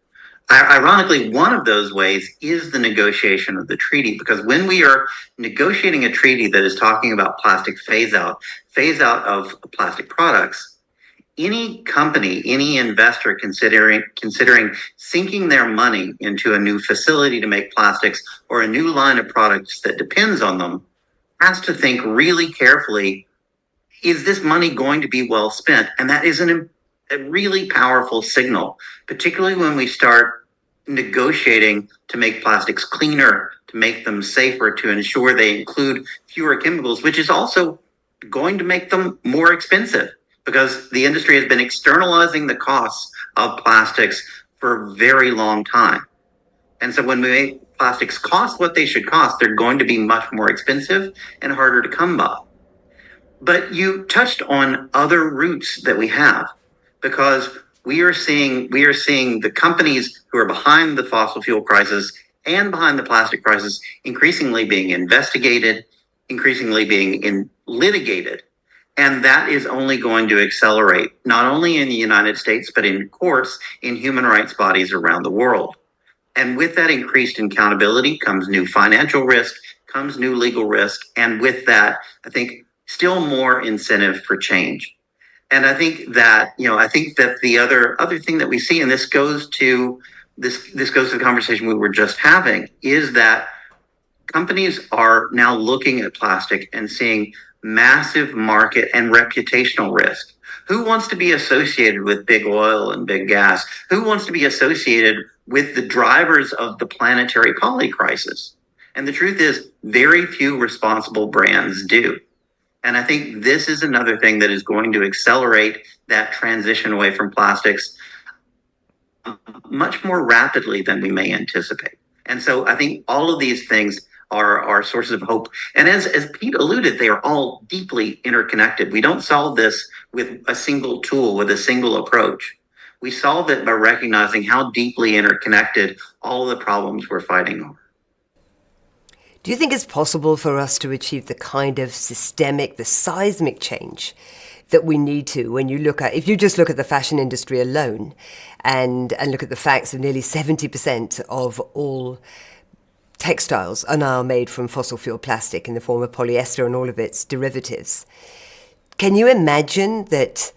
U: Ironically, one of those ways is the negotiation of the treaty, because when we are negotiating a treaty that is talking about plastic phase out of plastic products, any company, any investor considering sinking their money into a new facility to make plastics or a new line of products that depends on them has to think really carefully, is this money going to be well spent? And that is a really powerful signal, particularly when we start negotiating to make plastics cleaner, to make them safer, to ensure they include fewer chemicals, which is also going to make them more expensive, because the industry has been externalizing the costs of plastics for a very long time. And so when we make plastics cost what they should cost, they're going to be much more expensive and harder to come by. But you touched on other routes that we have, because we are seeing the companies who are behind the fossil fuel crisis and behind the plastic crisis increasingly being investigated, increasingly being litigated. And that is only going to accelerate, not only in the United States, but in courts, in human rights bodies around the world. And with that increased accountability comes new financial risk, comes new legal risk. And with that, I think still more incentive for change. And I think that, the other thing that we see, and this goes to the conversation we were just having, is that companies are now looking at plastic and seeing massive market and reputational risk. Who wants to be associated with big oil and big gas? Who wants to be associated with the drivers of the planetary poly crisis? And the truth is, very few responsible brands do. And I think this is another thing that is going to accelerate that transition away from plastics much more rapidly than we may anticipate. And so I think all of these things are sources of hope. And as Pete alluded, they are all deeply interconnected. We don't solve this with a single tool, with a single approach. We solve it by recognizing how deeply interconnected all of the problems we're fighting are.
L: Do you think it's possible for us to achieve the kind of systemic, the seismic change that we need to, when you look at, if you just look at the fashion industry alone and look at the facts of nearly 70% of all textiles are now made from fossil fuel plastic in the form of polyester and all of its derivatives. Can you imagine that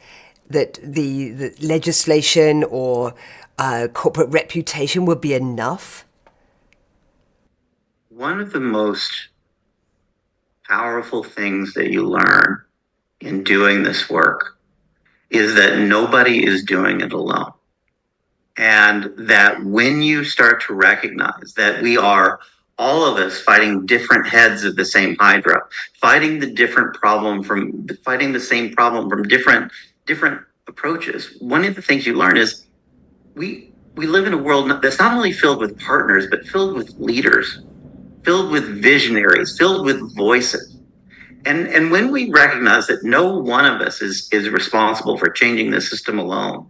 L: the legislation or corporate reputation would be enough?
U: One of the most powerful things that you learn in doing this work is that nobody is doing it alone. And that when you start to recognize that we are, all of us, fighting different heads of the same hydra, fighting the same problem from different approaches, one of the things you learn is we live in a world that's not only filled with partners, but filled with leaders, filled with visionaries, filled with voices. And when we recognize that no one of us is responsible for changing the system alone,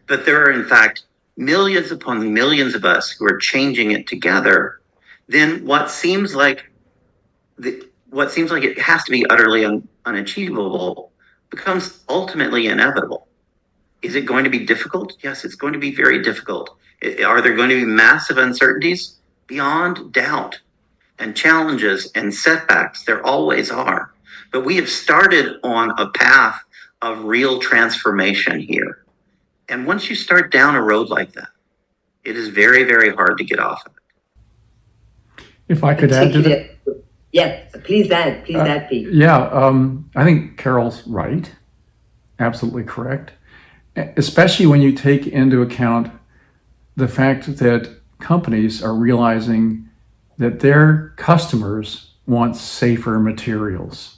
U: but there are in fact millions upon millions of us who are changing it together, then what seems like it has to be utterly unachievable becomes ultimately inevitable. Is it going to be difficult? Yes, it's going to be very difficult. Are there going to be massive uncertainties? Beyond doubt. And challenges and setbacks, there always are. But we have started on a path of real transformation here. And once you start down a road like that, it is very, very hard to get off of it.
T: If I could add to that.
S: Yes, please add, Pete.
T: Yeah, I think Carol's right. Absolutely correct. Especially when you take into account the fact that companies are realizing that their customers want safer materials.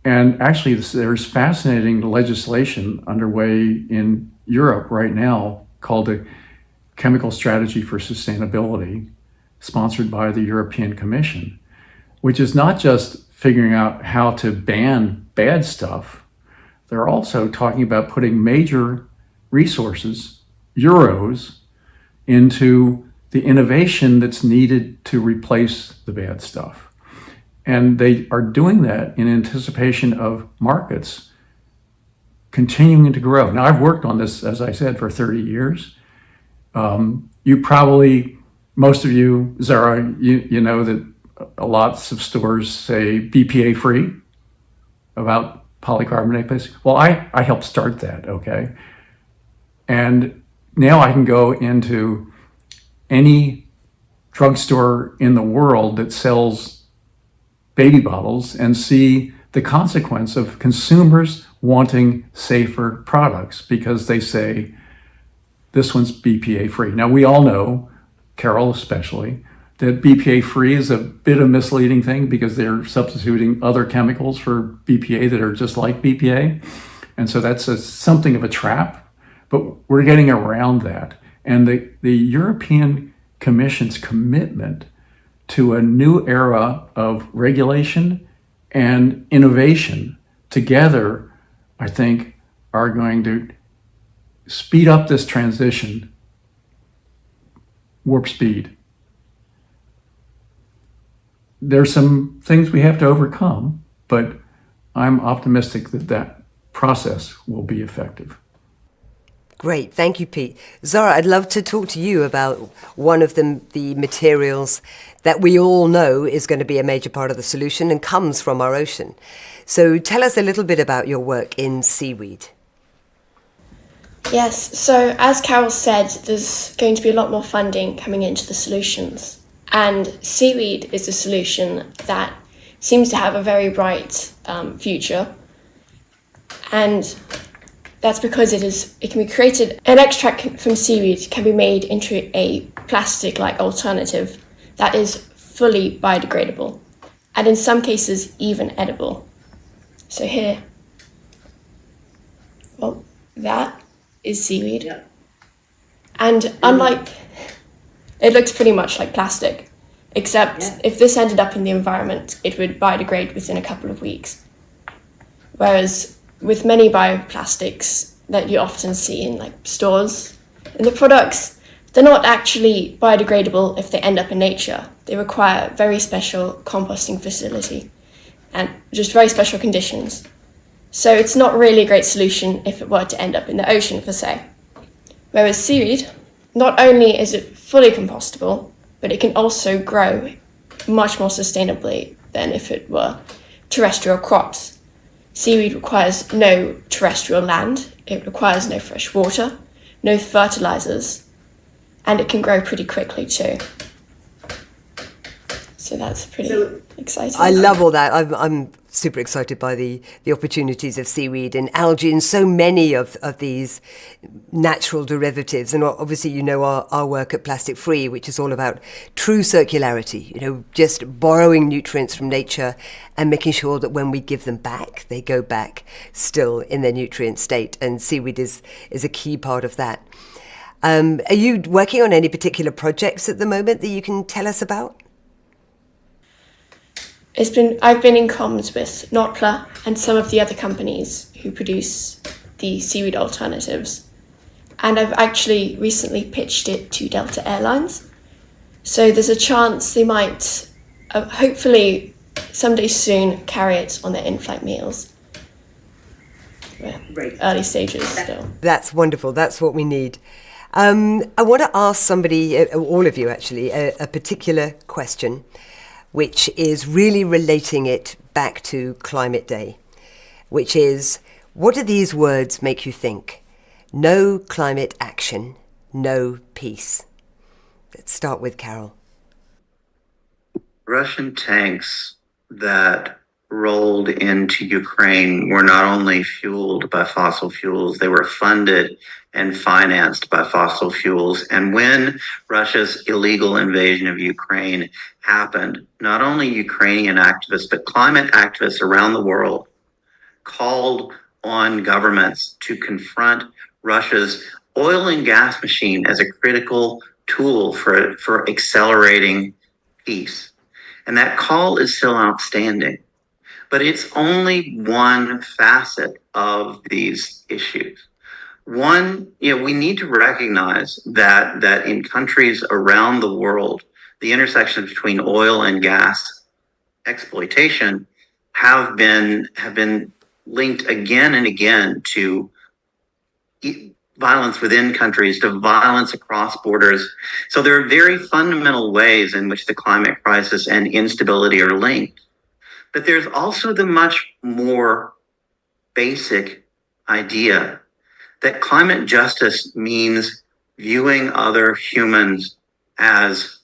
T: And actually, there's fascinating legislation underway in Europe right now called the Chemical Strategy for Sustainability, sponsored by the European Commission, which is not just figuring out how to ban bad stuff. They're also talking about putting major resources, euros, into the innovation that's needed to replace the bad stuff. And they are doing that in anticipation of markets continuing to grow. Now, I've worked on this, as I said, for 30 years. You probably, most of you, Zara, you know that lots of stores say BPA free about polycarbonate plastic. Well, I helped start that, okay? And now I can go into any drugstore in the world that sells baby bottles and see the consequence of consumers wanting safer products because they say, this one's BPA free. Now, we all know, Carol especially, that BPA free is a bit of a misleading thing because they're substituting other chemicals for BPA that are just like BPA. And so that's something of a trap, but we're getting around that. And the European Commission's commitment to a new era of regulation and innovation together, I think, are going to speed up this transition, warp speed. There's some things we have to overcome, but I'm optimistic that that process will be effective.
L: Great, thank you, Pete. Zara, I'd love to talk to you about one of the materials that we all know is going to be a major part of the solution and comes from our ocean. So tell us a little bit about your work in seaweed.
B: Yes, so as Carol said, there's going to be a lot more funding coming into the solutions. And seaweed is a solution that seems to have a very bright future. And that's because it can be created, an extract from seaweed can be made into a plastic-like alternative that is fully biodegradable, and in some cases even edible. So here, well, that is seaweed. Yeah. And unlike, it looks pretty much like plastic, except if this ended up in the environment, it would biodegrade within a couple of weeks. Whereas with many bioplastics that you often see in like stores, and the products, they're not actually biodegradable if they end up in nature. They require very special composting facility and just very special conditions. So it's not really a great solution if it were to end up in the ocean, per se. Whereas seaweed, not only is it fully compostable, but it can also grow much more sustainably than if it were terrestrial crops. Seaweed requires no terrestrial land, it requires no fresh water, no fertilizers, and it can grow pretty quickly too. So that's pretty exciting.
L: I love all that. I'm super excited by the opportunities of seaweed and algae and so many of these natural derivatives. And obviously, you know, our work at Plastic Free, which is all about true circularity, you know, just borrowing nutrients from nature and making sure that when we give them back, they go back still in their nutrient state. And seaweed is a key part of that. Are you working on any particular projects at the moment that you can tell us about?
B: I've been in comms with Notpla and some of the other companies who produce the seaweed alternatives. And I've actually recently pitched it to Delta Airlines. So there's a chance they might, hopefully someday soon, carry it on their in-flight meals. We're early stages still.
L: That's wonderful. That's what we need. I want to ask somebody, all of you actually, a particular question, which is really relating it back to Climate Day, which is, what do these words make you think? No climate action, no peace. Let's start with Carol.
U: Russian tanks that rolled into Ukraine were not only fueled by fossil fuels, they were funded and financed by fossil fuels. And when Russia's illegal invasion of Ukraine happened, not only Ukrainian activists, but climate activists around the world called on governments to confront Russia's oil and gas machine as a critical tool for accelerating peace. And that call is still outstanding. But it's only one facet of these issues. One, we need to recognize that in countries around the world, the intersections between oil and gas exploitation have been linked again and again to violence within countries, to violence across borders. So there are very fundamental ways in which the climate crisis and instability are linked. But there's also the much more basic idea that climate justice means viewing other humans as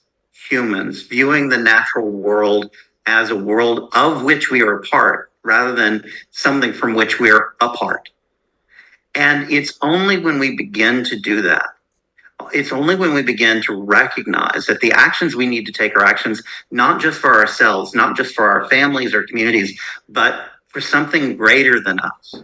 U: humans, viewing the natural world as a world of which we are a part rather than something from which we are apart. And it's only when we begin to do that, it's only when we begin to recognize that the actions we need to take are actions not just for ourselves, not just for our families or communities, but for something greater than us,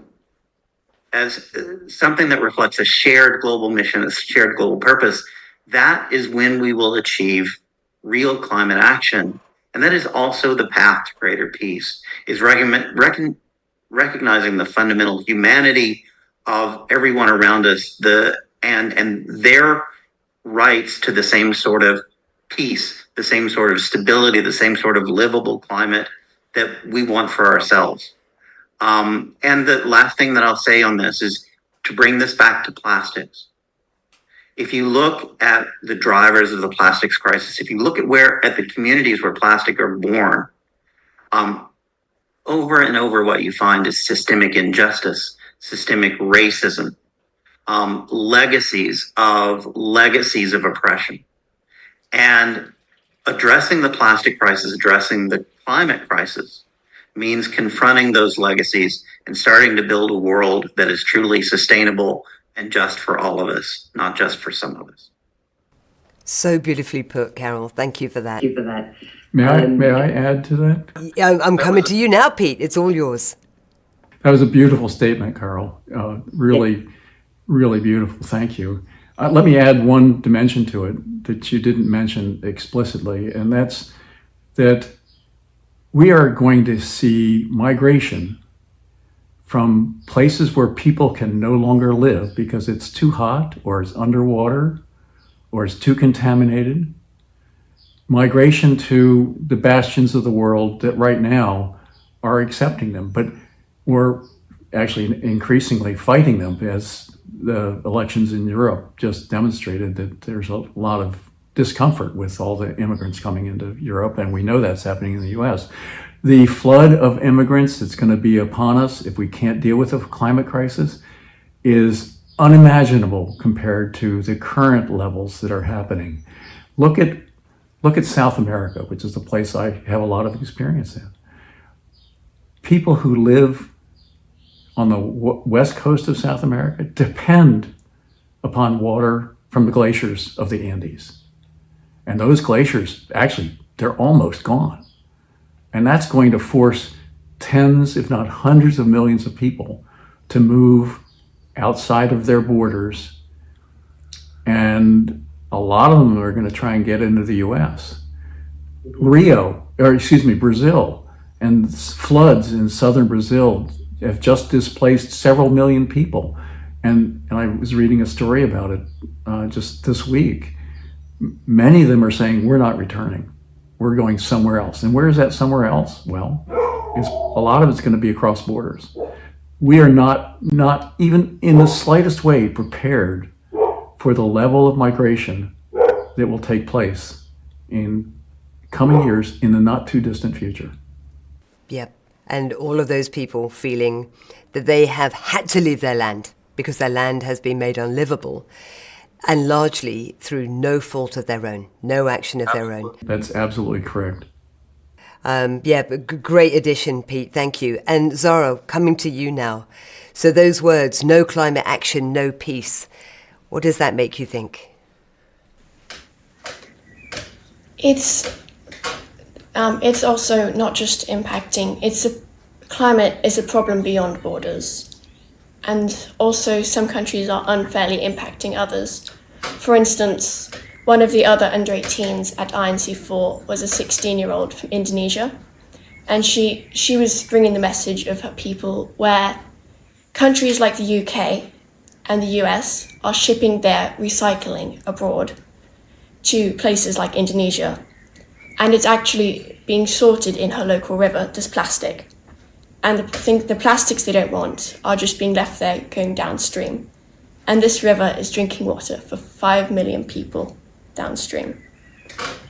U: as something that reflects a shared global mission, a shared global purpose. That is when we will achieve real climate action. And that is also the path to greater peace, is recognizing the fundamental humanity of everyone around us, and their rights to the same sort of peace, the same sort of stability, the same sort of livable climate that we want for ourselves. And the last thing that I'll say on this is to bring this back to plastics. If you look at the drivers of the plastics crisis, if you look at the communities where plastic are born, over and over what you find is systemic injustice, systemic racism, legacies of oppression. And addressing the plastic crisis, addressing the climate crisis, means confronting those legacies and starting to build a world that is truly sustainable and just for all of us, not just for some of us.
L: So beautifully put, Carol. Thank you for that.
T: May I add to that?
L: I'm coming to you now, Pete. It's all yours.
T: That was a beautiful statement, Carol. Really, really beautiful. Thank you. Let me add one dimension to it that you didn't mention explicitly, and that's that we are going to see migration from places where people can no longer live because it's too hot or it's underwater or it's too contaminated. Migration to the bastions of the world that right now are accepting them, but we're actually increasingly fighting them, as the elections in Europe just demonstrated that there's a lot of discomfort with all the immigrants coming into Europe, and we know that's happening in the US. The flood of immigrants that's going to be upon us if we can't deal with the climate crisis is unimaginable compared to the current levels that are happening. Look at South America, which is the place I have a lot of experience in. People who live on the west coast of South America depend upon water from the glaciers of the Andes. And those glaciers, actually, they're almost gone. And that's going to force tens, if not hundreds of millions of people to move outside of their borders. And a lot of them are going to try and get into the US. Brazil, and floods in southern Brazil have just displaced several million people. And I was reading a story about it just this week. Many of them are saying, we're not returning. We're going somewhere else. And where is that somewhere else? Well, a lot of it's going to be across borders. We are not even in the slightest way prepared for the level of migration that will take place in coming years in the not too distant future.
L: Yep. And all of those people feeling that they have had to leave their land because their land has been made unlivable, and largely through no fault of their own, no action of their own.
T: That's absolutely correct.
L: But great addition, Pete. Thank you. And Zara, coming to you now. So those words, no climate action, no peace. What does that make you think?
B: It's also not just impacting, climate is a problem beyond borders. And also some countries are unfairly impacting others. For instance, one of the other under-18s at INC4 was a 16-year-old from Indonesia. And she was bringing the message of her people where countries like the UK and the US are shipping their recycling abroad to places like Indonesia. And it's actually being sorted in her local river, this plastic. And the plastics they don't want are just being left there going downstream. And this river is drinking water for 5 million people downstream,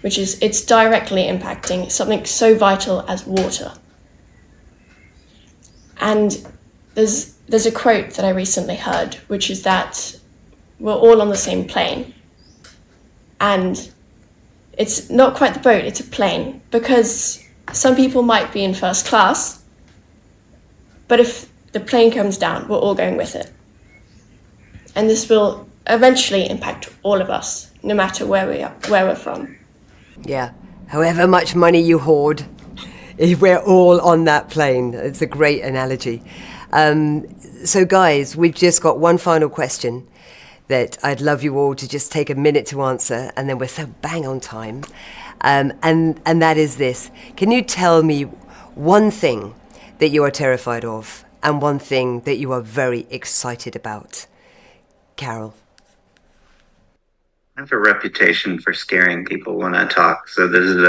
B: it's directly impacting something so vital as water. And there's a quote that I recently heard, which is that we're all on the same plane. And it's not quite the boat, it's a plane, because some people might be in first class, but if the plane comes down, we're all going with it. And this will eventually impact all of us, no matter where we're from.
L: Yeah, however much money you hoard, we're all on that plane. It's a great analogy. So guys, we've just got one final question that I'd love you all to just take a minute to answer, and then we're so bang on time. And that is this. Can you tell me one thing that you are terrified of and one thing that you are very excited about? Carol.
U: I have a reputation for scaring people when I talk. So this is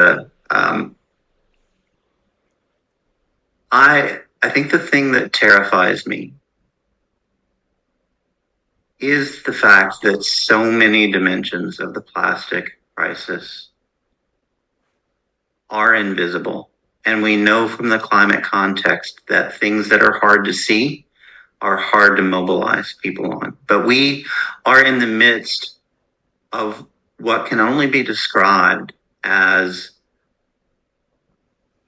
U: I think the thing that terrifies me is the fact that so many dimensions of the plastic crisis are invisible. And we know from the climate context that things that are hard to see are hard to mobilize people on. But we are in the midst of what can only be described as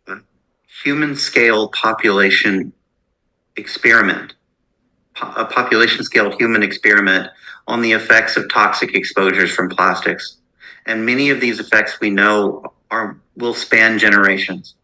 U: a human scale population experiment, a population scale human experiment on the effects of toxic exposures from plastics. And many of these effects we know will span generations.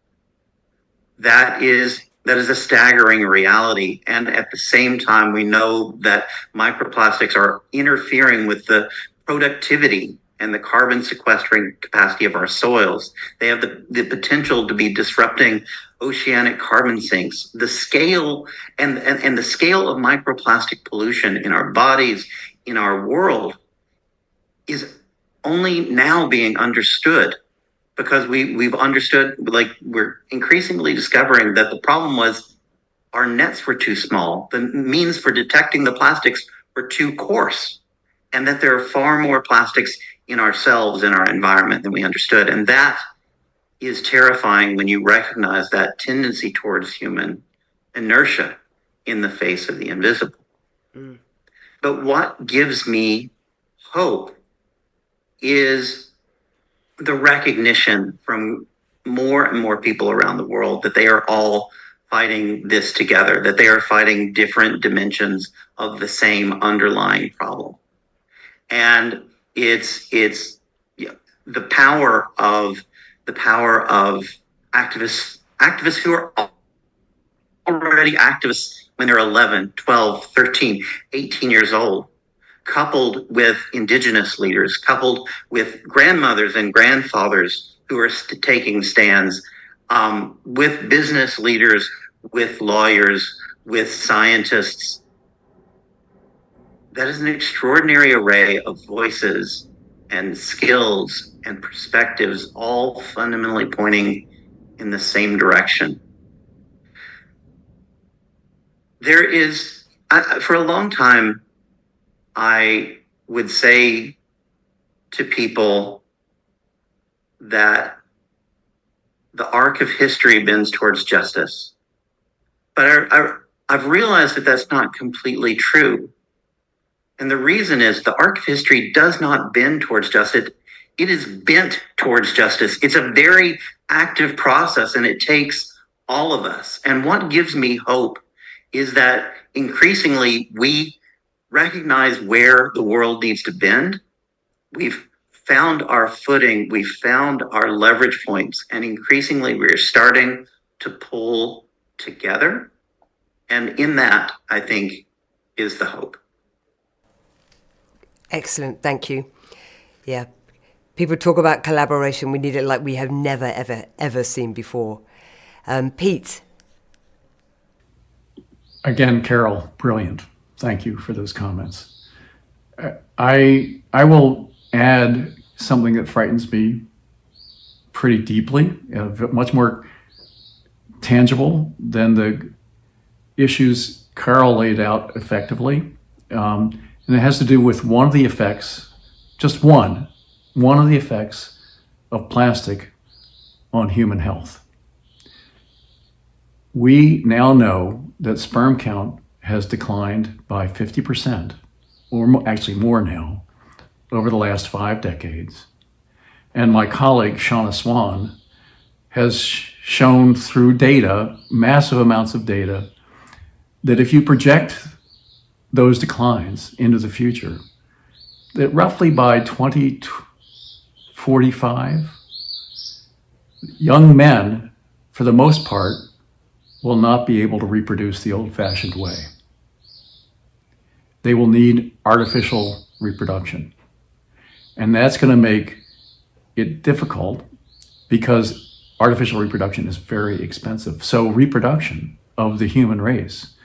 U: That is a staggering reality. And at the same time, we know that microplastics are interfering with the productivity and the carbon sequestering capacity of our soils. They have the potential to be disrupting oceanic carbon sinks. The scale and the scale of microplastic pollution in our bodies, in our world, is only now being understood, because we've understood, like, we're increasingly discovering that the problem was our nets were too small. The means for detecting the plastics were too coarse, and that there are far more plastics in ourselves, in our environment, than we understood. And that is terrifying when you recognize that tendency towards human inertia in the face of the invisible. Mm. But what gives me hope is the recognition from more and more people around the world that they are all fighting this together, that they are fighting different dimensions of the same underlying problem. And it's the power of activists who are already activists when they're 11, 12, 13, 18 years old, coupled with indigenous leaders, coupled with grandmothers and grandfathers who are taking stands, with business leaders, with lawyers, with scientists. That is an extraordinary array of voices and skills and perspectives, all fundamentally pointing in the same direction. There is, for a long time, I would say to people that the arc of history bends towards justice. But I've realized that that's not completely true. And the reason is the arc of history does not bend towards justice. It is bent towards justice. It's a very active process, and it takes all of us. And what gives me hope is that increasingly we recognize where the world needs to bend. We've found our footing. We've found our leverage points. And increasingly we're starting to pull together. And in that, I think, is the hope.
L: Excellent, thank you. Yeah, people talk about collaboration. We need it like we have never, ever, ever seen before. Pete.
T: Again, Carol, brilliant. Thank you for those comments. I will add something that frightens me pretty deeply, much more tangible than the issues Carol laid out effectively. And it has to do with one of the effects, just one of the effects of plastic on human health. We now know that sperm count has declined by 50%, or actually more now, over the last 5 decades. And my colleague, Shauna Swan, has shown through data, massive amounts of data, that if you project those declines into the future, that roughly by 2045, young men, for the most part, will not be able to reproduce the old-fashioned way. They will need artificial reproduction. And that's going to make it difficult because artificial reproduction is very expensive. So reproduction of the human race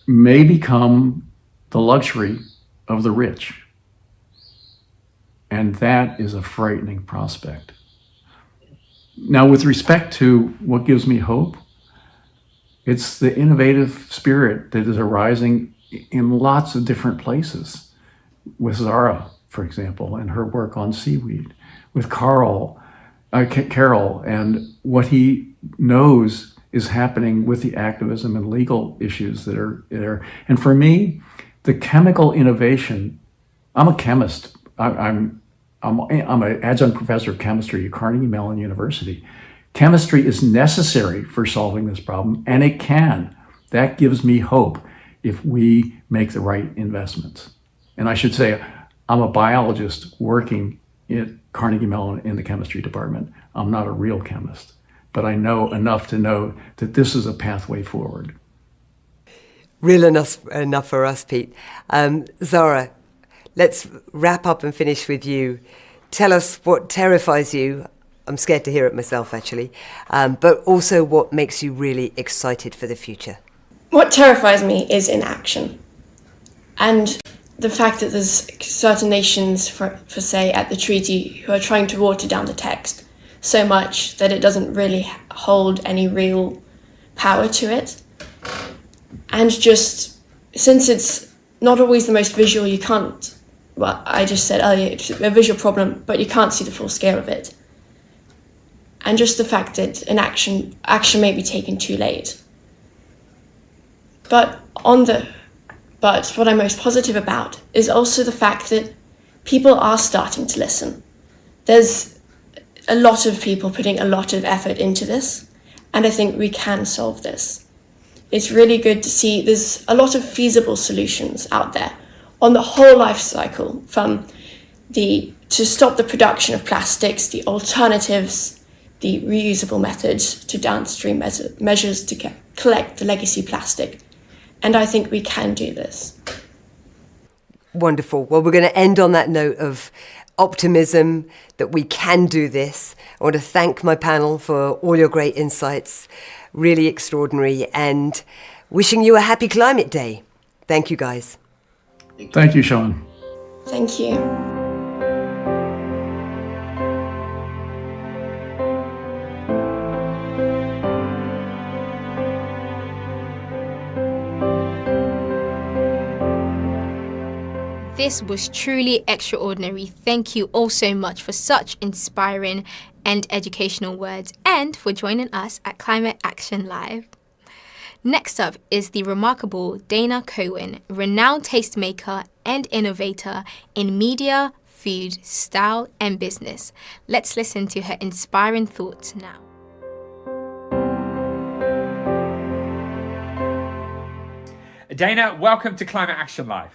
T: may become the luxury of the rich. And that is a frightening prospect. Now, with respect to what gives me hope, it's the innovative spirit that is arising in lots of different places. With Zara, for example, and her work on seaweed. With Carol, and what he knows is happening with the activism and legal issues that are there. And for me, the chemical innovation, I'm a chemist. I'm an adjunct professor of chemistry at Carnegie Mellon University. Chemistry is necessary for solving this problem, and it can. That gives me hope if we make the right investments. And I should say, I'm a biologist working at Carnegie Mellon in the chemistry department. I'm not a real chemist, but I know enough to know that this is a pathway forward.
L: Real enough for us, Pete. Zara, let's wrap up and finish with you. Tell us what terrifies you. I'm scared to hear it myself, actually, but also what makes you really excited for the future.
B: What terrifies me is inaction. And the fact that there's certain nations, for say, at the treaty, who are trying to water down the text so much that it doesn't really hold any real power to it. And just, since it's not always the most visual, you can't, well, I just said earlier, it's a visual problem, but you can't see the full scale of it. And just the fact that action may be taken too late. But what I'm most positive about is also the fact that people are starting to listen. There's a lot of people putting a lot of effort into this, and I think we can solve this. It's really good to see there's a lot of feasible solutions out there on the whole life cycle, from to stop the production of plastics, the alternatives, the reusable methods, to downstream measures to collect the legacy plastic. And I think we can do this.
L: Wonderful. Well, we're going to end on that note of optimism that we can do this. I want to thank my panel for all your great insights. Really extraordinary, and wishing you a happy Climate Day. Thank you, guys.
T: Thank you, Sean.
B: Thank you.
C: This was truly extraordinary. Thank you all so much for such inspiring and educational words, and for joining us at Climate Action Live. Next up is the remarkable Dana Cohen, renowned tastemaker and innovator in media, food, style, and business. Let's listen to her inspiring thoughts now.
A: Dana, welcome to Climate Action Live.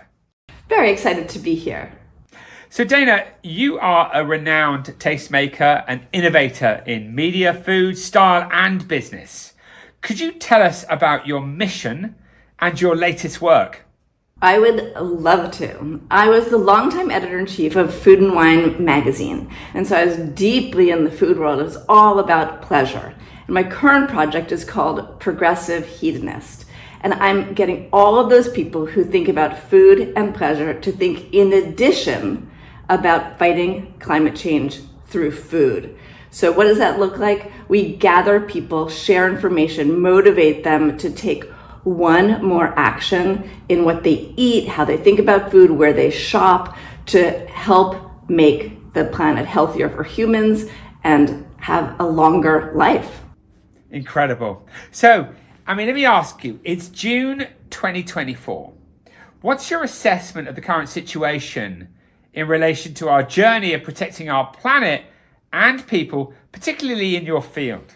D: Very excited to be here.
A: So Dana, you are a renowned tastemaker and innovator in media, food, style, and business. Could you tell us about your mission and your latest work?
D: I would love to. I was the longtime editor-in-chief of Food and Wine magazine, and so I was deeply in the food world. It was all about pleasure. And my current project is called Progressive Hedonist. And I'm getting all of those people who think about food and pleasure to think in addition about fighting climate change through food. So what does that look like? We gather people, share information, motivate them to take one more action in what they eat, how they think about food, where they shop, to help make the planet healthier for humans and have a longer life.
A: Incredible. So, I mean, let me ask you, it's June 2024. What's your assessment of the current situation in relation to our journey of protecting our planet and people, particularly in your field?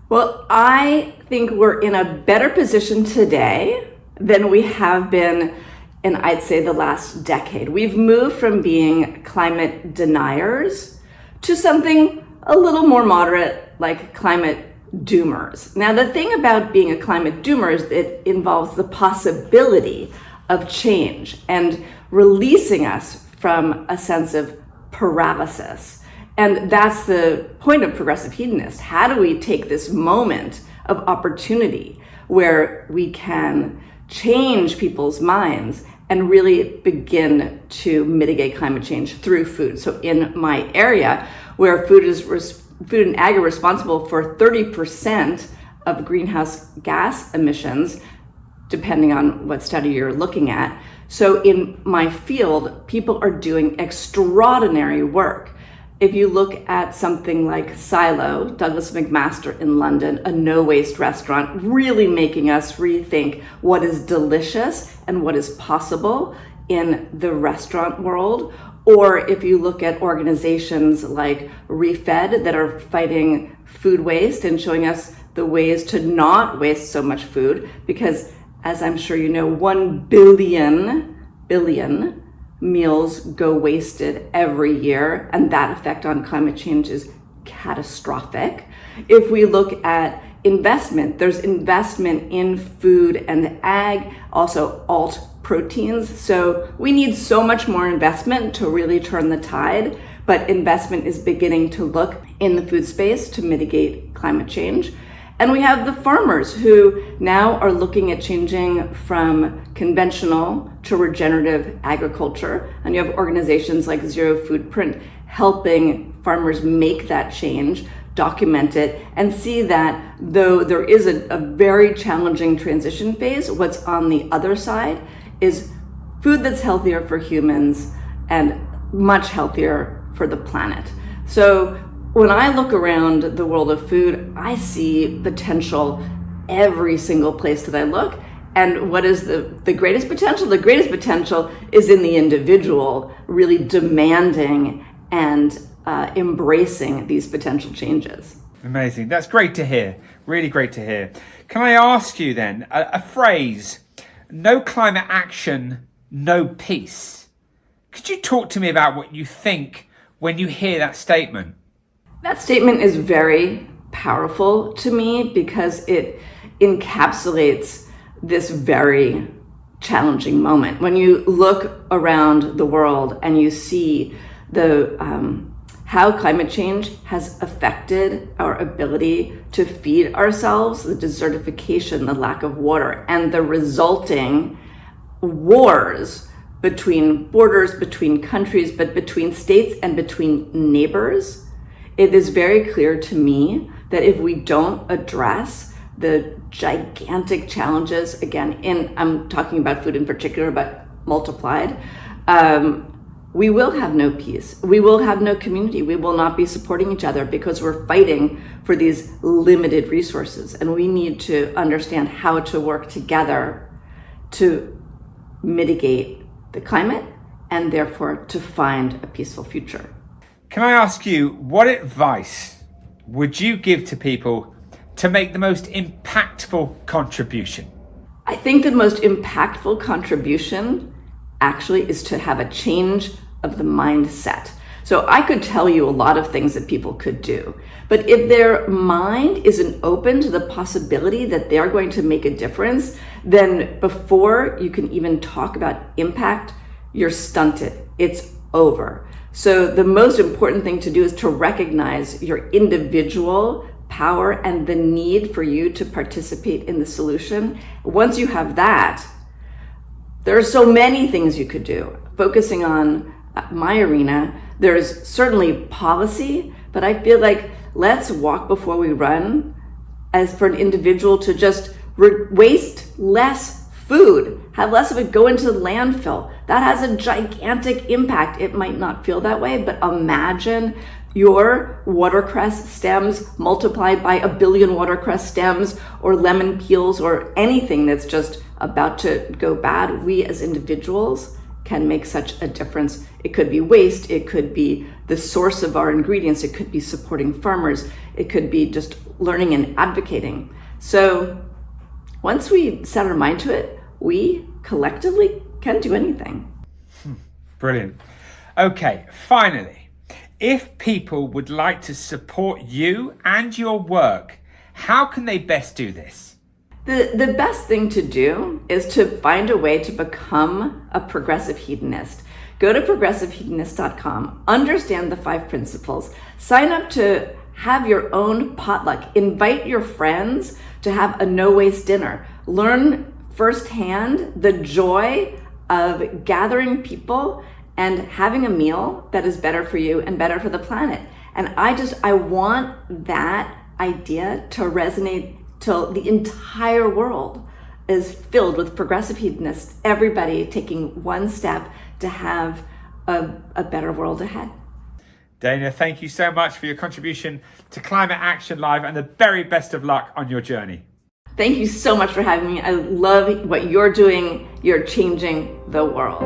D: Well, I think we're in a better position today than we have been in, I'd say, the last decade. We've moved from being climate deniers to something a little more moderate, like climate doomers. Now, the thing about being a climate doomer is it involves the possibility of change and releasing us from a sense of paralysis. And that's the point of Progressive Hedonist. How do we take this moment of opportunity where we can change people's minds and really begin to mitigate climate change through food? So in my area, where food and ag are responsible for 30% of greenhouse gas emissions, depending on what study you're looking at. So in my field, people are doing extraordinary work. If you look at something like Silo, Douglas McMaster in London, a no-waste restaurant, really making us rethink what is delicious and what is possible in the restaurant world. Or if you look at organizations like ReFed that are fighting food waste and showing us the ways to not waste so much food, because as I'm sure you know, 1 billion meals go wasted every year, and that effect on climate change is catastrophic. If we look at investment, there's investment in food and ag, also alt proteins. So we need so much more investment to really turn the tide, but investment is beginning to look in the food space to mitigate climate change. And we have the farmers who now are looking at changing from conventional to regenerative agriculture. And you have organizations like Zero Foodprint helping farmers make that change, document it, and see that though there is a very challenging transition phase, what's on the other side is food that's healthier for humans and much healthier for the planet. So when I look around the world of food, I see potential every single place that I look. And what is the greatest potential? The greatest potential is in the individual really demanding and embracing these potential changes.
A: Amazing. That's great to hear. Really great to hear. Can I ask you then a phrase, no climate action, no peace. Could you talk to me about what you think when you hear that statement?
D: That statement is very powerful to me because it encapsulates this very challenging moment. When you look around the world and you see how climate change has affected our ability to feed ourselves, the desertification, the lack of water, and the resulting wars between borders, between countries, but between states and between neighbors, it is very clear to me that if we don't address the gigantic challenges, again, I'm talking about food in particular, but multiplied, we will have no peace. We will have no community. We will not be supporting each other because we're fighting for these limited resources. And we need to understand how to work together to mitigate the climate and therefore to find a peaceful future.
A: Can I ask you, what advice would you give to people to make the most impactful contribution?
D: I think the most impactful contribution actually is to have a change of the mindset. So I could tell you a lot of things that people could do, but if their mind isn't open to the possibility that they're going to make a difference, then before you can even talk about impact, you're stunted. It's over. So the most important thing to do is to recognize your individual power and the need for you to participate in the solution. Once you have that, there are so many things you could do. Focusing on my arena, there's certainly policy, but I feel like let's walk before we run as for an individual to just waste less food, have less of it go into the landfill. that has a gigantic impact. It might not feel that way, but imagine your watercress stems multiplied by 1 billion watercress stems, or lemon peels, or anything that's just about to go bad. We as individuals can make such a difference. It could be waste, it could be the source of our ingredients, it could be supporting farmers, it could be just learning and advocating. So once we set our mind to it, we collectively can do anything.
A: Brilliant. Okay, finally, if people would like to support you and your work, how can they best do this?
D: The best thing to do is to find a way to become a progressive hedonist. Go to progressivehedonist.com, understand the 5 principles, sign up to have your own potluck, invite your friends to have a no-waste dinner, learn firsthand the joy of gathering people and having a meal that is better for you and better for the planet. And I want that idea to resonate till the entire world is filled with progressive hedonists, everybody taking one step to have a better world ahead.
A: Dana, thank you so much for your contribution to Climate Action Live, and the very best of luck on your journey.
D: Thank you so much for having me. I love what you're doing. You're changing the world.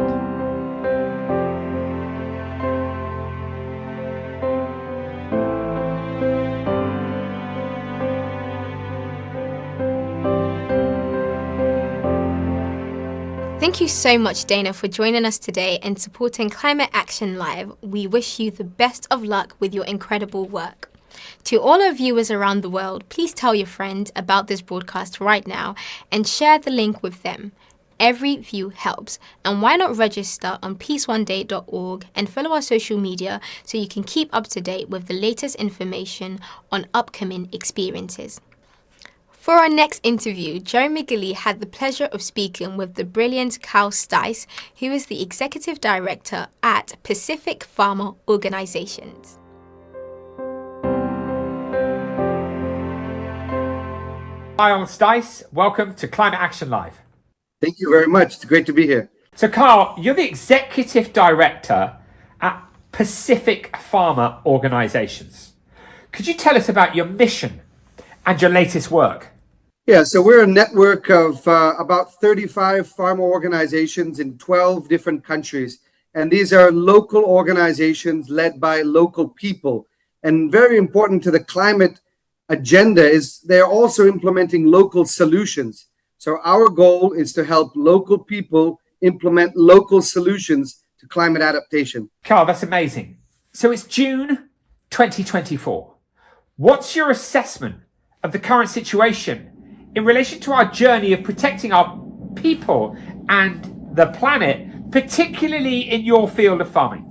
C: Thank you so much, Dana, for joining us today and supporting Climate Action Live. We wish you the best of luck with your incredible work. To all our viewers around the world, please tell your friends about this broadcast right now and share the link with them. Every view helps, and why not register on peaceoneday.org and follow our social media so you can keep up to date with the latest information on upcoming experiences. For our next interview, Jeremy Gilly had the pleasure of speaking with the brilliant Carl Stice, who is the Executive Director at Pacific Farmer Organizations.
A: Carl Stice, welcome to Climate Action Live.
E: Thank you very much. It's great to be here.
A: So Carl, you're the Executive Director at Pacific Farmer Organizations. Could you tell us about your mission and your latest work?
E: Yeah, so we're a network of about 35 farmer organizations in 12 different countries. And these are local organizations led by local people. And very important to the climate agenda is they're also implementing local solutions. So our goal is to help local people implement local solutions to climate adaptation.
A: Carl, that's amazing. So it's June 2024. What's your assessment of the current situation in relation to our journey of protecting our people and the planet, particularly in your field of farming?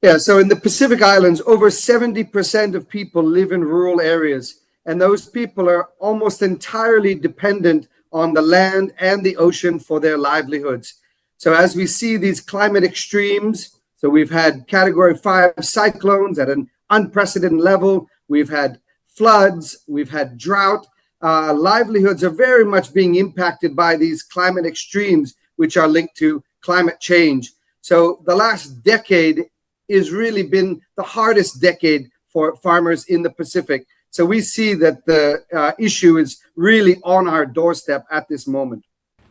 E: Yeah, so in the Pacific Islands, over 70% of people live in rural areas, and those people are almost entirely dependent on the land and the ocean for their livelihoods. So as we see these climate extremes, so we've had Category 5 cyclones at an unprecedented level, we've had floods, we've had drought. Livelihoods are very much being impacted by these climate extremes, which are linked to climate change. So the last decade has really been the hardest decade for farmers in the Pacific. So we see that the issue is really on our doorstep at this moment.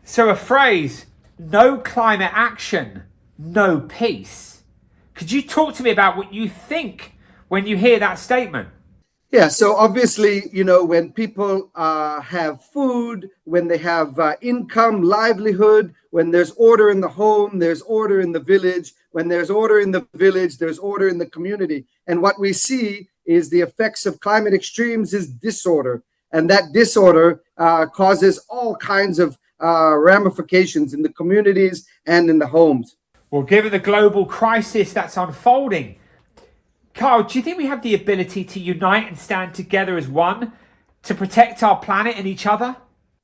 A: So a phrase, no climate action, no peace. Could you talk to me about what you think when you hear that statement?
E: Yeah, so obviously, you know, when people have food, when they have income, livelihood, when there's order in the home, there's order in the village. When there's order in the village, there's order in the community. And what we see is the effects of climate extremes is disorder. And that disorder causes all kinds of ramifications in the communities and in the homes.
A: Well, given the global crisis that's unfolding, Carl, do you think we have the ability to unite and stand together as one to protect our planet and each other?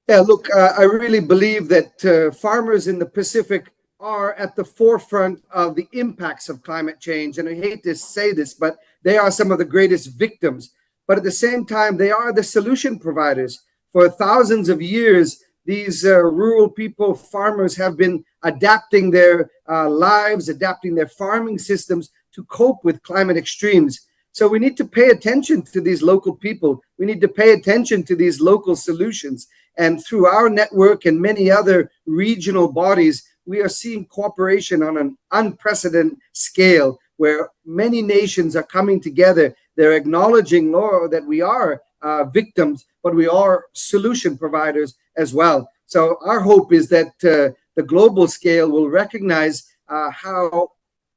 E: Yeah, look, I really believe that farmers in the Pacific are at the forefront of the impacts of climate change. And I hate to say this, but they are some of the greatest victims. But at the same time, they are the solution providers. For thousands of years, these rural people, farmers, have been adapting their lives, adapting their farming systems to cope with climate extremes. So we need to pay attention to these local people. We need to pay attention to these local solutions. And through our network and many other regional bodies, we are seeing cooperation on an unprecedented scale where many nations are coming together. They're acknowledging, Laura, that we are victims, but we are solution providers as well. So our hope is that the global scale will recognize how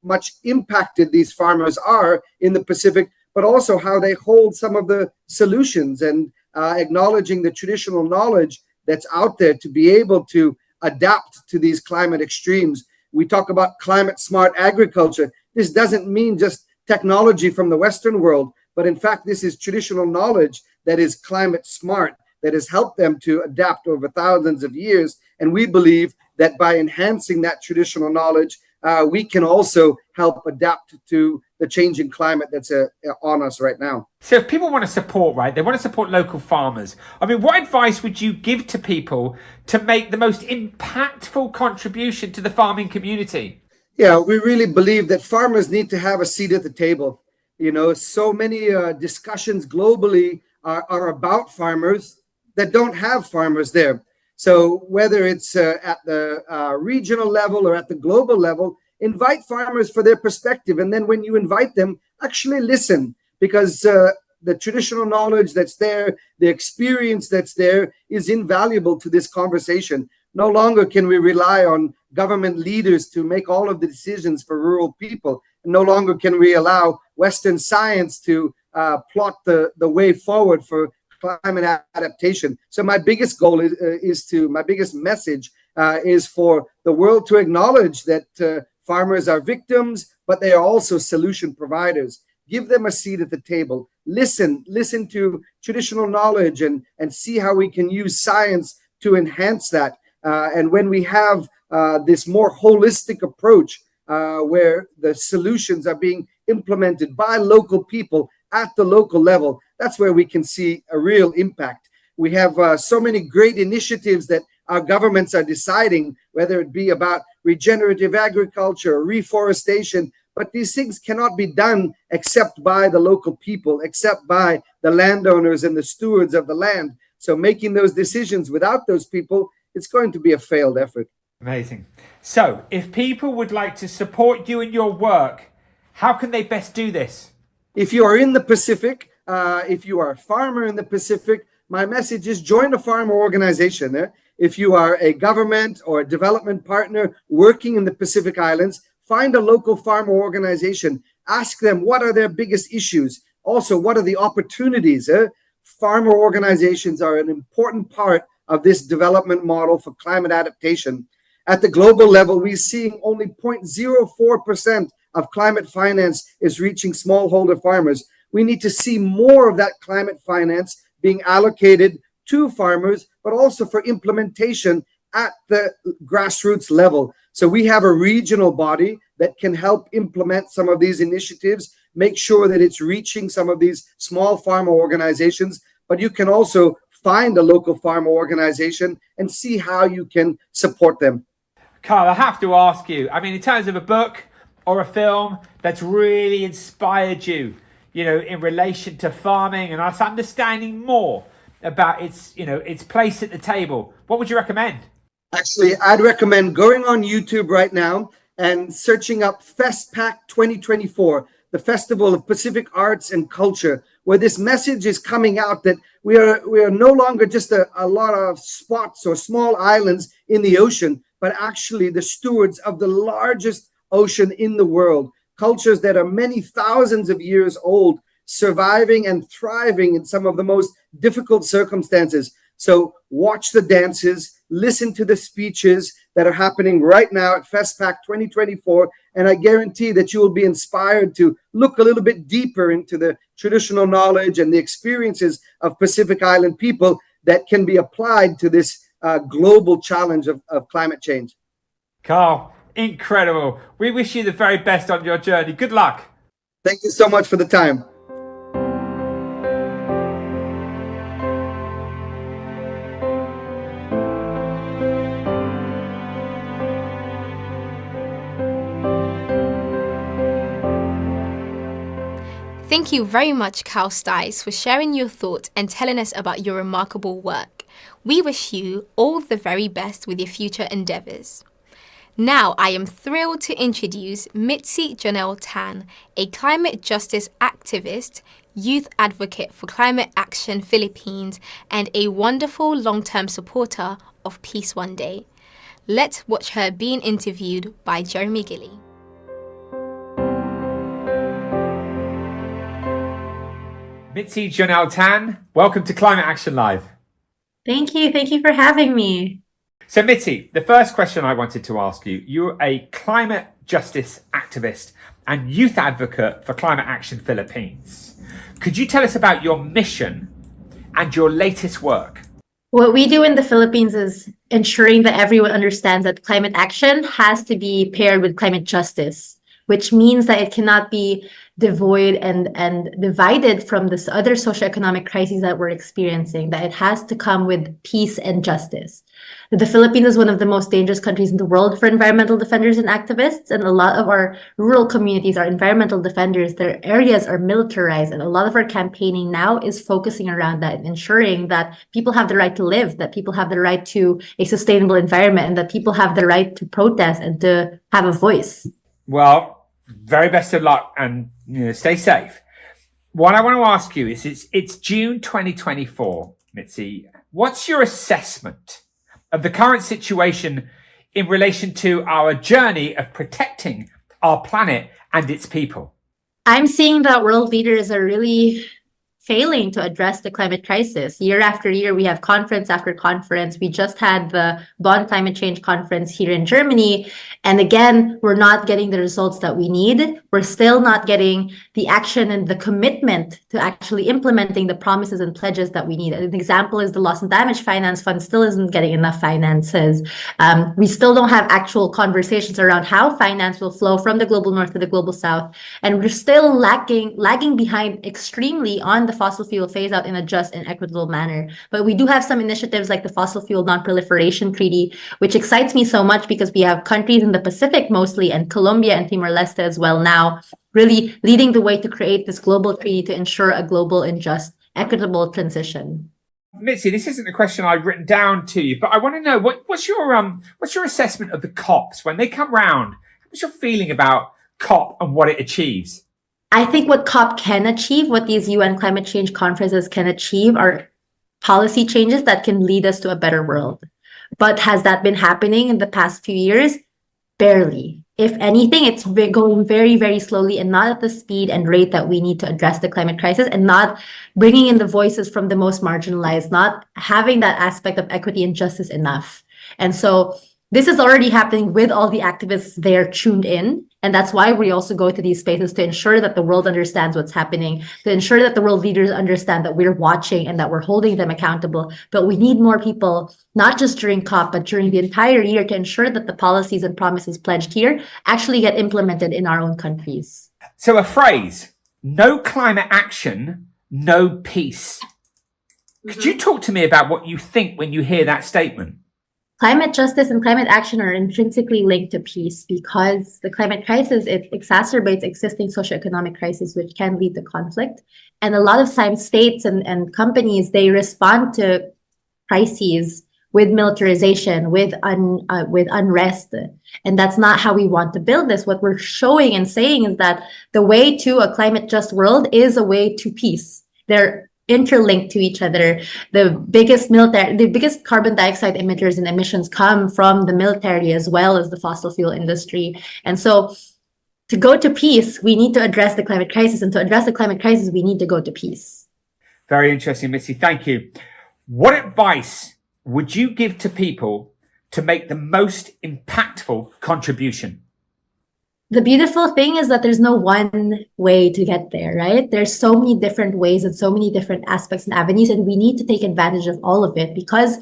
E: much impacted these farmers are in the Pacific, but also how they hold some of the solutions, and acknowledging the traditional knowledge that's out there to be able to adapt to these climate extremes. We talk about climate smart agriculture. This doesn't mean just technology from the Western world, but in fact, this is traditional knowledge that is climate smart, that has helped them to adapt over thousands of years. And we believe that by enhancing that traditional knowledge, we can also help adapt to the changing climate that's on us right now.
A: So if people want to support, right, they want to support local farmers. I mean, what advice would you give to people to make the most impactful contribution to the farming community?
E: Yeah, we really believe that farmers need to have a seat at the table. You know, so many discussions globally are about farmers that don't have farmers there. So whether it's at the regional level or at the global level, invite farmers for their perspective. And then when you invite them, actually listen, because the traditional knowledge that's there, the experience that's there is invaluable to this conversation. No longer can we rely on government leaders to make all of the decisions for rural people. No longer can we allow Western science to plot the way forward for climate adaptation. So my biggest goal my biggest message is for the world to acknowledge that farmers are victims, but they are also solution providers. Give them a seat at the table. Listen to traditional knowledge and see how we can use science to enhance that. And when we have this more holistic approach where the solutions are being implemented by local people at the local level, that's where we can see a real impact. We have so many great initiatives that our governments are deciding, whether it be about regenerative agriculture, reforestation, but these things cannot be done except by the local people, except by the landowners and the stewards of the land. So making those decisions without those people, it's going to be a failed effort.
A: Amazing. So if people would like to support you in your work, how can they best do this?
E: If you are in the Pacific, if you are a farmer in the Pacific, my message is join a farmer organization. If you are a government or a development partner working in the Pacific Islands, find a local farmer organization. Ask them what are their biggest issues. Also, what are the opportunities? Farmer organizations are an important part of this development model for climate adaptation. At the global level, we're seeing only 0.04% of climate finance is reaching smallholder farmers. We need to see more of that climate finance being allocated to farmers, but also for implementation at the grassroots level. So we have a regional body that can help implement some of these initiatives, make sure that it's reaching some of these small farmer organizations, but you can also find a local farmer organization and see how you can support them.
A: Carl, I have to ask you, I mean, in terms of a book or a film that's really inspired you, you know, in relation to farming and us understanding more about its, you know, its place at the table, what would you recommend?
E: Actually, I'd recommend going on YouTube right now and searching up FestPac 2024, the Festival of Pacific Arts and Culture, where this message is coming out that we are no longer just a lot of spots or small islands in the ocean, but actually the stewards of the largest ocean in the world, cultures that are many thousands of years old, surviving and thriving in some of the most difficult circumstances. So watch the dances, listen to the speeches that are happening right now at FestPac 2024, and I guarantee that you will be inspired to look a little bit deeper into the traditional knowledge and the experiences of Pacific Island people that can be applied to this global challenge of climate change.
A: Carl, incredible. We wish you the very best on your journey. Good luck.
E: Thank you so much for the time.
C: Thank you very much, Cal Stice, for sharing your thoughts and telling us about your remarkable work. We wish you all the very best with your future endeavours. Now, I am thrilled to introduce Mitzi Janelle Tan, a climate justice activist, youth advocate for Climate Action Philippines, and a wonderful long-term supporter of Peace One Day. Let's watch her being interviewed by Jeremy Gilly.
A: Mitzi Janelle Tan, welcome to Climate Action Live.
F: Thank you. Thank you for having me.
A: So Mitzi, the first question I wanted to ask you, you're a climate justice activist and youth advocate for Climate Action Philippines. Could you tell us about your mission and your latest work?
F: What we do in the Philippines is ensuring that everyone understands that climate action has to be paired with climate justice, which means that it cannot be devoid and divided from this other socioeconomic crises that we're experiencing, that it has to come with peace and justice. The Philippines is one of the most dangerous countries in the world for environmental defenders and activists, and a lot of our rural communities are environmental defenders. Their areas are militarized, and a lot of our campaigning now is focusing around that and ensuring that people have the right to live, that people have the right to a sustainable environment, and that people have the right to protest and to have a voice.
A: Well, very best of luck and stay safe. What I want to ask you is, it's June 2024, Mitzi. What's your assessment of the current situation in relation to our journey of protecting our planet and its people?
F: I'm seeing that world leaders are really failing to address the climate crisis. Year after year, we have conference after conference. We just had the Bonn Climate Change Conference here in Germany. And again, we're not getting the results that we need. We're still not getting the action and the commitment to actually implementing the promises and pledges that we need. An example is the Loss and Damage Finance Fund still isn't getting enough finances. We still don't have actual conversations around how finance will flow from the global north to the global south. And we're still lagging behind extremely on the fossil fuel phase out in a just and equitable manner. But we do have some initiatives like the Fossil Fuel Non-Proliferation Treaty, which excites me so much because we have countries in the Pacific mostly, and Colombia and Timor-Leste as well now, really leading the way to create this global treaty to ensure a global and just, equitable transition.
A: Mitzi, this isn't a question I've written down to you, but I want to know what's your assessment of the COPs when they come round? What's your feeling about COP and what it achieves?
F: I think what COP can achieve, what these UN climate change conferences can achieve, are policy changes that can lead us to a better world. But has that been happening in the past few years? Barely. If anything, it's been going very, very slowly and not at the speed and rate that we need to address the climate crisis, and not bringing in the voices from the most marginalized, not having that aspect of equity and justice enough. And so this is already happening with all the activists there tuned in. And that's why we also go to these spaces, to ensure that the world understands what's happening, to ensure that the world leaders understand that we're watching and that we're holding them accountable. But we need more people, not just during COP, but during the entire year, to ensure that the policies and promises pledged here actually get implemented in our own countries.
A: So a phrase, no climate action, no peace. Could you talk to me about what you think when you hear that statement?
F: Climate justice and climate action are intrinsically linked to peace, because the climate crisis, it exacerbates existing socioeconomic crises, which can lead to conflict. And a lot of times states and companies, they respond to crises with militarization, with unrest. And that's not how we want to build this. What we're showing and saying is that the way to a climate just world is a way to peace. They're interlinked to each other. The biggest carbon dioxide emitters and emissions come from the military as well as the fossil fuel industry. And so to go to peace, we need to address the climate crisis. And to address the climate crisis, we need to go to peace.
A: Very interesting, Mitzi. Thank you. What advice would you give to people to make the most impactful contribution?
F: The beautiful thing is that there's no one way to get there, right? There's so many different ways and so many different aspects and avenues, and we need to take advantage of all of it, because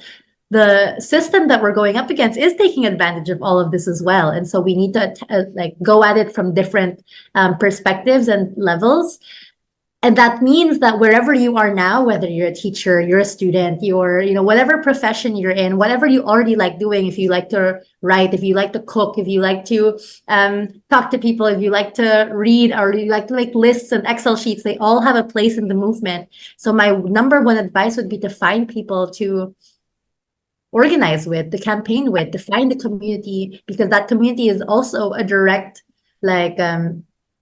F: the system that we're going up against is taking advantage of all of this as well. And so we need to go at it from different perspectives and levels. And that means that wherever you are now, whether you're a teacher, you're a student, you're, whatever profession you're in, whatever you already like doing, if you like to write, if you like to cook, if you like to talk to people, if you like to read, or you like to make lists and Excel sheets, they all have a place in the movement. So my number one advice would be to find people to organize with, to campaign with, to find the community, because that community is also a direct,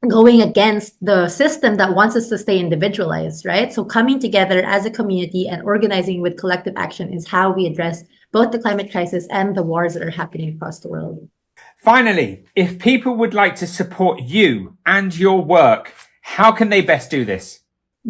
F: going against the system that wants us to stay individualized, right? So coming together as a community and organizing with collective action is how we address both the climate crisis and the wars that are happening across the world.
A: Finally, if people would like to support you and your work, how can they best do this?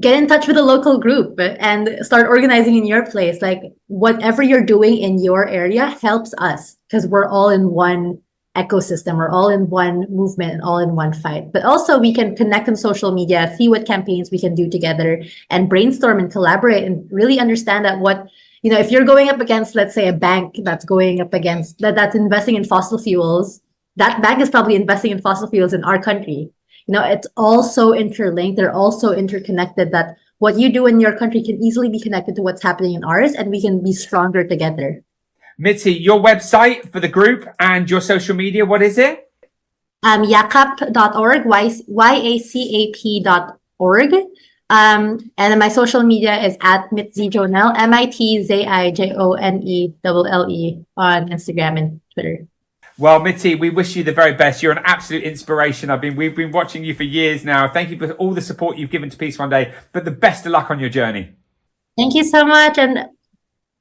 F: Get in touch with a local group and start organizing in your place. Like whatever you're doing in your area helps us, because we're all in one ecosystem, we're all in one movement and all in one fight. But also we can connect on social media, see what campaigns we can do together and brainstorm and collaborate and really understand that if you're going up against, let's say, a bank that's going up against, that's investing in fossil fuels, that bank is probably investing in fossil fuels in our country. It's all so interlinked. They're also interconnected that what you do in your country can easily be connected to what's happening in ours, and we can be stronger together.
A: Mitzi, your website for the group and your social media, what is it?
F: Yacap.org, YACAP.org. And then my social media is at Mitzijonelle, MITZIJONELLE on Instagram and Twitter.
A: Well, Mitzi, we wish you the very best. You're an absolute inspiration. We've been watching you for years now. Thank you for all the support you've given to Peace One Day, but the best of luck on your journey.
F: Thank you so much, and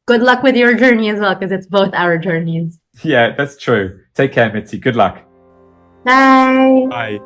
F: good luck with your journey as well, because it's both our journeys.
A: Yeah, that's true. Take care, Mitzi. Good luck.
F: Bye.
A: Bye.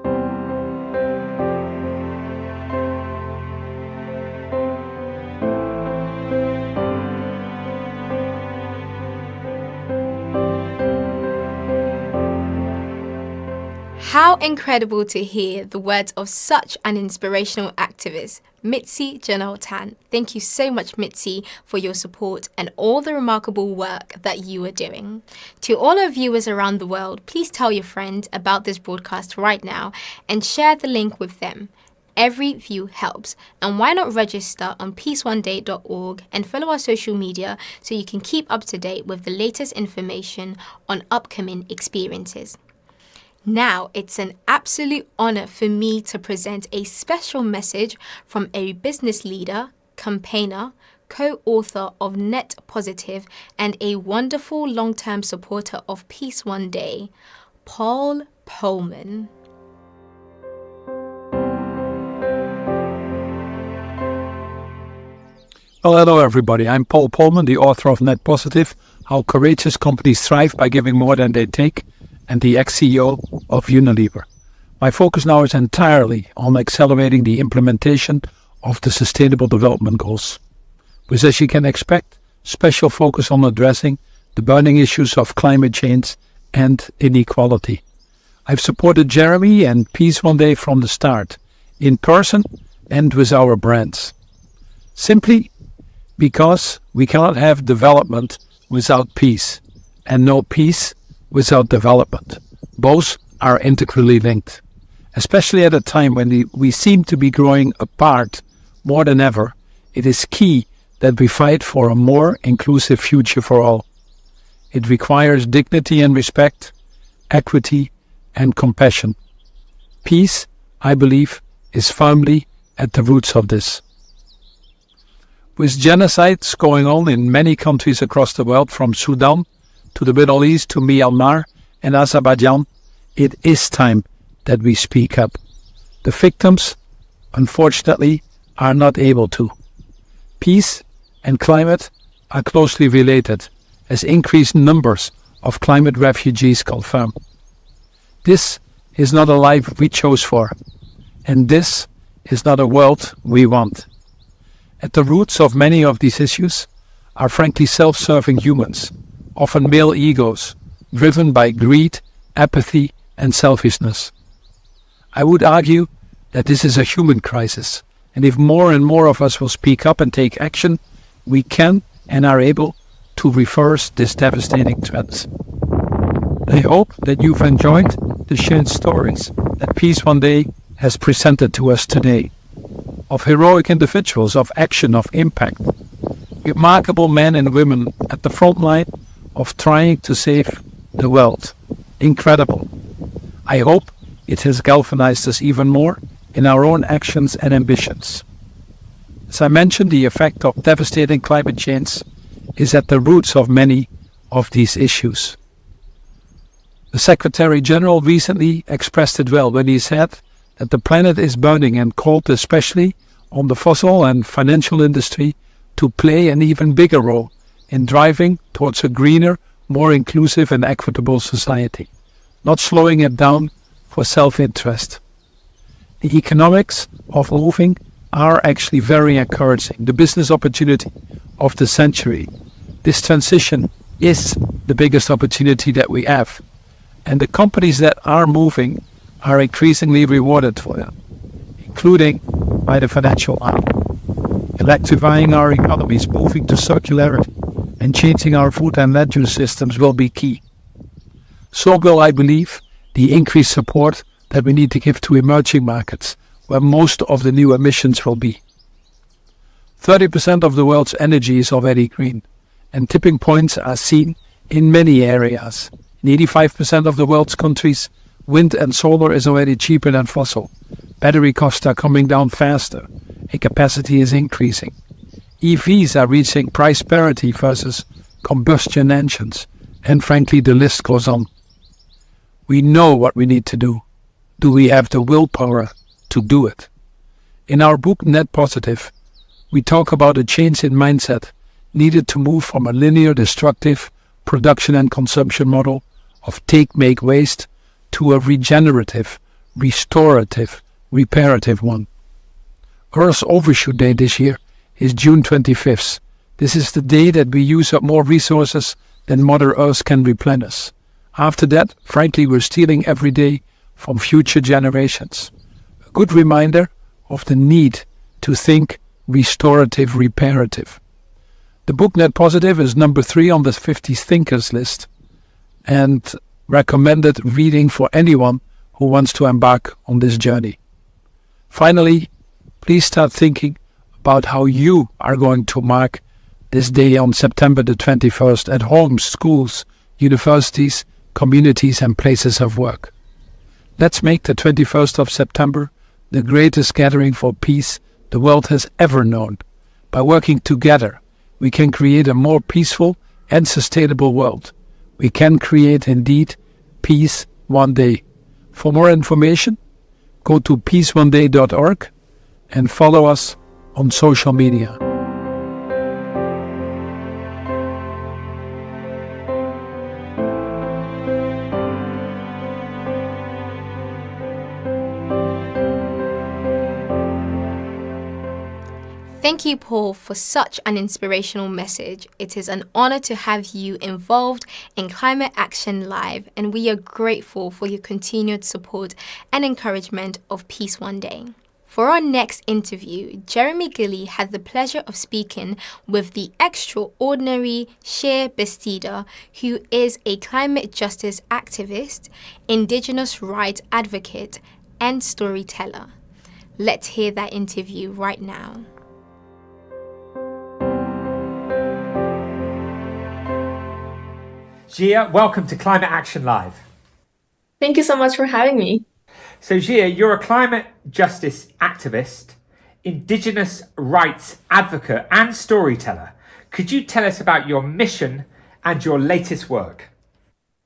C: How incredible to hear the words of such an inspirational activist, Mitzijonelle Tan. Thank you so much, Mitzi, for your support and all the remarkable work that you are doing. To all our viewers around the world, please tell your friends about this broadcast right now and share the link with them. Every view helps, and why not register on peaceoneday.org and follow our social media so you can keep up to date with the latest information on upcoming experiences. Now, it's an absolute honor for me to present a special message from a business leader, campaigner, co-author of Net Positive, and a wonderful long-term supporter of Peace One Day, Paul Polman.
G: Well, hello everybody. I'm Paul Polman, the author of Net Positive, How Courageous Companies Thrive by Giving More Than They Take, and the ex-CEO of Unilever. My focus now is entirely on accelerating the implementation of the Sustainable Development Goals, with, as you can expect, special focus on addressing the burning issues of climate change and inequality. I've supported Jeremy and Peace One Day from the start, in person and with our brands. Simply because we cannot have development without peace, and no peace without development. Both are integrally linked, especially at a time when we seem to be growing apart more than ever. It is key that we fight for a more inclusive future for all. It requires dignity and respect, equity and compassion. Peace, I believe, is firmly at the roots of this. With genocides going on in many countries across the world, from Sudan to the Middle East to Myanmar and Azerbaijan, it is time that we speak up. The victims, unfortunately, are not able to. Peace and climate are closely related, as increased numbers of climate refugees confirm. This is not a life we chose for, and this is not a world we want. At the roots of many of these issues are frankly self-serving humans, often male egos, driven by greed, apathy and selfishness. I would argue that this is a human crisis, and if more and more of us will speak up and take action, we can and are able to reverse this devastating trend. I hope that you've enjoyed the shared stories that Peace One Day has presented to us today. of heroic individuals, of action, of impact. Remarkable men and women at the front line of trying to save the world. Incredible. I hope it has galvanized us even more in our own actions and ambitions. As I mentioned, the effect of devastating climate change is at the roots of many of these issues. The Secretary General recently expressed it well when he said that the planet is burning and called especially on the fossil and financial industry to play an even bigger role in driving towards a greener, more inclusive and equitable society, not slowing it down for self-interest. The economics of moving are actually very encouraging. The business opportunity of the century. This transition is the biggest opportunity that we have. And the companies that are moving are increasingly rewarded for it, including by the financial arm. Electrifying our economies, moving to circularity, and changing our food and land use systems will be key. So will, I believe, the increased support that we need to give to emerging markets, where most of the new emissions will be. 30% of the world's energy is already green, and tipping points are seen in many areas. In 85% of the world's countries, wind and solar is already cheaper than fossil. Battery costs are coming down faster, and capacity is increasing. EVs are reaching price parity versus combustion engines, and frankly, the list goes on. We know what we need to do. Do we have the willpower to do it? In our book Net Positive, we talk about a change in mindset needed to move from a linear, destructive production and consumption model of take, make, waste to a regenerative, restorative, reparative one. Earth's overshoot day this year is June 25th. This is the day that we use up more resources than Mother Earth can replenish. After that, frankly, we're stealing every day from future generations. A good reminder of the need to think restorative, reparative. The book Net Positive is number 3 on the 50 Thinkers list and recommended reading for anyone who wants to embark on this journey. Finally, please start thinking about how you are going to mark this day on September the 21st at homes, schools, universities, communities and places of work. Let's make the 21st of September the greatest gathering for peace the world has ever known. By working together, we can create a more peaceful and sustainable world. We can create, indeed, peace one day. For more information, go to peaceoneday.org and follow us on social media.
C: Thank you, Paul, for such an inspirational message. It is an honor to have you involved in Climate Action Live, and we are grateful for your continued support and encouragement of Peace One Day. For our next interview, Jeremy Gilley had the pleasure of speaking with the extraordinary Cher Bastida, who is a climate justice activist, Indigenous rights advocate, and storyteller. Let's hear that interview right now.
A: Gia, welcome to Climate Action Live.
B: Thank you so much for having me.
A: So Gia, you're a climate justice activist, Indigenous rights advocate and storyteller. Could you tell us about your mission and your latest work?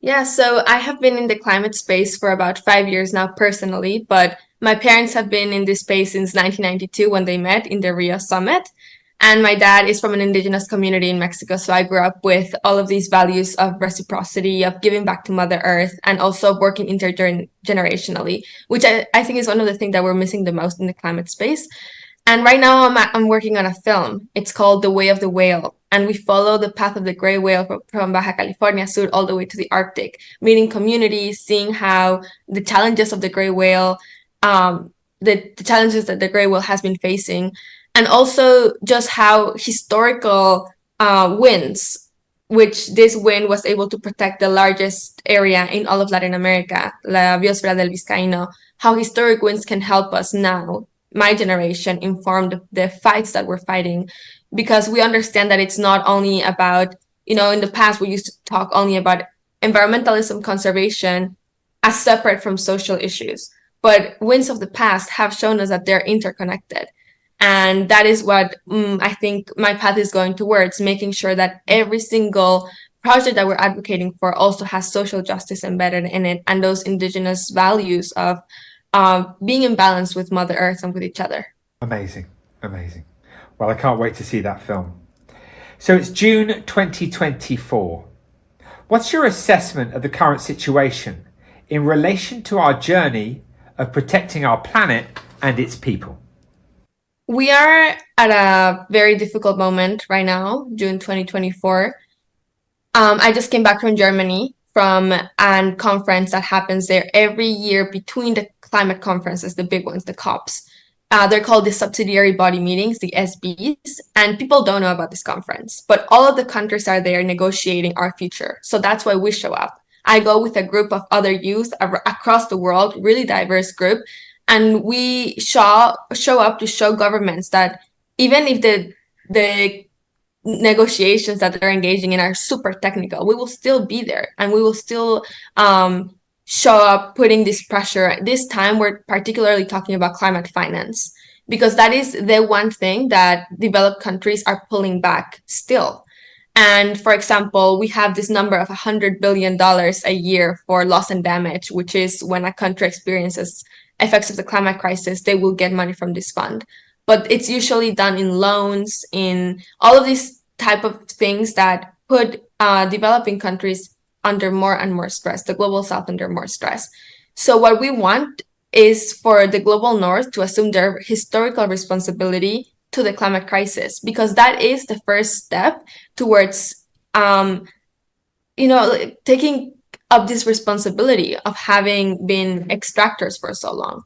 B: Yeah, so I have been in the climate space for about 5 years now personally, but my parents have been in this space since 1992 when they met in the Rio Summit. And my dad is from an indigenous community in Mexico, so I grew up with all of these values of reciprocity, of giving back to Mother Earth, and also working intergenerationally, which I think is one of the things that we're missing the most in the climate space. And right now I'm working on a film. It's called The Way of the Whale, and we follow the path of the gray whale from Baja California Sur all the way to the Arctic, meeting communities, seeing how the challenges of the gray whale, the challenges that the gray whale has been facing, and also just how historical winds, which this wind was able to protect the largest area in all of Latin America, La Biosfera del Vizcaíno, how historic winds can help us now my generation informed the fights that we're fighting, because we understand that it's not only about, in the past we used to talk only about environmentalism, conservation as separate from social issues. But winds of the past have shown us that they're interconnected. And that is what I think my path is going towards, making sure that every single project that we're advocating for also has social justice embedded in it, and those indigenous values of being in balance with Mother Earth and with each other.
A: Amazing, amazing. Well, I can't wait to see that film. So it's June 2024. What's your assessment of the current situation in relation to our journey of protecting our planet and its people?
B: We are at a very difficult moment right now, June 2024. I just came back from Germany from a conference that happens there every year between the climate conferences, the big ones, the COPs. They're called the subsidiary body meetings, the SBs, and people don't know about this conference, but all of the countries are there negotiating our future. So that's why we show up. I go with a group of other youth across the world, really diverse group, and we show up to show governments that even if the negotiations that they're engaging in are super technical, we will still be there, and we will still show up putting this pressure. This time we're particularly talking about climate finance, because that is the one thing that developed countries are pulling back still. And for example, we have this number of $100 billion a year for loss and damage, which is when a country experiences effects of the climate crisis, they will get money from this fund. But it's usually done in loans, in all of these type of things that put developing countries under more and more stress, the global south under more stress. So what we want is for the global north to assume their historical responsibility to the climate crisis, because that is the first step towards, taking up this responsibility of having been extractors for so long.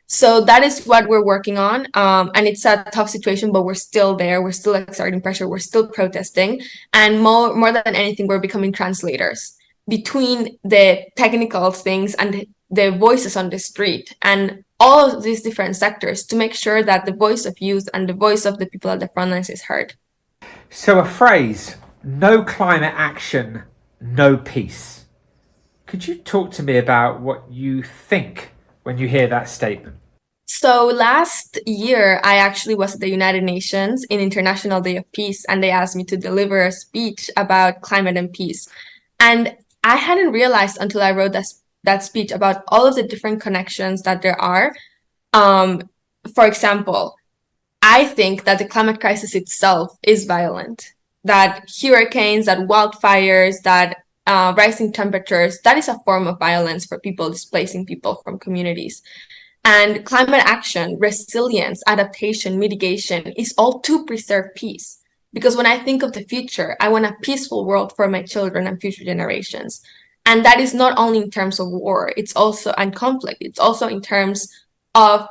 B: So that is what we're working on. And it's a tough situation, but we're still there. We're still exerting pressure. We're still protesting. And more than anything, we're becoming translators between the technical things and the voices on the street and all of these different sectors to make sure that the voice of youth and the voice of the people at the front lines is heard.
A: So a phrase, no climate action, no peace. Could you talk to me about what you think when you hear that statement?
B: So last year, I actually was at the United Nations in International Day of Peace, and they asked me to deliver a speech about climate and peace. And I hadn't realized until I wrote that speech about all of the different connections that there are. For example, I think that the climate crisis itself is violent, that hurricanes, that wildfires, that rising temperatures, that is a form of violence for people, displacing people from communities. And climate action, resilience, adaptation, mitigation is all to preserve peace. Because when I think of the future, I want a peaceful world for my children and future generations. And that is not only in terms of war, it's also and conflict. It's also in terms of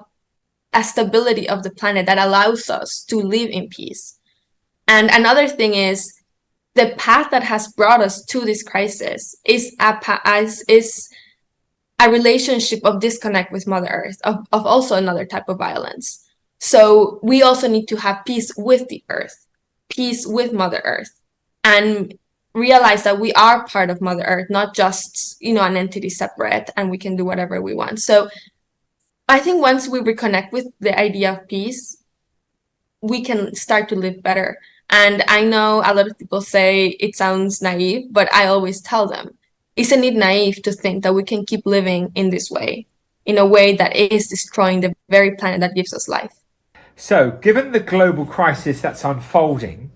B: a stability of the planet that allows us to live in peace. And another thing is the path that has brought us to this crisis is a relationship of disconnect with Mother Earth, of also another type of violence. So we also need to have peace with the Earth, peace with Mother Earth, and realize that we are part of Mother Earth, not just, an entity separate and we can do whatever we want. So I think once we reconnect with the idea of peace, we can start to live better. And I know a lot of people say it sounds naive, but I always tell them, isn't it naive to think that we can keep living in this way, in a way that is destroying the very planet that gives us life?
A: So, given the global crisis that's unfolding,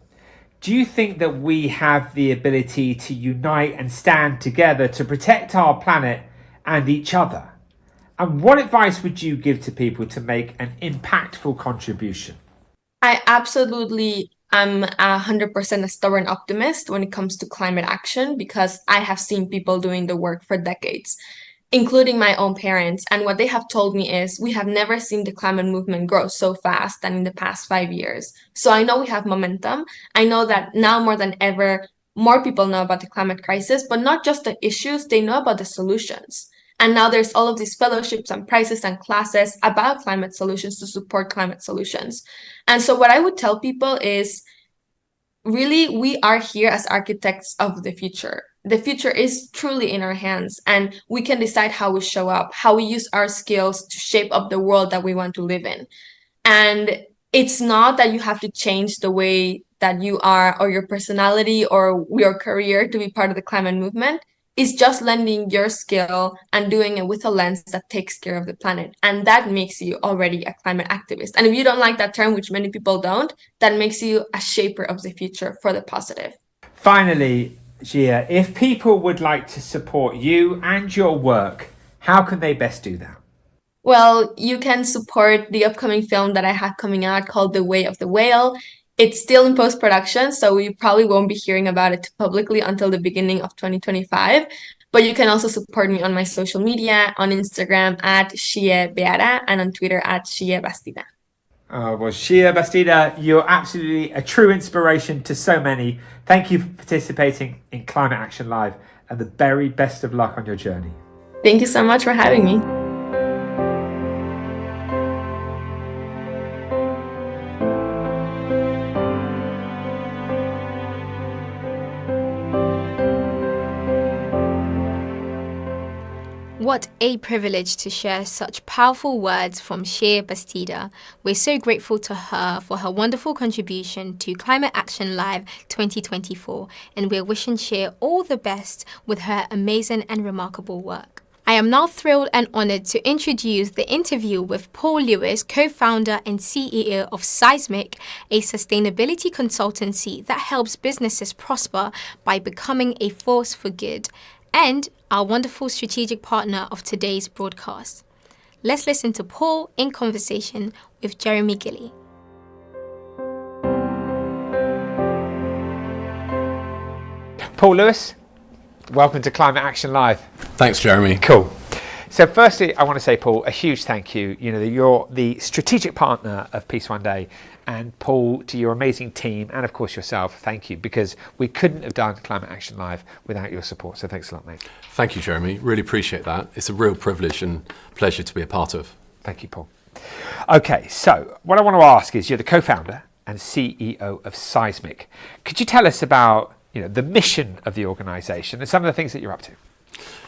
A: do you think that we have the ability to unite and stand together to protect our planet and each other? And what advice would you give to people to make an impactful contribution?
B: I absolutely am 100% a stubborn optimist when it comes to climate action, because I have seen people doing the work for decades, including my own parents. And what they have told me is we have never seen the climate movement grow so fast than in the past 5 years. So I know we have momentum. I know that now more than ever, more people know about the climate crisis, but not just the issues, they know about the solutions. And now there's all of these fellowships and prizes and classes about climate solutions to support climate solutions. And so what I would tell people is, really, we are here as architects of the future. The future is truly in our hands, and we can decide how we show up, how we use our skills to shape up the world that we want to live in. And it's not that you have to change the way that you are or your personality or your career to be part of the climate movement. It's just lending your skill and doing it with a lens that takes care of the planet. And that makes you already a climate activist. And if you don't like that term, which many people don't, that makes you a shaper of the future for the positive.
A: Finally, Gia, if people would like to support you and your work, how can they best do that?
B: Well, you can support the upcoming film that I have coming out called The Way of the Whale. It's still in post-production, so we probably won't be hearing about it publicly until the beginning of 2025. But you can also support me on my social media, on Instagram @ShieBeara and on Twitter @ShieBastida.
A: Well, Shia Bastida, you're absolutely a true inspiration to so many. Thank you for participating in Climate Action Live, and the very best of luck on your journey.
B: Thank you so much for having me.
C: What a privilege to share such powerful words from Shia Bastida. We're so grateful to her for her wonderful contribution to Climate Action Live 2024, and we're wishing Shia all the best with her amazing and remarkable work. I am now thrilled and honored to introduce the interview with Paul Lewis, co-founder and CEO of Seismic, a sustainability consultancy that helps businesses prosper by becoming a force for good, and our wonderful strategic partner of today's broadcast. Let's listen to Paul in conversation with Jeremy Gilley.
A: Paul Lewis, welcome to Climate Action Live.
P: Thanks, Jeremy.
A: Cool. So firstly, I want to say, Paul, a huge thank you. You know, you're the strategic partner of Peace One Day, and Paul, to your amazing team, and of course yourself, thank you, because we couldn't have done Climate Action Live without your support. So thanks a lot, mate.
P: Thank you, Jeremy. Really appreciate that. It's a real privilege and pleasure to be a part of.
A: Thank you, Paul. Okay, so what I want to ask is, you're the co-founder and CEO of Seismic. Could you tell us about, you know, the mission of the organisation and some of the things that you're up to?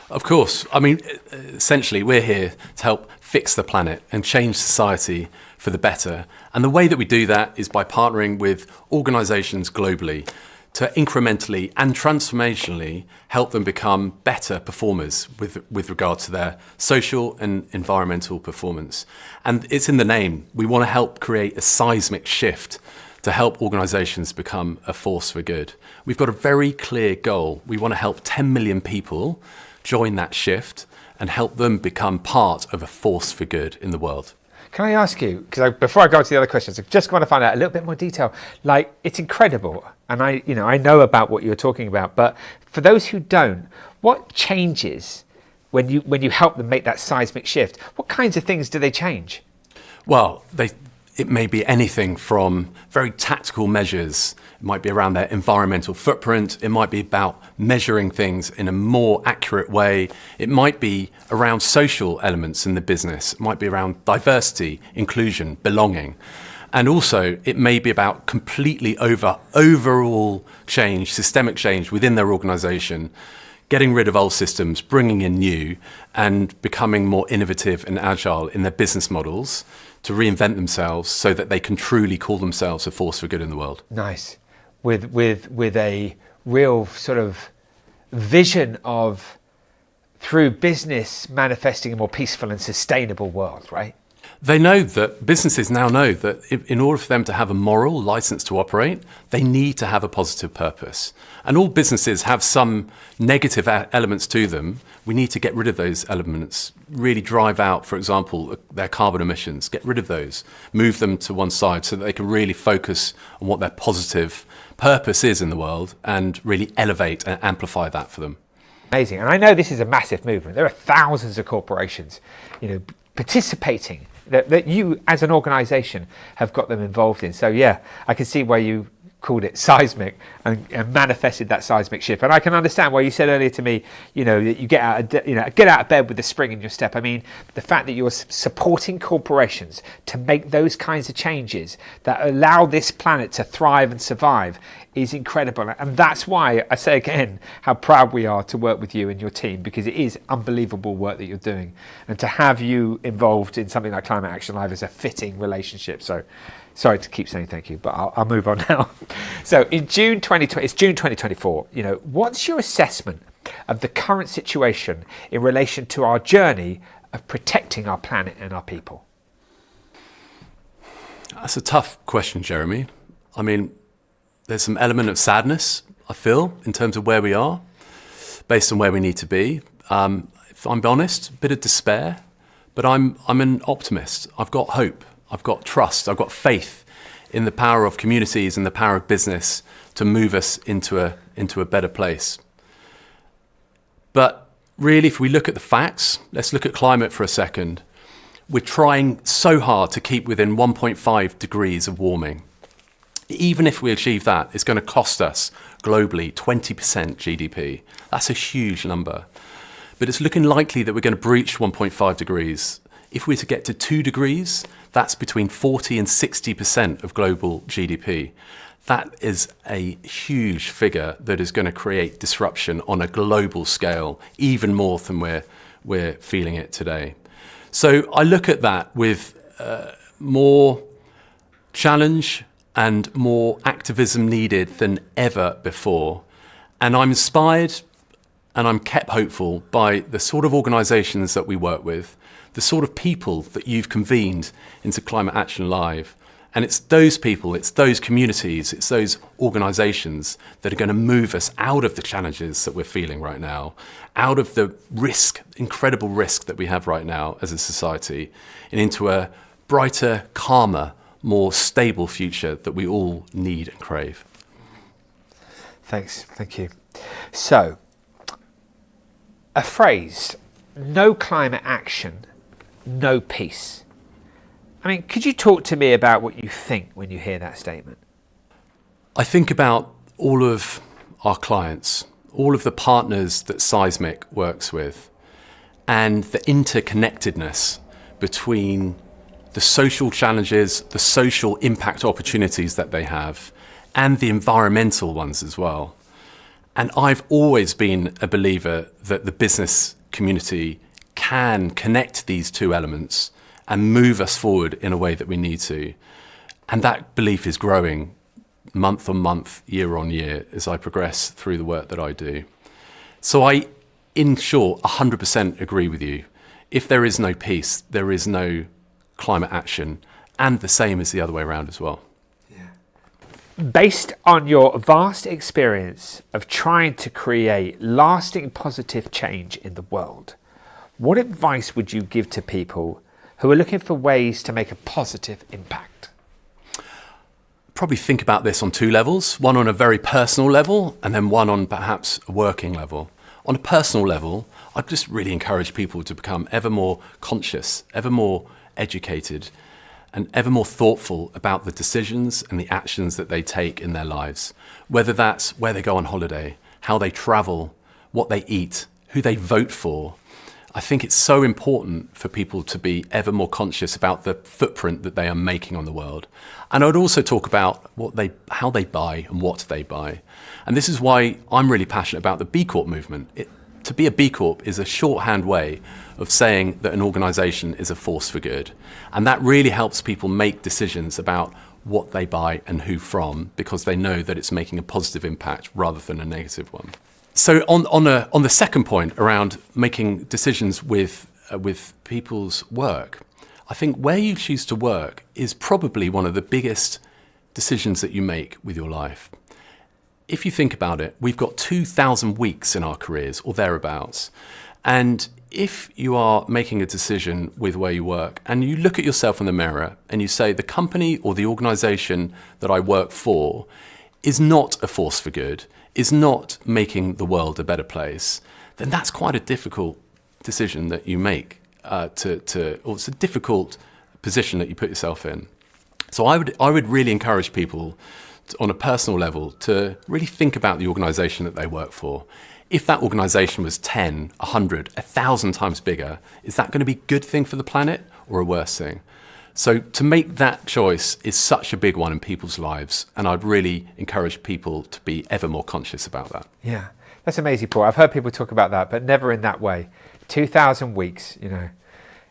P: Of course. I mean, essentially, we're here to help fix the planet and change society for the better. And the way that we do that is by partnering with organisations globally to incrementally and transformationally help them become better performers with regard to their social and environmental performance. And it's in the name. We want to help create a seismic shift to help organisations become a force for good. We've got a very clear goal. We want to help 10 million people join that shift and help them become part of a force for good in the world.
A: Can I ask you, because before I go to the other questions, I just want to find out a little bit more detail. Like, it's incredible, and I know about what you're talking about, but for those who don't, what changes when you help them make that seismic shift? What kinds of things do they change?
P: Well, it may be anything from very tactical measures. It might be around their environmental footprint. It might be about measuring things in a more accurate way. It might be around social elements in the business. It might be around diversity, inclusion, belonging. And also, it may be about completely overall change, systemic change within their organization, getting rid of old systems, bringing in new, and becoming more innovative and agile in their business models to reinvent themselves so that they can truly call themselves a force for good in the world.
A: Nice. With a real sort of vision of, through business, manifesting a more peaceful and sustainable world, right?
P: They know that, businesses now know that in order for them to have a moral license to operate, they need to have a positive purpose. And all businesses have some negative elements to them. We need to get rid of those elements, really drive out, for example, their carbon emissions, get rid of those, move them to one side so that they can really focus on what their positive purpose is in the world and really elevate and amplify that for them.
A: Amazing. And I know this is a massive movement. There are thousands of corporations, participating that you as an organisation have got them involved in. So yeah, I can see why you called it seismic and manifested that seismic shift. And I can understand why you said earlier to me, that you get out of bed with the spring in your step. I mean, the fact that you're supporting corporations to make those kinds of changes that allow this planet to thrive and survive is incredible. And that's why I say again how proud we are to work with you and your team, because it is unbelievable work that you're doing. And to have you involved in something like Climate Action Live is a fitting relationship. So sorry to keep saying thank you, but I'll move on now. So in June 2020, it's June 2024, what's your assessment of the current situation in relation to our journey of protecting our planet and our people?
P: That's a tough question, Jeremy. I mean, there's some element of sadness, I feel, in terms of where we are, based on where we need to be. If I'm honest, a bit of despair, but I'm an optimist. I've got hope. I've got trust. I've got faith in the power of communities and the power of business to move us into a better place. But really, if we look at the facts, let's look at climate for a second. We're trying so hard to keep within 1.5 degrees of warming. Even if we achieve that, it's going to cost us globally 20% GDP. That's a huge number. But it's looking likely that we're going to breach 1.5 degrees. If we're to get to 2 degrees, that's between 40 and 60% of global GDP. That is a huge figure that is going to create disruption on a global scale, even more than we're feeling it today. So I look at that with more challenge and more activism needed than ever before. And I'm inspired and I'm kept hopeful by the sort of organisations that we work with, the sort of people that you've convened into Climate Action Live. And it's those people, it's those communities, it's those organisations that are going to move us out of the challenges that we're feeling right now, out of the risk, incredible risk that we have right now as a society, and into a brighter, calmer, more stable future that we all need and crave.
A: Thanks, thank you. So, a phrase, no climate action, no peace. I mean, could you talk to me about what you think when you hear that statement?
P: I think about all of our clients, all of the partners that Seismic works with, and the interconnectedness between the social challenges, the social impact opportunities that they have, and the environmental ones as well. And I've always been a believer that the business community can connect these two elements and move us forward in a way that we need to. And that belief is growing month on month, year on year, as I progress through the work that I do. So I, in short, 100% agree with you. If there is no peace, there is no climate action, and the same is the other way around as well.
A: Based on your vast experience of trying to create lasting positive change in the world, what advice would you give to people who are looking for ways to make a positive impact?
P: Probably think about this on two levels, one on a very personal level and then one on perhaps a working level. On a personal level, I'd just really encourage people to become ever more conscious, ever more educated, and ever more thoughtful about the decisions and the actions that they take in their lives, whether that's where they go on holiday, how they travel, what they eat, who they vote for. I think it's so important for people to be ever more conscious about the footprint that they are making on the world. And I would also talk about how they buy and what they buy. And this is why I'm really passionate about the B Corp movement. To be a B Corp is a shorthand way of saying that an organisation is a force for good. And that really helps people make decisions about what they buy and who from, because they know that it's making a positive impact rather than a negative one. So on the second point around making decisions with people's work, I think where you choose to work is probably one of the biggest decisions that you make with your life. If you think about it, we've got 2,000 weeks in our careers or thereabouts. And if you are making a decision with where you work and you look at yourself in the mirror and you say the company or the organisation that I work for is not a force for good, is not making the world a better place, then that's quite a difficult decision that you make, or it's a difficult position that you put yourself in. So I would really encourage people on a personal level to really think about the organisation that they work for. If that organisation was 10, 100, 1,000 times bigger, is that going to be a good thing for the planet or a worse thing? So to make that choice is such a big one in people's lives, and I'd really encourage people to be ever more conscious about that.
A: Yeah, that's amazing, Paul. I've heard people talk about that, but never in that way. 2,000 weeks,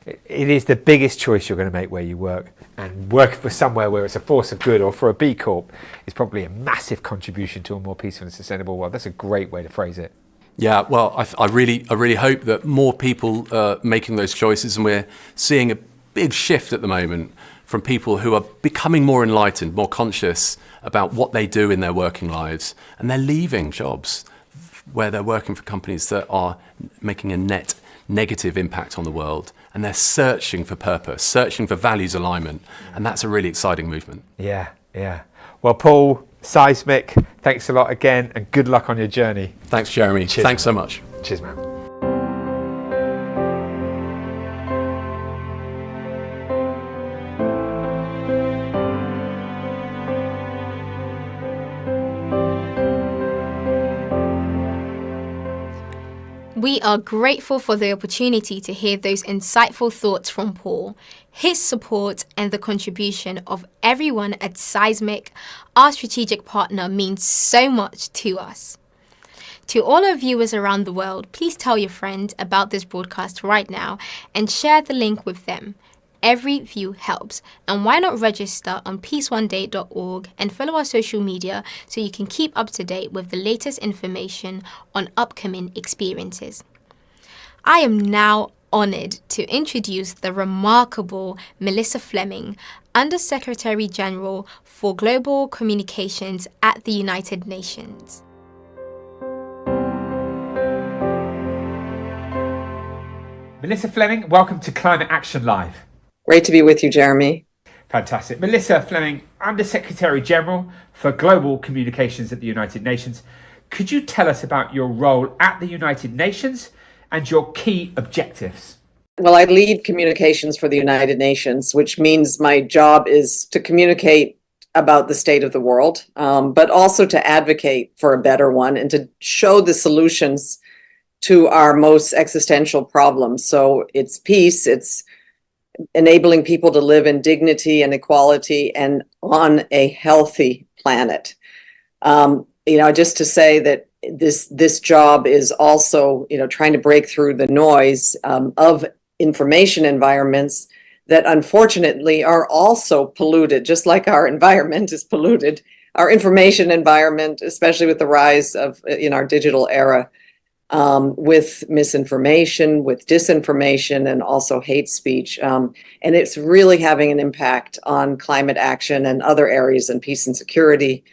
A: it is the biggest choice you're going to make where you work, and working for somewhere where it's a force of good or for a B Corp is probably a massive contribution to a more peaceful and sustainable world. That's a great way to phrase it.
P: Yeah, well, I really hope that more people are making those choices, and we're seeing a big shift at the moment from people who are becoming more enlightened, more conscious about what they do in their working lives, and they're leaving jobs where they're working for companies that are making a net negative impact on the world, and they're searching for purpose, searching for values alignment, and that's a really exciting movement.
A: Yeah. Well, Paul, Seismic, thanks a lot again, and good luck on your journey.
P: Thanks, Jeremy.
A: Cheers,
P: Thanks
A: man.
P: so much.
A: Cheers, man.
C: We are grateful for the opportunity to hear those insightful thoughts from Paul, his support, and the contribution of everyone at Seismic, our strategic partner, means so much to us. To all our viewers around the world, please tell your friends about this broadcast right now and share the link with them. Every view helps, and why not register on peaceoneday.org and follow our social media so you can keep up to date with the latest information on upcoming experiences. I am now honoured to introduce the remarkable Melissa Fleming, Under-Secretary General for Global Communications at the United Nations.
A: Melissa Fleming, welcome to Climate Action Live.
H: Great to be with you, Jeremy.
A: Fantastic. Melissa Fleming, Under-Secretary General for Global Communications at the United Nations. Could you tell us about your role at the United Nations and your key objectives?
H: Well, I lead communications for the United Nations, which means my job is to communicate about the state of the world, but also to advocate for a better one and to show the solutions to our most existential problems. So it's peace, it's enabling people to live in dignity and equality and on a healthy planet. Just to say that this job is also, trying to break through the noise of information environments that unfortunately are also polluted, just like our environment is polluted. Our information environment, especially with the rise of in our digital era, with misinformation, with disinformation, and also hate speech. And it's really having an impact on climate action and other areas in peace and security,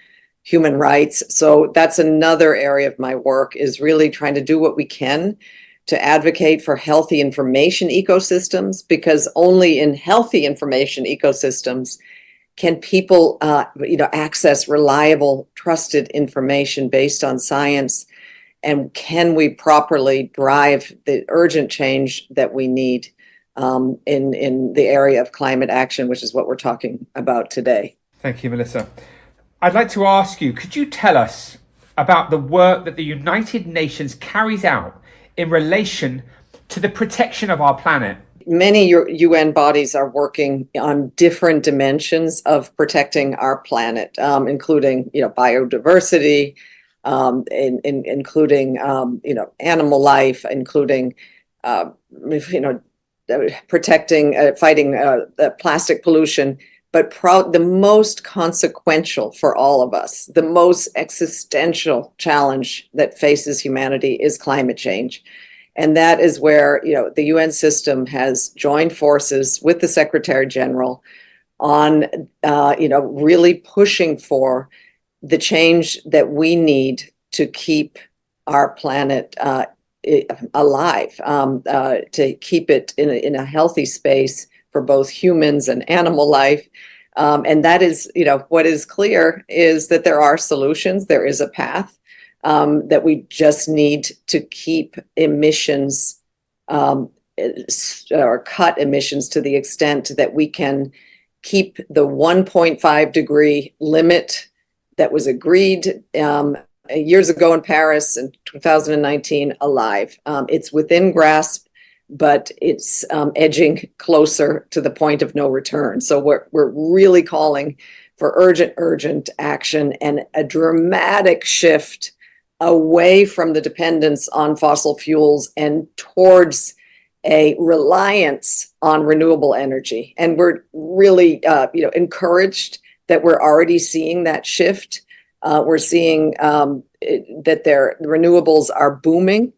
H: human rights. So that's another area of my work, is really trying to do what we can to advocate for healthy information ecosystems, because only in healthy information ecosystems can people access reliable, trusted information based on science. And can we properly drive the urgent change that we need in the area of climate action, which is what we're talking about today?
A: Thank you, Melissa. I'd like to ask you, could you tell us about the work that the United Nations carries out in relation to the protection of our planet?
H: Many UN bodies are working on different dimensions of protecting our planet, including biodiversity, including animal life, including protecting, fighting plastic pollution. But the most consequential for all of us, the most existential challenge that faces humanity is climate change. And that is where the UN system has joined forces with the Secretary General on really pushing for the change that we need to keep our planet alive, to keep it in a healthy space for both humans and animal life. And that is, what is clear is that there are solutions. There is a path, that we just need to keep emissions or cut emissions to the extent that we can keep the 1.5 degree limit that was agreed years ago in Paris in 2019 alive. It's within grasp, but it's edging closer to the point of no return. So we're really calling for urgent action and a dramatic shift away from the dependence on fossil fuels and towards a reliance on renewable energy. And we're really encouraged that we're already seeing that shift. We're seeing that the renewables are booming.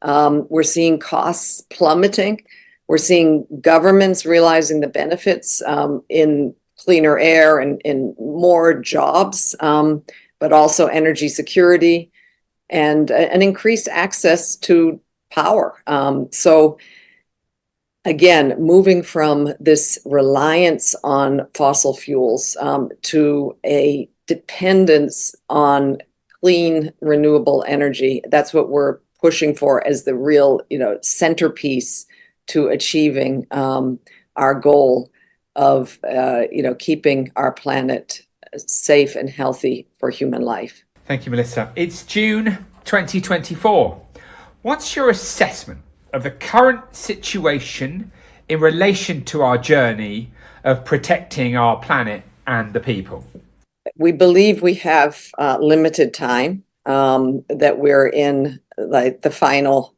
H: We're seeing costs plummeting. We're seeing governments realizing the benefits in cleaner air and in more jobs, but also energy security and an increased access to power. So again, moving from this reliance on fossil fuels to a dependence on clean, renewable energy, that's what we're pushing for as the real, centerpiece to achieving our goal of, keeping our planet safe and healthy for human life.
A: Thank you, Melissa. It's June 2024. What's your assessment of the current situation in relation to our journey of protecting our planet and the people?
H: We believe we have limited time, that we're in the final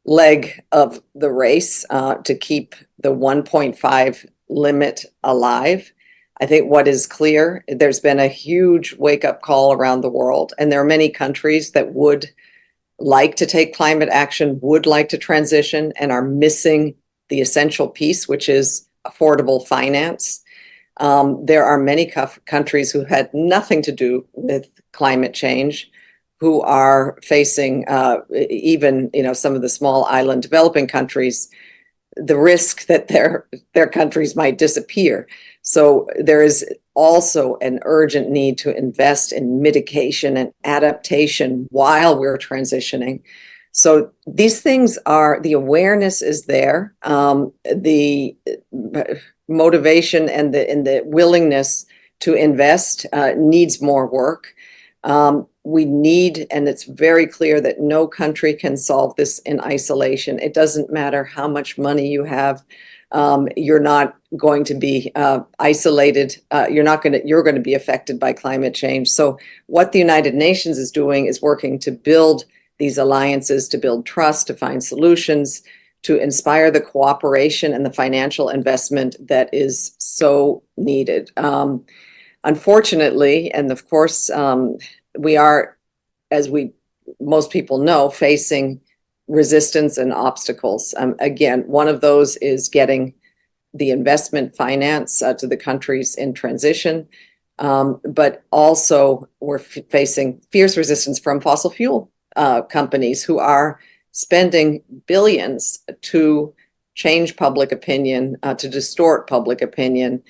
H: leg of the race to keep the 1.5 limit alive. I think what is clear, there's been a huge wake-up call around the world, and there are many countries that would like to take climate action, would like to transition, and are missing the essential piece, which is affordable finance. There are many countries who had nothing to do with climate change, who are facing even some of the small island developing countries, the risk that their countries might disappear. So there is also an urgent need to invest in mitigation and adaptation while we're transitioning. So these things the awareness is there, the motivation and the willingness to invest needs more work. We need, and it's very clear that no country can solve this in isolation. It doesn't matter how much money you have. You're not going to be isolated. You're going to be affected by climate change. So what the United Nations is doing is working to build these alliances, to build trust, to find solutions, to inspire the cooperation and the financial investment that is so needed. Unfortunately, and of course, we are, as most people know, facing resistance and obstacles. Again, one of those is getting the investment finance to the countries in transition, but also we're facing fierce resistance from fossil fuel companies who are spending billions to change public opinion, to distort public opinion,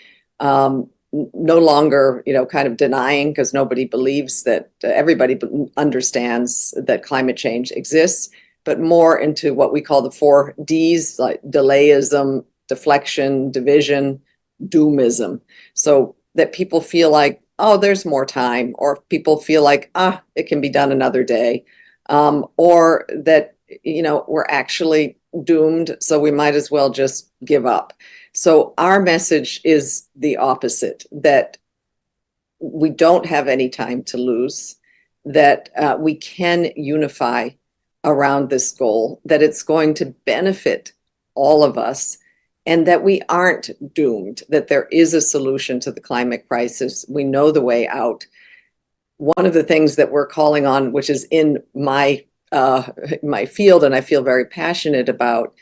H: no longer, kind of denying, because nobody believes that everybody understands that climate change exists, but more into what we call the 4 Ds, like delayism, deflection, division, doomism. So that people feel like, oh, there's more time, or people feel like, it can be done another day, or that, we're actually doomed, so we might as well just give up. So our message is the opposite, that we don't have any time to lose, that we can unify around this goal, that it's going to benefit all of us, and that we aren't doomed, that there is a solution to the climate crisis. We know the way out. One of the things that we're calling on, which is in my field and I feel very passionate about,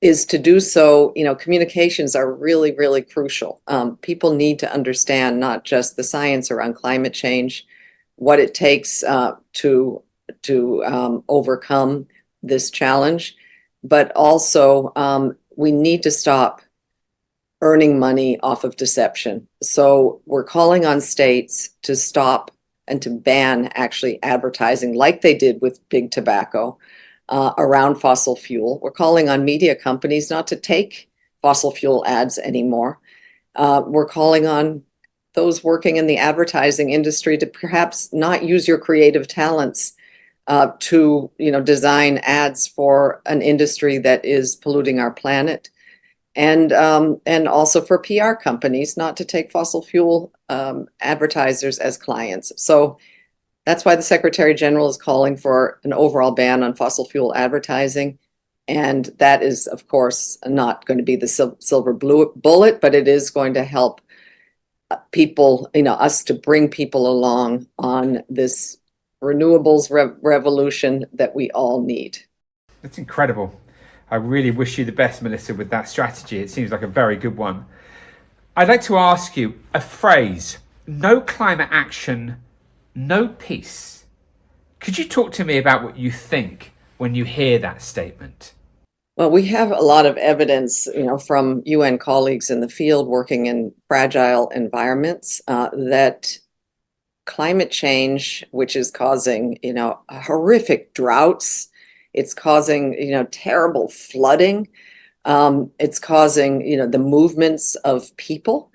H: is to do so, communications are really, really crucial. People need to understand not just the science around climate change, what it takes to overcome this challenge, but also we need to stop earning money off of deception. So we're calling on states to stop and to ban actually advertising like they did with big tobacco around fossil fuel. We're calling on media companies not to take fossil fuel ads anymore. We're calling on those working in the advertising industry to perhaps not use your creative talents to, design ads for an industry that is polluting our planet. And also for PR companies not to take fossil fuel advertisers as clients. So that's why the Secretary General is calling for an overall ban on fossil fuel advertising. And that is, of course, not going to be the silver bullet, but it is going to help people, us to bring people along on this renewables revolution that we all need.
A: That's incredible. I really wish you the best, Melissa, with that strategy. It seems like a very good one. I'd like to ask you a phrase: no climate action, no peace. Could you talk to me about what you think when you hear that statement?
H: Well, we have a lot of evidence, from UN colleagues in the field working in fragile environments, that climate change, which is causing, horrific droughts, it's causing, terrible flooding, it's causing, the movements of people,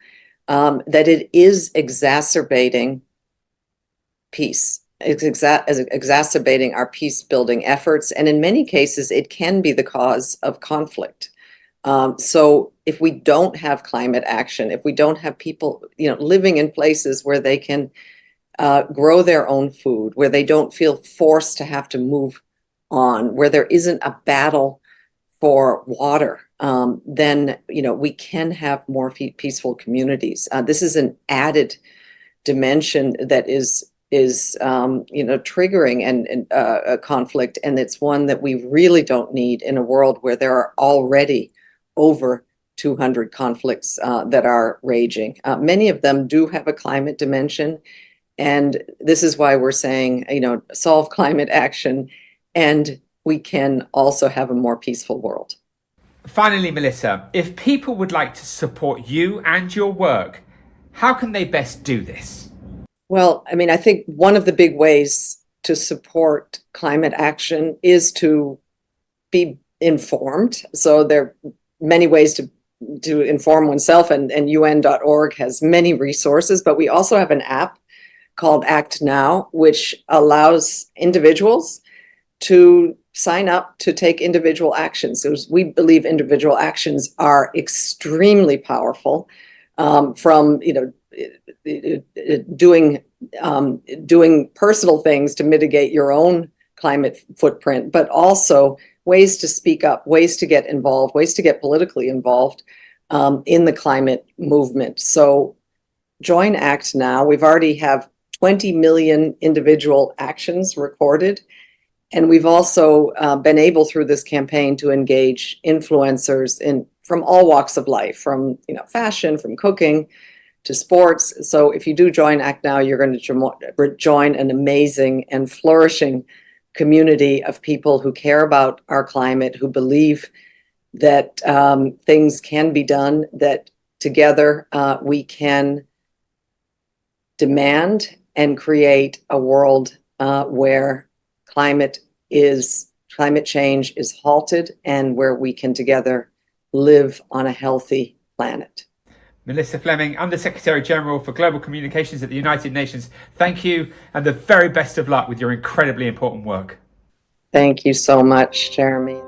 H: that it is exacerbating peace. It's exacerbating our peace-building efforts, and in many cases, it can be the cause of conflict. So if we don't have climate action, if we don't have people, living in places where they can grow their own food, where they don't feel forced to have to move on, where there isn't a battle for water, then we can have more peaceful communities. This is an added dimension that is triggering and a conflict, and it's one that we really don't need in a world where there are already over 200 conflicts that are raging. Many of them do have a climate dimension, and this is why we're saying, solve climate action, and we can also have a more peaceful world.
A: Finally, Melissa, if people would like to support you and your work, how can they best do this?
H: Well, I think one of the big ways to support climate action is to be informed. So there are many ways to inform oneself, and UN.org has many resources, but we also have an app called Act Now, which allows individuals to sign up to take individual actions. So we believe individual actions are extremely powerful, from doing personal things to mitigate your own climate footprint, but also ways to speak up, ways to get involved, ways to get politically involved in the climate movement. So join Act Now. We've already have 20 million individual actions recorded. And we've also been able through this campaign to engage influencers from all walks of life, from fashion, from cooking to sports. So if you do join Act Now, you're going to join an amazing and flourishing community of people who care about our climate, who believe that things can be done, that together we can demand and create a world where climate change is halted, and where we can together live on a healthy planet.
A: Melissa Fleming, Under-Secretary General for Global Communications at the United Nations, thank you, and the very best of luck with your incredibly important work.
H: Thank you so much, Jeremy.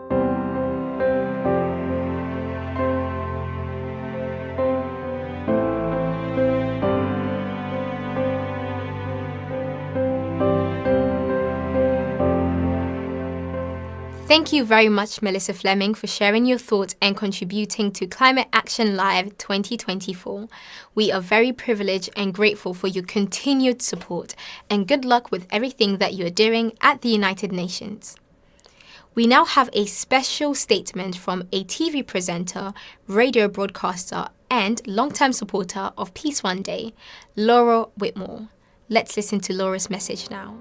C: Thank you very much, Melissa Fleming, for sharing your thoughts and contributing to Climate Action Live 2024. We are very privileged and grateful for your continued support, and good luck with everything that you are doing at the United Nations. We now have a special statement from a TV presenter, radio broadcaster, and long-term supporter of Peace One Day, Laura Whitmore. Let's listen to Laura's message now.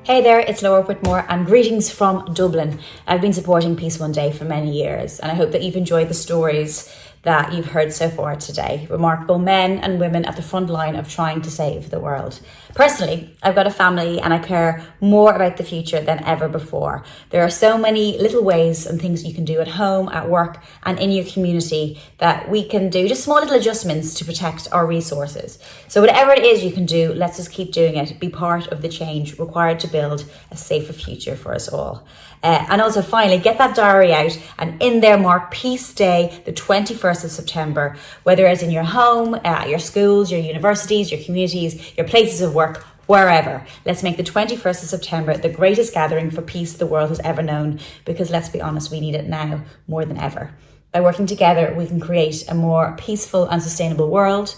I: Hey there, it's Laura Whitmore and greetings from Dublin. I've been supporting Peace One Day for many years, and I hope that you've enjoyed the stories that you've heard so far today. Remarkable men and women at the front line of trying to save the world. Personally, I've got a family and I care more about the future than ever before. There are so many little ways and things you can do at home, at work, and in your community that we can do just small little adjustments to protect our resources. So whatever it is you can do, let's just keep doing it. Be part of the change required to build a safer future for us all. And also finally, get that diary out and in there mark Peace Day, the 21st of September, whether it's in your home, at your schools, your universities, your communities, your places of work, wherever. Let's make the 21st of September the greatest gathering for peace the world has ever known, because let's be honest, we need it now more than ever. By working together, we can create a more peaceful and sustainable world.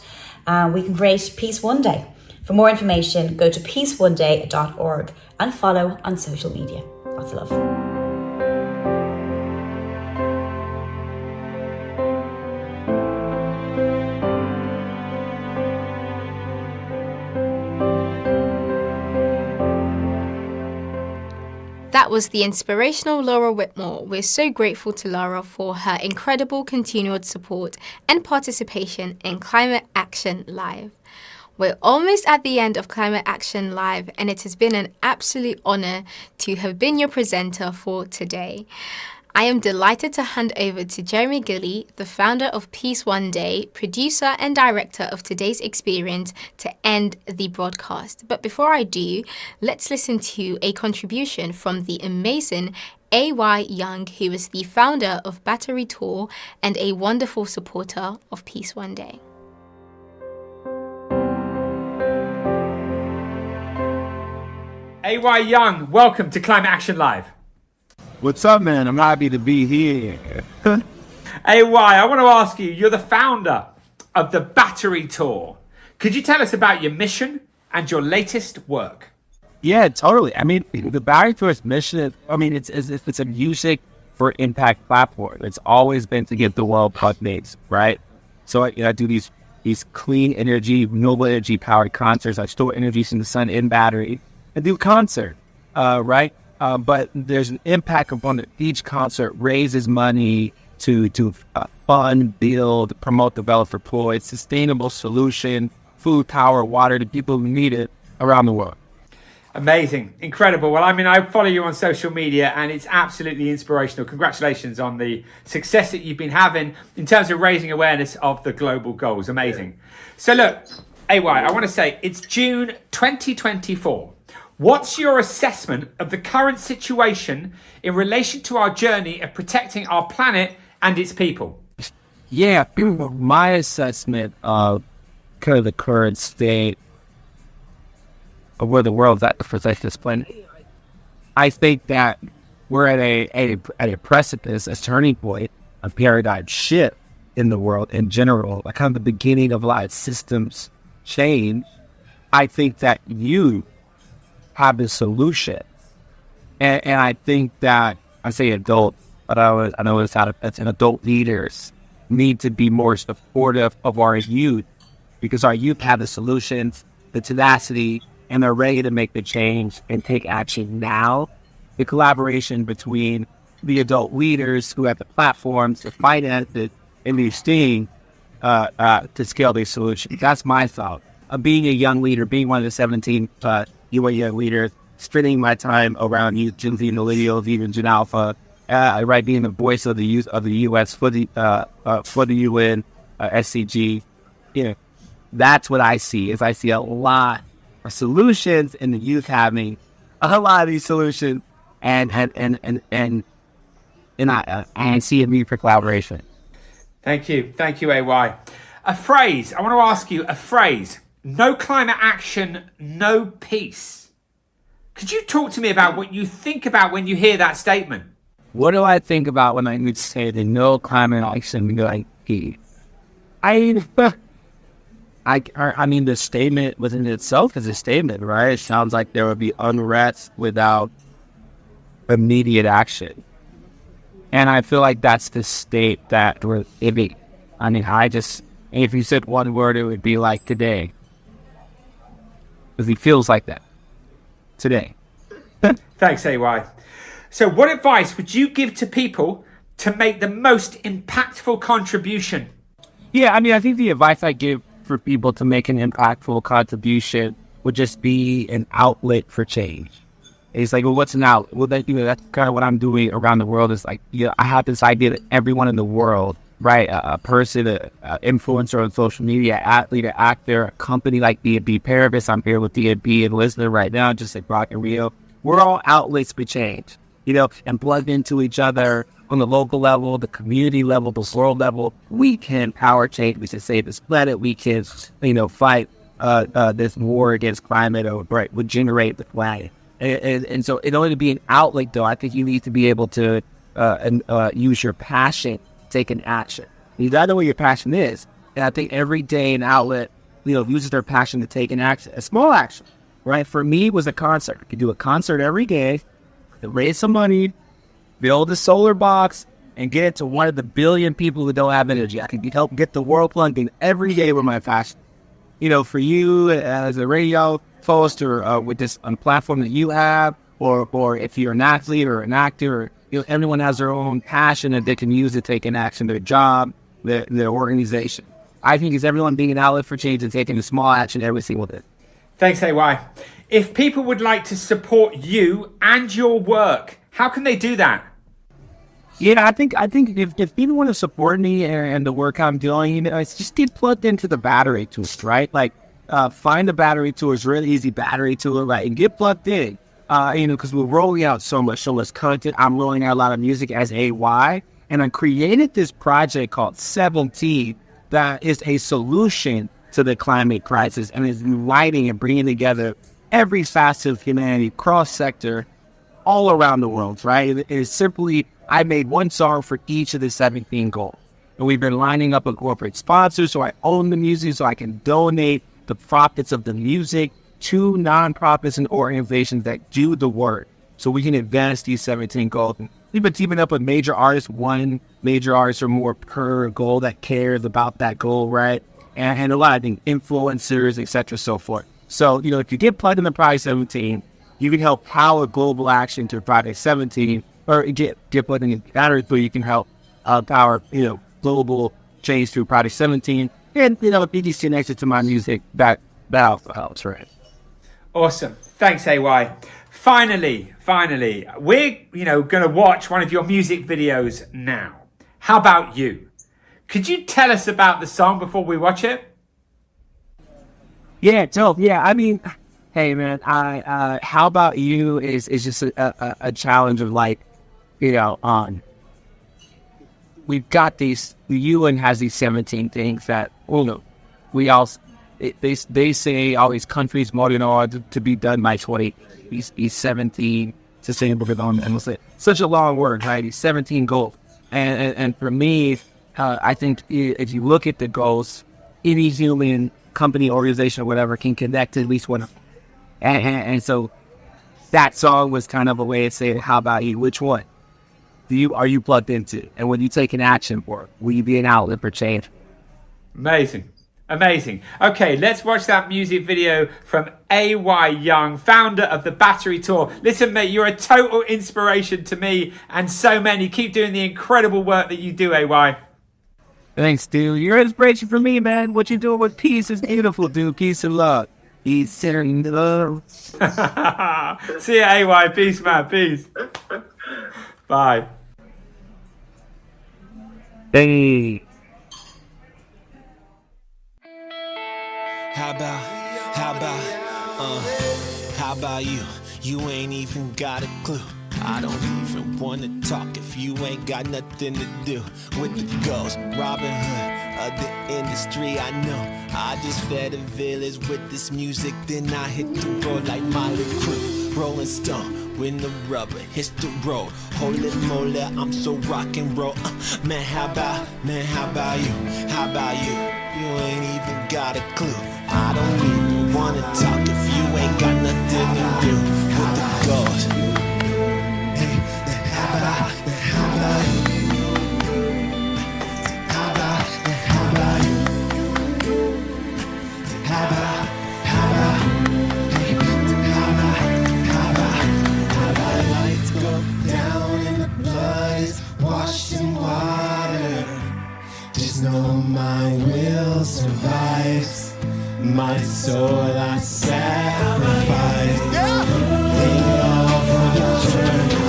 I: We can create peace one day. For more information, go to peaceoneday.org and follow on social media. Lots of love.
C: That was the inspirational Laura Whitmore. We're so grateful to Laura for her incredible continued support and participation in Climate Action Live. We're almost at the end of Climate Action Live, and it has been an absolute honor to have been your presenter for today. I am delighted to hand over to Jeremy Gilley, the founder of Peace One Day, producer and director of today's experience, to end the broadcast. But before I do, let's listen to a contribution from the amazing A.Y. Young, who is the founder of Battery Tour and a wonderful supporter of Peace One Day.
A: A.Y. Young, welcome to Climate Action Live.
J: What's up, man? I'm happy to be here.
A: A.Y., I want to ask you, you're the founder of the Battery Tour. Could you tell us about your mission and your latest work?
J: Yeah, totally. I mean, the Battery Tour's mission is, it's a music for impact platform. It's always been to get the world updates, right? So I do these clean energy, renewable energy powered concerts. I store energy from the sun in battery and do concert, right? But there's an impact component. Each concert raises money to fund, build, promote, develop, deploy sustainable solution, food, power, water to people who need it around the world.
A: Amazing. Incredible. Well, I mean, I follow you on social media and it's absolutely inspirational. Congratulations on the success that you've been having in terms of raising awareness of the global goals. Amazing. So look, AY, I want to say it's June 2024. What's your assessment of the current situation in relation to our journey of protecting our planet and its people?
J: Yeah, my assessment of kind of the current state of where the world's at for this planet, I think that we're at a precipice, a turning point, a paradigm shift in the world in general, like kind of the beginning of a lot of systems change. I think that you have the solution, and I think that I say adults, but I know it's an adult leaders need to be more supportive of our youth, because our youth have the solutions, the tenacity, and they're ready to make the change and take action now. The collaboration between the adult leaders who have the platforms, the finances, and the esteem to scale these solutions. That's my thought. Being a young leader, being one of the 17 young leaders, spending my time around youth, Gen Z, millennials, even Gen Alpha, right, being the voice of the youth of the U.S. for the UN, SCG. You know, that's what I see. Is I see a lot of solutions, and the youth having a lot of these solutions, and I see a need for collaboration.
A: Thank you, AY. A phrase. I want to ask you a phrase. No climate action, no peace. Could you talk to me about what you think about when you hear that statement?
J: What do I think about when I would say the no climate action, no peace? I mean, the statement within itself is a statement, right? It sounds like there would be unrest without immediate action. And I feel like that's the state that we're living. I mean, if you said one word, it would be like today. Because he feels like that today.
A: Thanks, AY. So what advice would you give to people to make the most impactful contribution?
J: Yeah, I mean, I think the advice I give for people to make an impactful contribution would just be an outlet for change. It's like, well, what's an outlet? Well, that's kind of what I'm doing around the world. Is like, I have this idea that everyone in the world, right, a person, an influencer on social media, athlete, an actor, a company like BNP Paribas. I'm here with BNP and listening right now, just like Rock and Rio. We're all outlets for change, and plugged into each other on the local level, the community level, the world level. We can power change. We can save this planet. We can, fight this war against climate, or regenerate the planet. And so in order to be an outlet, though, I think you need to be able to use your passion, take an action. You gotta know what your passion is. And I think every day an outlet, uses their passion to take an action, a small action, right? For me, it was a concert. I could do a concert every day, raise some money, build a solar box, and get it to one of the billion people who don't have energy. I could help get the world plugged in every day with my passion. For you as a radio host, or with this platform that you have, or if you're an athlete or an actor, or everyone has their own passion that they can use to take an action, their job, their organization. I think it's everyone being an outlet for change and taking a small action every single day.
A: Thanks, AY. If people would like to support you and your work, how can they do that?
J: Yeah, I think if people want to support me and the work I'm doing, it's just get plugged into the battery tools, right? Like, find the battery tool. It's really easy battery tool, right? And get plugged in, because we're rolling out so much content. I'm rolling out a lot of music as AY, and I created this project called 17 that is a solution to the climate crisis, and is uniting and bringing together every facet of humanity, cross-sector, all around the world, right? It is simply, I made one song for each of the 17 goals. And we've been lining up a corporate sponsor, so I own the music, so I can donate the profits of the music to nonprofits and organizations that do the work, so we can advance these 17 goals. And we've been teaming up with major artists, one major artist or more per goal that cares about that goal, right? And a lot of things, influencers, etc., so forth. So, if you get plugged in the Project 17, you can help power global action to Project 17, or get plugged in the battery, so you can help power, global change through Project 17. And, if you just connected to my music, that also helps, right?
A: Awesome. Thanks, AY. Finally, we're, going to watch one of your music videos now. How about you? Could you tell us about the song before we watch it?
J: Yeah, dope. Yeah, I mean, hey, man, How About You is just a challenge of, like, we've got these, the UN has these 17 things that, we all, they say all these countries more in order to be done by 20, these 17 sustainable development, and it's such a long word, right? These 17 goals. And for me, I think if you look at the goals, any human company, organization, or whatever can connect to at least one of them. And so that song was kind of a way of saying, how about you? Which one are you plugged into? And when you take an action for it, will you be an outlet for change?
A: Amazing. Okay, let's watch that music video from AY Young, founder of the Battery Tour. Listen, mate, you're a total inspiration to me and so many. Keep doing the incredible work that you do, AY.
J: Thanks, dude. You're an inspiration for me, man. What you're doing with peace is beautiful, dude. Peace and love. Peace and love.
A: See ya, AY. Peace, man. Peace. Bye.
J: Hey.
K: How about you? You ain't even got a clue. I don't even wanna talk if you ain't got nothing to do with the ghost. Robin Hood of the industry, I know. I just fed a village with this music, then I hit the road like Molly Crew. Rolling Stone, when the rubber hits the road. Holy moly, I'm so rock and roll. Man, how about you? How about you? You ain't even got a clue. I don't even wanna talk if you ain't got nothing to do with the ghost. Washed and Just know my will survives. My soul I sacrifice. Leave it all for the journey.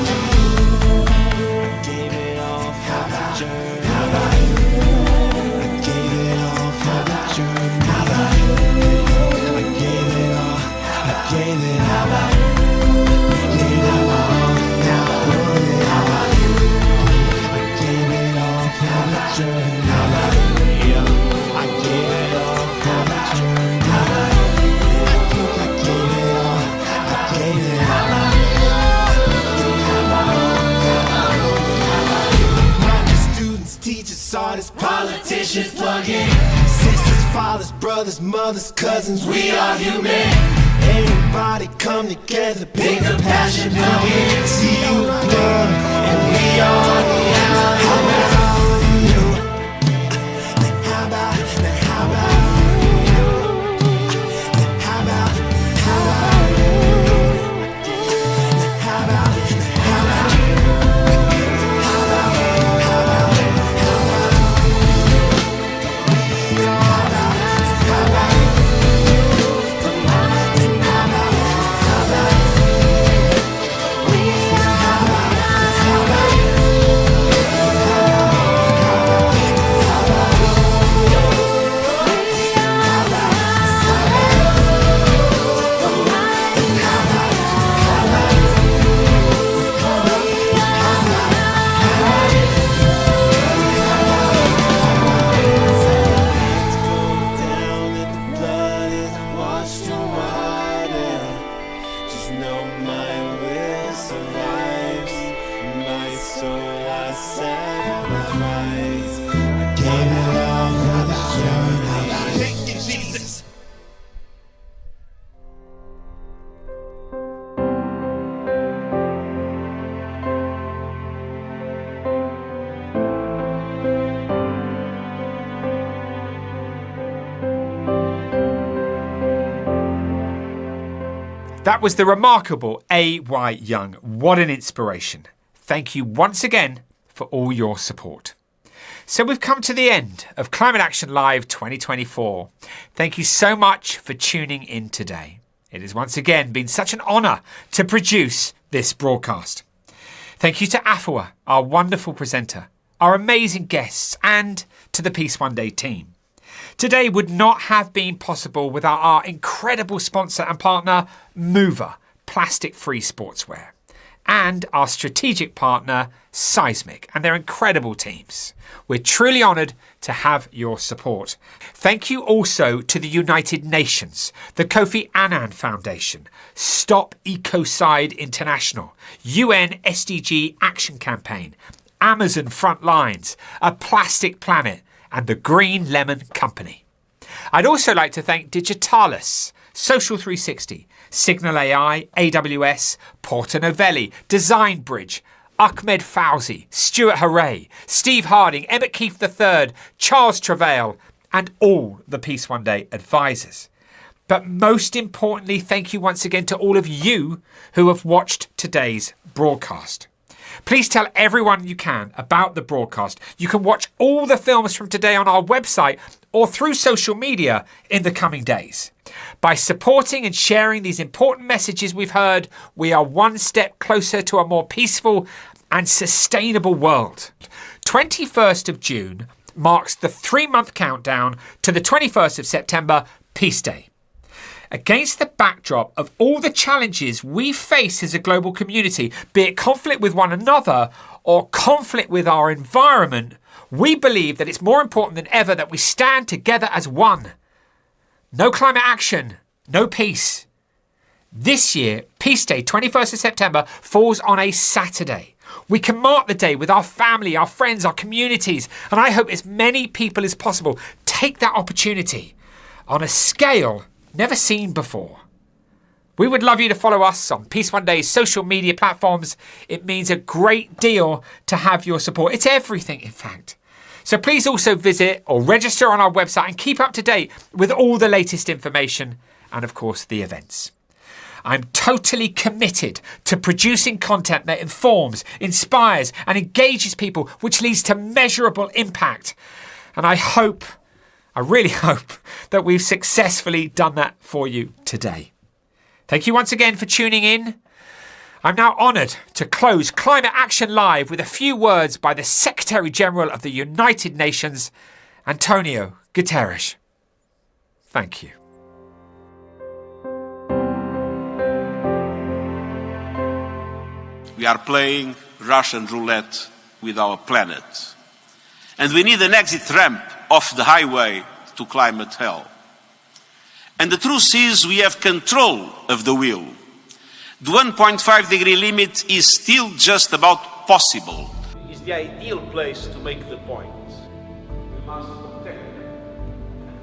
K: I gave it all for the journey. I gave it all for the journey. I gave it all. I gave it all. Gave it all. Now I want it all. I gave it all for the journey. I gave it all for the journey. I gave it all. I gave it all. Students, teachers, artists, politicians, plug in. Sisters, fathers, brothers, mothers, cousins, we are human. Everybody come together, pick a passion, plug in. See you blood, and we are the island. How about you? How about, how about
A: That was the remarkable A.Y. Young. What an inspiration. Thank you once again for all your support. So we've come to the end of Climate Action Live 2024. Thank you so much for tuning in today. It has once again been such an honour to produce this broadcast. Thank you to Afua, our wonderful presenter, our amazing guests, and to the Peace One Day team. Today would not have been possible without our incredible sponsor and partner, Mover, plastic-free sportswear, and our strategic partner, Seismic, and their incredible teams. We're truly honoured to have your support. Thank you also to the United Nations, the Kofi Annan Foundation, Stop Ecocide International, UN SDG Action Campaign, Amazon Frontlines, A Plastic Planet, and the Green Lemon Company. I'd also like to thank Digitalis, Social 360, Signal AI, AWS, Porter Novelli, Design Bridge, Ahmed Fauzi, Stuart Hooray, Steve Harding, Emmett Keefe III, Charles Travail, and all the Peace One Day advisors. But most importantly, thank you once again to all of you who have watched today's broadcast. Please tell everyone you can about the broadcast. You can watch all the films from today on our website or through social media in the coming days. By supporting and sharing these important messages we've heard, we are one step closer to a more peaceful and sustainable world. 21st of June marks the 3-month countdown to the 21st of September, Peace Day. Against the backdrop of all the challenges we face as a global community, be it conflict with one another or conflict with our environment, we believe that it's more important than ever that we stand together as one. No climate action, no peace. This year, Peace Day, 21st of September, falls on a Saturday. We can mark the day with our family, our friends, our communities, and I hope as many people as possible take that opportunity on a scale never seen before. We would love you to follow us on Peace One Day's social media platforms. It means a great deal to have your support. It's everything, in fact. So please also visit or register on our website and keep up to date with all the latest information and, of course, the events. I'm totally committed to producing content that informs, inspires and engages people, which leads to measurable impact. And I really hope that we've successfully done that for you today. Thank you once again for tuning in. I'm now honoured to close Climate Action Live with a few words by the Secretary General of the United Nations, Antonio Guterres. Thank you.
M: We are playing Russian roulette with our planet. And we need an exit ramp off the highway to climate hell. And the truth is we have control of the wheel. The 1.5 degree limit is still just about possible.
V: It's the ideal place to make the point. We must protect it.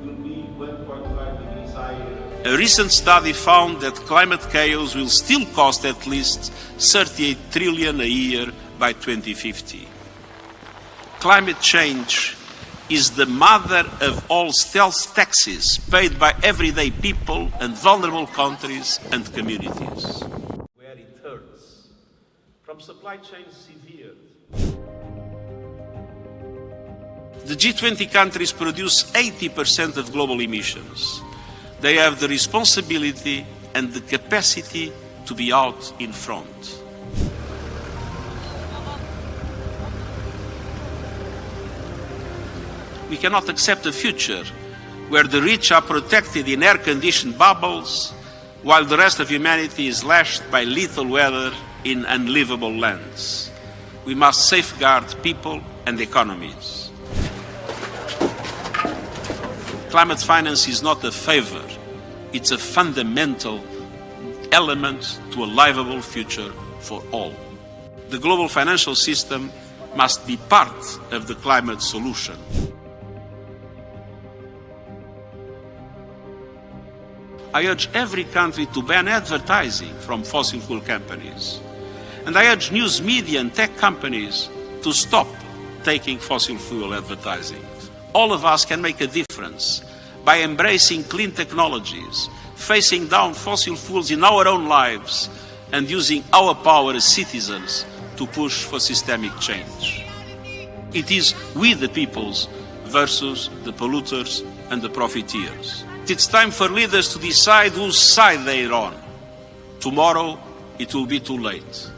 V: It will be 1.5 degrees higher.
M: A recent study found that climate chaos will still cost at least 38 trillion a year by 2050. Climate change is the mother of all stealth taxes paid by everyday people and vulnerable countries and communities.
V: Where it hurts, from supply chains severed.
M: The G20 countries produce 80% of global emissions. They have the responsibility and the capacity to be out in front. We cannot accept a future where the rich are protected in air-conditioned bubbles while the rest of humanity is lashed by lethal weather in unlivable lands. We must safeguard people and economies. Climate finance is not a favor, it's a fundamental element to a livable future for all. The global financial system must be part of the climate solution. I urge every country to ban advertising from fossil fuel companies. And I urge news media and tech companies to stop taking fossil fuel advertising. All of us can make a difference by embracing clean technologies, facing down fossil fuels in our own lives, and using our power as citizens to push for systemic change. It is we the peoples versus the polluters and the profiteers. It's time for leaders to decide whose side they're on. Tomorrow, it will be too late.